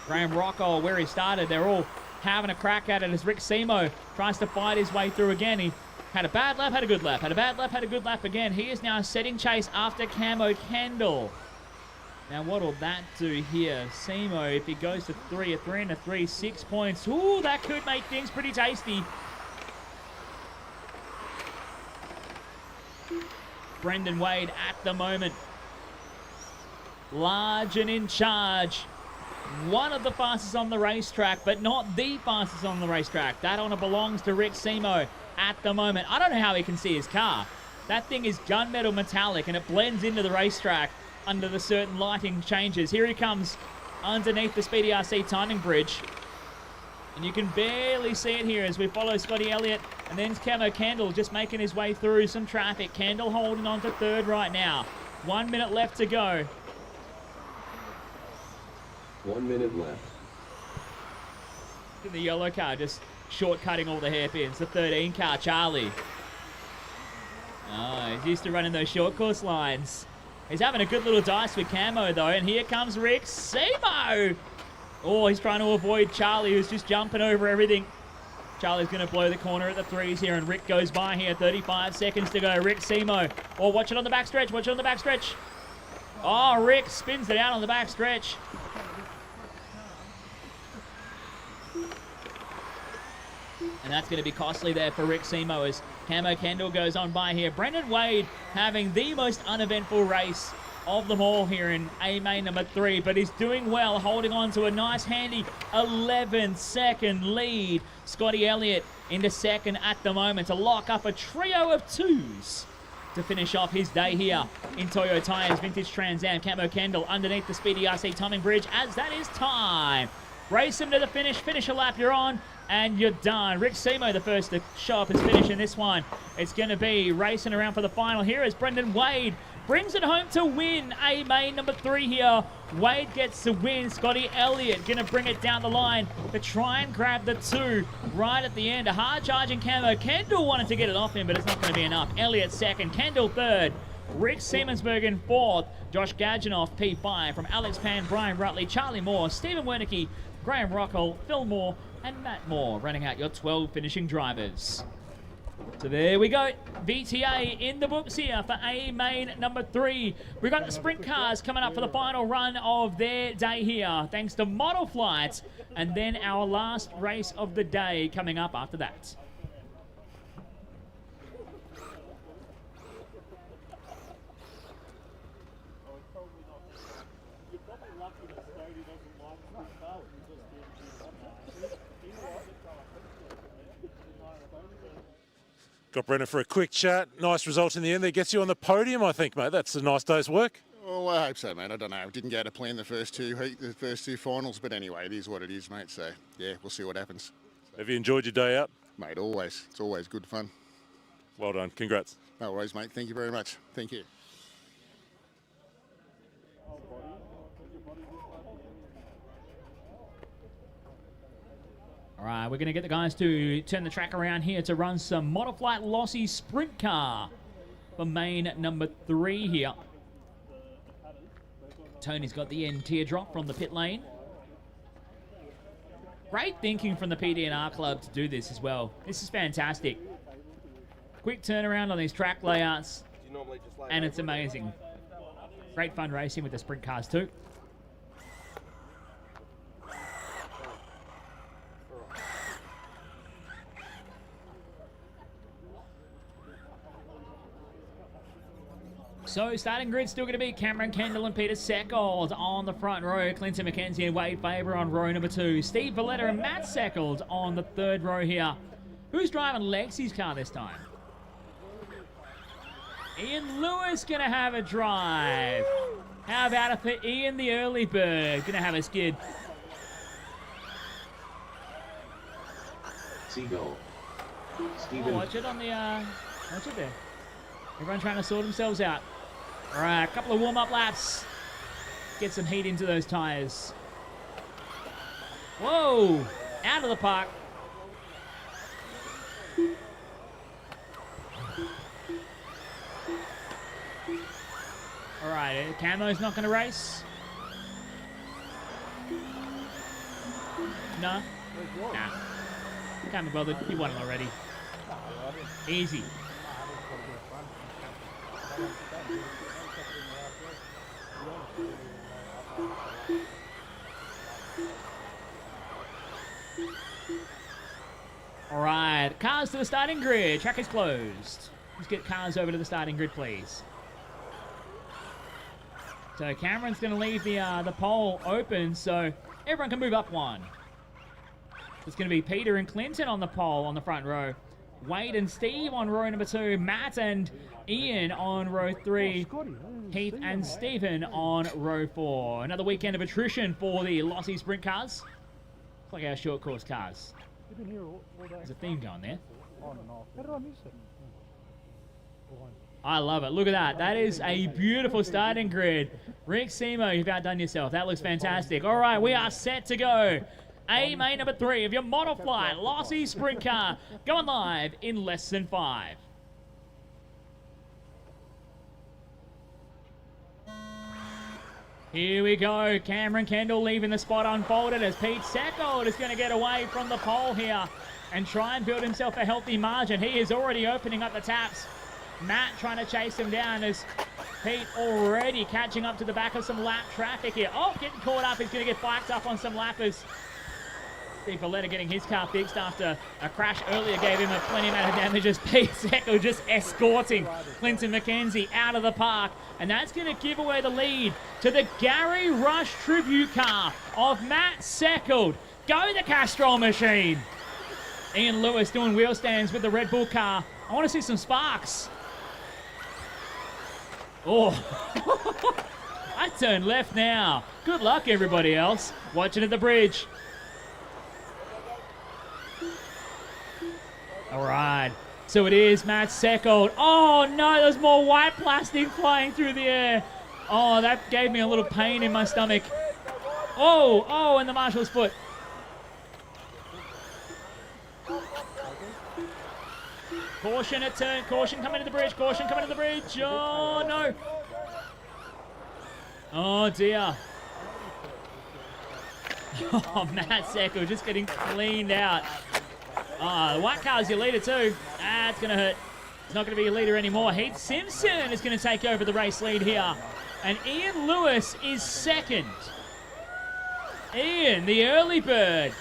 Graham Rocco where he started. They're all having a crack at it as Rick Simo tries to fight his way through again. He had a bad lap, had a good lap, had a bad lap, had a good lap again. He is now setting chase after Camo Kendall. Now what will that do here? Simo, if he goes to 3, a 3 and a 3, 6 points. Ooh, that could make things pretty tasty. Brendan Wade at the moment. Large and in charge. One of the fastest on the racetrack, but not the fastest on the racetrack. That honor belongs to Rick Simo at the moment. I don't know how he can see his car. That thing is gunmetal metallic and it blends into the racetrack under the certain lighting changes. Here he comes underneath the Speedy RC timing bridge. And you can barely see it here as we follow Scotty Elliott and then Camo Kendall just making his way through some traffic. Kendall holding on to 3rd right now. 1 minute left to go. 1 minute left. In the yellow car, just shortcutting all the hairpins. The 13 car, Charlie. Oh, he's used to running those short course lines. He's having a good little dice with Camo, though. And here comes Rick Simo. Oh, he's trying to avoid Charlie, who's just jumping over everything. Charlie's going to blow the corner at the threes here, and Rick goes by here. 35 seconds to go. Rick Simo. Oh, watch it on the backstretch. Watch it on the backstretch. Oh, Rick spins it out on the backstretch. And that's going to be costly there for Rick Simo as Camo Kendall goes on by here. Brendan Wade having the most uneventful race of them all here in A-Main number 3, but he's doing well, holding on to a nice handy 11-second lead. Scotty Elliott into second at the moment to lock up a trio of twos to finish off his day here in Toyo Tires Vintage Trans Am. Camo Kendall underneath the speedy RC timing bridge as that is time. Race him to the finish. Finish a lap, you're on, and you're done. Rick Simo, the first to show up as finish in this one. It's going to be racing around for the final here as Brendan Wade brings it home to win A-Main number 3 here. Wade gets the win. Scotty Elliott going to bring it down the line to try and grab the 2 right at the end. A hard-charging Camo. Kendall wanted to get it off him, but it's not going to be enough. Elliott second. Kendall third. Rick Siemensberg in fourth. Josh Gadjanoff, P5 from Alex Pan, Brian Rutley, Charlie Moore, Stephen Wernicke, Graham Rockall, Phil Moore, and Matt Moore, running out your 12 finishing drivers. So there we go. VTA in the books here for A-Main number 3. We've got the sprint cars coming up for the final run of their day here, thanks to Model Flights, and then our last race of the day coming up after that. Got Brendan for a quick chat. Nice result in the end. That gets you on the podium, I think, mate. That's a nice day's work. Well, I hope so, mate. I don't know. Didn't get to plan the first two finals, but anyway, it is what it is, mate. So, yeah, we'll see what happens. Have you enjoyed your day out? Mate, always. It's always good fun. Well done. Congrats. No worries, mate. Thank you very much. Thank you. All right, we're going to get the guys to turn the track around here to run some Model Flight Lossy Sprint Car for main number 3 here. Tony's got the end teardrop from the pit lane. Great thinking from the PDNR club to do this as well. This is fantastic. Quick turnaround on these track layouts, and it's amazing. Great fun racing with the sprint cars too. So starting grid still going to be Cameron Kendall and Peter Seckold on the front row. Clinton McKenzie and Wade Faber on row number 2. Steve Valletta and Matt Seckold on the 3rd row here. Who's driving Lexi's car this time? Ian Lewis going to have a drive. How about it for Ian the early bird? Going to have a skid. Seagull. Oh, Stephen. watch it on the, watch it there. Everyone trying to sort themselves out. All right, a couple of warm-up laps. Get some heat into those tires. Whoa, out of the park. All right, Camo's not going to race. No? Nah. Can't be bothered. You won it already. Easy. All right, cars to the starting grid. Track is closed. Let's get cars over to the starting grid, please. So Cameron's going to leave the pole open so everyone can move up one. It's going to be Peter and Clinton on the pole on the front row. Wade and Steve on row number 2. Matt and Ian on row 3. Heath and Stephen on row 4. Another weekend of attrition for the Lossy Sprint cars. It's like our short course cars. There's a theme going there. I love it. Look at that. That is a beautiful starting grid. Rick Simo, you've outdone yourself. That looks fantastic. All right, we are set to go. A main number 3 of your Model Flight Lossy Sprint Car going live in less than 5. Here we go. Cameron Kendall leaving the spot unfolded as Pete Seckold is going to get away from the pole here and try and build himself a healthy margin. He is already opening up the taps. Matt trying to chase him down as Pete already catching up to the back of some lap traffic here. Oh, getting caught up. He's going to get biked up on some lappers. Steve Valletta getting his car fixed after a crash earlier gave him a plenty amount of damage as Pete Seckold just escorting Clinton McKenzie out of the park. And that's going to give away the lead to the Gary Rush tribute car of Matt Seckold. Go the Castrol machine. Ian Lewis doing wheel stands with the Red Bull car. I want to see some sparks. Oh, I turned left now. Good luck, everybody else. Watching at the bridge. All right, so it is Matt Seckold. Oh no, there's more white plastic flying through the air. Oh, that gave me a little pain in my stomach. Oh, and the marshal's foot. Caution at turn, caution coming to the bridge, caution coming to the bridge. Oh no. Oh dear. Oh, Matt Seckold just getting cleaned out. The white car is your leader too. That's going to hurt. It's not going to be your leader anymore. Heath Simpson is going to take over the race lead here. And Ian Lewis is second. Ian, the early bird,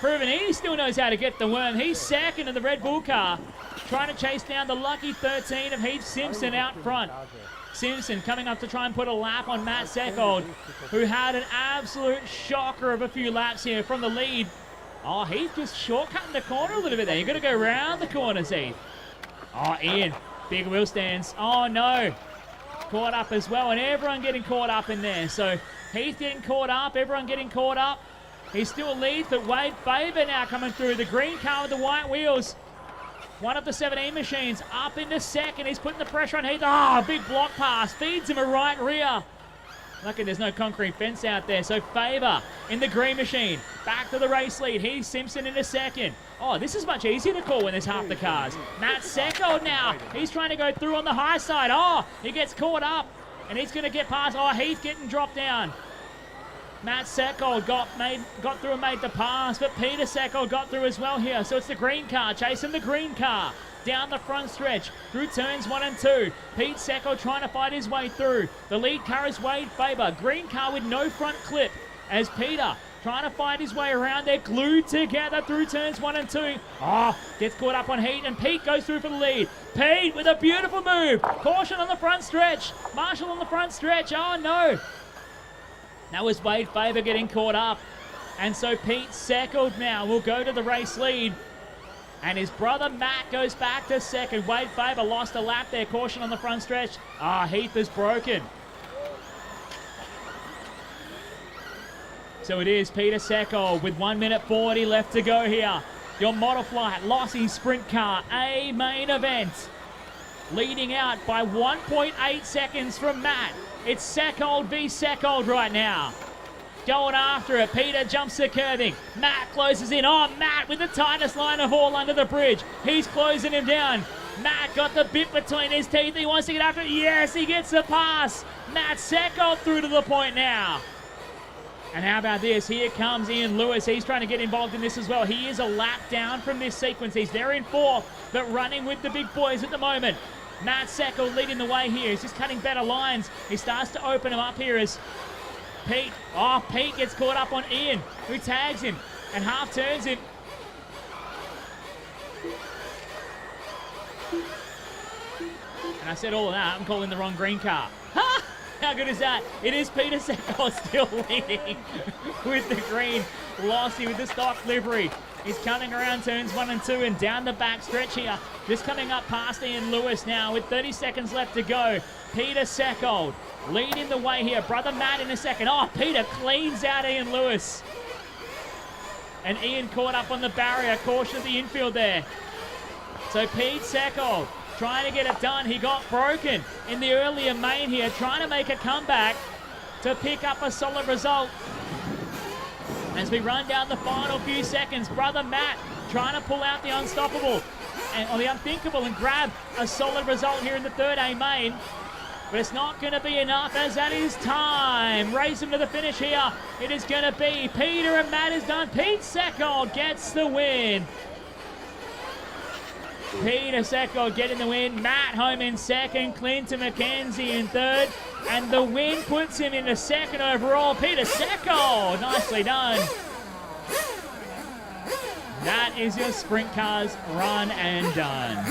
proving he still knows how to get the worm. He's second in the Red Bull car, trying to chase down the lucky 13 of Heath Simpson out front. Simpson coming up to try and put a lap on Matt Seckold, who had an absolute shocker of a few laps here from the lead. Oh, Heath just shortcutting the corner a little bit there. You've got to go round the corners, Heath. Oh, Ian, big wheel stands. Oh, no. Caught up as well, and everyone getting caught up in there. So Heath getting caught up, everyone getting caught up. He still leads, but Wade Faber now coming through. The green car with the white wheels. One of the 17 machines up into second. He's putting the pressure on Heath. Oh, big block pass. Feeds him a right rear. Lucky there's no concrete fence out there. So Faber in the green machine. Back to the race lead. Heath Simpson in a second. Oh, this is much easier to call when there's half the cars. Matt Seckold now. He's trying to go through on the high side. Oh, he gets caught up. And he's going to get past. Oh, Heath getting dropped down. Matt Seckold got through and made the pass. But Peter Seckold got through as well here. So it's the green car chasing the green car. Down the front stretch, through turns 1 and 2. Pete Seckold trying to fight his way through. The lead car is Wade Faber. Green car with no front clip as Peter trying to fight his way around. They're glued together through turns 1 and 2. Oh, gets caught up on Heat, and Pete goes through for the lead. Pete with a beautiful move. Caution on the front stretch. Marshall on the front stretch. Oh, no. That was Wade Faber getting caught up. And so Pete Seckold now will go to the race lead. And his brother Matt goes back to second. Wade Faber lost a lap there. Caution on the front stretch. Heath is broken. So it is Peter Seckold with 1 minute 40 left to go here. Your Model Flight Lossy Sprint Car A main event. Leading out by 1.8 seconds from Matt. It's Seckold v Seckold right now. Going after it. Peter jumps the curving. Matt closes in. Oh, Matt with the tightest line of all under the bridge. He's closing him down. Matt got the bit between his teeth. He wants to get after it. Yes, he gets the pass. Matt Seckold through to the point now. And how about this? Here comes Ian Lewis. He's trying to get involved in this as well. He is a lap down from this sequence. He's there in 4th, but running with the big boys at the moment. Matt Seckold leading the way here. He's just cutting better lines. He starts to open them up here as Pete. Oh, Pete gets caught up on Ian, who tags him and half turns him. And I said all of that. I'm calling the wrong green car. Ha! How good is that? It is Peter Seckold still leading with the green Lossy with the stock livery. He's coming around turns 1 and 2 and down the back stretch here. Just coming up past Ian Lewis now with 30 seconds left to go. Peter Seckold leading the way here. Brother Matt in a second. Oh, Peter cleans out Ian Lewis. And Ian caught up on the barrier. Caution at the infield there. So Pete Seckold trying to get it done. He got broken in the earlier main here, trying to make a comeback to pick up a solid result. As we run down the final few seconds, brother Matt trying to pull out the unstoppable or the unthinkable and grab a solid result here in the third A main. But it's not going to be enough, as that is time. Racing to the finish here. It is going to be Peter and Matt is done. Pete Seckold gets the win. Peter Seckold getting the win. Matt home in second. Clinton McKenzie in third. And the win puts him into second overall. Peter Seckold, nicely done. That is your sprint cars run and done.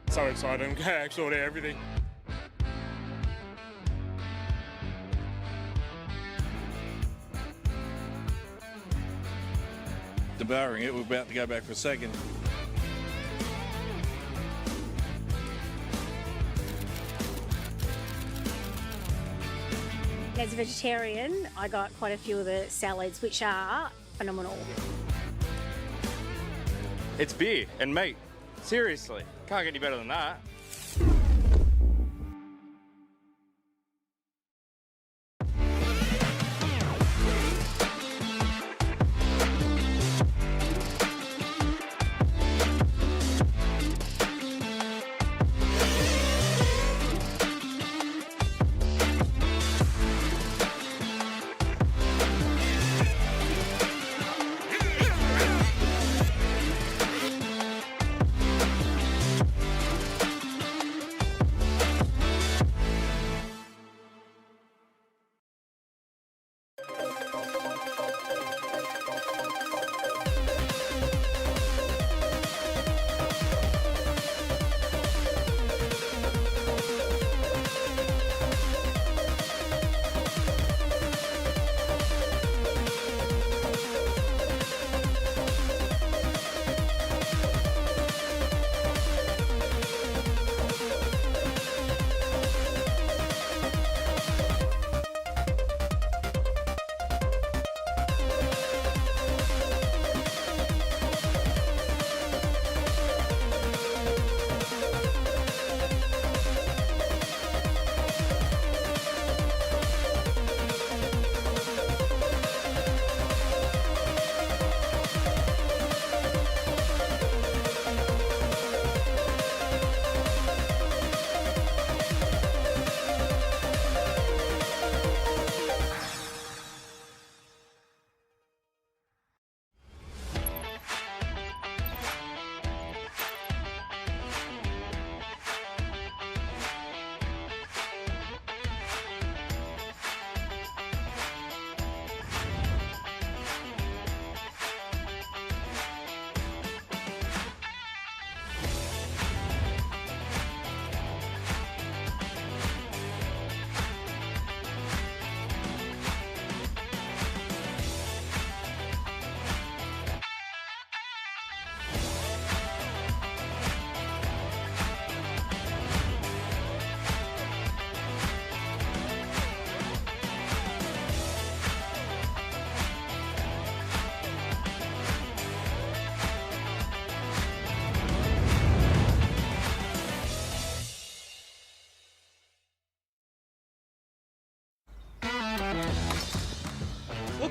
So excited, I'm going to actually order everything. Devouring it, we're about to go back for a second. As a vegetarian, I got quite a few of the salads, which are phenomenal. It's beer and meat. Seriously, can't get any better than that.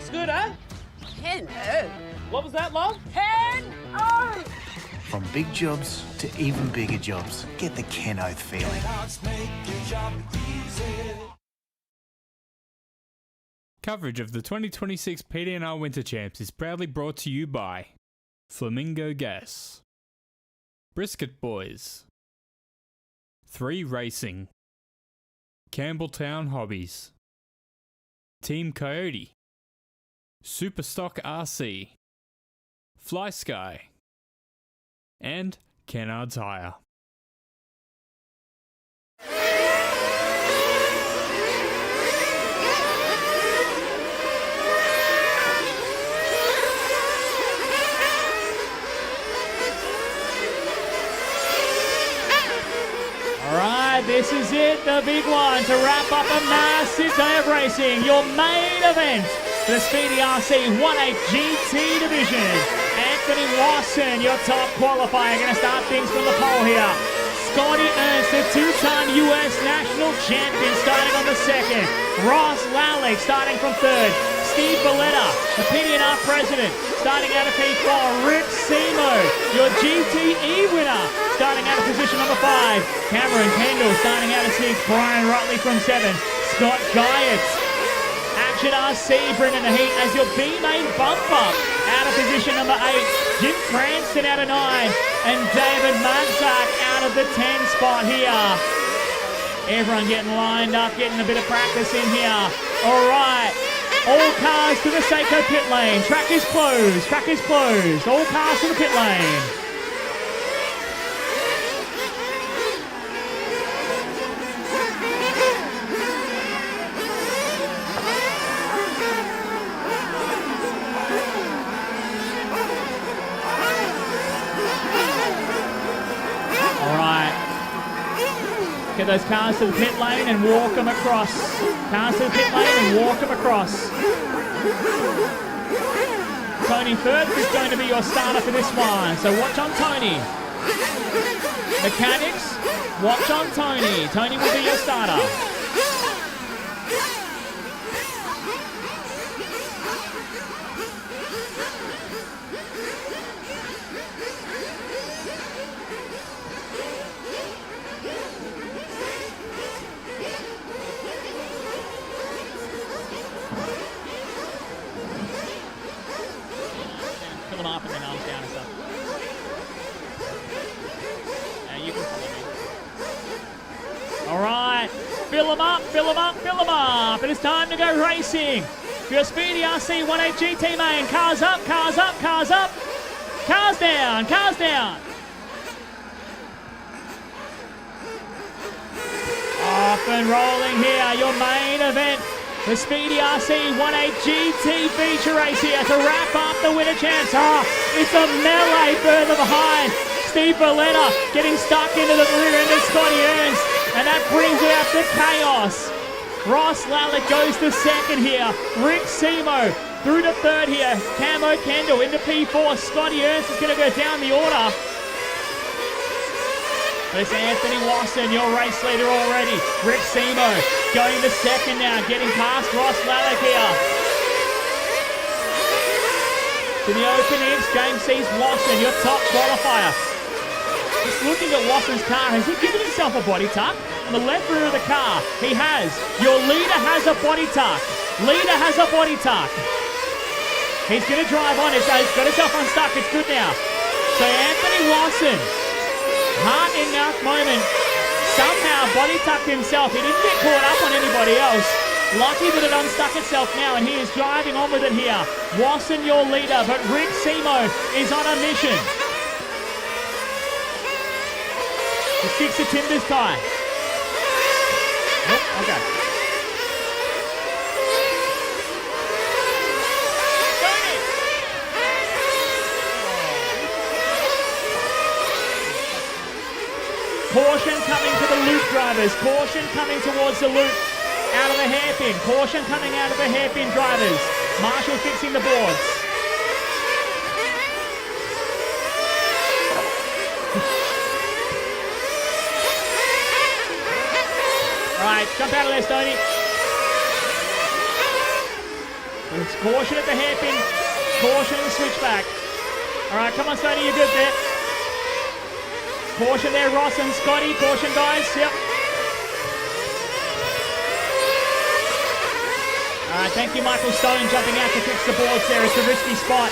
Looks good, eh? Penrith. What was that, love? Penrith. From big jobs to even bigger jobs, get the Ken Oath feeling. Coverage of the 2026 PDNR Winter Champs is proudly brought to you by Flamingo Gas, Brisket Boys, 3 Racing, Campbelltown Hobbies, Team Coyote, Superstock RC, Fly Sky, and Kennard's Hire. Alright, this is it, the big one to wrap up a massive day of racing. Your main event, the Speedy RC 1/8 GT division. Anthony Watson, your top qualifier, going to start things from the pole here. Scotty Ernst, the 2-time US national champion, starting on the second. Ross Lalick starting from third. Steve Valletta, the PDNR president, starting out of P4. Rick Simo, your GTE winner, starting out of position number 5. Cameron Kendall starting out of 6. Brian Rutley from 7. Scott Guyett, Action RC bringing the heat as your B-main bump up out of position number 8. Jim Cranston out of 9. And David Manzak out of the 10 spot here. Everyone getting lined up, getting a bit of practice in here. All right. All cars to the Seiko pit lane. Track is closed. Track is closed. All cars to the pit lane. All right. Get those cars to the pit lane and walk them across. Cars to the pit lane and walk them across. Tony Firth is going to be your starter for this one, so watch on Tony. Mechanics, watch on Tony. Tony will be your starter. Fill them up and then arms down and stuff. You can follow me. All right, fill them up, fill them up, fill them up. It is time to go racing. For your Speedy RC 1/8 GT main. Cars up, cars up, cars up. Cars down, cars down. Off and rolling here, your main event. The Speedy RC 1/8 GT feature race here to wrap up the winter champs. It's a melee further behind. Steve Valletta getting stuck into the rear end of Scotty Ernst, and that brings it out to chaos. Ross Lalick goes to second here. Rick Simo through to third here. Camo Kendall into P4. Scotty Ernst is going to go down the order. It's Anthony Watson, your race leader already. Rick Simo going to second now, getting past Ross Lalick here. To the openings, James sees Watson, your top qualifier. Just looking at Watson's car, has he given himself a body tuck? On the left rear of the car, he has. Your leader has a body tuck. Leader has a body tuck. He's going to drive on it, so he's got himself unstuck. It's good now. So Anthony Watson, heart in mouth moment, somehow body tucked himself. He didn't get caught up on anybody else. Lucky that it unstuck itself now, and he is driving on with it here. Watson, your leader, but Rick Simo is on a mission. The sticks of timbers tie. Nope, okay. Caution coming to the loop drivers. Caution coming towards the loop. Out of the hairpin. Caution coming out of the hairpin drivers. Marshall fixing the boards. All right, jump out of there, Stoney. It's caution at the hairpin. Caution in the switchback. All right, come on, Stoney, you're good there. Caution there, Ross and Scotty. Caution, guys. Yep. All right, thank you, Michael Stone, jumping out to fix the boards there. It's a risky spot.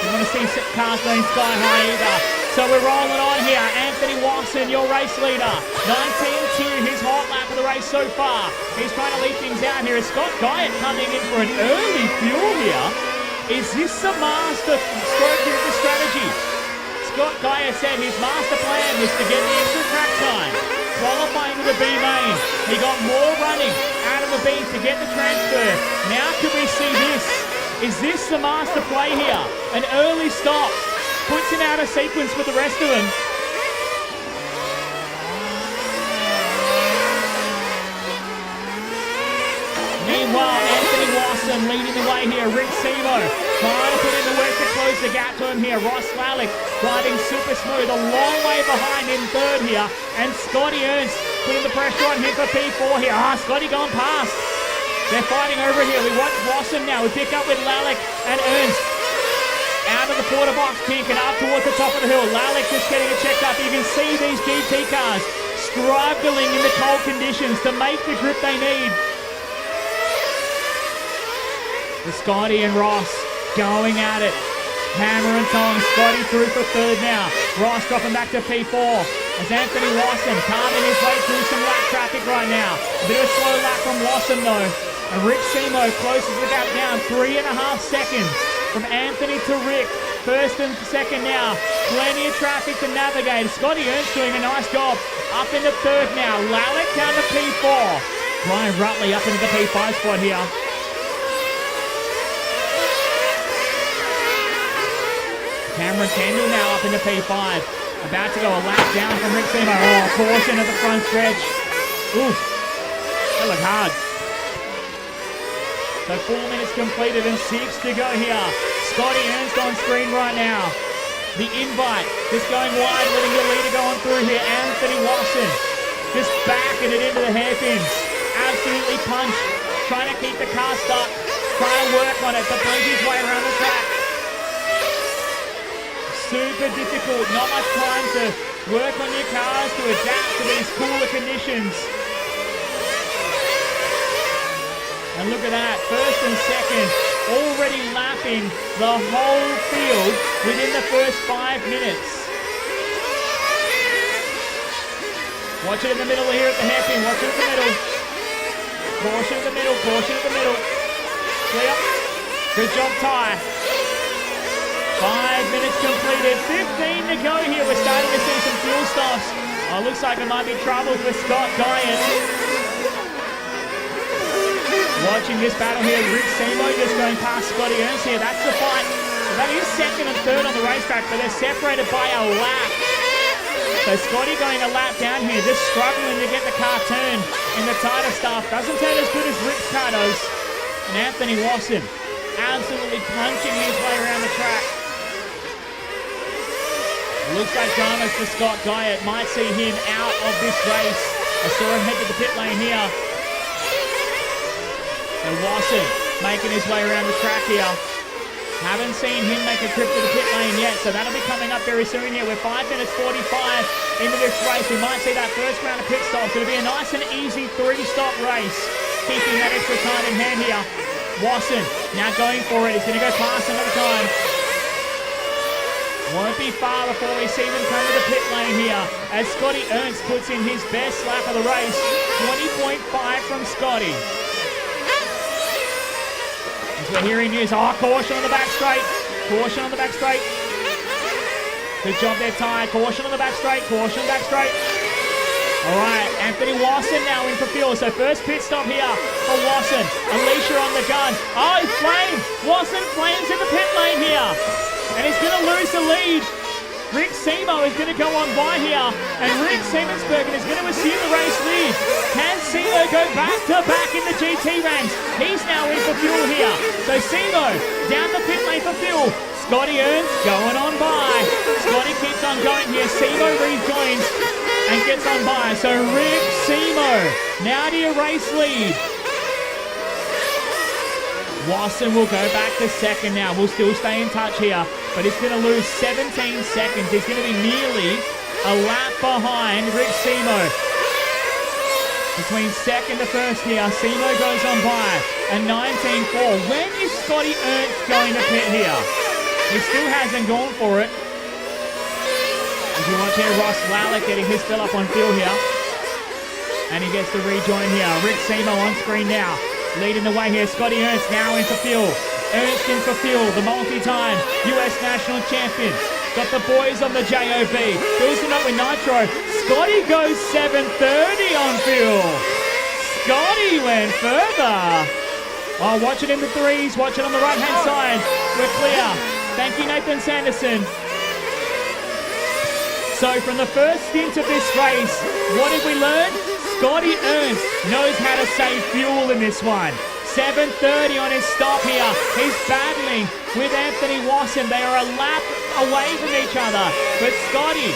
You want to see cars going sky high either. So we're rolling on here. Anthony Watson, your race leader. 19-2, his hot lap of the race so far. He's trying to lead things out here. Scott Guyett coming in for an early fuel here. Is this the master stroke here of the strategy? Scott Guyett said his master plan was to get the extra track time, qualifying to the B main. He got more running out of the B to get the transfer. Now can we see this? Is this the master play here? An early stop puts him out of sequence with the rest of them. Meanwhile, Anthony Watson leading the way here. Rick Simo trying to put in the work to close the gap to him here. Ross Lallick driving super smooth, a long way behind in third here. And Scotty Ernst putting the pressure on him for P4 here. Scotty going past. They're fighting over here. We watch Watson now. We pick up with Lallick and Ernst. Out of the quarter box, pink, and up towards the top of the hill. Lallick just getting it checked up. You can see these GT cars struggling in the cold conditions to make the grip they need. The Scotty and Ross going at it. Hammer and tong. Scotty through for third now. Ross dropping back to P4. As Anthony Watson carving his way through some lap traffic right now. A bit of a slow lap from Watson though. And Rick Simo closes the gap down 3.5 seconds from Anthony to Rick. First and second now. Plenty of traffic to navigate. Scotty Ernst doing a nice job. Up into third now. Lallick down to P4. Brian Rutley up into the P5 spot here. Cameron Kendall now up into P5. About to go a lap down from Rick Simo. Caution at the front stretch. Oof. That looked hard. So 4 minutes completed and 6 to go here. Scotty Ernst on screen right now. The invite just going wide, letting the leader go on through here. Anthony Watson just backing it into the hairpins. Absolutely punched. Trying to keep the car stuck. Trying to work on it to punch his way around the track. Super difficult. Not much time to work on your cars to adapt to these cooler conditions. And look at that, first and second, already lapping the whole field within the first 5 minutes. Watch it in the middle here at the hairpin, watch it at the middle. Caution at the middle, caution at the middle. Clear. Good job, Ty. 5 minutes completed, 15 to go here. We're starting to see some fuel stops. Looks like it might be trouble for Scott Guyett. Watching this battle here, Rick Simo just going past Scotty Ernst here. That's the fight. That is second and third on the racetrack, but they're separated by a lap. So Scotty going a lap down here, just struggling to get the car turned in the tighter stuff. Doesn't turn as good as Rick's car does. And Anthony Watson absolutely punching his way around the track. Looks like dramas for Scott Guyett. Might see him out of this race. I saw him head to the pit lane here. And Watson making his way around the track here. Haven't seen him make a trip to the pit lane yet, so that'll be coming up very soon here. We're 5 minutes 45 into this race. We might see that first round of pit stops. It'll be a nice and easy 3-stop race, keeping that extra time in hand here. Watson now going for it. He's going to go past another time. Won't be far before we see them come to the pit lane here as Scotty Ernst puts in his best lap of the race. 20.5 from Scotty. As we're hearing news, caution on the back straight. Caution on the back straight. Good job there, Ty. Caution on the back straight. Caution back straight. All right, Anthony Watson now in for fuel. So first pit stop here for Watson. Alicia on the gun. He flamed. Watson flames in the pit lane here. And he's going to lose the lead. Rick Simo is going to go on by here. And Rick Siemensbergen is going to assume the race lead. Can Simo go back to back in the GT ranks? He's now in for fuel here. So Simo down the pit lane for fuel. Scotty Ernst going on by. Scotty keeps on going here. Simo rejoins and gets on by. So Rick Simo now to your race lead. Wasson will go back to second now. We'll still stay in touch here, but he's going to lose 17 seconds. He's going to be nearly a lap behind Rick Simo. Between second to first here, Simo goes on by a 19.4. When is Scotty Ernst going to pit here? He still hasn't gone for it. As you watch here, Ross Lallick getting his fill up on field here. And he gets to rejoin here. Rick Simo on screen now. Leading the way here, Scotty Ernst now into field. Ernst in for field, the multi-time US national champion. Got the boys on the JOB. Fills it up with nitro. Scotty goes 7:30 on fuel. Scotty went further. Oh, watch it in the threes. Watch it on the right-hand side. We're clear. Thank you, Nathan Sanderson. So from the first stint of this race, what did we learn? Scotty Ernst knows how to save fuel in this one. 7:30 on his stop here. He's battling with Anthony Wasson. They are a lap away from each other. But Scotty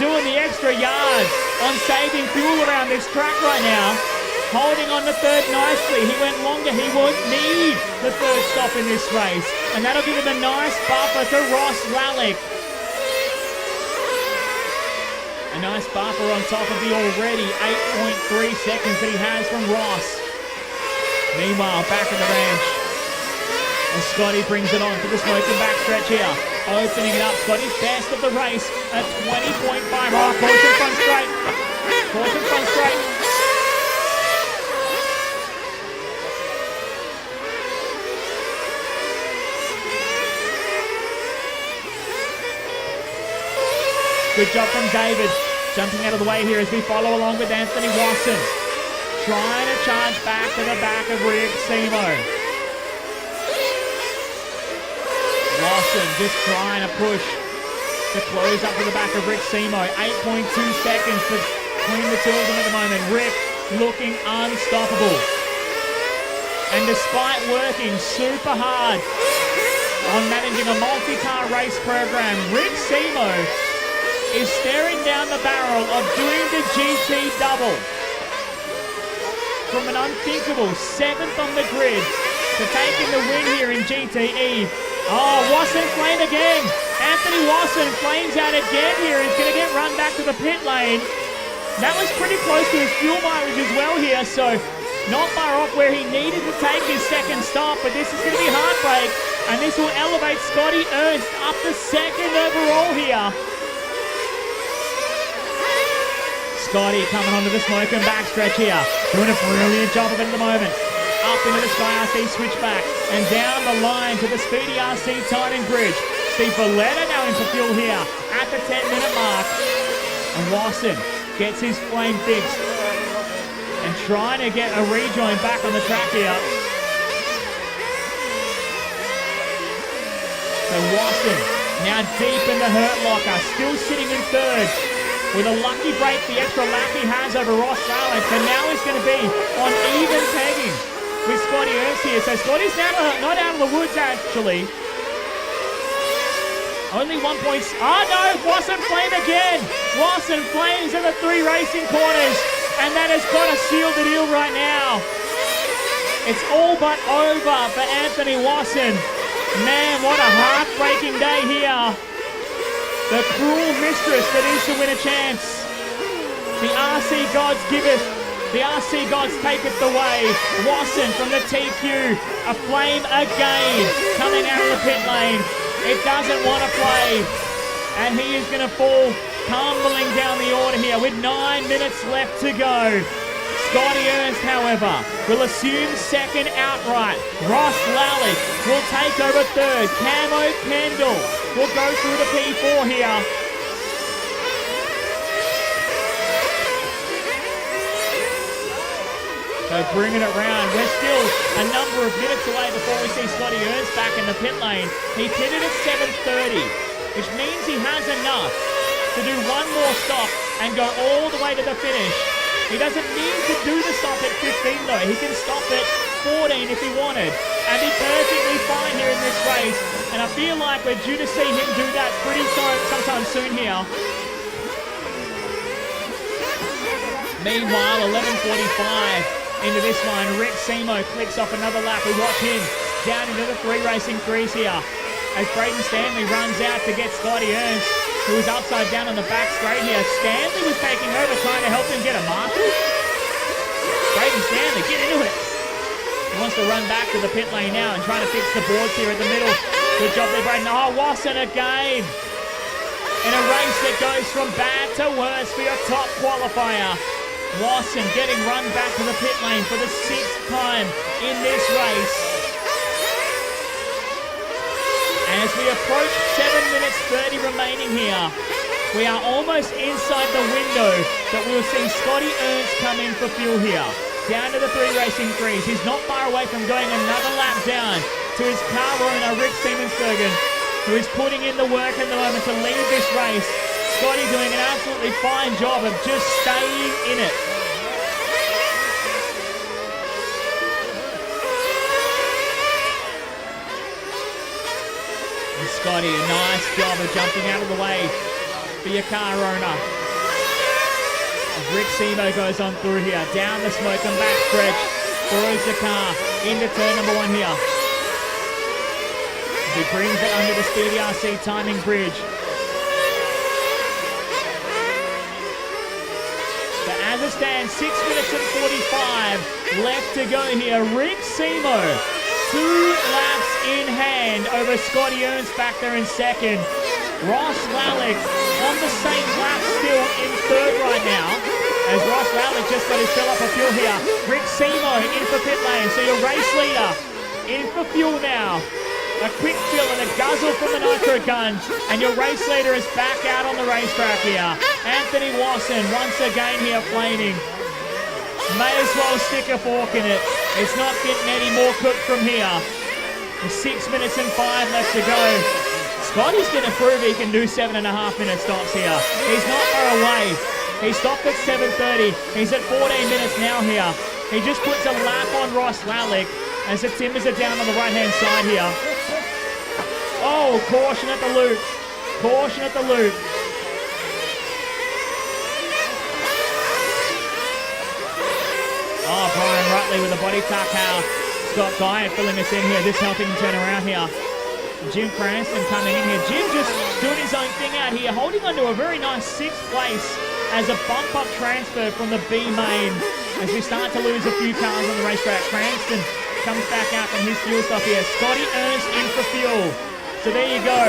doing the extra yards on saving fuel around this track right now. Holding on the third nicely. He went longer. He won't need the third stop in this race. And that'll give him a nice buffer to Ross Lallick. A nice buffer on top of the already 8.3 seconds that he has from Ross. Meanwhile, back at the ranch. And Scotty brings it on to the smoking backstretch here. Opening it up. Scotty's best of the race at 20.5. Oh, caution front straight. Caution front straight. Good job from David. Jumping out of the way here as we follow along with Anthony Wasson. Trying to charge back to the back of Rick Simo. Wasson just trying to push to close up to the back of Rick Simo. 8.2 seconds between the two of them at the moment. Rick looking unstoppable. And despite working super hard on managing a multi-car race program, Rick Simo is staring down the barrel of doing the GT double. From an unthinkable 7th on the grid to taking the win here in GTE. Oh, Wasson flame again. Anthony Wasson flames out again here. He's going to get run back to the pit lane. That was pretty close to his fuel mileage as well here, so not far off where he needed to take his second stop, but this is going to be heartbreak, and this will elevate Scotty Ernst up to second overall here. Scotty coming onto the smoking backstretch here. Doing a brilliant job of it at the moment. Up into the Sky RC switchback. And down the line to the Speedy RC Titan Bridge. Steve Valletta now in for fuel here at the 10-minute mark. And Wasson gets his flame fixed. And trying to get a rejoin back on the track here. So Wasson now deep in the hurt locker. Still sitting in third. With a lucky break, the extra lap he has over Ross Lallick, and now he's going to be on even pegging with Scotty Ernst here. So Scotty's now not out of the woods, actually. Only 1 point. Oh no, Wasson flame again. Wasson flames in the 3 racing corners, and that has got to seal the deal right now. It's all but over for Anthony Wasson. Man, what a heartbreaking day here. The cruel mistress that is to win a chance. The RC gods giveth, the RC gods taketh away. Wasson from the TQ, a flame again, coming out of the pit lane. It doesn't want to play, and he is going to fall tumbling down the order here with 9 minutes left to go. Scotty Ernst, however, will assume second outright. Ross Lallick will take over third. Camo Kendall will go through the P4 here. So bringing it round. We're still a number of minutes away before we see Scotty Ernst back in the pit lane. He pitted at 7:30, which means he has enough to do one more stop and go all the way to the finish. He doesn't need to do the stop at 15 though. He can stop at 14 if he wanted and be perfectly fine here in this race. And I feel like we're due to see him do that pretty sometime soon here. Meanwhile, 11:45 into this one. Rick Simo clicks off another lap. We watch him down into the 3 racing crease here as Braden Stanley runs out to get Scotty Ernst, who was upside down on the back straight here. Stanley was taking over, trying to help him get a marshal. Braden Stanley, get into it. He wants to run back to the pit lane now and trying to fix the boards here at the middle. Good job there, Braden. Oh, Wasson again. In a race that goes from bad to worse for your top qualifier. Wasson getting run back to the pit lane for the 6th time in this race. As we approach 7 minutes 30 remaining here, we are almost inside the window that we will see Scotty Ernst come in for fuel here. Down to the 3 racing crease. He's not far away from going another lap down to his car owner, Rick Siemensbergen, who is putting in the work at the moment to lead this race. Scotty doing an absolutely fine job of just staying in it. And Scotty, a nice job of jumping out of the way for your car owner. Rick Simo goes on through here, down the smoke and back stretch, throws the car into turn number 1 here. He brings it under the Speedy RC timing bridge. But as it stands, 6 minutes and 45 left to go here. Rick Simo, 2 laps in hand over Scotty Ernst back there in second. Ross Lallick on the same lap still in third right now, as Ross Lallick just got his fill up of fuel here. Rick Simo in for pit lane, so your race leader in for fuel now. A quick fill and a guzzle from the nitro gun, and your race leader is back out on the racetrack here. Anthony Wasson once again here flaming. May as well stick a fork in it. It's not getting any more cooked from here. 6 minutes and 5 left to go. Scotty's going to prove he can do 7.5-minute stops here. He's not far away. He stopped at 7:30. He's at 14 minutes now here. He just puts a lap on Ross Lallick as the timbers are down on the right-hand side here. Oh, caution at the loop. Caution at the loop. Oh, Brian Rutley with a body tuck. Scott Guyatt filling us in here. This helping him turn around here. Jim Cranston coming in here. Jim just doing his own thing out here, holding on to a very nice 6th place as a bump-up transfer from the B main as we start to lose a few cars on the racetrack. Cranston comes back out from his fuel stop here. Scotty Ernst in for fuel. So there you go.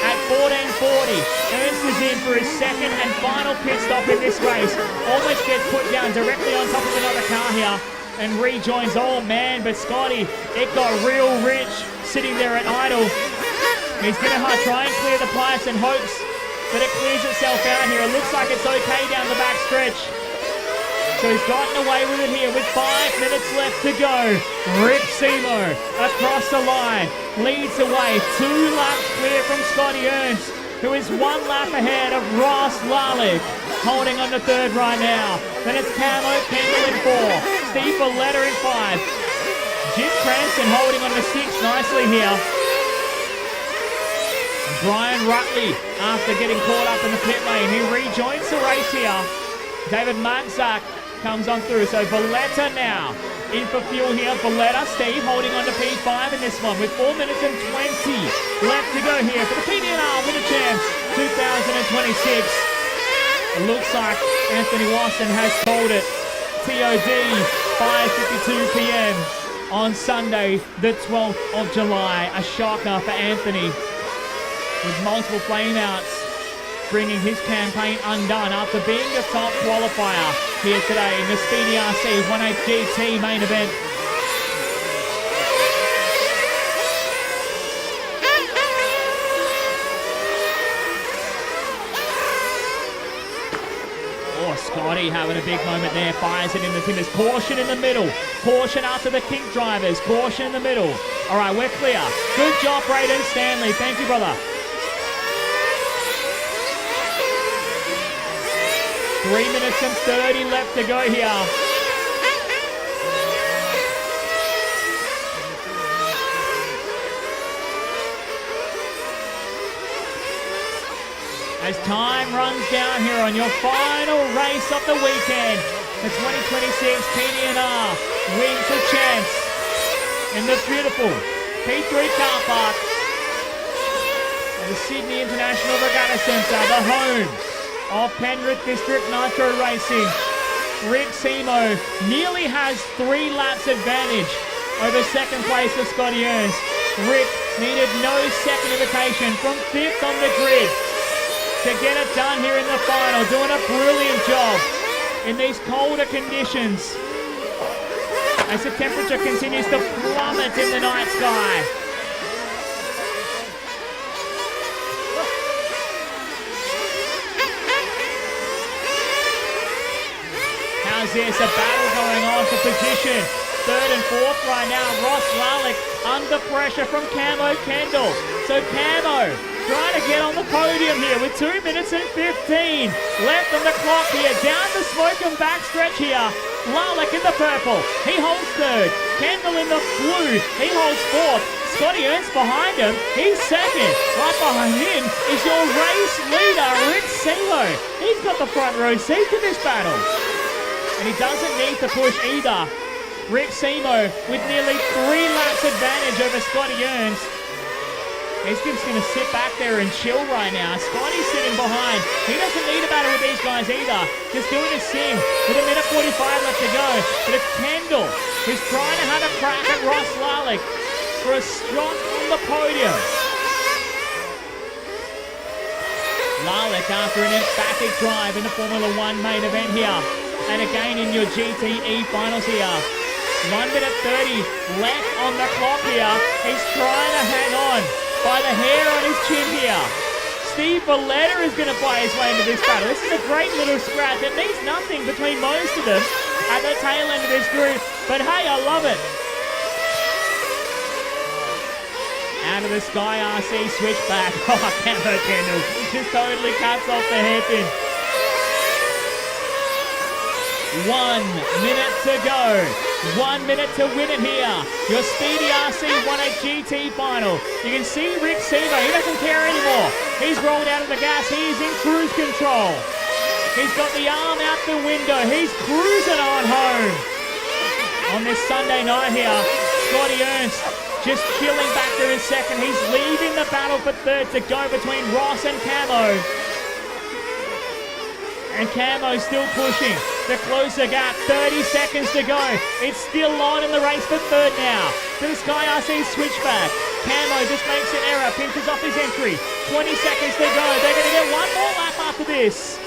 At 14:40, Ernst is in for his 2nd and final pit stop in this race. Almost gets put down directly on top of another car here and rejoins. Oh man, but Scotty, it got real rich sitting there at idle. He's going to try and clear the pipes and hopes that it clears itself out here. It looks like it's okay down the back stretch. So he's gotten away with it here with 5 minutes left to go. Rick Simo across the line, leads away. 2 laps clear from Scotty Ernst, who is 1 lap ahead of Ross Lallick, holding on to 3rd right now. Then it's Camo Kendall in 4, Steve Valletta in 5. Jim Cranston holding on to 6 nicely here. Brian Rutley, after getting caught up in the pit lane, he rejoins the race here. David Marczak comes on through. So Valletta now in for fuel here. Valletta, Steve holding on to P5 in this one with 4 minutes and 20 left to go here for the PDNR Winter Champs 2026. It looks like Anthony Wasson has called it. TOD 5:52 p.m. on Sunday the 12th of July. A shocker for Anthony with multiple flameouts, bringing his campaign undone after being the top qualifier here today in the Speedy RC 18 GT main event. Oh, Scotty having a big moment there, fires it in the timbers. Caution in the middle, caution after the kink drivers, caution in the middle. All right, we're clear. Good job, Braden Stanley. Thank you, brother. 3 minutes and 30 left to go here. As time runs down here on your final race of the weekend, The 2026 PDNR Winter Champs in the beautiful P3 car park at the Sydney International Regatta Centre, the home of Penrith District Nitro Racing. Rick Simo nearly has 3 laps advantage over second place of Scotty Ernst. Rick needed no second invitation from 5th on the grid to get it done here in the final, doing a brilliant job in these colder conditions as the temperature continues to plummet in the night sky. How's this? A battle going on for position. 3rd and 4th right now. Ross Lalick under pressure from Camo Kendall. So Camo trying to get on the podium here with 2 minutes and 15 left on the clock here. Down the smoke and backstretch here. Lalick in the purple. He holds 3rd. Kendall in the blue. He holds 4th. Scotty Ernst behind him. He's 2nd. Right behind him is your race leader, Rick Simo. He's got the front row seat to this battle. And he doesn't need to push either. Rick Simo with nearly 3 laps advantage over Scotty Ernst. He's just going to sit back there and chill right now. Scotty's sitting behind. He doesn't need a battle with these guys either. Just doing his thing with 1 minute 45 left to go. But it's Kendall who's trying to have a crack at Ross Lalick for a shot on the podium. Lalick after an emphatic drive in the Formula 1 main event here. And again in your GTE finals here. 1 minute 30 left on the clock here. He's trying to hang on by the hair on his chin here. Steve Valletta is going to buy his way into this battle. This is a great little scrap. It means nothing between most of them at the tail end of this group. But hey, I love it. Out of the Sky RC switchback. Oh, Camo Kendall just totally cuts off the hairpin. 1 minute to go. 1 minute to win it here. Your Speedy RC 1.8 GT final. You can see Rick Simo. He doesn't care anymore. He's rolled out of the gas. He's in cruise control. He's got the arm out the window. He's cruising on home. On this Sunday night here, Scotty Ernst just chilling back there in 2nd. He's leaving the battle for 3rd to go between Ross and Camo. And Camo's still pushing to close the gap. 30 seconds to go. It's still on in the race for 3rd now. To the Sky RC switchback. Camo just makes an error. Pinches off his entry. 20 seconds to go. They're going to get one more lap after this.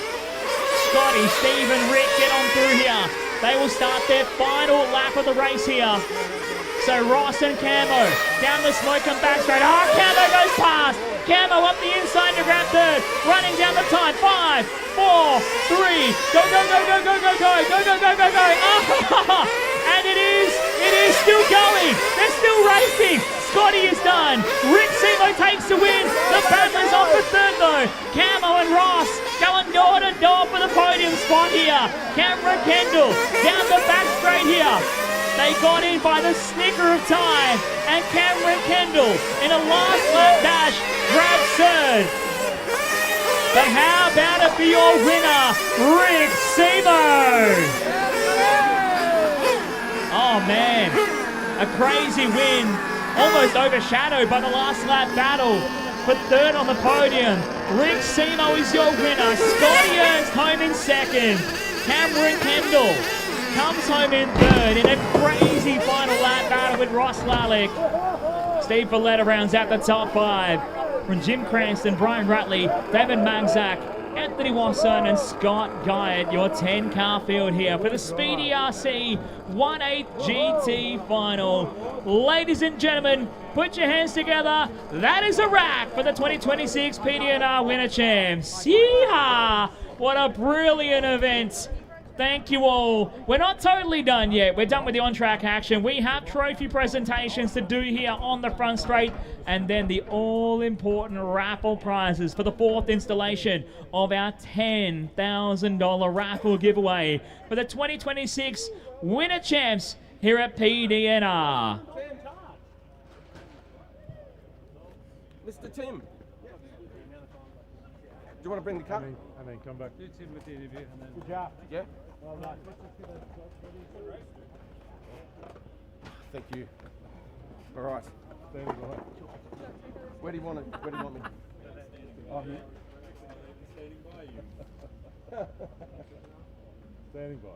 Scotty, Steve and Rick get on through here. They will start their final lap of the race here. So Ross and Camo down the smoke and back straight. Oh, Camo goes past. Camo up the inside to grab 3rd. Running down the time. 5, 4, 3. Go, go, go, go, go, go, go. Go, go, go, go, go. Oh, and it is still going. They're still racing. Scotty is done. Rick Simo takes the win. The battle is on for 3rd though. Camo and Ross going door to door for the podium spot here. Cameron Kendall down the back straight here. They got in by the snicker of time, and Cameron Kendall in a last lap dash grabs 3rd. But how about it for your winner, Rick Simo? Oh man, a crazy win, almost overshadowed by the last lap battle. For 3rd on the podium, Rick Simo is your winner. Scotty Ernst home in 2nd. Cameron Kendall comes home in 3rd in a crazy final lap battle with Ross Lalick. Steve Valletta rounds out the top 5. From Jim Cranston, Brian Rutley, David Magzak, Anthony Wasson and Scott Guyot, your 10-car field here for the Speedy RC 1.8 GT final. Ladies and gentlemen, put your hands together. That is a wrap for the 2026 PDNR Winter Champs. Yeehaw! What a brilliant event. Thank you all. We're not totally done yet. We're done with the on-track action. We have trophy presentations to do here on the front straight, and then the all-important raffle prizes for the 4th installation of our $10,000 raffle giveaway for the 2026 Winter Champs here at PDNR. Mr. Tim. you want to bring the cup? And then come back. Good job. Yeah? Well done. Thank you. All right. Where do you want it? Where do you want me? Oh, here. Standing by you. Standing by.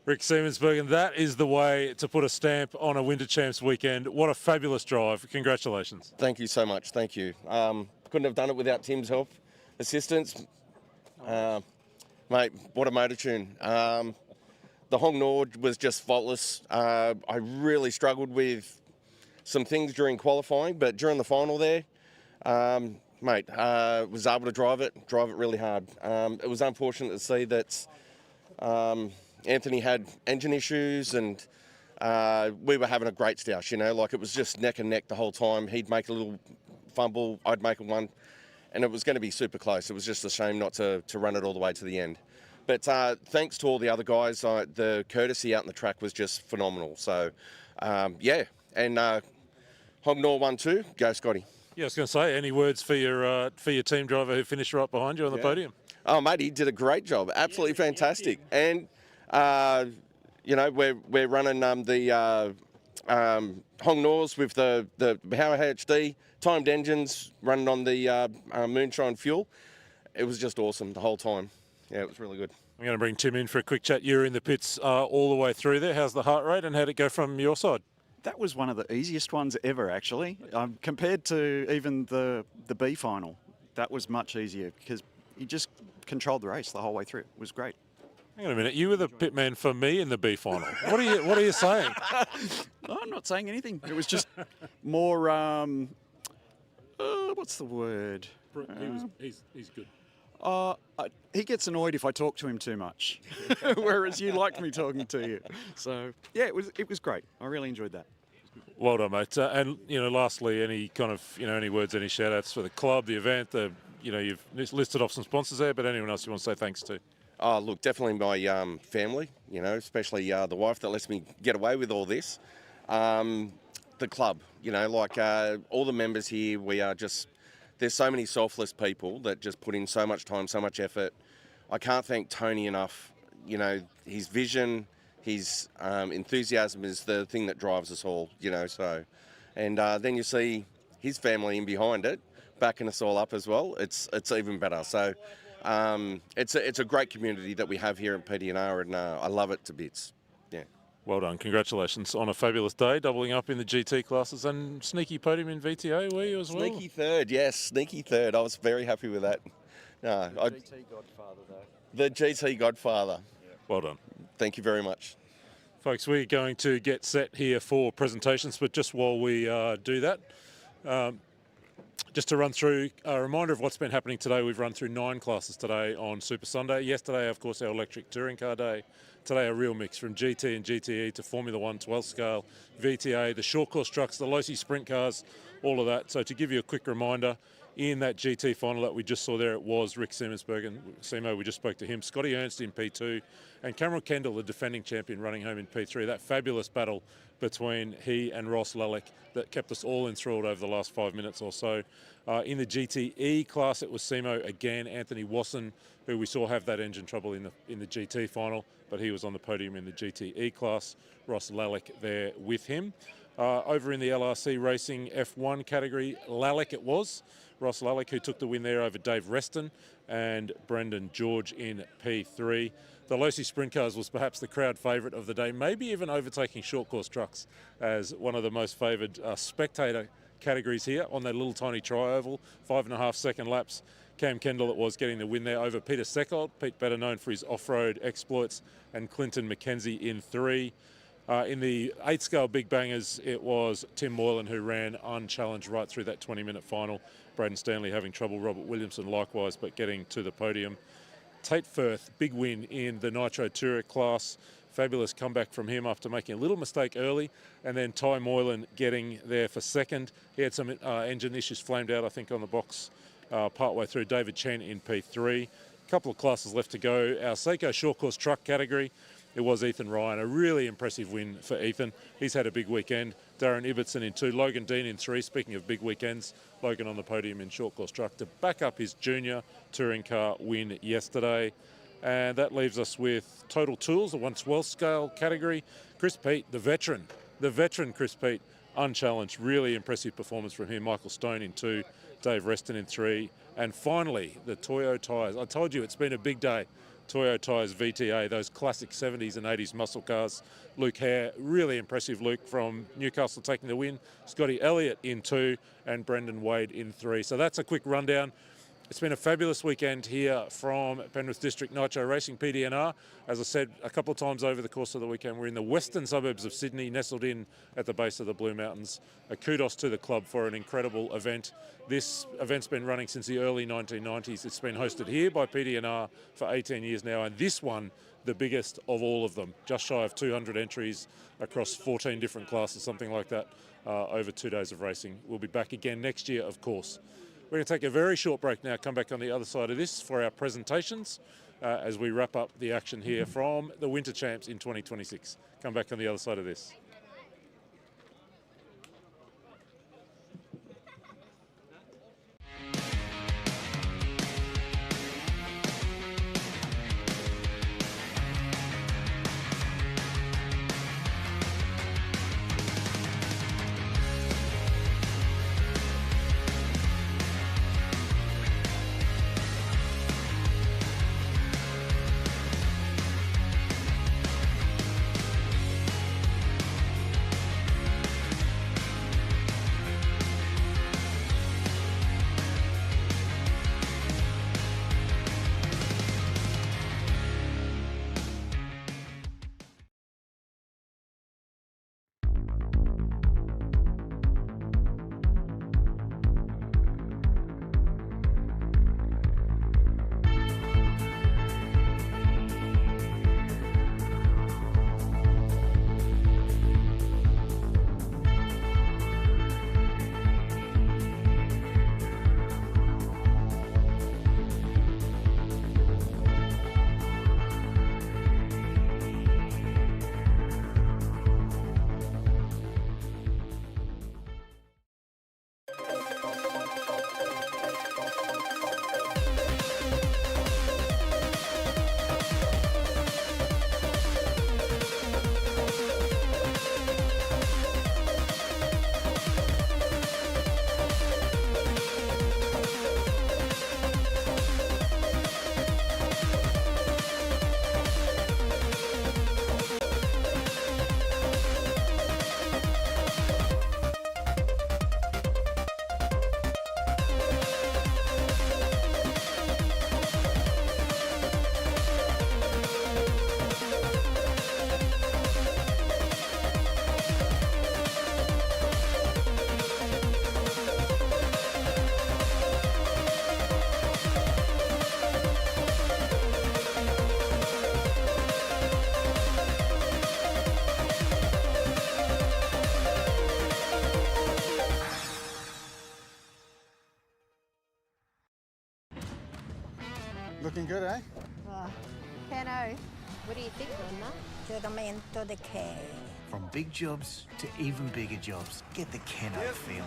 Rick Siemensberg, and that is the way to put a stamp on a Winter Champs weekend. What a fabulous drive. Congratulations. Thank you so much. Thank you. Couldn't have done it without Tim's help, assistance. Mate, what a motor tune. The Hong Nord was just faultless. I really struggled with some things during qualifying, but during the final there, mate, was able to drive it really hard. It was unfortunate to see that Anthony had engine issues, and we were having a great stoush, you know, like it was just neck and neck the whole time. He'd make a little fumble, I'd make a one, and it was going to be super close. It was just a shame not to run it all the way to the end. But thanks to all the other guys, the courtesy out on the track was just phenomenal. So, yeah, and Hong Nor 1-2, go Scotty. Yeah, I was going to say, any words for your team driver who finished right behind you on the podium? Oh, mate, he did a great job. Absolutely fantastic. And, you know, we're running the Hong Nors with the Power HD, timed engines, running on the Moonshine fuel. It was just awesome the whole time. Yeah, it was really good. I'm going to bring Tim in for a quick chat. You're in the pits all the way through there. How's the heart rate and how'd it go from your side? That was one of the easiest ones ever, actually. Compared to even the B final, that was much easier because he just controlled the race the whole way through. It was great. Hang on a minute. You were the pit man for me in the B final. What are you saying? No, I'm not saying anything. It was just more. What's the word? He's good. He gets annoyed if I talk to him too much, whereas you liked me talking to you. So yeah, it was great. I really enjoyed that. Well done, mate. And you know, lastly, any kind of any words, any shout outs for the club, the event? You've listed off some sponsors there, but anyone else you want to say thanks to? Oh, look, definitely my family. You know, especially the wife that lets me get away with all this. The club. You know, like all the members here, we are just. There's so many selfless people that just put in so much time, so much effort. I can't thank Tony enough. You know, his vision, his enthusiasm is the thing that drives us all, you know, so. And then you see his family in behind it, backing us all up as well. It's even better. So it's a great community that we have here at PDNR, and I love it to bits. Yeah. Well done. Congratulations on a fabulous day, doubling up in the GT classes and sneaky podium in VTA, were you as well? Sneaky third, yes, sneaky third. I was very happy with that. No, GT Godfather, though. The GT Godfather. Yeah. Well done. Thank you very much. Folks, we're going to get set here for presentations, but just while we do that, just to run through a reminder of what's been happening today. We've run through 9 classes today on Super Sunday. Yesterday, of course, our electric touring car day. Today, a real mix from GT and GTE to Formula 1, 12th scale, VTA, the short course trucks, the Losi sprint cars, all of that. So to give you a quick reminder, in that GT final that we just saw there, it was Rick Siemensberg and Simo, we just spoke to him, Scotty Ernst in P2, and Cameron Kendall, the defending champion, running home in P3. That fabulous battle between he and Ross Lalick that kept us all enthralled over the last 5 minutes or so. In the GTE class, it was Simo again, Anthony Wasson, who we saw have that engine trouble in the GT final, but he was on the podium in the GTE class. Ross Lalick there with him. Over in the LRC Racing F1 category, Lalick it was. Ross Lalick, who took the win there over Dave Reston and Brendan George in P3. The Losi Sprint Cars was perhaps the crowd favourite of the day, maybe even overtaking short course trucks as one of the most favoured spectator categories here on that little tiny tri-oval, 5.5 second laps. Cam Kendall it was getting the win there over Peter Seckold, Pete better known for his off-road exploits, and Clinton McKenzie in 3. In the 8 scale big bangers, it was Tim Moylan who ran unchallenged right through that 20-minute final. Braden Stanley having trouble, Robert Williamson likewise, but getting to the podium. Tate Firth, big win in the Nitro Tourer class. Fabulous comeback from him after making a little mistake early, and then Ty Moylan getting there for second. He had some engine issues flamed out, I think, on the box partway through. David Chen in P3. A couple of classes left to go. Our Seiko short course truck category. it was Ethan Ryan. A really impressive win for Ethan. He's had a big weekend. Darren Ibbotson in 2, Logan Dean in 3. Speaking of big weekends, Logan on the podium in short course truck to back up his junior touring car win yesterday. And that leaves us with Total Tools, the once well scale category. Chris Peat, the veteran Chris Peat, unchallenged. Really impressive performance from him. Michael Stone in 2, Dave Reston in 3. And finally, the Toyo Tyres. I told you it's been a big day. Toyo Tyres VTA, those classic 70s and 80s muscle cars. Luke Hare, really impressive Luke from Newcastle taking the win. Scotty Elliott in 2 and Brendan Wade in 3. So that's a quick rundown. It's been a fabulous weekend here from Penrith District Nitro Racing, PDNR. As I said a couple of times over the course of the weekend, we're in the western suburbs of Sydney, nestled in at the base of the Blue Mountains. A kudos to the club for an incredible event. This event's been running since the early 1990s. It's been hosted here by PDNR for 18 years now, and this one, the biggest of all of them, just shy of 200 entries across 14 different classes, something like that, over 2 days of racing. We'll be back again next year, of course. We're going to take a very short break now, come back on the other side of this for our presentations as we wrap up the action here from the Winter Champs in 2026. Come back on the other side of this. Looking good, eh? Cano, what do you think, Ronna? Giudamento de che. From big jobs to even bigger jobs, get the Keno feeling.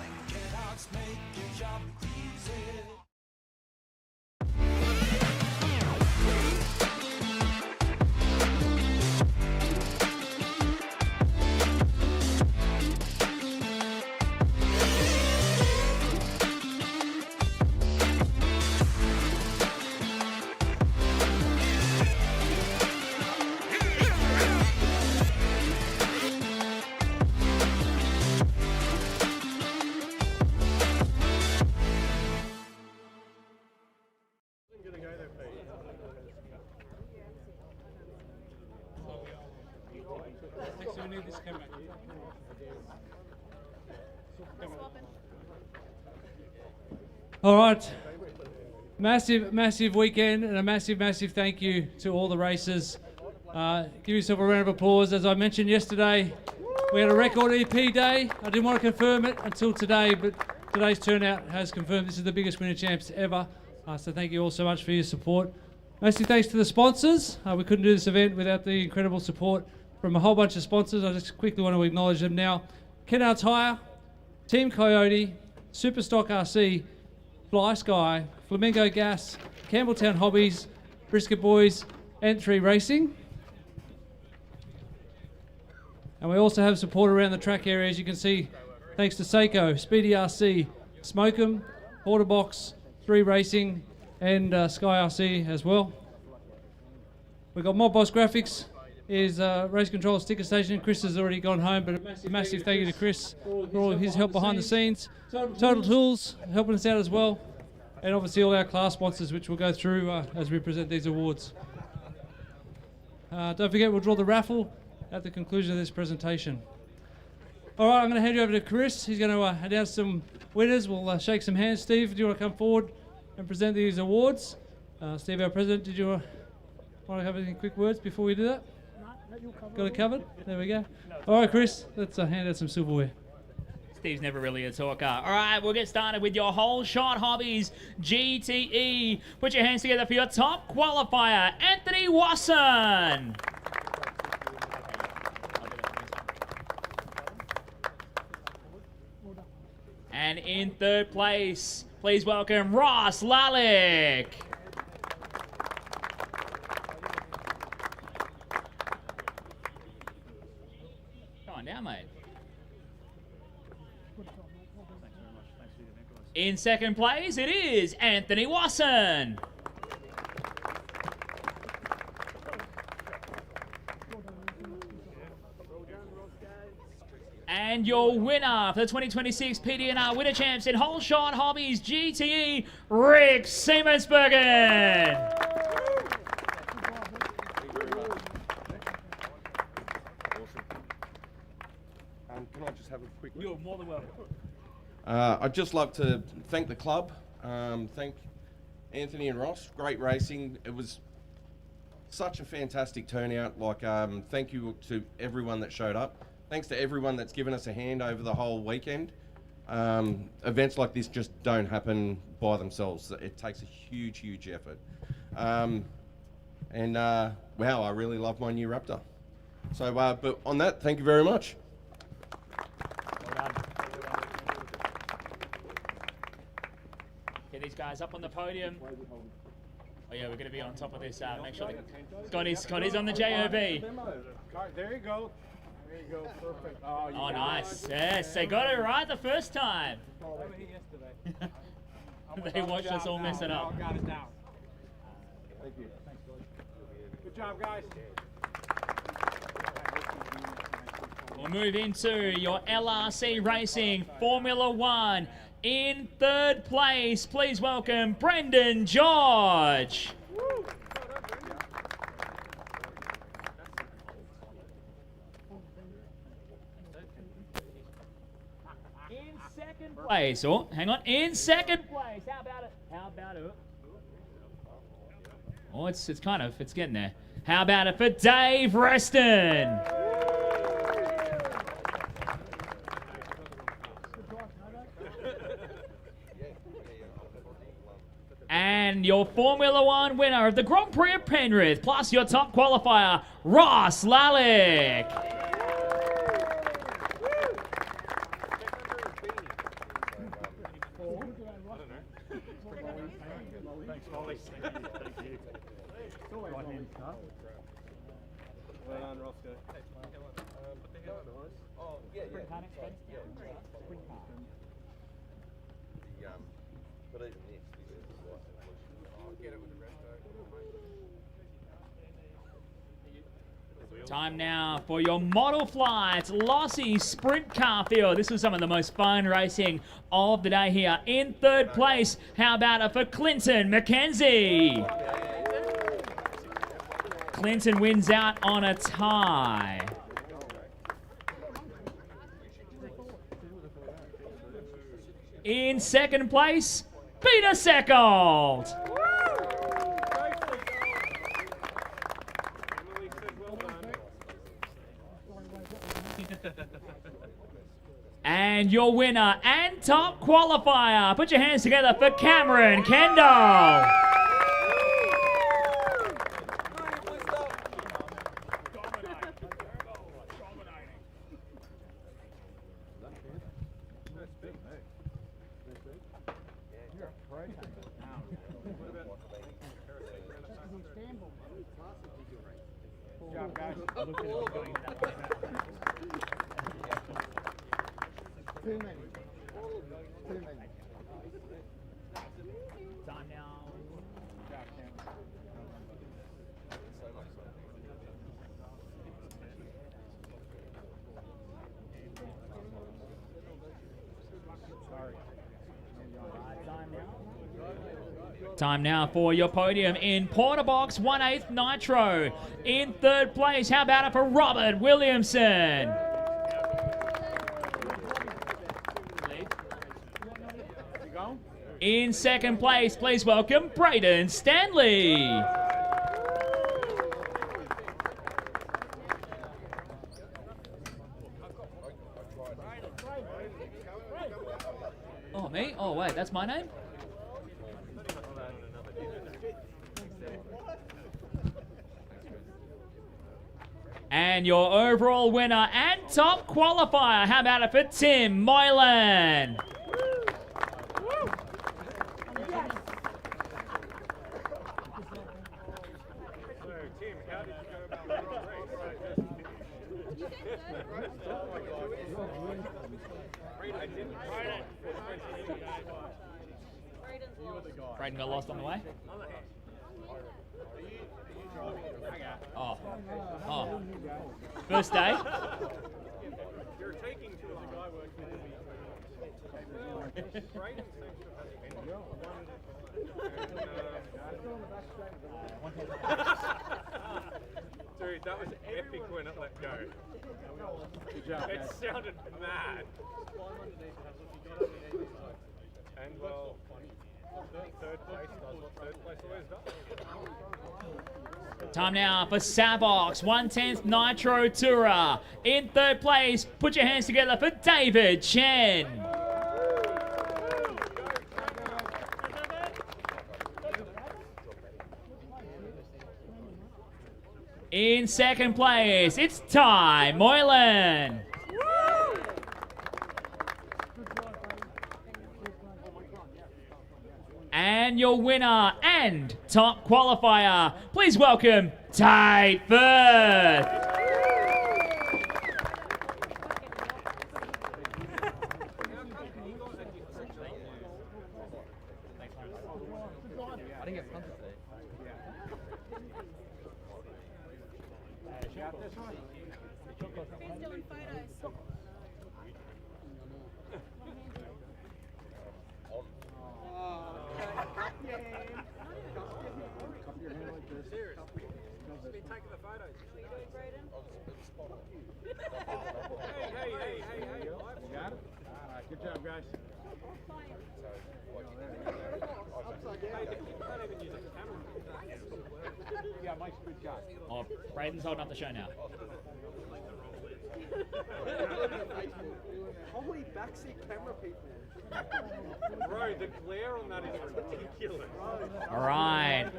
All right. Massive weekend and a massive thank you to all the racers. Give yourself a round of applause. As I mentioned yesterday, we had a record EP day. I didn't want to confirm it until today, but today's turnout has confirmed this is the biggest Winter Champs ever. So thank you all so much for your support. Massive thanks to the sponsors. We couldn't do this event without the incredible support from a whole bunch of sponsors. I just quickly want to acknowledge them now. Kennard Tyre, Team Coyote, Superstock RC, Fly Sky, Flamingo Gas, Campbelltown Hobbies, Brisket Boys, and 3 Racing. And we also have support around the track area, as you can see, thanks to Seiko, Speedy RC, Smokem, Porterbox, 3 Racing, and Sky RC as well. We've got Mob Boss Graphics, is Race Control Sticker Station. Chris has already gone home, but a massive thank you to Chris for all of his help behind the scenes. Total Tools helping us out as well. And obviously all our class sponsors, which we'll go through as we present these awards. Don't forget, we'll draw the raffle at the conclusion of this presentation. All right, I'm going to hand you over to Chris. He's going to announce some winners. We'll shake some hands. Steve, do you want to come forward and present these awards? Steve, our president, did you want to have any quick words before we do that? Got it covered? There we go. All right, Chris, let's hand out some silverware. Steve's never really a talker. All right, we'll get started with your Whole Shot Hobbies GTE. Put your hands together for your top qualifier, Anthony Wasson. And in third place, please welcome Ross Lalick. Come on down, mate. In second place, it is Anthony Wasson. And your winner for the 2026 PDNR Winter Champs in Whole Shot Hobbies GTE, Rick Siemensbergen. Can I just have a quick... You're more than welcome. I'd just like to thank the club, thank Anthony and Ross. Great racing. It was such a fantastic turnout. Thank you to everyone that showed up. Thanks to everyone that's given us a hand over the whole weekend. Events like this just don't happen by themselves. It takes a huge effort. Wow, I really love my new Raptor. So, but on that, thank you very much. Get these guys up on the podium. Oh yeah, we're going to be on top of this. Make sure Scotty's on the JOB. There you go. There you go, perfect. Oh, nice. Yes, they got it right the first time. They watched us all mess it up. Got it down. Thank you. Good job, guys. We'll move into your LRC Racing Formula 1. In third place, please welcome Brendan George. In second place, in second place, how about it? Oh, it's getting there. How about it for Dave Reston? And your Formula 1 winner of the Grand Prix of Penrith, plus your top qualifier, Ross Lalick. Time now for your Model Flights Lossy Sprint Car Field. This was some of the most fun racing of the day here. In third place, how about it for Clinton McKenzie? Clinton wins out on a tie. In second place, Peter Seckold. And your winner and top qualifier, put your hands together for Cameron Kendall. job, guys. Too many. Too many. Time now. Time now for your podium in Porter Box 1/8 Nitro. In third place, how about it for Robert Williamson? In second place, please welcome Braden Stanley. Oh, me? Oh, wait, that's my name? And your overall winner and top qualifier, how about it for Tim Moylan? Braden got lost on the way? Oh. Oh. First day? You're taking to the guy working Dude, that was epic when it let go. Good job, it sounded mad. And well, third place does what third place always does. Time now for Savox 1/10 Nitro Tourer. In third place, put your hands together for David Chen. In second place, it's Ty Moylan. And your winner and top qualifier, please welcome Tate Firth. I didn't get punted today. Got this one? Who's doing photos? Good job, guys. Yeah, Mike's a good guy. Oh, Braden's holding up the show now. Holy backseat camera people. Bro, the glare on that is ridiculous. All right.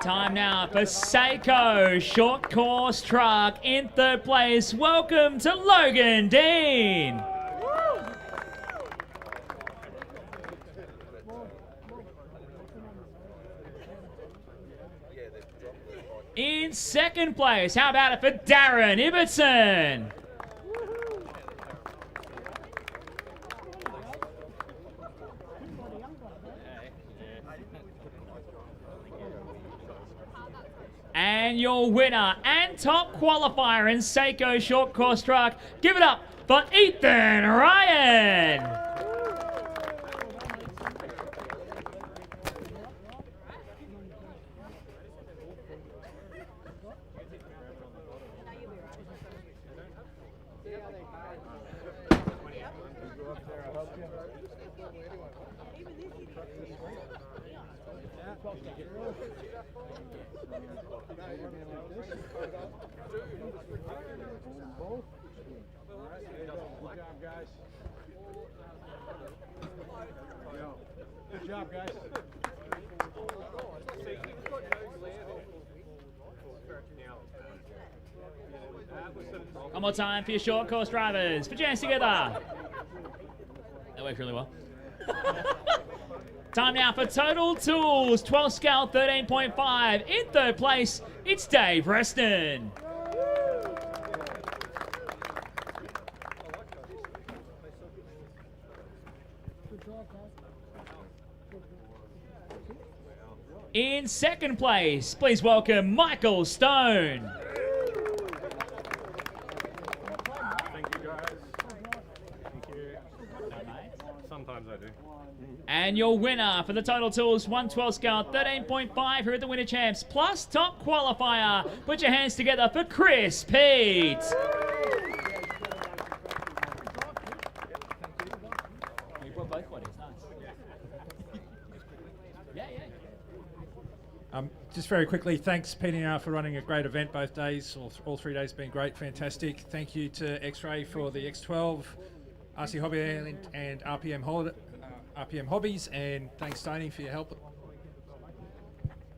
Time now for Seiko Short Course Truck. In third place, welcome to Logan Dean. In second place, how about it for Darren Ibbotson? And your winner and top qualifier in Seiko Short Course Truck, give it up for Ethan Ryan. Good job, guys. One more time for your short course drivers. Put your hands together. That worked really well. Time now for Total Tools, 12 scale 13.5. In third place, it's Dave Reston. In second place, please welcome Michael Stone. Thank you, guys. Thank you. Sometimes I do. And your winner for the Total Tools 112 scale 13.5 here at the Winter Champs plus top qualifier. Put your hands together for Chris Pete. You brought both bodies, nice. Yeah. Just very quickly, thanks PDNR for running a great event both days. All 3 days been great, fantastic. Thank you to X-Ray for the X12, RC Hobby and RPM Hobbies, and thanks Stoney for your help.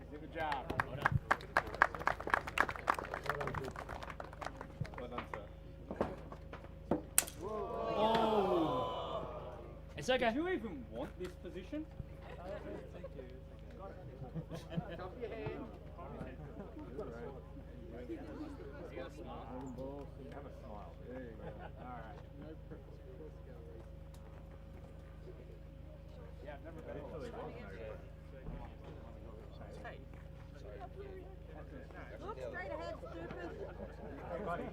Good job. Well done. Well done, sir. Oh. It's okay. Did you even want this position? Thank you. Top your hand. You got a smile. Have a smile. There you go. All right. Yeah, I've never been to Italy. Look straight ahead, stupid. Hey, buddy.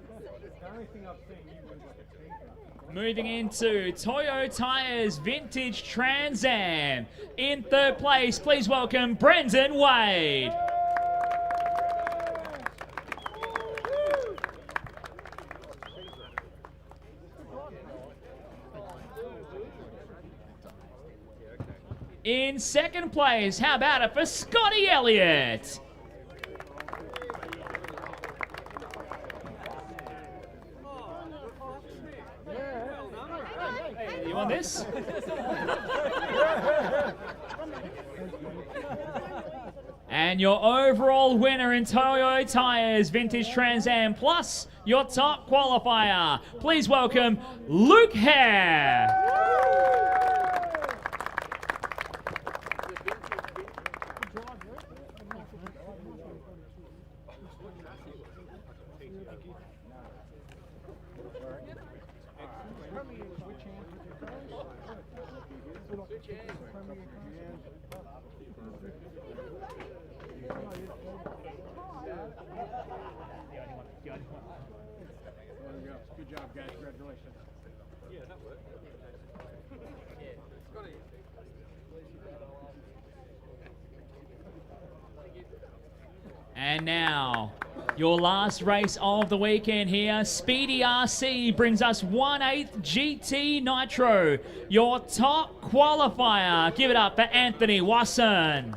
The only thing I've seen you move like a cheetah. Moving into Toyo Tires Vintage Trans Am. In third place, please welcome Brendan Wade. In second place, how about it for Scotty Elliott? You want this? And your overall winner in Toyo Tires Vintage Trans Am plus your top qualifier. Please welcome Luke Hare. Good job, guys. Congratulations. Yeah, that worked. And now, your last race of the weekend here. Speedy RC brings us 1/8 GT Nitro. Your top qualifier. Give it up for Anthony Wasson.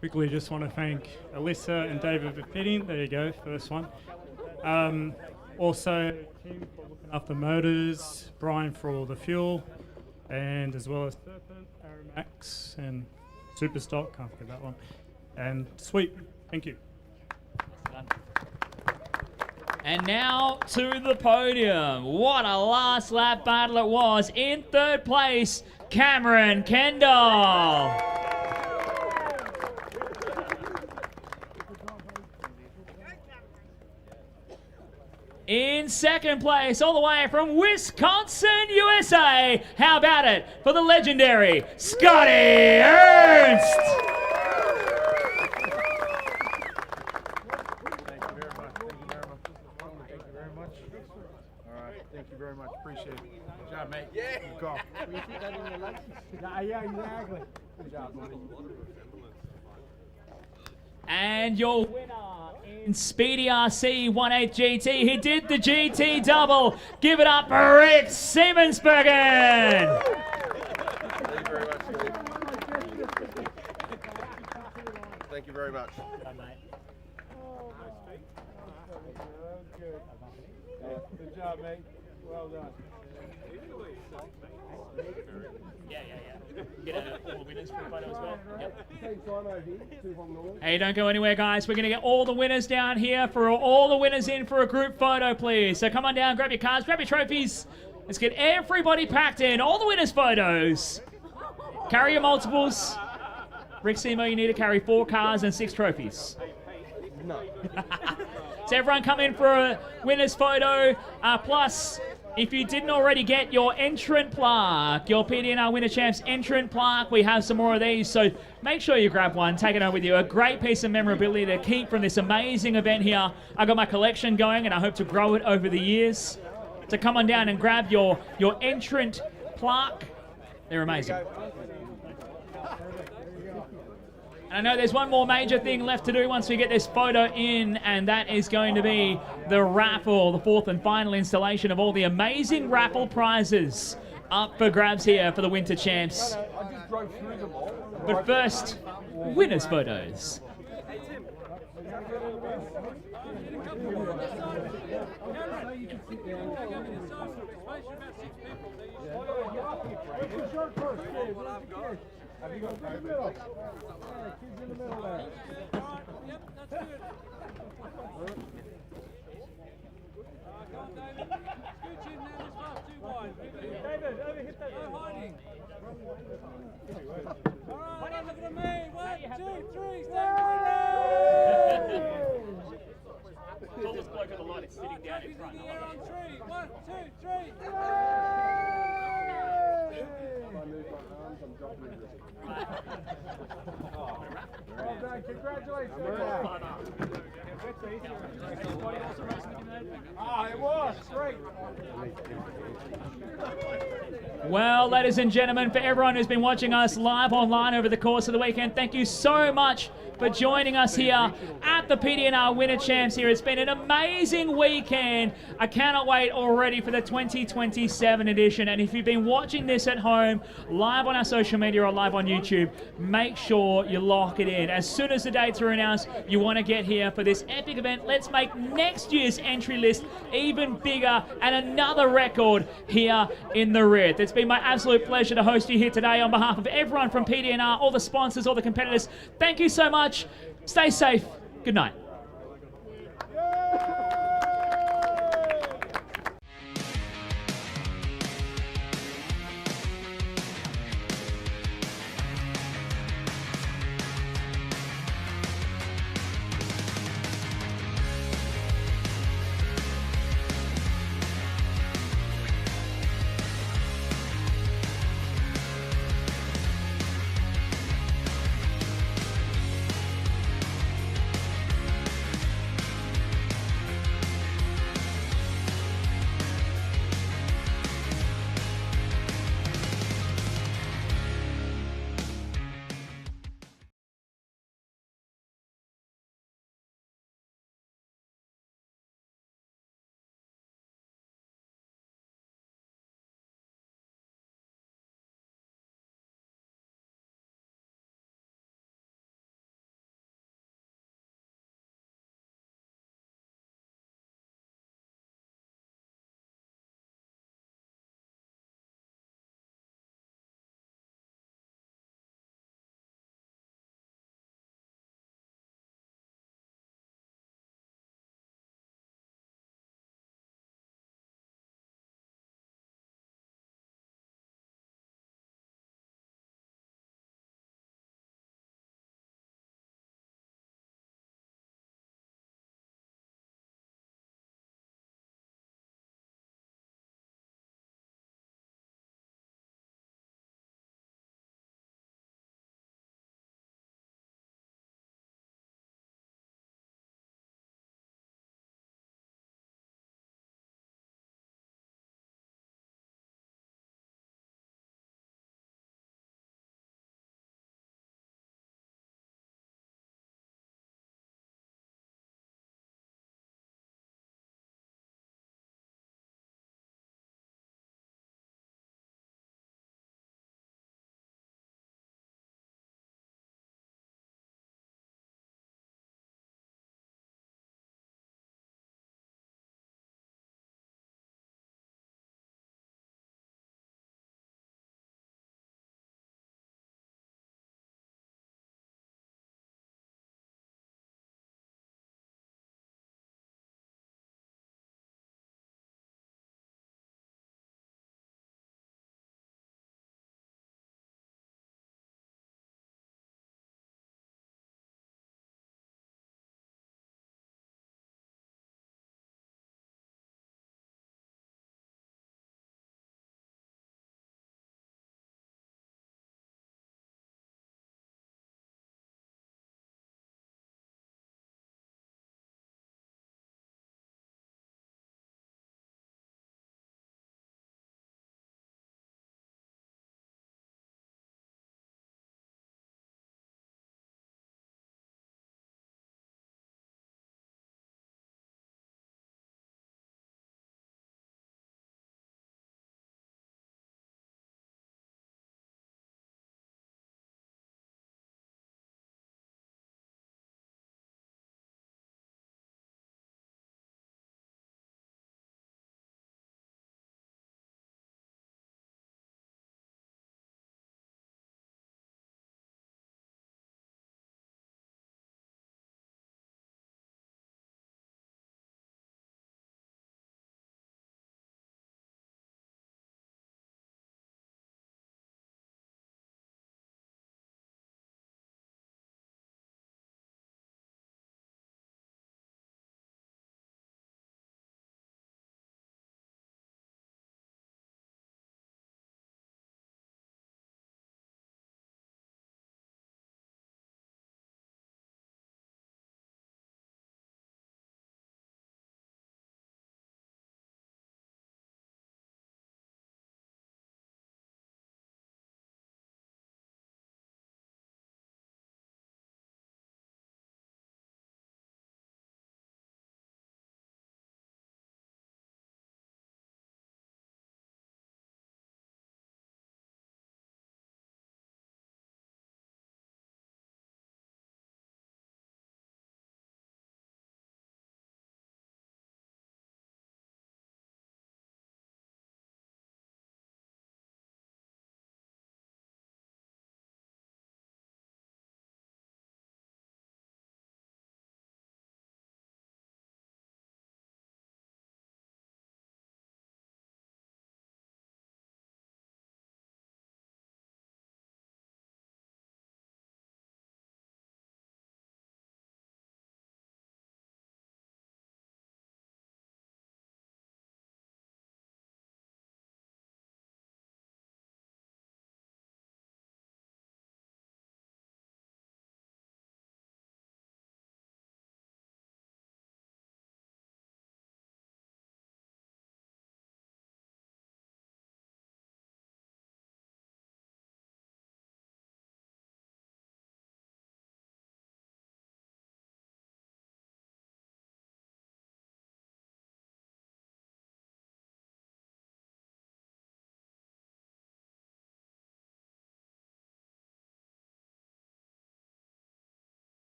Quickly, just want to thank Alyssa and David for fitting. There you go, first one. Also, Tim for looking after motors, Brian for all the fuel, and as well as Serpent, Aramax, and Superstock. Can't forget that one. And Sweet, thank you. And now to the podium. What a last lap battle it was. In third place, Cameron Kendall. In second place, all the way from Wisconsin, USA. How about it for the legendary Scotty Ernst? Thank you very much. Appreciate it. Good job, mate. Yeah. Good call. Will you put that in your lunch? Yeah, exactly. Good job, buddy. And your winner in Speedy RC 1/8 GT. He did the GT double. Give it up for Rick Siemensbergen. Thank you very much, Steve. Thank you very much. Good job, mate. Well done. Get all the winners for the photo as well. Yep. Hey, don't go anywhere, guys. We're going to get all the winners down here for all the winners in for a group photo, please. So come on down, grab your cards, grab your trophies. Let's get everybody packed in. All the winners' photos. Carry your multiples. Rick Simo, you need to carry 4 cars and 6 trophies. No. So everyone come in for a winner's photo, plus If you didn't already get your entrant plaque, your PDNR Winter Champs entrant plaque, we have some more of these, so make sure you grab one, take it home with you. A great piece of memorability to keep from this amazing event here. I got my collection going and I hope to grow it over the years. So come on down and grab your entrant plaque. They're amazing. And I know there's one more major thing left to do once we get this photo in, and that is going to be the raffle, the fourth and final installation of all the amazing raffle prizes up for grabs here for the Winter Champs. But first, winners' photos. Have you got kids in the middle? Yeah, kids in the middle there. Yep, that's good. Come on, David. Scooch in now, this fast too wide. David, over hit that. No hiding. All right, look at me. 1, 2, 3, stand ready. Tallest bloke on the line is sitting down in front. In the air on 3. 1, 2, 3. Well done, congratulations. It was great. Well, ladies and gentlemen, for everyone who's been watching us live online over the course of the weekend, thank you so much for joining us here at the PDNR Winter Champs here. It's been an amazing weekend. I cannot wait already for the 2027 edition. And if you've been watching this at home, live on our social media or live on YouTube, make sure you lock it in. As soon as the dates are announced, you want to get here for this epic event. Let's make next year's entry list even bigger and another record here in the Red. It's been my absolute pleasure to host you here today on behalf of everyone from PDNR, all the sponsors, all the competitors. Thank you so much. Stay safe. Good night.